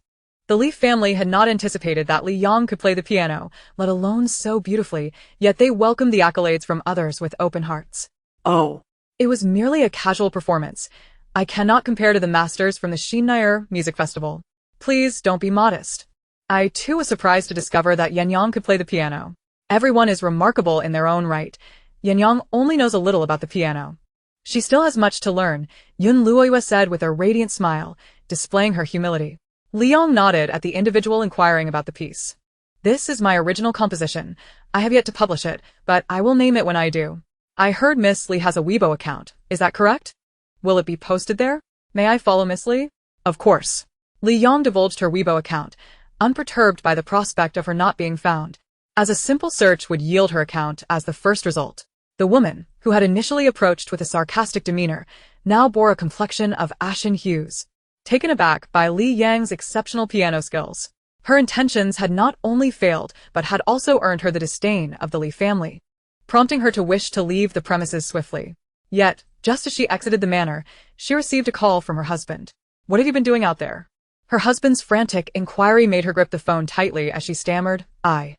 The Li family had not anticipated that Li Yang could play the piano, let alone so beautifully, yet they welcomed the accolades from others with open hearts. Oh. It was merely a casual performance. I cannot compare to the masters from the Heiress Music Festival. Please don't be modest. I too was surprised to discover that Yang could play the piano. Everyone is remarkable in their own right. Yang only knows a little about the piano. She still has much to learn, Yun Luoyue said with a radiant smile, displaying her humility. Liang nodded at the individual inquiring about the piece. "This is my original composition. I have yet to publish it, but I will name it when I do. I heard Miss Li has a Weibo account. Is that correct? Will it be posted there? May I follow Miss Li?" "Of course." Li Yang divulged her Weibo account, unperturbed by the prospect of her not being found, as a simple search would yield her account as the first result. The woman, who had initially approached with a sarcastic demeanor, now bore a complexion of ashen hues. Taken aback by Li Yang's exceptional piano skills, her intentions had not only failed but had also earned her the disdain of the Li family, prompting her to wish to leave the premises swiftly. Yet, just as she exited the manor, she received a call from her husband. "What have you been doing out there?" Her husband's frantic inquiry made her grip the phone tightly as she stammered, I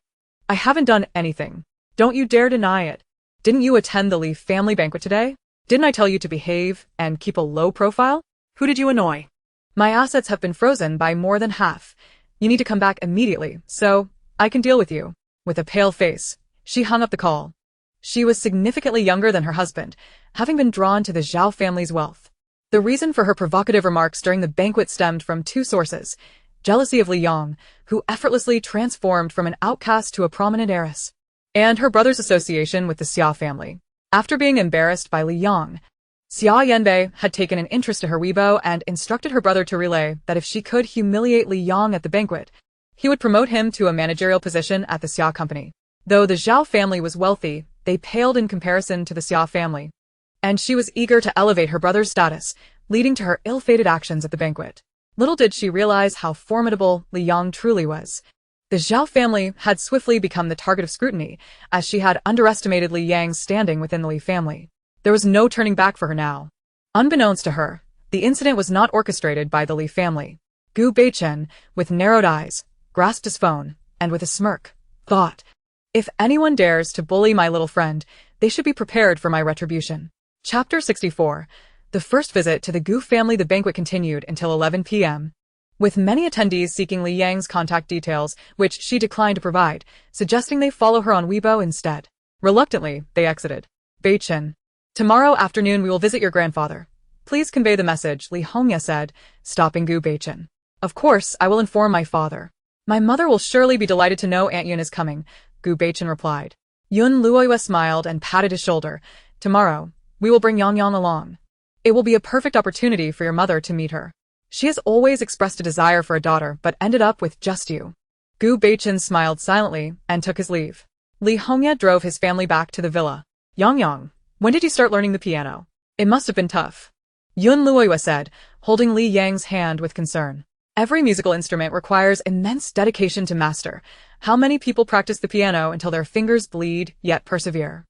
haven't done anything. Don't you dare deny it. Didn't you attend the Li family banquet today? Didn't I tell you to behave and keep a low profile? Who did you annoy?" "My assets have been frozen by more than half. You need to come back immediately, so I can deal with you." With a pale face, she hung up the call. She was significantly younger than her husband, having been drawn to the Zhao family's wealth. The reason for her provocative remarks during the banquet stemmed from two sources: jealousy of Li Yang, who effortlessly transformed from an outcast to a prominent heiress, and her brother's association with the Xia family. After being embarrassed by Li Yang, Xia Yanbei had taken an interest to her Weibo and instructed her brother to relay that if she could humiliate Li Yang at the banquet, he would promote him to a managerial position at the Xia company. Though the Zhao family was wealthy, they paled in comparison to the Xia family, and she was eager to elevate her brother's status, leading to her ill-fated actions at the banquet. Little did she realize how formidable Li Yang truly was. The Zhao family had swiftly become the target of scrutiny, as she had underestimated Li Yang's standing within the Li family. There was no turning back for her now. Unbeknownst to her, the incident was not orchestrated by the Li family. Gu Beichen, with narrowed eyes, grasped his phone, and with a smirk, thought, "If anyone dares to bully my little friend, they should be prepared for my retribution." Chapter 64. The first visit to the Gu family. The banquet continued until 11 p.m. with many attendees seeking Li Yang's contact details, which she declined to provide, suggesting they follow her on Weibo instead. Reluctantly, they exited. Beichen. "Tomorrow afternoon we will visit your grandfather. Please convey the message," Li Hongya said, stopping Gu Beichen. "Of course, I will inform my father. My mother will surely be delighted to know Aunt Yun is coming," Gu Beichen replied. Yun Luoyue smiled and patted his shoulder. "Tomorrow, we will bring Yang Yang along." It will be a perfect opportunity for your mother to meet her. She has always expressed a desire for a daughter but ended up with just you. Gu Beichen smiled silently and took his leave. Li Hongye drove his family back to the villa. Yang, when did you start learning the piano? It must have been tough. Yun Luoyue said, holding Li Yang's hand with concern. Every musical instrument requires immense dedication to master. How many people practice the piano until their fingers bleed, yet persevere?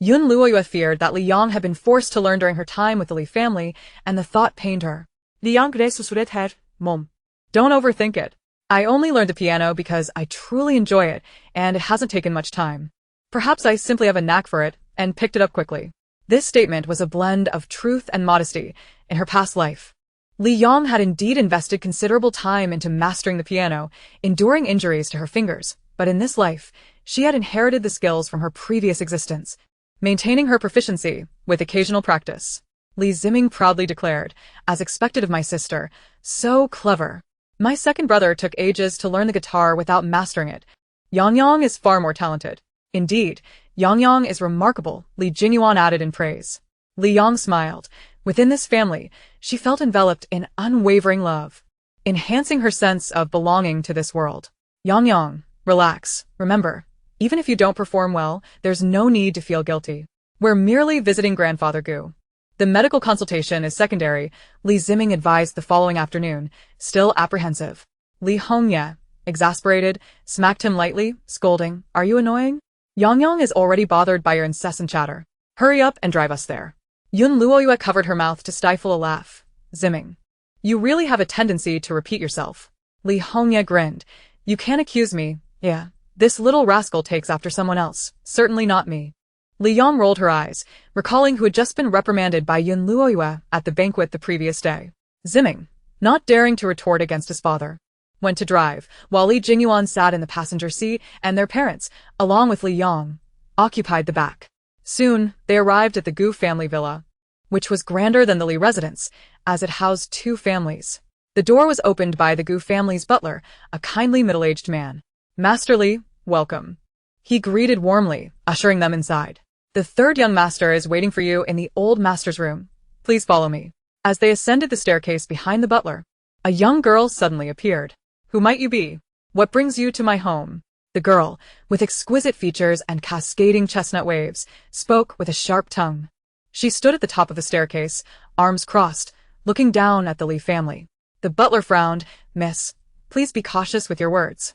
Yun Luoyue feared that Li Yang had been forced to learn during her time with the Li family, and the thought pained her. Liang 그래 수술했해, mom. Don't overthink it. I only learned the piano because I truly enjoy it, and it hasn't taken much time. Perhaps I simply have a knack for it, and picked it up quickly. This statement was a blend of truth and modesty in her past life. Li Yang had indeed invested considerable time into mastering the piano, enduring injuries to her fingers, but in this life, she had inherited the skills from her previous existence, maintaining her proficiency with occasional practice. Li Ziming proudly declared, as expected of my sister, so clever. My second brother took ages to learn the guitar without mastering it. Yang is far more talented. Indeed, Yang is remarkable, Li Jinyuan added in praise. Li Yang smiled. Within this family, she felt enveloped in unwavering love, enhancing her sense of belonging to this world. Yang, relax. Remember, even if you don't perform well, there's no need to feel guilty. We're merely visiting Grandfather Gu. The medical consultation is secondary, Li Ziming advised the following afternoon, still apprehensive. Li Hongye, exasperated, smacked him lightly, scolding, "Are you annoying? Yang is already bothered by your incessant chatter. Hurry up and drive us there." Yun Luoyue covered her mouth to stifle a laugh. Ziming, you really have a tendency to repeat yourself. Li Hongye grinned. You can't accuse me. Yeah, this little rascal takes after someone else, certainly not me. Li Yang rolled her eyes, recalling who had just been reprimanded by Yun Luoyue at the banquet the previous day. Ziming, not daring to retort against his father, went to drive, while Li Jinyuan sat in the passenger seat and their parents, along with Li Yang, occupied the back. Soon, they arrived at the Gu family villa, which was grander than the Li residence, as it housed two families. The door was opened by the Gu family's butler, a kindly middle-aged man. "Master Li, welcome." He greeted warmly, ushering them inside. "The third young master is waiting for you in the old master's room. Please follow me." As they ascended the staircase behind the butler, a young girl suddenly appeared. "Who might you be? What brings you to my home?" The girl, with exquisite features and cascading chestnut waves, spoke with a sharp tongue. She stood at the top of the staircase, arms crossed, looking down at the Li family. The butler frowned. "Miss, please be cautious with your words."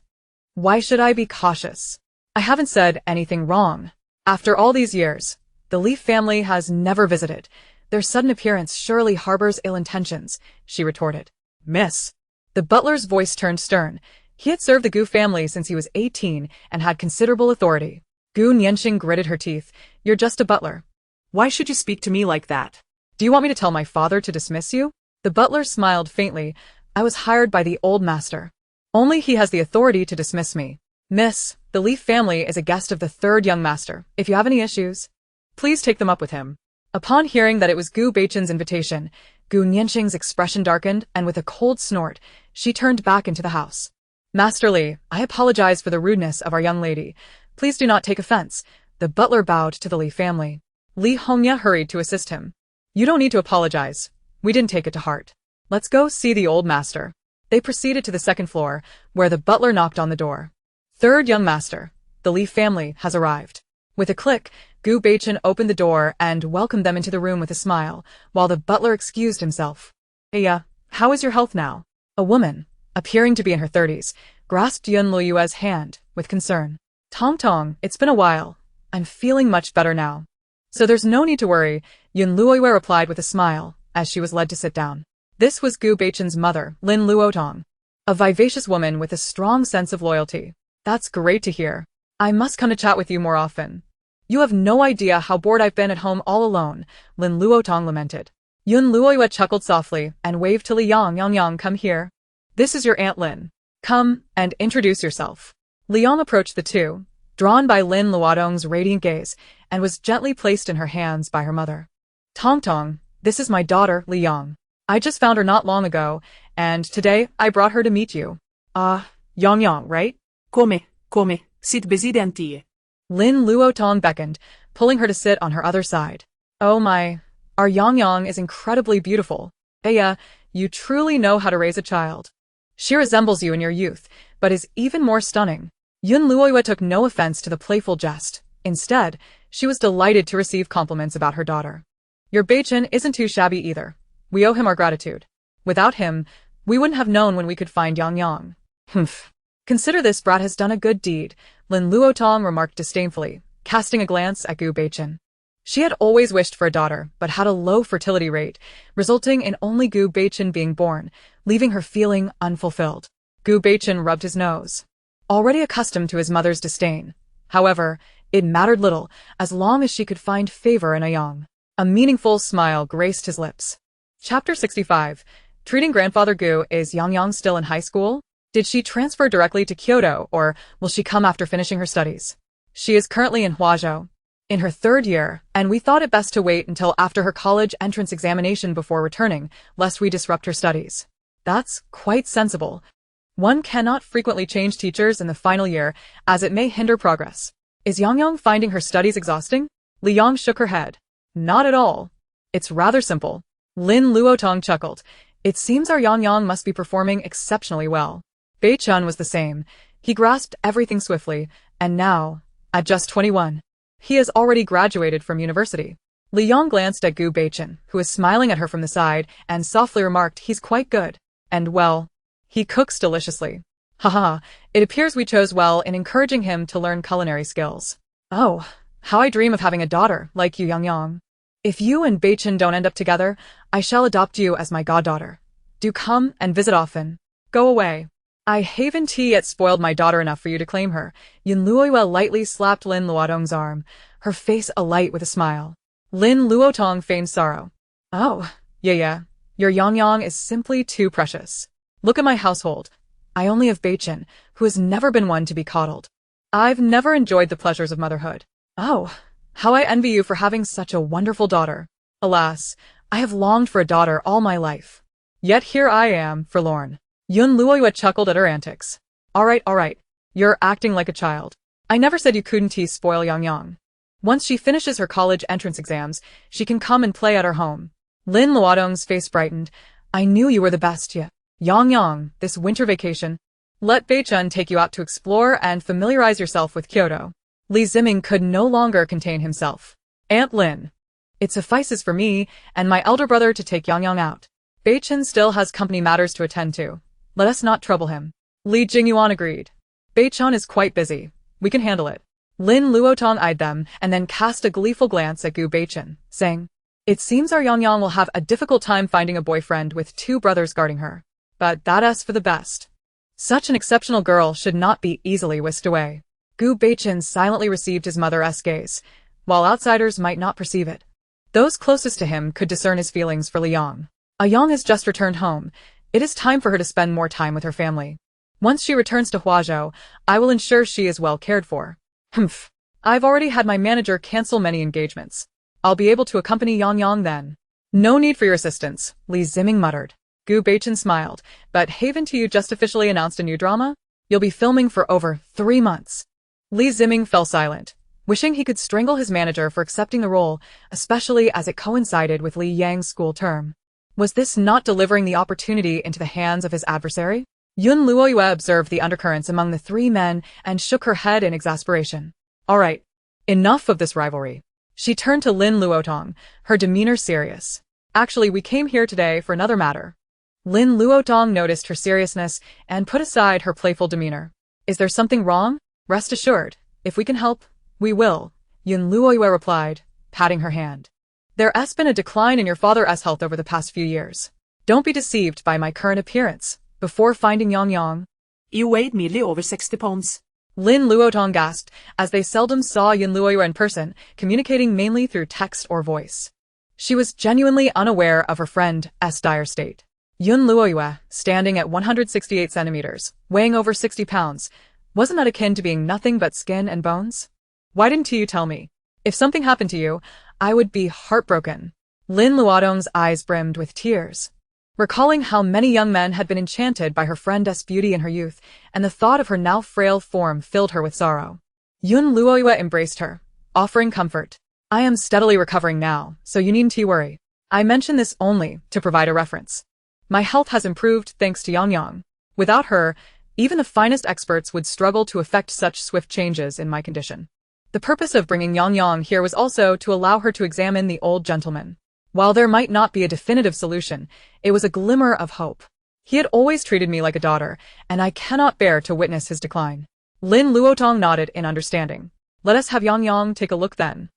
"Why should I be cautious? I haven't said anything wrong. After all these years, the Li family has never visited. Their sudden appearance surely harbors ill intentions," she retorted. "Miss." The butler's voice turned stern. He had served the Gu family since he was 18 and had considerable authority. Gu Nianxing gritted her teeth. "You're just a butler. Why should you speak to me like that? Do you want me to tell my father to dismiss you?" The butler smiled faintly. "I was hired by the old master. Only he has the authority to dismiss me. Miss, the Li family is a guest of the third young master. If you have any issues, please take them up with him." Upon hearing that it was Gu Beichen's invitation, Gu Nianxing's expression darkened, and with a cold snort, she turned back into the house. "Master Li, I apologize for the rudeness of our young lady. Please do not take offense." The butler bowed to the Li family. Li Hongye hurried to assist him. "You don't need to apologize. We didn't take it to heart. Let's go see the old master." They proceeded to the second floor, where the butler knocked on the door. "Third young master, the Li family has arrived." With a click, Gu Beichen opened the door and welcomed them into the room with a smile, while the butler excused himself. "Hey, how is your health now?" A woman, appearing to be in her 30s, grasped Yun Luoyue's hand with concern. Tong, it's been a while. I'm feeling much better now." "So there's no need to worry," Yun Luoyue replied with a smile, as she was led to sit down. This was Gu Beichen's mother, Lin Luotong, a vivacious woman with a strong sense of loyalty. "That's great to hear. I must come to chat with you more often." "You have no idea how bored I've been at home all alone," Lin Luotong lamented. Yun Luoyue chuckled softly and waved to Li Yang, "Come here. This is your Aunt Lin. Come and introduce yourself." Li Yang approached the two, drawn by Lin Luotong's radiant gaze, and was gently placed in her hands by her mother. Tong, this is my daughter, Li Yang. I just found her not long ago, and today I brought her to meet you." Yang, right?" Come, sit presidente. Lin Luotong beckoned, pulling her to sit on her other side. "Oh my, Our Yang is incredibly beautiful. Aya, you truly know how to raise a child. She resembles you in your youth, but is even more stunning. Yun Luoyue took no offense to the playful jest. Instead, she was delighted to receive compliments about her daughter. Your Beichin isn't too shabby either. We owe him our gratitude. Without him, we wouldn't have known when we could find Yang. Humph. Consider this brat has done a good deed, Lin Luotong remarked disdainfully, casting a glance at Gu Beichin. She had always wished for a daughter, but had a low fertility rate, resulting in only Gu Beichin being born, leaving her feeling unfulfilled. Gu Beichin rubbed his nose. Already accustomed to his mother's disdain. However, it mattered little, as long as she could find favor in a Yang. A meaningful smile graced his lips. Chapter 65. Treating grandfather Gu. Is Yang still in high school? Did she transfer directly to Kyoto, or will she come after finishing her studies? She is currently in Huazhou, in her 3rd year, and we thought it best to wait until after her college entrance examination before returning, lest we disrupt her studies. That's quite sensible. One cannot frequently change teachers in the final year, as it may hinder progress. Is Yang finding her studies exhausting? Li Yang shook her head. Not at all. It's rather simple. Lin Luotong chuckled. It seems our Yang must be performing exceptionally well. Beichun was the same. He grasped everything swiftly, and now, at just 21, he has already graduated from university. Li Yang glanced at Gu Beichin, who was smiling at her from the side, and softly remarked, he's quite good. And well, he cooks deliciously. Haha, it appears we chose well in encouraging him to learn culinary skills. Oh, how I dream of having a daughter like you, Yang. If you and Beichin don't end up together, I shall adopt you as my goddaughter. Do come and visit often. Go away. I haven't yet spoiled my daughter enough for you to claim her. Yun Luoyue lightly slapped Lin Luotong's arm, her face alight with a smile. Lin Luotong feigned sorrow. Oh, yeah. Your Yang is simply too precious. Look at my household. I only have Beichin, who has never been one to be coddled. I've never enjoyed the pleasures of motherhood. Oh, how I envy you for having such a wonderful daughter. Alas, I have longed for a daughter all my life. Yet here I am, forlorn. Yun Luoyue chuckled at her antics. All right. You're acting like a child. I never said you couldn't spoil Yang. Once she finishes her college entrance exams, she can come and play at our home. Lin Luotong's face brightened. I knew you were the best, Yang, this winter vacation. Let Beichun take you out to explore and familiarize yourself with Kyoto. Li Ziming could no longer contain himself. Aunt Lin. It suffices for me and my elder brother to take Yang out. Beichun still has company matters to attend to. Let us not trouble him. Li Jingyuan agreed. Beichun is quite busy. We can handle it. Lin Luotong eyed them and then cast a gleeful glance at Gu Beichin, saying, it seems our Yang will have a difficult time finding a boyfriend with 2 brothers guarding her. But that's for the best. Such an exceptional girl should not be easily whisked away. Gu Beichin silently received his mother's gaze, while outsiders might not perceive it. Those closest to him could discern his feelings for Li Yang. A Yang has just returned home. It is time for her to spend more time with her family. Once she returns to Huazhou, I will ensure she is well cared for. Humph. I've already had my manager cancel many engagements. I'll be able to accompany Yang then. No need for your assistance, Li Ziming muttered. Gu Beichin smiled, but haven't you just officially announced a new drama? You'll be filming for over 3 months. Li Ziming fell silent, wishing he could strangle his manager for accepting the role, especially as it coincided with Li Yang's school term. Was this not delivering the opportunity into the hands of his adversary? Yun Luoyue observed the undercurrents among the 3 men and shook her head in exasperation. All right, enough of this rivalry. She turned to Lin Luotong, her demeanor serious. Actually, we came here today for another matter. Lin Luotong noticed her seriousness and put aside her playful demeanor. Is there something wrong? Rest assured, if we can help, we will, Yun Luoyue replied, patting her hand. There has been a decline in your father's health over the past few years. Don't be deceived by my current appearance. Before finding Yang, You weighed merely over 60 pounds. Lin Luotong gasped, as they seldom saw Yun Luoyue in person, communicating mainly through text or voice. She was genuinely unaware of her friend's dire state. Yun Luoyue, standing at 168 centimeters, weighing over 60 pounds, wasn't that akin to being nothing but skin and bones? Why didn't you tell me? If something happened to you, I would be heartbroken. Lin Luotong's eyes brimmed with tears. Recalling how many young men had been enchanted by her friend's beauty in her youth, and the thought of her now frail form filled her with sorrow. Yun Luoyue embraced her, offering comfort. I am steadily recovering now, so you needn't worry. I mention this only to provide a reference. My health has improved thanks to Yang Yang. Without her, even the finest experts would struggle to effect such swift changes in my condition. The purpose of bringing Yang Yang here was also to allow her to examine the old gentleman. While there might not be a definitive solution, it was a glimmer of hope. He had always treated me like a daughter, and I cannot bear to witness his decline. Lin Luotong nodded in understanding. Let us have Yang Yang take a look then.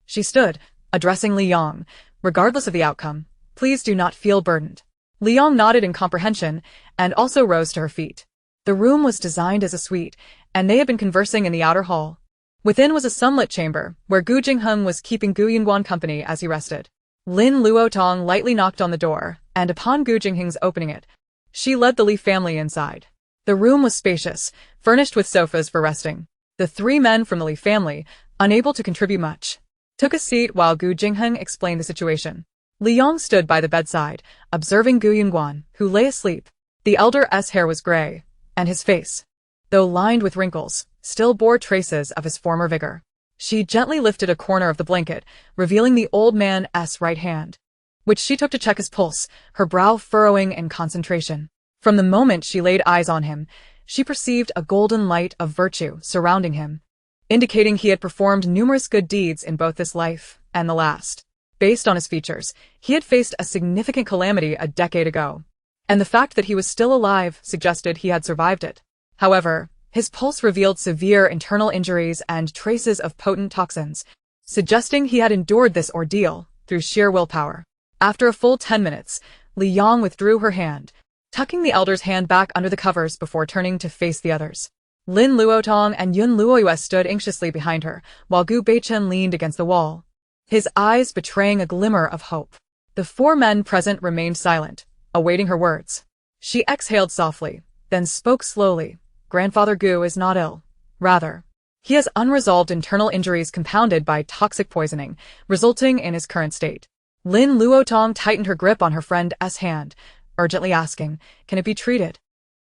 She stood, addressing Li Yang. Regardless of the outcome, please do not feel burdened. Li Yang nodded in comprehension, and also rose to her feet. The room was designed as a suite, and they had been conversing in the outer hall. Within was a sunlit chamber, where Gu Jingheng was keeping Gu Yunguan company as he rested. Lin Luotong lightly knocked on the door, and upon Gu Jingheng's opening it, she led the Li family inside. The room was spacious, furnished with sofas for resting. The three men from the Li family, unable to contribute much, took a seat while Gu Jingheng explained the situation. Li Yang stood by the bedside, observing Gu Yunguan, who lay asleep. The elder's hair was gray, and his face, though lined with wrinkles, still bore traces of his former vigor. She gently lifted a corner of the blanket, revealing the old man's right hand, which she took to check his pulse, her brow furrowing in concentration. From the moment she laid eyes on him, she perceived a golden light of virtue surrounding him, indicating he had performed numerous good deeds in both this life and the last. Based on his features, he had faced a significant calamity a decade ago, and the fact that he was still alive suggested he had survived it. However, his pulse revealed severe internal injuries and traces of potent toxins, suggesting he had endured this ordeal through sheer willpower. After a full 10 minutes, Li Yang withdrew her hand, tucking the elder's hand back under the covers before turning to face the others. Lin Luotong and Yun Luoyue stood anxiously behind her, while Gu Beichen leaned against the wall, his eyes betraying a glimmer of hope. The four men present remained silent, awaiting her words. She exhaled softly, then spoke slowly. Grandfather Gu is not ill. Rather, he has unresolved internal injuries compounded by toxic poisoning, resulting in his current state. Lin Luotong tightened her grip on her friend's hand, urgently asking, can it be treated?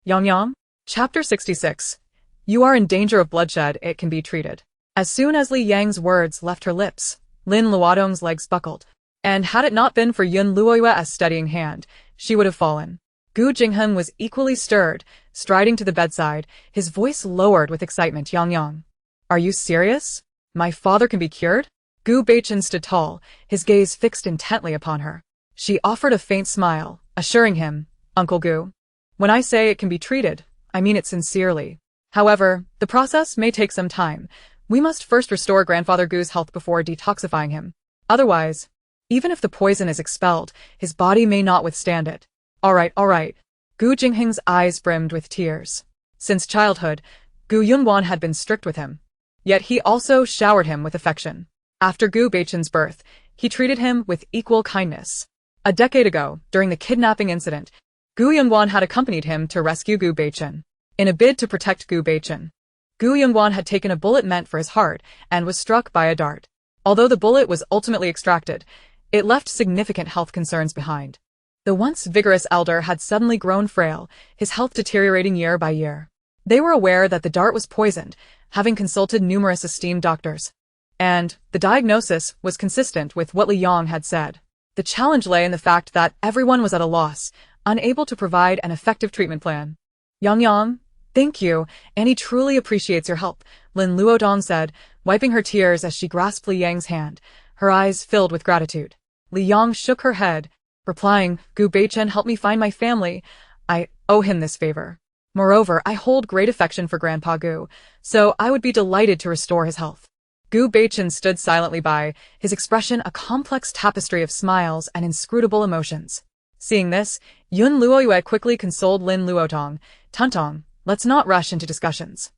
Yang Yang? Chapter 66. You are in danger of bloodshed, it can be treated. As soon as Li Yang's words left her lips, Lin Luotong's legs buckled, and had it not been for Yun Luoyue's steadying hand, she would have fallen. Gu Jingheng was equally stirred, striding to the bedside, his voice lowered with excitement. Yang Yang, are you serious? My father can be cured? Gu Beichen stood tall, his gaze fixed intently upon her. She offered a faint smile, assuring him, Uncle Gu, when I say it can be treated, I mean it sincerely. However, the process may take some time. We must first restore Grandfather Gu's health before detoxifying him. Otherwise, even if the poison is expelled, his body may not withstand it. All right. Gu Jingheng's eyes brimmed with tears. Since childhood, Gu Yunguan had been strict with him. Yet he also showered him with affection. After Gu Beichen's birth, he treated him with equal kindness. A decade ago, during the kidnapping incident, Gu Yunguan had accompanied him to rescue Gu Beichen. In a bid to protect Gu Beichen, Gu Yunguan had taken a bullet meant for his heart and was struck by a dart. Although the bullet was ultimately extracted, it left significant health concerns behind. The once vigorous elder had suddenly grown frail, his health deteriorating year by year. They were aware that the dart was poisoned, having consulted numerous esteemed doctors. And the diagnosis was consistent with what Li Yang had said. The challenge lay in the fact that everyone was at a loss, unable to provide an effective treatment plan. Yang Yang, thank you, Annie truly appreciates your help, Lin Luodong said, wiping her tears as she grasped Li Yang's hand, her eyes filled with gratitude. Li Yang shook her head, replying, Gu Beichen helped me find my family. I owe him this favor. Moreover, I hold great affection for Grandpa Gu, so I would be delighted to restore his health. Gu Beichen stood silently by, his expression a complex tapestry of smiles and inscrutable emotions. Seeing this, Yun Luoyue quickly consoled Lin Luotong, Tuntong, let's not rush into discussions.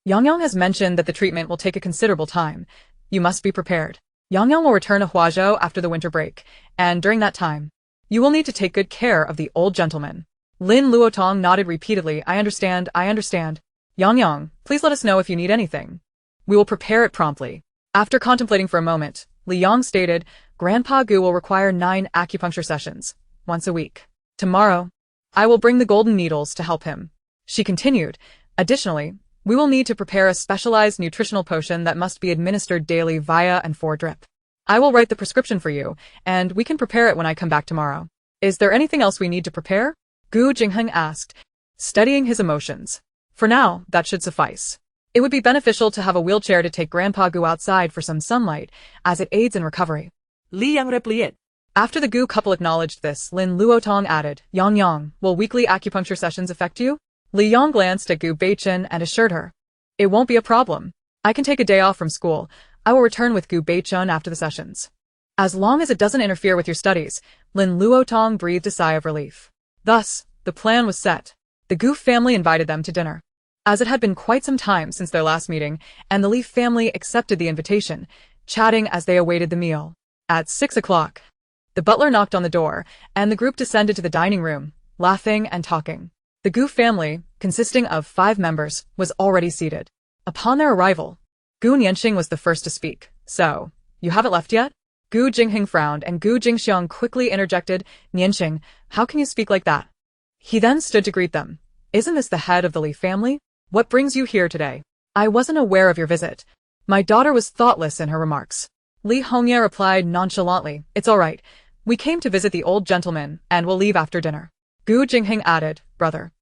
Yang Yang has mentioned that the treatment will take a considerable time. You must be prepared. Yang Yang will return to Huazhou after the winter break, and during that time, you will need to take good care of the old gentleman. Lin Luotong nodded repeatedly. I understand. Yang Yang, please let us know if you need anything. We will prepare it promptly. After contemplating for a moment, Li Yang stated, Grandpa Gu will require 9 acupuncture sessions, once a week. Tomorrow, I will bring the golden needles to help him. She continued, additionally, we will need to prepare a specialized nutritional potion that must be administered daily via and for drip. I will write the prescription for you, and we can prepare it when I come back tomorrow. Is there anything else we need to prepare? Gu Jingheng asked, studying his emotions. For now, that should suffice. It would be beneficial to have a wheelchair to take Grandpa Gu outside for some sunlight, as it aids in recovery. Li Yang replied. After the Gu couple acknowledged this, Lin Luotong added, Yang, will weekly acupuncture sessions affect you? Li Yang glanced at Gu Beichen and assured her. It won't be a problem. I can take a day off from school. I will return with Gu Beichen after the sessions. As long as it doesn't interfere with your studies, Lin Luotong breathed a sigh of relief. Thus, the plan was set. The Gu family invited them to dinner. As it had been quite some time since their last meeting, and the Li family accepted the invitation, chatting as they awaited the meal. At 6 o'clock, the butler knocked on the door, and the group descended to the dining room, laughing and talking. The Gu family, consisting of 5 members, was already seated. Upon their arrival, Gu Nianxing was the first to speak. So, you haven't left yet? Gu Jingheng frowned and Gu Jingxiang quickly interjected, Nianxing, how can you speak like that? He then stood to greet them. Isn't this the head of the Li family? What brings you here today? I wasn't aware of your visit. My daughter was thoughtless in her remarks. Li Hongye replied nonchalantly, It's all right. We came to visit the old gentleman and will leave after dinner. Gu Jingheng added, Brother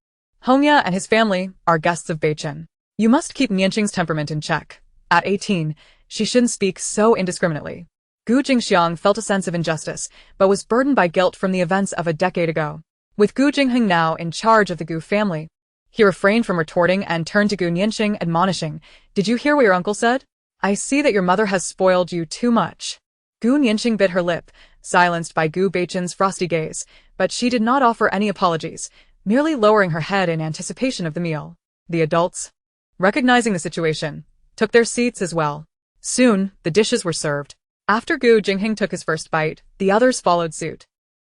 Hongye and his family are guests of Beichen. You must keep Nianxing's temperament in check. At 18, she shouldn't speak so indiscriminately. Gu Jingxiang felt a sense of injustice, but was burdened by guilt from the events of a decade ago. With Gu Jingheng now in charge of the Gu family, he refrained from retorting and turned to Gu Nianxing, admonishing, Did you hear what your uncle said? I see that your mother has spoiled you too much. Gu Nianxing bit her lip, silenced by Gu Beichen's frosty gaze, but she did not offer any apologies, merely lowering her head in anticipation of the meal. The adults, recognizing the situation, took their seats as well. Soon, the dishes were served. After Gu Jingheng took his first bite, the others followed suit.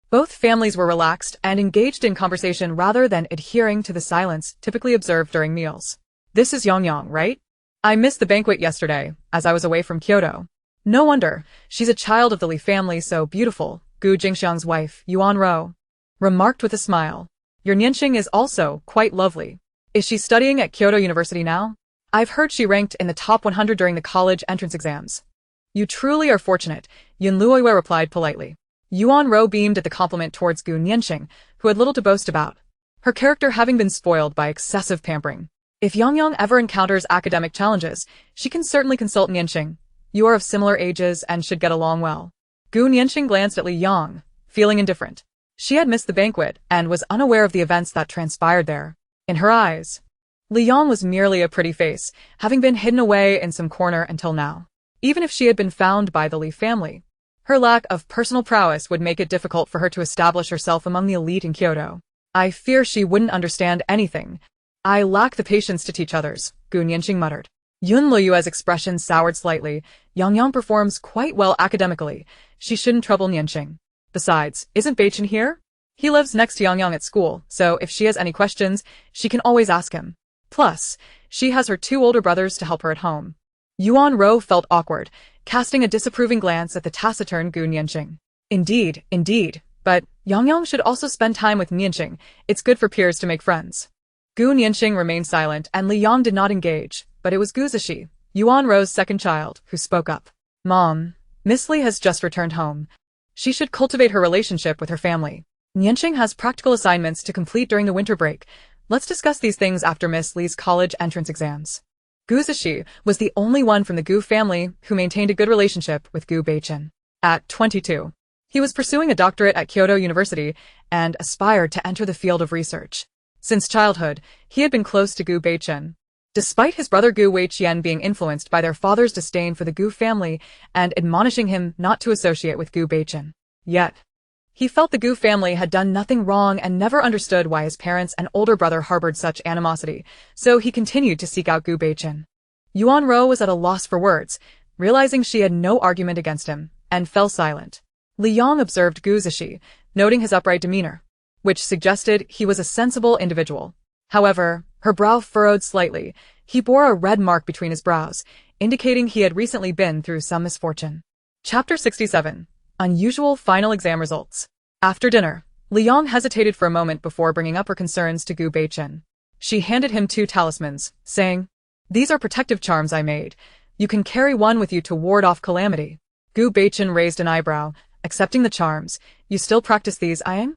Both families were relaxed and engaged in conversation rather than adhering to the silence typically observed during meals. This is Yang, right? I missed the banquet yesterday, as I was away from Kyoto. No wonder, she's a child of the Li family so beautiful, Gu Jingxiang's wife, Yuan Ro, remarked with a smile. Your Nianxing is also quite lovely. Is she studying at Kyoto University now? I've heard she ranked in the top 100 during the college entrance exams. You truly are fortunate, Yun Luoyue replied politely. Yuan Ro beamed at the compliment towards Gu Nianxing, who had little to boast about, her character having been spoiled by excessive pampering. If Yang ever encounters academic challenges, she can certainly consult Nianxing. You are of similar ages and should get along well. Gu Nianxing glanced at Li Yang, feeling indifferent. She had missed the banquet and was unaware of the events that transpired there. In her eyes, Li Yang was merely a pretty face, having been hidden away in some corner until now. Even if she had been found by the Li family, her lack of personal prowess would make it difficult for her to establish herself among the elite in Kyoto. I fear she wouldn't understand anything. I lack the patience to teach others, Gu Nianxing muttered. Yun Luoyue's expression soured slightly. Yang performs quite well academically. She shouldn't trouble Nianxing. Besides, isn't Beichen here? He lives next to Yang at school, so if she has any questions, she can always ask him. Plus, she has her 2 older brothers to help her at home. Yuan Ro felt awkward, casting a disapproving glance at the taciturn Gu Nianxing. Indeed, but Yang should also spend time with Nianxing. It's good for peers to make friends. Gu Nianxing remained silent and Li Yang did not engage, but it was Gu Zishi, Yuan Ro's second child, who spoke up. Mom, Miss Li has just returned home. She should cultivate her relationship with her family. Nianxing has practical assignments to complete during the winter break. Let's discuss these things after Miss Li's college entrance exams. Gu Zishi was the only one from the Gu family who maintained a good relationship with Gu Beichen. At 22, he was pursuing a doctorate at Kyoto University and aspired to enter the field of research. Since childhood, he had been close to Gu Beichen. Despite his brother Gu Weiqian being influenced by their father's disdain for the Gu family and admonishing him not to associate with Gu Beichen, yet he felt the Gu family had done nothing wrong and never understood why his parents and older brother harbored such animosity, so he continued to seek out Gu Beichen. Yuan Ro was at a loss for words, realizing she had no argument against him, and fell silent. Li Yang observed Gu Zishi, noting his upright demeanor, which suggested he was a sensible individual. However, her brow furrowed slightly. He bore a red mark between his brows, indicating he had recently been through some misfortune. Chapter 67. Unusual final exam results. After dinner, Li Yang hesitated for a moment before bringing up her concerns to Gu Beichen. She handed him 2 talismans, saying, These are protective charms I made. You can carry one with you to ward off calamity. Gu Beichen raised an eyebrow, accepting the charms. You still practice these, Ayang?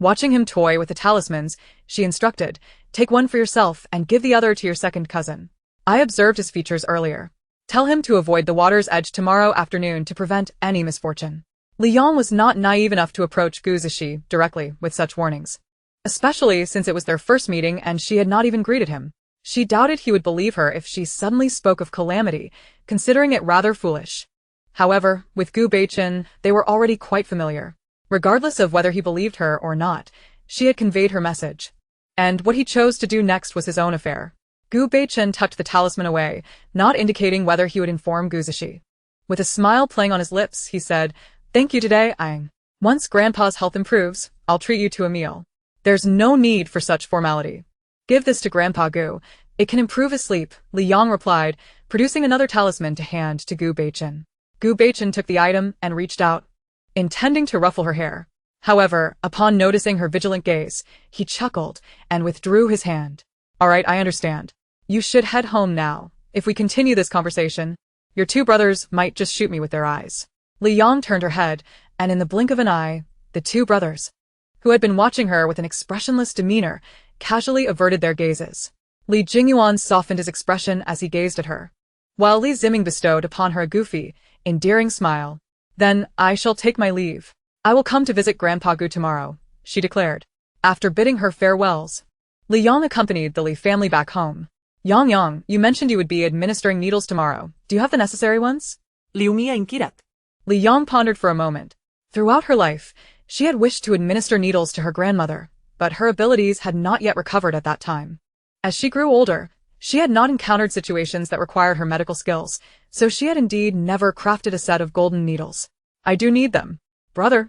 Watching him toy with the talismans, she instructed, take one for yourself and give the other to your second cousin. I observed his features earlier. Tell him to avoid the water's edge tomorrow afternoon to prevent any misfortune. Li Yang was not naive enough to approach Gu Zishi directly with such warnings. Especially since it was their first meeting and she had not even greeted him. She doubted he would believe her if she suddenly spoke of calamity, considering it rather foolish. However, with Gu Beichen, they were already quite familiar. Regardless of whether he believed her or not, she had conveyed her message. And what he chose to do next was his own affair. Gu Beichen tucked the talisman away, not indicating whether he would inform Gu Zishi. With a smile playing on his lips, he said, Thank you today, Ayang. Once Grandpa's health improves, I'll treat you to a meal. There's no need for such formality. Give this to Grandpa Gu. It can improve his sleep, Li Yang replied, producing another talisman to hand to Gu Beichen. Gu Beichen took the item and reached out, intending to ruffle her hair. However, upon noticing her vigilant gaze, he chuckled and withdrew his hand. All right, I understand. You should head home now. If we continue this conversation, your two brothers might just shoot me with their eyes. Li Yang turned her head, and in the blink of an eye, the two brothers, who had been watching her with an expressionless demeanor, casually averted their gazes. Li Jingyuan softened his expression as he gazed at her, while Li Ziming bestowed upon her a goofy, endearing smile. Then, I shall take my leave. I will come to visit Grandpa Gu tomorrow, she declared. After bidding her farewells, Li Yang accompanied the Li family back home. Yang, you mentioned you would be administering needles tomorrow. Do you have the necessary ones? Liu Mia inquirat. Li Yang pondered for a moment. Throughout her life, she had wished to administer needles to her grandmother, but her abilities had not yet recovered at that time. As she grew older, she had not encountered situations that required her medical skills, so she had indeed never crafted a set of golden needles. I do need them. Brother,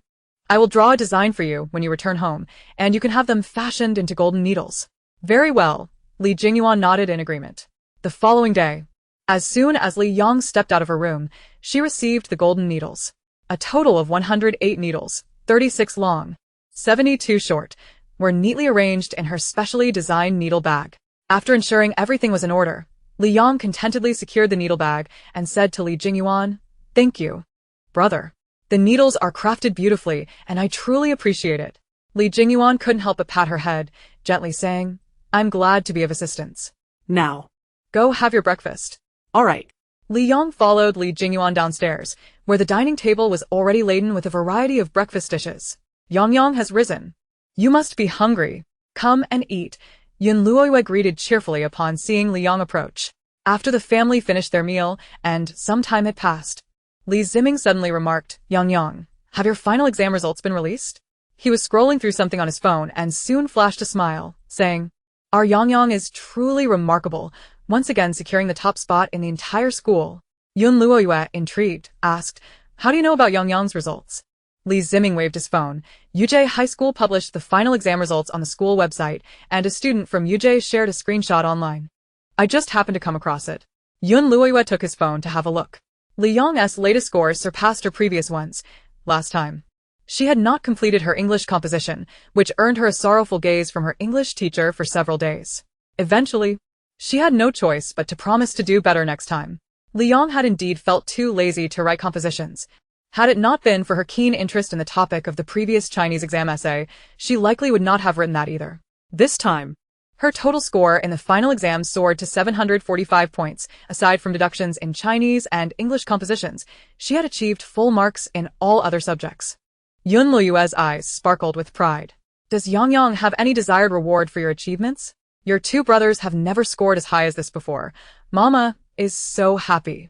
I will draw a design for you when you return home, and you can have them fashioned into golden needles. Very well, Li Jingyuan nodded in agreement. The following day, as soon as Li Yang stepped out of her room, she received the golden needles. A total of 108 needles, 36 long, 72 short, were neatly arranged in her specially designed needle bag. After ensuring everything was in order, Li Yang contentedly secured the needle bag and said to Li Jingyuan, Thank you, brother. The needles are crafted beautifully, and I truly appreciate it. Li Jingyuan couldn't help but pat her head, gently saying, I'm glad to be of assistance. Now. Go have your breakfast. All right. Li Yang followed Li Jingyuan downstairs, where the dining table was already laden with a variety of breakfast dishes. Yang has risen. You must be hungry. Come and eat. Yun Luoyue greeted cheerfully upon seeing Li Yang approach. After the family finished their meal, and some time had passed, Li Ziming suddenly remarked, Yang, have your final exam results been released? He was scrolling through something on his phone and soon flashed a smile, saying, Our Yang is truly remarkable, once again securing the top spot in the entire school. Yun Luoyue, intrigued, asked, How do you know about Yang's results? Li Ziming waved his phone. Yujie High School published the final exam results on the school website, and a student from Yujie shared a screenshot online. I just happened to come across it. Yun Luoyue took his phone to have a look. Li Yang's latest scores surpassed her previous ones. Last time, she had not completed her English composition, which earned her a sorrowful gaze from her English teacher for several days. Eventually, she had no choice but to promise to do better next time. Li Yang had indeed felt too lazy to write compositions. Had it not been for her keen interest in the topic of the previous Chinese exam essay, she likely would not have written that either. This time, her total score in the final exam soared to 745 points. Aside from deductions in Chinese and English compositions, she had achieved full marks in all other subjects. Yun Luoyue's eyes sparkled with pride. Does Yang have any desired reward for your achievements? Your two brothers have never scored as high as this before. Mama is so happy.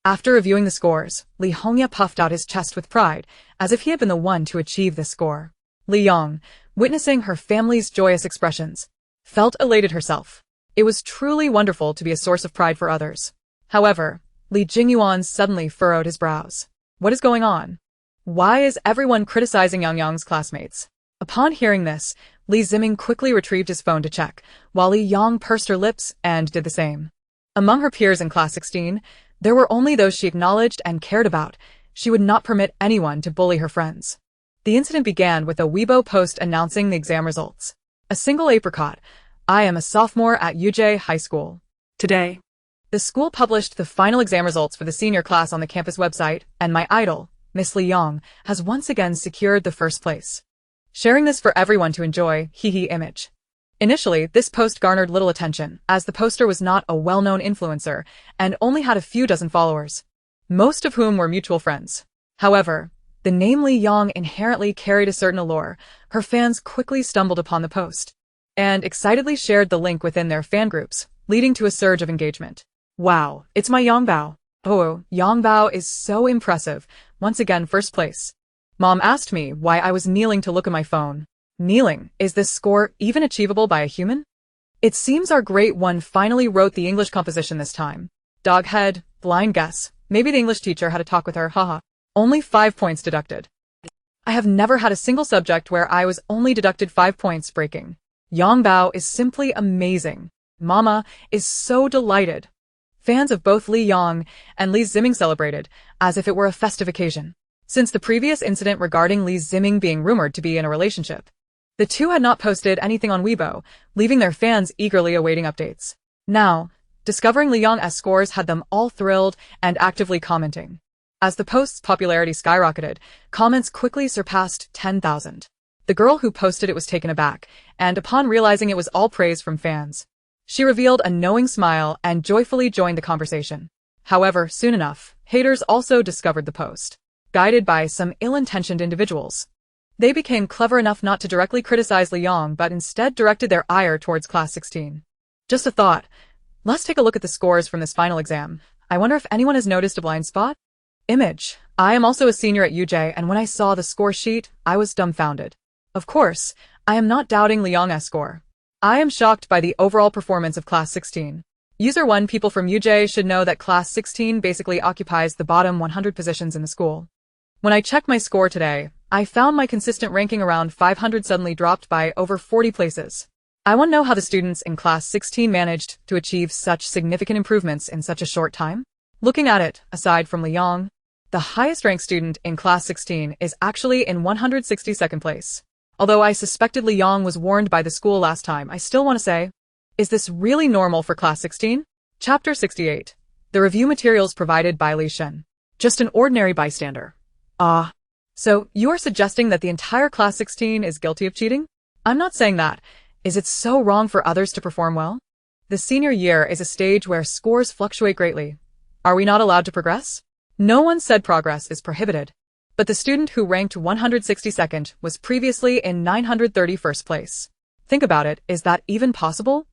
After reviewing the scores, Li Hongya puffed out his chest with pride, as if he had been the one to achieve this score. Li Yang, witnessing her family's joyous expressions, felt elated herself. It was truly wonderful to be a source of pride for others. However, Li Jingyuan suddenly furrowed his brows. What is going on? Why is everyone criticizing Yang's classmates? Upon hearing this, Li Ziming quickly retrieved his phone to check, while Li Yang pursed her lips and did the same. Among her peers in Class 16, there were only those she acknowledged and cared about. She would not permit anyone to bully her friends. The incident began with a Weibo post announcing the exam results. A single apricot. I am a sophomore at Yujie High School. Today, The school published the final exam results for the senior class on the campus website, and my idol, Miss Li Yong, has once again secured the first place. Sharing this for everyone to enjoy, hee image. Initially, this post garnered little attention, as the poster was not a well-known influencer and only had a few dozen followers, most of whom were mutual friends. However, the name Li Yong inherently carried a certain allure. Her fans quickly stumbled upon the post and excitedly shared the link within their fan groups, leading to a surge of engagement. Wow, it's my Yongbao. Oh, Yongbao is so impressive. Once again, first place. Mom asked me why I was kneeling to look at my phone. Kneeling, is this score even achievable by a human? It seems our great one finally wrote the English composition this time. Doghead, blind guess. Maybe the English teacher had a talk with her, haha. Only 5 points deducted. I have never had a single subject where I was only deducted 5 points breaking. Yongbao is simply amazing. Mama is so delighted. Fans of both Li Yong and Li Ziming celebrated, as if it were a festive occasion. Since the previous incident regarding Li Ziming being rumored to be in a relationship, the two had not posted anything on Weibo, leaving their fans eagerly awaiting updates. Now, discovering Li Yong's scores had them all thrilled and actively commenting. As the post's popularity skyrocketed, comments quickly surpassed 10,000. The girl who posted it was taken aback, and upon realizing it was all praise from fans, she revealed a knowing smile and joyfully joined the conversation. However, soon enough, haters also discovered the post. Guided by some ill-intentioned individuals, they became clever enough not to directly criticize Li Yong but instead directed their ire towards Class 16. Just a thought. Let's take a look at the scores from this final exam. I wonder if anyone has noticed a blind spot? Image. I am also a senior at UJ, and when I saw the score sheet, I was dumbfounded. Of course, I am not doubting Li Yong's score. I am shocked by the overall performance of Class 16. User 1 people from UJ should know that Class 16 basically occupies the bottom 100 positions in the school. When I checked my score today, I found my consistent ranking around 500 suddenly dropped by over 40 places. I want to know how the students in Class 16 managed to achieve such significant improvements in such a short time. Looking at it, aside from Li Yong, the highest ranked student in Class 16 is actually in 162nd place. Although I suspected Li Yong was warned by the school last time, I still want to say, is this really normal for Class 16? Chapter 68. The review materials provided by Li Shen. Just an ordinary bystander. So you are suggesting that the entire Class 16 is guilty of cheating? I'm not saying that. Is it so wrong for others to perform well? The senior year is a stage where scores fluctuate greatly. Are we not allowed to progress? No one said progress is prohibited. But the student who ranked 162nd was previously in 931st place. Think about it, is that even possible?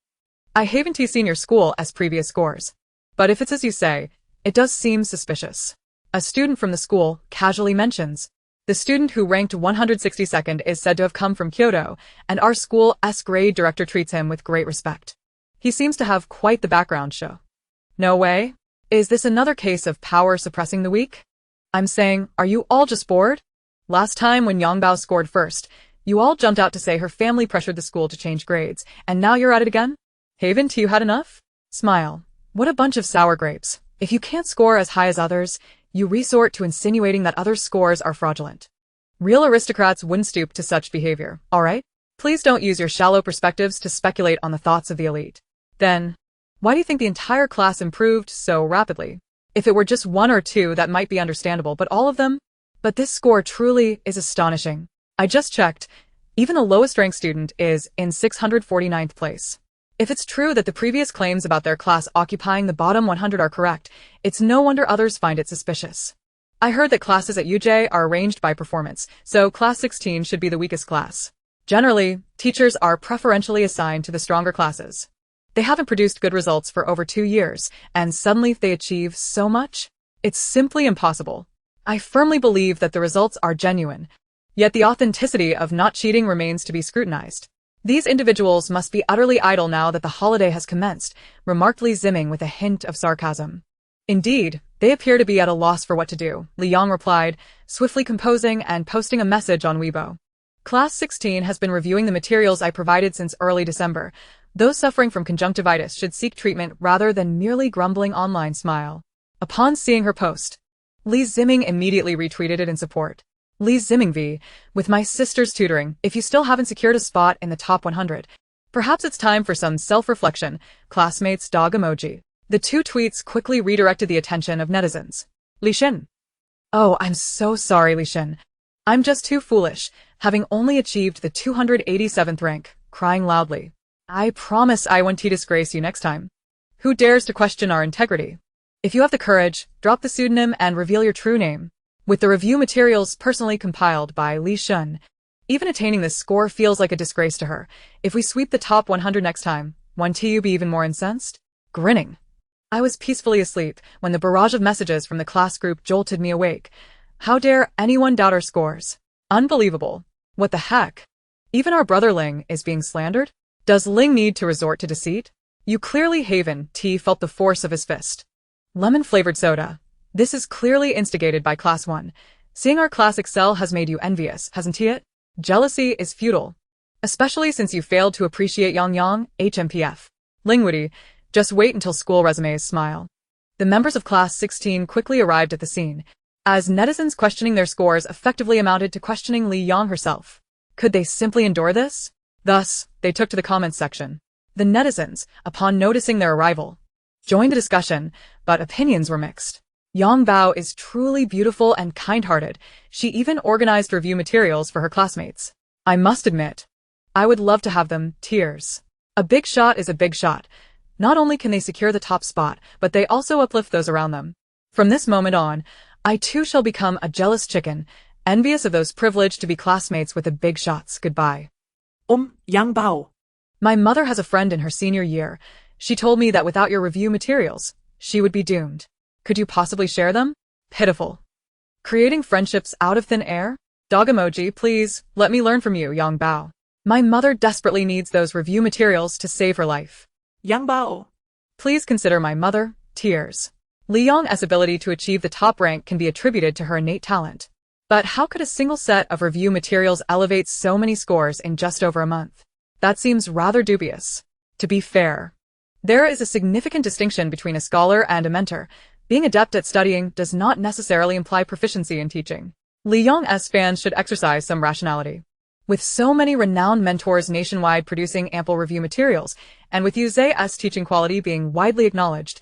I haven't senior school as previous scores. But if it's as you say, it does seem suspicious. A student from the school casually mentions, the student who ranked 162nd is said to have come from Kyoto, and our school's grade director treats him with great respect. He seems to have quite the background show. No way? Is this another case of power suppressing the weak? I'm saying, are you all just bored? Last time when Yongbao scored first, you all jumped out to say her family pressured the school to change grades, and now you're at it again? Haven't you had enough? Smile. What a bunch of sour grapes. If you can't score as high as others, you resort to insinuating that others' scores are fraudulent. Real aristocrats wouldn't stoop to such behavior, alright? Please don't use your shallow perspectives to speculate on the thoughts of the elite. Then, why do you think the entire class improved so rapidly? If it were just one or two, that might be understandable, but all of them? But this score truly is astonishing. I just checked. Even the lowest ranked student is in 649th place. If it's true that the previous claims about their class occupying the bottom 100 are correct, it's no wonder others find it suspicious. I heard that classes at UJ are arranged by performance, so Class 16 should be the weakest class. Generally, teachers are preferentially assigned to the stronger classes. They haven't produced good results for over 2 years, and suddenly they achieve so much? It's simply impossible. I firmly believe that the results are genuine, yet the authenticity of not cheating remains to be scrutinized. These individuals must be utterly idle now that the holiday has commenced, remarked Li Ziming with a hint of sarcasm. Indeed, they appear to be at a loss for what to do, Li Yong replied, swiftly composing and posting a message on Weibo. Class 16 has been reviewing the materials I provided since early December. Those suffering from conjunctivitis should seek treatment rather than merely grumbling online. Smile. Upon seeing her post, Li Ziming immediately retweeted it in support. Li Ziming V, with my sister's tutoring, if you still haven't secured a spot in the top 100, perhaps it's time for some self-reflection. Classmates dog emoji. The two tweets quickly redirected the attention of netizens. Li Xin. Oh, I'm so sorry, Li Xin. I'm just too foolish, having only achieved the 287th rank, crying loudly. I promise I won't disgrace you next time. Who dares to question our integrity? If you have the courage, drop the pseudonym and reveal your true name. With the review materials personally compiled by Li Xin, even attaining this score feels like a disgrace to her. If we sweep the top 100 next time, won't you be even more incensed? Grinning. I was peacefully asleep when the barrage of messages from the class group jolted me awake. How dare anyone doubt our scores? Unbelievable. What the heck? Even our brother Ling is being slandered? Does Ling need to resort to deceit? You clearly Haven T felt the force of his fist. Lemon-flavored soda. This is clearly instigated by Class 1. Seeing our class excel has made you envious, hasn't it? Jealousy is futile. Especially since you failed to appreciate Yang HMPF. Lingwoody, just wait until school resumes smile. The members of Class 16 quickly arrived at the scene, as netizens questioning their scores effectively amounted to questioning Li Yang herself. Could they simply endure this? Thus, they took to the comments section. The netizens, upon noticing their arrival, joined the discussion, but opinions were mixed. Yang Bao is truly beautiful and kind-hearted. She even organized review materials for her classmates. I must admit, I would love to have them. Tears. A big shot is a big shot. Not only can they secure the top spot, but they also uplift those around them. From this moment on, I too shall become a jealous chicken, envious of those privileged to be classmates with the big shots. Goodbye. Yang Bao. My mother has a friend in her senior year. She told me that without your review materials, she would be doomed. Could you possibly share them? Pitiful. Creating friendships out of thin air? Dog emoji, please, let me learn from you, Yang Bao. My mother desperately needs those review materials to save her life. Yang Bao. Please consider my mother. Tears. Li Yang's ability to achieve the top rank can be attributed to her innate talent. But how could a single set of review materials elevate so many scores in just over a month? That seems rather dubious. To be fair, there is a significant distinction between a scholar and a mentor. Being adept at studying does not necessarily imply proficiency in teaching. Li Yang's fans should exercise some rationality. With so many renowned mentors nationwide producing ample review materials, and with Yuze's teaching quality being widely acknowledged,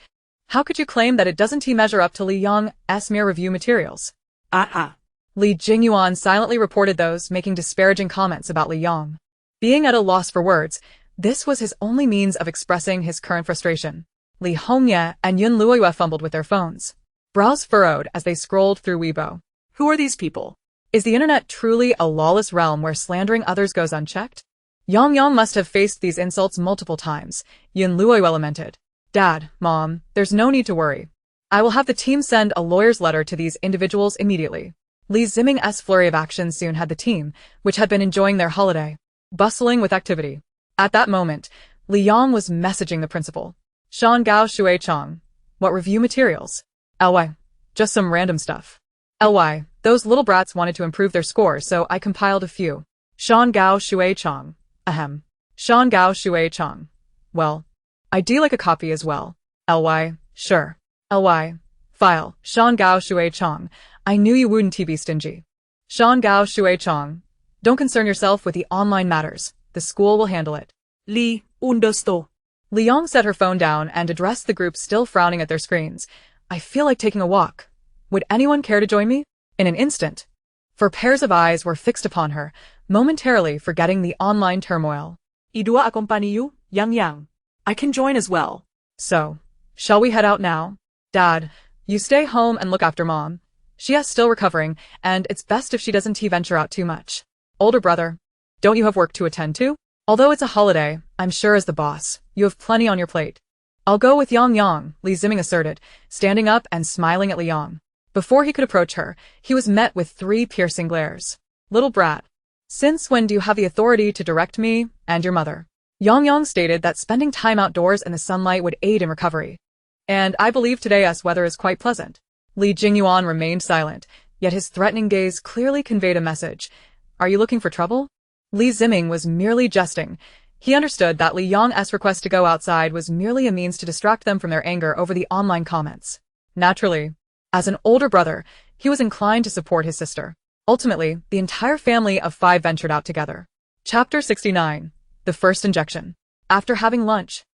how could you claim that it doesn't measure up to Li Yang's mere review materials? Li Jingyuan silently reported those making disparaging comments about Li Yang. Being at a loss for words, this was his only means of expressing his current frustration. Li Hongye and Yun Luoyue fumbled with their phones. Brows furrowed as they scrolled through Weibo. Who are these people? Is the internet truly a lawless realm where slandering others goes unchecked? Yang must have faced these insults multiple times, Yun Luoyue lamented. Dad, Mom, there's no need to worry. I will have the team send a lawyer's letter to these individuals immediately. Li Ziming's flurry of action soon had the team, which had been enjoying their holiday, bustling with activity. At that moment, Li Yang was messaging the principal. Shan Gao Shui Chong. What review materials? LY. Just some random stuff. LY. Those little brats wanted to improve their scores, so I compiled a few. Shan Gao Shui Chong. Ahem. Shan Gao Shui Chong. Well, I'd like a copy as well. LY. Sure. LY. File. Shan Gao Shui Chong. I knew you wouldn't be stingy. Shan Gao Shui Chong. Don't concern yourself with the online matters. The school will handle it. Li, understood. Li Yang set her phone down and addressed the group still frowning at their screens. I feel like taking a walk. Would anyone care to join me? In an instant, for pairs of eyes were fixed upon her, momentarily forgetting the online turmoil. Idua accompagni Yang. I can join as well. So, shall we head out now? Dad, you stay home and look after Mom. She is still recovering, and it's best if she doesn't venture out too much. Older brother, don't you have work to attend to? Although it's a holiday, I'm sure as the boss, you have plenty on your plate. I'll go with Yang, Li Ziming asserted, standing up and smiling at Li Yang. Before he could approach her, he was met with 3 piercing glares. Little brat, since when do you have the authority to direct me and your mother? Yang stated that spending time outdoors in the sunlight would aid in recovery. And I believe today's weather is quite pleasant. Li Jingyuan remained silent, yet his threatening gaze clearly conveyed a message. Are you looking for trouble? Li Ziming was merely jesting. He understood that Li Yang's request to go outside was merely a means to distract them from their anger over the online comments. Naturally, as an older brother, he was inclined to support his sister. Ultimately, the entire family of 5 ventured out together. Chapter 69. The First Injection. After having lunch,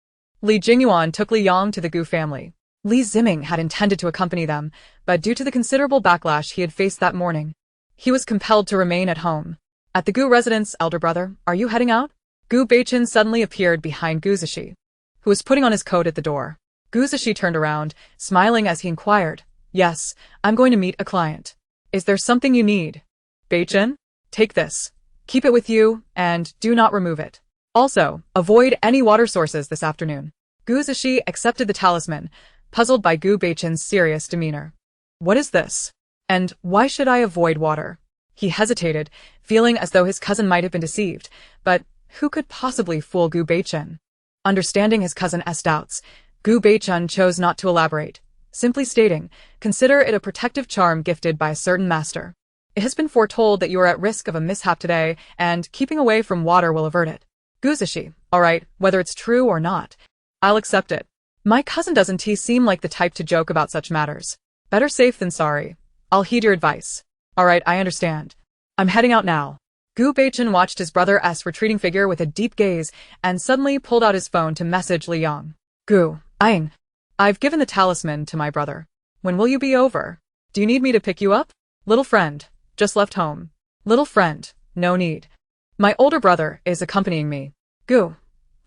Li Jingyuan took Li Yang to the Gu family. Li Ziming had intended to accompany them, but due to the considerable backlash he had faced that morning, he was compelled to remain at home. At the Gu residence, elder brother, are you heading out? Gu Beichen suddenly appeared behind Gu Zishi, who was putting on his coat at the door. Gu Zishi turned around, smiling as he inquired, Yes, I'm going to meet a client. Is there something you need? Beichen? Take this. Keep it with you, and do not remove it. Also, avoid any water sources this afternoon. Gu Zishi accepted the talisman, puzzled by Gu Beichen's serious demeanor. What is this? And why should I avoid water? He hesitated, feeling as though his cousin might have been deceived, but who could possibly fool Gu Beichen? Understanding his cousin's doubts, Gu Beichen chose not to elaborate, simply stating, consider it a protective charm gifted by a certain master. It has been foretold that you are at risk of a mishap today, and keeping away from water will avert it. Gu Zishi, all right, whether it's true or not, I'll accept it. My cousin doesn't seem like the type to joke about such matters. Better safe than sorry. I'll heed your advice. All right, I understand. I'm heading out now. Gu Beichen watched his brother's retreating figure with a deep gaze and suddenly pulled out his phone to message Li Yang. Gu, I've given the talisman to my brother. When will you be over? Do you need me to pick you up? Little friend, just left home. Little friend, no need. My older brother is accompanying me. Gu.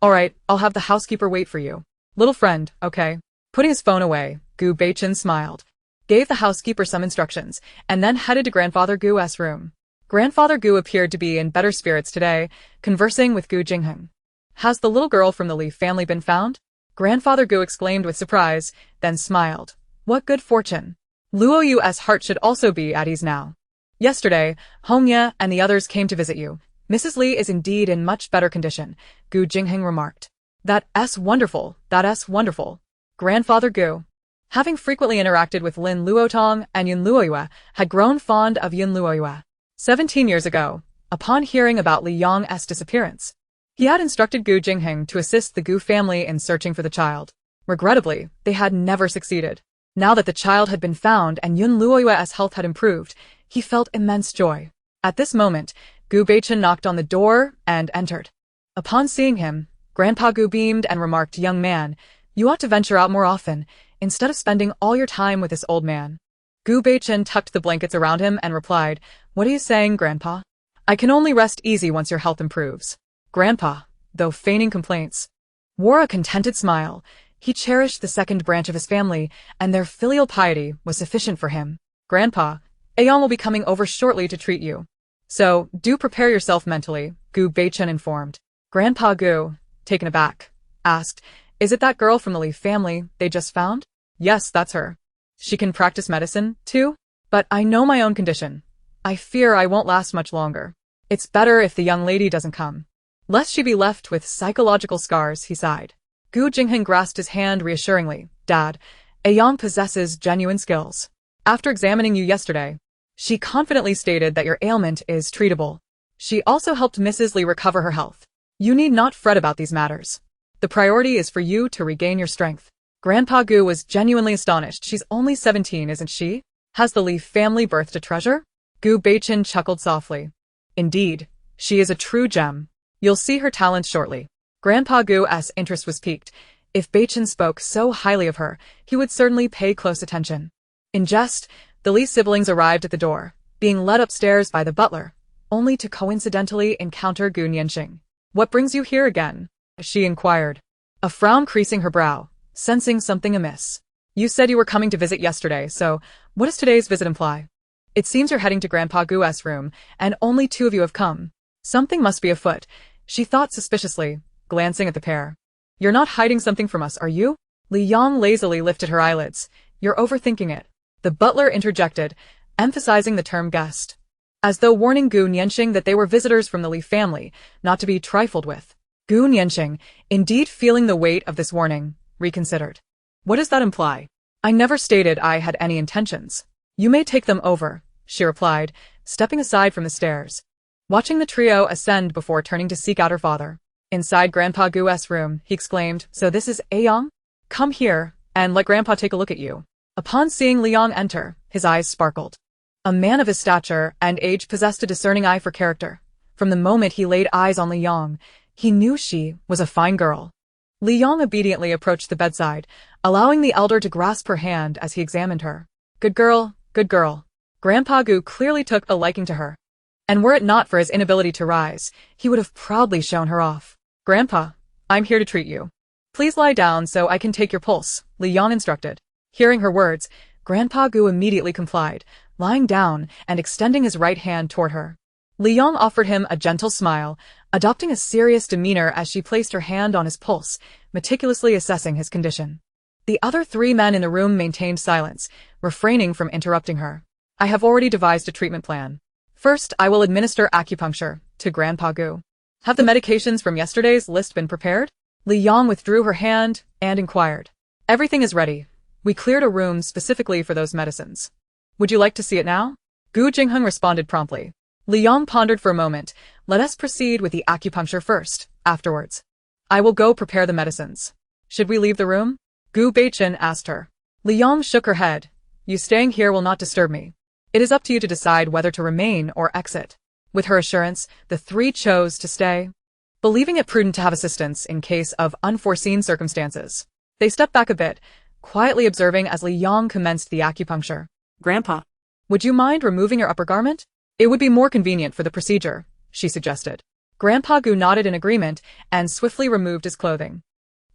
All right, I'll have the housekeeper wait for you. Little friend, okay. Putting his phone away, Gu Beichen smiled, gave the housekeeper some instructions, and then headed to Grandfather Gu's room. Grandfather Gu appeared to be in better spirits today, conversing with Gu Jingheng. Has the little girl from the Li family been found? Grandfather Gu exclaimed with surprise, then smiled. What good fortune. Luo Yu's heart should also be at ease now. Yesterday, Hong Ye and the others came to visit you. Mrs. Li is indeed in much better condition, Gu Jingheng remarked. That's wonderful, that's wonderful. Grandfather Gu, having frequently interacted with Lin Luotong and Yun Luoyue, had grown fond of Yun Luoyue. 17 years ago, upon hearing about Li Yang's disappearance, he had instructed Gu Jingheng to assist the Gu family in searching for the child. Regrettably, they had never succeeded. Now that the child had been found and Yun Luoyue's health had improved, he felt immense joy. At this moment, Gu Beichen knocked on the door and entered. Upon seeing him, Grandpa Gu beamed and remarked, Young man, you ought to venture out more often, instead of spending all your time with this old man. Gu Beichen tucked the blankets around him and replied, What are you saying, Grandpa? I can only rest easy once your health improves. Grandpa, though feigning complaints, wore a contented smile. He cherished the second branch of his family, and their filial piety was sufficient for him. Grandpa, Aeon will be coming over shortly to treat you. So, do prepare yourself mentally, Gu Beichen informed. Grandpa Gu, taken aback, asked, Is it that girl from the Li family they just found? Yes, that's her. She can practice medicine, too? But I know my own condition. I fear I won't last much longer. It's better if the young lady doesn't come, lest she be left with psychological scars, he sighed. Gu Jingheng grasped his hand reassuringly. Dad, Aeon possesses genuine skills. After examining you yesterday, she confidently stated that your ailment is treatable. She also helped Mrs. Li recover her health. You need not fret about these matters. The priority is for you to regain your strength. Grandpa Gu was genuinely astonished. She's only 17, isn't she? Has the Li family birthed a treasure? Gu Beichen chuckled softly. Indeed, she is a true gem. You'll see her talents shortly. Grandpa Gu's interest was piqued. If Beichen spoke so highly of her, he would certainly pay close attention. In jest, the Li siblings arrived at the door, being led upstairs by the butler, only to coincidentally encounter Gu Nianxing. What brings you here again? She inquired, a frown creasing her brow, sensing something amiss. You said you were coming to visit yesterday, so what does today's visit imply? It seems you're heading to Grandpa Gu's room, and only two of you have come. Something must be afoot, she thought suspiciously, glancing at the pair. You're not hiding something from us, are you? Li Yang lazily lifted her eyelids. You're overthinking it. The butler interjected, emphasizing the term guest, as though warning Gu Nianxing that they were visitors from the Li family, not to be trifled with. Gu Nianxing, indeed feeling the weight of this warning, reconsidered. What does that imply? I never stated I had any intentions. You may take them over, she replied, stepping aside from the stairs, watching the trio ascend before turning to seek out her father. Inside Grandpa Gu's room, he exclaimed, So this is Aeyong? Come here, and let Grandpa take a look at you. Upon seeing Liang enter, his eyes sparkled. A man of his stature and age possessed a discerning eye for character. From the moment he laid eyes on Liang, he knew she was a fine girl. Li Yong obediently approached the bedside, allowing the elder to grasp her hand as he examined her. Good girl, good girl. Grandpa Gu clearly took a liking to her. And were it not for his inability to rise, he would have proudly shown her off. Grandpa, I'm here to treat you. Please lie down so I can take your pulse, Li Yong instructed. Hearing her words, Grandpa Gu immediately complied, lying down and extending his right hand toward her. Li Yong offered him a gentle smile, adopting a serious demeanor as she placed her hand on his pulse, meticulously assessing his condition. The other 3 men in the room maintained silence, refraining from interrupting her. I have already devised a treatment plan. First, I will administer acupuncture to Grandpa Gu. Have the medications from yesterday's list been prepared? Li Yong withdrew her hand and inquired. Everything is ready. We cleared a room specifically for those medicines. Would you like to see it now? Gu Jingheng responded promptly. Li Yong pondered for a moment. Let us proceed with the acupuncture first, afterwards. I will go prepare the medicines. Should we leave the room? Gu Beichen asked her. Li Yong shook her head. You staying here will not disturb me. It is up to you to decide whether to remain or exit. With her assurance, the 3 chose to stay, believing it prudent to have assistance in case of unforeseen circumstances. They stepped back a bit, quietly observing as Li Yong commenced the acupuncture. Grandpa. Would you mind removing your upper garment? It would be more convenient for the procedure, she suggested. Grandpa Gu nodded in agreement and swiftly removed his clothing.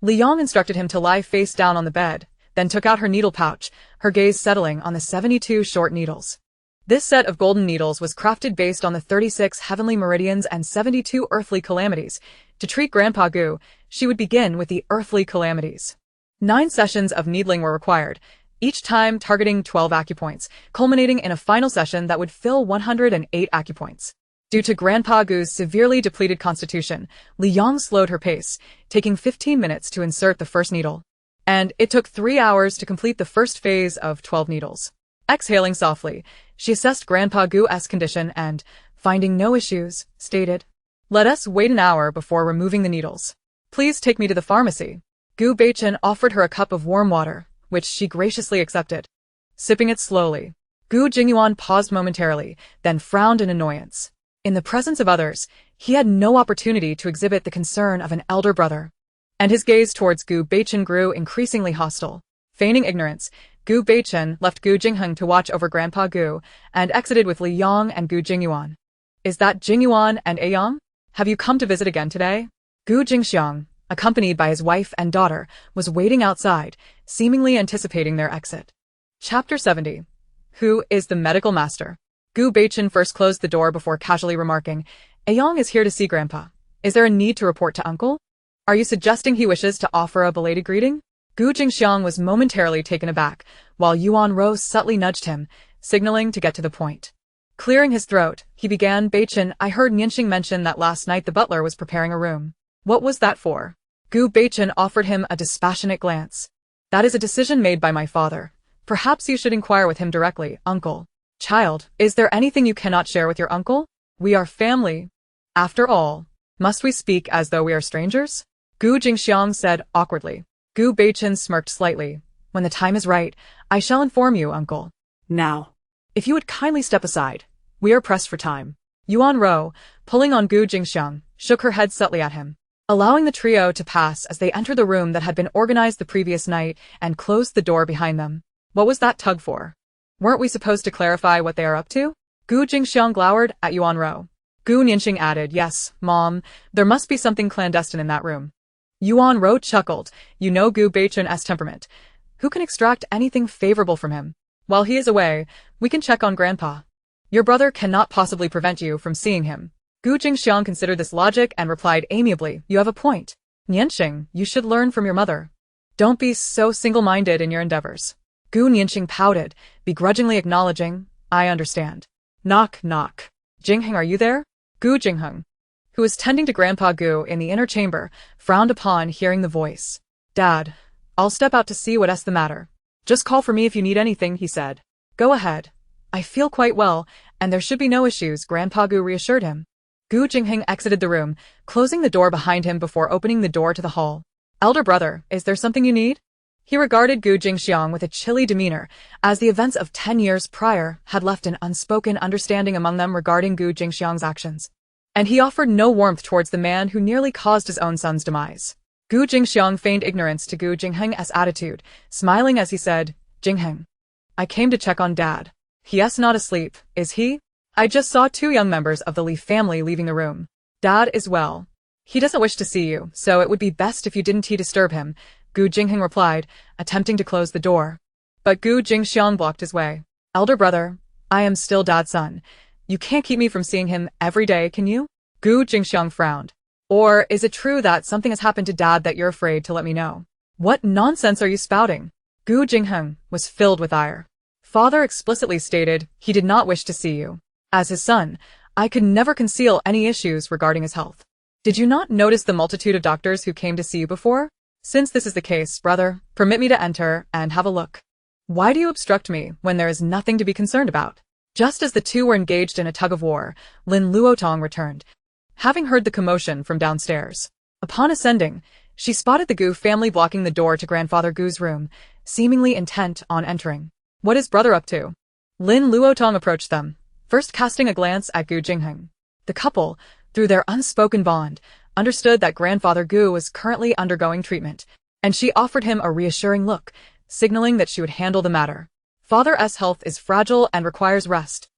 Li Yong instructed him to lie face down on the bed, then took out her needle pouch, her gaze settling on the 72 short needles. This set of golden needles was crafted based on the 36 heavenly meridians and 72 earthly calamities. To treat Grandpa Gu, she would begin with the earthly calamities. 9 sessions of needling were required, each time targeting 12 acupoints, culminating in a final session that would fill 108 acupoints. Due to Grandpa Gu's severely depleted constitution, Li Yong slowed her pace, taking 15 minutes to insert the first needle. And it took 3 hours to complete the first phase of 12 needles. Exhaling softly, she assessed Grandpa Gu's condition and, finding no issues, stated, Let us wait an hour before removing the needles. Please take me to the pharmacy. Gu Beichen offered her a cup of warm water, which she graciously accepted. Sipping it slowly, Gu Jingyuan paused momentarily, then frowned in annoyance. In the presence of others, he had no opportunity to exhibit the concern of an elder brother. And his gaze towards Gu Beichen grew increasingly hostile. Feigning ignorance, Gu Beichen left Gu Jingheng to watch over Grandpa Gu and exited with Li Yong and Gu Jingyuan. Is that Jingyuan and Aiyang? Have you come to visit again today? Gu Jingxiang, accompanied by his wife and daughter, was waiting outside, seemingly anticipating their exit. Chapter 70. Who is the medical master? Gu Beichen first closed the door before casually remarking, Aiyang is here to see Grandpa. Is there a need to report to Uncle? Are you suggesting he wishes to offer a belated greeting? Gu Jingxiang was momentarily taken aback, while Yuan Rose subtly nudged him, signaling to get to the point. Clearing his throat, he began, Beichen, I heard Nianxing mention that last night the butler was preparing a room. What was that for? Gu Beichen offered him a dispassionate glance. That is a decision made by my father. Perhaps you should inquire with him directly, Uncle. Child, is there anything you cannot share with your uncle? We are family. After all, must we speak as though we are strangers? Gu Jingxiang said awkwardly. Gu Beichen smirked slightly. When the time is right, I shall inform you, Uncle. Now. If you would kindly step aside. We are pressed for time. Yuan Ro, pulling on Gu Jingxiang, shook her head subtly at him, allowing the trio to pass as they entered the room that had been organized the previous night and closed the door behind them. What was that tug for? Weren't we supposed to clarify what they are up to? Gu Jingxiang glowered at Yuan Ro. Gu Nianxing added, Yes, Mom, there must be something clandestine in that room. Yuan Ro chuckled. You know Gu Beichen's temperament. Who can extract anything favorable from him? While he is away, we can check on Grandpa. Your brother cannot possibly prevent you from seeing him. Gu Jingxiang considered this logic and replied amiably, You have a point. Nianxing, you should learn from your mother. Don't be so single-minded in your endeavors. Gu Nianxing pouted, begrudgingly acknowledging, I understand. Knock, knock. Jingheng, are you there? Gu Jingheng, who was tending to Grandpa Gu in the inner chamber, frowned upon hearing the voice. Dad, I'll step out to see what's the matter. Just call for me if you need anything, he said. Go ahead. I feel quite well, and there should be no issues, Grandpa Gu reassured him. Gu Jingheng exited the room, closing the door behind him before opening the door to the hall. Elder brother, is there something you need? He regarded Gu Jingxiang with a chilly demeanor, as the events of 10 years prior had left an unspoken understanding among them regarding Gu Jingxiang's actions. And he offered no warmth towards the man who nearly caused his own son's demise. Gu Jingxiang feigned ignorance to Gu Jingheng's attitude, smiling as he said, Jingheng, I came to check on Dad. He's not asleep, is he? I just saw two young members of the Li family leaving the room. Dad is well. He doesn't wish to see you, so it would be best if you didn't disturb him, Gu Jingheng replied, attempting to close the door. But Gu Jingxiang blocked his way. Elder brother, I am still Dad's son. You can't keep me from seeing him every day, can you? Gu Jingxiang frowned. Or is it true that something has happened to Dad that you're afraid to let me know? What nonsense are you spouting? Gu Jingheng was filled with ire. Father explicitly stated he did not wish to see you. As his son, I could never conceal any issues regarding his health. Did you not notice the multitude of doctors who came to see you before? Since this is the case, brother, permit me to enter and have a look. Why do you obstruct me when there is nothing to be concerned about? Just as the two were engaged in a tug-of-war, Lin Luotong returned, having heard the commotion from downstairs. Upon ascending, she spotted the Gu family blocking the door to Grandfather Gu's room, seemingly intent on entering. What is brother up to? Lin Luotong approached them, first casting a glance at Gu Jingheng. The couple, through their unspoken bond, understood that Grandfather Gu was currently undergoing treatment, and she offered him a reassuring look, signaling that she would handle the matter. Father's health is fragile and requires rest.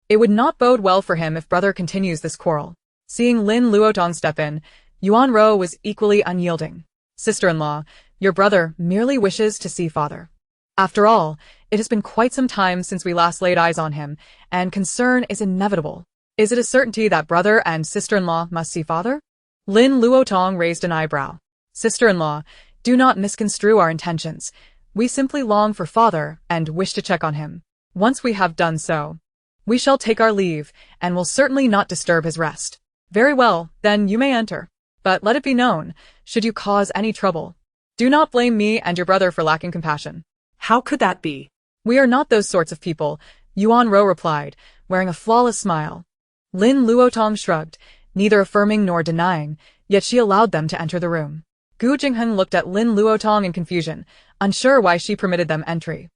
It would not bode well for him if brother continues this quarrel. Seeing Lin Luotong step in, Yuan Ro was equally unyielding. Sister-in-law, your brother merely wishes to see father. After all, it has been quite some time since we last laid eyes on him, and concern is inevitable. Is it a certainty that brother and sister-in-law must see father? Lin Luotong raised an eyebrow. Sister-in-law, do not misconstrue our intentions. We simply long for father and wish to check on him. Once we have done so, we shall take our leave and will certainly not disturb his rest. Very well, then you may enter. But let it be known, should you cause any trouble, do not blame me and your brother for lacking compassion. How could that be? We are not those sorts of people, Yuan Ro replied, wearing a flawless smile. Lin Luotong shrugged, neither affirming nor denying, yet she allowed them to enter the room. Gu Jingheng looked at Lin Luotong in confusion, unsure why she permitted them entry.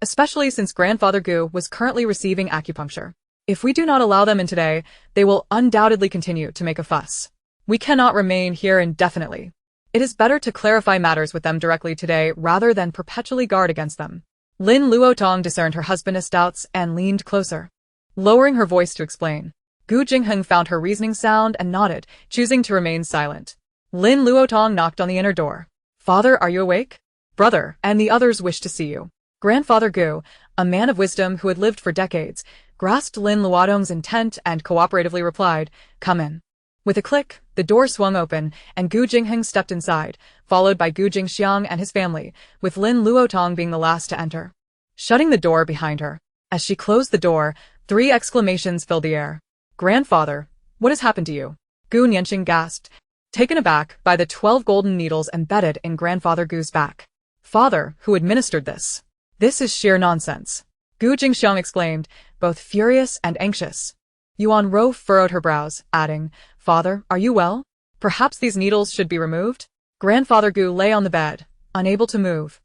Especially since Grandfather Gu was currently receiving acupuncture. If we do not allow them in today, they will undoubtedly continue to make a fuss. We cannot remain here indefinitely. It is better to clarify matters with them directly today rather than perpetually guard against them. Lin Luotong discerned her husband's doubts and leaned closer, lowering her voice to explain. Gu Jingheng found her reasoning sound and nodded, choosing to remain silent. Lin Luotong knocked on the inner door. Father, are you awake? Brother, and the others wish to see you. Grandfather Gu, a man of wisdom who had lived for decades, grasped Lin Luotong's intent and cooperatively replied, come in. With a click, the door swung open, and Gu Jingheng stepped inside, followed by Gu Jingxiang and his family, with Lin Luotong being the last to enter. Shutting the door behind her. As she closed the door, 3 exclamations filled the air. Grandfather, what has happened to you? Gu Nianqing gasped, taken aback by the 12 golden needles embedded in Grandfather Gu's back. Father, who administered this? This is sheer nonsense. Gu Jingxiang exclaimed, both furious and anxious. Yuan Ro furrowed her brows, adding, Father, are you well? Perhaps these needles should be removed? Grandfather Gu lay on the bed, unable to move.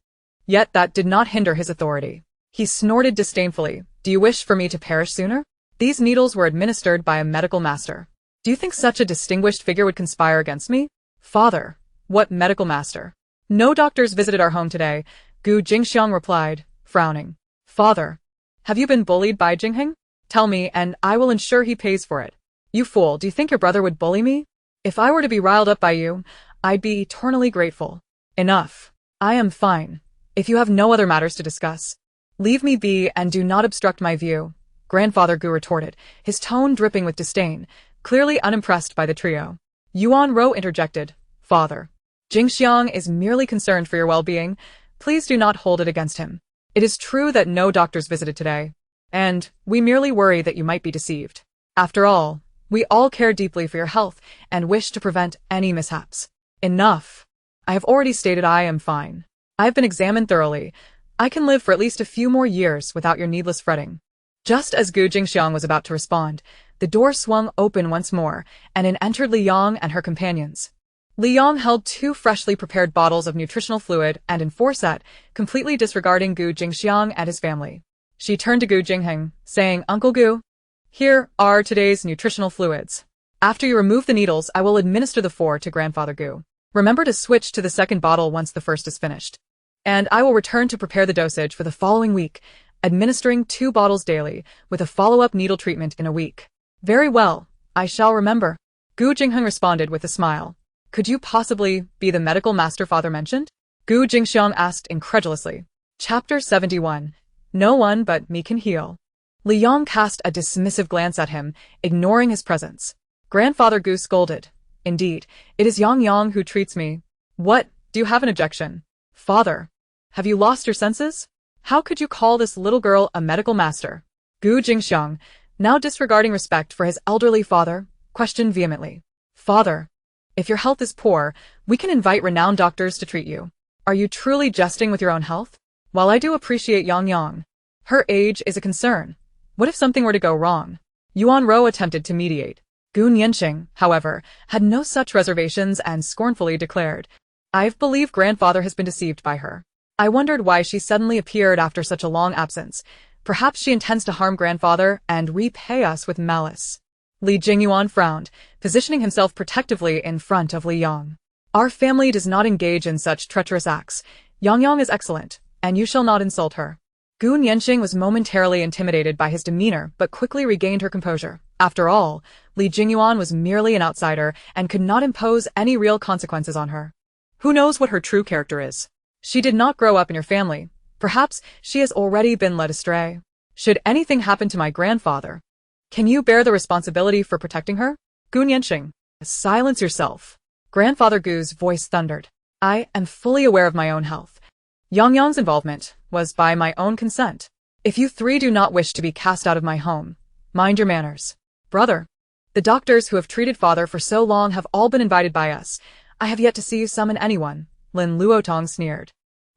Yet that did not hinder his authority. He snorted disdainfully, do you wish for me to perish sooner? These needles were administered by a medical master. Do you think such a distinguished figure would conspire against me? Father, what medical master? No doctors visited our home today, Gu Jingxiang replied, frowning. Father, have you been bullied by Jingheng? Tell me, and I will ensure he pays for it. You fool, do you think your brother would bully me? If I were to be riled up by you, I'd be eternally grateful. Enough. I am fine. If you have no other matters to discuss, leave me be and do not obstruct my view, Grandfather Gu retorted, his tone dripping with disdain, clearly unimpressed by the trio. Yuan Ro interjected, Father, Jingxiang is merely concerned for your well-being. Please do not hold it against him. It is true that no doctors visited today, and we merely worry that you might be deceived. After all, we all care deeply for your health and wish to prevent any mishaps. Enough. I have already stated I am fine. I have been examined thoroughly. I can live for at least a few more years without your needless fretting. Just as Gu Jingxiang was about to respond, the door swung open once more, and in entered Li Yang and her companions. Li Yang held 2 freshly prepared bottles of nutritional fluid and in foresight, completely disregarding Gu Jingxiang and his family. She turned to Gu Jingheng, saying, Uncle Gu, here are today's nutritional fluids. After you remove the needles, I will administer the 4 to Grandfather Gu. Remember to switch to the second bottle once the first is finished. And I will return to prepare the dosage for the following week, administering 2 bottles daily, with a follow-up needle treatment in a week. Very well, I shall remember. Gu Jinghyun responded with a smile. Could you possibly be the medical master father mentioned? Gu Jingxiang asked incredulously. Chapter 71. No one but me can heal. Li Yang cast a dismissive glance at him, ignoring his presence. Grandfather Gu scolded. Indeed, it is Yang Yang who treats me. What, do you have an objection? Father, have you lost your senses? How could you call this little girl a medical master? Gu Jingxiang, now disregarding respect for his elderly father, questioned vehemently. Father, if your health is poor, we can invite renowned doctors to treat you. Are you truly jesting with your own health? While I do appreciate Yang Yang, her age is a concern. What if something were to go wrong? Yuan Ro attempted to mediate. Gu Nianqing, however, had no such reservations and scornfully declared, I believe grandfather has been deceived by her. I wondered why she suddenly appeared after such a long absence. Perhaps she intends to harm grandfather and repay us with malice. Li Jingyuan frowned, positioning himself protectively in front of Li Yang. Our family does not engage in such treacherous acts. Yang Yang is excellent, and you shall not insult her. Gu Nianqing was momentarily intimidated by his demeanor but quickly regained her composure. After all, Li Jingyuan was merely an outsider and could not impose any real consequences on her. Who knows what her true character is? She did not grow up in your family. Perhaps she has already been led astray. Should anything happen to my grandfather, can you bear the responsibility for protecting her? Gu Nianqing, silence yourself. Grandfather Gu's voice thundered. I am fully aware of my own health. Yang Yang's involvement was by my own consent. If you 3 do not wish to be cast out of my home, mind your manners. Brother, the doctors who have treated father for so long have all been invited by us. I have yet to see you summon anyone. Lin Luotong sneered.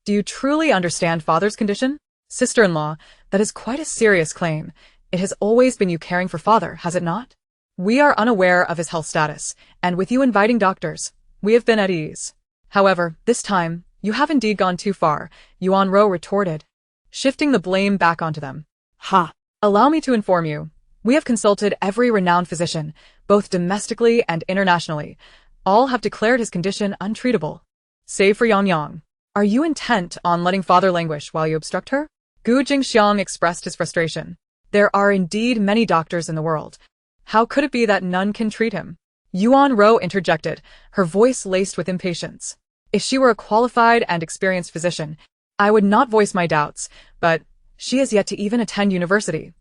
Do you truly understand father's condition? Sister-in-law, that is quite a serious claim. It has always been you caring for father, has it not? We are unaware of his health status, and with you inviting doctors, we have been at ease. However, this time, you have indeed gone too far, Yuan Ro retorted, shifting the blame back onto them. Ha! Allow me to inform you, we have consulted every renowned physician, both domestically and internationally. All have declared his condition untreatable. Save for Yang Yang. Are you intent on letting father languish while you obstruct her? Gu Jingxiang expressed his frustration. There are indeed many doctors in the world. How could it be that none can treat him? Yuan Ro interjected, her voice laced with impatience. If she were a qualified and experienced physician, I would not voice my doubts, but she has yet to even attend university.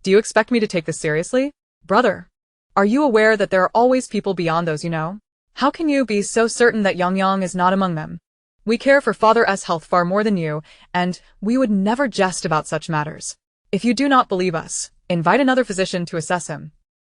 Do you expect me to take this seriously? Brother, are you aware that there are always people beyond those you know? How can you be so certain that Yang Yang is not among them? We care for father's health far more than you, and we would never jest about such matters. If you do not believe us, invite another physician to assess him.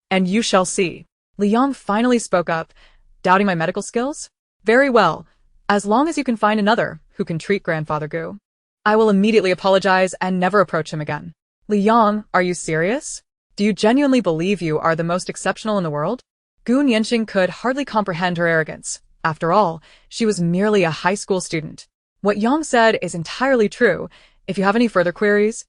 And you shall see. Li Yang finally spoke up, doubting my medical skills? Very well, as long as you can find another who can treat Grandfather Gu. I will immediately apologize and never approach him again. Li Yang, are you serious? Do you genuinely believe you are the most exceptional in the world? Gu Nianqing could hardly comprehend her arrogance. After all, she was merely a high school student. What Yang said is entirely true. If you have any further queries,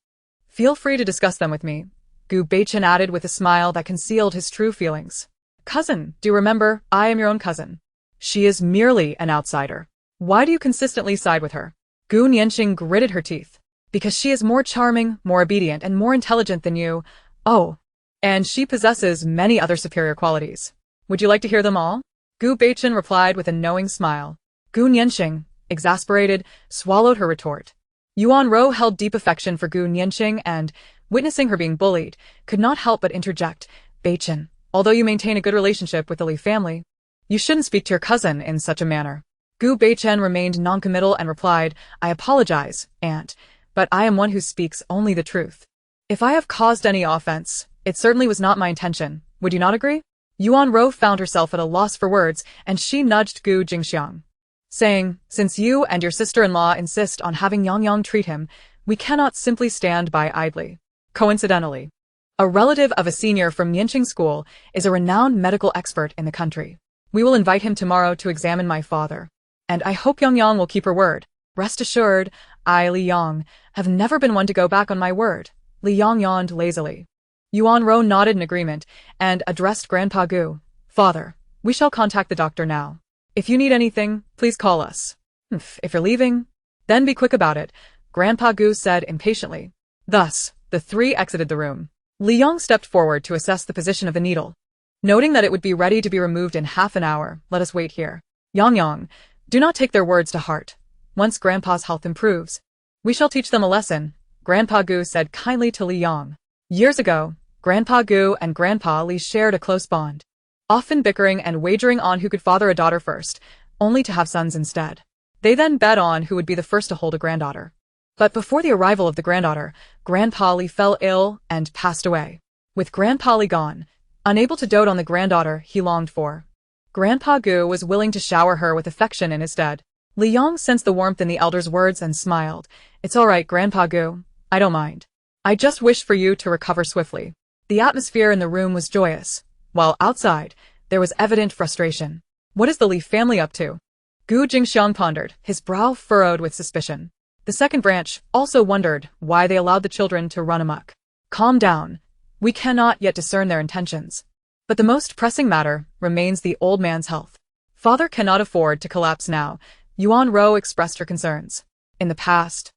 feel free to discuss them with me. Gu Beichen added with a smile that concealed his true feelings. Cousin, do remember, I am your own cousin. She is merely an outsider. Why do you consistently side with her? Gu Nianqing gritted her teeth. Because she is more charming, more obedient, and more intelligent than you. Oh, and she possesses many other superior qualities. Would you like to hear them all? Gu Beichen replied with a knowing smile. Gu Nianqing, exasperated, swallowed her retort. Yuan Ro held deep affection for Gu Nianqing and, witnessing her being bullied, could not help but interject. Beichen, although you maintain a good relationship with the Li family, you shouldn't speak to your cousin in such a manner. Gu Beichen remained noncommittal and replied, I apologize, aunt, but I am one who speaks only the truth. If I have caused any offense, it certainly was not my intention. Would you not agree? Yuan Ro found herself at a loss for words, and she nudged Gu Jingxiang, saying, since you and your sister-in-law insist on having Yang Yang treat him, we cannot simply stand by idly. Coincidentally, a relative of a senior from Nianqing School is a renowned medical expert in the country. We will invite him tomorrow to examine my father. And I hope Yang Yang will keep her word. Rest assured, I, Li Yang, have never been one to go back on my word. Li Yang yawned lazily. Yuan Ro nodded in agreement and addressed Grandpa Gu. Father, we shall contact the doctor now. If you need anything, please call us. If you're leaving, then be quick about it, Grandpa Gu said impatiently. Thus, the three exited the room. Li Yong stepped forward to assess the position of the needle. Noting that it would be ready to be removed in half an hour, let us wait here. Yang, do not take their words to heart. Once Grandpa's health improves, we shall teach them a lesson, Grandpa Gu said kindly to Li Yong. Years ago, Grandpa Gu and Grandpa Li shared a close bond, often bickering and wagering on who could father a daughter first, only to have sons instead. They then bet on who would be the first to hold a granddaughter. But before the arrival of the granddaughter, Grandpa Li fell ill and passed away. With Grandpa Li gone, unable to dote on the granddaughter he longed for, Grandpa Gu was willing to shower her with affection in his stead. Li Yong sensed the warmth in the elder's words and smiled. It's all right, Grandpa Gu. I don't mind. I just wish for you to recover swiftly. The atmosphere in the room was joyous, while outside, there was evident frustration. What is the Li family up to? Gu Jingxiang pondered, his brow furrowed with suspicion. The second branch also wondered why they allowed the children to run amok. Calm down. We cannot yet discern their intentions. But the most pressing matter remains the old man's health. Father cannot afford to collapse now, Yuan Ro expressed her concerns. In the past,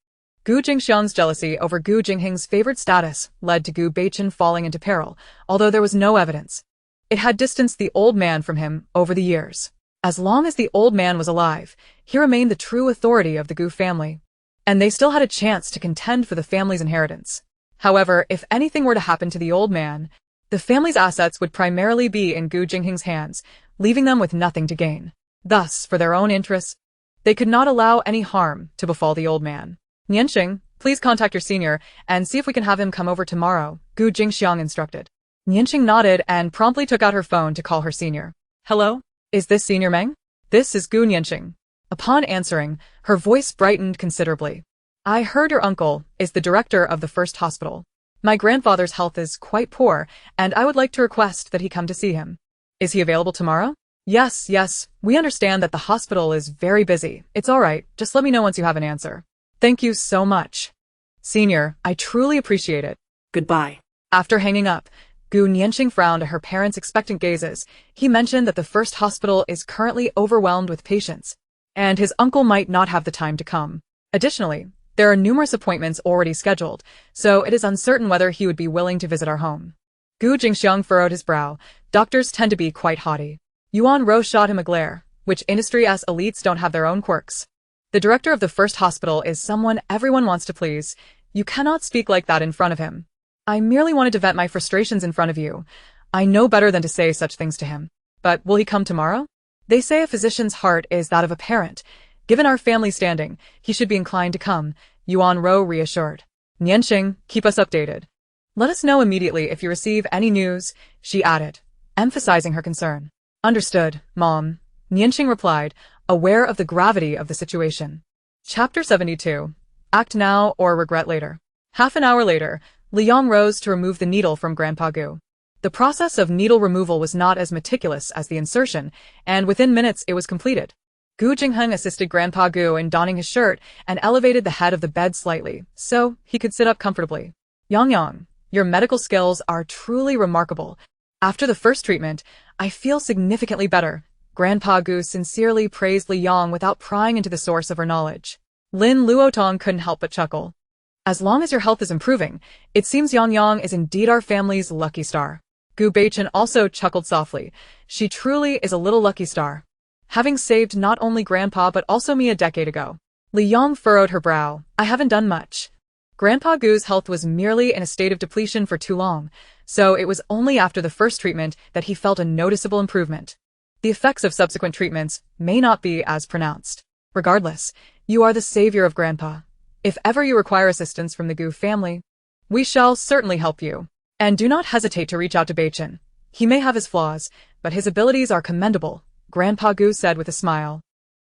Gu Jingxiang's jealousy over Gu Jingheng's favored status led to Gu Beichen falling into peril, although there was no evidence. It had distanced the old man from him over the years. As long as the old man was alive, he remained the true authority of the Gu family, and they still had a chance to contend for the family's inheritance. However, if anything were to happen to the old man, the family's assets would primarily be in Gu Jingheng's hands, leaving them with nothing to gain. Thus, for their own interests, they could not allow any harm to befall the old man. Nianxing, please contact your senior and see if we can have him come over tomorrow, Gu Jingxiang instructed. Nianxing nodded and promptly took out her phone to call her senior. Hello? Is this Senior Meng? This is Gu Nianxing. Upon answering, her voice brightened considerably. I heard your uncle is the director of the first hospital. My grandfather's health is quite poor, and I would like to request that he come to see him. Is he available tomorrow? Yes, we understand that the hospital is very busy. It's all right, just let me know once you have an answer. Thank you so much. Senior, I truly appreciate it. Goodbye. After hanging up, Gu Nianxing frowned at her parents' expectant gazes. He mentioned that the first hospital is currently overwhelmed with patients, and his uncle might not have the time to come. Additionally, there are numerous appointments already scheduled, so it is uncertain whether he would be willing to visit our home. Gu Jingxiang furrowed his brow. Doctors tend to be quite haughty. Yuan Ro shot him a glare. Which industry as elites don't have their own quirks? The director of the first hospital is someone everyone wants to please. You cannot speak like that in front of him. I merely wanted to vent my frustrations in front of you. I know better than to say such things to him. But will he come tomorrow? They say a physician's heart is that of a parent. Given our family standing, he should be inclined to come, Yuan Ro reassured. Nianxing, keep us updated. Let us know immediately if you receive any news, she added, emphasizing her concern. Understood, Mom, Nianxing replied, aware of the gravity of the situation. Chapter 72. Act now or regret later. Half an hour later, Li Yong rose to remove the needle from Grandpa Gu. The process of needle removal was not as meticulous as the insertion, and within minutes it was completed. Gu Jingheng assisted Grandpa Gu in donning his shirt and elevated the head of the bed slightly, so he could sit up comfortably. Yang, your medical skills are truly remarkable. After the first treatment, I feel significantly better. Grandpa Gu sincerely praised Li Yong without prying into the source of her knowledge. Lin Luotong couldn't help but chuckle. As long as your health is improving, it seems Yang is indeed our family's lucky star. Gu Beichen also chuckled softly. She truly is a little lucky star, having saved not only Grandpa but also me a decade ago. Li Yong furrowed her brow. I haven't done much. Grandpa Gu's health was merely in a state of depletion for too long, so it was only after the first treatment that he felt a noticeable improvement. The effects of subsequent treatments may not be as pronounced. Regardless, you are the savior of Grandpa. If ever you require assistance from the Gu family, we shall certainly help you. And do not hesitate to reach out to Beichen. He may have his flaws, but his abilities are commendable, Grandpa Gu said with a smile,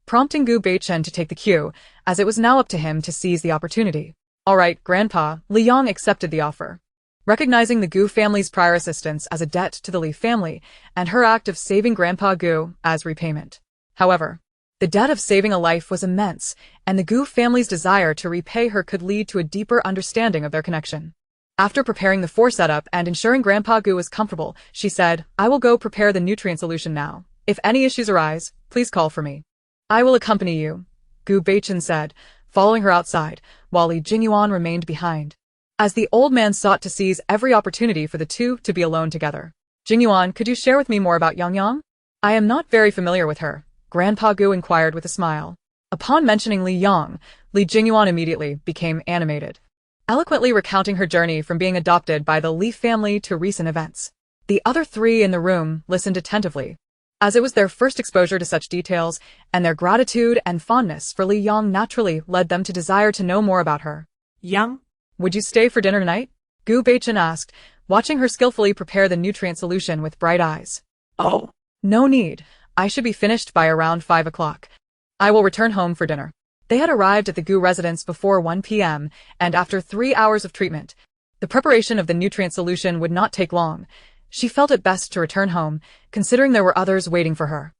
prompting Gu Beichen to take the cue, as it was now up to him to seize the opportunity. All right, Grandpa, Li Yong accepted the offer, recognizing the Gu family's prior assistance as a debt to the Li family and her act of saving Grandpa Gu as repayment. However, the debt of saving a life was immense, and the Gu family's desire to repay her could lead to a deeper understanding of their connection. After preparing the fore setup and ensuring Grandpa Gu was comfortable, she said, I will go prepare the nutrient solution now. If any issues arise, please call for me. I will accompany you, Gu Beichen said, following her outside, while Li Jingyuan remained behind. As the old man sought to seize every opportunity for the two to be alone together. Jingyuan, could you share with me more about Yang? I am not very familiar with her, Grandpa Gu inquired with a smile. Upon mentioning Li Yang, Li Jingyuan immediately became animated, eloquently recounting her journey from being adopted by the Li family to recent events. The other three in the room listened attentively, as it was their first exposure to such details, and their gratitude and fondness for Li Yang naturally led them to desire to know more about her. Yang? Would you stay for dinner tonight? Gu Beichen asked, watching her skillfully prepare the nutrient solution with bright eyes. Oh. No need. I should be finished by around 5 o'clock. I will return home for dinner. They had arrived at the Gu residence before 1 p.m., and after 3 hours of treatment, the preparation of the nutrient solution would not take long. She felt it best to return home, considering there were others waiting for her.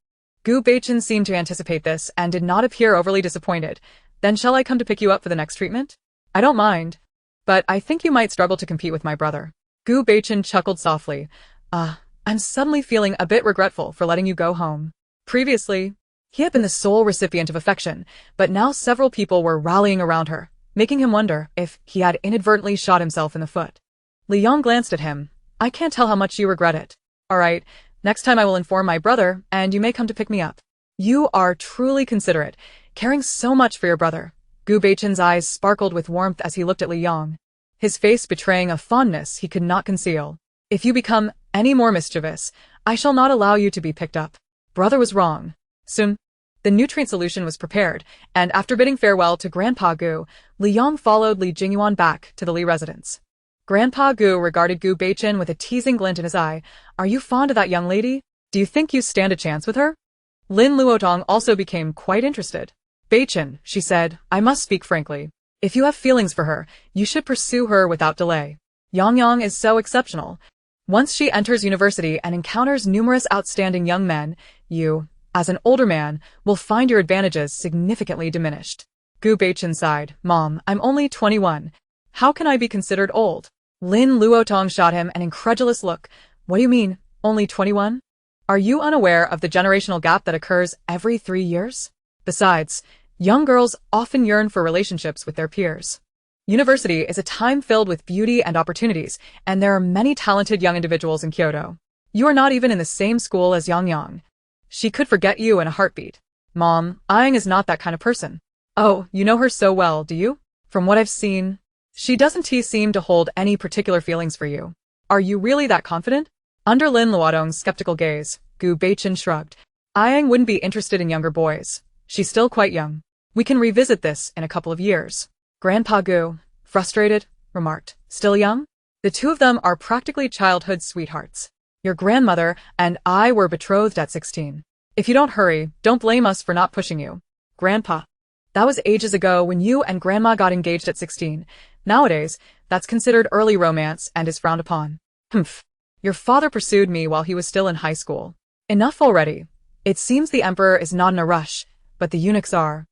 Gu Beichen seemed to anticipate this and did not appear overly disappointed. Then shall I come to pick you up for the next treatment? I don't mind. But I think you might struggle to compete with my brother. Gu Beichen chuckled softly. I'm suddenly feeling a bit regretful for letting you go home. Previously, he had been the sole recipient of affection, but now several people were rallying around her, making him wonder if he had inadvertently shot himself in the foot. Li Yang glanced at him. I can't tell how much you regret it. All right, next time I will inform my brother, and you may come to pick me up. You are truly considerate, caring so much for your brother. Gu Beichen's eyes sparkled with warmth as he looked at Li Yang, his face betraying a fondness he could not conceal. If you become any more mischievous, I shall not allow you to be picked up. Brother was wrong. Soon, the nutrient solution was prepared, and after bidding farewell to Grandpa Gu, Li Yang followed Li Jingyuan back to the Li residence. Grandpa Gu regarded Gu Beichen with a teasing glint in his eye. Are you fond of that young lady? Do you think you stand a chance with her? Lin Luotong also became quite interested. Beichen, she said, I must speak frankly. If you have feelings for her, you should pursue her without delay. Yang is so exceptional. Once she enters university and encounters numerous outstanding young men, you, as an older man, will find your advantages significantly diminished. Gu Beichen sighed. Mom, I'm only 21. How can I be considered old? Lin Luotong shot him an incredulous look. What do you mean, only 21? Are you unaware of the generational gap that occurs every 3 years? Besides, young girls often yearn for relationships with their peers. University is a time filled with beauty and opportunities, and there are many talented young individuals in Kyoto. You are not even in the same school as Yang. She could forget you in a heartbeat. Mom, Aang is not that kind of person. Oh, you know her so well, do you? From what I've seen, she doesn't seem to hold any particular feelings for you. Are you really that confident? Under Lin Luotong's skeptical gaze, Gu Beichen shrugged. Aang wouldn't be interested in younger boys. She's still quite young. We can revisit this in a couple of years. Grandpa Gu, frustrated, remarked. Still young? The two of them are practically childhood sweethearts. Your grandmother and I were betrothed at 16. If you don't hurry, don't blame us for not pushing you. Grandpa. That was ages ago when you and Grandma got engaged at 16. Nowadays, that's considered early romance and is frowned upon. Humph. Your father pursued me while he was still in high school. Enough already. It seems the emperor is not in a rush, but the eunuchs are.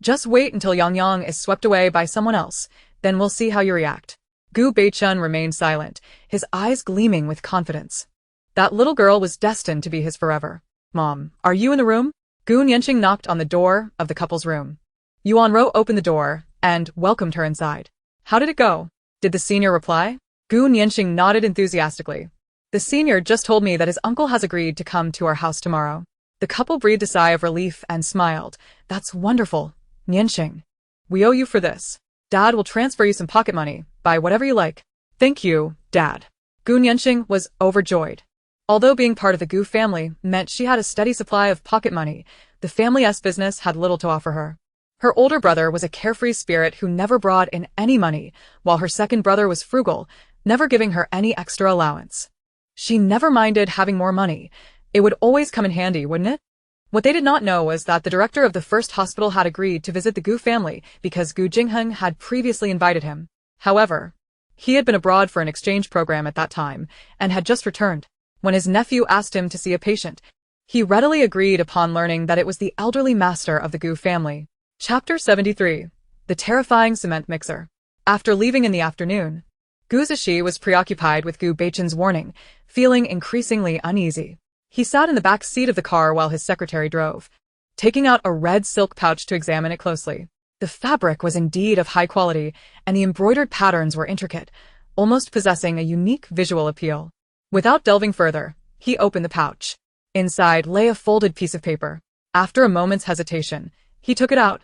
Just wait until Yang is swept away by someone else, then we'll see how you react. Gu Beichen remained silent, his eyes gleaming with confidence. That little girl was destined to be his forever. Mom, are you in the room? Gu Nianqing knocked on the door of the couple's room. Yuan Ro opened the door and welcomed her inside. How did it go? Did the senior reply? Gu Nianqing nodded enthusiastically. The senior just told me that his uncle has agreed to come to our house tomorrow. The couple breathed a sigh of relief and smiled. That's wonderful, Nianqing. We owe you for this. Dad will transfer you some pocket money. Buy whatever you like. Thank you, Dad. Gu Nianqing was overjoyed. Although being part of the Gu family meant she had a steady supply of pocket money, the family's business had little to offer her. Her older brother was a carefree spirit who never brought in any money, while her second brother was frugal, never giving her any extra allowance. She never minded having more money. It would always come in handy, wouldn't it? What they did not know was that the director of the first hospital had agreed to visit the Gu family because Gu Jingheng had previously invited him. However, he had been abroad for an exchange program at that time and had just returned. When his nephew asked him to see a patient, he readily agreed upon learning that it was the elderly master of the Gu family. Chapter 73. The Terrifying Cement Mixer. After leaving in the afternoon, Gu Zishi was preoccupied with Gu Beichen's warning, feeling increasingly uneasy. He sat in the back seat of the car while his secretary drove, taking out a red silk pouch to examine it closely. The fabric was indeed of high quality, and the embroidered patterns were intricate, almost possessing a unique visual appeal. Without delving further, he opened the pouch. Inside lay a folded piece of paper. After a moment's hesitation, he took it out,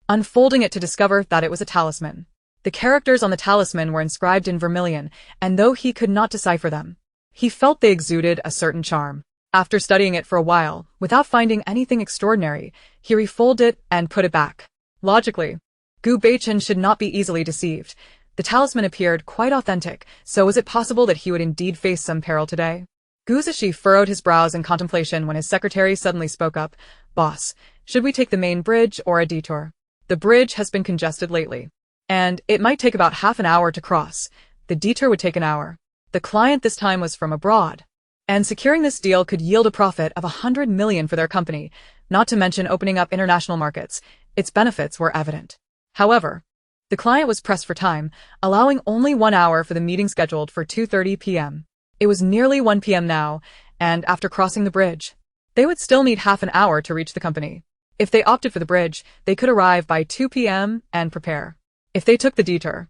unfolding it to discover that it was a talisman. The characters on the talisman were inscribed in vermilion, and though he could not decipher them, he felt they exuded a certain charm. After studying it for a while, without finding anything extraordinary, he refolded it and put it back. Logically, Gu Beichen should not be easily deceived. The talisman appeared quite authentic, so was it possible that he would indeed face some peril today? Gu Zishi furrowed his brows in contemplation when his secretary suddenly spoke up. "Boss, should we take the main bridge or a detour? The bridge has been congested lately, and it might take about half an hour to cross. The detour would take an hour." The client this time was from abroad, and securing this deal could yield a profit of 100 million for their company, not to mention opening up international markets. Its benefits were evident. However, the client was pressed for time, allowing only 1 hour for the meeting scheduled for 2:30 p.m. It was nearly 1 p.m. now, and after crossing the bridge, they would still need half an hour to reach the company. If they opted for the bridge, they could arrive by 2 p.m. and prepare. If they took the detour,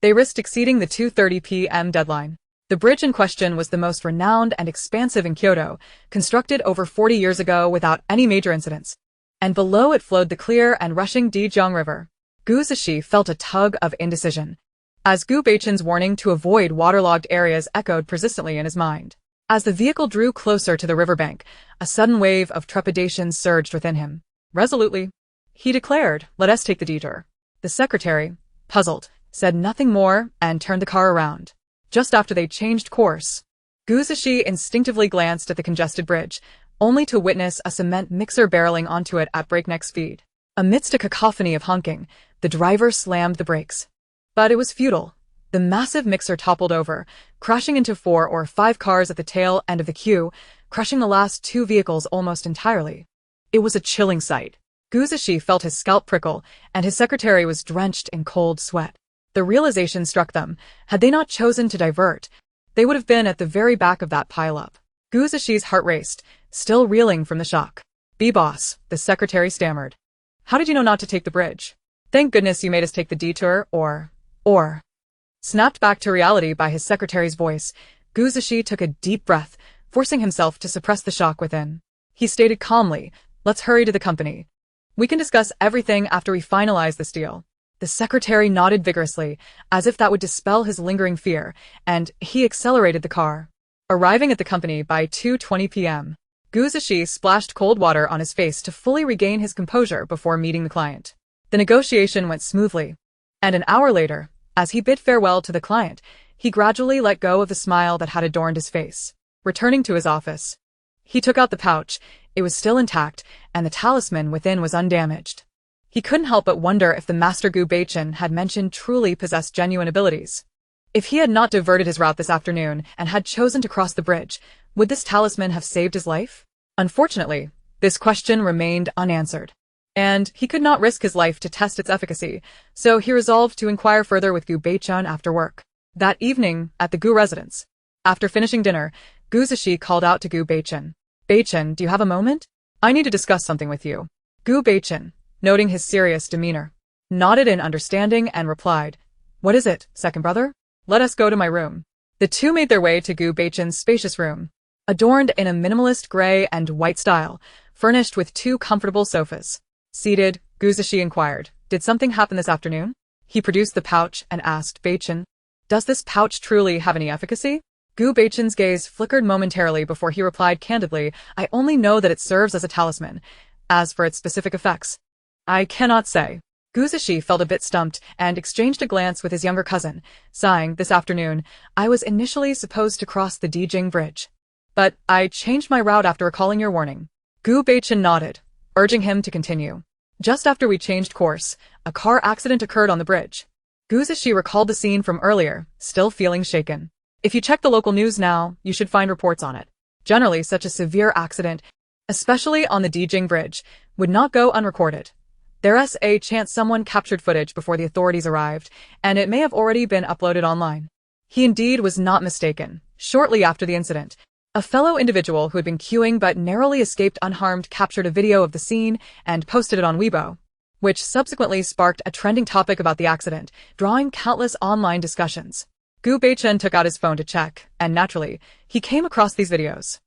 they risked exceeding the 2:30 p.m. deadline. The bridge in question was the most renowned and expansive in Kyoto, constructed over 40 years ago without any major incidents, and below it flowed the clear and rushing Dijiang River. Gu Zishi felt a tug of indecision, as Gu Beichen's warning to avoid waterlogged areas echoed persistently in his mind. As the vehicle drew closer to the riverbank, a sudden wave of trepidation surged within him. Resolutely, he declared, "Let us take the detour." The secretary, puzzled, said nothing more and turned the car around. Just after they changed course, Gu Zishi instinctively glanced at the congested bridge, only to witness a cement mixer barreling onto it at breakneck speed. Amidst a cacophony of honking, the driver slammed the brakes. But it was futile. The massive mixer toppled over, crashing into 4 or 5 cars at the tail end of the queue, crushing the last 2 vehicles almost entirely. It was a chilling sight. Gu Zishi felt his scalp prickle, and his secretary was drenched in cold sweat. The realization struck them. Had they not chosen to divert, they would have been at the very back of that pileup. Gu Zishi's heart raced, still reeling from the shock. "B-boss," the secretary stammered. "How did you know not to take the bridge? Thank goodness you made us take the detour, or... Snapped back to reality by his secretary's voice, Gu Zishi took a deep breath, forcing himself to suppress the shock within. He stated calmly, "Let's hurry to the company. We can discuss everything after we finalize this deal." The secretary nodded vigorously, as if that would dispel his lingering fear, and he accelerated the car. Arriving at the company by 2:20 p.m., Gu Zishi splashed cold water on his face to fully regain his composure before meeting the client. The negotiation went smoothly, and an hour later, as he bid farewell to the client, he gradually let go of the smile that had adorned his face. Returning to his office, he took out the pouch. It was still intact, and the talisman within was undamaged. He couldn't help but wonder if the master Gu Beichen had mentioned truly possessed genuine abilities. If he had not diverted his route this afternoon and had chosen to cross the bridge, would this talisman have saved his life? Unfortunately, this question remained unanswered, and he could not risk his life to test its efficacy, so he resolved to inquire further with Gu Beichen after work. That evening, at the Gu residence, after finishing dinner, Gu Zishi called out to Gu Beichen. "Beichen, do you have a moment? I need to discuss something with you." Gu Beichen, noting his serious demeanor, nodded in understanding and replied, "What is it, second brother? Let us go to my room." The two made their way to Gu Beichen's spacious room, adorned in a minimalist gray and white style, furnished with 2 comfortable sofas. Seated, Gu Zishi inquired, "Did something happen this afternoon?" He produced the pouch and asked Beichen, "Does this pouch truly have any efficacy?" Gu Beichen's gaze flickered momentarily before he replied candidly, "I only know that it serves as a talisman. As for its specific effects, I cannot say." Gu Zishi felt a bit stumped and exchanged a glance with his younger cousin, sighing, "This afternoon, I was initially supposed to cross the Dijing Bridge, but I changed my route after recalling your warning." Gu Beichen nodded, urging him to continue. "Just after we changed course, a car accident occurred on the bridge." Gu Zishi recalled the scene from earlier, still feeling shaken. If you check the local news now, you should find reports on it. Generally, such a severe accident, especially on the Dijing Bridge, would not go unrecorded. There's a chance someone captured footage before the authorities arrived, and it may have already been uploaded online. He indeed was not mistaken. Shortly after the incident, A fellow individual who had been queuing but narrowly escaped unharmed captured a video of the scene and posted it on Weibo, which subsequently sparked a trending topic about the accident, drawing countless online discussions. Gu Beichen took out his phone to check, and naturally, he came across these videos.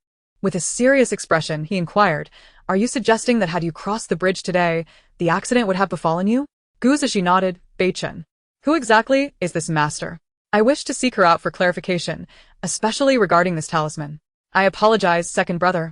With a serious expression, he inquired, "Are you suggesting that had you crossed the bridge today, the accident would have befallen you?" Gu Zishi nodded. "Beichen. Who exactly is this master? I wish to seek her out for clarification, especially regarding this talisman. I apologize, second brother.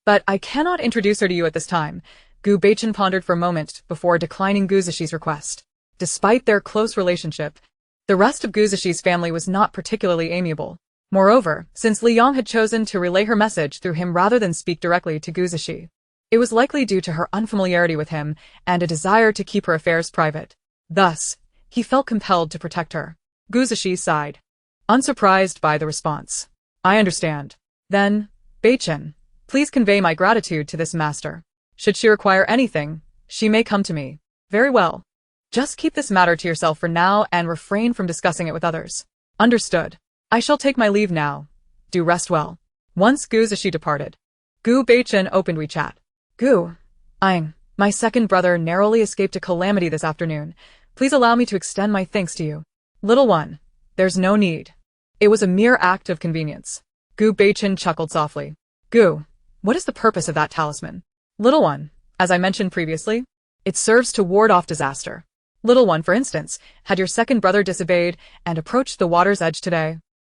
But I cannot introduce her to you at this time." Gu Beichen pondered for a moment before declining Gu Zishi's request. Despite their close relationship, the rest of Gu Zishi's family was not particularly amiable. Moreover, since Li Yang had chosen to relay her message through him rather than speak directly to Gu Zishi, it was likely due to her unfamiliarity with him and a desire to keep her affairs private. Thus, he felt compelled to protect her. Gu Zishi sighed, unsurprised by the response. "I understand. Then, Beichen, please convey my gratitude to this master. Should she require anything, she may come to me." "Very well. Just keep this matter to yourself for now and refrain from discussing it with others." "Understood. I shall take my leave now. Do rest well." Once Gu Zishi departed, Gu Beichen opened WeChat. "Gu, my second brother narrowly escaped a calamity this afternoon. Please allow me to extend my thanks to you." "Little one, there's no need. It was a mere act of convenience." Gu Beichen chuckled softly. "Gu, what is the purpose of that talisman?" "Little one, as I mentioned previously, it serves to ward off disaster. Little one, for instance, had your second brother disobeyed and approached the water's edge today,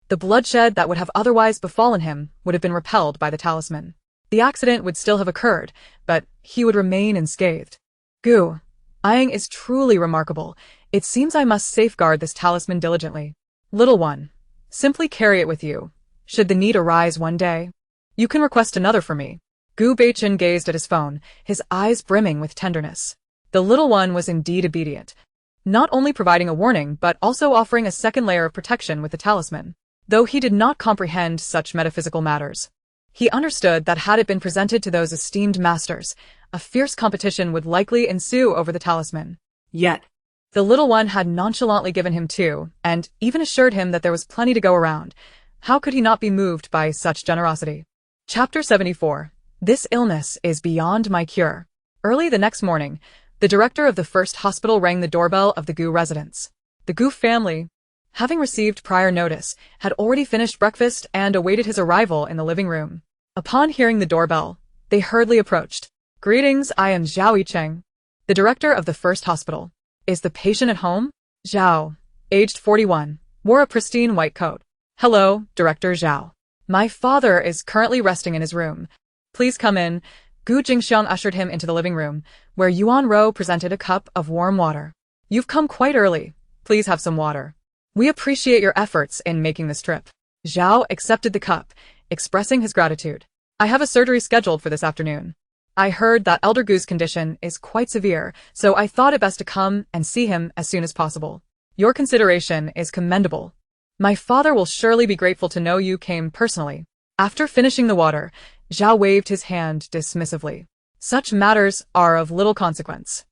the bloodshed that would have otherwise befallen him would have been repelled by the talisman. The accident would still have occurred, but he would remain unscathed. Gu, Aang is truly remarkable. It seems I must safeguard this talisman diligently. Little one, simply carry it with you. Should the need arise one day, you can request another for me." Gu Beichen gazed at his phone, his eyes brimming with tenderness. The little one was indeed obedient, not only providing a warning but also offering a second layer of protection with the talisman. Though he did not comprehend such metaphysical matters, he understood that had it been presented to those esteemed masters, a fierce competition would likely ensue over the talisman. Yet, the little one had nonchalantly given him two, and even assured him that there was plenty to go around. How could he not be moved by such generosity? Chapter 74. This illness is beyond my cure. Early the next morning, the director of the first hospital rang the doorbell of the Gu residence. The Gu family, having received prior notice, had already finished breakfast and awaited his arrival in the living room. Upon hearing the doorbell, they hurriedly approached. "Greetings, I am Zhao Yicheng, the director of the first hospital. Is the patient at home?" Zhao, aged 41, wore a pristine white coat. "Hello, Director Zhao. My father is currently resting in his room. Please come in." Gu Jingxiang ushered him into the living room, where Yuan Ro presented a cup of warm water. "You've come quite early. Please have some water. We appreciate your efforts in making this trip." Zhao accepted the cup, expressing his gratitude. "I have a surgery scheduled for this afternoon. I heard that Elder Gu's condition is quite severe, so I thought it best to come and see him as soon as possible. Your consideration is commendable. My father will surely be grateful to know you came personally." After finishing the water, Zhao waved his hand dismissively. "Such matters are of little consequence.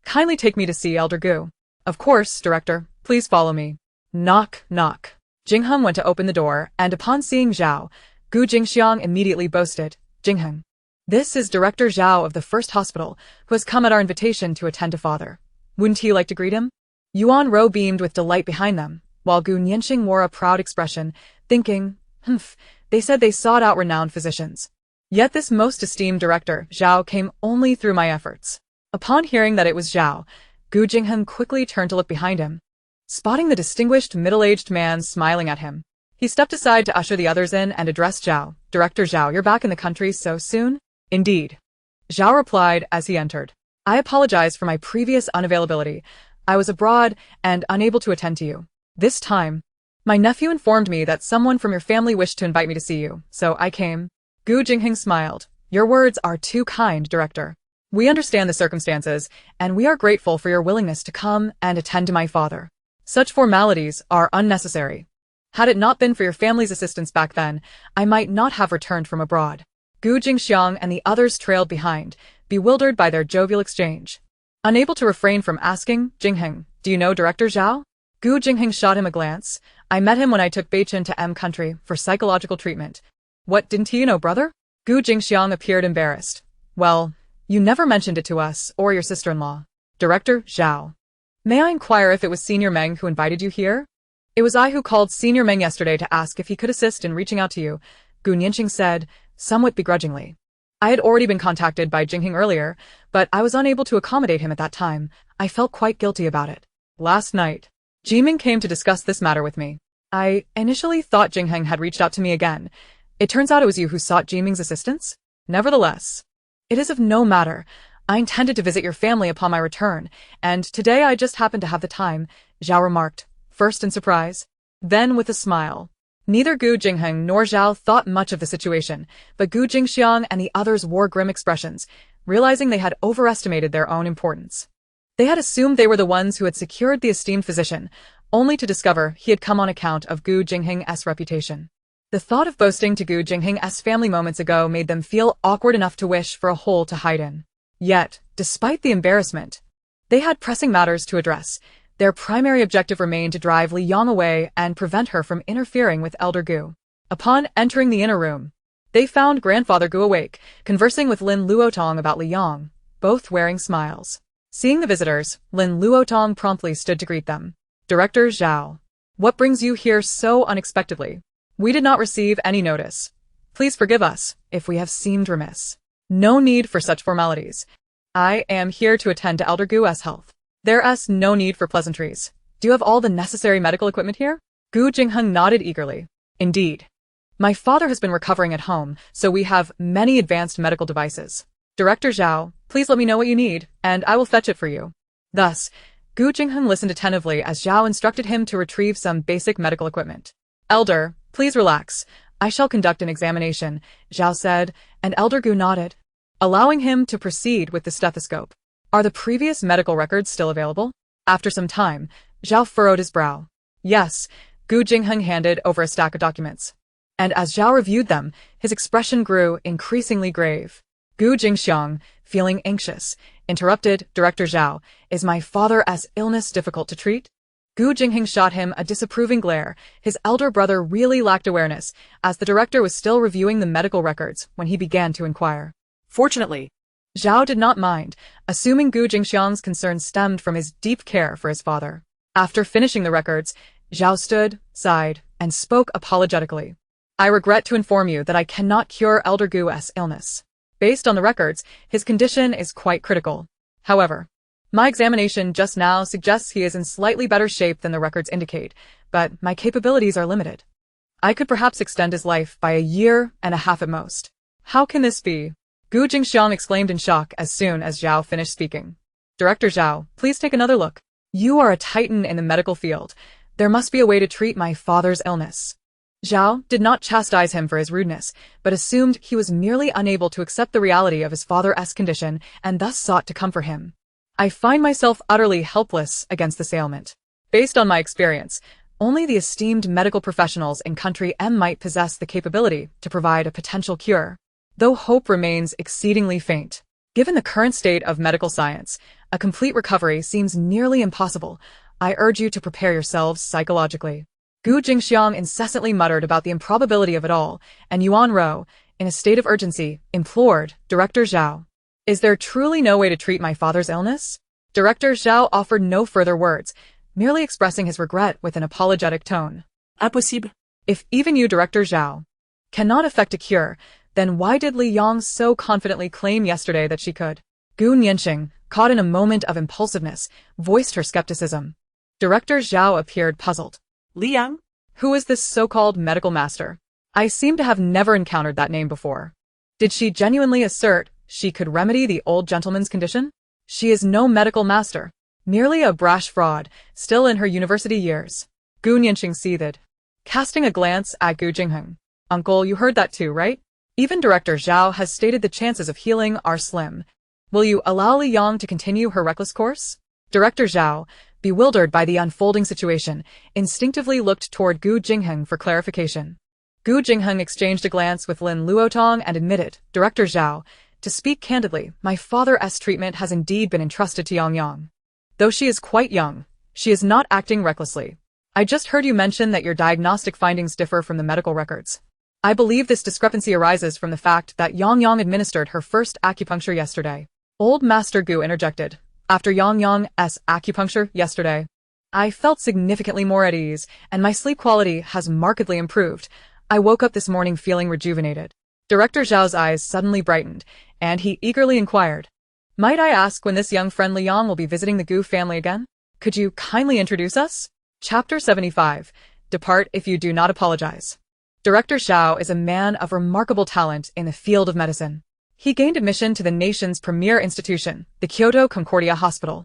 Kindly take me to see Elder Gu." "Of course, Director. Please follow me." Knock, knock. Jingheng went to open the door, and upon seeing Zhao, Gu Jingxiang immediately boasted, "Jingheng, this is Director Zhao of the first hospital, who has come at our invitation to attend to father. Wouldn't he like to greet him?" Yuan Ro beamed with delight behind them, while Gu Nianxing wore a proud expression, thinking, they said they sought out renowned physicians. Yet this most esteemed director, Zhao, came only through my efforts. Upon hearing that it was Zhao, Gu Jingheng quickly turned to look behind him. Spotting the distinguished middle-aged man smiling at him, he stepped aside to usher the others in and addressed Zhao. "Director Zhao, you're back in the country so soon?" "Indeed," Zhao replied as he entered. "I apologize for my previous unavailability. I was abroad and unable to attend to you. This time, my nephew informed me that someone from your family wished to invite me to see you, so I came." Gu Jingheng smiled. "Your words are too kind, Director. We understand the circumstances, and we are grateful for your willingness to come and attend to my father. Such formalities are unnecessary. Had it not been for your family's assistance back then, I might not have returned from abroad." Gu Jingxiang and the others trailed behind, bewildered by their jovial exchange. Unable to refrain from asking, "Jingheng, do you know Director Zhao?" Gu Jingheng shot him a glance. "I met him when I took Beichen to M country for psychological treatment. What, didn't he know, brother? Gu Jingxiang appeared embarrassed. Well, you never mentioned it to us or your sister-in-law. Director Zhao. May I inquire if it was Senior Meng who invited you here? It was I who called Senior Meng yesterday to ask if he could assist in reaching out to you, Gu Nianqing said, somewhat begrudgingly. I had already been contacted by Jingheng earlier, but I was unable to accommodate him at that time. I felt quite guilty about it. Last night, Jiming came to discuss this matter with me. I initially thought Jingheng had reached out to me again. It turns out it was you who sought Jiming's assistance? Nevertheless, it is of no matter. I intended to visit your family upon my return, and today I just happened to have the time, Zhao remarked, first in surprise, then with a smile. Neither Gu Jingheng nor Zhao thought much of the situation, but Gu Jingxiang and the others wore grim expressions, realizing they had overestimated their own importance. They had assumed they were the ones who had secured the esteemed physician, only to discover he had come on account of Gu Jingheng's reputation. The thought of boasting to Gu Jingheng's family moments ago made them feel awkward enough to wish for a hole to hide in. Yet, despite the embarrassment, they had pressing matters to address. Their primary objective remained to drive Li Yang away and prevent her from interfering with Elder Gu. Upon entering the inner room, they found Grandfather Gu awake, conversing with Lin Luotong about Li Yang, both wearing smiles. Seeing the visitors, Lin Luotong promptly stood to greet them. Director Zhao. What brings you here so unexpectedly? We did not receive any notice. Please forgive us if we have seemed remiss. No need for such formalities. I am here to attend to Elder Gu's health. There's no need for pleasantries. Do you have all the necessary medical equipment here? Gu Jingheng nodded eagerly. Indeed. My father has been recovering at home, so we have many advanced medical devices. Director Zhao, please let me know what you need, and I will fetch it for you. Thus, Gu Jingheng listened attentively as Zhao instructed him to retrieve some basic medical equipment. Elder, please relax. I shall conduct an examination, Zhao said, and Elder Gu nodded, allowing him to proceed with the stethoscope. Are the previous medical records still available? After some time, Zhao furrowed his brow. Yes, Gu Jingheng handed over a stack of documents. And as Zhao reviewed them, his expression grew increasingly grave. Gu Jingxiang, feeling anxious, interrupted, Director Zhao, is my father's illness difficult to treat? Gu Jingheng shot him a disapproving glare. His elder brother really lacked awareness, as the director was still reviewing the medical records when he began to inquire. Fortunately, Zhao did not mind, assuming Gu Jingxiang's concerns stemmed from his deep care for his father. After finishing the records, Zhao stood, sighed, and spoke apologetically. I regret to inform you that I cannot cure Elder Gu's illness. Based on the records, his condition is quite critical. However, my examination just now suggests he is in slightly better shape than the records indicate, but my capabilities are limited. I could perhaps extend his life by 1.5 years at most. How can this be? Gu Jingxiang exclaimed in shock as soon as Zhao finished speaking. Director Zhao, please take another look. You are a titan in the medical field. There must be a way to treat my father's illness. Zhao did not chastise him for his rudeness, but assumed he was merely unable to accept the reality of his father's condition and thus sought to comfort him. I find myself utterly helpless against this ailment. Based on my experience, only the esteemed medical professionals in Country M might possess the capability to provide a potential cure, though hope remains exceedingly faint. Given the current state of medical science, a complete recovery seems nearly impossible. I urge you to prepare yourselves psychologically. Gu Jingxiang incessantly muttered about the improbability of it all, and Yuan Rou, in a state of urgency, implored Director Zhao. Is there truly no way to treat my father's illness? Director Zhao offered no further words, merely expressing his regret with an apologetic tone. Impossible. If even you, Director Zhao, cannot effect a cure, then why did Li Yang so confidently claim yesterday that she could? Gu Nianqing, caught in a moment of impulsiveness, voiced her skepticism. Director Zhao appeared puzzled. Li Yang? Who is this so-called medical master? I seem to have never encountered that name before. Did she genuinely assert she could remedy the old gentleman's condition? She is no medical master, merely a brash fraud, still in her university years. Gu Nianqing seethed, casting a glance at Gu Jingheng. Uncle, you heard that too, right? Even Director Zhao has stated the chances of healing are slim. Will you allow Li Yang to continue her reckless course? Director Zhao, bewildered by the unfolding situation, instinctively looked toward Gu Jingheng for clarification. Gu Jingheng exchanged a glance with Lin Luotong and admitted, Director Zhao, to speak candidly, my father's treatment has indeed been entrusted to Yang Yang. Though she is quite young, she is not acting recklessly. I just heard you mention that your diagnostic findings differ from the medical records. I believe this discrepancy arises from the fact that Yang Yang administered her first acupuncture yesterday. Old Master Gu interjected. After Yang Yang's acupuncture yesterday, I felt significantly more at ease, and my sleep quality has markedly improved. I woke up this morning feeling rejuvenated. Director Zhao's eyes suddenly brightened, and he eagerly inquired, "Might I ask when this young friend Liang will be visiting the Gu family again? Could you kindly introduce us?" Chapter 75. Depart if you do not apologize. Director Zhao is a man of remarkable talent in the field of medicine. He gained admission to the nation's premier institution, the Kyoto Concordia Hospital,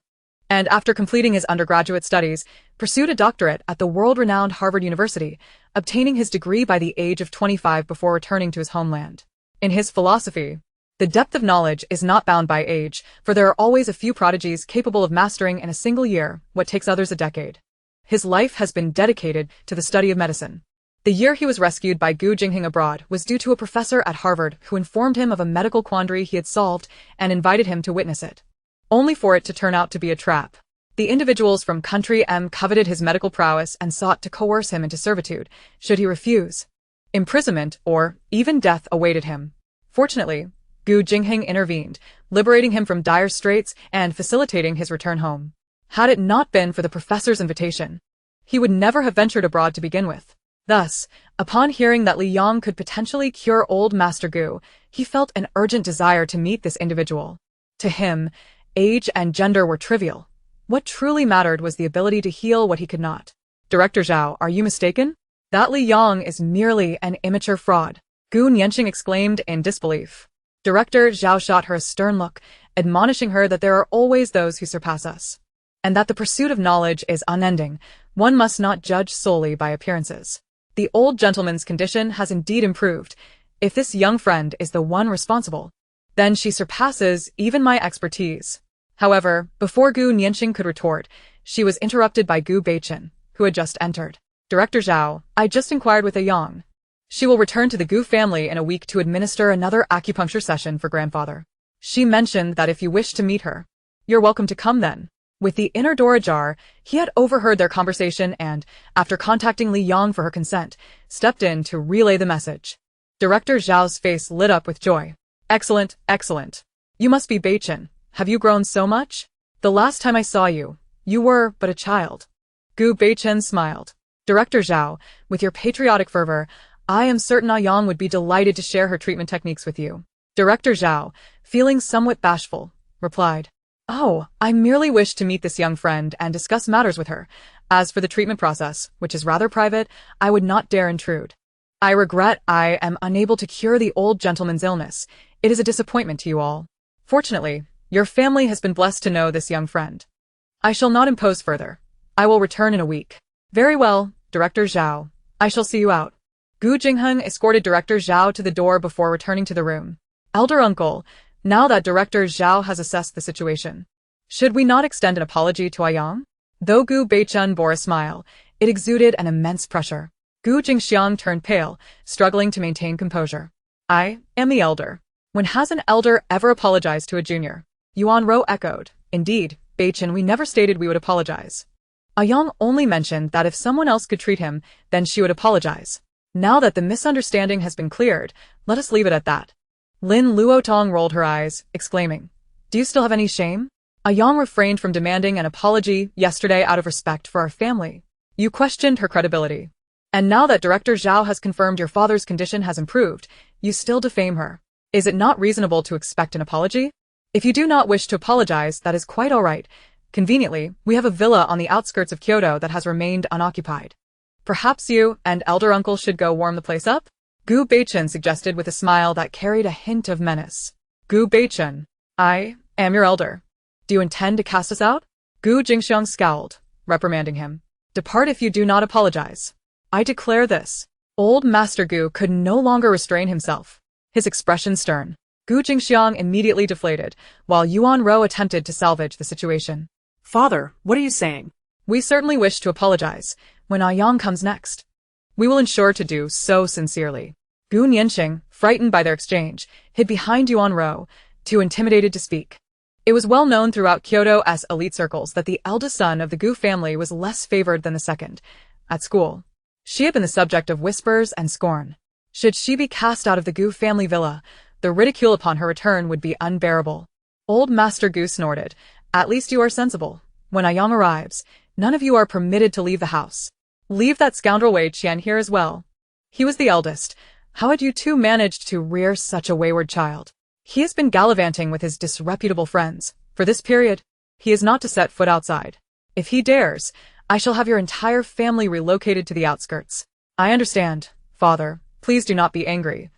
and after completing his undergraduate studies, pursued a doctorate at the world-renowned Harvard University, obtaining his degree by the age of 25 before returning to his homeland. In his philosophy, the depth of knowledge is not bound by age, for there are always a few prodigies capable of mastering in a single year what takes others a decade. His life has been dedicated to the study of medicine. The year he was rescued by Gu Jingheng abroad was due to a professor at Harvard who informed him of a medical quandary he had solved and invited him to witness it, only for it to turn out to be a trap. The individuals from Country M coveted his medical prowess and sought to coerce him into servitude, should he refuse. Imprisonment, or even death, awaited him. Fortunately, Gu Jingheng intervened, liberating him from dire straits and facilitating his return home. Had it not been for the professor's invitation, he would never have ventured abroad to begin with. Thus, upon hearing that Li Yang could potentially cure old Master Gu, he felt an urgent desire to meet this individual. To him, age and gender were trivial. What truly mattered was the ability to heal what he could not. "Director Zhao, are you mistaken? That Li Yang is merely an immature fraud," Gu Nianqing exclaimed in disbelief. Director Zhao shot her a stern look, admonishing her that there are always those who surpass us, and that the pursuit of knowledge is unending. One must not judge solely by appearances. The old gentleman's condition has indeed improved. If this young friend is the one responsible, then she surpasses even my expertise. However, before Gu Nianqing could retort, she was interrupted by Gu Beichen, who had just entered. "Director Zhao, I just inquired with a Yang. She will return to the Gu family in a week to administer another acupuncture session for grandfather. She mentioned that if you wish to meet her, you're welcome to come then." With the inner door ajar, he had overheard their conversation and, after contacting Li Yang for her consent, stepped in to relay the message. Director Zhao's face lit up with joy. "Excellent, excellent. You must be Beichen. Have you grown so much? The last time I saw you, you were but a child." Gu Beichen smiled. "Director Zhao, with your patriotic fervor, I am certain Yang would be delighted to share her treatment techniques with you." Director Zhao, feeling somewhat bashful, replied, "Oh, I merely wish to meet this young friend and discuss matters with her. As for the treatment process, which is rather private, I would not dare intrude. I regret I am unable to cure the old gentleman's illness. It is a disappointment to you all. Fortunately, your family has been blessed to know this young friend. I shall not impose further. I will return in a week." "Very well, Director Zhao. I shall see you out." Gu Jingheng escorted Director Zhao to the door before returning to the room. "Elder uncle, now that Director Zhao has assessed the situation, should we not extend an apology to Yang?" Though Gu Beichen bore a smile, it exuded an immense pressure. Gu Jingxiang turned pale, struggling to maintain composure. "I am the elder. When has an elder ever apologized to a junior?" Yuan Ro echoed. "Indeed, Beichen, we never stated we would apologize. Yang only mentioned that if someone else could treat him, then she would apologize. Now that the misunderstanding has been cleared, let us leave it at that." Lin Luotong rolled her eyes, exclaiming, "Do you still have any shame? Yang refrained from demanding an apology yesterday out of respect for our family. You questioned her credibility. And now that Director Zhao has confirmed your father's condition has improved, you still defame her. Is it not reasonable to expect an apology? If you do not wish to apologize, that is quite all right. Conveniently, we have a villa on the outskirts of Kyoto that has remained unoccupied. Perhaps you and elder uncle should go warm the place up?" Gu Beichen suggested with a smile that carried a hint of menace. "Gu Beichen, I am your elder. Do you intend to cast us out?" Gu Jingxiang scowled, reprimanding him. "Depart if you do not apologize. I declare this." Old Master Gu could no longer restrain himself, his expression stern. Gu Jingxiang immediately deflated, while Yuan Ro attempted to salvage the situation. "Father, what are you saying?" "We certainly wish to apologize when Yang comes next. We will ensure to do so sincerely." Gu Nianqing, frightened by their exchange, hid behind Yuan Ro, too intimidated to speak. It was well known throughout Kyoto's elite circles that the eldest son of the Gu family was less favored than the second. At school, she had been the subject of whispers and scorn. Should she be cast out of the Gu family villa, the ridicule upon her return would be unbearable. Old Master Gu snorted. At least you are sensible. When Ayang arrives, none of you are permitted to leave the house. Leave that scoundrel Wei Qian here as well. He was the eldest. How had you two managed to rear such a wayward child? He has been gallivanting with his disreputable friends. For this period, he is not to set foot outside. If he dares, I shall have your entire family relocated to the outskirts. I understand, father. Please do not be angry.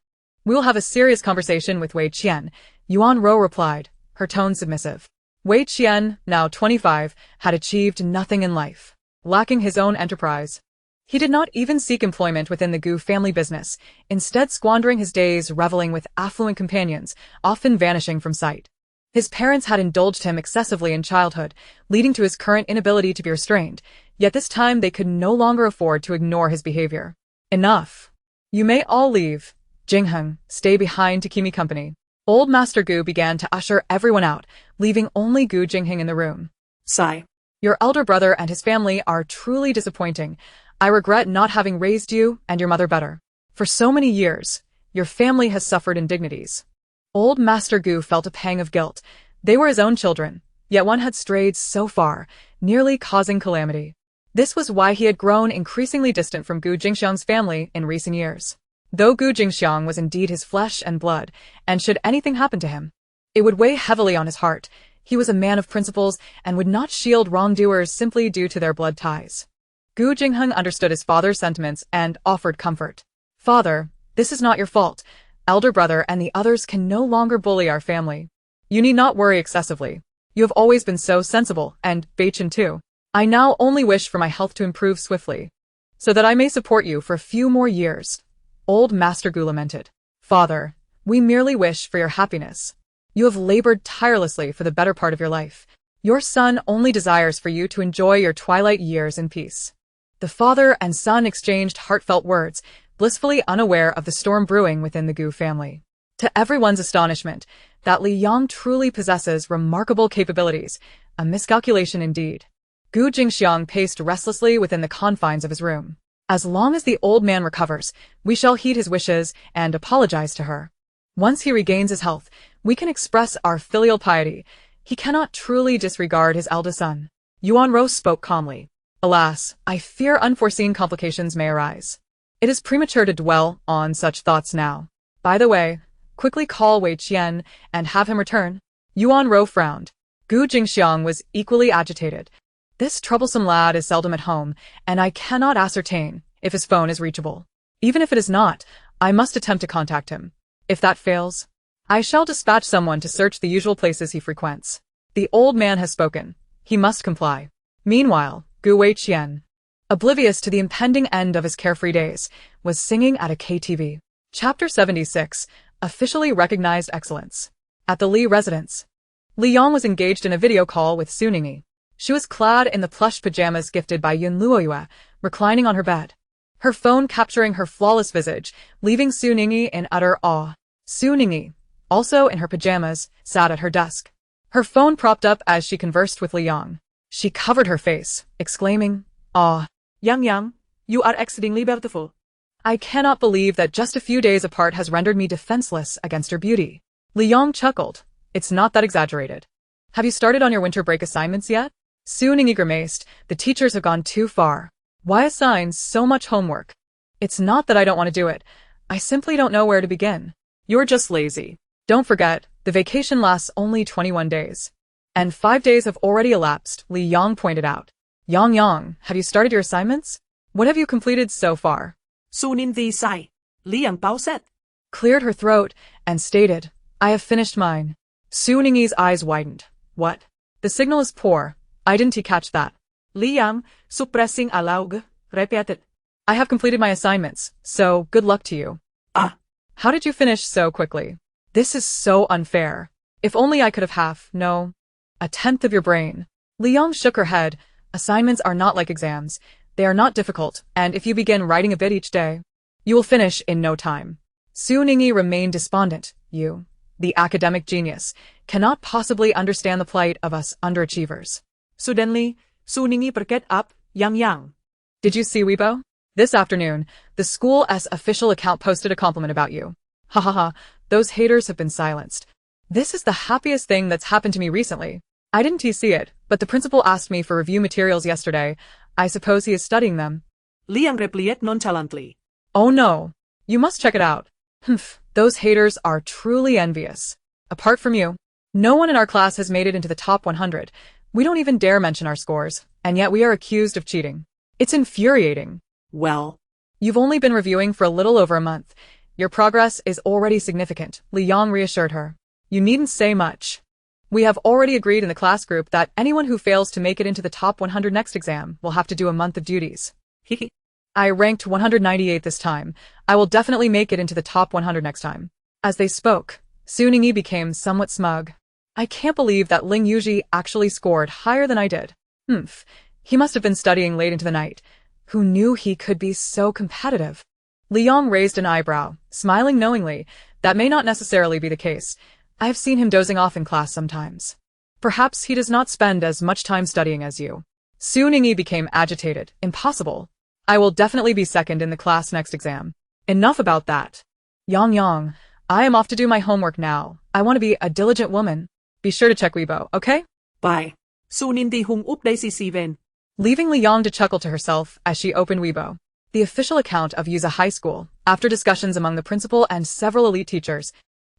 We will have a serious conversation with Wei Qian, Yuan Ro replied, her tone submissive. Wei Qian, now 25, had achieved nothing in life, lacking his own enterprise. He did not even seek employment within the Gu family business, instead squandering his days reveling with affluent companions, often vanishing from sight. His parents had indulged him excessively in childhood, leading to his current inability to be restrained, yet this time they could no longer afford to ignore his behavior. Enough. You may all leave. Jingheng, stay behind to keep me company. Old Master Gu began to usher everyone out, leaving only Gu Jingheng in the room. Sigh. Your elder brother and his family are truly disappointing. I regret not having raised you and your mother better. For so many years, your family has suffered indignities. Old Master Gu felt a pang of guilt. They were his own children, yet one had strayed so far, nearly causing calamity. This was why he had grown increasingly distant from Gu Jingxiang's family in recent years. Though Gu Jingxiang was indeed his flesh and blood, and should anything happen to him, it would weigh heavily on his heart. He was a man of principles and would not shield wrongdoers simply due to their blood ties. Gu Jingheng understood his father's sentiments and offered comfort. Father, this is not your fault. Elder brother and the others can no longer bully our family. You need not worry excessively. You have always been so sensible, and Beichen too. I now only wish for my health to improve swiftly, so that I may support you for a few more years. Old Master Gu lamented. Father, we merely wish for your happiness. You have labored tirelessly for the better part of your life. Your son only desires for you to enjoy your twilight years in peace. The father and son exchanged heartfelt words, blissfully unaware of the storm brewing within the Gu family. To everyone's astonishment, that Li Yang truly possesses remarkable capabilities, a miscalculation indeed. Gu Jingxiang paced restlessly within the confines of his room. As long as the old man recovers, we shall heed his wishes and apologize to her. Once he regains his health, we can express our filial piety. He cannot truly disregard his eldest son. Yuan Ro spoke calmly. Alas, I fear unforeseen complications may arise. It is premature to dwell on such thoughts now. By the way, quickly call Wei Qian and have him return. Yuan Ro frowned. Gu Jingxiang was equally agitated. This troublesome lad is seldom at home, and I cannot ascertain if his phone is reachable. Even if it is not, I must attempt to contact him. If that fails, I shall dispatch someone to search the usual places he frequents. The old man has spoken. He must comply. Meanwhile, Gu Wei Qian, oblivious to the impending end of his carefree days, was singing at a KTV. Chapter 76, Officially Recognized Excellence. At the Li residence, Li Yang was engaged in a video call with Su Ningyi. She was clad in the plush pajamas gifted by Yun Luoyue, reclining on her bed, her phone capturing her flawless visage, leaving Su Ningyi in utter awe. Su Ningyi, also in her pajamas, sat at her desk, her phone propped up as she conversed with Li Yang. She covered her face, exclaiming, "Ah, Yang, you are exceedingly beautiful." I cannot believe that just a few days apart has rendered me defenseless against your beauty." Li Yang chuckled. "It's not that exaggerated. Have you started on your winter break assignments yet?" Su Ningyi grimaced. "The teachers have gone too far. Why assign so much homework? It's not that I don't want to do it. I simply don't know where to begin." "You're just lazy. Don't forget, the vacation lasts only 21 days. And 5 days have already elapsed," Li Yang pointed out. Yang, have you started your assignments? What have you completed so far?" Su Ningyi sighed. Li Yang Bao said, Cleared her throat, and stated, "I have finished mine." Su Ningyi's eyes widened. "What? The signal is poor. I didn't catch that." Li Yang, suppressing a loud, repeated, "I have completed my assignments, so good luck to you." "Ah, How did you finish so quickly? This is so unfair. If only I could have a tenth of your brain." Li Yang shook her head. "Assignments are not like exams. They are not difficult, and if you begin writing a bit each day, you will finish in no time." Su Ningyi remained despondent. "You, the academic genius, cannot possibly understand the plight of us underachievers." Suddenly, Su Ningyi perked up, Yang. "Did you see Weibo?" This afternoon, the school's official account posted a compliment about you. Ha ha ha, those haters have been silenced. This is the happiest thing that's happened to me recently. I didn't see it, but the principal asked me for review materials yesterday. I suppose he is studying them. Liang replied nonchalantly. Oh no. You must check it out. Humph, those haters are truly envious. Apart from you, no one in our class has made it into the top 100. We don't even dare mention our scores, and yet we are accused of cheating. It's infuriating. Well, You've only been reviewing for a little over a month. Your progress is already significant, Liang reassured her. You needn't say much. We have already agreed in the class group that anyone who fails to make it into the top 100 next exam will have to do a month of duties. Hehe. I ranked 198 this time. I will definitely make it into the top 100 next time. As they spoke, Su Ningyi became somewhat smug. I can't believe that Ling Yuji actually scored higher than I did. Humph. He must have been studying late into the night. Who knew he could be so competitive? Liang raised an eyebrow, smiling knowingly. That may not necessarily be the case. I have seen him dozing off in class sometimes. Perhaps he does not spend as much time studying as you. Su Ningyi became agitated. Impossible. I will definitely be second in the class next exam. Enough about that. Yang, I am off to do my homework now. I want to be a diligent woman. Be sure to check Weibo, okay? Bye. Su Ningyi hung up day si Siven. Leaving Liang to chuckle to herself as she opened Weibo, the official account of Yuza High School, after discussions among the principal and several elite teachers.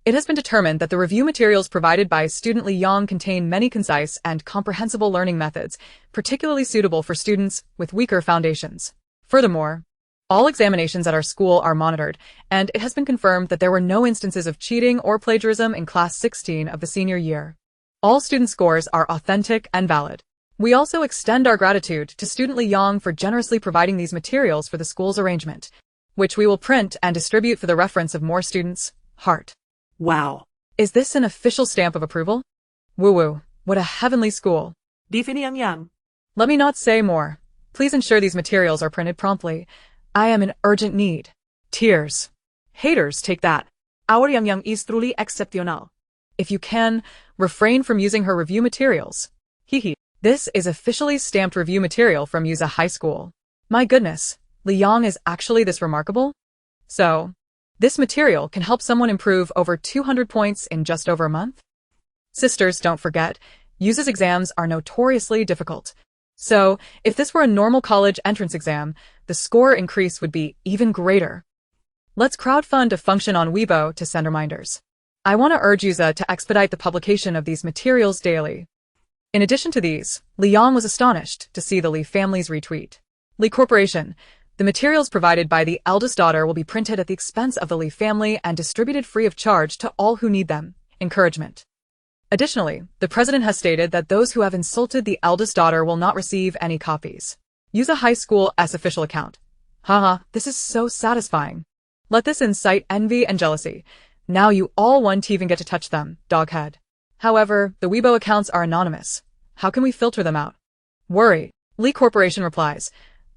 It has been determined that the review materials provided by student Liang contain many concise and comprehensible learning methods, particularly suitable for students with weaker foundations. Furthermore, all examinations at our school are monitored, and it has been confirmed that there were no instances of cheating or plagiarism in Class 16 of the senior year. All student scores are authentic and valid. We also extend our gratitude to student Liang for generously providing these materials for the school's arrangement, which we will print and distribute for the reference of more students. Heart. Wow. Is this an official stamp of approval? Woo-woo, what a heavenly school. Defini yang. Let me not say more. Please ensure these materials are printed promptly. I am in urgent need. Tears. Haters, take that. Our yang is truly exceptional. If you can, refrain from using her review materials. Hehe. This is officially stamped review material from Yuza High School. My goodness, Liang is actually this remarkable? So, this material can help someone improve over 200 points in just over a month? Sisters, don't forget, Yuza's exams are notoriously difficult. So, if this were a normal college entrance exam, the score increase would be even greater. Let's crowdfund a function on Weibo to send reminders. I want to urge Yuza to expedite the publication of these materials daily. In addition to these, Liang was astonished to see the Li family's retweet. Li Corporation, the materials provided by the eldest daughter will be printed at the expense of the Li family and distributed free of charge to all who need them. Encouragement. Additionally, the president has stated that those who have insulted the eldest daughter will not receive any copies. Use a high school's official account. Haha, this is so satisfying. Let this incite envy and jealousy. Now you all won't even get to touch them, doghead. However, the Weibo accounts are anonymous. How can we filter them out? Worry. Li Corporation replies.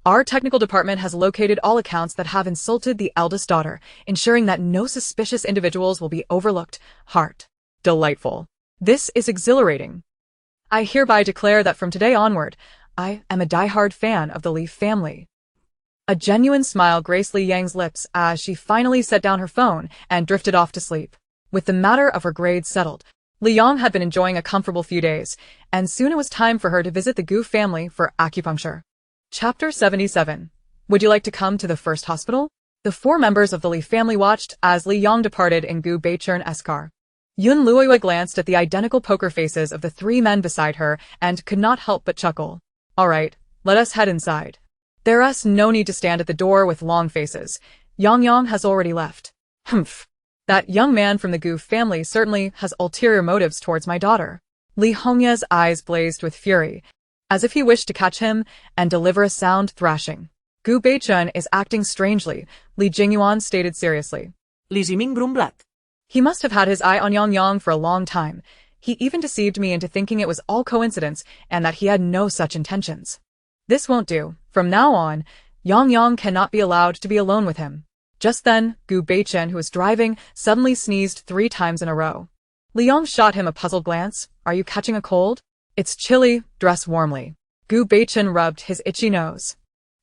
Our technical department has located all accounts that have insulted the eldest daughter, ensuring that no suspicious individuals will be overlooked. Heart. Delightful. This is exhilarating. I hereby declare that from today onward, I am a diehard fan of the Li family. A genuine smile graced Li Yang's lips as she finally set down her phone and drifted off to sleep. With the matter of her grades settled, Li Yang had been enjoying a comfortable few days, and soon it was time for her to visit the Gu family for acupuncture. Chapter 77. Would you like to come to the first hospital? The four members of the Li family watched as Li Yang departed in Gu Beichern's car. Yun Luoyue glanced at the identical poker faces of the three men beside her and could not help but chuckle. All right, let us head inside. There's no need to stand at the door with long faces. Yang has already left. Humph. That young man from the Gu family certainly has ulterior motives towards my daughter. Li Hongya's eyes blazed with fury, as if he wished to catch him and deliver a sound thrashing. Gu Beichun is acting strangely, Li Jingyuan stated seriously. Li Ziming grumblat. He must have had his eye on Yang for a long time. He even deceived me into thinking it was all coincidence and that he had no such intentions. This won't do. From now on, Yang cannot be allowed to be alone with him. Just then, Gu Beichen, who was driving, suddenly sneezed 3 times in a row. Liang shot him a puzzled glance. Are you catching a cold? It's chilly, dress warmly. Gu Beichen rubbed his itchy nose.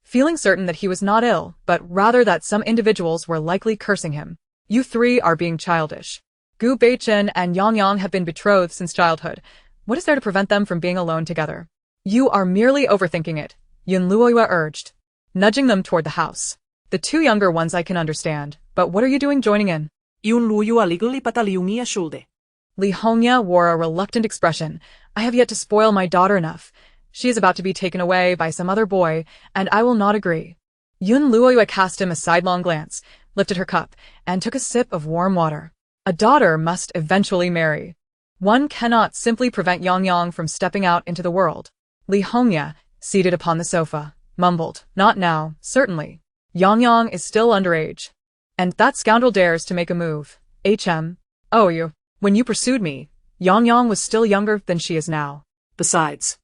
feeling certain that he was not ill, but rather that some individuals were likely cursing him. You three are being childish. Gu Beichen and Yang Yang have been betrothed since childhood. What is there to prevent them from being alone together? You are merely overthinking it, Yun Luoyue urged, nudging them toward the house. The two younger ones I can understand, but what are you doing joining in? Yun Luoyue legally pataliungi ashulde. Li Hongya wore a reluctant expression. I have yet to spoil my daughter enough. She is about to be taken away by some other boy, and I will not agree. Yun Luoyue cast him a sidelong glance, lifted her cup, and took a sip of warm water. A daughter must eventually marry. One cannot simply prevent Yang Yang from stepping out into the world. Li Hongya, seated upon the sofa, mumbled, not now, certainly. Yang Yang is still underage. And that scoundrel dares to make a move. Oh, you. When you pursued me, Yang Yang was still younger than she is now. Besides,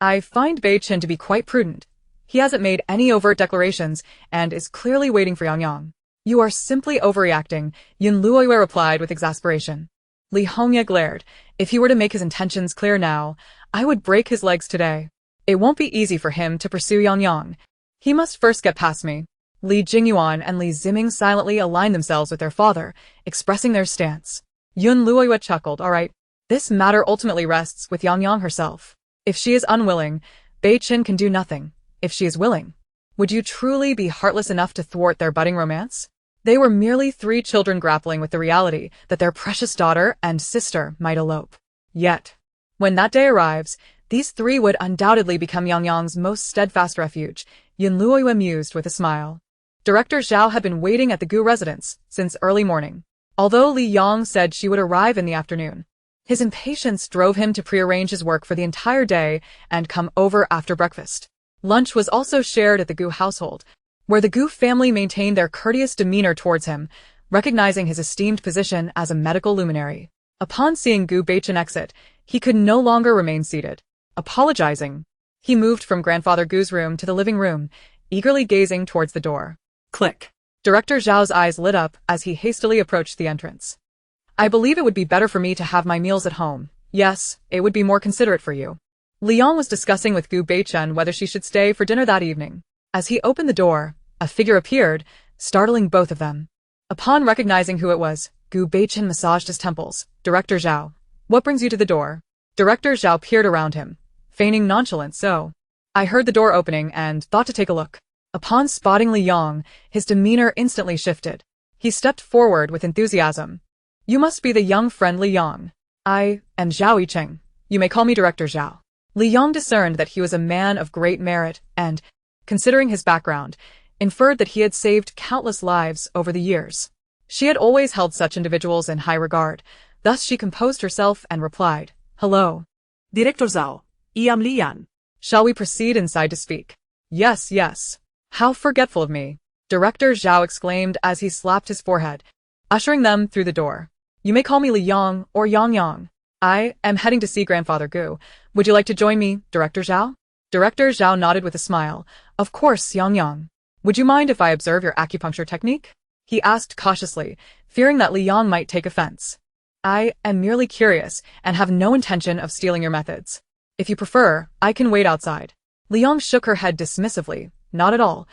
I find Beichen to be quite prudent. He hasn't made any overt declarations and is clearly waiting for Yang Yang. You are simply overreacting, Yun Luoyue replied with exasperation. Li Hongya glared. If he were to make his intentions clear now, I would break his legs today. It won't be easy for him to pursue Yang Yang. He must first get past me. Li Jingyuan and Li Ziming silently aligned themselves with their father, expressing their stance. Yun Luoyue chuckled, all right. This matter ultimately rests with Yang Yang herself. If she is unwilling, Beichen can do nothing. If she is willing, would you truly be heartless enough to thwart their budding romance? They were merely three children grappling with the reality that their precious daughter and sister might elope. Yet, when that day arrives, these three would undoubtedly become Yang Yang's most steadfast refuge, Yun Luoyue mused with a smile. Director Zhao had been waiting at the Gu residence since early morning. Although Li Yang said she would arrive in the afternoon, his impatience drove him to prearrange his work for the entire day and come over after breakfast. Lunch was also shared at the Gu household, where the Gu family maintained their courteous demeanor towards him, recognizing his esteemed position as a medical luminary. Upon seeing Gu Beichen exit, he could no longer remain seated. Apologizing, he moved from Grandfather Gu's room to the living room, eagerly gazing towards the door. Click. Director Zhao's eyes lit up as he hastily approached the entrance. I believe it would be better for me to have my meals at home. Yes, it would be more considerate for you. Liang was discussing with Gu Beichen whether she should stay for dinner that evening. As he opened the door, a figure appeared, startling both of them. Upon recognizing who it was, Gu Beichen massaged his temples. Director Zhao, what brings you to the door? Director Zhao peered around him, feigning nonchalance. So, I heard the door opening and thought to take a look. Upon spotting Li Yang, his demeanor instantly shifted. He stepped forward with enthusiasm. You must be the young friend Li Yang. I am Zhao Yicheng. You may call me Director Zhao. Li Yang discerned that he was a man of great merit and, considering his background, inferred that he had saved countless lives over the years. She had always held such individuals in high regard. Thus she composed herself and replied, Hello. Director Zhao, I am Li Yan. Shall we proceed inside to speak? Yes, yes. How forgetful of me. Director Zhao exclaimed as he slapped his forehead, ushering them through the door. You may call me Li Yang or Yang Yang. I am heading to see Grandfather Gu. Would you like to join me, Director Zhao? Director Zhao nodded with a smile. Of course, Yang Yang. Would you mind if I observe your acupuncture technique? He asked cautiously, fearing that Li Yang might take offense. I am merely curious and have no intention of stealing your methods. If you prefer, I can wait outside. Li Yang shook her head dismissively. Not at all.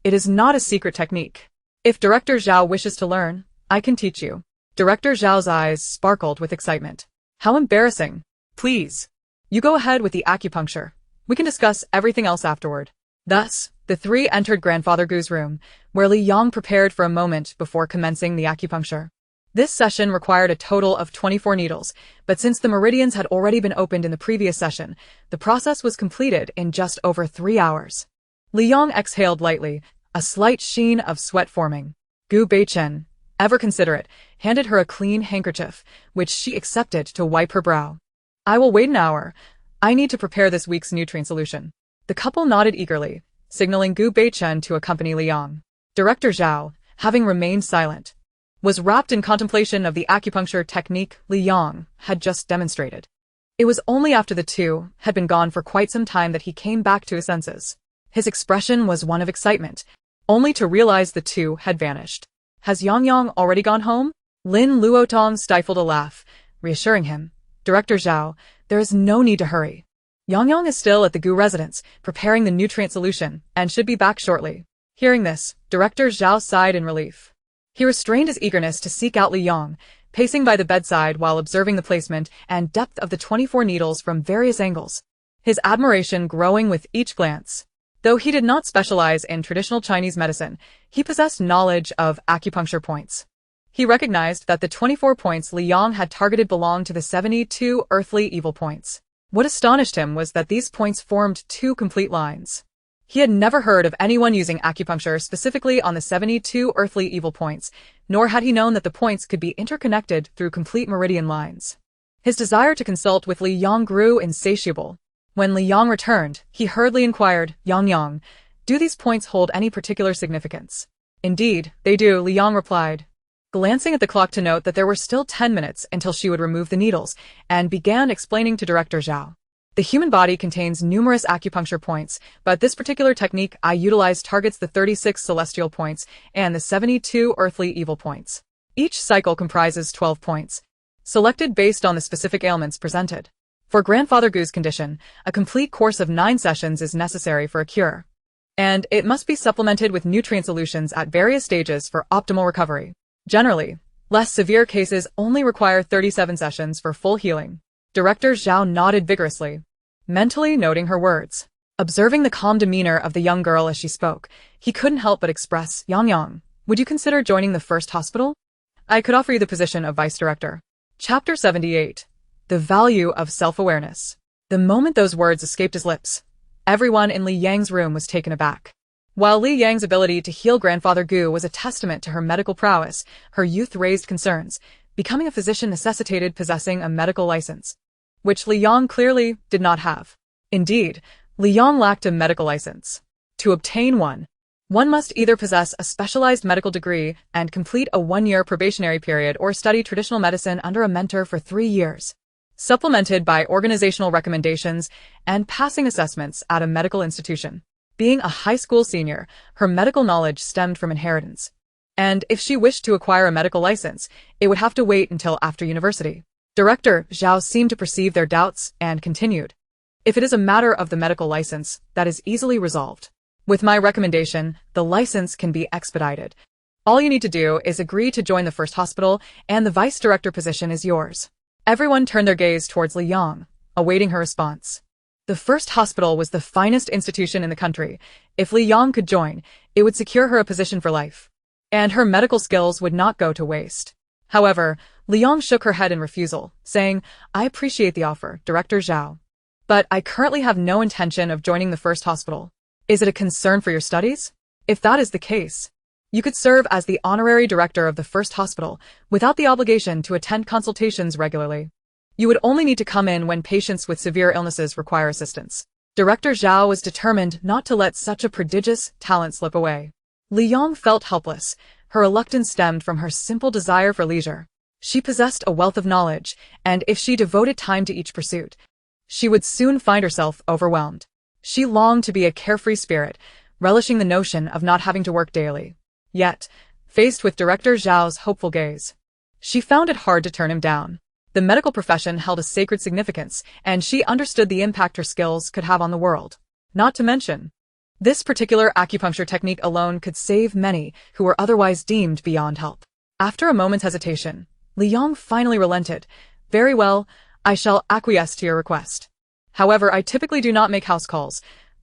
It is not a secret technique. If Director Zhao wishes to learn, I can teach you. Director Zhao's eyes sparkled with excitement. How embarrassing. Please. You go ahead with the acupuncture. We can discuss everything else afterward. Thus, the three entered Grandfather Gu's room, where Li Yang prepared for a moment before commencing the acupuncture. This session required a total of 24 needles, but since the meridians had already been opened in the previous session, the process was completed in just over 3 hours. Li Yang exhaled lightly, a slight sheen of sweat forming. Gu Beichen, ever considerate, handed her a clean handkerchief, which she accepted to wipe her brow. I will wait an hour. I need to prepare this week's nutrient solution. The couple nodded eagerly, signaling Gu Beichen to accompany Li Yang. Director Zhao, having remained silent, was wrapped in contemplation of the acupuncture technique Li Yang had just demonstrated. It was only after the two had been gone for quite some time that he came back to his senses. His expression was one of excitement, only to realize the two had vanished. Has Yang Yang already gone home? Lin Luotong stifled a laugh, reassuring him. Director Zhao, there is no need to hurry. Yang Yang is still at the Gu residence, preparing the nutrient solution, and should be back shortly. Hearing this, Director Zhao sighed in relief. He restrained his eagerness to seek out Li Yang, pacing by the bedside while observing the placement and depth of the 24 needles from various angles, his admiration growing with each glance. Though he did not specialize in traditional Chinese medicine, he possessed knowledge of acupuncture points. He recognized that the 24 points Li Yang had targeted belonged to the 72 earthly evil points. What astonished him was that these points formed two complete lines. He had never heard of anyone using acupuncture specifically on the 72 earthly evil points, nor had he known that the points could be interconnected through complete meridian lines. His desire to consult with Li Yang grew insatiable. When Li Yang returned, he hurriedly inquired, "Yang Yang, do these points hold any particular significance?" "Indeed, they do," Li Yang replied, glancing at the clock to note that there were still 10 minutes until she would remove the needles, and began explaining to Director Zhao. "The human body contains numerous acupuncture points, but this particular technique I utilize targets the 36 celestial points and the 72 earthly evil points. Each cycle comprises 12 points, selected based on the specific ailments presented. For Grandfather Gu's condition, a complete course of 9 sessions is necessary for a cure, and it must be supplemented with nutrient solutions at various stages for optimal recovery. Generally, less severe cases only require 37 sessions for full healing." Director Zhao nodded vigorously, mentally noting her words. Observing the calm demeanor of the young girl as she spoke, he couldn't help but express, "Yang Yang, would you consider joining the first hospital? I could offer you the position of vice director." Chapter 78. The Value of Self-Awareness. The moment those words escaped his lips, everyone in Li Yang's room was taken aback. While Li Yang's ability to heal Grandfather Gu was a testament to her medical prowess, her youth raised concerns. Becoming a physician necessitated possessing a medical license, which Li Yang clearly did not have. Indeed, Li Yang lacked a medical license. To obtain one must either possess a specialized medical degree and complete a 1-year probationary period or study traditional medicine under a mentor for 3 years, supplemented by organizational recommendations and passing assessments at a medical institution. Being a high school senior, her medical knowledge stemmed from inheritance, and if she wished to acquire a medical license, it would have to wait until after university. Director Zhao seemed to perceive their doubts and continued, "If it is a matter of the medical license, that is easily resolved. With my recommendation, the license can be expedited. All you need to do is agree to join the first hospital, and the vice director position is yours." Everyone turned their gaze towards Li Yang, awaiting her response. The first hospital was the finest institution in the country. If Li Yang could join, it would secure her a position for life, and her medical skills would not go to waste. However, Li Yang shook her head in refusal, saying, "I appreciate the offer, Director Zhao, but I currently have no intention of joining the first hospital. Is it a concern for your studies? If that is the case, you could serve as the honorary director of the first hospital without the obligation to attend consultations regularly. You would only need to come in when patients with severe illnesses require assistance." Director Zhao was determined not to let such a prodigious talent slip away. Li Yang felt helpless. Her reluctance stemmed from her simple desire for leisure. She possessed a wealth of knowledge, and if she devoted time to each pursuit, she would soon find herself overwhelmed. She longed to be a carefree spirit, relishing the notion of not having to work daily. Yet, faced with Director Zhao's hopeful gaze, she found it hard to turn him down. The medical profession held a sacred significance, and she understood the impact her skills could have on the world. Not to mention, this particular acupuncture technique alone could save many who were otherwise deemed beyond help. After a moment's hesitation, Li Yang finally relented. "Very well, I shall acquiesce to your request. However, I typically do not make house calls.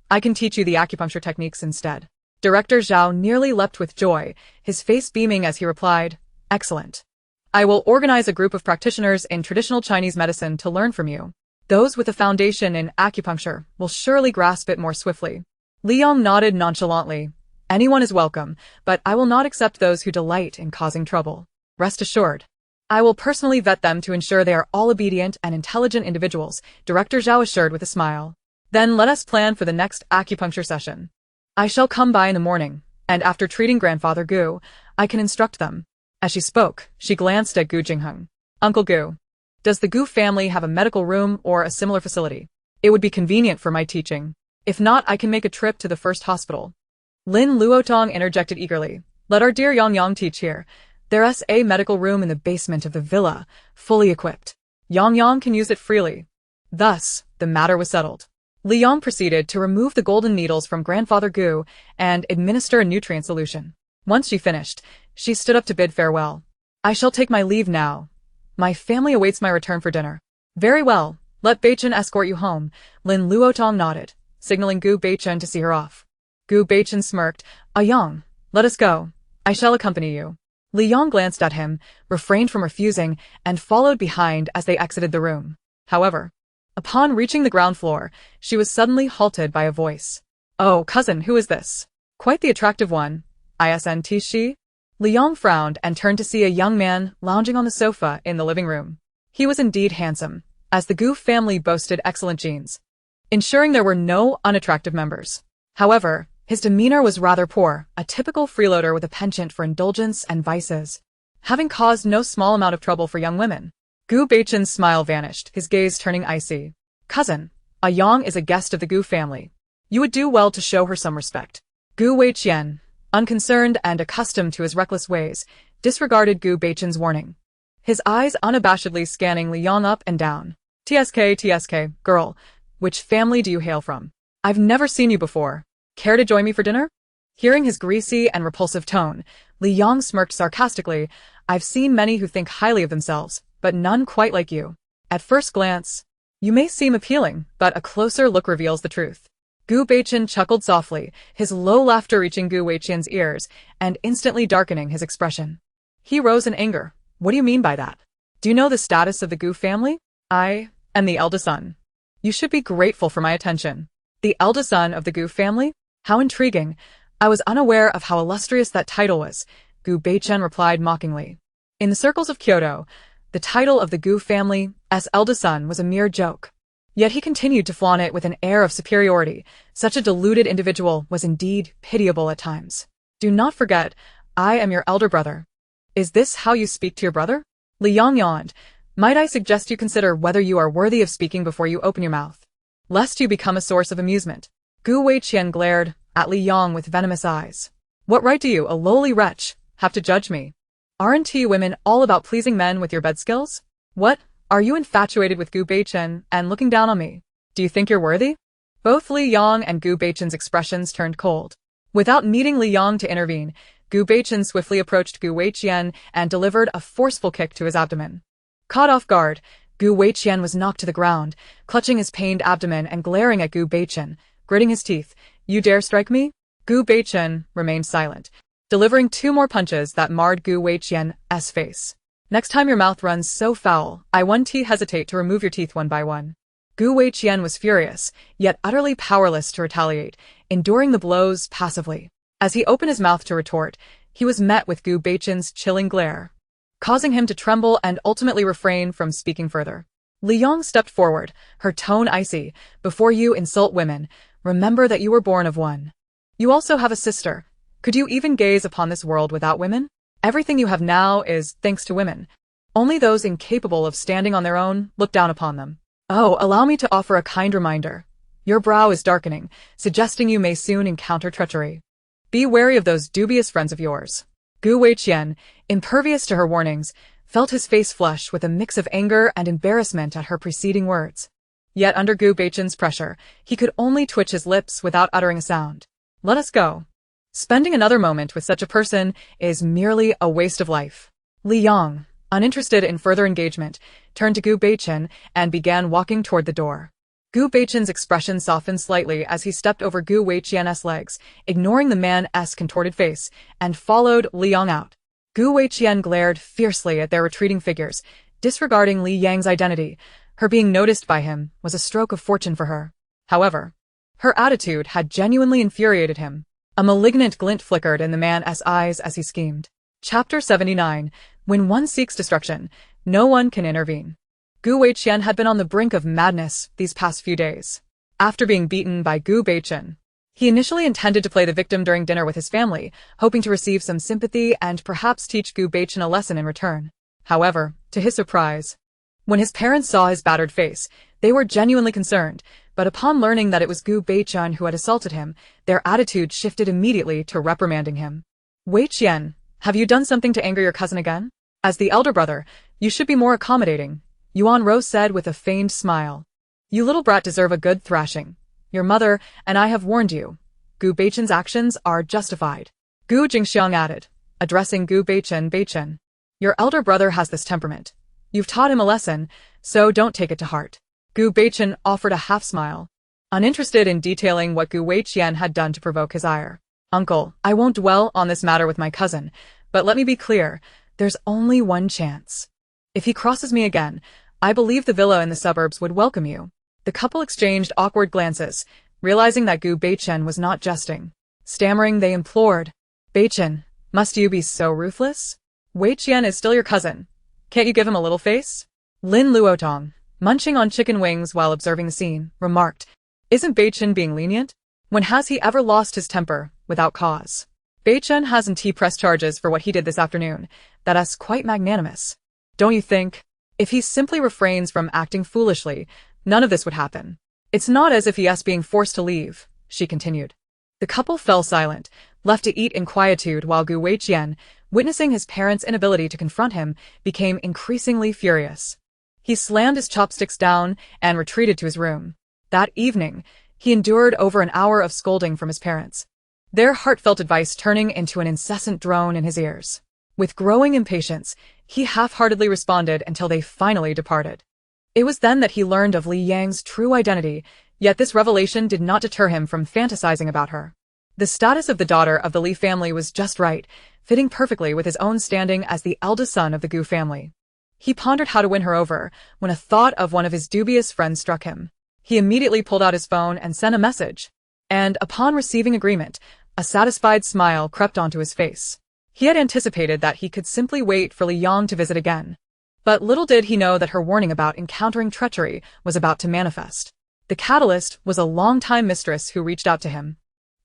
I can teach you the acupuncture techniques instead." Director Zhao nearly leapt with joy, his face beaming as he replied, "Excellent. I will organize a group of practitioners in traditional Chinese medicine to learn from you. Those with a foundation in acupuncture will surely grasp it more swiftly." Li Yang nodded nonchalantly. "Anyone is welcome, but I will not accept those who delight in causing trouble. Rest assured, I will personally vet them to ensure they are all obedient and intelligent individuals," Director Zhao assured with a smile. "Then let us plan for the next acupuncture session. I shall come by in the morning, and after treating Grandfather Gu, I can instruct them." As she spoke, she glanced at Gu Jingheng. "Uncle Gu, does the Gu family have a medical room or a similar facility? It would be convenient for my teaching. If not, I can make a trip to the first hospital." Lin Luotong interjected eagerly. "Let our dear Yang Yang teach here. There's a medical room in the basement of the villa, fully equipped. Yang Yang can use it freely." Thus, the matter was settled. Li Yong proceeded to remove the golden needles from grandfather Gu and administer a nutrient solution. Once she finished, she stood up to bid farewell. I shall take my leave now. My family awaits my return for dinner. Very well, let Beichen escort you home. Lin Luotong nodded, signaling Gu Beichen to see her off. Gu Beichen smirked. Yang, let us go. I shall accompany you. Li Yong glanced at him, refrained from refusing, and followed behind as they exited the room. However, upon reaching the ground floor, she was suddenly halted by a voice. Oh, cousin, who is this? Quite the attractive one. Isn't she? Li Yong frowned and turned to see a young man lounging on the sofa in the living room. He was indeed handsome, as the Gu family boasted excellent genes, ensuring there were no unattractive members. However, his demeanor was rather poor, a typical freeloader with a penchant for indulgence and vices, having caused no small amount of trouble for young women. Gu Beichen's smile vanished, his gaze turning icy. Cousin, Yang is a guest of the Gu family. You would do well to show her some respect. Gu Weiqian, unconcerned and accustomed to his reckless ways, disregarded Gu Beichen's warning, his eyes unabashedly scanning Li Yong up and down. TSK, girl, which family do you hail from? I've never seen you before. Care to join me for dinner? Hearing his greasy and repulsive tone, Li Yong smirked sarcastically. I've seen many who think highly of themselves, but none quite like you. At first glance, you may seem appealing, but a closer look reveals the truth. Gu Beichen chuckled softly, his low laughter reaching Gu Weiqian's ears and instantly darkening his expression. He rose in anger. What do you mean by that? Do you know the status of the Gu family? I am the eldest son. You should be grateful for my attention. The eldest son of the Gu family? How intriguing. I was unaware of how illustrious that title was, Gu Beichen replied mockingly. In the circles of Kyoto, the title of the Gu family as eldest son was a mere joke. Yet he continued to flaunt it with an air of superiority. Such a deluded individual was indeed pitiable at times. Do not forget, I am your elder brother. Is this how you speak to your brother? Li Yong yawned. Might I suggest you consider whether you are worthy of speaking before you open your mouth, lest you become a source of amusement. Gu Weiqian glared at Li Yong with venomous eyes. What right do you, a lowly wretch, have to judge me? Aren't you women all about pleasing men with your bed skills? What? Are you infatuated with Gu Beichen and looking down on me? Do you think you're worthy? Both Li Yong and Gu Beichen's expressions turned cold. Without needing Li Yong to intervene, Gu Beichen swiftly approached Gu Weiqian and delivered a forceful kick to his abdomen. Caught off guard, Gu Weiqian was knocked to the ground, clutching his pained abdomen and glaring at Gu Beichen, gritting his teeth. You dare strike me? Gu Beichen remained silent, delivering 2 more punches that marred Gu Weiqian's face. Next time your mouth runs so foul, I won't hesitate to remove your teeth one by one. Gu Weiqian was furious, yet utterly powerless to retaliate, enduring the blows passively. As he opened his mouth to retort, he was met with Gu Beichen's chilling glare, causing him to tremble and ultimately refrain from speaking further. Li Yong stepped forward, her tone icy. Before you insult women, remember that you were born of one. You also have a sister. Could you even gaze upon this world without women? Everything you have now is thanks to women. Only those incapable of standing on their own look down upon them. Oh, allow me to offer a kind reminder. Your brow is darkening, suggesting you may soon encounter treachery. Be wary of those dubious friends of yours. Gu Weiqian, impervious to her warnings, felt his face flush with a mix of anger and embarrassment at her preceding words. Yet under Gu Beichen's pressure, he could only twitch his lips without uttering a sound. Let us go. Spending another moment with such a person is merely a waste of life. Li Yong, uninterested in further engagement, turned to Gu Beichen and began walking toward the door. Gu Beichen's expression softened slightly as he stepped over Gu Weiqian's legs, ignoring the man's contorted face, and followed Li Yong out. Gu Weiqian glared fiercely at their retreating figures, disregarding Li Yang's identity. Her being noticed by him was a stroke of fortune for her. However, her attitude had genuinely infuriated him. A malignant glint flickered in the man's eyes as he schemed. Chapter 79. When one seeks destruction, no one can intervene. Gu Weiqian had been on the brink of madness these past few days. After being beaten by Gu Beichen, he initially intended to play the victim during dinner with his family, hoping to receive some sympathy and perhaps teach Gu Beichen a lesson in return. However, to his surprise, when his parents saw his battered face, they were genuinely concerned, but upon learning that it was Gu Beichen who had assaulted him, their attitude shifted immediately to reprimanding him. Weiqian, have you done something to anger your cousin again? As the elder brother, you should be more accommodating, Yuan Rou said with a feigned smile. You little brat deserve a good thrashing. Your mother and I have warned you. Gu Beichen's actions are justified. Gu Jingxiang added, addressing Gu Beichen. Your elder brother has this temperament. You've taught him a lesson, so don't take it to heart. Gu Beichen offered a half-smile, uninterested in detailing what Gu Weiqian had done to provoke his ire. Uncle, I won't dwell on this matter with my cousin, but let me be clear, there's only one chance. If he crosses me again, I believe the villa in the suburbs would welcome you. The couple exchanged awkward glances, realizing that Gu Beichen was not jesting. Stammering, they implored, Beichen, must you be so ruthless? Weiqian is still your cousin. Can't you give him a little face? Lin Luotong, munching on chicken wings while observing the scene, remarked, isn't Beichen being lenient? When has he ever lost his temper, without cause? Beichen hasn't pressed charges for what he did this afternoon. That's quite magnanimous. Don't you think? If he simply refrains from acting foolishly, none of this would happen. It's not as if he is being forced to leave, she continued. The couple fell silent, left to eat in quietude while Gu Weiqian, witnessing his parents' inability to confront him, became increasingly furious. He slammed his chopsticks down and retreated to his room. That evening, he endured over an hour of scolding from his parents, their heartfelt advice turning into an incessant drone in his ears. With growing impatience, he half-heartedly responded until they finally departed. It was then that he learned of Li Yang's true identity, yet this revelation did not deter him from fantasizing about her. The status of the daughter of the Li family was just right, fitting perfectly with his own standing as the eldest son of the Gu family. He pondered how to win her over, when a thought of one of his dubious friends struck him. He immediately pulled out his phone and sent a message. And, upon receiving agreement, a satisfied smile crept onto his face. He had anticipated that he could simply wait for Li Yang to visit again. But little did he know that her warning about encountering treachery was about to manifest. The catalyst was a longtime mistress who reached out to him,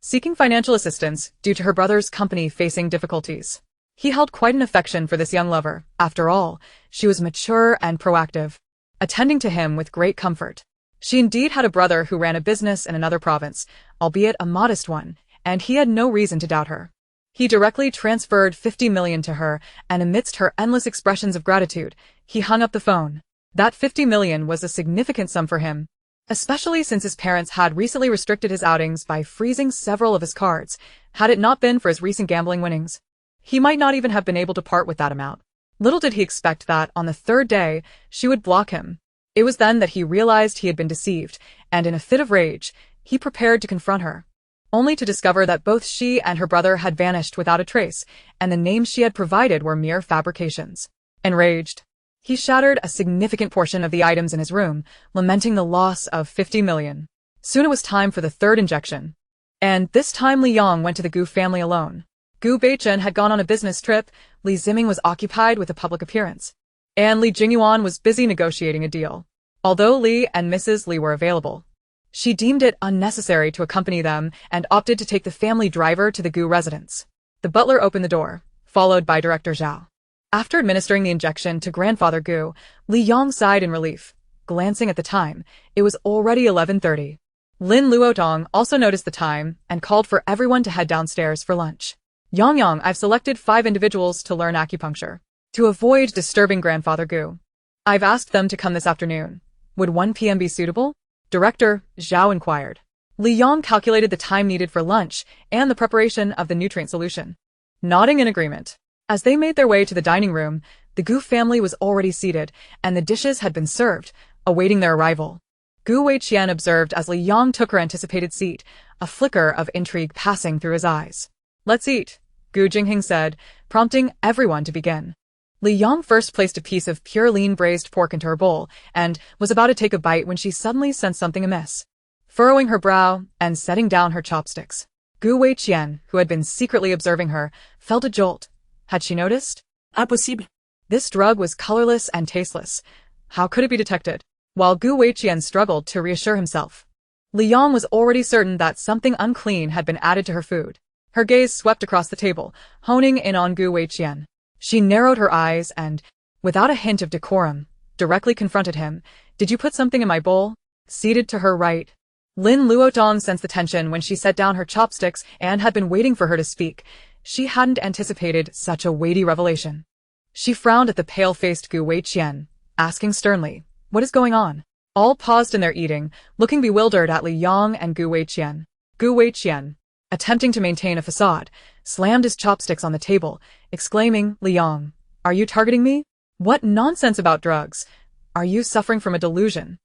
seeking financial assistance due to her brother's company facing difficulties. He held quite an affection for this young lover. After all, she was mature and proactive, attending to him with great comfort. She indeed had a brother who ran a business in another province, albeit a modest one, and he had no reason to doubt her. He directly transferred 50 million to her, and amidst her endless expressions of gratitude, he hung up the phone. That 50 million was a significant sum for him, especially since his parents had recently restricted his outings by freezing several of his cards. Had it not been for his recent gambling winnings, he might not even have been able to part with that amount. Little did he expect that, on the third day, she would block him. It was then that he realized he had been deceived, and in a fit of rage, he prepared to confront her, only to discover that both she and her brother had vanished without a trace, and the names she had provided were mere fabrications. Enraged, he shattered a significant portion of the items in his room, lamenting the loss of 50 million. Soon it was time for the third injection. And this time Li Yang went to the Gu family alone. Gu Beichen had gone on a business trip, Li Ziming was occupied with a public appearance, and Li Jingyuan was busy negotiating a deal. Although Li and Mrs. Li were available, she deemed it unnecessary to accompany them and opted to take the family driver to the Gu residence. The butler opened the door, followed by Director Zhao. After administering the injection to Grandfather Gu, Li Yang sighed in relief. Glancing at the time, it was already 11:30. Lin Luotong also noticed the time and called for everyone to head downstairs for lunch. Yang, I've selected 5 individuals to learn acupuncture, to avoid disturbing Grandfather Gu. I've asked them to come this afternoon. Would 1 p.m. be suitable? Director Zhao inquired. Li Yang calculated the time needed for lunch and the preparation of the nutrient solution, nodding in agreement. As they made their way to the dining room, the Gu family was already seated, and the dishes had been served, awaiting their arrival. Gu Weiqian observed as Li Yang took her anticipated seat, a flicker of intrigue passing through his eyes. Let's eat, Gu Jinghing said, prompting everyone to begin. Li Yang first placed a piece of pure lean braised pork into her bowl, and was about to take a bite when she suddenly sensed something amiss. Furrowing her brow and setting down her chopsticks, Gu Weiqian, who had been secretly observing her, felt a jolt. Had she noticed? Impossible. This drug was colorless and tasteless. How could it be detected? While Gu Weiqian struggled to reassure himself, Li Yang was already certain that something unclean had been added to her food. Her gaze swept across the table, honing in on Gu Weiqian. She narrowed her eyes and, without a hint of decorum, directly confronted him. Did you put something in my bowl? Seated to her right, Lin Luotong sensed the tension when she set down her chopsticks and had been waiting for her to speak. She hadn't anticipated such a weighty revelation. She frowned at the pale-faced Gu Weiqian, asking sternly, what is going on? All paused in their eating, looking bewildered at Li Yang and Gu Weiqian. Gu Weiqian, attempting to maintain a facade, slammed his chopsticks on the table, exclaiming, "Li Yang, are you targeting me? What nonsense about drugs? Are you suffering from a delusion?"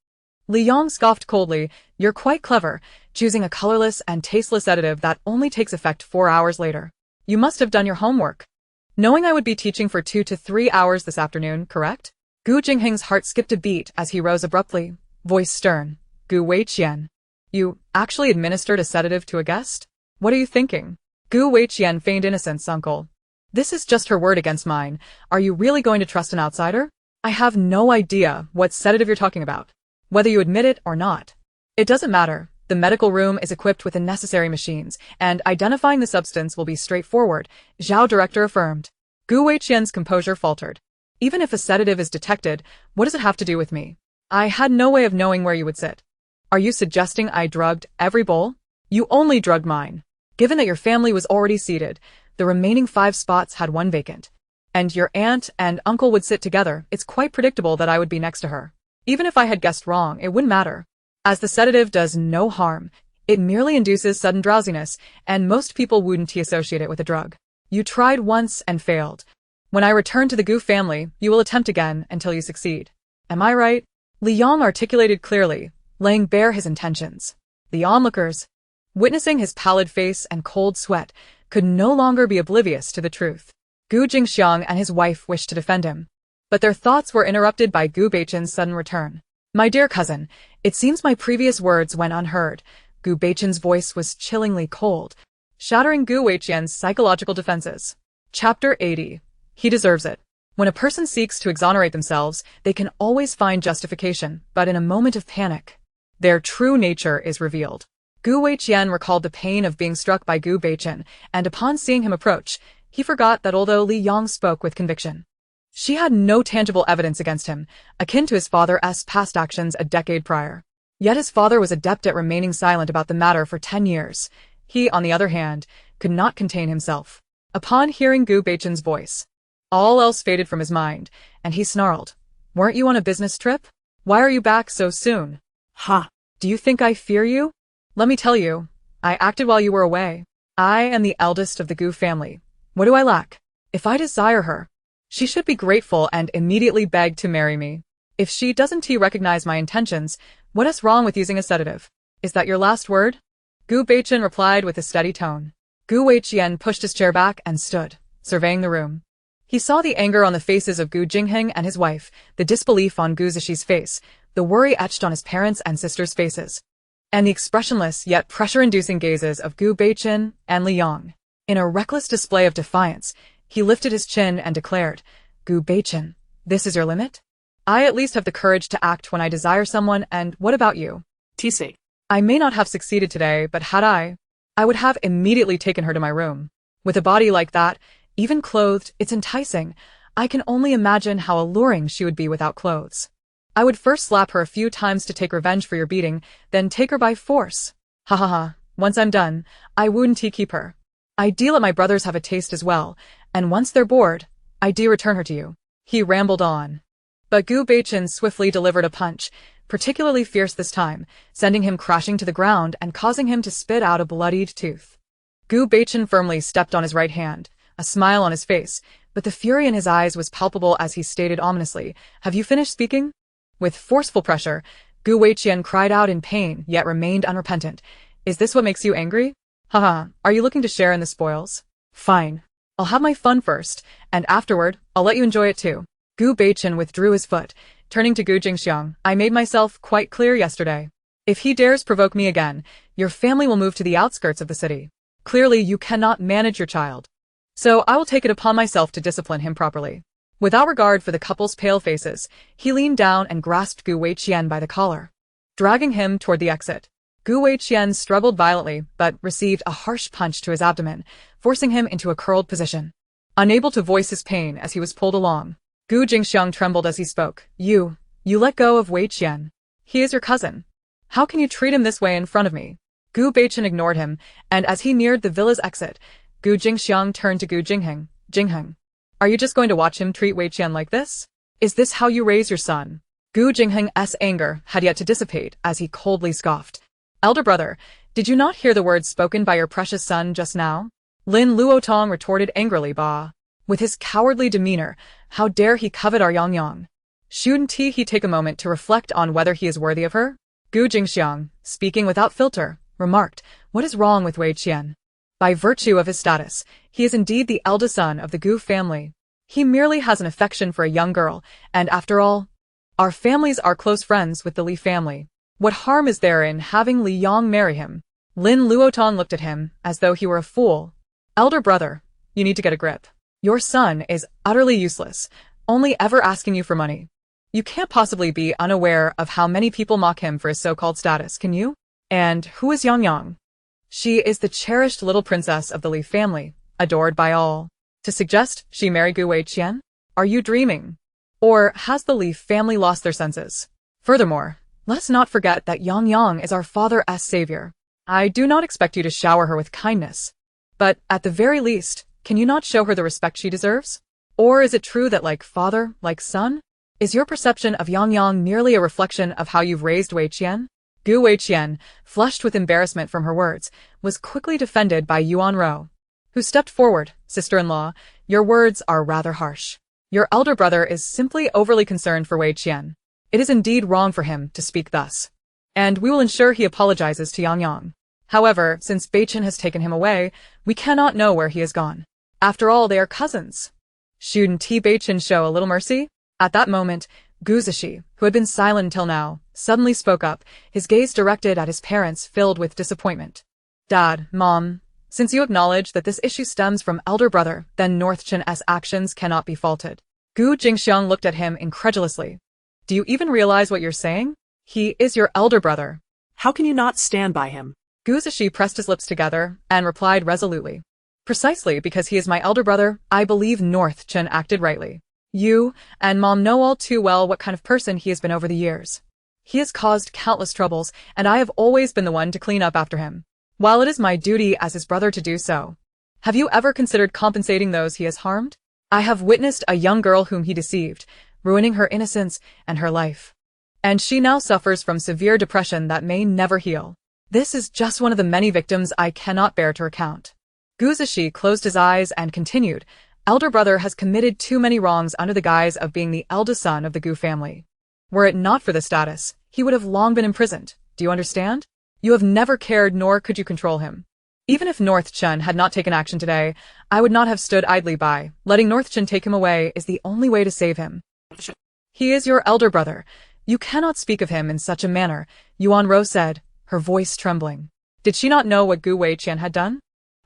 Li Yang scoffed coldly, "You're quite clever, choosing a colorless and tasteless sedative that only takes effect 4 hours later. You must have done your homework. Knowing I would be teaching for 2 to 3 hours this afternoon, correct?" Gu Jingheng's heart skipped a beat as he rose abruptly, voice stern. "Gu Weiqian, you actually administered a sedative to a guest? What are you thinking?" Gu Weiqian feigned innocence, "Uncle. This is just her word against mine. Are you really going to trust an outsider? I have no idea what sedative you're talking about. Whether you admit it or not. It doesn't matter. The medical room is equipped with the necessary machines, and identifying the substance will be straightforward," Zhao director affirmed. Gu Weiqian's composure faltered. "Even if a sedative is detected, what does it have to do with me? I had no way of knowing where you would sit. Are you suggesting I drugged every bowl? You only drugged mine. Given that your family was already seated, the remaining 5 spots had 1 vacant. And your aunt and uncle would sit together, it's quite predictable that I would be next to her. Even if I had guessed wrong, it wouldn't matter. As the sedative does no harm, it merely induces sudden drowsiness, and most people wouldn't associate it with a drug. You tried once and failed. When I return to the Gu family, you will attempt again until you succeed. Am I right?" Li Yang articulated clearly, laying bare his intentions. The onlookers, witnessing his pallid face and cold sweat, could no longer be oblivious to the truth. Gu Jingxiang and his wife wished to defend him, but their thoughts were interrupted by Gu Beichen's sudden return. "My dear cousin, it seems my previous words went unheard." Gu Beichen's voice was chillingly cold, shattering Gu Weiqian's psychological defenses. Chapter 80. He deserves it. When a person seeks to exonerate themselves, they can always find justification, but in a moment of panic, their true nature is revealed. Gu Weiqian recalled the pain of being struck by Gu Beichen, and upon seeing him approach, he forgot that although Li Yang spoke with conviction, she had no tangible evidence against him, akin to his father's past actions a decade prior. Yet his father was adept at remaining silent about the matter for 10 years. He, on the other hand, could not contain himself. Upon hearing Gu Beichen's voice, all else faded from his mind, and he snarled, "Weren't you on a business trip? Why are you back so soon?" Ha! "Do you think I fear you? Let me tell you, I acted while you were away. I am the eldest of the Gu family. What do I lack? If I desire her, she should be grateful and immediately beg to marry me. If she doesn't recognize my intentions, what is wrong with using a sedative? Is that your last word?" Gu Beichen replied with a steady tone. Gu Weiqian pushed his chair back and stood, surveying the room. He saw the anger on the faces of Gu Jingheng and his wife, the disbelief on Gu Zishi's face, the worry etched on his parents' and sisters' faces, and the expressionless yet pressure-inducing gazes of Gu Beichen and Li Yang. In a reckless display of defiance, he lifted his chin and declared, "Gu Beichen, this is your limit? I at least have the courage to act when I desire someone, and what about you?" TC. "I may not have succeeded today, but had I would have immediately taken her to my room. With a body like that, even clothed, it's enticing. I can only imagine how alluring she would be without clothes. I would first slap her a few times to take revenge for your beating, then take her by force. Ha ha ha, once I'm done, I wouldn't keep her. I'd let my brothers have a taste as well, and once they're bored, I'd return her to you." He rambled on. But Gu Beichen swiftly delivered a punch, particularly fierce this time, sending him crashing to the ground and causing him to spit out a bloodied tooth. Gu Beichen firmly stepped on his right hand, a smile on his face, but the fury in his eyes was palpable as he stated ominously, "Have you finished speaking?" With forceful pressure, Gu Weiqian cried out in pain, yet remained unrepentant. "Is this what makes you angry? Haha, are you looking to share in the spoils? Fine. I'll have my fun first, and afterward, I'll let you enjoy it too." Gu Beichen withdrew his foot, turning to Gu Jingxiang. "I made myself quite clear yesterday. If he dares provoke me again, your family will move to the outskirts of the city. Clearly you cannot manage your child. So I will take it upon myself to discipline him properly." Without regard for the couple's pale faces, he leaned down and grasped Gu Weiqian by the collar, dragging him toward the exit. Gu Weiqian struggled violently, but received a harsh punch to his abdomen, forcing him into a curled position. Unable to voice his pain as he was pulled along, Gu Jingxiang trembled as he spoke. You let go of Weiqian. He is your cousin. How can you treat him this way in front of me?" Gu Beichen ignored him, and as he neared the villa's exit, Gu Jingxiang turned to Gu Jingheng. "Jingheng, are you just going to watch him treat Weiqian like this? Is this how you raise your son?" Gu Jingheng's anger had yet to dissipate as he coldly scoffed. Elder brother, did you not hear the words spoken by your precious son just now? Lin Luotong retorted angrily, Ba. With his cowardly demeanor, how dare he covet our Yang? Shouldn't he take a moment to reflect on whether he is worthy of her? Gu Jingxiang, speaking without filter, remarked, what is wrong with Wei Qian? By virtue of his status, he is indeed the eldest son of the Gu family. He merely has an affection for a young girl, and after all, our families are close friends with the Li family. What harm is there in having Li Yang marry him? Lin Luotong looked at him as though he were a fool. Elder brother, you need to get a grip. Your son is utterly useless, only ever asking you for money. You can't possibly be unaware of how many people mock him for his so-called status, can you? And who is Yang? She is the cherished little princess of the Li family, adored by all. To suggest she marry Gu Wei Qian? Are you dreaming? Or has the Li family lost their senses? Furthermore, let us not forget that Yang is our father's savior. I do not expect you to shower her with kindness. But, at the very least, can you not show her the respect she deserves? Or is it true that like father, like son? Is your perception of Yang merely a reflection of how you've raised Wei Qian? Gu Wei Qian, flushed with embarrassment from her words, was quickly defended by Yuan Ro, who stepped forward. Sister-in-law, your words are rather harsh. Your elder brother is simply overly concerned for Wei Qian. It is indeed wrong for him to speak thus. And we will ensure he apologizes to Yang. However, since Beichen has taken him away, we cannot know where he has gone. After all, they are cousins. Shouldn't Beichen show a little mercy? At that moment, Gu Zishi, who had been silent until now, suddenly spoke up, his gaze directed at his parents filled with disappointment. Dad, Mom, since you acknowledge that this issue stems from elder brother, then Northchen's actions cannot be faulted. Gu Jingxiang looked at him incredulously. Do you even realize what you're saying? He is your elder brother. How can you not stand by him? Gu Zishi pressed his lips together and replied resolutely. Precisely because he is my elder brother, I believe Northchen acted rightly. You and Mom know all too well what kind of person he has been over the years. He has caused countless troubles, and I have always been the one to clean up after him. While it is my duty as his brother to do so, have you ever considered compensating those he has harmed? I have witnessed a young girl whom he deceived, ruining her innocence and her life. And she now suffers from severe depression that may never heal. This is just one of the many victims I cannot bear to recount. Gu Zishi closed his eyes and continued, elder brother has committed too many wrongs under the guise of being the eldest son of the Gu family. Were it not for this status, he would have long been imprisoned. Do you understand? You have never cared nor could you control him. Even if Northchen had not taken action today, I would not have stood idly by. Letting Northchen take him away is the only way to save him. He is your elder brother. You cannot speak of him in such a manner, Yuan Ro said, her voice trembling. Did she not know what Gu Wei Qian had done?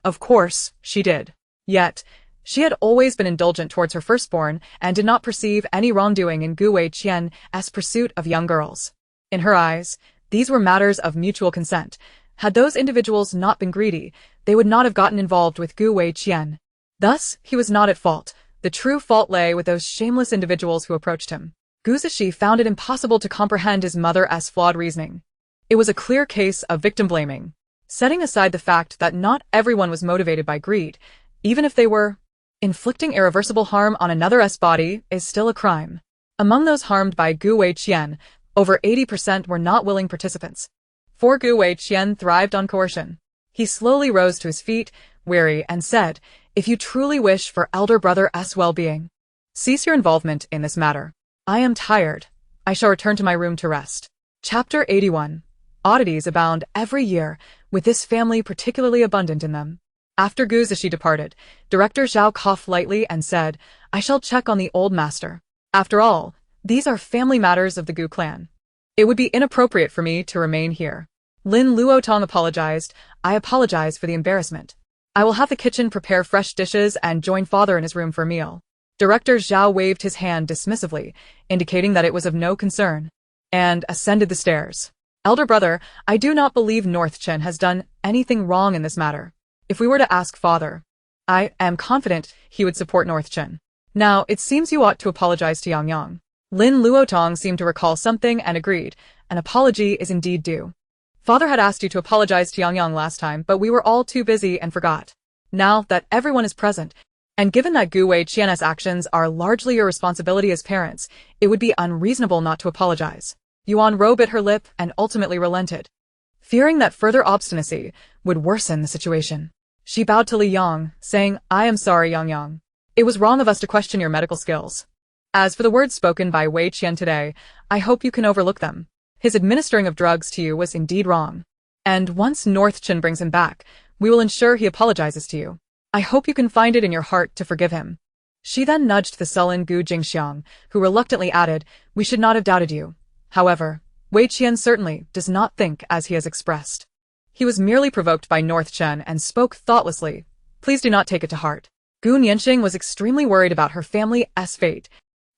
Of course, she did. Yet, she had always been indulgent towards her firstborn and did not perceive any wrongdoing in Gu Wei Qian's pursuit of young girls. In her eyes, these were matters of mutual consent. Had those individuals not been greedy, they would not have gotten involved with Gu Wei Qian. Thus, he was not at fault. The true fault lay with those shameless individuals who approached him. Gu Zishi found it impossible to comprehend his mother's flawed reasoning. It was a clear case of victim blaming. Setting aside the fact that not everyone was motivated by greed, even if they were, inflicting irreversible harm on another's body is still a crime. Among those harmed by Gu Wei Qian, over 80% were not willing participants. For Gu Wei Qian thrived on coercion. He slowly rose to his feet, weary, and said, if you truly wish for elder brother's well-being, cease your involvement in this matter. I am tired. I shall return to my room to rest. Chapter 81. Oddities abound every year, with this family particularly abundant in them. After Gu Zishi departed, Director Zhao coughed lightly and said, I shall check on the old master. After all, these are family matters of the Gu clan. It would be inappropriate for me to remain here. Lin Luotong apologized. I apologize for the embarrassment. I will have the kitchen prepare fresh dishes and join father in his room for a meal. Director Zhao waved his hand dismissively, indicating that it was of no concern, and ascended the stairs. Elder brother, I do not believe Northchen has done anything wrong in this matter. If we were to ask father, I am confident he would support Northchen. Now, it seems you ought to apologize to Yang. Lin Luotong seemed to recall something and agreed. An apology is indeed due. Father had asked you to apologize to Yang last time, but we were all too busy and forgot. Now that everyone is present, And given that Gu Weiqian's actions are largely your responsibility as parents, it would be unreasonable not to apologize. Yuan Ro bit her lip and ultimately relented, fearing that further obstinacy would worsen the situation. She bowed to Li Yang, saying, "I am sorry, Yang Yang. It was wrong of us to question your medical skills. As for the words spoken by Wei Qian today, I hope you can overlook them. His administering of drugs to you was indeed wrong. And once North Chin brings him back, we will ensure he apologizes to you. I hope you can find it in your heart to forgive him." She then nudged the sullen Gu Jingxiang, who reluctantly added, "We should not have doubted you. However, Wei Qian certainly does not think as he has expressed. He was merely provoked by North Chen and spoke thoughtlessly. Please do not take it to heart." Gu Nianxing was extremely worried about her family's fate,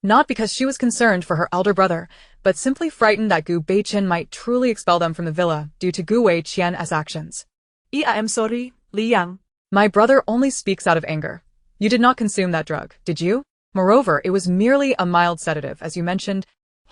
not because she was concerned for her elder brother, but simply frightened that Gu Beichen might truly expel them from the villa due to Gu Wei Qian's actions. I am sorry, Li Yang. My brother only speaks out of anger. You did not consume that drug, did you? Moreover, it was merely a mild sedative, as you mentioned,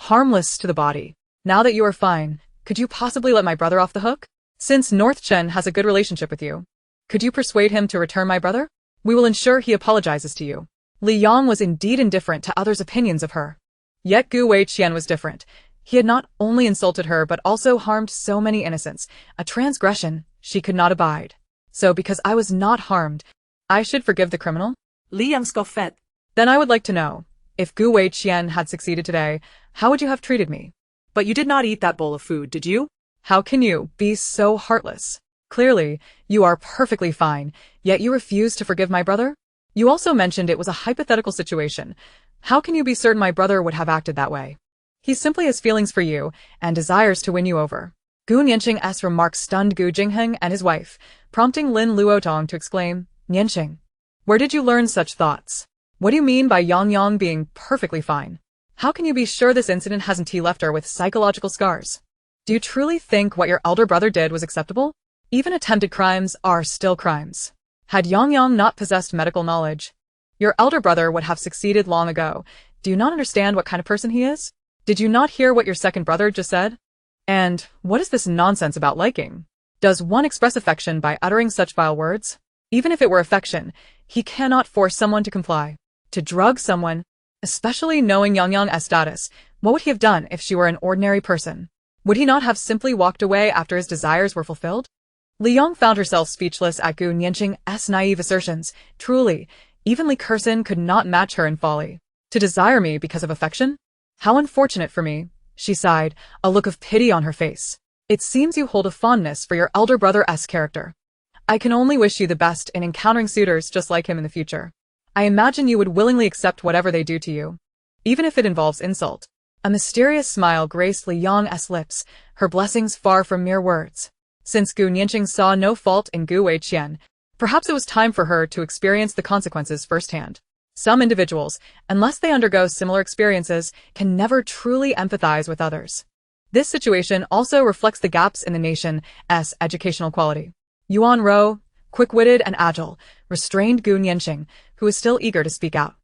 harmless to the body. Now that you are fine, could you possibly let my brother off the hook? Since North Chen has a good relationship with you, could you persuade him to return my brother? We will ensure he apologizes to you. Li Yang was indeed indifferent to others' opinions of her. Yet Gu Weiqian was different. He had not only insulted her but also harmed so many innocents, a transgression she could not abide. So because I was not harmed, I should forgive the criminal? Li Yang scoffed. Then I would like to know, if Gu Weiqian had succeeded today, how would you have treated me? But you did not eat that bowl of food, did you? How can you be so heartless? Clearly, you are perfectly fine, yet you refuse to forgive my brother? You also mentioned it was a hypothetical situation. How can you be certain my brother would have acted that way? He simply has feelings for you and desires to win you over. Gu Nianxing's remark stunned Gu Jingheng and his wife, prompting Lin Luotong to exclaim, "Nianxing, where did you learn such thoughts? What do you mean by Yang Yang being perfectly fine? How can you be sure this incident hasn't left her with psychological scars? Do you truly think what your elder brother did was acceptable? Even attempted crimes are still crimes. Had Yang Yang not possessed medical knowledge, your elder brother would have succeeded long ago. Do you not understand what kind of person he is? Did you not hear what your second brother just said? And what is this nonsense about liking? Does one express affection by uttering such vile words? Even if it were affection, he cannot force someone to comply. To drug someone, especially knowing Yang Yang's status, what would he have done if she were an ordinary person? Would he not have simply walked away after his desires were fulfilled? Li Yang found herself speechless at Gu Nianxing's naive assertions. Truly, even Li Kersen could not match her in folly. To desire me because of affection? How unfortunate for me, she sighed, a look of pity on her face. It seems you hold a fondness for your elder brother's character. I can only wish you the best in encountering suitors just like him in the future. I imagine you would willingly accept whatever they do to you, even if it involves insult. A mysterious smile graced Li Yang's lips, her blessings far from mere words. Since Gu Nianxing saw no fault in Gu Weiqian, perhaps it was time for her to experience the consequences firsthand. Some individuals, unless they undergo similar experiences, can never truly empathize with others. This situation also reflects the gaps in the nation's educational quality. Yuan Ro, quick-witted and agile, restrained Gu Nianxing, who was still eager to speak out.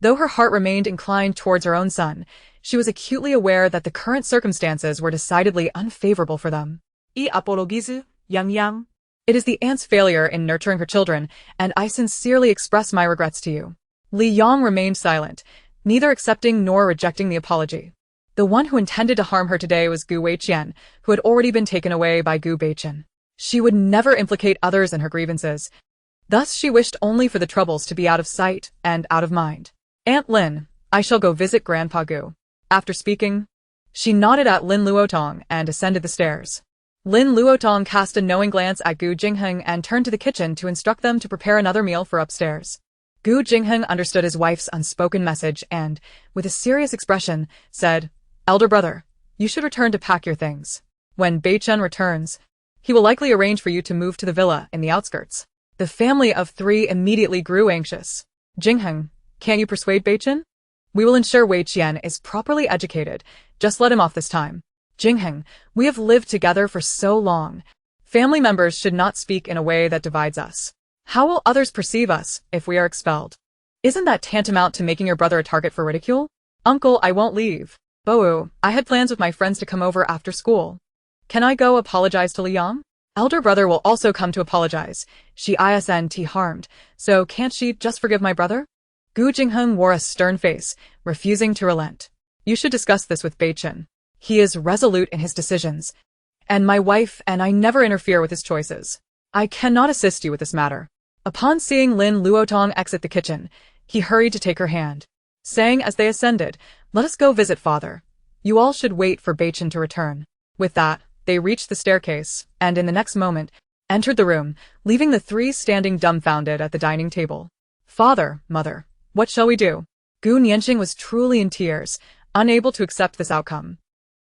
Though her heart remained inclined towards her own son, she was acutely aware that the current circumstances were decidedly unfavorable for them. I apologize, Yang Yang. It is the aunt's failure in nurturing her children, and I sincerely express my regrets to you. Li Yang remained silent, neither accepting nor rejecting the apology. The one who intended to harm her today was Gu Weiqian, who had already been taken away by Gu Beichen. She would never implicate others in her grievances. Thus she wished only for the troubles to be out of sight and out of mind. Aunt Lin, I shall go visit Grandpa Gu. After speaking, she nodded at Lin Luotong and ascended the stairs. Lin Luotong cast a knowing glance at Gu Jingheng and turned to the kitchen to instruct them to prepare another meal for upstairs. Gu Jingheng understood his wife's unspoken message and, with a serious expression, said, "Elder brother, you should return to pack your things. When Beichen returns, he will likely arrange for you to move to the villa in the outskirts." The family of three immediately grew anxious. "Jingheng, can't you persuade Beichen? We will ensure Wei Qian is properly educated. Just let him off this time. Jingheng, we have lived together for so long. Family members should not speak in a way that divides us. How will others perceive us if we are expelled? Isn't that tantamount to making your brother a target for ridicule? Uncle, I won't leave. Boo, I had plans with my friends to come over after school. Can I go apologize to Li Yang?" Elder brother will also come to apologize. She isn't harmed, so can't she just forgive my brother? Gu Jingheng wore a stern face, refusing to relent. You should discuss this with Beichin. He is resolute in his decisions, and my wife and I never interfere with his choices. I cannot assist you with this matter. Upon seeing Lin Luotong exit the kitchen, he hurried to take her hand, saying as they ascended, "Let us go visit father. You all should wait for Beichin to return." With that, they reached the staircase, and in the next moment, entered the room, leaving the three standing dumbfounded at the dining table. Father, mother, what shall we do? Gu Nianxing was truly in tears, unable to accept this outcome.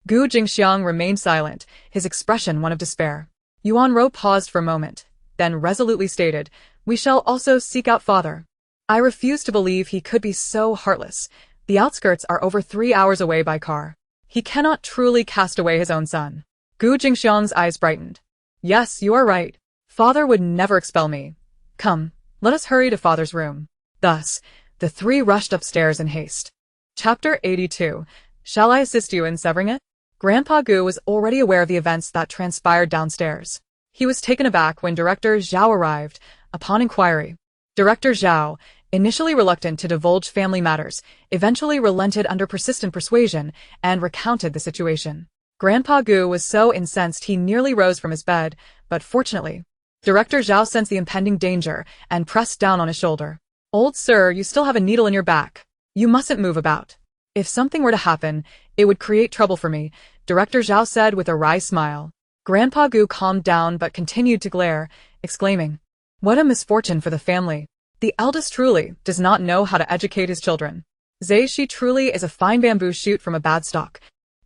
Gu Jingxiang remained silent, his expression one of despair. Yuan Ro paused for a moment, then resolutely stated, "We shall also seek out father." I refuse to believe he could be so heartless. The outskirts are over 3 hours away by car. He cannot truly cast away his own son. Gu Jingxiang's eyes brightened. Yes, you are right. Father would never expel me. Come, let us hurry to father's room. Thus, the three rushed upstairs in haste. Chapter 82. Shall I assist you in severing it? Grandpa Gu was already aware of the events that transpired downstairs. He was taken aback when Director Zhao arrived, upon inquiry. Director Zhao, initially reluctant to divulge family matters, eventually relented under persistent persuasion and recounted the situation. Grandpa Gu was so incensed he nearly rose from his bed, but fortunately, Director Zhao sensed the impending danger and pressed down on his shoulder. Old sir, you still have a needle in your back. You mustn't move about. If something were to happen, it would create trouble for me, Director Zhao said with a wry smile. Grandpa Gu calmed down but continued to glare, exclaiming, "What a misfortune for the family. The eldest truly does not know how to educate his children. Zaishi truly is a fine bamboo shoot from a bad stock.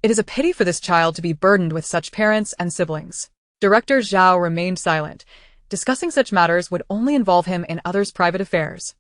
It is a pity for this child to be burdened with such parents and siblings." Director Zhao remained silent. Discussing such matters would only involve him in others' private affairs.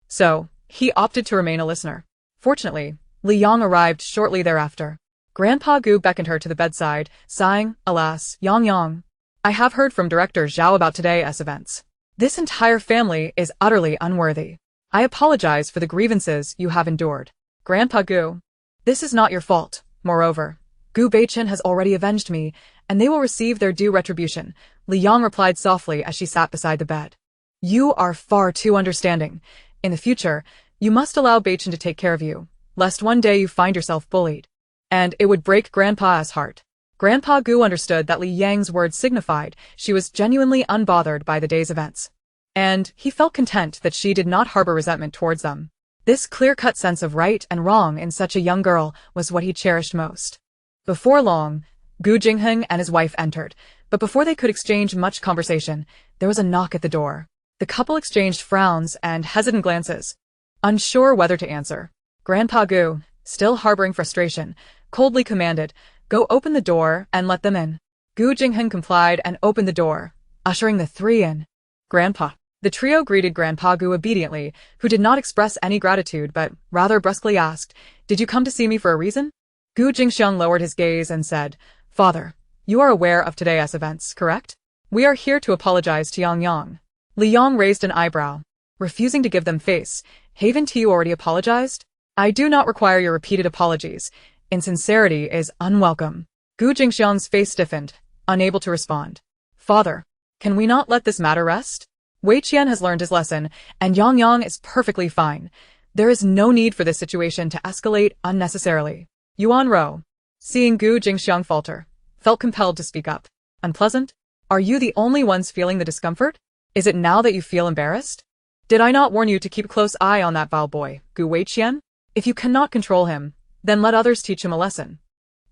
So, he opted to remain a listener. Fortunately, Li Yang arrived shortly thereafter. Grandpa Gu beckoned her to the bedside, sighing, "Alas, Yang Yang. I have heard from Director Zhao about today's events. This entire family is utterly unworthy. I apologize for the grievances you have endured. Grandpa Gu, this is not your fault. Moreover, Gu Beichin has already avenged me, and they will receive their due retribution," Li Yang replied softly as she sat beside the bed. "You are far too understanding. In the future, you must allow Beichin to take care of you, lest one day you find yourself bullied. And it would break Grandpa's heart." Grandpa Gu understood that Li Yang's words signified she was genuinely unbothered by the day's events. And he felt content that she did not harbor resentment towards them. This clear-cut sense of right and wrong in such a young girl was what he cherished most. Before long, Gu Jingheng and his wife entered, but before they could exchange much conversation, there was a knock at the door. The couple exchanged frowns and hesitant glances, unsure whether to answer. Grandpa Gu, still harboring frustration, coldly commanded, "Go open the door and let them in." Gu Jingheng complied and opened the door, ushering the three in. "Grandpa." The trio greeted Grandpa Gu obediently, who did not express any gratitude but rather brusquely asked, "Did you come to see me for a reason?" Gu Jingxiang lowered his gaze and said, "Father, you are aware of today's events, correct? We are here to apologize to Yang Yang." Li Yang raised an eyebrow, refusing to give them face. "Haven't you already apologized? I do not require your repeated apologies. Insincerity is unwelcome." Gu Jingxiang's face stiffened, unable to respond. "Father, can we not let this matter rest? Wei Qian has learned his lesson, and Yang Yang is perfectly fine. There is no need for this situation to escalate unnecessarily." Yuan Ro, seeing Gu Jingxiang falter, felt compelled to speak up. "Unpleasant? Are you the only ones feeling the discomfort? Is it now that you feel embarrassed? Did I not warn you to keep a close eye on that vile boy, Gu Weiqian? If you cannot control him, then let others teach him a lesson."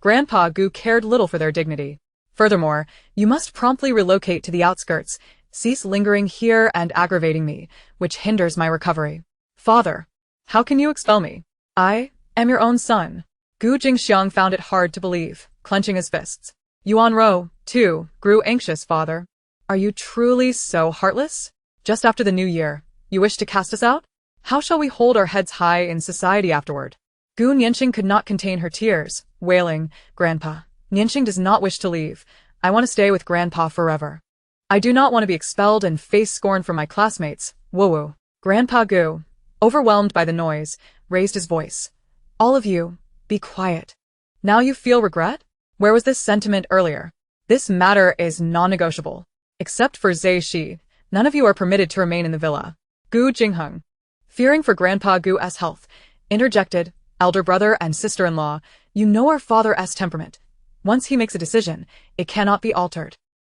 Grandpa Gu cared little for their dignity. "Furthermore, you must promptly relocate to the outskirts. Cease lingering here and aggravating me, which hinders my recovery." "Father, how can you expel me? I am your own son." Gu Jingxiang found it hard to believe, clenching his fists. Yuan Ro, too, grew anxious. "Father, are you truly so heartless? Just after the new year, you wish to cast us out? How shall we hold our heads high in society afterward?" Gu Nianxing could not contain her tears, wailing, "Grandpa, Nianxing does not wish to leave. I want to stay with Grandpa forever. I do not want to be expelled and face scorn from my classmates." Woo-woo. Grandpa Gu, overwhelmed by the noise, raised his voice. "All of you, be quiet. Now you feel regret? Where was this sentiment earlier? This matter is non-negotiable. Except for Zhe Shi, none of you are permitted to remain in the villa. Gu Jingheng, fearing for Grandpa Gu's health, interjected, elder brother and sister-in-law, you know our father's temperament. Once he makes a decision, it cannot be altered.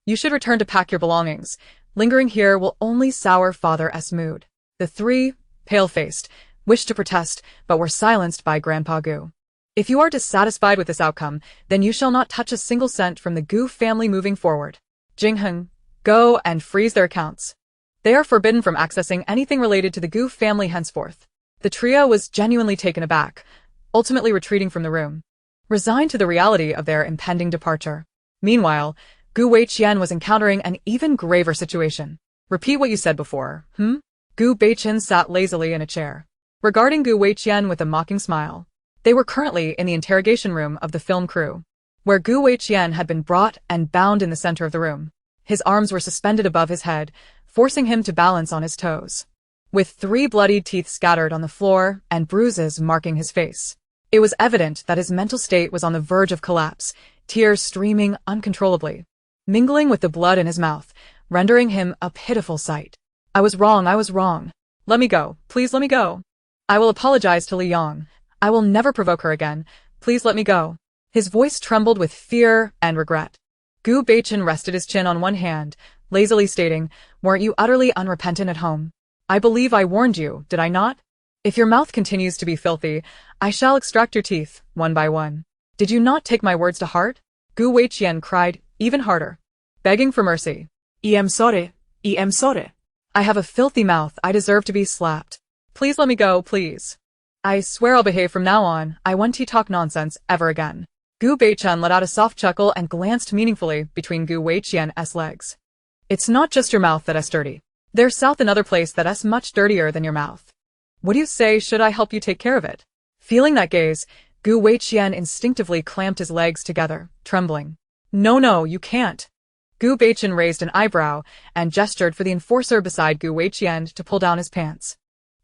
You should return to pack your belongings. Lingering here will only sour father's mood. The three, pale-faced, wished to protest, but were silenced by Grandpa Gu. If you are dissatisfied with this outcome, then you shall not touch a single cent from the Gu family moving forward. Jingheng, go and freeze their accounts. They are forbidden from accessing anything related to the Gu family henceforth. The trio was genuinely taken aback, ultimately retreating from the room, resigned to the reality of their impending departure. Meanwhile, Gu Weiqian was encountering an even graver situation. Repeat what you said before, Gu Beichen sat lazily in a chair, regarding Gu Weiqian with a mocking smile. They were currently in the interrogation room of the film crew, where Gu Weiqian had been brought and bound in the center of the room. His arms were suspended above his head, forcing him to balance on his toes, with 3 bloodied teeth scattered on the floor and bruises marking his face. It was evident that his mental state was on the verge of collapse, tears streaming uncontrollably, mingling with the blood in his mouth, rendering him a pitiful sight. I was wrong. Let me go, please let me go. I will apologize to Li Yang. I will never provoke her again. Please let me go. His voice trembled with fear and regret. Gu Beichen rested his chin on one hand, lazily stating, weren't you utterly unrepentant at home? I believe I warned you, did I not? If your mouth continues to be filthy, I shall extract your teeth, one by one. Did you not take my words to heart? Gu Weiqian cried, even harder, begging for mercy. I am sorry. I have a filthy mouth, I deserve to be slapped. Please let me go, please. I swear I'll behave from now on, I won't talk nonsense ever again. Gu Beichen let out a soft chuckle and glanced meaningfully between Gu Weiqian's legs. It's not just your mouth that's dirty. There's south another place that's much dirtier than your mouth. What do you say, should I help you take care of it? Feeling that gaze, Gu Weiqian instinctively clamped his legs together, trembling. No, you can't. Gu Beichen raised an eyebrow and gestured for the enforcer beside Gu Weiqian to pull down his pants.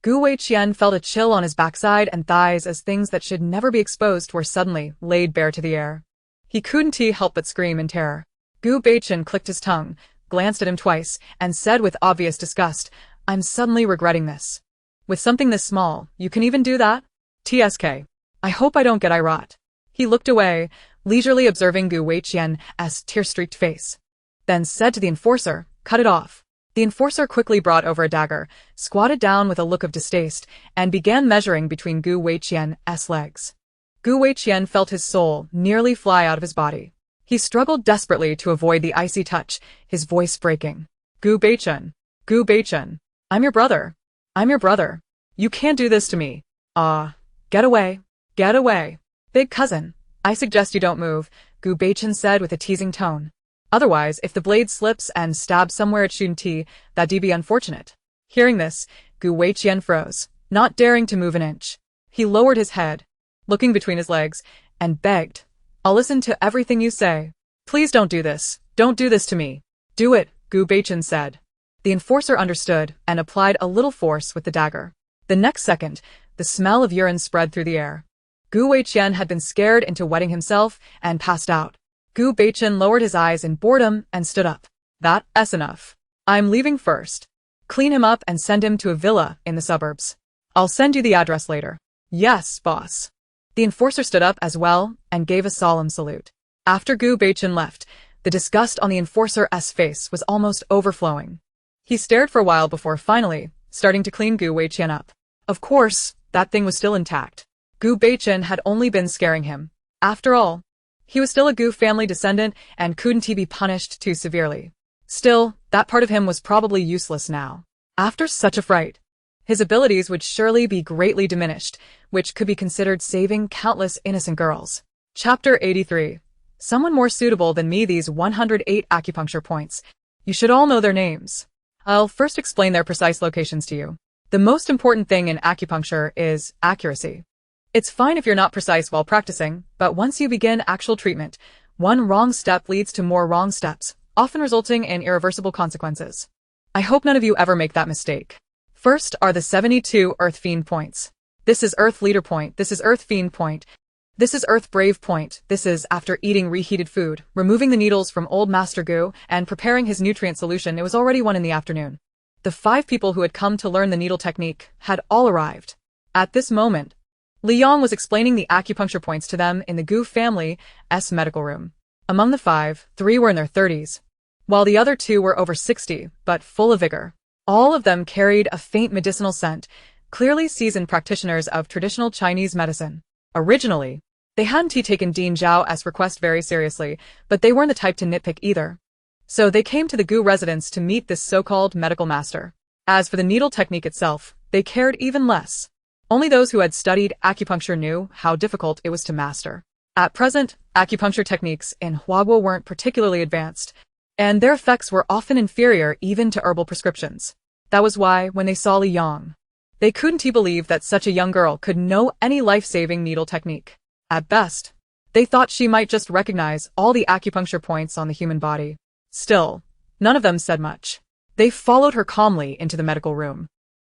Gu Weiqian felt a chill on his backside and thighs as things that should never be exposed were suddenly laid bare to the air. He couldn't help but scream in terror. Gu Beichen clicked his tongue, glanced at him twice, and said with obvious disgust, I'm suddenly regretting this. With something this small, you can even do that? TSK. I hope I don't get irate. He looked away, leisurely observing Gu Weiqian's tear-streaked face, then said to the enforcer, cut it off. The enforcer quickly brought over a dagger, squatted down with a look of distaste, and began measuring between Gu Weiqian's legs. Gu Weiqian felt his soul nearly fly out of his body. He struggled desperately to avoid the icy touch, his voice breaking. Gu Beichen. I'm your brother. You can't do this to me. Get away. Big cousin, I suggest you don't move, Gu Beichen said with a teasing tone. Otherwise, if the blade slips and stabs somewhere it shouldn't, that'd be unfortunate. Hearing this, Gu Weiqian froze, not daring to move an inch. He lowered his head, looking between his legs, and begged, I'll listen to everything you say. Please don't do this. Don't do this to me. Do it, Gu Beichen said. The enforcer understood and applied a little force with the dagger. The next second, the smell of urine spread through the air. Gu Weiqian had been scared into wetting himself and passed out. Gu Beichen lowered his eyes in boredom and stood up. That's enough. I'm leaving first. Clean him up and send him to a villa in the suburbs. I'll send you the address later. Yes, boss. The enforcer stood up as well and gave a solemn salute. After Gu Beichen left, the disgust on the enforcer's face was almost overflowing. He stared for a while before finally starting to clean Gu Weiqian up. Of course, that thing was still intact. Gu Beichen had only been scaring him. After all, he was still a Gu family descendant and couldn't he be punished too severely. Still, that part of him was probably useless now. After such a fright, his abilities would surely be greatly diminished, which could be considered saving countless innocent girls. Chapter 83. Someone more suitable than me, these 108 acupuncture points. You should all know their names. I'll first explain their precise locations to you. The most important thing in acupuncture is accuracy. It's fine if you're not precise while practicing, but once you begin actual treatment, one wrong step leads to more wrong steps, often resulting in irreversible consequences. I hope none of you ever make that mistake. First are the 72 Earth Fiend points. This is Earth Leader point, this is Earth Fiend point. This is Earth Brave Point. This is after eating reheated food, removing the needles from old Master Gu, and preparing his nutrient solution. It was already 1 in the afternoon. The 5 people who had come to learn the needle technique had all arrived. At this moment, Li Yang was explaining the acupuncture points to them in the Gu family's medical room. Among the 5, 3 were in their 30s, while the other 2 were over 60, but full of vigor. All of them carried a faint medicinal scent, clearly seasoned practitioners of traditional Chinese medicine. Originally, they hadn't taken Dean Zhao's request very seriously, but they weren't the type to nitpick either. So they came to the Gu residence to meet this so-called medical master. As for the needle technique itself, they cared even less. Only those who had studied acupuncture knew how difficult it was to master. At present, acupuncture techniques in Huaguo weren't particularly advanced, and their effects were often inferior even to herbal prescriptions. That was why, when they saw Li Yang, they couldn't believe that such a young girl could know any life-saving needle technique. At best, they thought she might just recognize all the acupuncture points on the human body. Still, none of them said much. They followed her calmly into the medical room.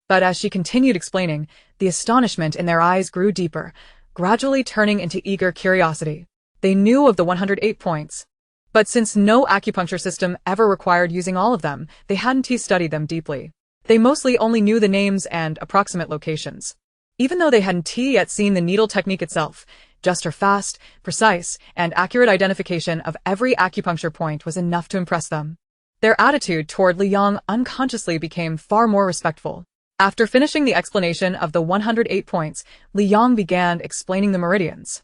But as she continued explaining, the astonishment in their eyes grew deeper, gradually turning into eager curiosity. They knew of the 108 points. But since no acupuncture system ever required using all of them, they hadn't studied them deeply. They mostly only knew the names and approximate locations. Even though they hadn't yet seen the needle technique itself, just her fast, precise, and accurate identification of every acupuncture point was enough to impress them. Their attitude toward Li Yang unconsciously became far more respectful. After finishing the explanation of the 108 points, Li Yang began explaining the meridians.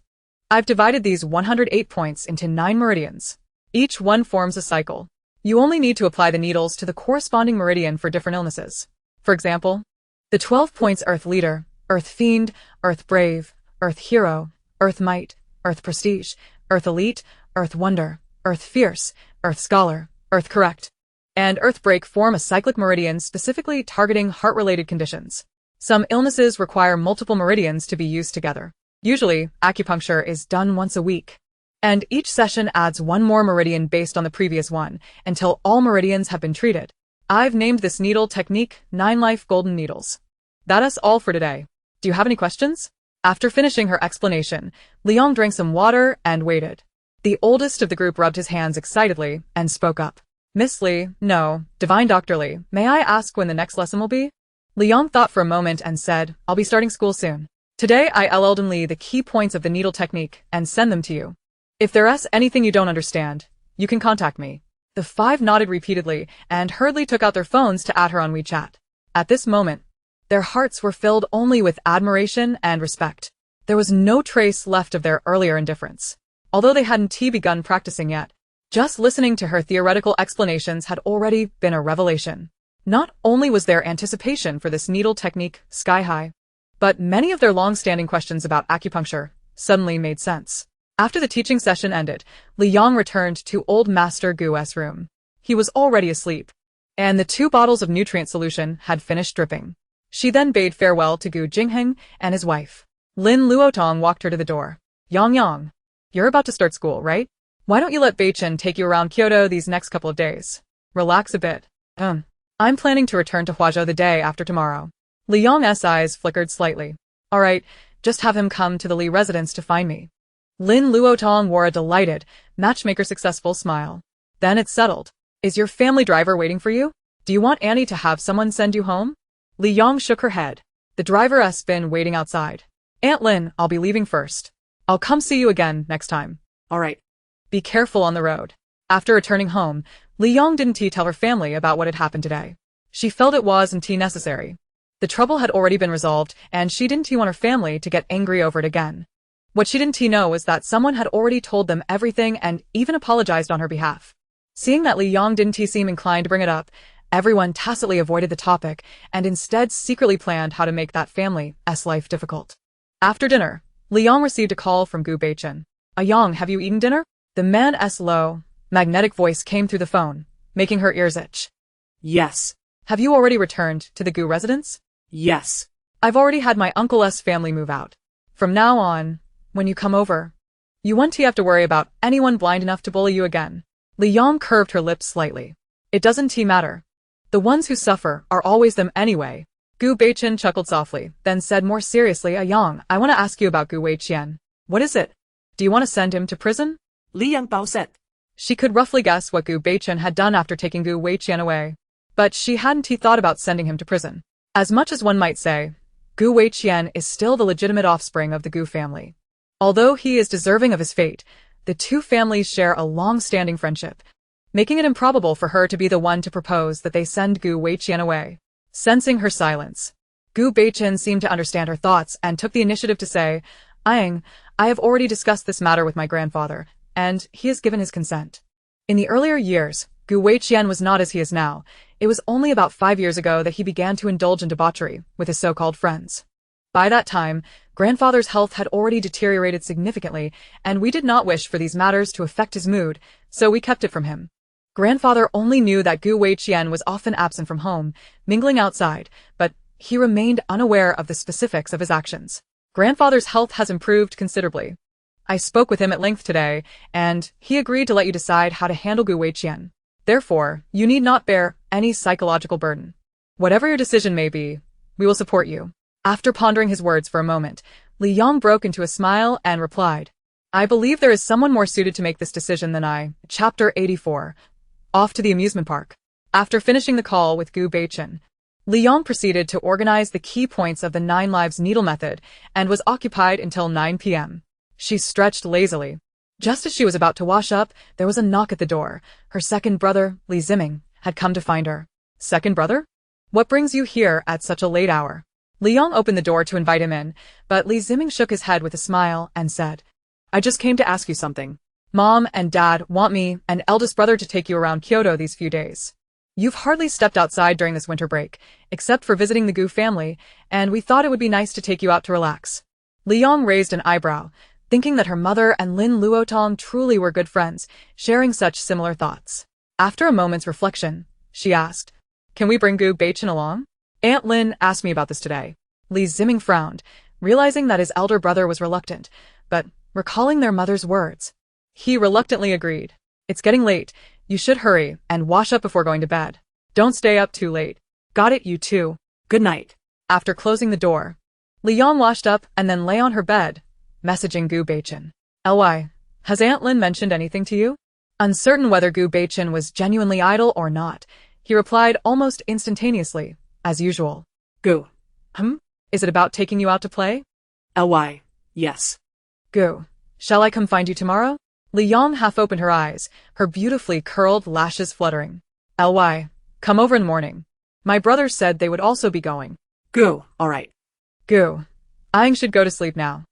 I've divided these 108 points into 9 meridians. Each one forms a cycle. You only need to apply the needles to the corresponding meridian for different illnesses. For example, the 12 points Earth Leader, Earth Fiend, Earth Brave, Earth Hero, Earth Might, Earth Prestige, Earth Elite, Earth Wonder, Earth Fierce, Earth Scholar, Earth Correct, and Earth Break form a cyclic meridian specifically targeting heart-related conditions. Some illnesses require multiple meridians to be used together. Usually, acupuncture is done once a week, and each session adds 1 more meridian based on the previous one, until all meridians have been treated. I've named this needle technique 9 Life Golden Needles. That's all for today. Do you have any questions? After finishing her explanation, Li Yang drank some water and waited. The oldest of the group rubbed his hands excitedly and spoke up. Miss Li, no, Divine Dr. Li, may I ask when the next lesson will be? Li Yang thought for a moment and said, I'll be starting school soon. Today I'll tell Li the key points of the needle technique and send them to you. If there's anything you don't understand, you can contact me. The 5 nodded repeatedly and hurriedly took out their phones to add her on WeChat. At this moment, their hearts were filled only with admiration and respect. There was no trace left of their earlier indifference. Although they hadn't begun practicing yet, just listening to her theoretical explanations had already been a revelation. Not only was their anticipation for this needle technique sky high, but many of their long-standing questions about acupuncture suddenly made sense. After the teaching session ended, Li Yang returned to old Master Gu's room. He was already asleep, and the 2 bottles of nutrient solution had finished dripping. She then bade farewell to Gu Jingheng and his wife. Lin Luotong walked her to the door. Yang, you're about to start school, right? Why don't you let Beichen take you around Kyoto these next couple of days? Relax a bit. I'm planning to return to Huazhou the day after tomorrow. Li Yang's eyes flickered slightly. Alright, just have him come to the Li residence to find me. Lin Luotong wore a delighted, matchmaker-successful smile. Then it's settled. Is your family driver waiting for you? Do you want Annie to have someone send you home? Li Yang shook her head. The driver's been waiting outside. Aunt Lin, I'll be leaving first. I'll come see you again next time. Alright. Be careful on the road. After returning home, Li Yang didn't tell her family about what had happened today. She felt it wasn't necessary. The trouble had already been resolved, and she didn't want her family to get angry over it again. What she didn't know was that someone had already told them everything and even apologized on her behalf. Seeing that Li Yang didn't seem inclined to bring it up, everyone tacitly avoided the topic and instead secretly planned how to make that family's life difficult. After dinner, Li Yang received a call from Gu Beichen. Yang, have you eaten dinner? The man's low, magnetic voice came through the phone, making her ears itch. Yes. Have you already returned to the Gu residence? Yes. I've already had my uncle's family move out. From now on, when you come over, you won't have to worry about anyone blind enough to bully you again. Li Yang curved her lips slightly. It doesn't matter. The ones who suffer are always them anyway. Gu Beichen chuckled softly, then said more seriously, Yang, I want to ask you about Gu Weiqian. What is it? Do you want to send him to prison? Li Yang Bao said. She could roughly guess what Gu Beichen had done after taking Gu Weiqian away. But she hadn't thought about sending him to prison. As much as one might say, Gu Weiqian is still the legitimate offspring of the Gu family. Although he is deserving of his fate, the two families share a long-standing friendship, making it improbable for her to be the one to propose that they send Gu Weiqian away. Sensing her silence, Gu Beichen seemed to understand her thoughts and took the initiative to say, I have already discussed this matter with my grandfather, and he has given his consent. In the earlier years, Gu Weiqian was not as he is now. It was only about 5 years ago that he began to indulge in debauchery with his so-called friends. By that time, grandfather's health had already deteriorated significantly, and we did not wish for these matters to affect his mood, so we kept it from him. Grandfather only knew that Gu Weiqian was often absent from home, mingling outside, but he remained unaware of the specifics of his actions. Grandfather's health has improved considerably. I spoke with him at length today, and he agreed to let you decide how to handle Gu Weiqian. Therefore, you need not bear any psychological burden. Whatever your decision may be, we will support you. After pondering his words for a moment, Li Yang broke into a smile and replied, I believe there is someone more suited to make this decision than I. Chapter 84. Off to the amusement park. After finishing the call with Gu Beichen, Li Yang proceeded to organize the key points of the 9 Lives Needle method and was occupied until 9 p.m. She stretched lazily. Just as she was about to wash up, there was a knock at the door. Her second brother, Li Ziming, had come to find her. Second brother? What brings you here at such a late hour? Li Yang opened the door to invite him in, but Li Ziming shook his head with a smile and said, I just came to ask you something. Mom and Dad want me and eldest brother to take you around Kyoto these few days. You've hardly stepped outside during this winter break, except for visiting the Gu family, and we thought it would be nice to take you out to relax. Li Yang raised an eyebrow, thinking that her mother and Lin Luotong truly were good friends, sharing such similar thoughts. After a moment's reflection, she asked, Can we bring Gu Beichen along? Aunt Lin asked me about this today. Li Ziming frowned, realizing that his elder brother was reluctant, but recalling their mother's words. He reluctantly agreed. It's getting late. You should hurry and wash up before going to bed. Don't stay up too late. Got it, you two. Good night. After closing the door, Li Yang washed up and then lay on her bed, messaging Gu Beichen. Ly, has Aunt Lin mentioned anything to you? Uncertain whether Gu Beichen was genuinely idle or not, he replied almost instantaneously, as usual. Gu. Is it about taking you out to play? Ly. Yes. Gu. Shall I come find you tomorrow? Li Yang half opened her eyes, her beautifully curled lashes fluttering. Ly. Come over in the morning. My brothers said they would also be going. Gu. All right. Gu. Aang should go to sleep now.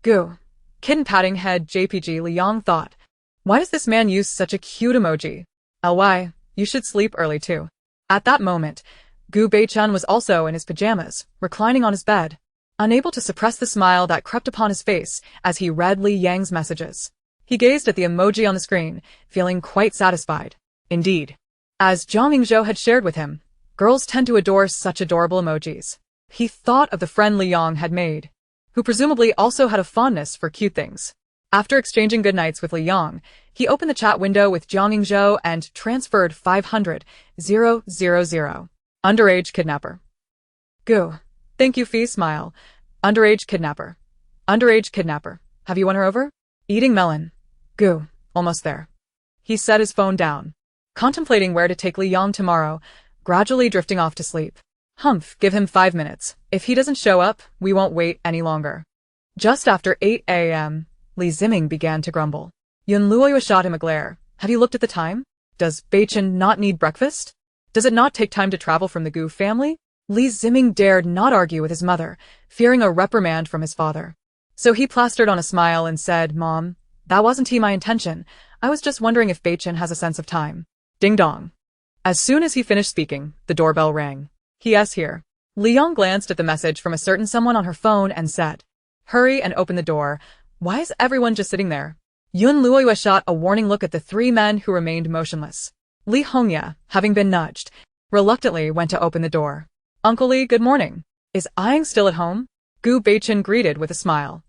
Gu. Kitten patting head JPG. Li Yang thought. Why does this man use such a cute emoji? Ly. You should sleep early too. At that moment, Gu Beichen was also in his pajamas, reclining on his bed, unable to suppress the smile that crept upon his face as he read Li Yang's messages. He gazed at the emoji on the screen, feeling quite satisfied. Indeed. As Zhang Yingzhou had shared with him, girls tend to adore such adorable emojis. He thought of the friend Li Yang had made, who presumably also had a fondness for cute things. After exchanging goodnights with Li Yang, he opened the chat window with Zhang Yingzhou and transferred 500,000. Underage kidnapper. Gu. Thank you, Fee. Smile. Underage kidnapper. Underage kidnapper. Have you won her over? Eating melon. Gu. Almost there. He set his phone down, contemplating where to take Li Yang tomorrow, gradually drifting off to sleep. Give him 5 minutes. If he doesn't show up, we won't wait any longer. Just after 8 a.m., Li Ziming began to grumble. Yun Luoyua shot him a glare. Have you looked at the time? Does Beichen not need breakfast? Does it not take time to travel from the Gu family? Li Ziming dared not argue with his mother, fearing a reprimand from his father. So he plastered on a smile and said, Mom, that wasn't my intention. I was just wondering if Beichen has a sense of time. Ding dong. As soon as he finished speaking, the doorbell rang. He.s. here. Li Yang glanced at the message from a certain someone on her phone and said, Hurry and open the door. Why is everyone just sitting there? Yun Luoyua shot a warning look at the 3 men who remained motionless. Li Hongya, having been nudged, reluctantly went to open the door. Uncle Li, good morning. Is Aang still at home? Gu Beichen greeted with a smile.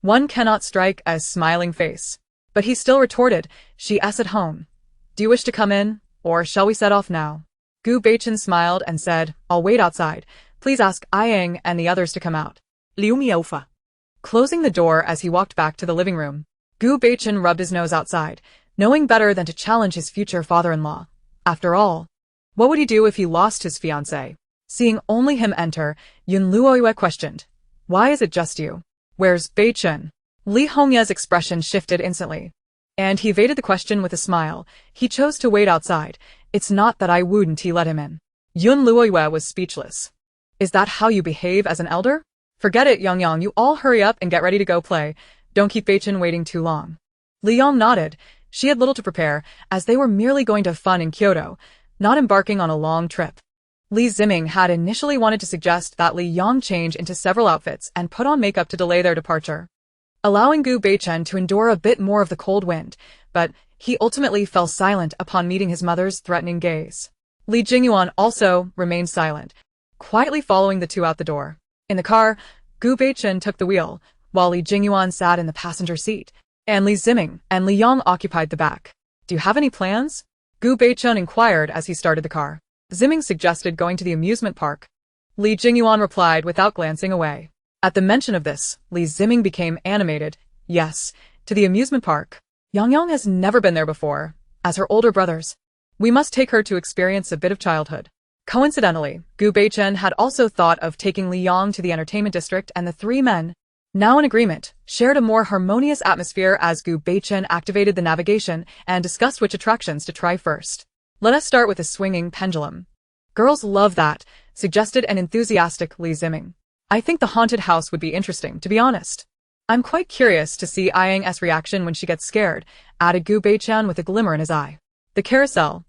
One cannot strike a smiling face. But he still retorted, She's at home. Do you wish to come in, or shall we set off now? Gu Beichen smiled and said, I'll wait outside. Please ask Aang and the others to come out. closing the door as he walked back to the living room. Gu Beichen rubbed his nose outside, knowing better than to challenge his future father-in-law. After all, what would he do if he lost his fiancée? Seeing only him enter, Yun Luoyue questioned, "Why is it just you? Where's Beichen?" Li Hongya's expression shifted instantly, and he evaded the question with a smile. He chose to wait outside. "It's not that I wouldn't let him in." Yun Luoyue was speechless. "Is that how you behave as an elder? Forget it, Yang, you all hurry up and get ready to go play. Don't keep Beichen waiting too long." Li Yang nodded. She had little to prepare, as they were merely going to have fun in Kyoto, not embarking on a long trip. Li Ziming had initially wanted to suggest that Li Yang change into several outfits and put on makeup to delay their departure, allowing Gu Beichen to endure a bit more of the cold wind, but he ultimately fell silent upon meeting his mother's threatening gaze. Li Jingyuan also remained silent, quietly following the two out the door. In the car, Gu Beichen took the wheel, while Li Jingyuan sat in the passenger seat, and Li Ziming and Li Yang occupied the back. "Do you have any plans?" Gu Beichen inquired as he started the car. Ziming suggested going to the amusement park. Li Jingyuan replied without glancing away. At the mention of this, Li Ziming became animated. "Yes, to the amusement park. Yang has never been there before, as her older brothers. We must take her to experience a bit of childhood." Coincidentally, Gu Beichen had also thought of taking Li Yang to the entertainment district, and the three men, now in agreement, shared a more harmonious atmosphere as Gu Beichen activated the navigation and discussed which attractions to try first. "Let us start with a swinging pendulum." "Girls love that," suggested an enthusiastic Li Ziming. "I think the haunted house would be interesting, to be honest. I'm quite curious to see Yang reaction when she gets scared," added Gu Beichen with a glimmer in his eye. "The carousel,"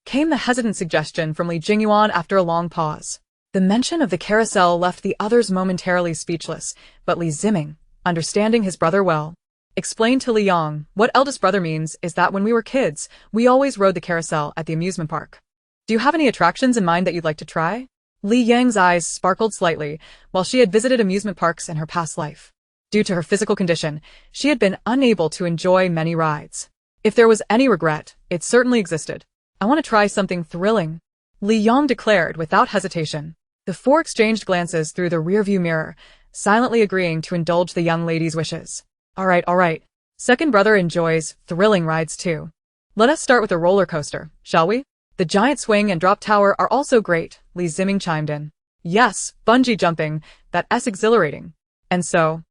came the hesitant suggestion from Li Jingyuan after a long pause. The mention of the carousel left the others momentarily speechless, but Li Ziming, understanding his brother well, explained to Li Yang, "What eldest brother means is that when we were kids, we always rode the carousel at the amusement park. Do you have any attractions in mind that you'd like to try?" Li Yang's eyes sparkled slightly. While she had visited amusement parks in her past life, due to her physical condition, she had been unable to enjoy many rides. If there was any regret, it certainly existed. "I want to try something thrilling," Li Yang declared without hesitation. The four exchanged glances through the rearview mirror, silently agreeing to indulge the young lady's wishes. All right. Second brother enjoys thrilling rides too. Let us start with a roller coaster, shall we? The giant swing and drop tower are also great," Li Ziming chimed in. "Yes, bungee jumping, that's exhilarating." And so,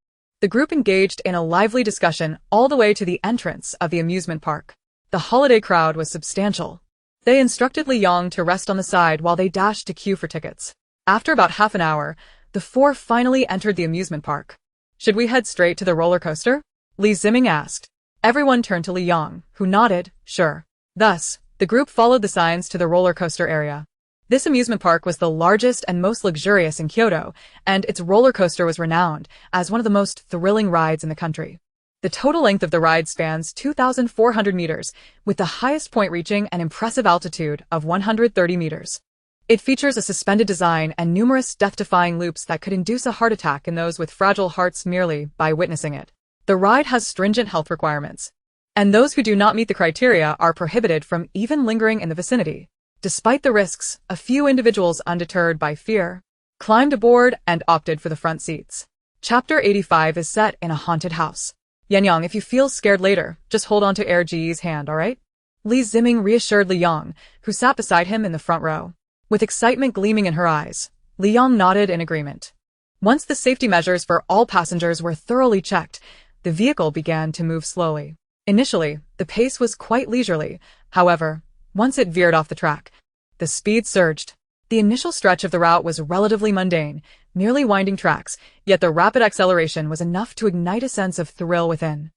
the group engaged in a lively discussion all the way to the entrance of the amusement park. The holiday crowd was substantial. They instructed Li Yang to rest on the side while they dashed to queue for tickets. After about half an hour, the four finally entered the amusement park. "Should we head straight to the roller coaster?" Li Ziming asked. Everyone turned to Li Yang, who nodded, "Sure." Thus, the group followed the signs to the roller coaster area. This amusement park was the largest and most luxurious in Kyoto, and its roller coaster was renowned as one of the most thrilling rides in the country. The total length of the ride spans 2,400 meters, with the highest point reaching an impressive altitude of 130 meters. It features a suspended design and numerous death-defying loops that could induce a heart attack in those with fragile hearts merely by witnessing it. The ride has stringent health requirements, and those who do not meet the criteria are prohibited from even lingering in the vicinity. Despite the risks, a few individuals, undeterred by fear, climbed aboard and opted for the front seats. Chapter 85 is set in a haunted house. "Yang, if you feel scared later, just hold on to Ji's hand, alright?" Li Ziming reassured Li Yang, who sat beside him in the front row. With excitement gleaming in her eyes, Li Yang nodded in agreement. Once the safety measures for all passengers were thoroughly checked, the vehicle began to move slowly. Initially, the pace was quite leisurely. However, once it veered off the track, the speed surged. The initial stretch of the route was relatively mundane, merely winding tracks, yet the rapid acceleration was enough to ignite a sense of thrill within.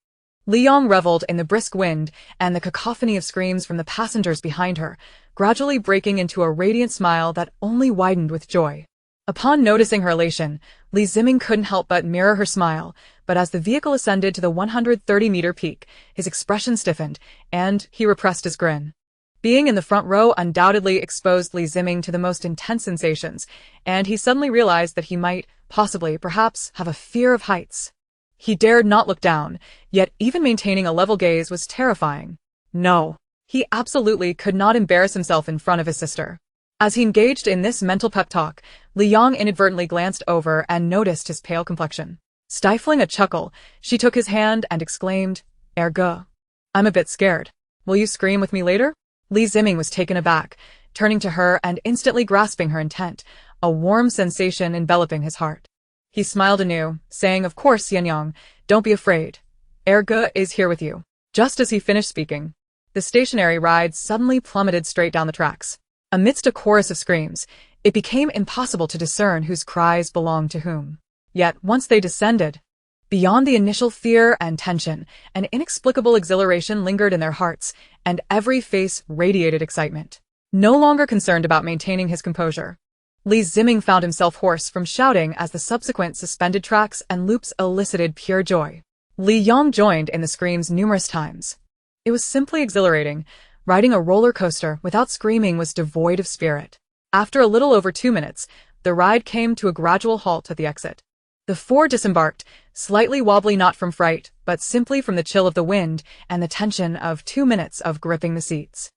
Li Yang reveled in the brisk wind and the cacophony of screams from the passengers behind her, gradually breaking into a radiant smile that only widened with joy. Upon noticing her elation, Li Ziming couldn't help but mirror her smile, but as the vehicle ascended to the 130-meter peak, his expression stiffened, and he repressed his grin. Being in the front row undoubtedly exposed Li Ziming to the most intense sensations, and he suddenly realized that he might, possibly, perhaps, have a fear of heights. He dared not look down, yet even maintaining a level gaze was terrifying. No, he absolutely could not embarrass himself in front of his sister. As he engaged in this mental pep talk, Li Yang inadvertently glanced over and noticed his pale complexion. Stifling a chuckle, she took his hand and exclaimed, Ergo. I'm a bit scared. Will you scream with me later? Li Ziming was taken aback, turning to her and instantly grasping her intent, a warm sensation enveloping his heart. He smiled anew, saying, Of course, Yenyang, don't be afraid. Ergo is here with you. Just as he finished speaking, the stationary ride suddenly plummeted straight down the tracks. Amidst a chorus of screams, it became impossible to discern whose cries belonged to whom. Yet, once they descended, beyond the initial fear and tension, an inexplicable exhilaration lingered in their hearts, and every face radiated excitement. No longer concerned about maintaining his composure, Li Ziming found himself hoarse from shouting as the subsequent suspended tracks and loops elicited pure joy. Li Yang joined in the screams numerous times. It was simply exhilarating. Riding a roller coaster without screaming was devoid of spirit. After a little over 2 minutes, the ride came to a gradual halt at the exit. The four disembarked, slightly wobbly not from fright, but simply from the chill of the wind and the tension of 2 minutes of gripping the seats.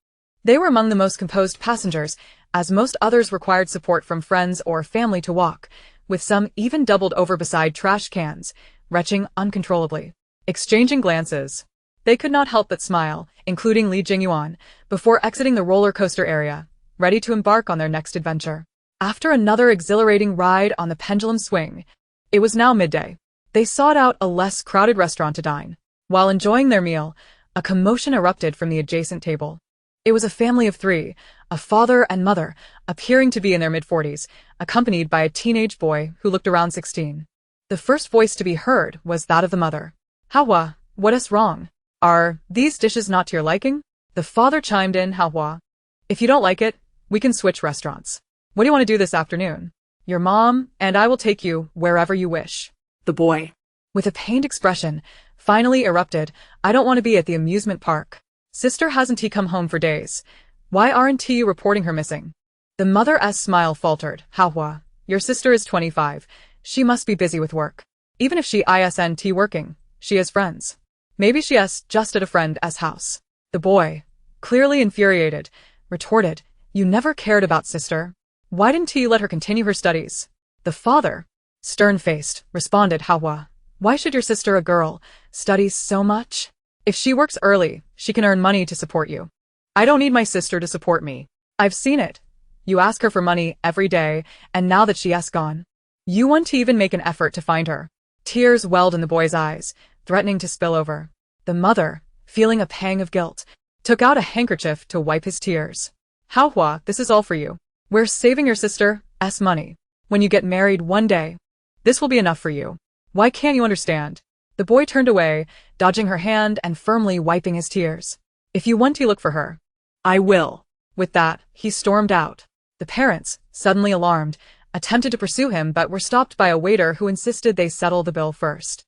They were among the most composed passengers, as most others required support from friends or family to walk, with some even doubled over beside trash cans, retching uncontrollably. Exchanging glances, they could not help but smile, including Li Jingyuan, before exiting the roller coaster area, ready to embark on their next adventure. After another exhilarating ride on the pendulum swing, it was now midday. They sought out a less crowded restaurant to dine. While enjoying their meal, a commotion erupted from the adjacent table. It was a family of 3, a father and mother, appearing to be in their mid-40s, accompanied by a teenage boy who looked around 16. The first voice to be heard was that of the mother. Haohua, what is wrong? Are these dishes not to your liking? The father chimed in, Haohua. If you don't like it, we can switch restaurants. What do you want to do this afternoon? Your mom and I will take you wherever you wish. The boy, with a pained expression, finally erupted, I don't want to be at the amusement park. Sister hasn't he come home for days? Why aren't you reporting her missing? The mother's smile faltered. Haohua, your sister is 25. She must be busy with work. Even if she isn't working, she has friends. Maybe she is just at a friend's house. The boy, clearly infuriated, retorted, You never cared about sister. Why didn't you let her continue her studies? The father, stern-faced, responded, Haohua, why should your sister, a girl, study so much? If she works early, she can earn money to support you. I don't need my sister to support me. I've seen it. You ask her for money every day, and now that she has gone, you want to even make an effort to find her. Tears welled in the boy's eyes, threatening to spill over. The mother, feeling a pang of guilt, took out a handkerchief to wipe his tears. Haohua, this is all for you. We're saving your sister's money. When you get married one day, this will be enough for you. Why can't you understand? The boy turned away, dodging her hand and firmly wiping his tears. If you want to look for her, I will. With that, he stormed out. The parents, suddenly alarmed, attempted to pursue him but were stopped by a waiter who insisted they settle the bill first.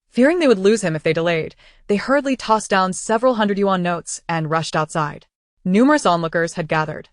Fearing they would lose him if they delayed, they hurriedly tossed down several hundred-yuan notes and rushed outside. Numerous onlookers had gathered,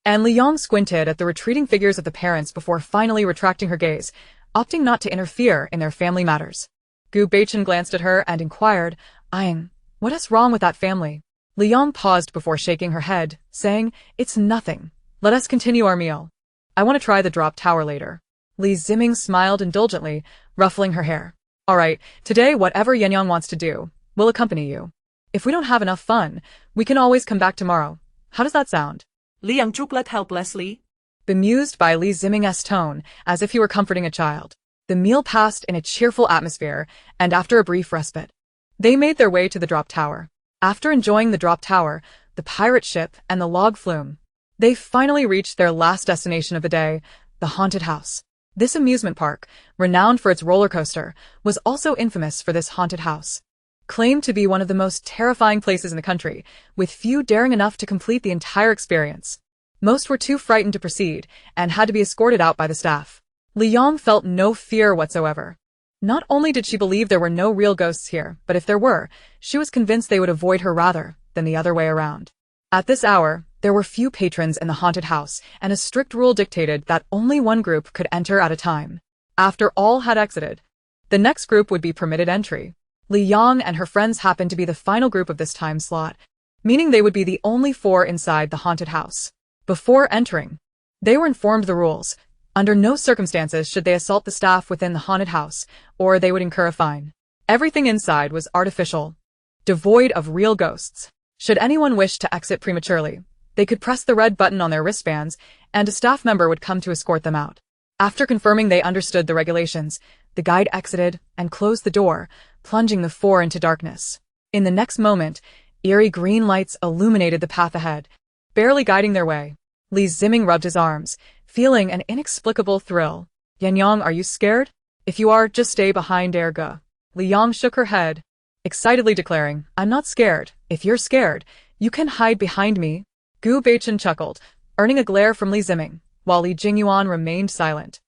and Li Yang squinted at the retreating figures of the parents before finally retracting her gaze, opting not to interfere in their family matters. Gu Beichen glanced at her and inquired, Aying, what is wrong with that family? Li Yang paused before shaking her head, saying, It's nothing. Let us continue our meal. I want to try the drop tower later. Li Ziming smiled indulgently, ruffling her hair. All right, today whatever Yenyang wants to do, we'll accompany you. If we don't have enough fun, we can always come back tomorrow. How does that sound? Li Yang chuckled helplessly, bemused by Li Ziming's tone, as if he were comforting a child. The meal passed in a cheerful atmosphere, and after a brief respite, they made their way to the drop tower. After enjoying the drop tower, the pirate ship, and the log flume, they finally reached their last destination of the day, the haunted house. This amusement park, renowned for its roller coaster, was also infamous for this haunted house. Claimed to be one of the most terrifying places in the country, with few daring enough to complete the entire experience. Most were too frightened to proceed, and had to be escorted out by the staff. Li Yang felt no fear whatsoever. Not only did she believe there were no real ghosts here, but if there were, she was convinced they would avoid her rather than the other way around. At this hour, there were few patrons in the haunted house, and a strict rule dictated that only one group could enter at a time. After all had exited, the next group would be permitted entry. Li Yang and her friends happened to be the final group of this time slot, meaning they would be the only 4 inside the haunted house. Before entering, they were informed the rules, Under no circumstances should they assault the staff within the haunted house, or they would incur a fine. Everything inside was artificial, devoid of real ghosts. Should anyone wish to exit prematurely, they could press the red button on their wristbands, and a staff member would come to escort them out. After confirming they understood the regulations, the guide exited and closed the door, plunging the four into darkness. In the next moment, eerie green lights illuminated the path ahead, barely guiding their way. Li Ziming rubbed his arms, feeling an inexplicable thrill. Yanyang, are you scared? If you are, just stay behind Erga. Li Yang shook her head, excitedly declaring, I'm not scared. If you're scared, you can hide behind me. Gu Beichen chuckled, earning a glare from Li Ziming, while Li Jingyuan remained silent,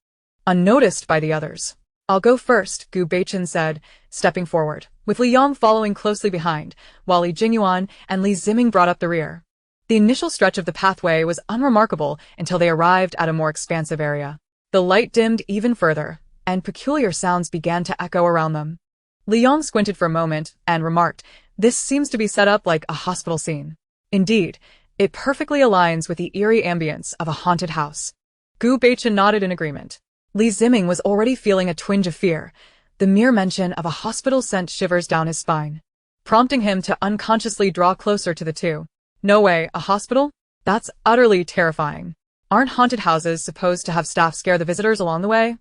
unnoticed by the others. I'll go first, Gu Beichen said, stepping forward, with Li Yang following closely behind, while Li Jingyuan and Li Ziming brought up the rear. The initial stretch of the pathway was unremarkable until they arrived at a more expansive area. The light dimmed even further, and peculiar sounds began to echo around them. Li Yang squinted for a moment and remarked, this seems to be set up like a hospital scene. Indeed, it perfectly aligns with the eerie ambience of a haunted house. Gu Beichen nodded in agreement. Li Ziming was already feeling a twinge of fear. The mere mention of a hospital sent shivers down his spine, prompting him to unconsciously draw closer to the two. No way, a hospital? That's utterly terrifying. Aren't haunted houses supposed to have staff scare the visitors along the way?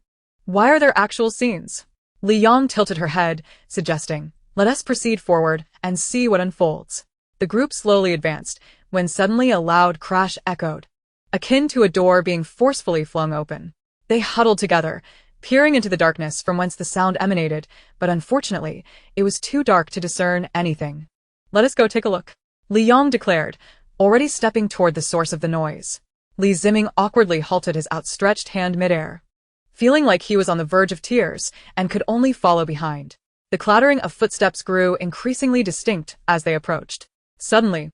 Why are there actual scenes? Li Yang tilted her head, suggesting, let us proceed forward and see what unfolds. The group slowly advanced, when suddenly a loud crash echoed, akin to a door being forcefully flung open. They huddled together, peering into the darkness from whence the sound emanated, but unfortunately, it was too dark to discern anything. Let us go take a look, Li Yang declared, already stepping toward the source of the noise. Li Ziming awkwardly halted his outstretched hand midair, feeling like he was on the verge of tears and could only follow behind. The clattering of footsteps grew increasingly distinct as they approached. Suddenly,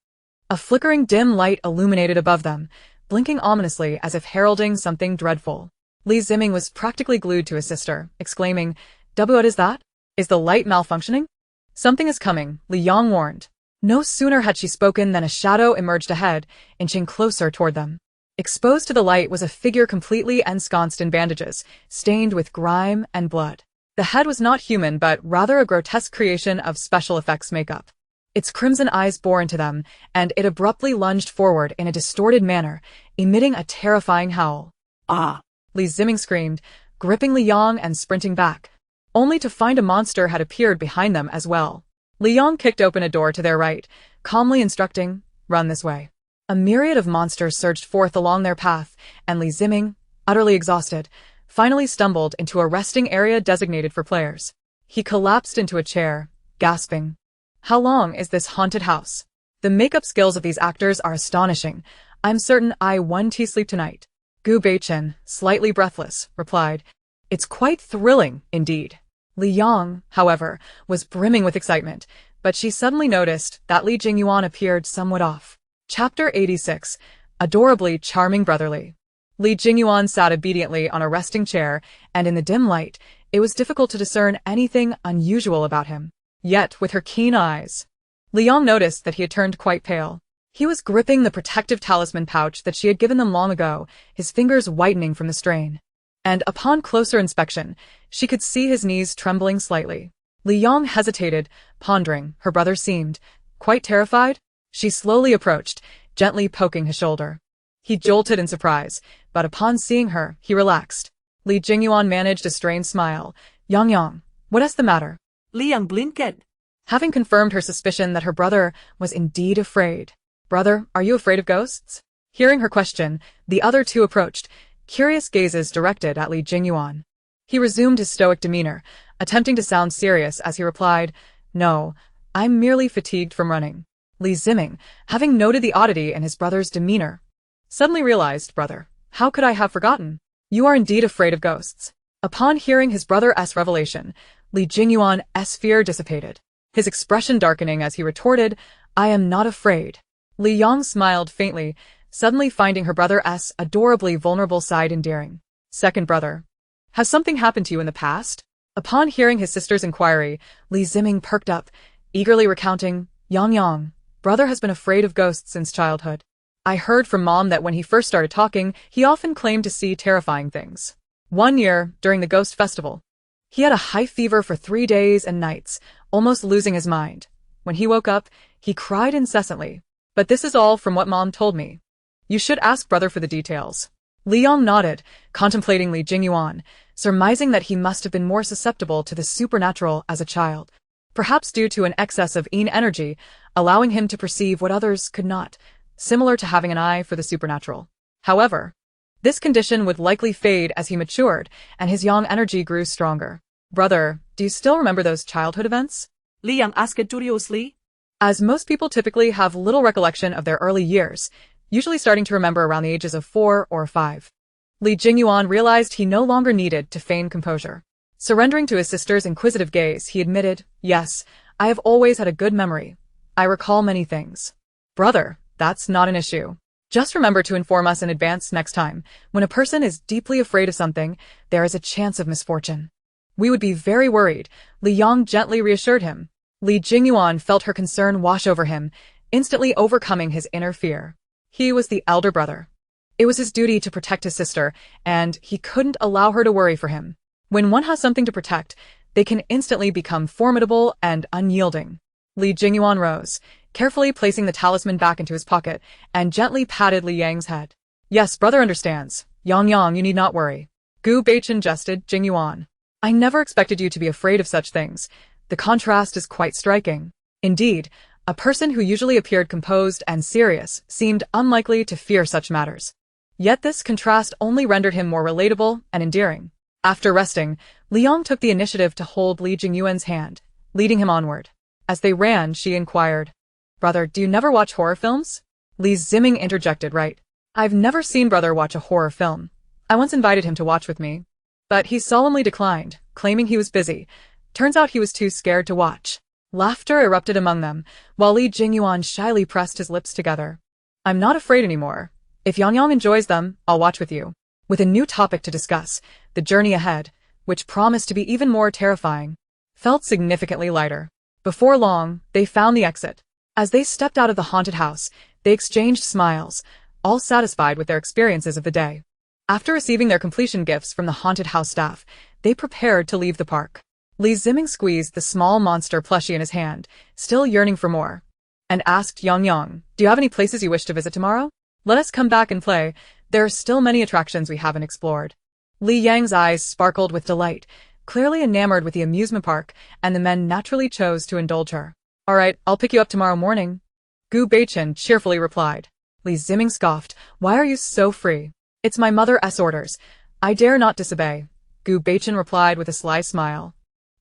a flickering dim light illuminated above them, blinking ominously as if heralding something dreadful. Li Ziming was practically glued to his sister, exclaiming, what is that? Is the light malfunctioning? Something is coming, Li Yang warned. No sooner had she spoken than a shadow emerged ahead, inching closer toward them. Exposed to the light was a figure completely ensconced in bandages, stained with grime and blood. The head was not human but rather a grotesque creation of special effects makeup. Its crimson eyes bore into them, and it abruptly lunged forward in a distorted manner, emitting a terrifying howl. Ah! Li Ziming screamed, gripping Li Yang and sprinting back, only to find a monster had appeared behind them as well. Li Yang kicked open a door to their right, calmly instructing, run this way. A myriad of monsters surged forth along their path, and Li Ziming, utterly exhausted, finally stumbled into a resting area designated for players. He collapsed into a chair, gasping. How long is this haunted house? The makeup skills of these actors are astonishing. I'm certain I won't sleep tonight. Gu Beichen, slightly breathless, replied, it's quite thrilling, indeed. Li Yang, however, was brimming with excitement, but she suddenly noticed that Li Jingyuan appeared somewhat off. Chapter 86, Adorably Charming Brotherly. Li Jingyuan sat obediently on a resting chair, and in the dim light, it was difficult to discern anything unusual about him. Yet, with her keen eyes, Li Yang noticed that he had turned quite pale. He was gripping the protective talisman pouch that she had given them long ago, his fingers whitening from the strain. And upon closer inspection, she could see his knees trembling slightly. Li Yang hesitated, pondering. Her brother seemed quite terrified. She slowly approached, gently poking his shoulder. He jolted in surprise, but upon seeing her, he relaxed. Li Jingyuan managed a strained smile. Yang, what is the matter? Li Yang blinked. Having confirmed her suspicion that her brother was indeed afraid. Brother, are you afraid of ghosts? Hearing her question, the other two approached, curious gazes directed at Li Jingyuan. He resumed his stoic demeanor, attempting to sound serious as he replied, no, I'm merely fatigued from running. Li Ziming, having noted the oddity in his brother's demeanor, suddenly realized, brother, how could I have forgotten? You are indeed afraid of ghosts. Upon hearing his brother's revelation, Li Jingyuan's fear dissipated, his expression darkening as he retorted, I am not afraid. Li Yang smiled faintly, suddenly finding her brother's adorably vulnerable side endearing. Second brother, has something happened to you in the past? Upon hearing his sister's inquiry, Li Ziming perked up, eagerly recounting, Yang, brother has been afraid of ghosts since childhood. I heard from Mom that when he first started talking, he often claimed to see terrifying things. One year, during the Ghost Festival, he had a high fever for 3 days and nights, almost losing his mind. When he woke up, he cried incessantly. But this is all from what Mom told me. You should ask brother for the details. Li Yong nodded, contemplating Li Jingyuan, surmising that he must have been more susceptible to the supernatural as a child, perhaps due to an excess of yin energy, allowing him to perceive what others could not, similar to having an eye for the supernatural. However, this condition would likely fade as he matured, and his yang energy grew stronger. Brother, do you still remember those childhood events? Li Yang asked curiously. As most people typically have little recollection of their early years, usually starting to remember around the ages of 4 or 5. Li Jingyuan realized he no longer needed to feign composure. Surrendering to his sister's inquisitive gaze, he admitted, "Yes, I have always had a good memory. I recall many things." Brother, that's not an issue. Just remember to inform us in advance next time. When a person is deeply afraid of something, there is a chance of misfortune. We would be very worried, Li Yang gently reassured him. Li Jingyuan felt her concern wash over him, instantly overcoming his inner fear. He was the elder brother. It was his duty to protect his sister, and he couldn't allow her to worry for him. When one has something to protect, they can instantly become formidable and unyielding. Li Jingyuan rose, carefully placing the talisman back into his pocket, and gently patted Li Yang's head. "Yes, brother understands. Yang, you need not worry." Gu Beichen jested, "Jingyuan, I never expected you to be afraid of such things. The contrast is quite striking." Indeed, a person who usually appeared composed and serious seemed unlikely to fear such matters. Yet this contrast only rendered him more relatable and endearing. After resting, Li Yang took the initiative to hold Li Jingyuan's hand, leading him onward. As they ran, she inquired, "Brother, do you never watch horror films?" Li Ziming interjected, "Right. I've never seen brother watch a horror film. I once invited him to watch with me, but he solemnly declined, claiming he was busy. Turns out he was too scared to watch." Laughter erupted among them, while Li Jingyuan shyly pressed his lips together. "I'm not afraid anymore. If Yang enjoys them, I'll watch with you." With a new topic to discuss, the journey ahead, which promised to be even more terrifying, felt significantly lighter. Before long, they found the exit. As they stepped out of the haunted house, they exchanged smiles, all satisfied with their experiences of the day. After receiving their completion gifts from the haunted house staff, they prepared to leave the park. Li Ziming squeezed the small monster plushie in his hand, still yearning for more, and asked Yang, "Do you have any places you wish to visit tomorrow? Let us come back and play. There are still many attractions we haven't explored." Li Yang's eyes sparkled with delight, clearly enamored with the amusement park, and the men naturally chose to indulge her. "All right, I'll pick you up tomorrow morning," Gu Beichen cheerfully replied. Li Ziming scoffed, "Why are you so free?" "It's my mother's orders. I dare not disobey," Gu Beichen replied with a sly smile,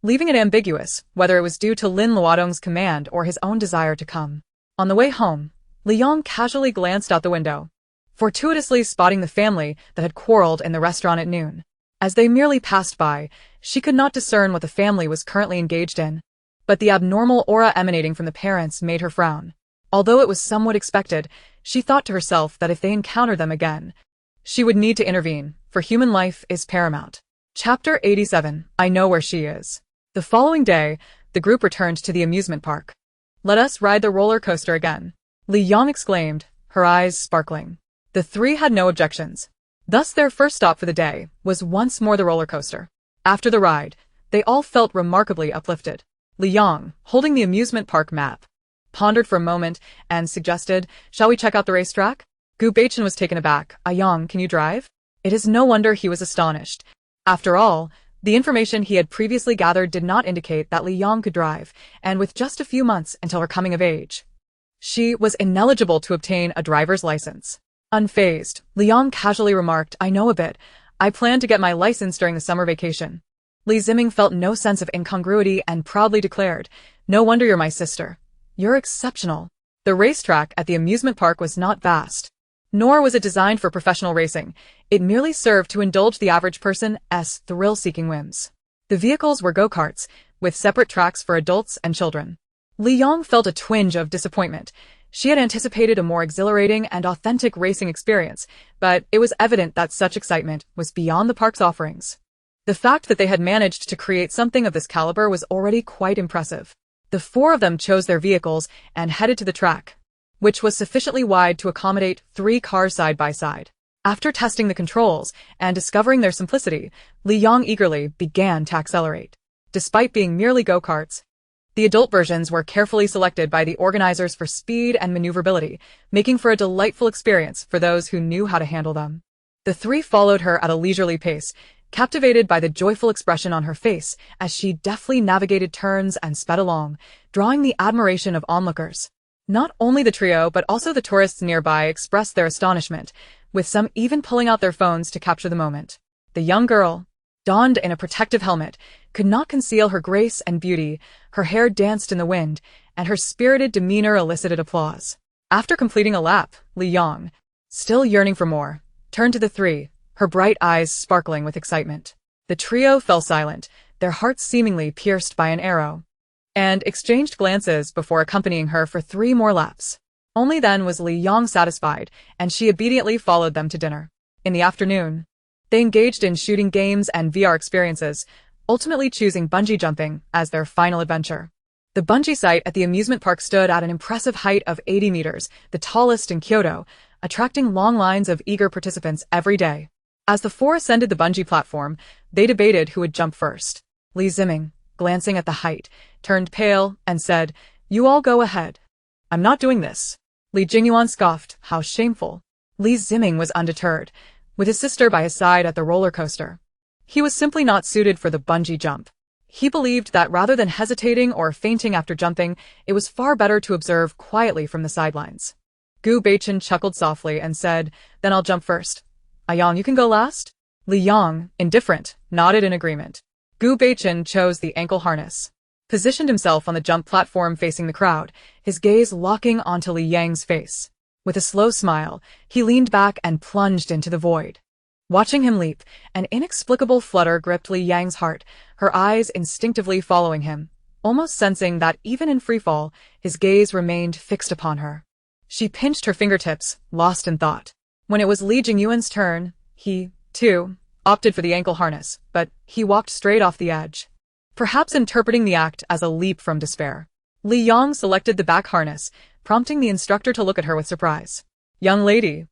leaving it ambiguous whether it was due to Lin Luodong's command or his own desire to come. On the way home, Li Yang casually glanced out the window, fortuitously spotting the family that had quarreled in the restaurant at noon. As they merely passed by, she could not discern what the family was currently engaged in, but the abnormal aura emanating from the parents made her frown. Although it was somewhat expected, she thought to herself that if they encountered them again, she would need to intervene, for human life is paramount. Chapter 87, I Know Where She Is. The following day, the group returned to the amusement park. "Let us ride the roller coaster again," Li Yang exclaimed, her eyes sparkling. The three had no objections. Thus their first stop for the day was once more the roller coaster. After the ride, they all felt remarkably uplifted. Li Yang, holding the amusement park map, pondered for a moment and suggested, "Shall we check out the racetrack?" Gu Beichen was taken aback. "Yang, can you drive?" It is no wonder he was astonished. After all, the information he had previously gathered did not indicate that Li Yang could drive, and with just a few months until her coming of age, she was ineligible to obtain a driver's license. Unfazed, Li Yang casually remarked, "I know a bit. I plan to get my license during the summer vacation." Li Ziming felt no sense of incongruity and proudly declared, "No wonder you're my sister. You're exceptional." The racetrack at the amusement park was not vast, nor was it designed for professional racing. It merely served to indulge the average person's thrill-seeking whims. The vehicles were go-karts, with separate tracks for adults and children. Li Yang felt a twinge of disappointment. She had anticipated a more exhilarating and authentic racing experience, but it was evident that such excitement was beyond the park's offerings. The fact that they had managed to create something of this caliber was already quite impressive. The four of them chose their vehicles and headed to the track. which was sufficiently wide to accommodate 3 cars side by side. After testing the controls and discovering their simplicity, Li Yang eagerly began to accelerate. Despite being merely go-karts, the adult versions were carefully selected by the organizers for speed and maneuverability, making for a delightful experience for those who knew how to handle them. The 3 followed her at a leisurely pace, captivated by the joyful expression on her face as she deftly navigated turns and sped along, drawing the admiration of onlookers. Not only the trio but also the tourists nearby expressed their astonishment, with some even pulling out their phones to capture the moment. The young girl, donned in a protective helmet, could not conceal her grace and beauty, her hair danced in the wind, and her spirited demeanor elicited applause. After completing a lap, Li Yang, still yearning for more, turned to the 3, her bright eyes sparkling with excitement. The trio fell silent, their hearts seemingly pierced by an arrow, and exchanged glances before accompanying her for 3 more laps. Only then was Li Yang satisfied, and she obediently followed them to dinner. In the afternoon, they engaged in shooting games and VR experiences, ultimately choosing bungee jumping as their final adventure. The bungee site at the amusement park stood at an impressive height of 80 meters, the tallest in Kyoto, attracting long lines of eager participants every day. As the 4 ascended the bungee platform, they debated who would jump first. Li Ziming, glancing at the height, turned pale and said, "You all go ahead." "I'm not doing this." Li Jingyuan scoffed, "How shameful." Li Ziming was undeterred, with his sister by his side at the roller coaster. He was simply not suited for the bungee jump. He believed that rather than hesitating or fainting after jumping, it was far better to observe quietly from the sidelines. Gu Beichen chuckled softly and said, "Then I'll jump first. Yang, you can go last?" Li Yang, indifferent, nodded in agreement. Gu Beichen chose the ankle harness, positioned himself on the jump platform facing the crowd, his gaze locking onto Li Yang's face. With a slow smile, he leaned back and plunged into the void. Watching him leap, an inexplicable flutter gripped Li Yang's heart, her eyes instinctively following him, almost sensing that even in freefall, his gaze remained fixed upon her. She pinched her fingertips, lost in thought. When it was Li Jingyuan's turn, he, too, opted for the ankle harness, but he walked straight off the edge. Perhaps interpreting the act as a leap from despair, Li Yang selected the back harness, prompting the instructor to look at her with surprise. "Young lady,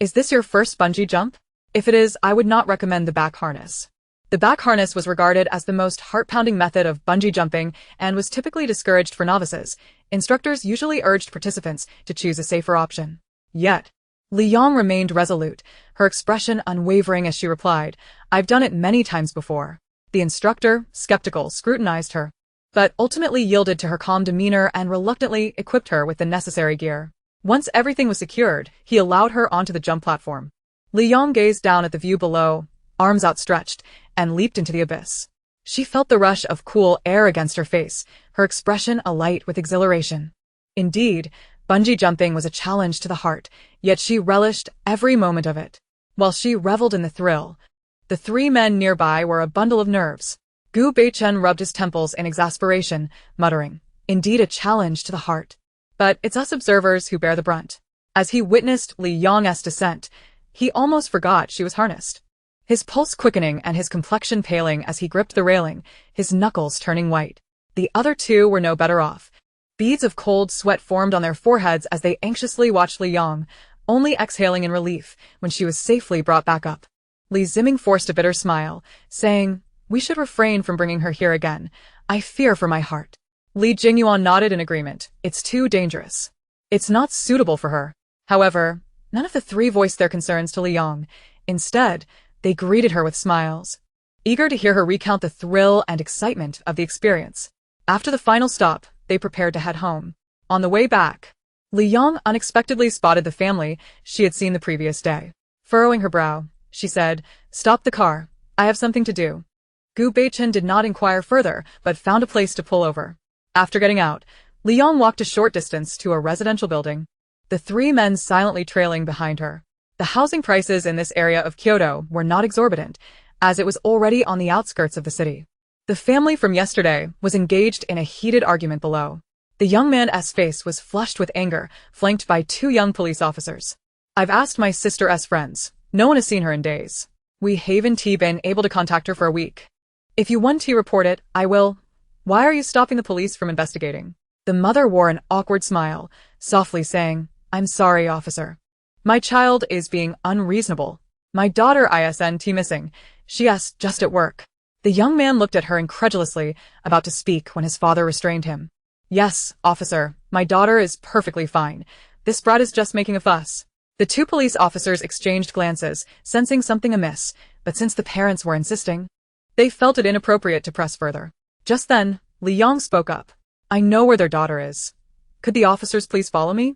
is this your first bungee jump? If it is, I would not recommend the back harness." The back harness was regarded as the most heart-pounding method of bungee jumping and was typically discouraged for novices. Instructors usually urged participants to choose a safer option. Yet, Li Yang remained resolute, her expression unwavering as she replied, "I've done it many times before." The instructor, skeptical, scrutinized her, but ultimately yielded to her calm demeanor and reluctantly equipped her with the necessary gear. Once everything was secured, he allowed her onto the jump platform. Li Yang gazed down at the view below, arms outstretched, and leaped into the abyss. She felt the rush of cool air against her face, her expression alight with exhilaration. Indeed, bungee jumping was a challenge to the heart, yet she relished every moment of it. While she reveled in the thrill, the 3 men nearby were a bundle of nerves. Gu Beichen rubbed his temples in exasperation, muttering, "Indeed a challenge to the heart. But it's us observers who bear the brunt." As he witnessed Li Yang's descent, he almost forgot she was harnessed. His pulse quickening and his complexion paling as he gripped the railing, his knuckles turning white. The other 2 were no better off. Beads of cold sweat formed on their foreheads as they anxiously watched Li Yang, only exhaling in relief when she was safely brought back up. Li Ziming forced a bitter smile, saying, "We should refrain from bringing her here again. I fear for my heart." Li Jingyuan nodded in agreement. "It's too dangerous. It's not suitable for her." However, none of the 3 voiced their concerns to Li Yang. Instead, they greeted her with smiles, eager to hear her recount the thrill and excitement of the experience. After the final stop, they prepared to head home. On the way back, Li Yang unexpectedly spotted the family she had seen the previous day. Furrowing her brow, she said, "Stop the car. I have something to do." Gu Beichen did not inquire further, but found a place to pull over. After getting out, Li Yang walked a short distance to a residential building, the 3 men silently trailing behind her. The housing prices in this area of Kyoto were not exorbitant, as it was already on the outskirts of the city. The family from yesterday was engaged in a heated argument below. The young man's face was flushed with anger, flanked by 2 young police officers. "I've asked my sister's friends. No one has seen her in days. We haven't been able to contact her for a week. If you want to report it, I will. Why are you stopping the police from investigating?" The mother wore an awkward smile, softly saying, I'm sorry, officer. My child is being unreasonable. My daughter isn't missing. She's just at work. The young man looked at her incredulously, about to speak when his father restrained him. Yes, officer, my daughter is perfectly fine. This brat is just making a fuss. The two police officers exchanged glances, sensing something amiss, but since the parents were insisting, they felt it inappropriate to press further. Just then, Li Yang spoke up. I know where their daughter is. Could the officers please follow me?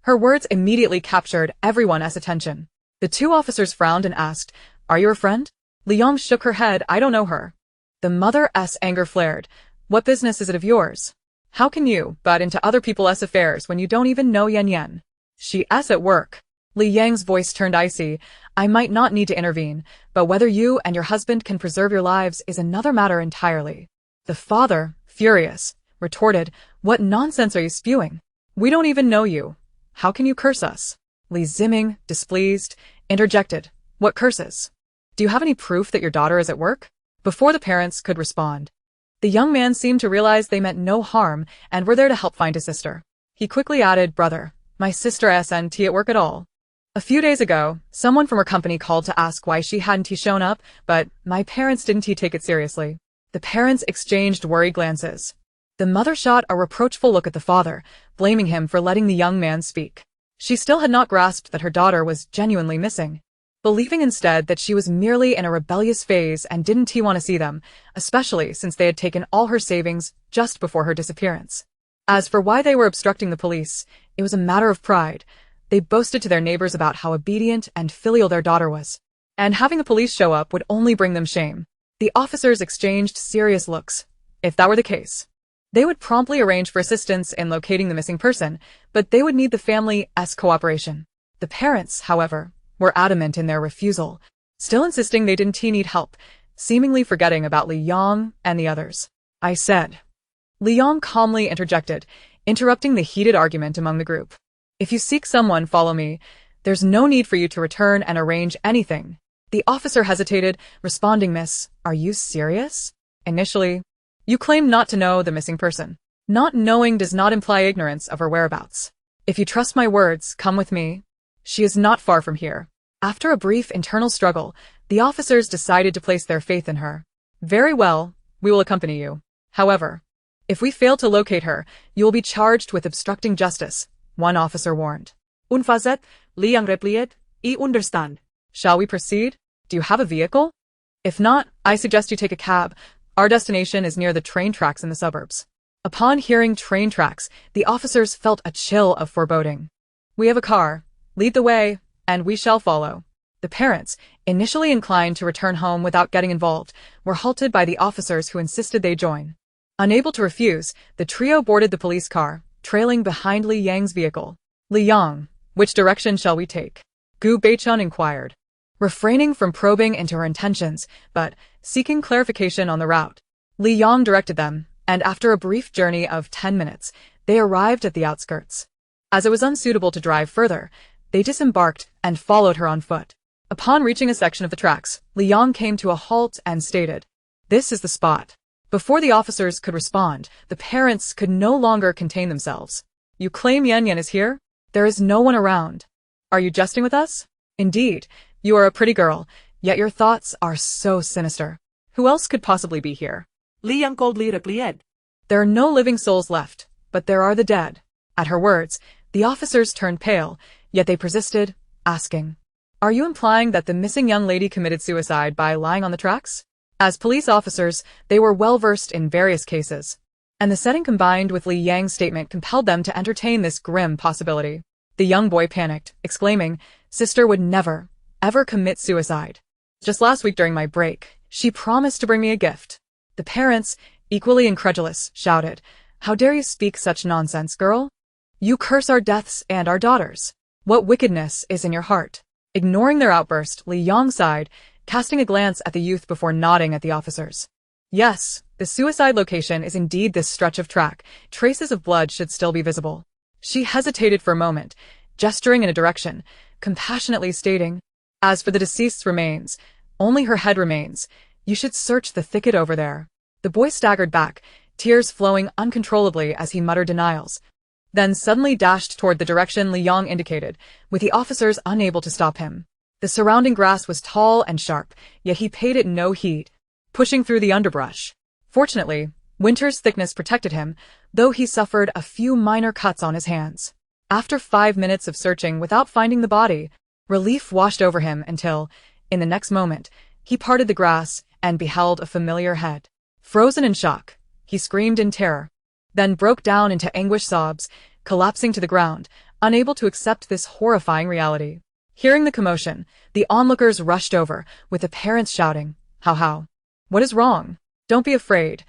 Her words immediately captured everyone's attention. The two officers frowned and asked, Are you her friend? Li Yang shook her head. I don't know her. The mother's anger flared. What business is it of yours? How can you butt into other people's affairs when you don't even know Yan Yan? She's at work. Li Yang's voice turned icy. I might not need to intervene, but whether you and your husband can preserve your lives is another matter entirely. The father, furious, retorted, What nonsense are you spewing? We don't even know you. How can you curse us? Li Ziming, displeased, interjected, What curses? Do you have any proof that your daughter is at work? Before the parents could respond, the young man seemed to realize they meant no harm and were there to help find his sister. He quickly added, Brother, my sister isn't at work at all. A few days ago, someone from her company called to ask why she hadn't shown up, but my parents didn't take it seriously. The parents exchanged worried glances. The mother shot a reproachful look at the father, blaming him for letting the young man speak. She still had not grasped that her daughter was genuinely missing, believing instead that she was merely in a rebellious phase and didn't want to see them, especially since they had taken all her savings just before her disappearance. As for why they were obstructing the police, it was a matter of pride. They boasted to their neighbors about how obedient and filial their daughter was, and having the police show up would only bring them shame. The officers exchanged serious looks. If that were the case, they would promptly arrange for assistance in locating the missing person, but they would need the family's cooperation. The parents, however, were adamant in their refusal, still insisting they didn't need help, seemingly forgetting about Li Yang and the others. I said. Li Yang calmly interjected, interrupting the heated argument among the group. If you seek someone, follow me. There's no need for you to return and arrange anything. The officer hesitated, responding, Miss, are you serious? Initially, you claim not to know the missing person. Not knowing does not imply ignorance of her whereabouts. If you trust my words, come with me. She is not far from here. After a brief internal struggle, the officers decided to place their faith in her. Very well, we will accompany you. However, if we fail to locate her, you will be charged with obstructing justice, one officer warned. Unfazet, Li Yang replied, I understand. Shall we proceed? Do you have a vehicle? If not, I suggest you take a cab. Our destination is near the train tracks in the suburbs. Upon hearing train tracks, the officers felt a chill of foreboding. We have a car. Lead the way, and we shall follow. The parents, initially inclined to return home without getting involved, were halted by the officers who insisted they join. Unable to refuse, the trio boarded the police car, trailing behind Li Yang's vehicle. Li Yang, which direction shall we take? Gu Beichun inquired, refraining from probing into her intentions, but seeking clarification on the route. Li Yang directed them, and after a brief journey of 10 minutes, they arrived at the outskirts. As it was unsuitable to drive further, they disembarked and followed her on foot. Upon reaching a section of the tracks, Li Yang came to a halt and stated, This is the spot. Before the officers could respond, the parents could no longer contain themselves. You claim Yan Yan is here? There is no one around. Are you jesting with us? Indeed, you are a pretty girl, yet your thoughts are so sinister. Who else could possibly be here? Li Yang coldly replied. There are no living souls left, but there are the dead. At her words, the officers turned pale, yet they persisted, asking, Are you implying that the missing young lady committed suicide by lying on the tracks? As police officers, they were well versed in various cases, and the setting combined with Li Yang's statement compelled them to entertain this grim possibility. The young boy panicked, exclaiming, Sister would never, ever commit suicide. Just last week during my break, she promised to bring me a gift. The parents, equally incredulous, shouted, How dare you speak such nonsense, girl? You curse our deaths and our daughters. What wickedness is in your heart? Ignoring their outburst, Li Yang sighed, casting a glance at the youth before nodding at the officers. Yes, the suicide location is indeed this stretch of track. Traces of blood should still be visible. She hesitated for a moment, gesturing in a direction, compassionately stating, As for the deceased's remains, only her head remains. You should search the thicket over there. The boy staggered back, tears flowing uncontrollably as he muttered denials. then suddenly dashed toward the direction Li Yang indicated, with the officers unable to stop him. The surrounding grass was tall and sharp, yet he paid it no heed, pushing through the underbrush. Fortunately, winter's thickness protected him, though he suffered a few minor cuts on his hands. After 5 minutes of searching without finding the body, relief washed over him until, in the next moment, he parted the grass and beheld a familiar head. Frozen in shock, he screamed in terror, then broke down into anguished sobs, collapsing to the ground, unable to accept this horrifying reality. Hearing the commotion, the onlookers rushed over, with the parents shouting, How? What is wrong? Don't be afraid.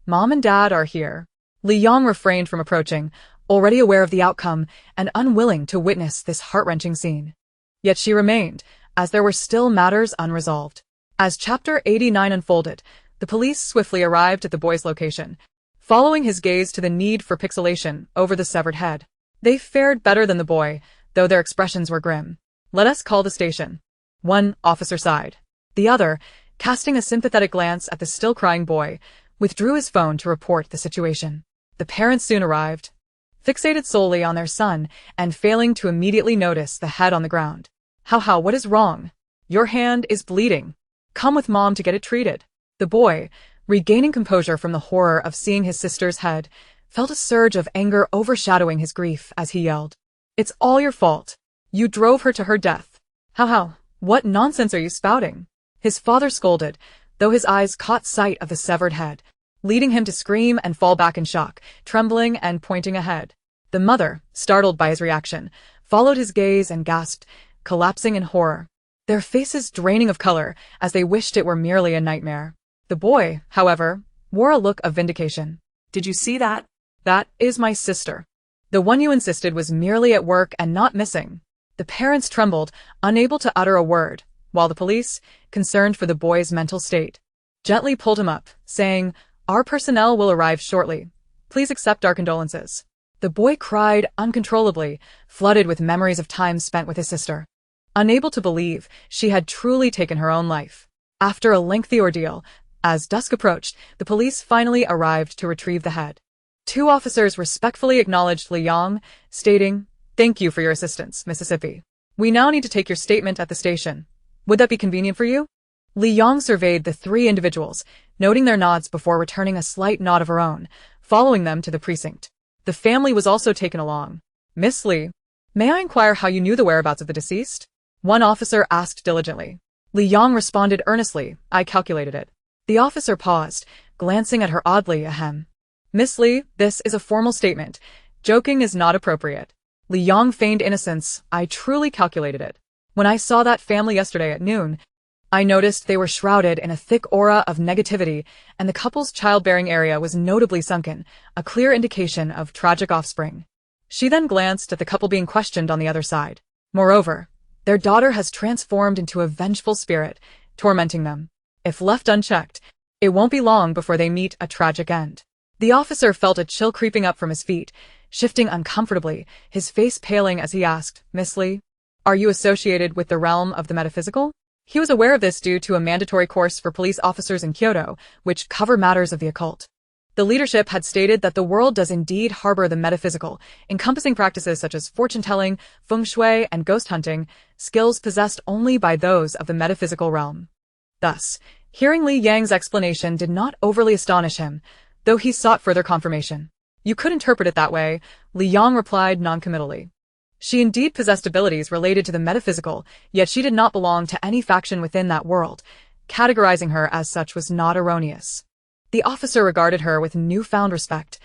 Mom and Dad are here." Li Yang refrained from approaching, already aware of the outcome and unwilling to witness this heart-wrenching scene. Yet she remained, as there were still matters unresolved. As Chapter 89 unfolded, the police swiftly arrived at the boy's location, following his gaze to the need for pixelation over the severed head. They fared better than the boy, though their expressions were grim. "Let us call the station." One officer sighed. The other, casting a sympathetic glance at the still-crying boy, withdrew his phone to report the situation. The parents soon arrived, fixated solely on their son and failing to immediately notice the head on the ground. How, what is wrong? Your hand is bleeding. Come with Mom to get it treated." The boy, regaining composure from the horror of seeing his sister's head, felt a surge of anger overshadowing his grief as he yelled, "It's all your fault. You drove her to her death. How? What nonsense are you spouting?" His father scolded, though his eyes caught sight of the severed head, leading him to scream and fall back in shock, trembling and pointing ahead. The mother, startled by his reaction, followed his gaze and gasped, collapsing in horror, their faces draining of color as they wished it were merely a nightmare. The boy, however, wore a look of vindication. "Did you see that?" "That is my sister. The one you insisted was merely at work and not missing." The parents trembled, unable to utter a word, while the police, concerned for the boy's mental state, gently pulled him up, saying, "Our personnel will arrive shortly. Please accept our condolences." The boy cried uncontrollably, flooded with memories of time spent with his sister, unable to believe she had truly taken her own life. After a lengthy ordeal, as dusk approached, the police finally arrived to retrieve the head. 2 officers respectfully acknowledged Li Yang, stating, "Thank you for your assistance, Mississippi. We now need to take your statement at the station. Would that be convenient for you?" Li Yang surveyed the 3 individuals, noting their nods before returning a slight nod of her own, following them to the precinct. The family was also taken along. "Miss Li, may I inquire how you knew the whereabouts of the deceased?" one officer asked diligently. Li Yang responded earnestly, "I calculated it." The officer paused, glancing at her oddly, ahem. "Miss Li, this is a formal statement. Joking is not appropriate." Li Yang feigned innocence. "I truly calculated it. When I saw that family yesterday at noon, I noticed they were shrouded in a thick aura of negativity, and the couple's childbearing area was notably sunken, a clear indication of tragic offspring." She then glanced at the couple being questioned on the other side. "Moreover, their daughter has transformed into a vengeful spirit, tormenting them. If left unchecked, it won't be long before they meet a tragic end." The officer felt a chill creeping up from his feet, shifting uncomfortably, his face paling as he asked, "Miss Li, are you associated with the realm of the metaphysical?" He was aware of this due to a mandatory course for police officers in Kyoto, which cover matters of the occult. The leadership had stated that the world does indeed harbor the metaphysical, encompassing practices such as fortune-telling, feng shui, and ghost hunting, skills possessed only by those of the metaphysical realm. Thus, hearing Li Yang's explanation did not overly astonish him, though he sought further confirmation. "You could interpret it that way," Li Yang replied noncommittally. She indeed possessed abilities related to the metaphysical, yet she did not belong to any faction within that world. Categorizing her as such was not erroneous. The officer regarded her with newfound respect.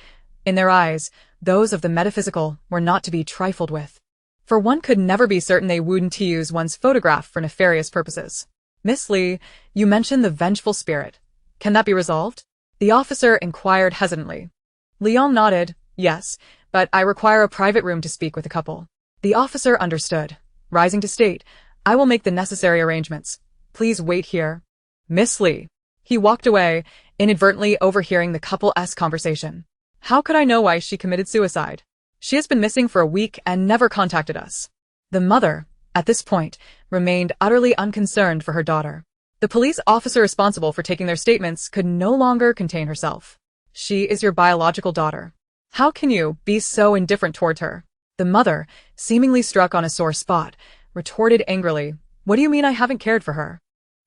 In their eyes, those of the metaphysical were not to be trifled with. For one could never be certain they wouldn't use one's photograph for nefarious purposes. "Miss Li, you mentioned the vengeful spirit. Can that be resolved?" the officer inquired hesitantly. Li Yang nodded, "Yes, but I require a private room to speak with the couple." The officer understood, rising to state, "I will make the necessary arrangements. Please wait here." "Miss Li." He walked away, inadvertently overhearing the couple's conversation. "How could I know why she committed suicide? She has been missing for a week and never contacted us." The mother, at this point, remained utterly unconcerned for her daughter. The police officer responsible for taking their statements could no longer contain herself. "She is your biological daughter. How can you be so indifferent toward her? The mother, seemingly struck on a sore spot, retorted angrily, What do you mean I haven't cared for her?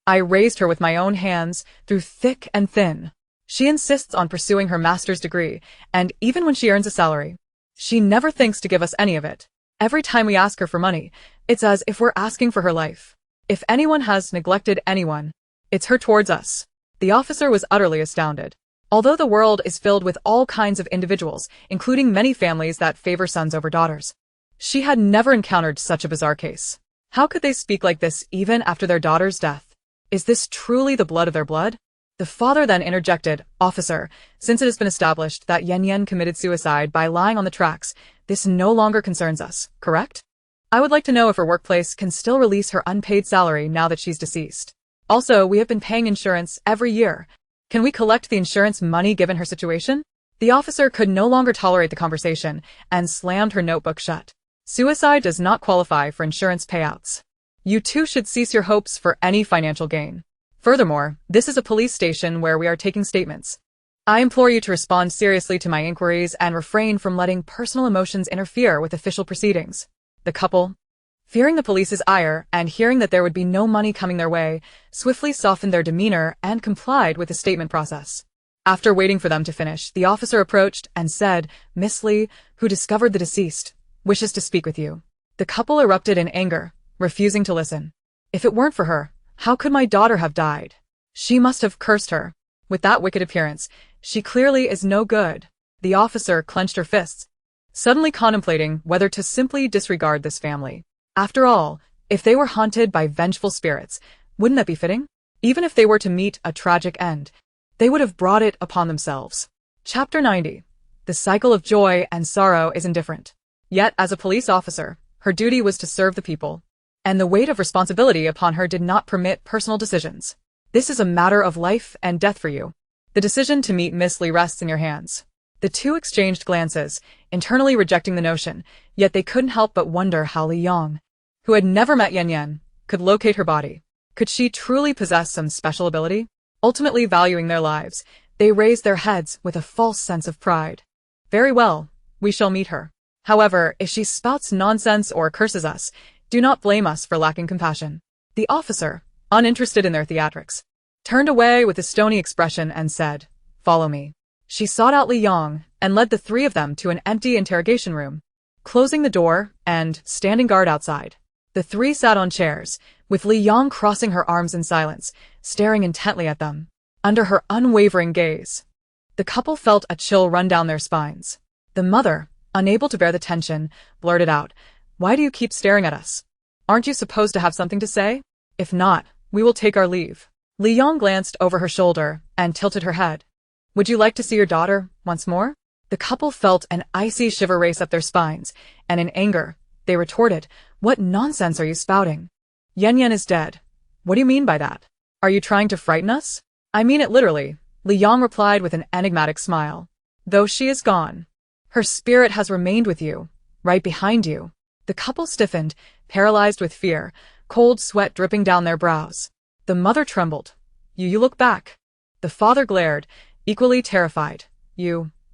I raised her with my own hands, through thick and thin. She insists on pursuing her master's degree, and even when she earns a salary, she never thinks to give us any of it. Every time we ask her for money, it's as if we're asking for her life. If anyone has neglected anyone, it's her towards us. The officer was utterly astounded. Although the world is filled with all kinds of individuals, including many families that favor sons over daughters, she had never encountered such a bizarre case. How could they speak like this even after their daughter's death? Is this truly the blood of their blood? The father then interjected, Officer, since it has been established that Yan committed suicide by lying on the tracks, this no longer concerns us, correct? I would like to know if her workplace can still release her unpaid salary now that she's deceased. Also, we have been paying insurance every year. Can we collect the insurance money given her situation? The officer could no longer tolerate the conversation and slammed her notebook shut. Suicide does not qualify for insurance payouts. You too should cease your hopes for any financial gain. Furthermore, this is a police station where we are taking statements. I implore you to respond seriously to my inquiries and refrain from letting personal emotions interfere with official proceedings. The couple, fearing the police's ire and hearing that there would be no money coming their way, swiftly softened their demeanor and complied with the statement process. After waiting for them to finish, the officer approached and said, Miss Lee, who discovered the deceased, wishes to speak with you. The couple erupted in anger, refusing to listen. If it weren't for her, how could my daughter have died? She must have cursed her. With that wicked appearance, she clearly is no good. The officer clenched her fists, suddenly contemplating whether to simply disregard this family. After all, if they were haunted by vengeful spirits, wouldn't that be fitting? Even if they were to meet a tragic end, they would have brought it upon themselves. Chapter 90. The cycle of joy and sorrow is indifferent. Yet, as a police officer, her duty was to serve the people, and the weight of responsibility upon her did not permit personal decisions. This is a matter of life and death for you. The decision to meet Miss Lee rests in your hands. The two exchanged glances, internally rejecting the notion, yet they couldn't help but wonder how Li Yang, who had never met Yan, could locate her body. Could she truly possess some special ability? Ultimately valuing their lives, they raised their heads with a false sense of pride. Very well, we shall meet her. However, if she spouts nonsense or curses us, do not blame us for lacking compassion. The officer, uninterested in their theatrics, turned away with a stony expression and said, Follow me. She sought out Li Yang and led the three of them to an empty interrogation room. Closing the door and standing guard outside, the three sat on chairs, with Li Yang crossing her arms in silence, staring intently at them. Under her unwavering gaze, the couple felt a chill run down their spines. The mother, unable to bear the tension, blurted out, Why do you keep staring at us? Aren't you supposed to have something to say? If not, we will take our leave. Li Yang glanced over her shoulder and tilted her head. Would you like to see your daughter once more? The couple felt an icy shiver race up their spines, and in anger, they retorted, What nonsense are you spouting? Yan is dead. What do you mean by that? Are you trying to frighten us? I mean it literally, Li Yang replied with an enigmatic smile. Though she is gone, her spirit has remained with you, right behind you. The couple stiffened, paralyzed with fear, cold sweat dripping down their brows. The mother trembled. You look back. The father glared, equally terrified.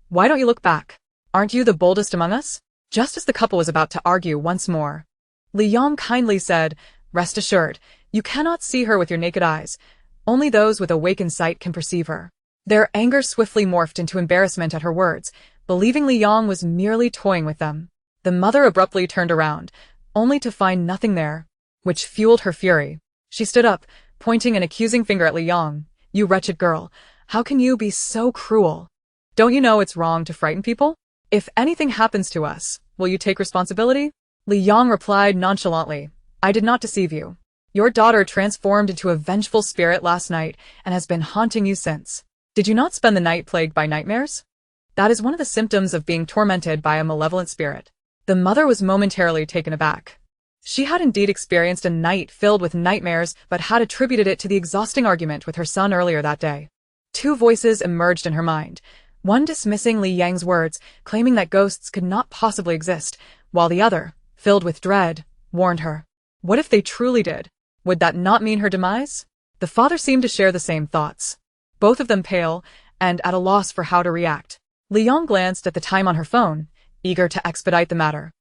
Why don't you look back? Aren't you the boldest among us? Just as the couple was about to argue once more, Li Yang kindly said, Rest assured, you cannot see her with your naked eyes. Only those with awakened sight can perceive her. Their anger swiftly morphed into embarrassment at her words, believing Li Yang was merely toying with them. The mother abruptly turned around, only to find nothing there, which fueled her fury. She stood up, pointing an accusing finger at Li Yang. You wretched girl, how can you be so cruel? Don't you know it's wrong to frighten people? If anything happens to us, will you take responsibility? Li Yang replied nonchalantly, I did not deceive you. Your daughter transformed into a vengeful spirit last night and has been haunting you since. Did you not spend the night plagued by nightmares? That is one of the symptoms of being tormented by a malevolent spirit. The mother was momentarily taken aback. She had indeed experienced a night filled with nightmares, but had attributed it to the exhausting argument with her son earlier that day. Two voices emerged in her mind, one dismissing Li Yang's words, claiming that ghosts could not possibly exist, while the other, filled with dread, warned her. What if they truly did? Would that not mean her demise? The father seemed to share the same thoughts. Both of them pale, and at a loss for how to react. Li Yong glanced at the time on her phone, eager to expedite the matter.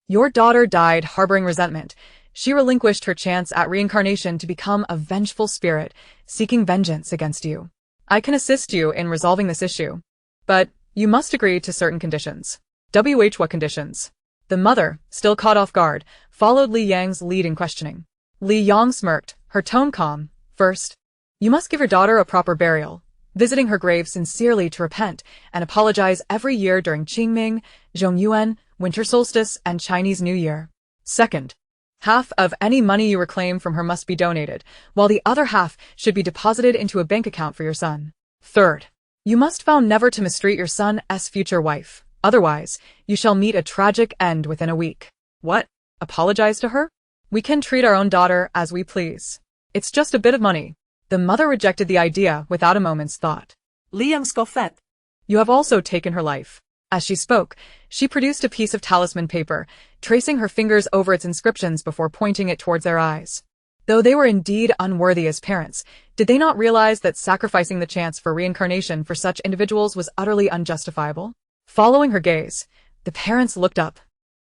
Your daughter died harboring resentment. She relinquished her chance at reincarnation to become a vengeful spirit, seeking vengeance against you. I can assist you in resolving this issue. But you must agree to certain conditions. What conditions? The mother, still caught off guard, followed Li Yang's lead in questioning. Li Yang smirked, her tone calm. First, you must give your daughter a proper burial, visiting her grave sincerely to repent and apologize every year during Qingming, Zhongyuan, Winter Solstice, and Chinese New Year. Second, half of any money you reclaim from her must be donated, while the other half should be deposited into a bank account for your son. Third, you must vow never to mistreat your son's future wife. Otherwise, you shall meet a tragic end within a week. What? Apologize to her? We can treat our own daughter as we please. It's just a bit of money. The mother rejected the idea without a moment's thought. Li Yang scoffed. You have also taken her life. As she spoke, she produced a piece of talisman paper, tracing her fingers over its inscriptions before pointing it towards their eyes. Though they were indeed unworthy as parents, did they not realize that sacrificing the chance for reincarnation for such individuals was utterly unjustifiable? Following her gaze, the parents looked up,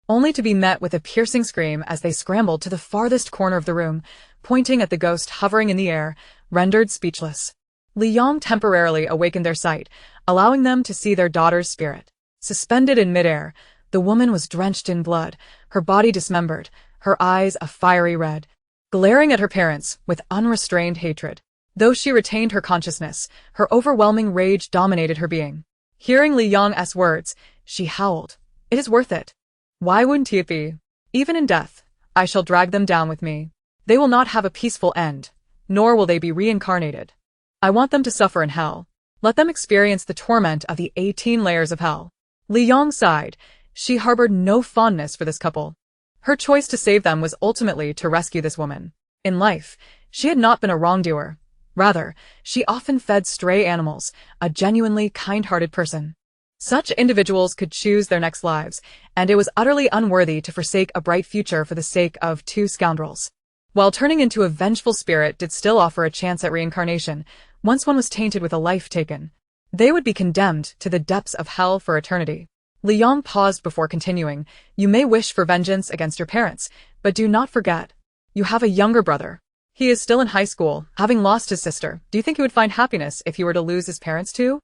only to be met with a piercing scream as they scrambled to the farthest corner of the room, pointing at the ghost hovering in the air, rendered speechless. Li Yang temporarily awakened their sight, allowing them to see their daughter's spirit. Suspended in midair, the woman was drenched in blood, her body dismembered, her eyes a fiery red, glaring at her parents with unrestrained hatred. Though she retained her consciousness, her overwhelming rage dominated her being. Hearing Li Yang's words, she howled. It is worth it. Why wouldn't it be? Even in death, I shall drag them down with me. They will not have a peaceful end, nor will they be reincarnated. I want them to suffer in hell. Let them experience the torment of the 18 layers of hell. Li Yang sighed. She harbored no fondness for this couple. Her choice to save them was ultimately to rescue this woman. In life, she had not been a wrongdoer. Rather, she often fed stray animals, a genuinely kind-hearted person. Such individuals could choose their next lives, and it was utterly unworthy to forsake a bright future for the sake of two scoundrels. While turning into a vengeful spirit did still offer a chance at reincarnation, once one was tainted with a life taken, they would be condemned to the depths of hell for eternity. Li Yang paused before continuing. You may wish for vengeance against your parents, but do not forget, you have a younger brother. He is still in high school, having lost his sister. Do you think he would find happiness if he were to lose his parents too?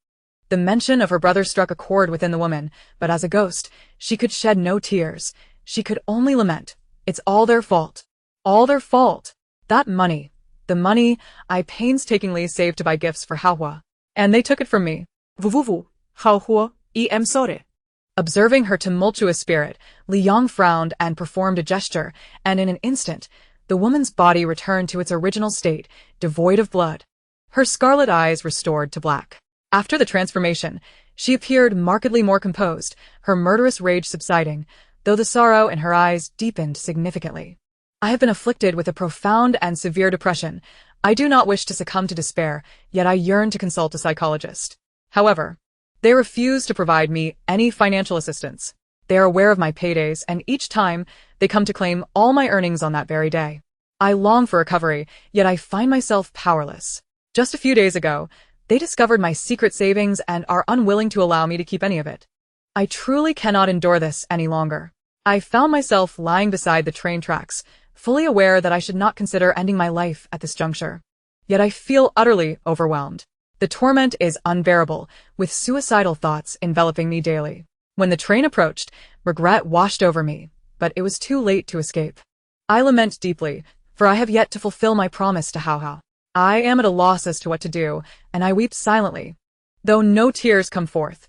The mention of her brother struck a chord within the woman, but as a ghost, she could shed no tears. She could only lament. It's all their fault. All their fault. That money. The money I painstakingly saved to buy gifts for Haohua. And they took it from me. Vuvuvu. Haohua. Em sore. Observing her tumultuous spirit, Li Yang frowned and performed a gesture, and in an instant, the woman's body returned to its original state, devoid of blood. Her scarlet eyes restored to black. After the transformation, she appeared markedly more composed, her murderous rage subsiding, though the sorrow in her eyes deepened significantly. I have been afflicted with a profound and severe depression. I do not wish to succumb to despair, yet I yearn to consult a psychologist. However, they refuse to provide me any financial assistance. They are aware of my paydays, and each time, they come to claim all my earnings on that very day. I long for recovery, yet I find myself powerless. Just a few days ago, they discovered my secret savings and are unwilling to allow me to keep any of it. I truly cannot endure this any longer. I found myself lying beside the train tracks, fully aware that I should not consider ending my life at this juncture. Yet I feel utterly overwhelmed. The torment is unbearable, with suicidal thoughts enveloping me daily. When the train approached, regret washed over me, but it was too late to escape. I lament deeply, for I have yet to fulfill my promise to Haohua. I am at a loss as to what to do, and I weep silently. Though no tears come forth,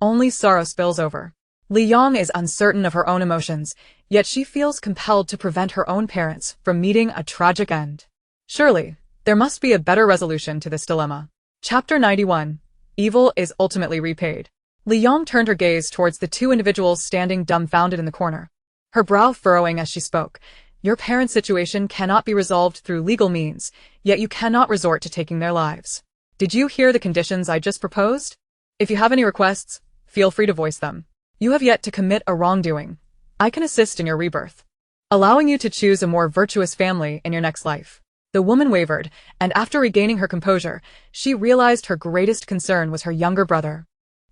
only sorrow spills over. Li Yang is uncertain of her own emotions, yet she feels compelled to prevent her own parents from meeting a tragic end. Surely, there must be a better resolution to this dilemma. Chapter 91. Evil is ultimately repaid. Li Yang turned her gaze towards the two individuals standing dumbfounded in the corner, her brow furrowing as she spoke. Your parents' situation cannot be resolved through legal means, yet you cannot resort to taking their lives. Did you hear the conditions I just proposed? If you have any requests, feel free to voice them. You have yet to commit a wrongdoing. I can assist in your rebirth, allowing you to choose a more virtuous family in your next life. The woman wavered, and after regaining her composure, she realized her greatest concern was her younger brother.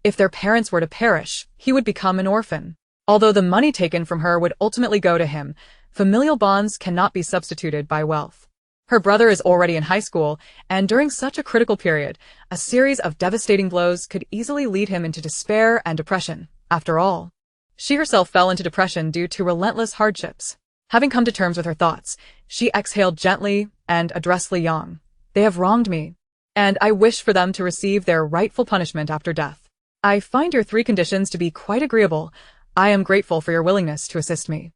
If their parents were to perish, he would become an orphan. Although the money taken from her would ultimately go to him, familial bonds cannot be substituted by wealth. Her brother is already in high school, and during such a critical period, a series of devastating blows could easily lead him into despair and depression. After all, she herself fell into depression due to relentless hardships. Having come to terms with her thoughts, she exhaled gently and addressed Li Yang. They have wronged me, and I wish for them to receive their rightful punishment after death. I find your 3 conditions to be quite agreeable. I am grateful for your willingness to assist me.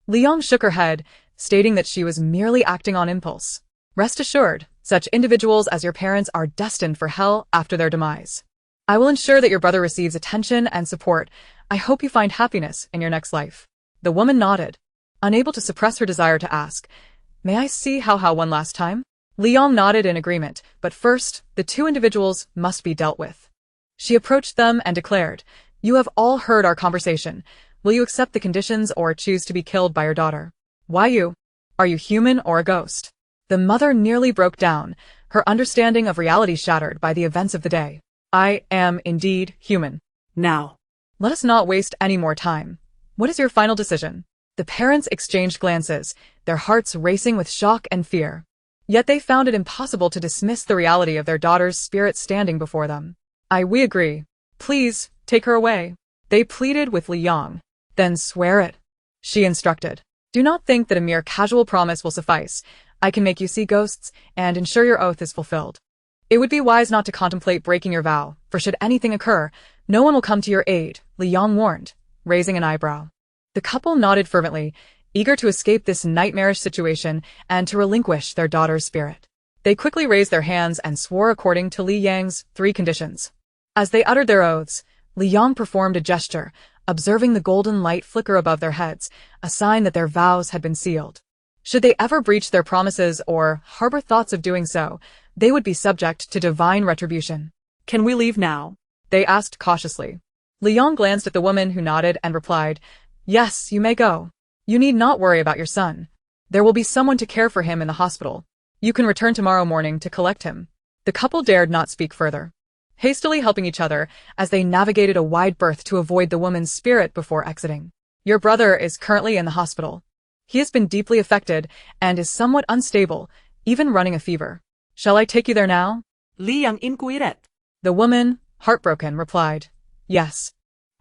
Li Yang shook her head, stating that she was merely acting on impulse. Rest assured, such individuals as your parents are destined for hell after their demise. I will ensure that your brother receives attention and support. I hope you find happiness in your next life. The woman nodded, unable to suppress her desire to ask, "May I see how one last time?" Li Yang nodded in agreement, but first, the 2 individuals must be dealt with. She approached them and declared, "You have all heard our conversation. Will you accept the conditions or choose to be killed by your daughter?" "Why you? Are you human or a ghost?" The mother nearly broke down, her understanding of reality shattered by the events of the day. "I am indeed human." Now, Let us not waste any more time. What is your final decision? The parents exchanged glances, their hearts racing with shock and fear. Yet they found it impossible to dismiss the reality of their daughter's spirit standing before them. We agree. Please, take her away." They pleaded with Li Yang. "Then swear it," she instructed. "Do not think that a mere casual promise will suffice. I can make you see ghosts and ensure your oath is fulfilled. It would be wise not to contemplate breaking your vow, for should anything occur, no one will come to your aid," Li Yang warned, raising an eyebrow. The couple nodded fervently, eager to escape this nightmarish situation and to relinquish their daughter's spirit. They quickly raised their hands and swore according to Li Yang's 3 conditions. As they uttered their oaths, Li Yang performed a gesture, observing the golden light flicker above their heads, a sign that their vows had been sealed. Should they ever breach their promises or harbor thoughts of doing so, they would be subject to divine retribution. can we leave now? They asked cautiously. Li Yang glanced at the woman who nodded and replied, "Yes, you may go. You need not worry about your son. There will be someone to care for him in the hospital. You can return tomorrow morning to collect him." The couple dared not speak further, hastily helping each other as they navigated a wide berth to avoid the woman's spirit before exiting. "Your brother is currently in the hospital. He has been deeply affected and is somewhat unstable, even running a fever. Shall I take you there now?" Li Yang inquired. The woman, heartbroken, replied, "Yes.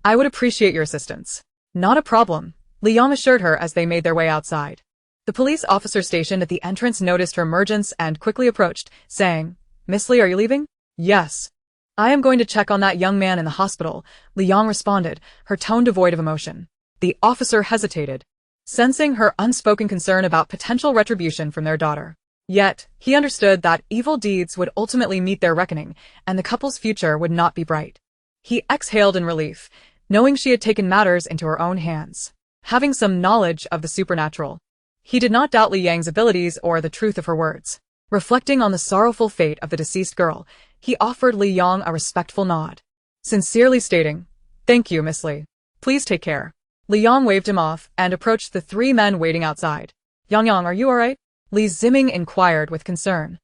I would appreciate your assistance." "Not a problem," Li Yang assured her as they made their way outside. The police officer stationed at the entrance noticed her emergence and quickly approached, saying, "Miss Li, are you leaving?" "Yes. I am going to check on that young man in the hospital," Li Yang responded, her tone devoid of emotion. The officer hesitated, sensing her unspoken concern about potential retribution from their daughter. Yet, he understood that evil deeds would ultimately meet their reckoning, and the couple's future would not be bright. He exhaled in relief, knowing she had taken matters into her own hands. Having some knowledge of the supernatural, he did not doubt Li Yang's abilities or the truth of her words. Reflecting on the sorrowful fate of the deceased girl, he offered Li Yang a respectful nod, sincerely stating, "Thank you, Miss Li. Please take care." Li Yang waved him off and approached the 3 men waiting outside. "Yang, are you all right?" Li Ziming inquired with concern.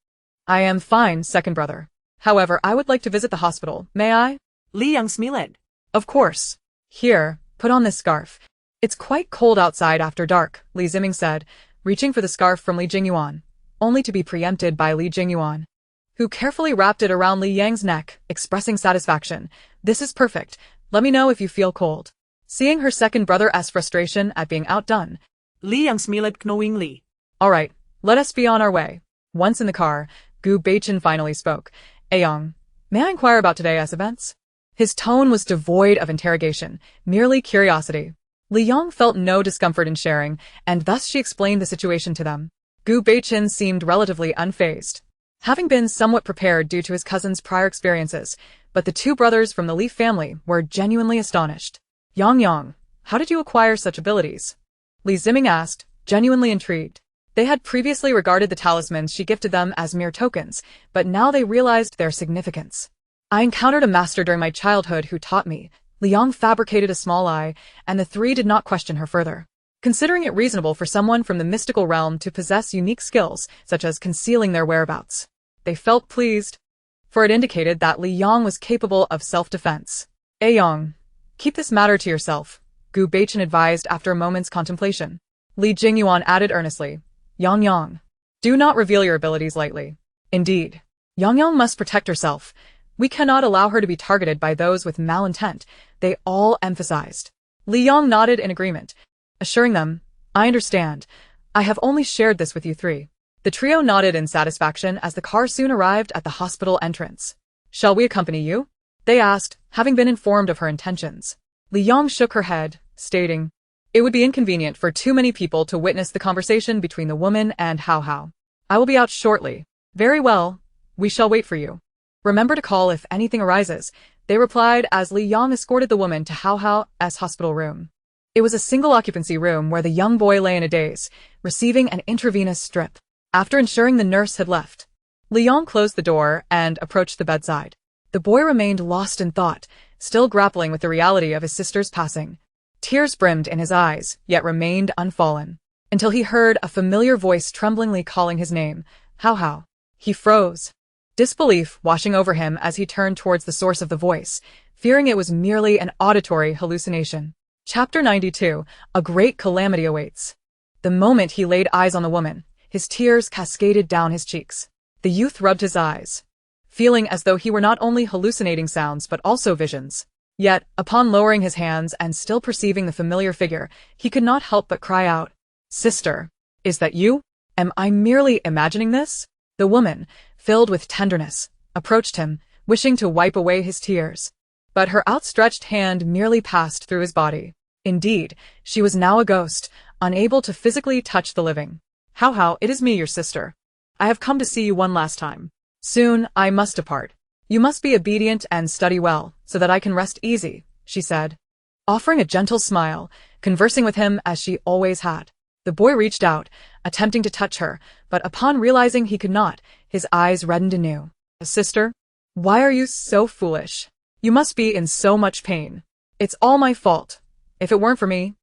"I am fine, second brother. However, I would like to visit the hospital. May I?" Li Yang smiled. "Of course. Here, put on this scarf. It's quite cold outside after dark," Li Ziming said, reaching for the scarf from Li Jingyuan, only to be preempted by Li Jingyuan, who carefully wrapped it around Li Yang's neck, expressing satisfaction. "This is perfect. Let me know if you feel cold." Seeing her second brother's frustration at being outdone, Li Yang smiled knowingly. "All right, let us be on our way." Once in the car, Gu Beichen finally spoke. "Young, may I inquire about today's events?" His tone was devoid of interrogation, merely curiosity. Li Yang felt no discomfort in sharing, and thus she explained the situation to them. Gu Beichen seemed relatively unfazed, having been somewhat prepared due to his cousin's prior experiences, but the 2 brothers from the Li family were genuinely astonished. Yang, how did you acquire such abilities?" Li Ziming asked, genuinely intrigued. They had previously regarded the talismans she gifted them as mere tokens, but now they realized their significance. "I encountered a master during my childhood who taught me." Li Yang fabricated a small eye, and the 3 did not question her further. Considering it reasonable for someone from the mystical realm to possess unique skills, such as concealing their whereabouts, they felt pleased, for it indicated that Li Yang was capable of self-defense. Aeyong, keep this matter to yourself, Gu Baichen advised after a moment's contemplation. Li Jingyuan added earnestly, Yang, do not reveal your abilities lightly. Indeed, Yang must protect herself. We cannot allow her to be targeted by those with malintent, they all emphasized. Li Yang nodded in agreement, assuring them, I understand. I have only shared this with you three. The trio nodded in satisfaction as the car soon arrived at the hospital entrance. Shall we accompany you? They asked, having been informed of her intentions. Li Yang shook her head, stating, it would be inconvenient for too many people to witness the conversation between the woman and Hao. I will be out shortly. Very well, we shall wait for you. Remember to call if anything arises, they replied as Li Yang escorted the woman to Hao's hospital room. It was a single-occupancy room where the young boy lay in a daze, receiving an intravenous strip. After ensuring the nurse had left, Li Yang closed the door and approached the bedside. The boy remained lost in thought, still grappling with the reality of his sister's passing. Tears brimmed in his eyes, yet remained unfallen, until he heard a familiar voice tremblingly calling his name, Hao. He froze, disbelief washing over him as he turned towards the source of the voice, fearing it was merely an auditory hallucination. Chapter 92, A Great Calamity Awaits. The moment he laid eyes on the woman, his tears cascaded down his cheeks. The youth rubbed his eyes, feeling as though he were not only hallucinating sounds but also visions. Yet, upon lowering his hands and still perceiving the familiar figure, he could not help but cry out, Sister, is that you? Am I merely imagining this? The woman, filled with tenderness, approached him, wishing to wipe away his tears. But her outstretched hand merely passed through his body. Indeed, she was now a ghost, unable to physically touch the living. Hao, it is me, your sister. I have come to see you one last time. Soon, I must depart. You must be obedient and study well, so that I can rest easy, she said, offering a gentle smile, conversing with him as she always had. The boy reached out, attempting to touch her, but upon realizing he could not, his eyes reddened anew. Sister, why are you so foolish? You must be in so much pain. It's all my fault. If it weren't for me,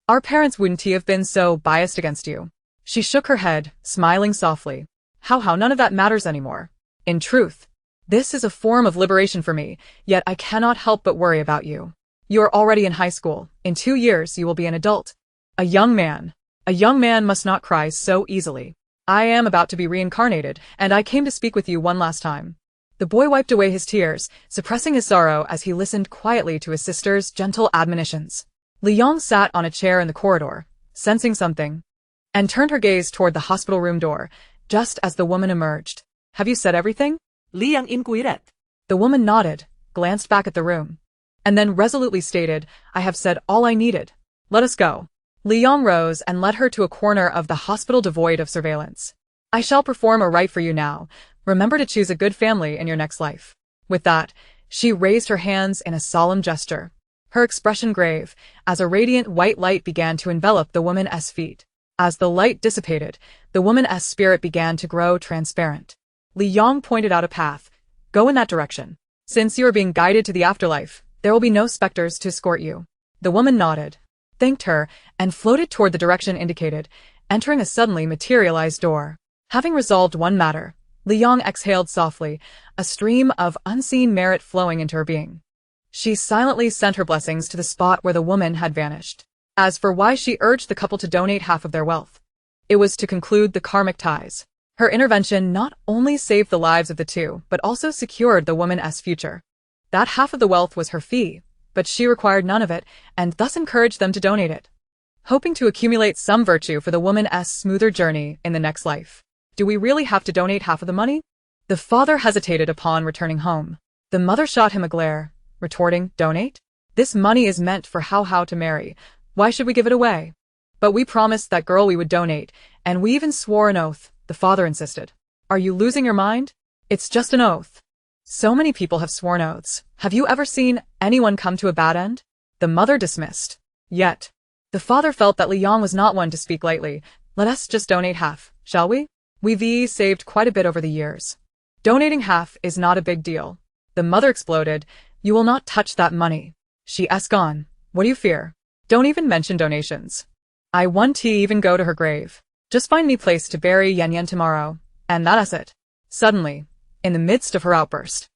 our parents wouldn't have been so biased against you. She shook her head, smiling softly. How none of that matters anymore. In truth, this is a form of liberation for me, yet I cannot help but worry about you. You are already in high school. In 2 years you will be an adult. A young man must not cry so easily. I am about to be reincarnated, and I came to speak with you one last time. The boy wiped away his tears, suppressing his sorrow as he listened quietly to his sister's gentle admonitions. Li Yang sat on a chair in the corridor, sensing something, and turned her gaze toward the hospital room door, just as the woman emerged. Have you said everything? Li Yang inquired. The woman nodded, glanced back at the room, and then resolutely stated, I have said all I needed. Let us go. Li Yang rose and led her to a corner of the hospital devoid of surveillance. I shall perform a rite for you now. Remember to choose a good family in your next life. With that, she raised her hands in a solemn gesture, her expression grave, as a radiant white light began to envelop the woman's feet. As the light dissipated, the woman's spirit began to grow transparent. Li Yang pointed out a path. Go in that direction. Since you are being guided to the afterlife, there will be no specters to escort you. The woman nodded, thanked her, and floated toward the direction indicated, entering a suddenly materialized door. Having resolved one matter, Li Yang exhaled softly, a stream of unseen merit flowing into her being. She silently sent her blessings to the spot where the woman had vanished. As for why she urged the couple to donate half of their wealth, it was to conclude the karmic ties. Her intervention not only saved the lives of the two, but also secured the woman's future. That half of the wealth was her fee, but she required none of it, and thus encouraged them to donate it, hoping to accumulate some virtue for the woman's smoother journey in the next life. Do we really have to donate half of the money? The father hesitated upon returning home. The mother shot him a glare, retorting, Donate? This money is meant for Hao to marry. Why should we give it away? But we promised that girl we would donate, and we even swore an oath, the father insisted. Are you losing your mind? It's just an oath. So many people have sworn oaths. Have you ever seen anyone come to a bad end? The mother dismissed. Yet, the father felt that Li Yang was not one to speak lightly. Let us just donate half, shall we? We've saved quite a bit over the years. Donating half is not a big deal. The mother exploded. You will not touch that money. She's gone. What do you fear? Don't even mention donations. I won't even go to her grave. Just find me place to bury Yan tomorrow, and that's it. Suddenly, in the midst of her outburst,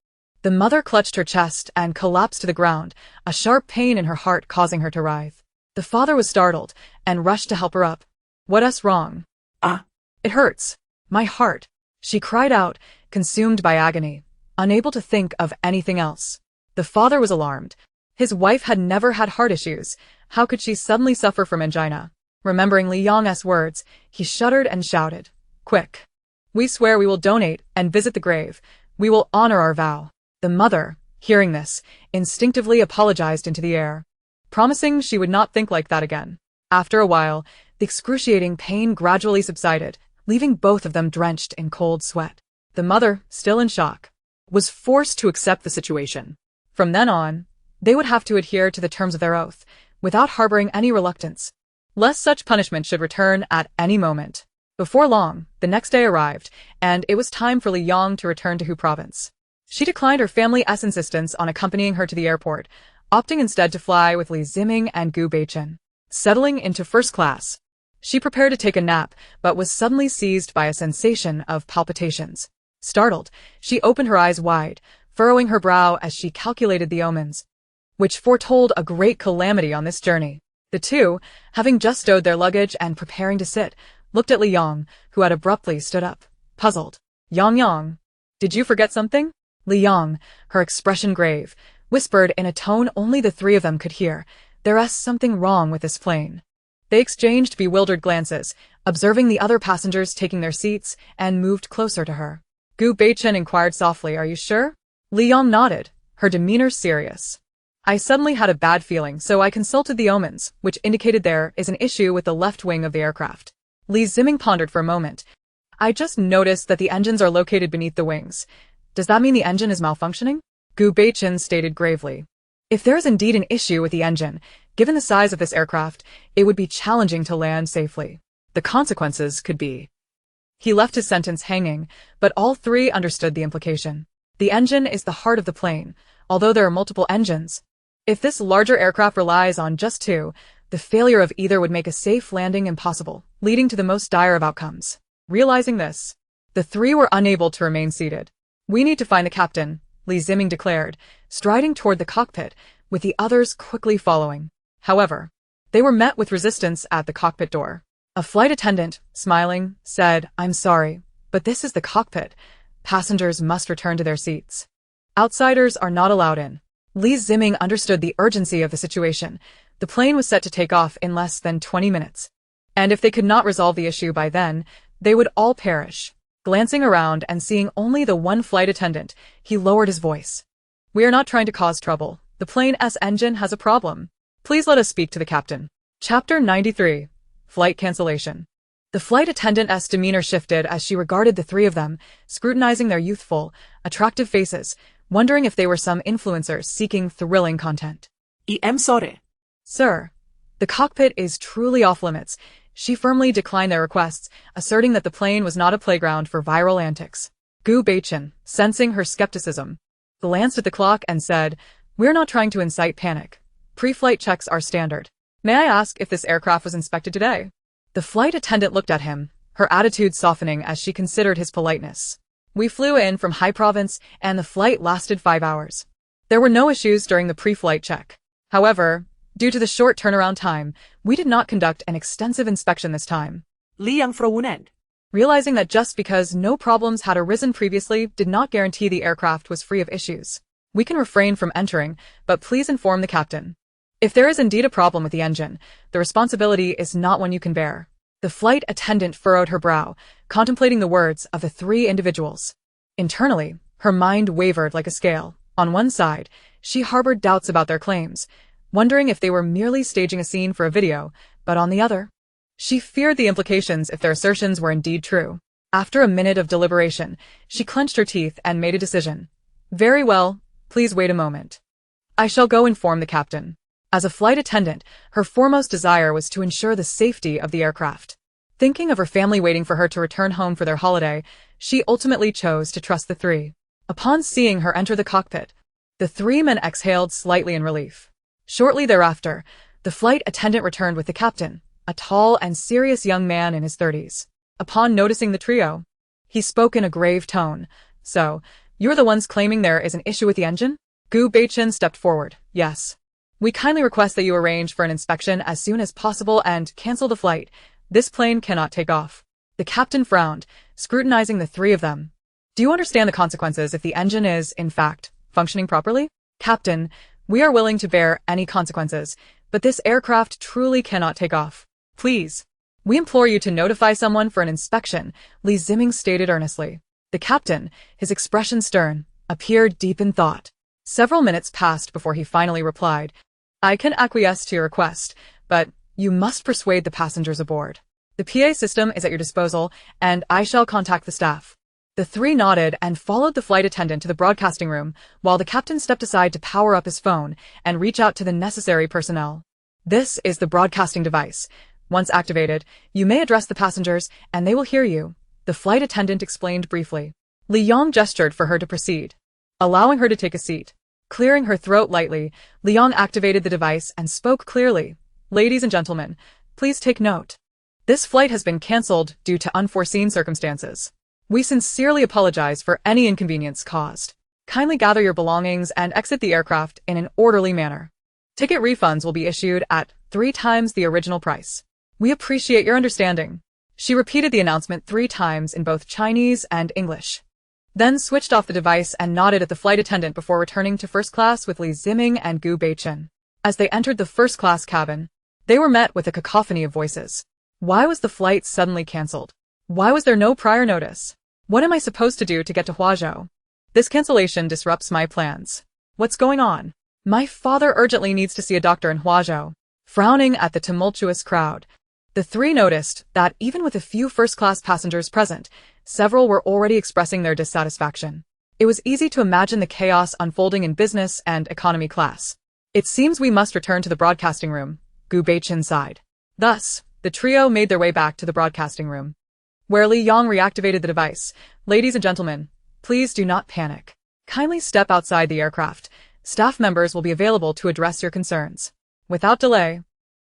The mother clutched her chest and collapsed to the ground, a sharp pain in her heart causing her to writhe. The father was startled and rushed to help her up. "What's wrong?" Ah, "It hurts. My heart," she cried out, consumed by agony, unable to think of anything else. The father was alarmed. His wife had never had heart issues. How could she suddenly suffer from angina? Remembering Li Yang's words, he shuddered and shouted, "Quick! We swear we will donate and visit the grave. We will honor our vow." The mother, hearing this, instinctively apologized into the air, promising she would not think like that again. After a while, the excruciating pain gradually subsided, leaving both of them drenched in cold sweat. The mother, still in shock, was forced to accept the situation. From then on, they would have to adhere to the terms of their oath, without harboring any reluctance, lest such punishment should return at any moment. Before long, the next day arrived, and it was time for Li Yang to return to Hu province. She declined her family's insistence on accompanying her to the airport, opting instead to fly with Li Ziming and Gu Beichen. Settling into first class, she prepared to take a nap, but was suddenly seized by a sensation of palpitations. Startled, she opened her eyes wide, furrowing her brow as she calculated the omens, which foretold a great calamity on this journey. The two, having just stowed their luggage and preparing to sit, looked at Li Yang, who had abruptly stood up, puzzled. Yang, did you forget something?" Li Yang, her expression grave, whispered in a tone only the three of them could hear, "There's something wrong with this plane." They exchanged bewildered glances, observing the other passengers taking their seats, and moved closer to her. Gu Beichen inquired softly, "Are you sure?" Li Yang nodded, her demeanor serious. "I suddenly had a bad feeling, so I consulted the omens, which indicated there is an issue with the left wing of the aircraft." Li Ziming pondered for a moment. "I just noticed that the engines are located beneath the wings. Does that mean the engine is malfunctioning?" Gu Beichen stated gravely, "If there is indeed an issue with the engine, given the size of this aircraft, it would be challenging to land safely. The consequences could be—" He left his sentence hanging, but all three understood the implication. The engine is the heart of the plane, although there are multiple engines. If this larger aircraft relies on just two, the failure of either would make a safe landing impossible, leading to the most dire of outcomes. Realizing this, the three were unable to remain seated. "We need to find the captain," Li Ziming declared, striding toward the cockpit, with the others quickly following. However, they were met with resistance at the cockpit door. A flight attendant, smiling, said, "I'm sorry, but this is the cockpit. Passengers must return to their seats. Outsiders are not allowed in." Li Ziming understood the urgency of the situation. The plane was set to take off in less than 20 minutes. And if they could not resolve the issue by then, they would all perish. Glancing around and seeing only the one flight attendant, he lowered his voice. "We are not trying to cause trouble. The plane's engine has a problem. Please let us speak to the captain." Chapter 93. Flight Cancellation. The flight attendant's demeanor shifted as she regarded the three of them, scrutinizing their youthful, attractive faces, wondering if they were some influencers seeking thrilling content. sorry. "Sir, the cockpit is truly off-limits." She firmly declined their requests, asserting that the plane was not a playground for viral antics. Gu Beichen, sensing her skepticism, glanced at the clock and said, "We're not trying to incite panic. Pre-flight checks are standard. May I ask if this aircraft was inspected today?" The flight attendant looked at him, her attitude softening as she considered his politeness. "We flew in from High Province, and the flight lasted 5 hours. There were no issues during the pre-flight check. However, due to the short turnaround time, we did not conduct an extensive inspection this time." Li Yang frowned. Realizing that just because no problems had arisen previously did not guarantee the aircraft was free of issues. "We can refrain from entering, but please inform the captain. If there is indeed a problem with the engine, the responsibility is not one you can bear." The flight attendant furrowed her brow, contemplating the words of the three individuals. Internally, her mind wavered like a scale. On one side, she harbored doubts about their claims, wondering if they were merely staging a scene for a video, but on the other, she feared the implications if their assertions were indeed true. After a minute of deliberation, she clenched her teeth and made a decision. "Very well, please wait a moment. I shall go inform the captain." As a flight attendant, her foremost desire was to ensure the safety of the aircraft. Thinking of her family waiting for her to return home for their holiday, she ultimately chose to trust the three. Upon seeing her enter the cockpit, the three men exhaled slightly in relief. Shortly thereafter, the flight attendant returned with the captain, a tall and serious young man in his 30s. Upon noticing the trio, he spoke in a grave tone. "So, You're the ones claiming there is an issue with the engine? Gu Beichen stepped forward. Yes. We kindly request that you arrange for an inspection as soon as possible and cancel the flight. This plane cannot take off. The captain frowned, scrutinizing the three of them. Do you understand the consequences if the engine is, in fact, functioning properly? Captain, we are willing to bear any consequences, but this aircraft truly cannot take off. Please. We implore you to notify someone for an inspection, Li Ziming stated earnestly. The captain, his expression stern, appeared deep in thought. Several minutes passed before he finally replied, I can acquiesce to your request, but you must persuade the passengers aboard. The PA system is at your disposal, and I shall contact the staff. The three nodded and followed the flight attendant to the broadcasting room, while the captain stepped aside to power up his phone and reach out to the necessary personnel. This is the broadcasting device. Once activated, you may address the passengers, and they will hear you, the flight attendant explained briefly. Li Yong gestured for her to proceed, allowing her to take a seat. Clearing her throat lightly, Li Yong activated the device and spoke clearly. Ladies and gentlemen, please take note. This flight has been cancelled due to unforeseen circumstances. We sincerely apologize for any inconvenience caused. Kindly gather your belongings and exit the aircraft in an orderly manner. Ticket refunds will be issued at 3 times the original price. We appreciate your understanding. She repeated the announcement 3 times in both Chinese and English, then switched off the device and nodded at the flight attendant before returning to first class with Li Ziming and Gu Beichen. As they entered the first-class cabin, they were met with a cacophony of voices. Why was the flight suddenly cancelled? Why was there no prior notice? What am I supposed to do to get to Huazhou? This cancellation disrupts my plans. What's going on? My father urgently needs to see a doctor in Huazhou. Frowning at the tumultuous crowd, the three noticed that even with a few first-class passengers present, several were already expressing their dissatisfaction. It was easy to imagine the chaos unfolding in business and economy class. It seems we must return to the broadcasting room, Gu Beichen sighed. Thus, the trio made their way back to the broadcasting room, where Li Yong reactivated the device. Ladies and gentlemen, please do not panic. Kindly step outside the aircraft. Staff members will be available to address your concerns. Without delay,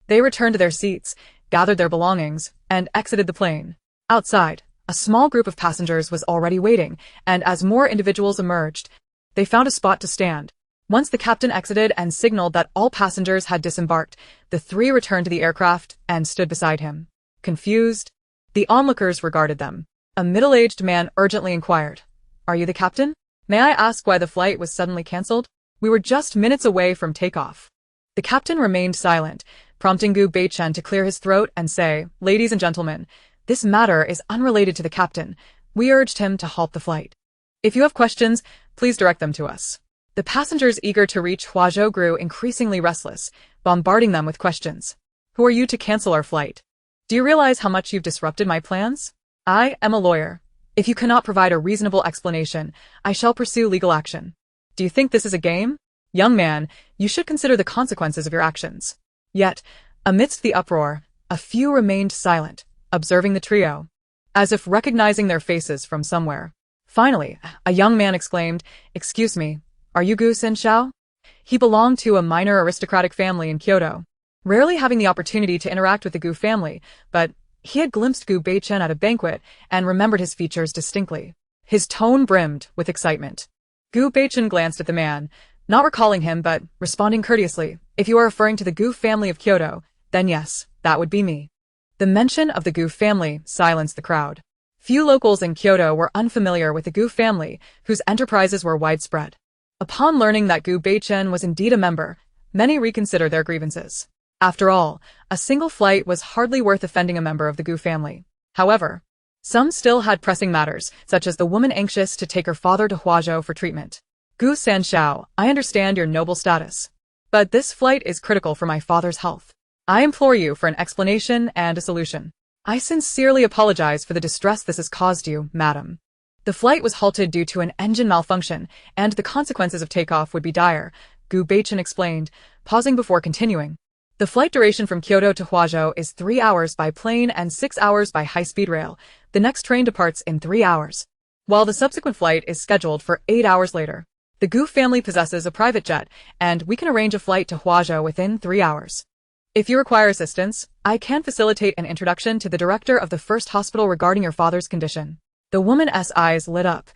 they returned to their seats, gathered their belongings, and exited the plane. Outside, a small group of passengers was already waiting, and as more individuals emerged, they found a spot to stand. Once the captain exited and signaled that all passengers had disembarked, the three returned to the aircraft and stood beside him. Confused, the onlookers regarded them. A middle-aged man urgently inquired, Are you the captain? May I ask why the flight was suddenly cancelled? We were just minutes away from takeoff. The captain remained silent, prompting Gu Beichen to clear his throat and say, Ladies and gentlemen, this matter is unrelated to the captain. We urged him to halt the flight. If you have questions, please direct them to us. The passengers eager to reach Huazhou grew increasingly restless, bombarding them with questions. Who are you to cancel our flight? Do you realize how much you've disrupted my plans? I am a lawyer. If you cannot provide a reasonable explanation, I shall pursue legal action. Do you think this is a game? Young man, you should consider the consequences of your actions. Yet, amidst the uproar, a few remained silent, observing the trio, as if recognizing their faces from somewhere. Finally, a young man exclaimed, Excuse me, are you Gu Sanshao? He belonged to a minor aristocratic family in Kyoto, rarely having the opportunity to interact with the Gu family, but he had glimpsed Gu Beichen at a banquet and remembered his features distinctly. His tone brimmed with excitement. Gu Beichen glanced at the man, not recalling him but responding courteously, If you are referring to the Gu family of Kyoto, then yes, that would be me. The mention of the Gu family silenced the crowd. Few locals in Kyoto were unfamiliar with the Gu family, whose enterprises were widespread. Upon learning that Gu Beichen was indeed a member, many reconsidered their grievances. After all, a single flight was hardly worth offending a member of the Gu family. However, some still had pressing matters, such as the woman anxious to take her father to Huazhou for treatment. Gu Sanshao, I understand your noble status, but this flight is critical for my father's health. I implore you for an explanation and a solution. I sincerely apologize for the distress this has caused you, madam. The flight was halted due to an engine malfunction, and the consequences of takeoff would be dire, Gu Beichen explained, pausing before continuing. The flight duration from Kyoto to Huazhou is 3 hours by plane and 6 hours by high-speed rail. The next train departs in 3 hours, while the subsequent flight is scheduled for 8 hours later. The Gu family possesses a private jet, and we can arrange a flight to Huazhou within 3 hours. If you require assistance, I can facilitate an introduction to the director of the first hospital regarding your father's condition. The woman's eyes lit up,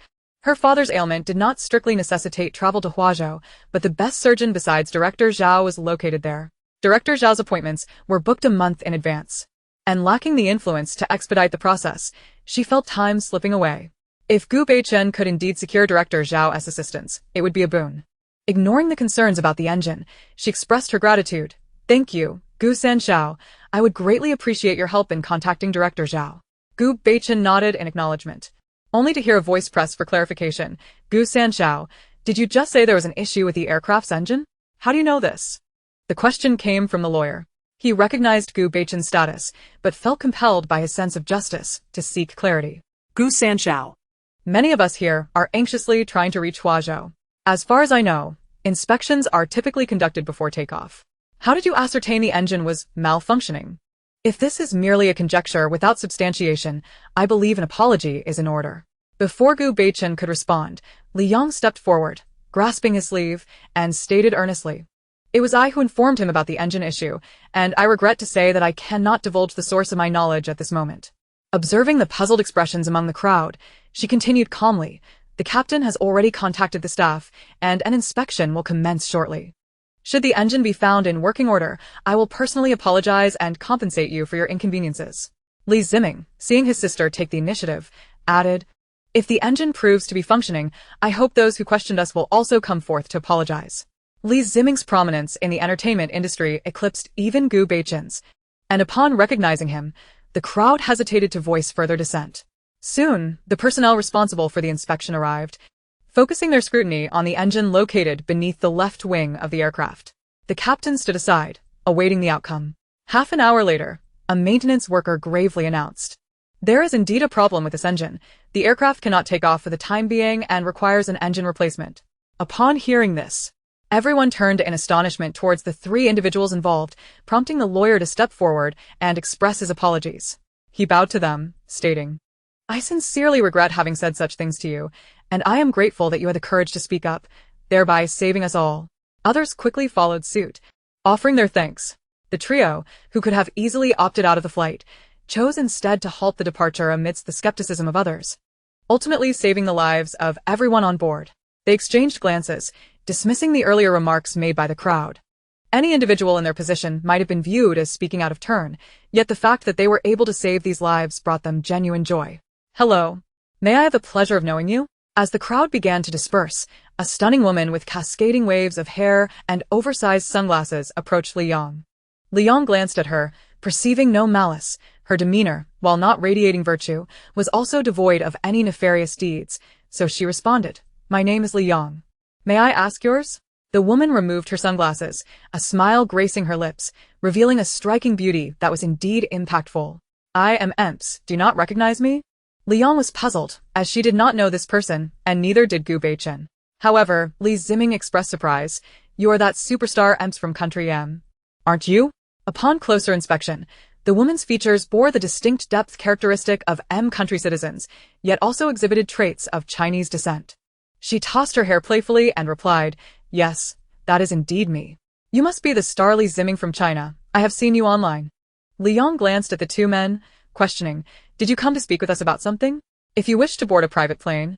Her father's ailment did not strictly necessitate travel to Huazhou, but the best surgeon besides Director Zhao was located there. Director Zhao's appointments were booked a month in advance. And lacking the influence to expedite the process, she felt time slipping away. If Gu Beichen could indeed secure Director Zhao as assistance, it would be a boon. Ignoring the concerns about the engine, she expressed her gratitude. Thank you, Gu Sanshao. I would greatly appreciate your help in contacting Director Zhao. Gu Beichen nodded in acknowledgement, only to hear a voice press for clarification. Gu Sanshao, did you just say there was an issue with the aircraft's engine? How do you know this? The question came from the lawyer. He recognized Gu Beichen's status, but felt compelled by his sense of justice to seek clarity. Gu Sanshao. Many of us here are anxiously trying to reach Huazhou. As far as I know, inspections are typically conducted before takeoff. How did you ascertain the engine was malfunctioning? If this is merely a conjecture without substantiation, I believe an apology is in order. Before Gu Beichen could respond, Li Yang stepped forward, grasping his sleeve, and stated earnestly, "It was I who informed him about the engine issue, and I regret to say that I cannot divulge the source of my knowledge at this moment." Observing the puzzled expressions among the crowd, she continued calmly, "The captain has already contacted the staff, and an inspection will commence shortly. Should the engine be found in working order, I will personally apologize and compensate you for your inconveniences." Li Ziming, seeing his sister take the initiative, added, "If the engine proves to be functioning, I hope those who questioned us will also come forth to apologize." Li Ziming's prominence in the entertainment industry eclipsed even Gu Beichen's, and upon recognizing him, the crowd hesitated to voice further dissent. Soon, the personnel responsible for the inspection arrived, focusing their scrutiny on the engine located beneath the left wing of the aircraft. The captain stood aside, awaiting the outcome. Half an hour later, a maintenance worker gravely announced, "There is indeed a problem with this engine. The aircraft cannot take off for the time being and requires an engine replacement." Upon hearing this, everyone turned in astonishment towards the three individuals involved, prompting the lawyer to step forward and express his apologies. He bowed to them, stating, "I sincerely regret having said such things to you, and I am grateful that you had the courage to speak up, thereby saving us all." Others quickly followed suit, offering their thanks. The trio, who could have easily opted out of the flight, chose instead to halt the departure amidst the skepticism of others, ultimately saving the lives of everyone on board. They exchanged glances, dismissing the earlier remarks made by the crowd. Any individual in their position might have been viewed as speaking out of turn, yet the fact that they were able to save these lives brought them genuine joy. "Hello. May I have the pleasure of knowing you?" As the crowd began to disperse, a stunning woman with cascading waves of hair and oversized sunglasses approached Li Yang. Li Yang glanced at her, perceiving no malice. Her demeanor, while not radiating virtue, was also devoid of any nefarious deeds, so she responded, "My name is Li Yang. May I ask yours?" The woman removed her sunglasses, a smile gracing her lips, revealing a striking beauty that was indeed impactful. "I am Emps. Do you not recognize me?" Li Yang was puzzled, as she did not know this person, and neither did Gu Beichen. However, Li Ziming expressed surprise. "You are that superstar Emps from Country M, aren't you?" Upon closer inspection, the woman's features bore the distinct depth characteristic of M country citizens, yet also exhibited traits of Chinese descent. She tossed her hair playfully and replied, "Yes, that is indeed me. You must be the star Li Ziming from China. I have seen you online." Li Yang glanced at the two men, questioning, "Did you come to speak with us about something? If you wish to board a private plane,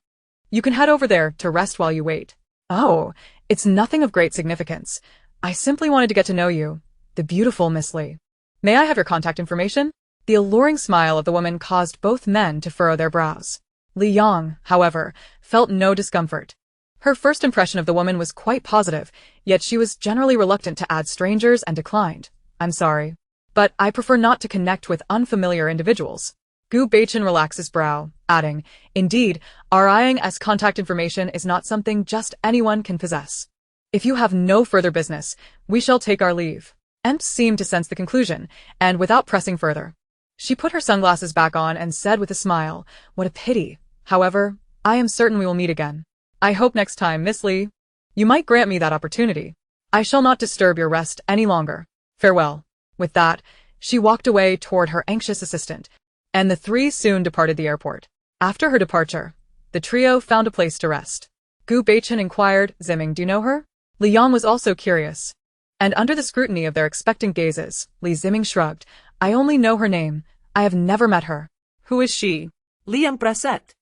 you can head over there to rest while you wait." "Oh, it's nothing of great significance. I simply wanted to get to know you, the beautiful Miss Li. May I have your contact information?" The alluring smile of the woman caused both men to furrow their brows. Li Yang, however, felt no discomfort. Her first impression of the woman was quite positive, yet she was generally reluctant to add strangers and declined, "I'm sorry, but I prefer not to connect with unfamiliar individuals." Gu Beichen relaxed his brow, adding, "Indeed, RIing as contact information is not something just anyone can possess. If you have no further business, we shall take our leave." Emps seemed to sense the conclusion, and without pressing further, she put her sunglasses back on and said with a smile, "What a pity. However, I am certain we will meet again. I hope next time, Miss Li, you might grant me that opportunity. I shall not disturb your rest any longer. Farewell." With that, she walked away toward her anxious assistant, and the three soon departed the airport. After her departure, the trio found a place to rest. Gu Beichen inquired, "Ziming, do you know her?" Li Yang was also curious, and under the scrutiny of their expectant gazes, Li Ziming shrugged, "I only know her name. I have never met her." Who is she? Li Empreset.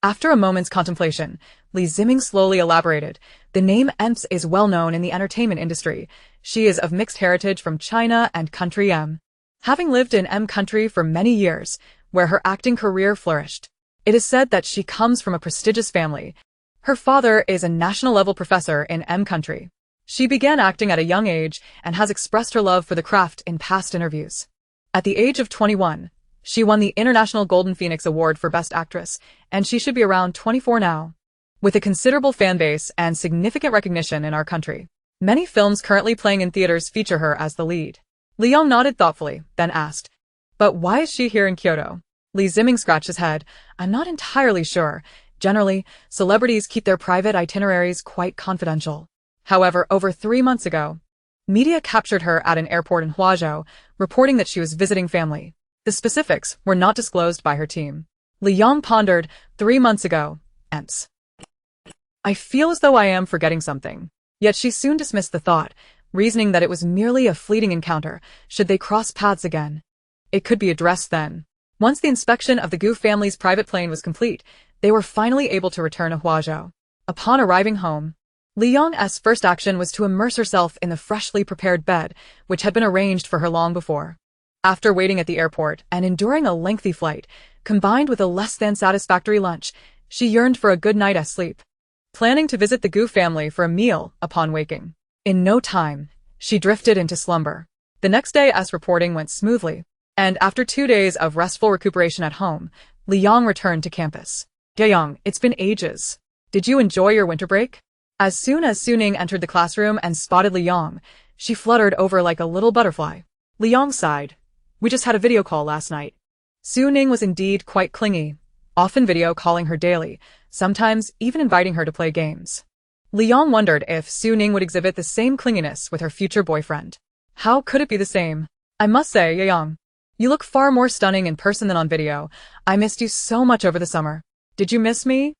After a moment's contemplation, Li Ziming slowly elaborated. The name Emps is well known in the entertainment industry. She is of mixed heritage from China and country M. Having lived in M country for many years, where her acting career flourished. It is said that she comes from a prestigious family. Her father is a national-level professor in M country. She began acting at a young age and has expressed her love for the craft in past interviews. At the age of 21, she won the International Golden Phoenix Award for Best Actress, and she should be around 24 now. With a considerable fan base and significant recognition in our country, many films currently playing in theaters feature her as the lead. Li Yong nodded thoughtfully, then asked, "But why is she here in Kyoto?" Li Ziming scratched his head. "I'm not entirely sure. Generally, celebrities keep their private itineraries quite confidential. However, over 3 months ago, media captured her at an airport in Huazhou, reporting that she was visiting family. The specifics were not disclosed by her team." Li Yong pondered. 3 months ago, Emps. I feel as though I am forgetting something. Yet she soon dismissed the thought, reasoning that it was merely a fleeting encounter, should they cross paths again. It could be addressed then. Once the inspection of the Gu family's private plane was complete, they were finally able to return to Huazhou. Upon arriving home, Li Yong's first action was to immerse herself in the freshly prepared bed, which had been arranged for her long before. After waiting at the airport and enduring a lengthy flight, combined with a less-than-satisfactory lunch, she yearned for a good night's sleep. Planning to visit the Gu family for a meal upon waking. In no time, she drifted into slumber. The next day as reporting went smoothly, and after 2 days of restful recuperation at home, Li Yong returned to campus. "Yong, it's been ages. Did you enjoy your winter break?" As soon as Suning entered the classroom and spotted Li Yong, she fluttered over like a little butterfly. Li Yong sighed. "We just had a video call last night." Suning was indeed quite clingy, often video calling her daily, sometimes even inviting her to play games. Li Yong wondered if Suning would exhibit the same clinginess with her future boyfriend. How could it be the same? "I must say, Yong, you look far more stunning in person than on video. I missed you so much over the summer. Did you miss me?"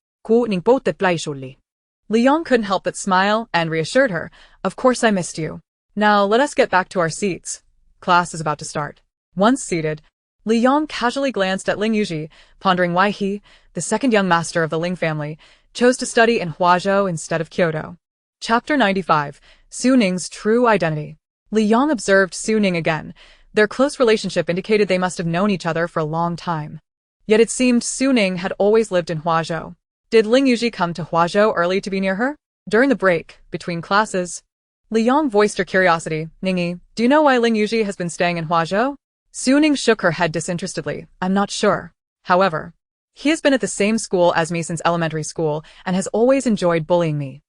Li Yong couldn't help but smile and reassured her, "Of course I missed you. Now let us get back to our seats. Class is about to start." Once seated, Li Yong casually glanced at Ling Yuji, pondering why he, the second young master of the Ling family, chose to study in Huazhou instead of Kyoto. Chapter 95, Suning's True Identity. Li Yong observed Suning again. Their close relationship indicated they must have known each other for a long time. Yet it seemed Suning had always lived in Huazhou. Did Ling Yuji come to Huazhou early to be near her? During the break, between classes, Li Yong voiced her curiosity. "Ningyi, do you know why Ling Yuji has been staying in Huazhou?" Suning shook her head disinterestedly. "I'm not sure. However, he has been at the same school as me since elementary school and has always enjoyed bullying me."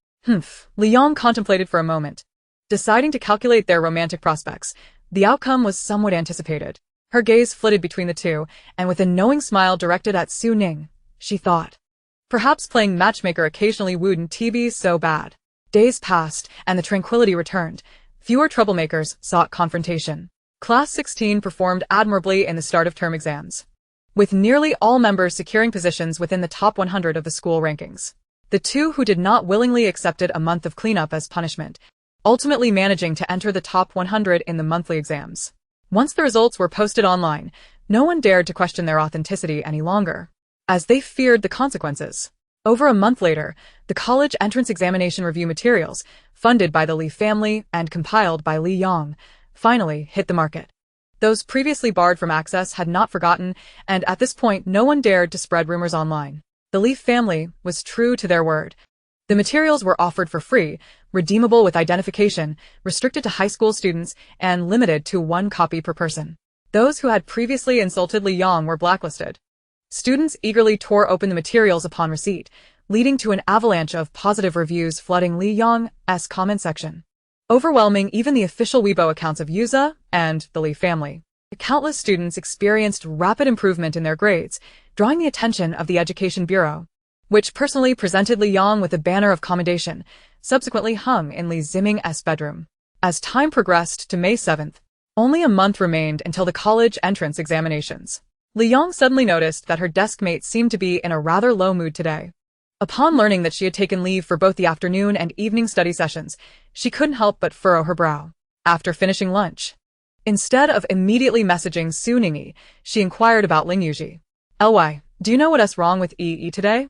Li Yong contemplated for a moment. Deciding to calculate their romantic prospects, the outcome was somewhat anticipated. Her gaze flitted between the two, and with a knowing smile directed at Suning, she thought, "Perhaps playing matchmaker occasionally wouldn't be so bad." Days passed, and the tranquility returned. Fewer troublemakers sought confrontation. Class 16 performed admirably in the start-of-term exams, with nearly all members securing positions within the top 100 of the school rankings. The two who did not willingly accepted a month of cleanup as punishment, ultimately managing to enter the top 100 in the monthly exams. Once the results were posted online, no one dared to question their authenticity any longer, as they feared the consequences. Over a month later, the college entrance examination review materials, funded by the Li family and compiled by Li Yong, finally hit the market. Those previously barred from access had not forgotten, and at this point no one dared to spread rumors online. The Li family was true to their word. The materials were offered for free, redeemable with identification, restricted to high school students, and limited to 1 copy per person. Those who had previously insulted Li Yong were blacklisted. Students eagerly tore open the materials upon receipt, leading to an avalanche of positive reviews flooding Li Yong's comment section, overwhelming even the official Weibo accounts of Yuza and the Li family. Countless students experienced rapid improvement in their grades, drawing the attention of the Education Bureau, which personally presented Li Yong with a banner of commendation, subsequently hung in Li Ziming's bedroom. As time progressed to May 7th, only a month remained until the college entrance examinations. Li Yong suddenly noticed that her desk mate seemed to be in a rather low mood today. Upon learning that she had taken leave for both the afternoon and evening study sessions, she couldn't help but furrow her brow. After finishing lunch, instead of immediately messaging Su Ningyi, she inquired about Ling Yuji. "Ly, do you know what's wrong with EE today?"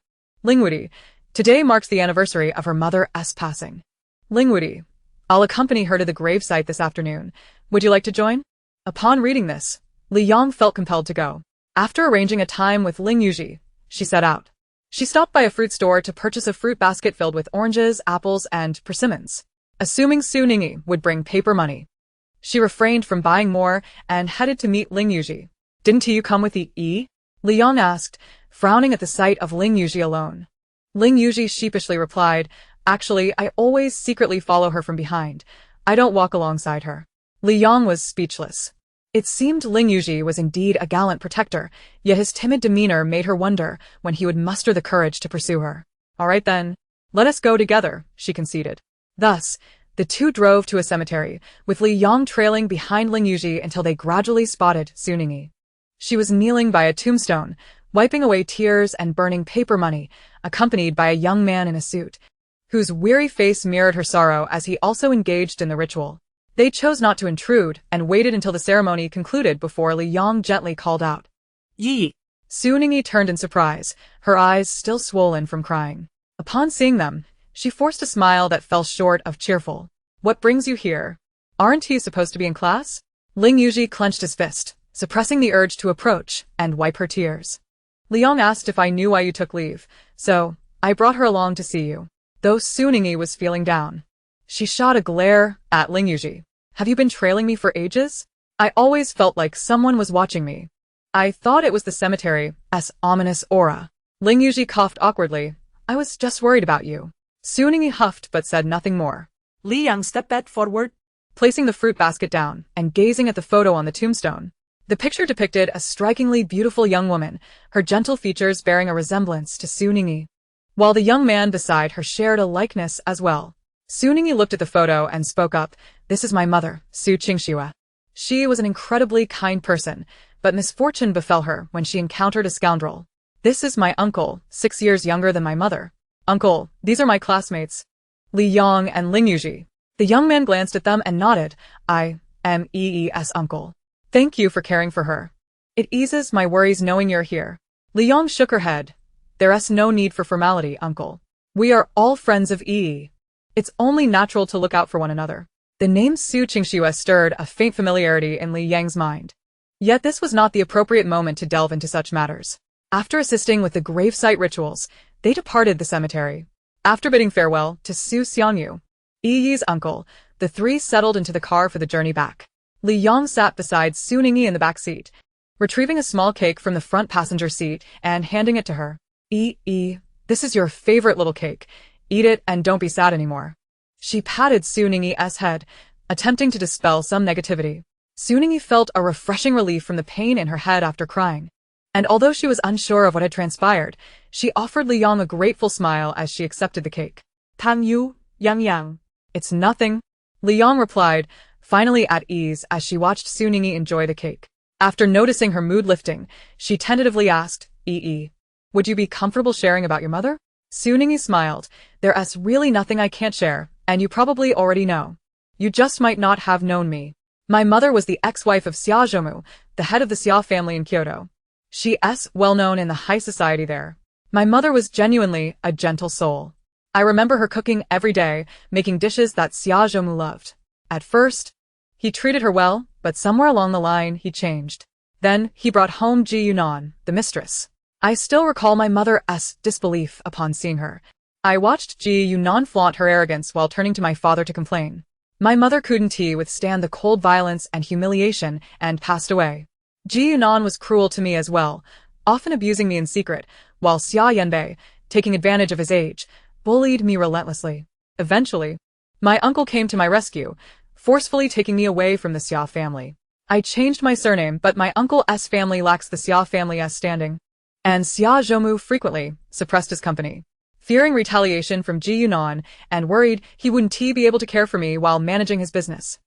Lingwudi. Today marks the anniversary of her mother's passing. Lingwudi. I'll accompany her to the gravesite this afternoon. Would you like to join? Upon reading this, Li Yang felt compelled to go. After arranging a time with Ling Yuji, she set out. She stopped by a fruit store to purchase a fruit basket filled with oranges, apples, and persimmons, assuming Su Ningyi would bring paper money. She refrained from buying more and headed to meet Ling Yuji. Didn't you come with the E? Li Yang asked, frowning at the sight of Ling Yuji alone. Ling Yuji sheepishly replied, actually, I always secretly follow her from behind. I don't walk alongside her. Li Yang was speechless. It seemed Ling Yuji was indeed a gallant protector, yet his timid demeanor made her wonder when he would muster the courage to pursue her. All right then, let us go together, she conceded. Thus, the two drove to a cemetery, with Li Yang trailing behind Ling Yuji until they gradually spotted Su Ningyi. She was kneeling by a tombstone, wiping away tears and burning paper money, accompanied by a young man in a suit, whose weary face mirrored her sorrow as he also engaged in the ritual. They chose not to intrude and waited until the ceremony concluded before Li Yang gently called out. Yi. Su Ningyi turned in surprise, her eyes still swollen from crying. Upon seeing them, she forced a smile that fell short of cheerful. What brings you here? Aren't you supposed to be in class? Ling Yuji clenched his fist, suppressing the urge to approach and wipe her tears. Li Yang asked if I knew why you took leave, so I brought her along to see you. Though Su Ningyi was feeling down, she shot a glare at Ling Yuji. Have you been trailing me for ages? I always felt like someone was watching me. I thought it was the cemetery's ominous aura. Ling Yuji coughed awkwardly. I was just worried about you. Su Ningyi huffed but said nothing more. Li Yang stepped back forward, placing the fruit basket down and gazing at the photo on the tombstone. The picture depicted a strikingly beautiful young woman, her gentle features bearing a resemblance to Su Ningyi, while the young man beside her shared a likeness as well. Su Ningyi looked at the photo and spoke up. This is my mother, Su Qingxue. She was an incredibly kind person, but misfortune befell her when she encountered a scoundrel. This is my uncle, 6 years younger than my mother. Uncle, these are my classmates, Li Yang and Ling Yuji. The young man glanced at them and nodded. I am Yi's uncle. Thank you for caring for her. It eases my worries knowing you're here. Li Yang shook her head. There's no need for formality, uncle. We are all friends of Yi. It's only natural to look out for one another. The name Su Qingxue stirred a faint familiarity in Li Yang's mind. Yet this was not the appropriate moment to delve into such matters. After assisting with the gravesite rituals, they departed the cemetery. After bidding farewell to Su Xiangyu, Yi's uncle, the three settled into the car for the journey back. Li Yang sat beside Su Ningyi in the back seat, retrieving a small cake from the front passenger seat and handing it to her. Yi, this is your favorite little cake. Eat it and don't be sad anymore. She patted Su Ningyi's head, attempting to dispel some negativity. Su Ningyi felt a refreshing relief from the pain in her head after crying. And although she was unsure of what had transpired, she offered Li Yang a grateful smile as she accepted the cake. Tang Yu, Yang. It's nothing, Li Yang replied, finally at ease as she watched Su Ningyi enjoy the cake. After noticing her mood lifting, she tentatively asked, Yi, would you be comfortable sharing about your mother? Su Ningyi smiled. There's really nothing I can't share, and you probably already know. You just might not have known me. My mother was the ex-wife of Xia Zhoumu, the head of the Xia family in Kyoto. She's well known in the high society there. My mother was genuinely a gentle soul. I remember her cooking every day, making dishes that Xia Zhoumu loved. At first, he treated her well, but somewhere along the line he changed. Then he brought home Ji Yunan, the mistress. I still recall my mother's disbelief upon seeing her. I watched Ji Yunan flaunt her arrogance while turning to my father to complain. My mother couldn't withstand the cold violence and humiliation and passed away. Ji Yunan was cruel to me as well, often abusing me in secret, while Xia Yanbei, taking advantage of his age, bullied me relentlessly. Eventually, my uncle came to my rescue, forcefully taking me away from the Xia family. I changed my surname, but my uncle's family lacks the Xia family's standing, and Xia Zhoumu frequently suppressed his company. Fearing retaliation from Ji Yunan and worried he wouldn't be able to care for me while managing his business,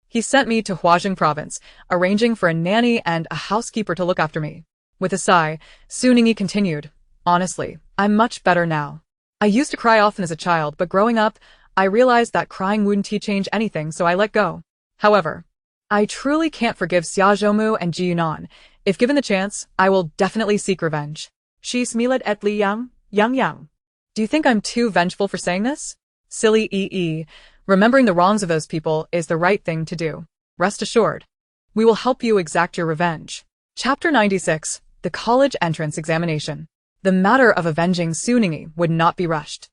he sent me to Huazheng province, arranging for a nanny and a housekeeper to look after me. With a sigh, Su Ningyi continued, honestly, I'm much better now. I used to cry often as a child, but growing up, I realized that crying wouldn't change anything, so I let go. However, I truly can't forgive Xia Zhoumu and Ji Yunan. If given the chance, I will definitely seek revenge. She smiled at Li Yang. Do you think I'm too vengeful for saying this? Silly remembering the wrongs of those people is the right thing to do. Rest assured. We will help you exact your revenge. Chapter 96. The College Entrance Examination. The matter of avenging Suningyi would not be rushed.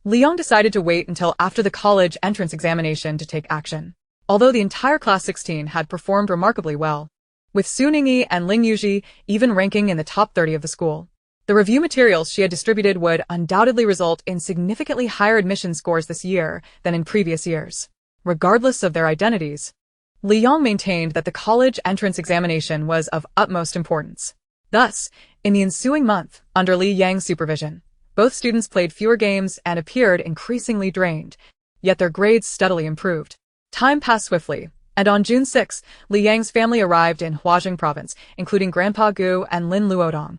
Liang decided to wait until after the college entrance examination to take action. Although the entire class 16 had performed remarkably well, with Suningyi and Ling Yuji even ranking in the top 30 of the school. The review materials she had distributed would undoubtedly result in significantly higher admission scores this year than in previous years. Regardless of their identities, Liang maintained that the college entrance examination was of utmost importance. Thus, in the ensuing month, under Li Yang's supervision, both students played fewer games and appeared increasingly drained, yet their grades steadily improved. Time passed swiftly, and on June 6, Li Yang's family arrived in Huazhong province, including Grandpa Gu and Lin Luodong,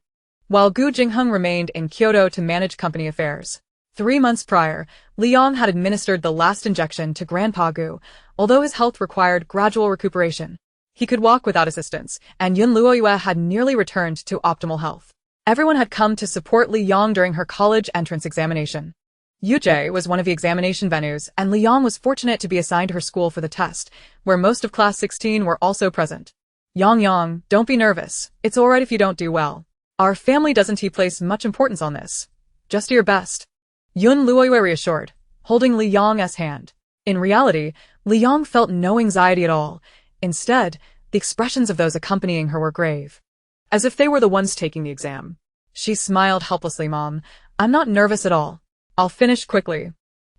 while Gu Jingheng remained in Kyoto to manage company affairs. 3 months prior, Liang had administered the last injection to Grandpa Gu, although his health required gradual recuperation. He could walk without assistance, and Yun Luoyue had nearly returned to optimal health. Everyone had come to support Liang during her college entrance examination. Yujie was one of the examination venues, and Liang was fortunate to be assigned to her school for the test, where most of class 16 were also present. Yang, don't be nervous. It's alright if you don't do well. Our family doesn't place much importance on this. Just do your best. Yun Luoyue reassured, holding Liang's hand. In reality, Liang felt no anxiety at all. Instead, the expressions of those accompanying her were grave, as if they were the ones taking the exam. She smiled helplessly. Mom, I'm not nervous at all. I'll finish quickly,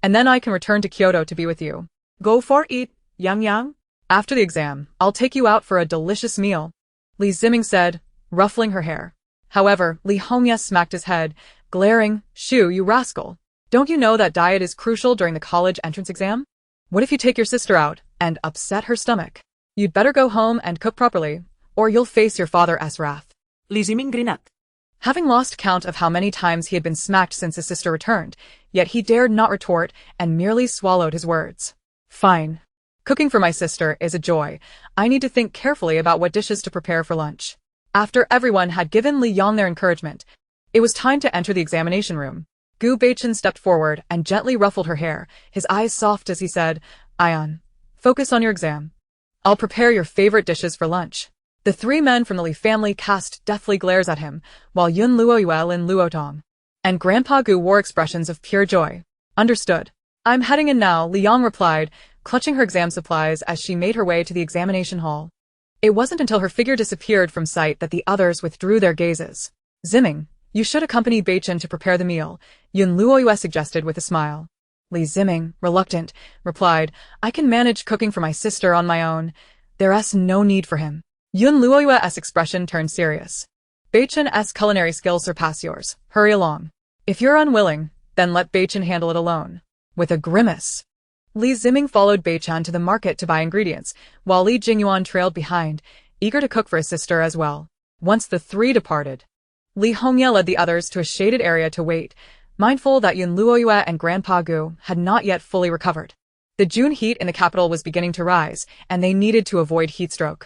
and then I can return to Kyoto to be with you. Go for it, Yang. After the exam, I'll take you out for a delicious meal, Li Ziming said, ruffling her hair. However, Li Hongye smacked his head, glaring, Shu, you rascal. Don't you know that diet is crucial during the college entrance exam? What if you take your sister out and upset her stomach? You'd better go home and cook properly, or you'll face your father's wrath. Li Ziming grined. Having lost count of how many times he had been smacked since his sister returned, yet he dared not retort and merely swallowed his words. Fine. Cooking for my sister is a joy. I need to think carefully about what dishes to prepare for lunch. After everyone had given Li Yang their encouragement, it was time to enter the examination room. Gu Beichen stepped forward and gently ruffled her hair, his eyes soft as he said, Ion, focus on your exam. I'll prepare your favorite dishes for lunch. The 3 men from the Li family cast deathly glares at him, while Yun Luoyue and Luotong and Grandpa Gu wore expressions of pure joy. Understood. I'm heading in now, Liang replied, clutching her exam supplies as she made her way to the examination hall. It wasn't until her figure disappeared from sight that the others withdrew their gazes. Ziming, you should accompany Beichen to prepare the meal, Yun Luoyue suggested with a smile. Li Ziming, reluctant, replied, I can manage cooking for my sister on my own. There's no need for him. Yun Luoyue's expression turned serious. Beichen's culinary skills surpass yours. Hurry along. If you're unwilling, then let Beichen handle it alone. With a grimace, Li Ziming followed Beichen to the market to buy ingredients, while Li Jingyuan trailed behind, eager to cook for his sister as well. Once the 3 departed, Li Hongye led the others to a shaded area to wait, mindful that Yun Luoyue and Grandpa Gu had not yet fully recovered. The June heat in the capital was beginning to rise, and they needed to avoid heatstroke.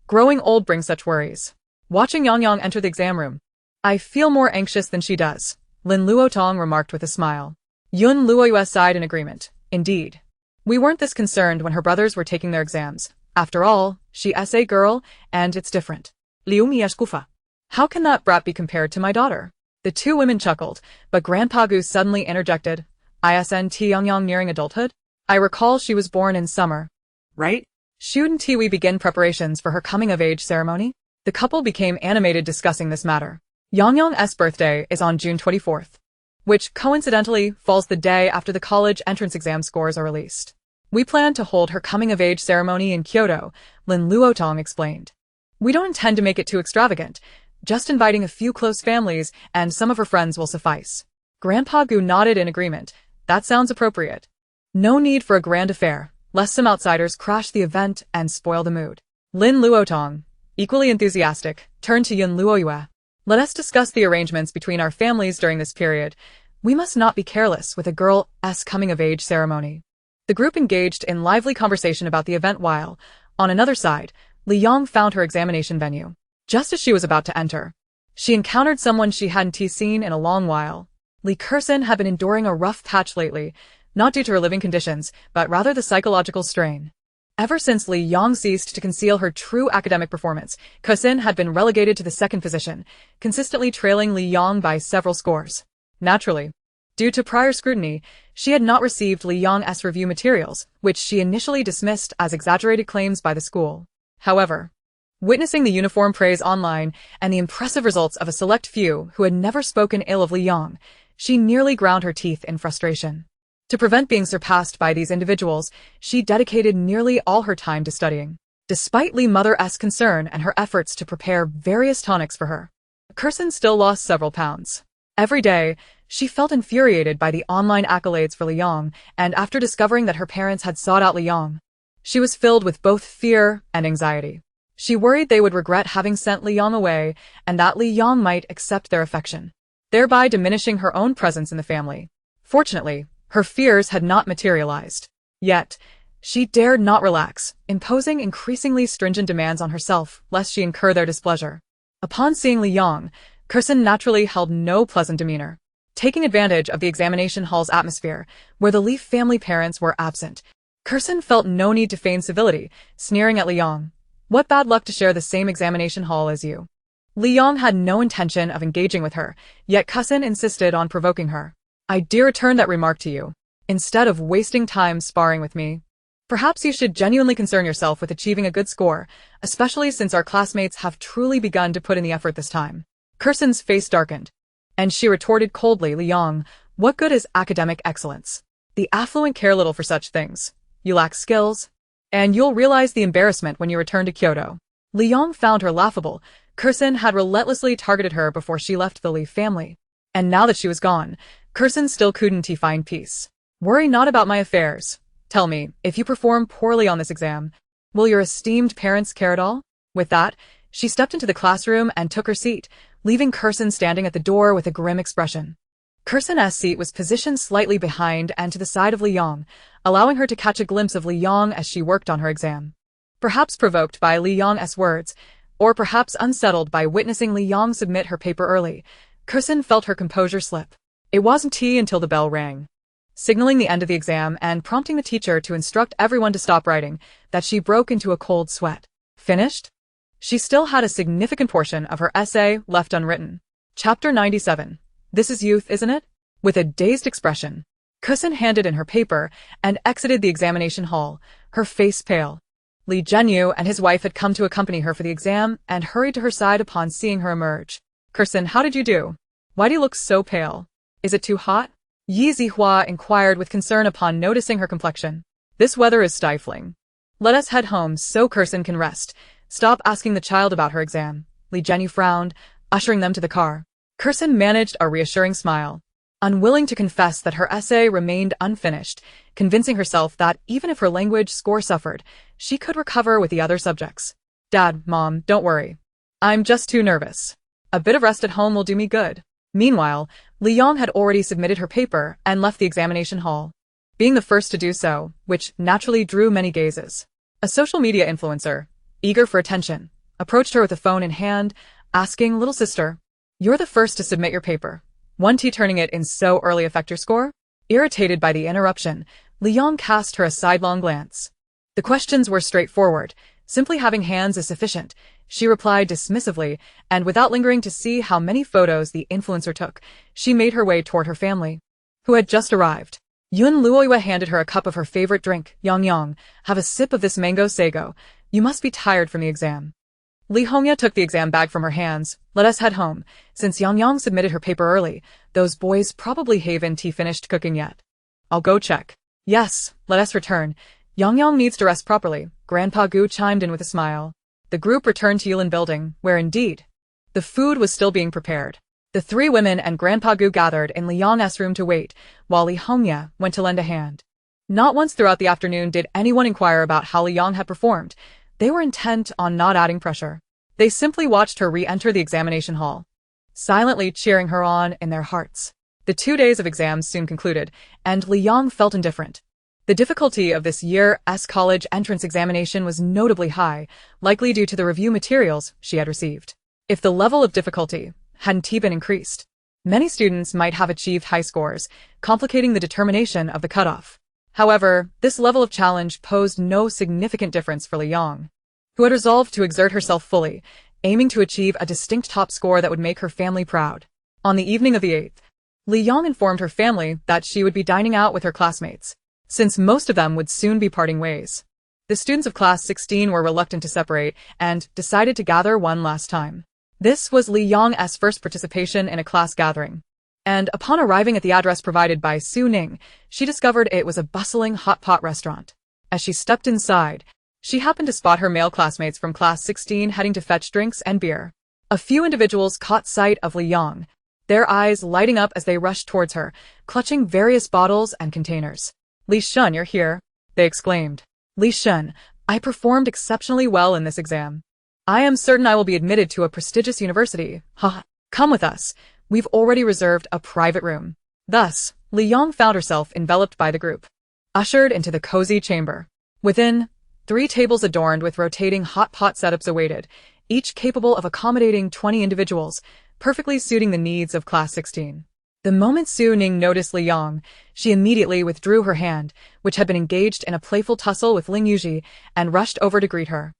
Growing old brings such worries. Watching Yang enter the exam room, I feel more anxious than she does, Lin Luotong remarked with a smile. Yun Luoyue sighed in agreement. Indeed. We weren't this concerned when her brothers were taking their exams. After all, she's a girl, and it's different. Liu Miyashkufa. How can that brat be compared to my daughter? The 2 women chuckled, but Grandpa Gu suddenly interjected. Isn't Yang nearing adulthood? I recall she was born in summer. Right? Shouldn't we begin preparations for her coming-of-age ceremony? The couple became animated discussing this matter. Yang's birthday is on June 24th, which coincidentally falls the day after the college entrance exam scores are released. We plan to hold her coming-of-age ceremony in Kyoto, Lin Luotong explained. We don't intend to make it too extravagant. Just inviting a few close families and some of her friends will suffice. Grandpa Gu nodded in agreement. That sounds appropriate. No need for a grand affair, lest some outsiders crash the event and spoil the mood. Lin Luotong, equally enthusiastic, turned to Yun Luoyue. Let us discuss the arrangements between our families during this period. We must not be careless with a girl's coming-of-age ceremony. The group engaged in lively conversation about the event while, on another side, Li Yang found her examination venue. Just as she was about to enter, she encountered someone she hadn't seen in a long while. Li Kursin had been enduring a rough patch lately, not due to her living conditions, but rather the psychological strain. Ever since Li Yang ceased to conceal her true academic performance, Kursin had been relegated to the second position, consistently trailing Li Yang by several scores. Naturally, due to prior scrutiny, she had not received Li Yang's review materials, which she initially dismissed as exaggerated claims by the school. However, witnessing the uniform praise online and the impressive results of a select few who had never spoken ill of Li Yang, she nearly ground her teeth in frustration. To prevent being surpassed by these individuals, she dedicated nearly all her time to studying. Despite Li Mother's concern and her efforts to prepare various tonics for her, Kursin still lost several pounds. Every day, she felt infuriated by the online accolades for Li Yang, and after discovering that her parents had sought out Li Yang, she was filled with both fear and anxiety. She worried they would regret having sent Li Yang away and that Li Yang might accept their affection, thereby diminishing her own presence in the family. Fortunately, her fears had not materialized. Yet, she dared not relax, imposing increasingly stringent demands on herself lest she incur their displeasure. Upon seeing Li Yang, Kursin naturally held no pleasant demeanor. Taking advantage of the examination hall's atmosphere, where the Li family parents were absent, Kursin felt no need to feign civility, sneering at Li Yang. What bad luck to share the same examination hall as you. Li Yang had no intention of engaging with her, yet Kursin insisted on provoking her. I dare return that remark to you. Instead of wasting time sparring with me, perhaps you should genuinely concern yourself with achieving a good score, especially since our classmates have truly begun to put in the effort this time. Kursin's face darkened, and she retorted coldly, Li Yang, what good is academic excellence? The affluent care little for such things. You lack skills, and you'll realize the embarrassment when you return to Kyoto. Li Yang found her laughable. Kursin had relentlessly targeted her before she left the Li family, and now that she was gone, Kursin still couldn't find peace. Worry not about my affairs. Tell me, if you perform poorly on this exam, will your esteemed parents care at all? With that, she stepped into the classroom and took her seat, leaving Kursin standing at the door with a grim expression. Kursin's seat was positioned slightly behind and to the side of Li Yang, allowing her to catch a glimpse of Li Yang as she worked on her exam. Perhaps provoked by Li Yang's words, or perhaps unsettled by witnessing Li Yang submit her paper early, Kursin felt her composure slip. It wasn't tea until the bell rang, signaling the end of the exam and prompting the teacher to instruct everyone to stop writing, that she broke into a cold sweat. Finished? She still had a significant portion of her essay left unwritten. Chapter 97. This is youth, isn't it? With a dazed expression, Kursin handed in her paper and exited the examination hall, her face pale. Li Zhenyu and his wife had come to accompany her for the exam and hurried to her side upon seeing her emerge. Kursin, how did you do? Why do you look so pale? Is it too hot? Yi Zihua inquired with concern upon noticing her complexion. This weather is stifling. Let us head home so Kursin can rest. Stop asking the child about her exam. Li Zhenyu frowned, ushering them to the car. Kursin managed a reassuring smile, unwilling to confess that her essay remained unfinished, convincing herself that even if her language score suffered, she could recover with the other subjects. Dad, Mom, don't worry. I'm just too nervous. A bit of rest at home will do me good. Meanwhile, Li Yang had already submitted her paper and left the examination hall, being the first to do so, which naturally drew many gazes. A social media influencer, eager for attention, approached her with a phone in hand, asking, little sister, you're the first to submit your paper. Won't turning it in so early affect your score? Irritated by the interruption, Li Yang cast her a sidelong glance. The questions were straightforward. Simply having hands is sufficient, she replied dismissively, and without lingering to see how many photos the influencer took, she made her way toward her family, who had just arrived. Yun Luoyue handed her a cup of her favorite drink, Yang. Have a sip of this mango sago. You must be tired from the exam. Li Hongya took the exam bag from her hands. Let us head home. Since Yang submitted her paper early, those boys probably haven't finished cooking yet. I'll go check. Yes, let us return. Yang needs to rest properly, Grandpa Gu chimed in with a smile. The group returned to Yulin Building, where indeed, the food was still being prepared. The three women and Grandpa Gu gathered in Li Yang's room to wait, while Li Hongya went to lend a hand. Not once throughout the afternoon did anyone inquire about how Li Yang had performed. They were intent on not adding pressure. They simply watched her re-enter the examination hall, silently cheering her on in their hearts. The 2 days of exams soon concluded, and Li Yang felt indifferent. The difficulty of this year's college entrance examination was notably high, likely due to the review materials she had received. If the level of difficulty hadn't been increased, Many students might have achieved high scores, complicating the determination of the cutoff. However, this level of challenge posed no significant difference for Liang, who had resolved to exert herself fully, aiming to achieve a distinct top score that would make her family proud. On the evening of the 8th, Liang informed her family that she would be dining out with her classmates, since most of them would soon be parting ways. The students of class 16 were reluctant to separate and decided to gather one last time. This was Liang's first participation in a class gathering, and upon arriving at the address provided by Su Ning, she discovered it was a bustling hot pot restaurant. As she stepped inside, she happened to spot her male classmates from class 16 heading to fetch drinks and beer. A few individuals caught sight of Liang, their eyes lighting up as they rushed towards her, clutching various bottles and containers. "Li Shun, you're here," they exclaimed. "Li Shun, I performed exceptionally well in this exam. I am certain I will be admitted to a prestigious university. Ha! Come with us. We've already reserved a private room." Thus, Liang found herself enveloped by the group, ushered into the cozy chamber. Within, 3 tables adorned with rotating hot pot setups awaited, each capable of accommodating 20 individuals, perfectly suiting the needs of class 16. The moment Su Ning noticed Liang, she immediately withdrew her hand, which had been engaged in a playful tussle with Ling Yuji, and rushed over to greet her.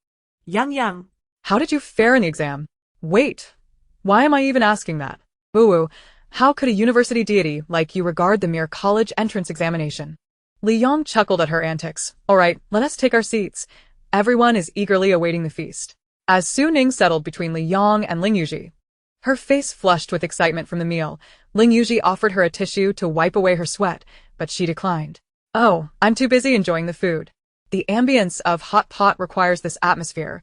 Yang. "How did you fare in the exam?" "Wait, why am I even asking that? Boo-woo, how could a university deity like you regard the mere college entrance examination?" Liang chuckled at her antics. "All right, let us take our seats. Everyone is eagerly awaiting the feast." As Su Ning settled between Liang and Ling Yuji, her face flushed with excitement from the meal, Ling Yuji offered her a tissue to wipe away her sweat, but she declined. "Oh, I'm too busy enjoying the food. The ambience of hot pot requires this atmosphere.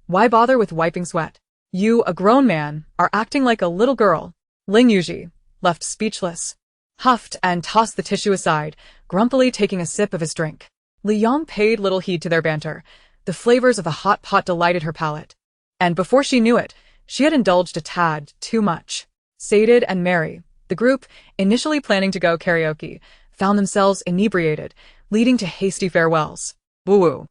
Why bother with wiping sweat? You, a grown man, are acting like a little girl." Ling Yuji, left speechless, huffed and tossed the tissue aside, grumpily taking a sip of his drink. Liang paid little heed to their banter. The flavors of the hot pot delighted her palate, and before she knew it, she had indulged a tad too much. Sated and merry, the group, initially planning to go karaoke, found themselves inebriated, leading to hasty farewells. "Woo-woo.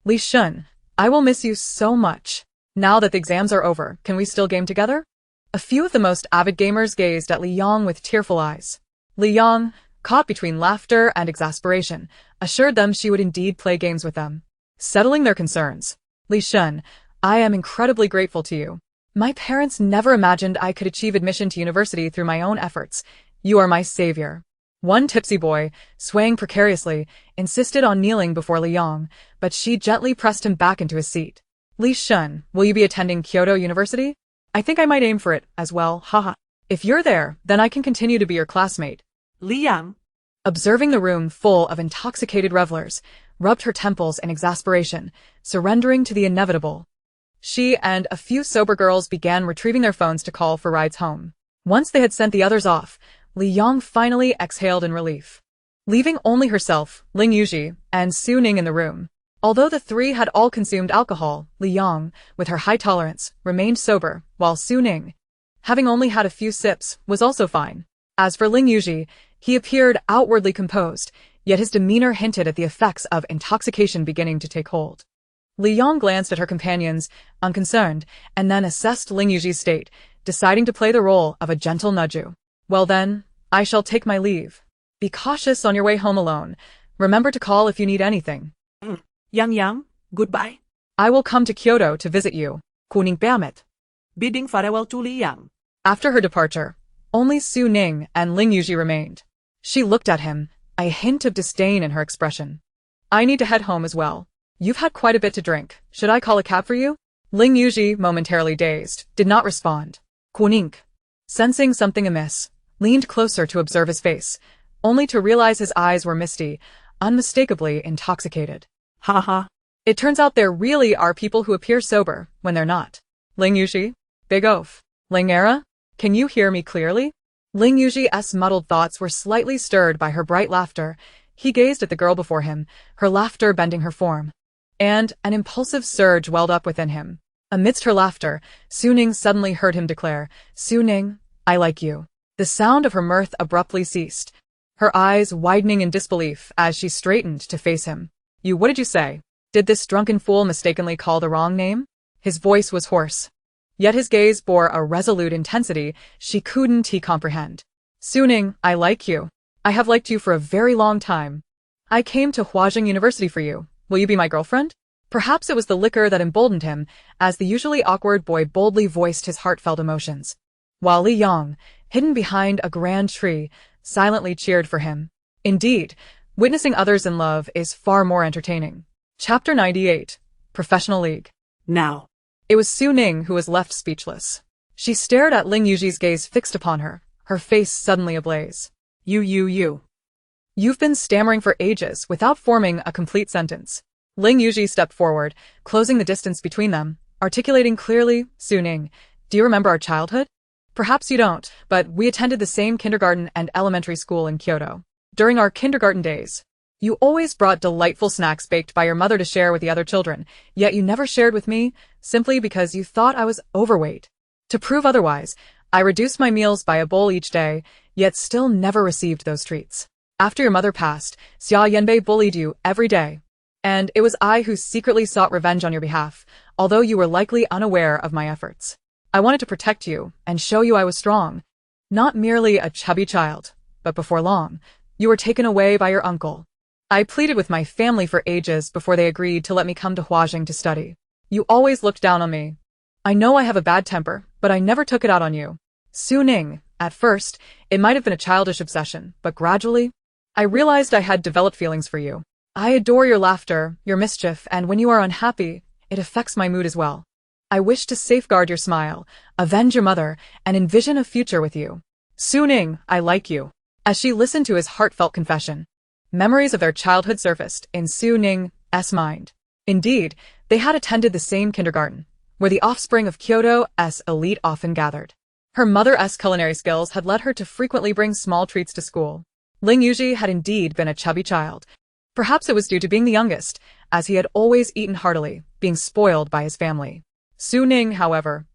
Li Shun, I will miss you so much. Now that the exams are over, can we still game together?" A few of the most avid gamers gazed at Liang with tearful eyes. Liang, caught between laughter and exasperation, assured them she would indeed play games with them. Settling their concerns, "Li Shun, I am incredibly grateful to you. My parents never imagined I could achieve admission to university through my own efforts. You are my savior." One tipsy boy, swaying precariously, insisted on kneeling before Liang, but she gently pressed him back into his seat. "Li Shun, will you be attending Kyoto University? I think I might aim for it as well, haha. If you're there, then I can continue to be your classmate." Liang. Observing the room full of intoxicated revelers, rubbed her temples in exasperation, surrendering to the inevitable. She and a few sober girls began retrieving their phones to call for rides home. Once they had sent the others off, Liang finally exhaled in relief, leaving only herself, Ling Yuji, and Su Ning in the room. Although the 3 had all consumed alcohol, Liang, with her high tolerance, remained sober, while Su Ning, having only had a few sips, was also fine. As for Ling Yuji, he appeared outwardly composed, yet his demeanor hinted at the effects of intoxication beginning to take hold. Liang glanced at her companions, unconcerned, and then assessed Ling Yuji's state, deciding to play the role of a gentle nudge. "Well then, I shall take my leave. Be cautious on your way home alone. Remember to call if you need anything." Yang, goodbye. "I will come to Kyoto to visit you." Kuning Bamit. Bidding farewell to Liang. After her departure, only Su Ning and Ling Yuji remained. She looked at him, a hint of disdain in her expression. "I need to head home as well. You've had quite a bit to drink. Should I call a cab for you?" Ling Yuji, momentarily dazed, did not respond. Kuning, sensing something amiss, leaned closer to observe his face, only to realize his eyes were misty, unmistakably intoxicated. Haha. It turns out there really are people who appear sober when they're not. Ling Yuji? Big oaf. Ling Era? Can you hear me clearly? Ling Yuji's muddled thoughts were slightly stirred by her bright laughter. He gazed at the girl before him, her laughter bending her form. And an impulsive surge welled up within him. Amidst her laughter, Su Ning suddenly heard him declare, "Su Ning, I like you." The sound of her mirth abruptly ceased, her eyes widening in disbelief as she straightened to face him. "You, what did you say? Did this drunken fool mistakenly call the wrong name?" His voice was hoarse, Yet his gaze bore a resolute intensity she couldn't comprehend. Suning, I like you. I have liked you for a very long time. I came to Huajing University for you. Will you be my girlfriend? Perhaps it was the liquor that emboldened him, as the usually awkward boy boldly voiced his heartfelt emotions. While Li Yang, hidden behind a grand tree, silently cheered for him. Indeed, witnessing others in love is far more entertaining. Chapter 98. Professional League. Now. It was Su Ning who was left speechless. She stared at Ling Yuji's gaze fixed upon her, her face suddenly ablaze. You. You've been stammering for ages without forming a complete sentence. Ling Yuji stepped forward, closing the distance between them, articulating clearly, Su Ning, do you remember our childhood? Perhaps you don't, but we attended the same kindergarten and elementary school in Kyoto. During our kindergarten days, you always brought delightful snacks baked by your mother to share with the other children, yet you never shared with me, simply because you thought I was overweight. To prove otherwise, I reduced my meals by a bowl each day, yet still never received those treats. After your mother passed, Xia Yanbei bullied you every day. And it was I who secretly sought revenge on your behalf, although you were likely unaware of my efforts. I wanted to protect you and show you I was strong. Not merely a chubby child, but before long, you were taken away by your uncle. I pleaded with my family for ages before they agreed to let me come to Huajing to study. You always looked down on me. I know I have a bad temper, but I never took it out on you. Su Ning, at first, it might have been a childish obsession, but gradually, I realized I had developed feelings for you. I adore your laughter, your mischief, and when you are unhappy, it affects my mood as well. I wish to safeguard your smile, avenge your mother, and envision a future with you. Su Ning, I like you. As she listened to his heartfelt confession, memories of their childhood surfaced in Su Ning's mind. Indeed, they had attended the same kindergarten, where the offspring of Kyoto's elite often gathered. Her mother's culinary skills had led her to frequently bring small treats to school. Ling Yuji had indeed been a chubby child. Perhaps it was due to being the youngest, as he had always eaten heartily, being spoiled by his family. Su Ning, however,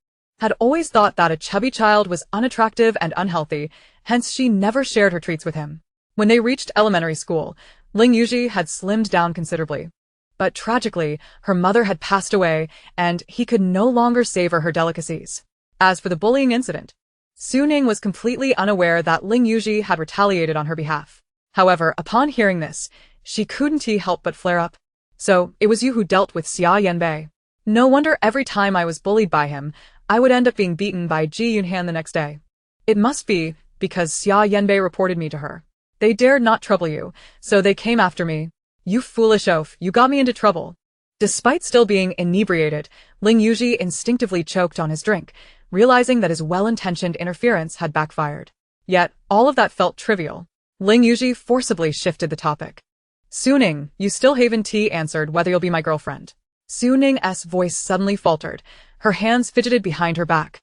had always thought that a chubby child was unattractive and unhealthy, hence she never shared her treats with him. When they reached elementary school, Ling Yuji had slimmed down considerably. But tragically, her mother had passed away, and he could no longer savor her delicacies. As for the bullying incident, Su Ning was completely unaware that Ling Yuji had retaliated on her behalf. However, upon hearing this, she couldn't help but flare up. So, it was you who dealt with Xia Yanbei. No wonder every time I was bullied by him, I would end up being beaten by Ji Yunhan the next day. It must be because Xia Yanbei reported me to her. They dared not trouble you, so they came after me. You foolish oaf, you got me into trouble. Despite still being inebriated, Ling Yuji instinctively choked on his drink, realizing that his well-intentioned interference had backfired. Yet, all of that felt trivial. Ling Yuji forcibly shifted the topic. Su Ning, you still haven't answered whether you'll be my girlfriend. Su Ning's voice suddenly faltered, her hands fidgeted behind her back.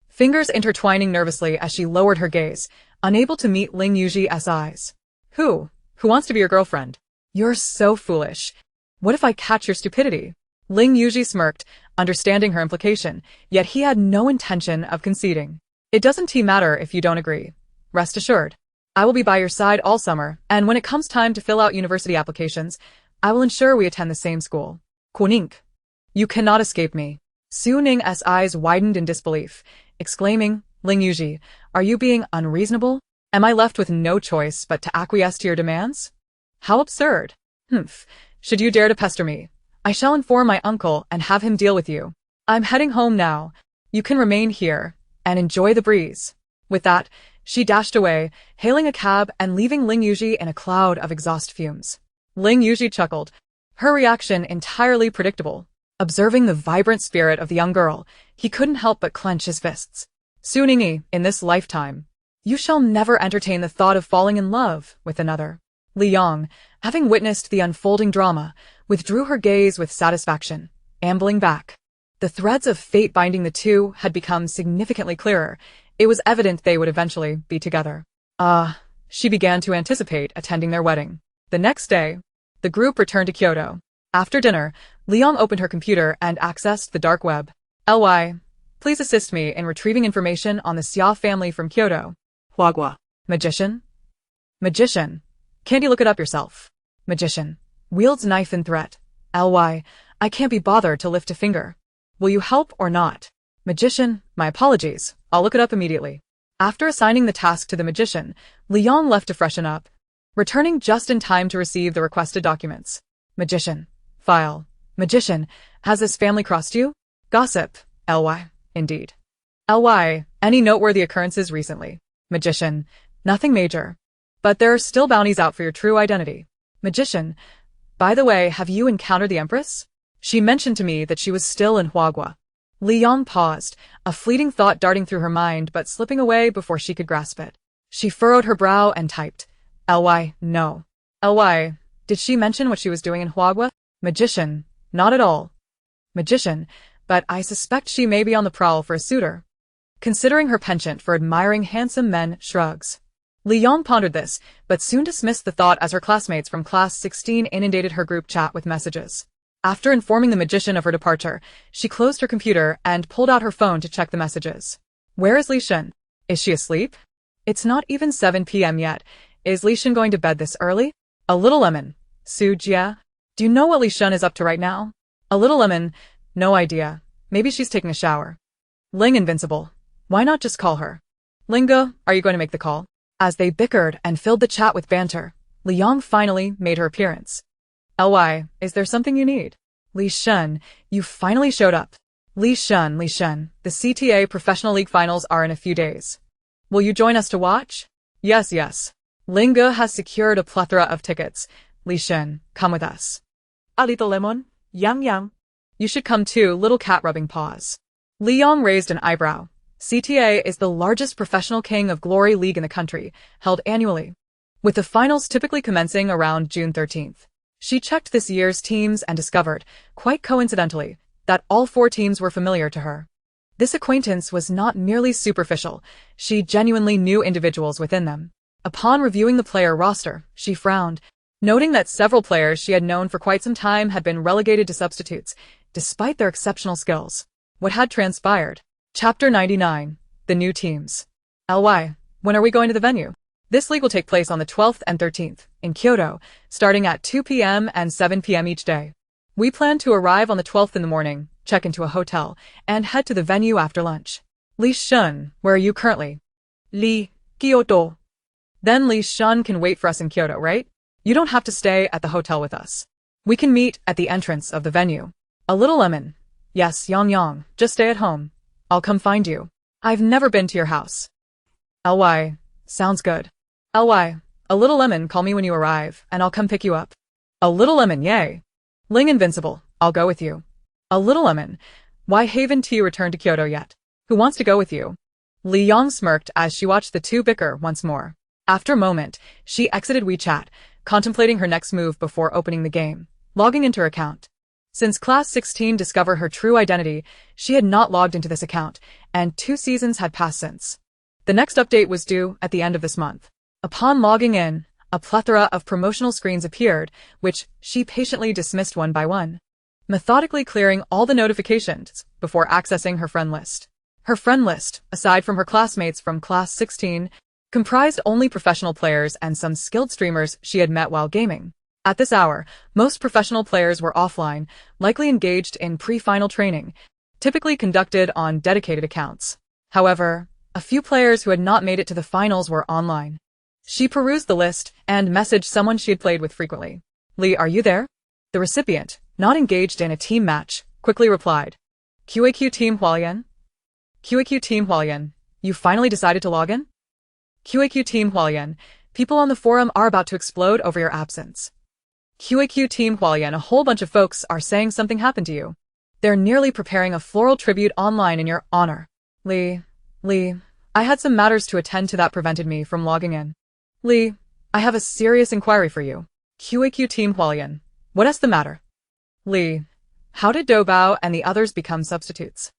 Fingers intertwining nervously as she lowered her gaze, unable to meet Ling Yuji's eyes. Who wants to be your girlfriend? You're so foolish. What if I catch your stupidity? Ling Yuji smirked, understanding her implication, yet he had no intention of conceding. It doesn't matter if you don't agree. Rest assured. I will be by your side all summer, and when it comes time to fill out university applications, I will ensure we attend the same school. Kunink. You cannot escape me. Su Ning's eyes widened in disbelief, exclaiming, Ling Yuji, are you being unreasonable? Am I left with no choice but to acquiesce to your demands? How absurd. Should you dare to pester me, I shall inform my uncle and have him deal with you. I'm heading home now. You can remain here and enjoy the breeze. With that, she dashed away, hailing a cab and leaving Ling Yuji in a cloud of exhaust fumes. Ling Yuji chuckled, her reaction entirely predictable. Observing the vibrant spirit of the young girl, he couldn't help but clench his fists. Su Ning, in this lifetime, you shall never entertain the thought of falling in love with another. Li Yang, having witnessed the unfolding drama, withdrew her gaze with satisfaction, ambling back. The threads of fate binding the two had become significantly clearer. It was evident they would eventually be together. She began to anticipate attending their wedding. The next day, the group returned to Kyoto. After dinner, Liang opened her computer and accessed the dark web. Ly, please assist me in retrieving information on the Xia family from Kyoto. Huagua. Magician? Magician. Can't you look it up yourself? Magician. Wields knife in threat. Ly, I can't be bothered to lift a finger. Will you help or not? Magician, my apologies. I'll look it up immediately. After assigning the task to the magician, Liang left to freshen up, returning just in time to receive the requested documents. Magician. File. Magician. Has this family crossed you? Gossip. Ly. Indeed. Ly. Any noteworthy occurrences recently? Magician. Nothing major. But there are still bounties out for your true identity. Magician. By the way, have you encountered the Empress? She mentioned to me that she was still in Huagua. Liang paused, a fleeting thought darting through her mind but slipping away before she could grasp it. She furrowed her brow and typed. Ly. No. Ly. Did she mention what she was doing in Huagua? Magician. Not at all. Magician. But I suspect she may be on the prowl for a suitor. Considering her penchant for admiring handsome men, shrugs. Liang pondered this, but soon dismissed the thought as her classmates from class 16 inundated her group chat with messages. After informing the magician of her departure, she closed her computer and pulled out her phone to check the messages. Where is Li Shen? Is she asleep? It's not even 7 p.m. yet. Is Li Shen going to bed this early? A little lemon. Su Jia? Do you know what Li Shen is up to right now? A little lemon. No idea. Maybe she's taking a shower. Ling invincible. Why not just call her? Lingo, are you going to make the call? As they bickered and filled the chat with banter, Liang finally made her appearance. Ly, is there something you need? Li Shen, you finally showed up. Li Shen, the CTA Professional League Finals are in a few days. Will you join us to watch? Yes. Lingo has secured a plethora of tickets. Li Shen, come with us. A little lemon, Yang. You should come too, little cat rubbing paws. Liang raised an eyebrow. CTA is the largest professional King of Glory league in the country, held annually, with the finals typically commencing around June 13th. She checked this year's teams and discovered, quite coincidentally, that all 4 teams were familiar to her. This acquaintance was not merely superficial, she genuinely knew individuals within them. Upon reviewing the player roster, she frowned, noting that several players she had known for quite some time had been relegated to substitutes, despite their exceptional skills. What had transpired? Chapter 99. The New Teams. Ly, when are we going to the venue? This league will take place on the 12th and 13th, in Kyoto, starting at 2 p.m. and 7 p.m. each day. We plan to arrive on the 12th in the morning, check into a hotel, and head to the venue after lunch. Li Shen, where are you currently? Kyoto. Then Li Shen can wait for us in Kyoto, right? You don't have to stay at the hotel with us. We can meet at the entrance of the venue. A little lemon. Yes, Yang, just stay at home. I'll come find you. I've never been to your house. Ly, sounds good. Ly, a little lemon, call me when you arrive, and I'll come pick you up. A little lemon, yay. Ling invincible, I'll go with you. A little lemon, why haven't you returned to Kyoto yet? Who wants to go with you? Liang smirked as she watched the two bicker once more. After a moment, she exited WeChat, contemplating her next move before opening the game, logging into her account. Since Class 16 discovered her true identity, she had not logged into this account, and 2 seasons had passed since. The next update was due at the end of this month. Upon logging in, a plethora of promotional screens appeared, which she patiently dismissed one by one, methodically clearing all the notifications before accessing her friend list. Her friend list, aside from her classmates from Class 16, comprised only professional players and some skilled streamers she had met while gaming. At this hour, most professional players were offline, likely engaged in pre-final training, typically conducted on dedicated accounts. However, a few players who had not made it to the finals were online. She perused the list and messaged someone she had played with frequently. Lee, are you there? The recipient, not engaged in a team match, quickly replied. QAQ Team Hualien? QAQ Team Hualien, you finally decided to log in? QAQ Team Hualien, people on the forum are about to explode over your absence. QAQ Team Hualien, a whole bunch of folks are saying something happened to you. They're nearly preparing a floral tribute online in your honor. Lee, I had some matters to attend to that prevented me from logging in. Lee, I have a serious inquiry for you. QAQ Team Hualien, what is the matter? Lee, how did Doubao and the others become substitutes?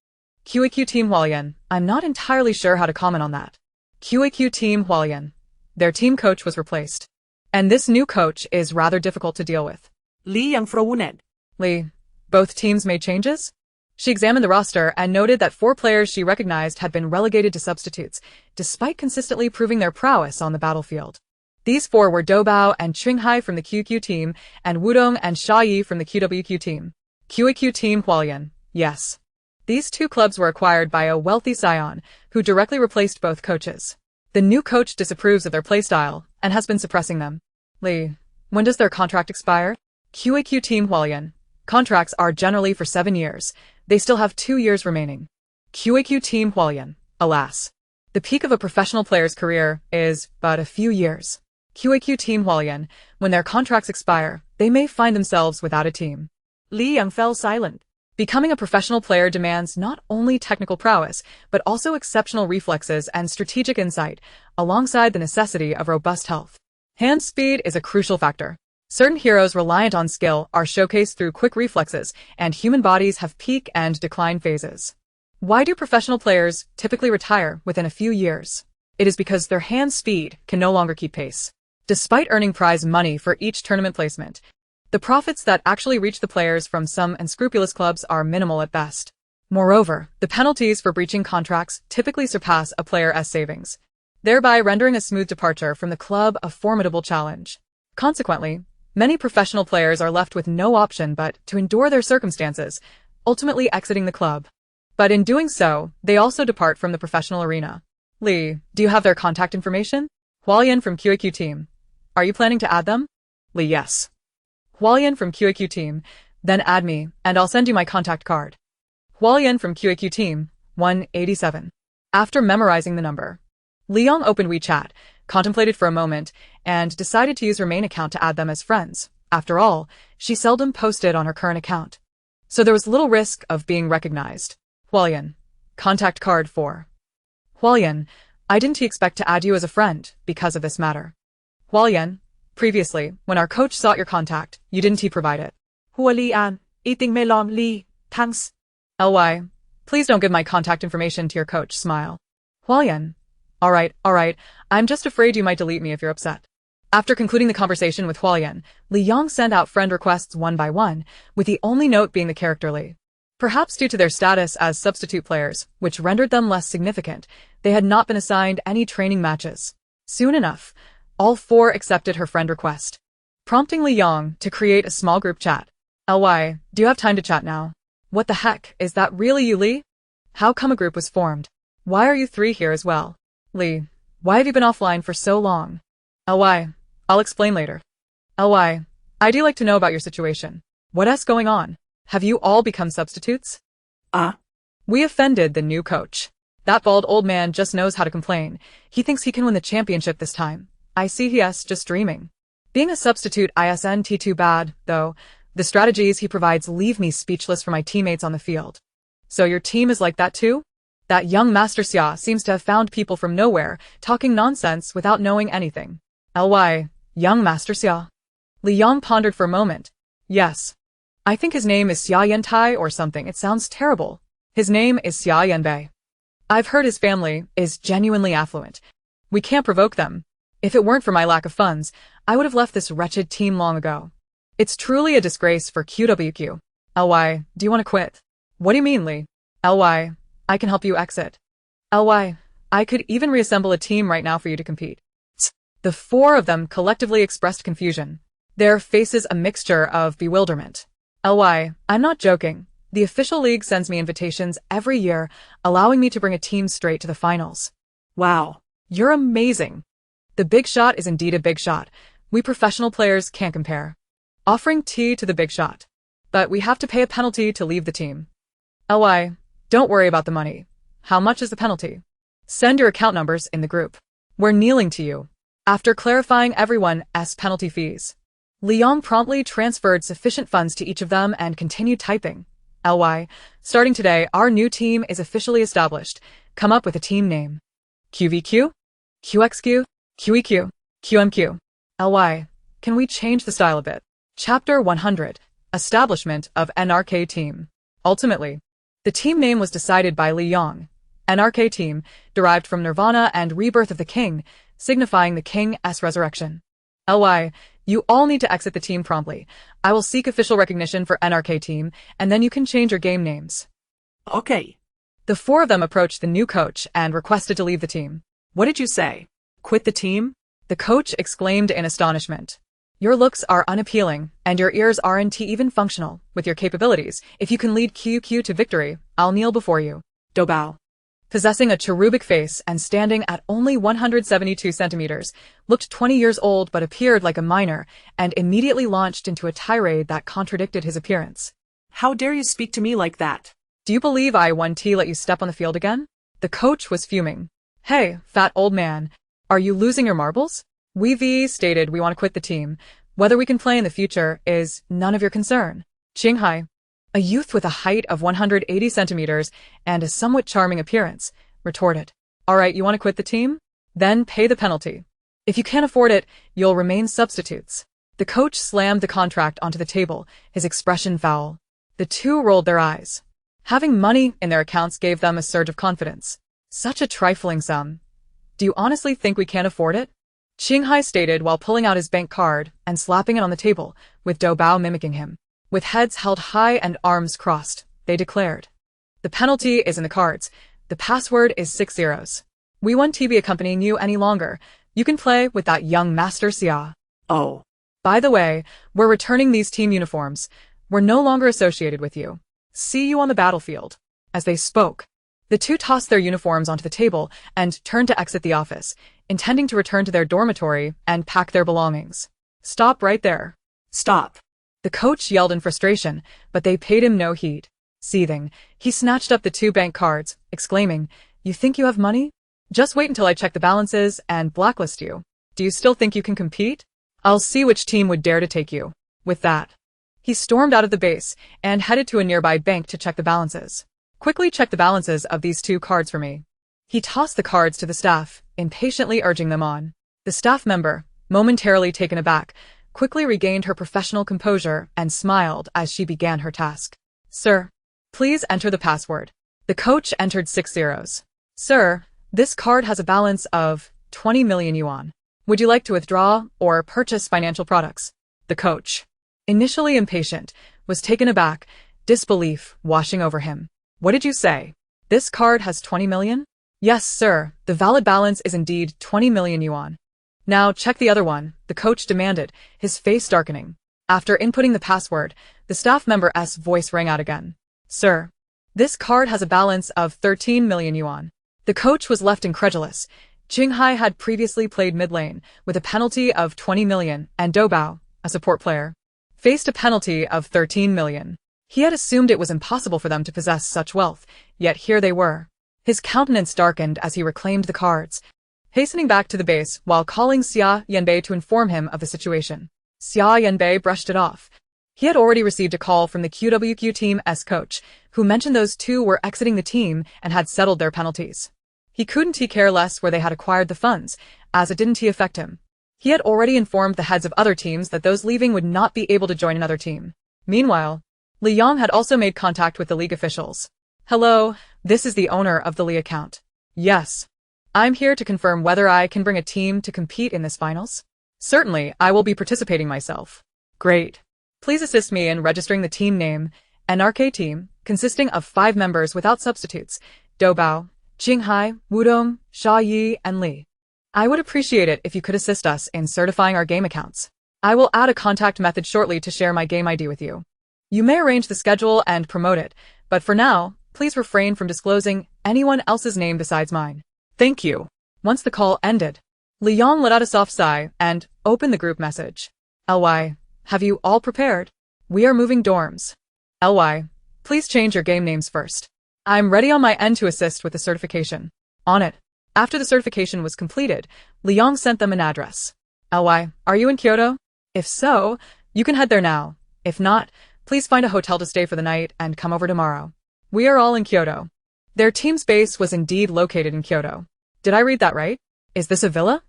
QAQ Team Hualien, I'm not entirely sure how to comment on that. QAQ Team Hualien, their team coach was replaced. And this new coach is rather difficult to deal with. Liang frowned. Lee, both teams made changes? She examined the roster and noted that 4 players she recognized had been relegated to substitutes, despite consistently proving their prowess on the battlefield. These 4 were Doubao and Qinghai from the QQ team, and Wudong and Xia Yi from the QWQ team. QAQ Team Hualien, yes. These two clubs were acquired by a wealthy scion, who directly replaced both coaches. The new coach disapproves of their playstyle, and has been suppressing them. Li, when does their contract expire? QAQ Team Hualien. Contracts are generally for 7 years. They still have 2 years remaining. QAQ Team Hualien. Alas. The peak of a professional player's career is but a few years. QAQ Team Hualien. When their contracts expire, they may find themselves without a team. Li Yang fell silent. Becoming a professional player demands not only technical prowess, but also exceptional reflexes and strategic insight, alongside the necessity of robust health. Hand speed is a crucial factor. Certain heroes reliant on skill are showcased through quick reflexes, and human bodies have peak and decline phases. Why do professional players typically retire within a few years? It is because their hand speed can no longer keep pace. Despite earning prize money for each tournament placement, the profits that actually reach the players from some unscrupulous clubs are minimal at best. Moreover, the penalties for breaching contracts typically surpass a player's savings, thereby rendering a smooth departure from the club a formidable challenge. Consequently, many professional players are left with no option but to endure their circumstances, ultimately exiting the club. But in doing so, they also depart from the professional arena. Li, do you have their contact information? Hualien from QAQ Team. Are you planning to add them? Li, yes. Hualien from QAQ Team, then add me, and I'll send you my contact card. Hualien from QAQ Team, 187. After memorizing the number, Liang opened WeChat, contemplated for a moment, and decided to use her main account to add them as friends. After all, she seldom posted on her current account, so there was little risk of being recognized. Hualien. Contact card 4. Hualien, I didn't expect to add you as a friend because of this matter. Hualien. Previously, when our coach sought your contact, you didn't provide it. Hua Lian, eating melon Li, thanks. Ly. Please don't give my contact information to your coach, smile. Hualien. Alright, I'm just afraid you might delete me if you're upset. After concluding the conversation with Hualien, Li Yang sent out friend requests one by one, with the only note being the character Li. Perhaps due to their status as substitute players, which rendered them less significant, they had not been assigned any training matches. Soon enough, all 4 accepted her friend request, prompting Li Yang to create a small group chat. Ly, do you have time to chat now? What the heck, is that really you, Li? How come a group was formed? Why are you 3 here as well? Li, why have you been offline for so long? Ly, I'll explain later. Ly, I do like to know about your situation. What's going on? Have you all become substitutes? We offended the new coach. That bald old man just knows how to complain. He thinks he can win the championship this time. I see he's just dreaming. Being a substitute isn't too bad, though. The strategies he provides leave me speechless for my teammates on the field. So your team is like that too? That young Master Xia seems to have found people from nowhere, talking nonsense without knowing anything. Ly, young Master Xia. Li Yang pondered for a moment. Yes. I think his name is Xia Yantai or something. It sounds terrible. His name is Xia Yanbei. I've heard his family is genuinely affluent. We can't provoke them. If it weren't for my lack of funds, I would have left this wretched team long ago. It's truly a disgrace for QWQ. Ly, do you want to quit? What do you mean, Li? Ly, I can help you exit. Ly, I could even reassemble a team right now for you to compete. The 4 of them collectively expressed confusion, their faces a mixture of bewilderment. Ly, I'm not joking. The official league sends me invitations every year, allowing me to bring a team straight to the finals. Wow. You're amazing. The big shot is indeed a big shot. We professional players can't compare. Offering tea to the big shot. But we have to pay a penalty to leave the team. Ly, don't worry about the money. How much is the penalty? Send your account numbers in the group. We're kneeling to you. After clarifying everyone's penalty fees, Li Yang promptly transferred sufficient funds to each of them and continued typing. Ly, starting today, our new team is officially established. Come up with a team name. QVQ? QXQ? QEQ? QMQ? Ly, can we change the style a bit? Chapter 100. Establishment of NRK Team. Ultimately, the team name was decided by Li Yang. NRK Team, derived from Nirvana and Rebirth of the King, signifying the King's resurrection. Ly, you all need to exit the team promptly. I will seek official recognition for NRK Team, and then you can change your game names. Okay. The 4 of them approached the new coach and requested to leave the team. What did you say? Quit the team? The coach exclaimed in astonishment. Your looks are unappealing, and your ears aren't even functional. With your capabilities, if you can lead QQ to victory, I'll kneel before you. Dobao. Possessing a cherubic face and standing at only 172 centimeters, looked 20 years old but appeared like a minor, and immediately launched into a tirade that contradicted his appearance. How dare you speak to me like that? Do you believe I won't let you step on the field again? The coach was fuming. Hey, fat old man, are you losing your marbles? We've stated we want to quit the team. Whether we can play in the future is none of your concern. Qinghai, a youth with a height of 180 centimeters and a somewhat charming appearance, retorted. All right, you want to quit the team? Then pay the penalty. If you can't afford it, you'll remain substitutes. The coach slammed the contract onto the table, his expression foul. The two rolled their eyes. Having money in their accounts gave them a surge of confidence. Such a trifling sum. Do you honestly think we can't afford it? Qinghai stated while pulling out his bank card and slapping it on the table, with Dobao mimicking him. With heads held high and arms crossed, they declared. The penalty is in the cards. The password is 6 zeros. We won't be accompanying you any longer. You can play with that young master Xia. Oh. By the way, we're returning these team uniforms. We're no longer associated with you. See you on the battlefield. As they spoke, the two tossed their uniforms onto the table and turned to exit the office, intending to return to their dormitory and pack their belongings. Stop right there. Stop. The coach yelled in frustration, but they paid him no heed. Seething, he snatched up the 2 bank cards, exclaiming, You think you have money? Just wait until I check the balances and blacklist you. Do you still think you can compete? I'll see which team would dare to take you. With that, he stormed out of the base and headed to a nearby bank to check the balances. Quickly check the balances of these 2 cards for me. He tossed the cards to the staff, impatiently urging them on. The staff member, momentarily taken aback, quickly regained her professional composure and smiled as she began her task. Sir, please enter the password. The coach entered 6 zeros. Sir, this card has a balance of 20 million yuan. Would you like to withdraw or purchase financial products? The coach, initially impatient, was taken aback, disbelief washing over him. What did you say? This card has 20 million? Yes, sir, the valid balance is indeed 20 million yuan. Now check the other one, the coach demanded, his face darkening. After inputting the password, the staff member's voice rang out again. Sir, this card has a balance of 13 million yuan. The coach was left incredulous. Qinghai had previously played mid lane with a penalty of 20 million, and Dobao, a support player, faced a penalty of 13 million. He had assumed it was impossible for them to possess such wealth, yet here they were. His countenance darkened as he reclaimed the cards, hastening back to the base while calling Xia Yanbei to inform him of the situation. Xia Yanbei brushed it off. He had already received a call from the QWQ team's coach, who mentioned those 2 were exiting the team and had settled their penalties. He couldn't care less where they had acquired the funds, as it didn't affect him. He had already informed the heads of other teams that those leaving would not be able to join another team. Meanwhile, Li Yang had also made contact with the league officials. Hello, this is the owner of the Li account. Yes. I'm here to confirm whether I can bring a team to compete in this finals. Certainly, I will be participating myself. Great. Please assist me in registering the team name, NRK team, consisting of 5 members without substitutes, Dobao, Qinghai, Wudong, Sha Yi, and Li. I would appreciate it if you could assist us in certifying our game accounts. I will add a contact method shortly to share my game ID with you. You may arrange the schedule and promote it, but for now, please refrain from disclosing anyone else's name besides mine. Thank you. Once the call ended, Li Yang let out a soft sigh and opened the group message. LY, have you all prepared? We are moving dorms. LY, please change your game names first. I'm ready on my end to assist with the certification. On it. After the certification was completed, Li Yang sent them an address. LY, are you in Kyoto? If so, you can head there now. If not, please find a hotel to stay for the night and come over tomorrow. We are all in Kyoto. Their team's base was indeed located in Kyoto. Did I read that right? Is this a villa?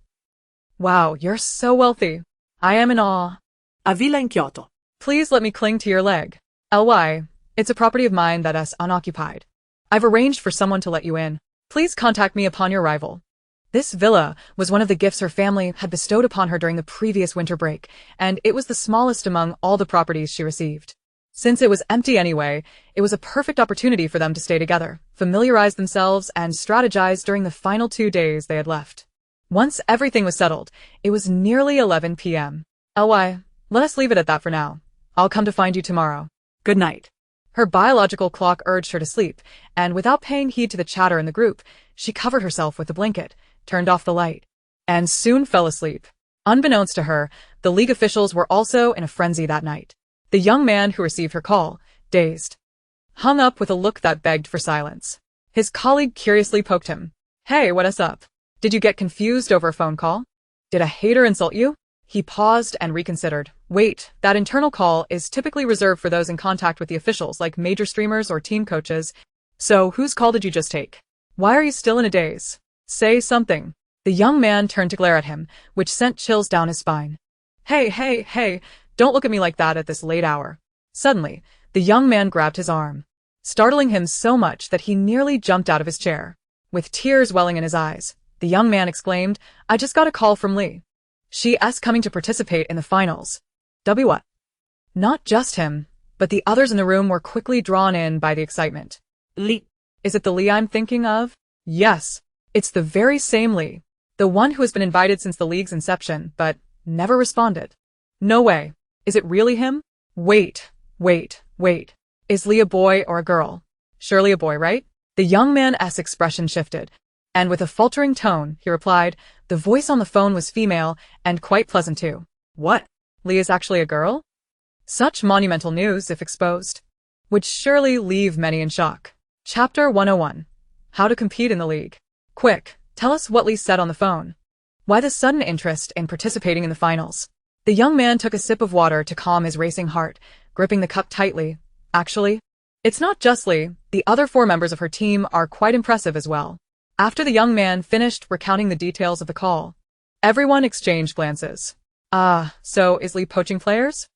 Wow, you're so wealthy. I am in awe. A villa in Kyoto. Please let me cling to your leg. LY, it's a property of mine that is unoccupied. I've arranged for someone to let you in. Please contact me upon your arrival. This villa was one of the gifts her family had bestowed upon her during the previous winter break, and it was the smallest among all the properties she received. Since it was empty anyway, it was a perfect opportunity for them to stay together, familiarize themselves, and strategize during the final 2 days they had left. Once everything was settled, it was nearly 11 p.m. Ly, let us leave it at that for now. I'll come to find you tomorrow. Good night. Her biological clock urged her to sleep, and without paying heed to the chatter in the group, she covered herself with a blanket, turned off the light, and soon fell asleep. Unbeknownst to her, the league officials were also in a frenzy that night. The young man who received her call, dazed, hung up with a look that begged for silence. His colleague curiously poked him. Hey, what's up? Did you get confused over a phone call? Did a hater insult you? He paused and reconsidered. Wait, that internal call is typically reserved for those in contact with the officials, like major streamers or team coaches. So, whose call did you just take? Why are you still in a daze? Say something. The young man turned to glare at him, which sent chills down his spine. Hey, don't look at me like that at this late hour. Suddenly, the young man grabbed his arm, startling him so much that he nearly jumped out of his chair. With tears welling in his eyes, the young man exclaimed, I just got a call from Lee. She's coming to participate in the finals. What? Not just him, but the others in the room were quickly drawn in by the excitement. Lee. Is it the Lee I'm thinking of? Yes, it's the very same Lee. The one who has been invited since the league's inception, but never responded. No way. Is it really him? Wait. Is Lee a boy or a girl? Surely a boy, right? The young man's expression shifted, and with a faltering tone, he replied, the voice on the phone was female, and quite pleasant too. What? Lee is actually a girl? Such monumental news, if exposed, would surely leave many in shock. Chapter 101. How to compete in the league. Quick, tell us what Lee said on the phone. Why the sudden interest in participating in the finals? The young man took a sip of water to calm his racing heart, gripping the cup tightly. Actually, it's not just Lee, the other 4 members of her team are quite impressive as well. After the young man finished recounting the details of the call, everyone exchanged glances. So is Lee poaching players?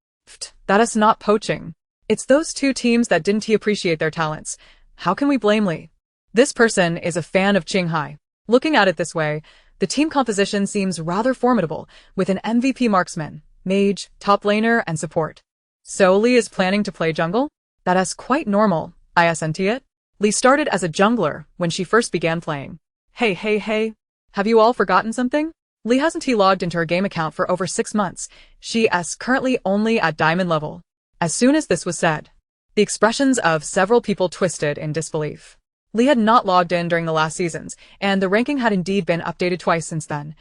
That is not poaching. It's those 2 teams that didn't appreciate their talents. How can we blame Lee? This person is a fan of Qinghai. Looking at it this way, the team composition seems rather formidable, with an MVP marksman, mage, top laner, and support. So Lee is planning to play jungle? That is quite normal, isn't it? Lee started as a jungler when she first began playing. Hey. Have you all forgotten something? Lee hasn't logged into her game account for over 6 months. She is currently only at diamond level. As soon as this was said, the expressions of several people twisted in disbelief. Lee had not logged in during the last seasons, and the ranking had indeed been updated twice since then.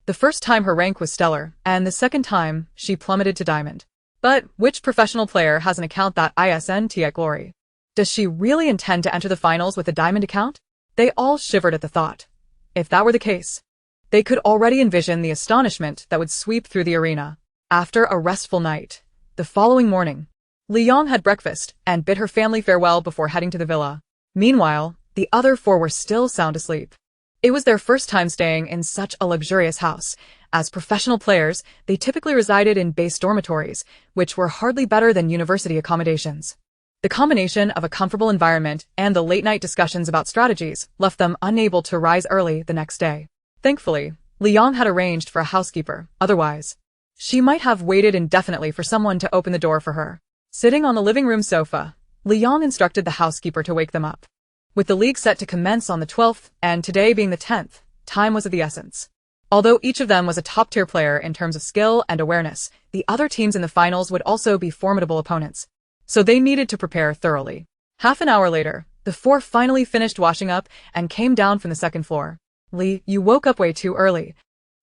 The first time her rank was stellar, and the second time she plummeted to diamond. But which professional player has an account that isn't at glory? Does she really intend to enter the finals with a diamond account? They all shivered at the thought. If that were the case, they could already envision the astonishment that would sweep through the arena. After a restful night, the following morning, Li Yong had breakfast and bid her family farewell before heading to the villa. Meanwhile, the other 4 were still sound asleep. It was their first time staying in such a luxurious house. As professional players, they typically resided in base dormitories, which were hardly better than university accommodations. The combination of a comfortable environment and the late-night discussions about strategies left them unable to rise early the next day. Thankfully, Li Yong had arranged for a housekeeper, otherwise, she might have waited indefinitely for someone to open the door for her. Sitting on the living room sofa, Li Yong instructed the housekeeper to wake them up. With the league set to commence on the 12th, and today being the 10th, time was of the essence. Although each of them was a top-tier player in terms of skill and awareness, the other teams in the finals would also be formidable opponents. So they needed to prepare thoroughly. Half an hour later, the 4 finally finished washing up and came down from the 2nd floor. Lee, you woke up way too early.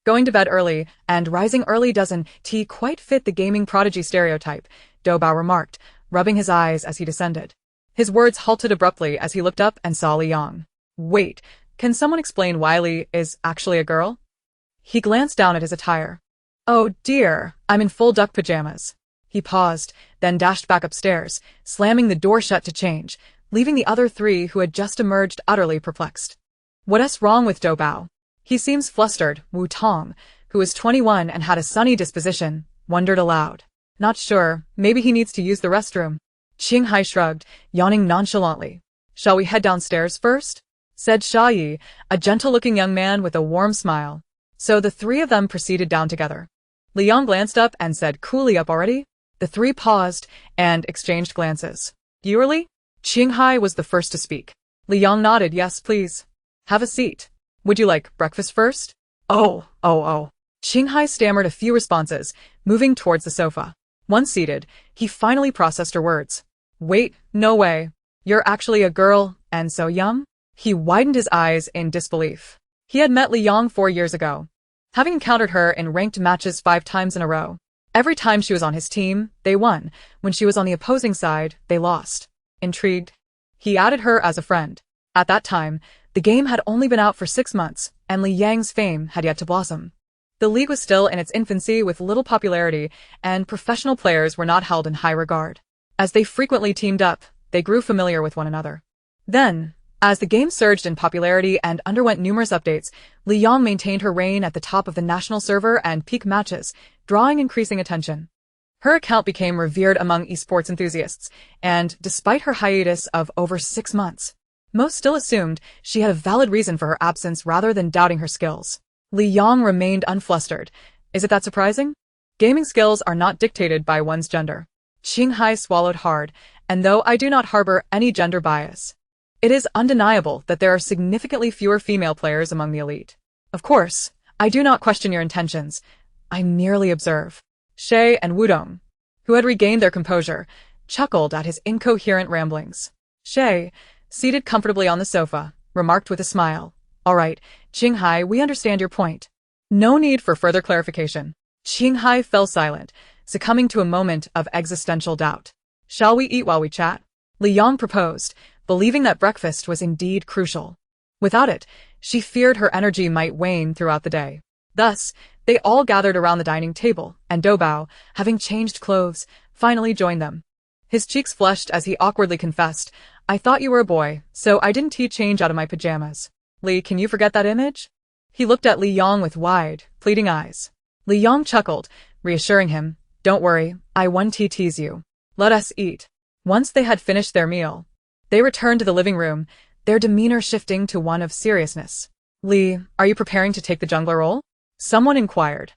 Going to bed early and rising early doesn't quite fit the gaming prodigy stereotype, Doubao remarked, rubbing his eyes as he descended. His words halted abruptly as he looked up and saw Li Yong. Wait, can someone explain why Lee is actually a girl? He glanced down at his attire. Oh dear, I'm in full duck pajamas. He paused, then dashed back upstairs, slamming the door shut to change, leaving the other 3 who had just emerged utterly perplexed. What's wrong with Doubao? He seems flustered, Wu Tong, who was 21 and had a sunny disposition, wondered aloud. Not sure, maybe he needs to use the restroom. Qinghai shrugged, yawning nonchalantly. Shall we head downstairs first? Said Xia Yi, a gentle-looking young man with a warm smile. So the 3 of them proceeded down together. Li Yong glanced up and said, coolly up already? The 3 paused and exchanged glances. You early? Qinghai was the first to speak. Li Yong nodded, yes please. Have a seat. Would you like breakfast first? Oh. Qinghai stammered a few responses, moving towards the sofa. Once seated, he finally processed her words. Wait, no way. You're actually a girl, and so young? He widened his eyes in disbelief. He had met Li Yang 4 years ago, having encountered her in ranked matches 5 times in a row. Every time she was on his team, they won. When she was on the opposing side, they lost. Intrigued, he added her as a friend. At that time, the game had only been out for 6 months, and Li Yang's fame had yet to blossom. The league was still in its infancy with little popularity, and professional players were not held in high regard. As they frequently teamed up, they grew familiar with one another. Then, as the game surged in popularity and underwent numerous updates, Li Yang maintained her reign at the top of the national server and peak matches, drawing increasing attention. Her account became revered among esports enthusiasts, and despite her hiatus of over 6 months, most still assumed she had a valid reason for her absence rather than doubting her skills. Li Yang remained unflustered. Is it that surprising? Gaming skills are not dictated by one's gender. Qinghai swallowed hard, and though I do not harbor any gender bias, it is undeniable that there are significantly fewer female players among the elite. Of course, I do not question your intentions. I merely observe. Shay and Wudong, who had regained their composure, chuckled at his incoherent ramblings. Shay, seated comfortably on the sofa, remarked with a smile. All right, Qinghai, we understand your point. No need for further clarification. Qinghai fell silent, succumbing to a moment of existential doubt. Shall we eat while we chat? Li Yang proposed, believing that breakfast was indeed crucial. Without it, she feared her energy might wane throughout the day. Thus, they all gathered around the dining table, and Doubao, having changed clothes, finally joined them. His cheeks flushed as he awkwardly confessed, I thought you were a boy, so I didn't change out of my pajamas. Li, can you forget that image? He looked at Li Yang with wide, pleading eyes. Li Yang chuckled, reassuring him, Don't worry, I won't tease you. Let us eat. Once they had finished their meal, they returned to the living room, their demeanor shifting to one of seriousness. Li, are you preparing to take the jungler role? Someone inquired.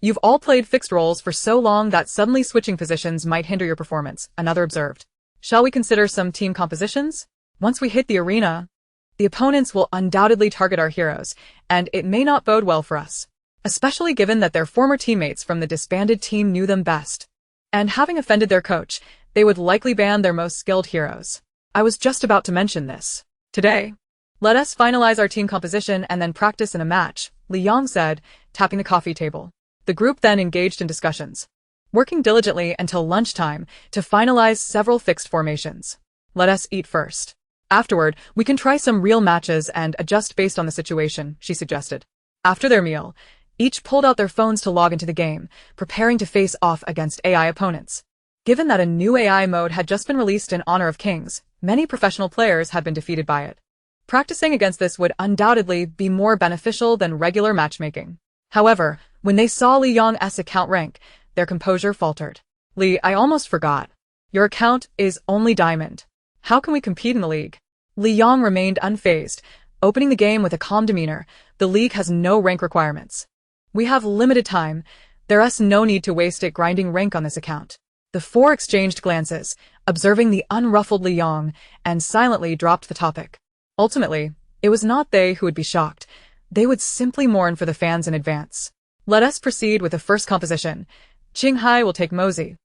You've all played fixed roles for so long that suddenly switching positions might hinder your performance, another observed. Shall we consider some team compositions? Once we hit the arena, the opponents will undoubtedly target our heroes, and it may not bode well for us, especially given that their former teammates from the disbanded team knew them best. And having offended their coach, they would likely ban their most skilled heroes. I was just about to mention this. Today, let us finalize our team composition and then practice in a match, Li Yang said, tapping the coffee table. The group then engaged in discussions, working diligently until lunchtime to finalize several fixed formations. Let us eat first. Afterward, we can try some real matches and adjust based on the situation, she suggested. After their meal, each pulled out their phones to log into the game, preparing to face off against AI opponents. Given that a new AI mode had just been released in honor of Kings, many professional players had been defeated by it. Practicing against this would undoubtedly be more beneficial than regular matchmaking. However, when they saw Li Yang's account rank, their composure faltered. Li, I almost forgot. Your account is only diamond. How can we compete in the league? Li Yang remained unfazed, opening the game with a calm demeanor. The league has no rank requirements. We have limited time. There's no need to waste it grinding rank on this account. The four exchanged glances, observing the unruffled Li Yang, and silently dropped the topic. Ultimately, it was not they who would be shocked. They would simply mourn for the fans in advance. Let us proceed with the first composition. Qinghai will take Mozi.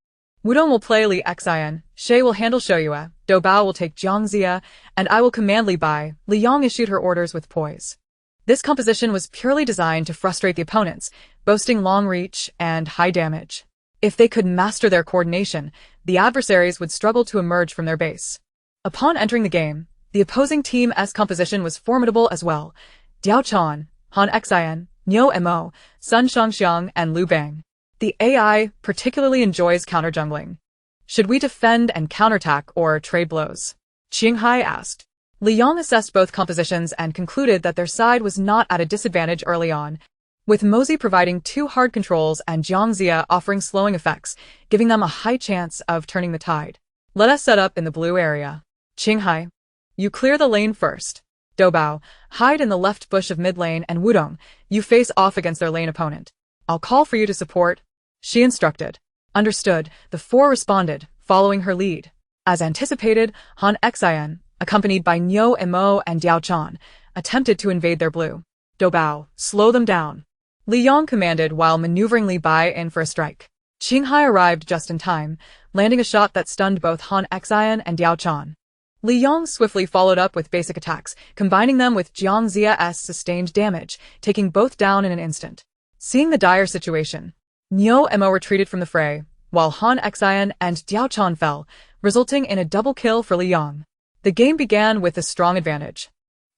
Wudong will play Li Xian, Shay will handle Shoyue, Doubao will take Jiangxia, and I will command Li Bai. Li Yang issued her orders with poise. This composition was purely designed to frustrate the opponents, boasting long reach and high damage. If they could master their coordination, the adversaries would struggle to emerge from their base. Upon entering the game, the opposing team's composition was formidable as well. Diao Chan, Han Xian, Niu Mo, Sun Shangxiang, and Lu Bang. The AI particularly enjoys counter-jungling. Should we defend and counterattack or trade blows? Qinghai asked. Li Yang assessed both compositions and concluded that their side was not at a disadvantage early on, with Mozi providing 2 hard controls and Jiangxia offering slowing effects, giving them a high chance of turning the tide. Let us set up in the blue area. Qinghai, you clear the lane first. Doubao, hide in the left bush of mid lane, and Wudong, you face off against their lane opponent. I'll call for you to support. She instructed. Understood, the 4 responded, following her lead. As anticipated, Han Xian, accompanied by Niu Mo and Diao Chan, attempted to invade their blue. Doubao, slow them down. Li Yong commanded while maneuvering Li Bai in for a strike. Qinghai arrived just in time, landing a shot that stunned both Han Xian and Diao Chan. Li Yong swiftly followed up with basic attacks, combining them with Jiang Zia's sustained damage, taking both down in an instant. Seeing the dire situation, Niu Mo retreated from the fray, while Han Xian and Diao Chan fell, resulting in a double kill for Li Yong. The game began with a strong advantage.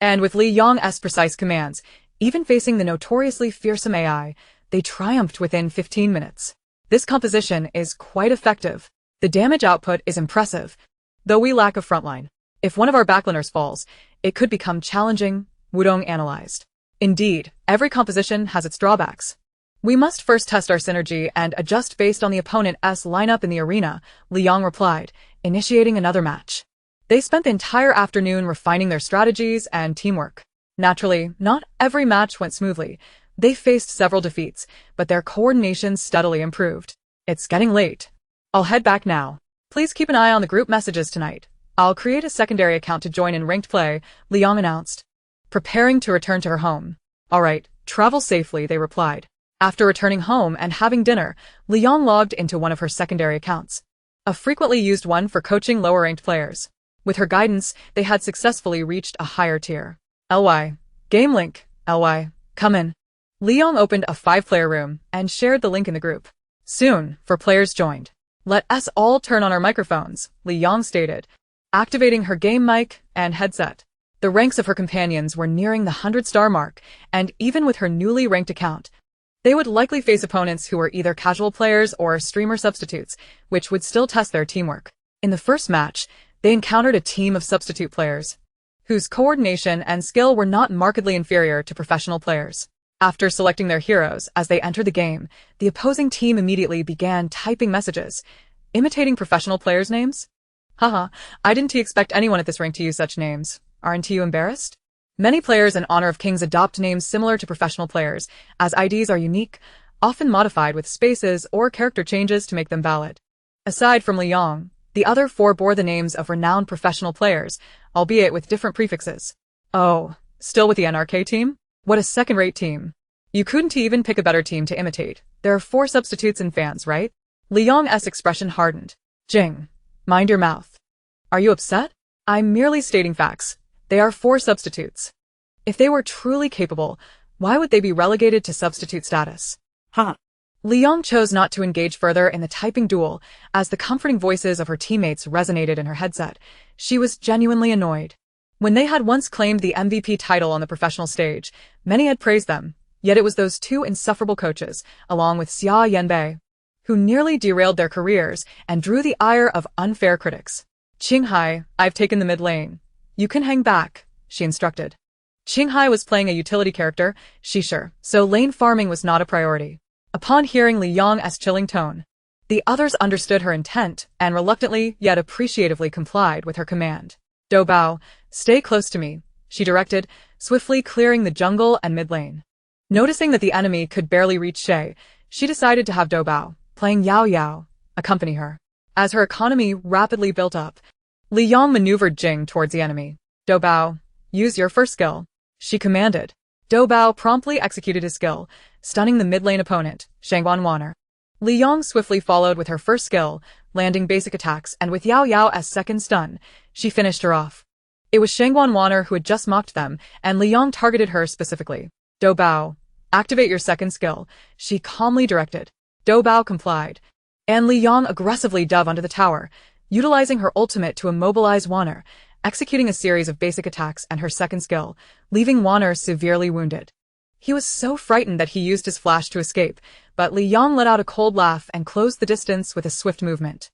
And with Li Yong's precise commands, even facing the notoriously fearsome AI, they triumphed within 15 minutes. This composition is quite effective. The damage output is impressive, though we lack a frontline. If one of our backliners falls, it could become challenging, Wudong analyzed. Indeed, every composition has its drawbacks. We must first test our synergy and adjust based on the opponent's lineup in the arena, Li Yong replied, initiating another match. They spent the entire afternoon refining their strategies and teamwork. Naturally, not every match went smoothly. They faced several defeats, but their coordination steadily improved. It's getting late. I'll head back now. Please keep an eye on the group messages tonight. I'll create a secondary account to join in ranked play, Li Yong announced. Preparing to return to her home. All right, travel safely, they replied. After returning home and having dinner, Li Yong logged into one of her secondary accounts. A frequently used one for coaching lower-ranked players. With her guidance, they had successfully reached a higher tier. LY. Game link. LY. Come in. Li Yong opened a 5-player room and shared the link in the group. Soon, for players joined. Let us all turn on our microphones, Li Yong stated, activating her game mic and headset. The ranks of her companions were nearing the 100-star mark, and even with her newly ranked account, they would likely face opponents who were either casual players or streamer substitutes, which would still test their teamwork. In the first match, they encountered a team of substitute players, whose coordination and skill were not markedly inferior to professional players. After selecting their heroes as they entered the game, the opposing team immediately began typing messages, imitating professional players' names. Haha, I didn't expect anyone at this rank to use such names. Aren't you embarrassed? Many players in Honor of Kings adopt names similar to professional players, as IDs are unique, often modified with spaces or character changes to make them valid. Aside from Li Yong, the other 4 bore the names of renowned professional players, albeit with different prefixes. Oh, still with the NRK team? What a second-rate team. You couldn't even pick a better team to imitate. There are 4 substitutes and fans, right? Li Yong's expression hardened. Jing, mind your mouth. Are you upset? I'm merely stating facts. They are 4 substitutes. If they were truly capable, why would they be relegated to substitute status? Huh. Li Yong chose not to engage further in the typing duel, as the comforting voices of her teammates resonated in her headset. She was genuinely annoyed. When they had once claimed the MVP title on the professional stage, many had praised them, yet it was those 2 insufferable coaches, along with Xia Yanbei, who nearly derailed their careers and drew the ire of unfair critics. Qinghai, I've taken the mid lane. You can hang back, she instructed. Qinghai was playing a utility character, so lane farming was not a priority. Upon hearing Li Yong's chilling tone, the others understood her intent and reluctantly yet appreciatively complied with her command. Do Bao, stay close to me, she directed, swiftly clearing the jungle and mid lane. Noticing that the enemy could barely reach Shay, she decided to have Do Bao, playing Yao Yao, accompany her. As her economy rapidly built up, Li Yong maneuvered Jing towards the enemy. Do Bao, use your first skill, she commanded. Do Bao promptly executed his skill, stunning the mid-lane opponent, Shangguan Waner. Li Yong swiftly followed with her first skill, landing basic attacks, and with Yao Yao as second stun, she finished her off. It was Shangguan Waner who had just mocked them, and Li Yong targeted her specifically. Do Bao, activate your second skill, she calmly directed. Do Bao complied, and Li Yong aggressively dove onto the tower, utilizing her ultimate to immobilize Waner, executing a series of basic attacks and her second skill, leaving Waner severely wounded. He was so frightened that he used his flash to escape, but Li Yong let out a cold laugh and closed the distance with a swift movement.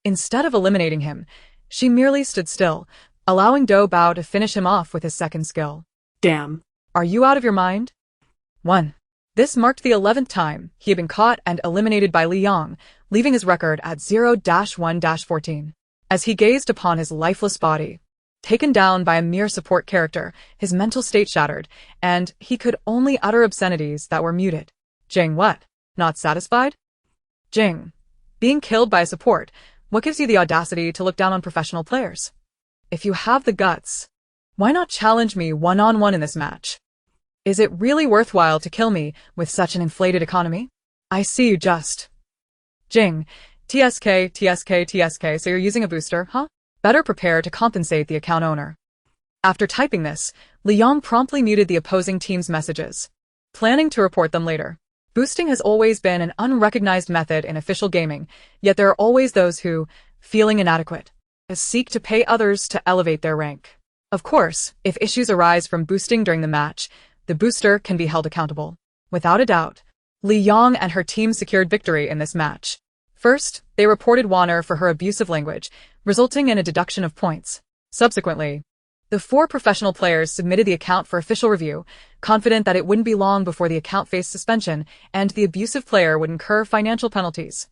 Instead of eliminating him, she merely stood still, allowing Do Bao to finish him off with his second skill. Damn. Are you out of your mind? 1. This marked the 11th time he had been caught and eliminated by Li Yong, leaving his record at 0-1-14. As he gazed upon his lifeless body, taken down by a mere support character, his mental state shattered, and he could only utter obscenities that were muted. Jing, what? Not satisfied? Jing, being killed by a support, what gives you the audacity to look down on professional players? If you have the guts, why not challenge me one-on-one in this match? Is it really worthwhile to kill me with such an inflated economy? I see you just. Jing. TSK, TSK, TSK, so you're using a booster, huh? Better prepare to compensate the account owner. After typing this, Liang promptly muted the opposing team's messages, planning to report them later. Boosting has always been an unrecognized method in official gaming, yet there are always those who, feeling inadequate, seek to pay others to elevate their rank. Of course, if issues arise from boosting during the match, the booster can be held accountable. Without a doubt, Li Yang and her team secured victory in this match. First, they reported Warner for her abusive language, resulting in a deduction of points. Subsequently, the 4 professional players submitted the account for official review, confident that it wouldn't be long before the account faced suspension and the abusive player would incur financial penalties.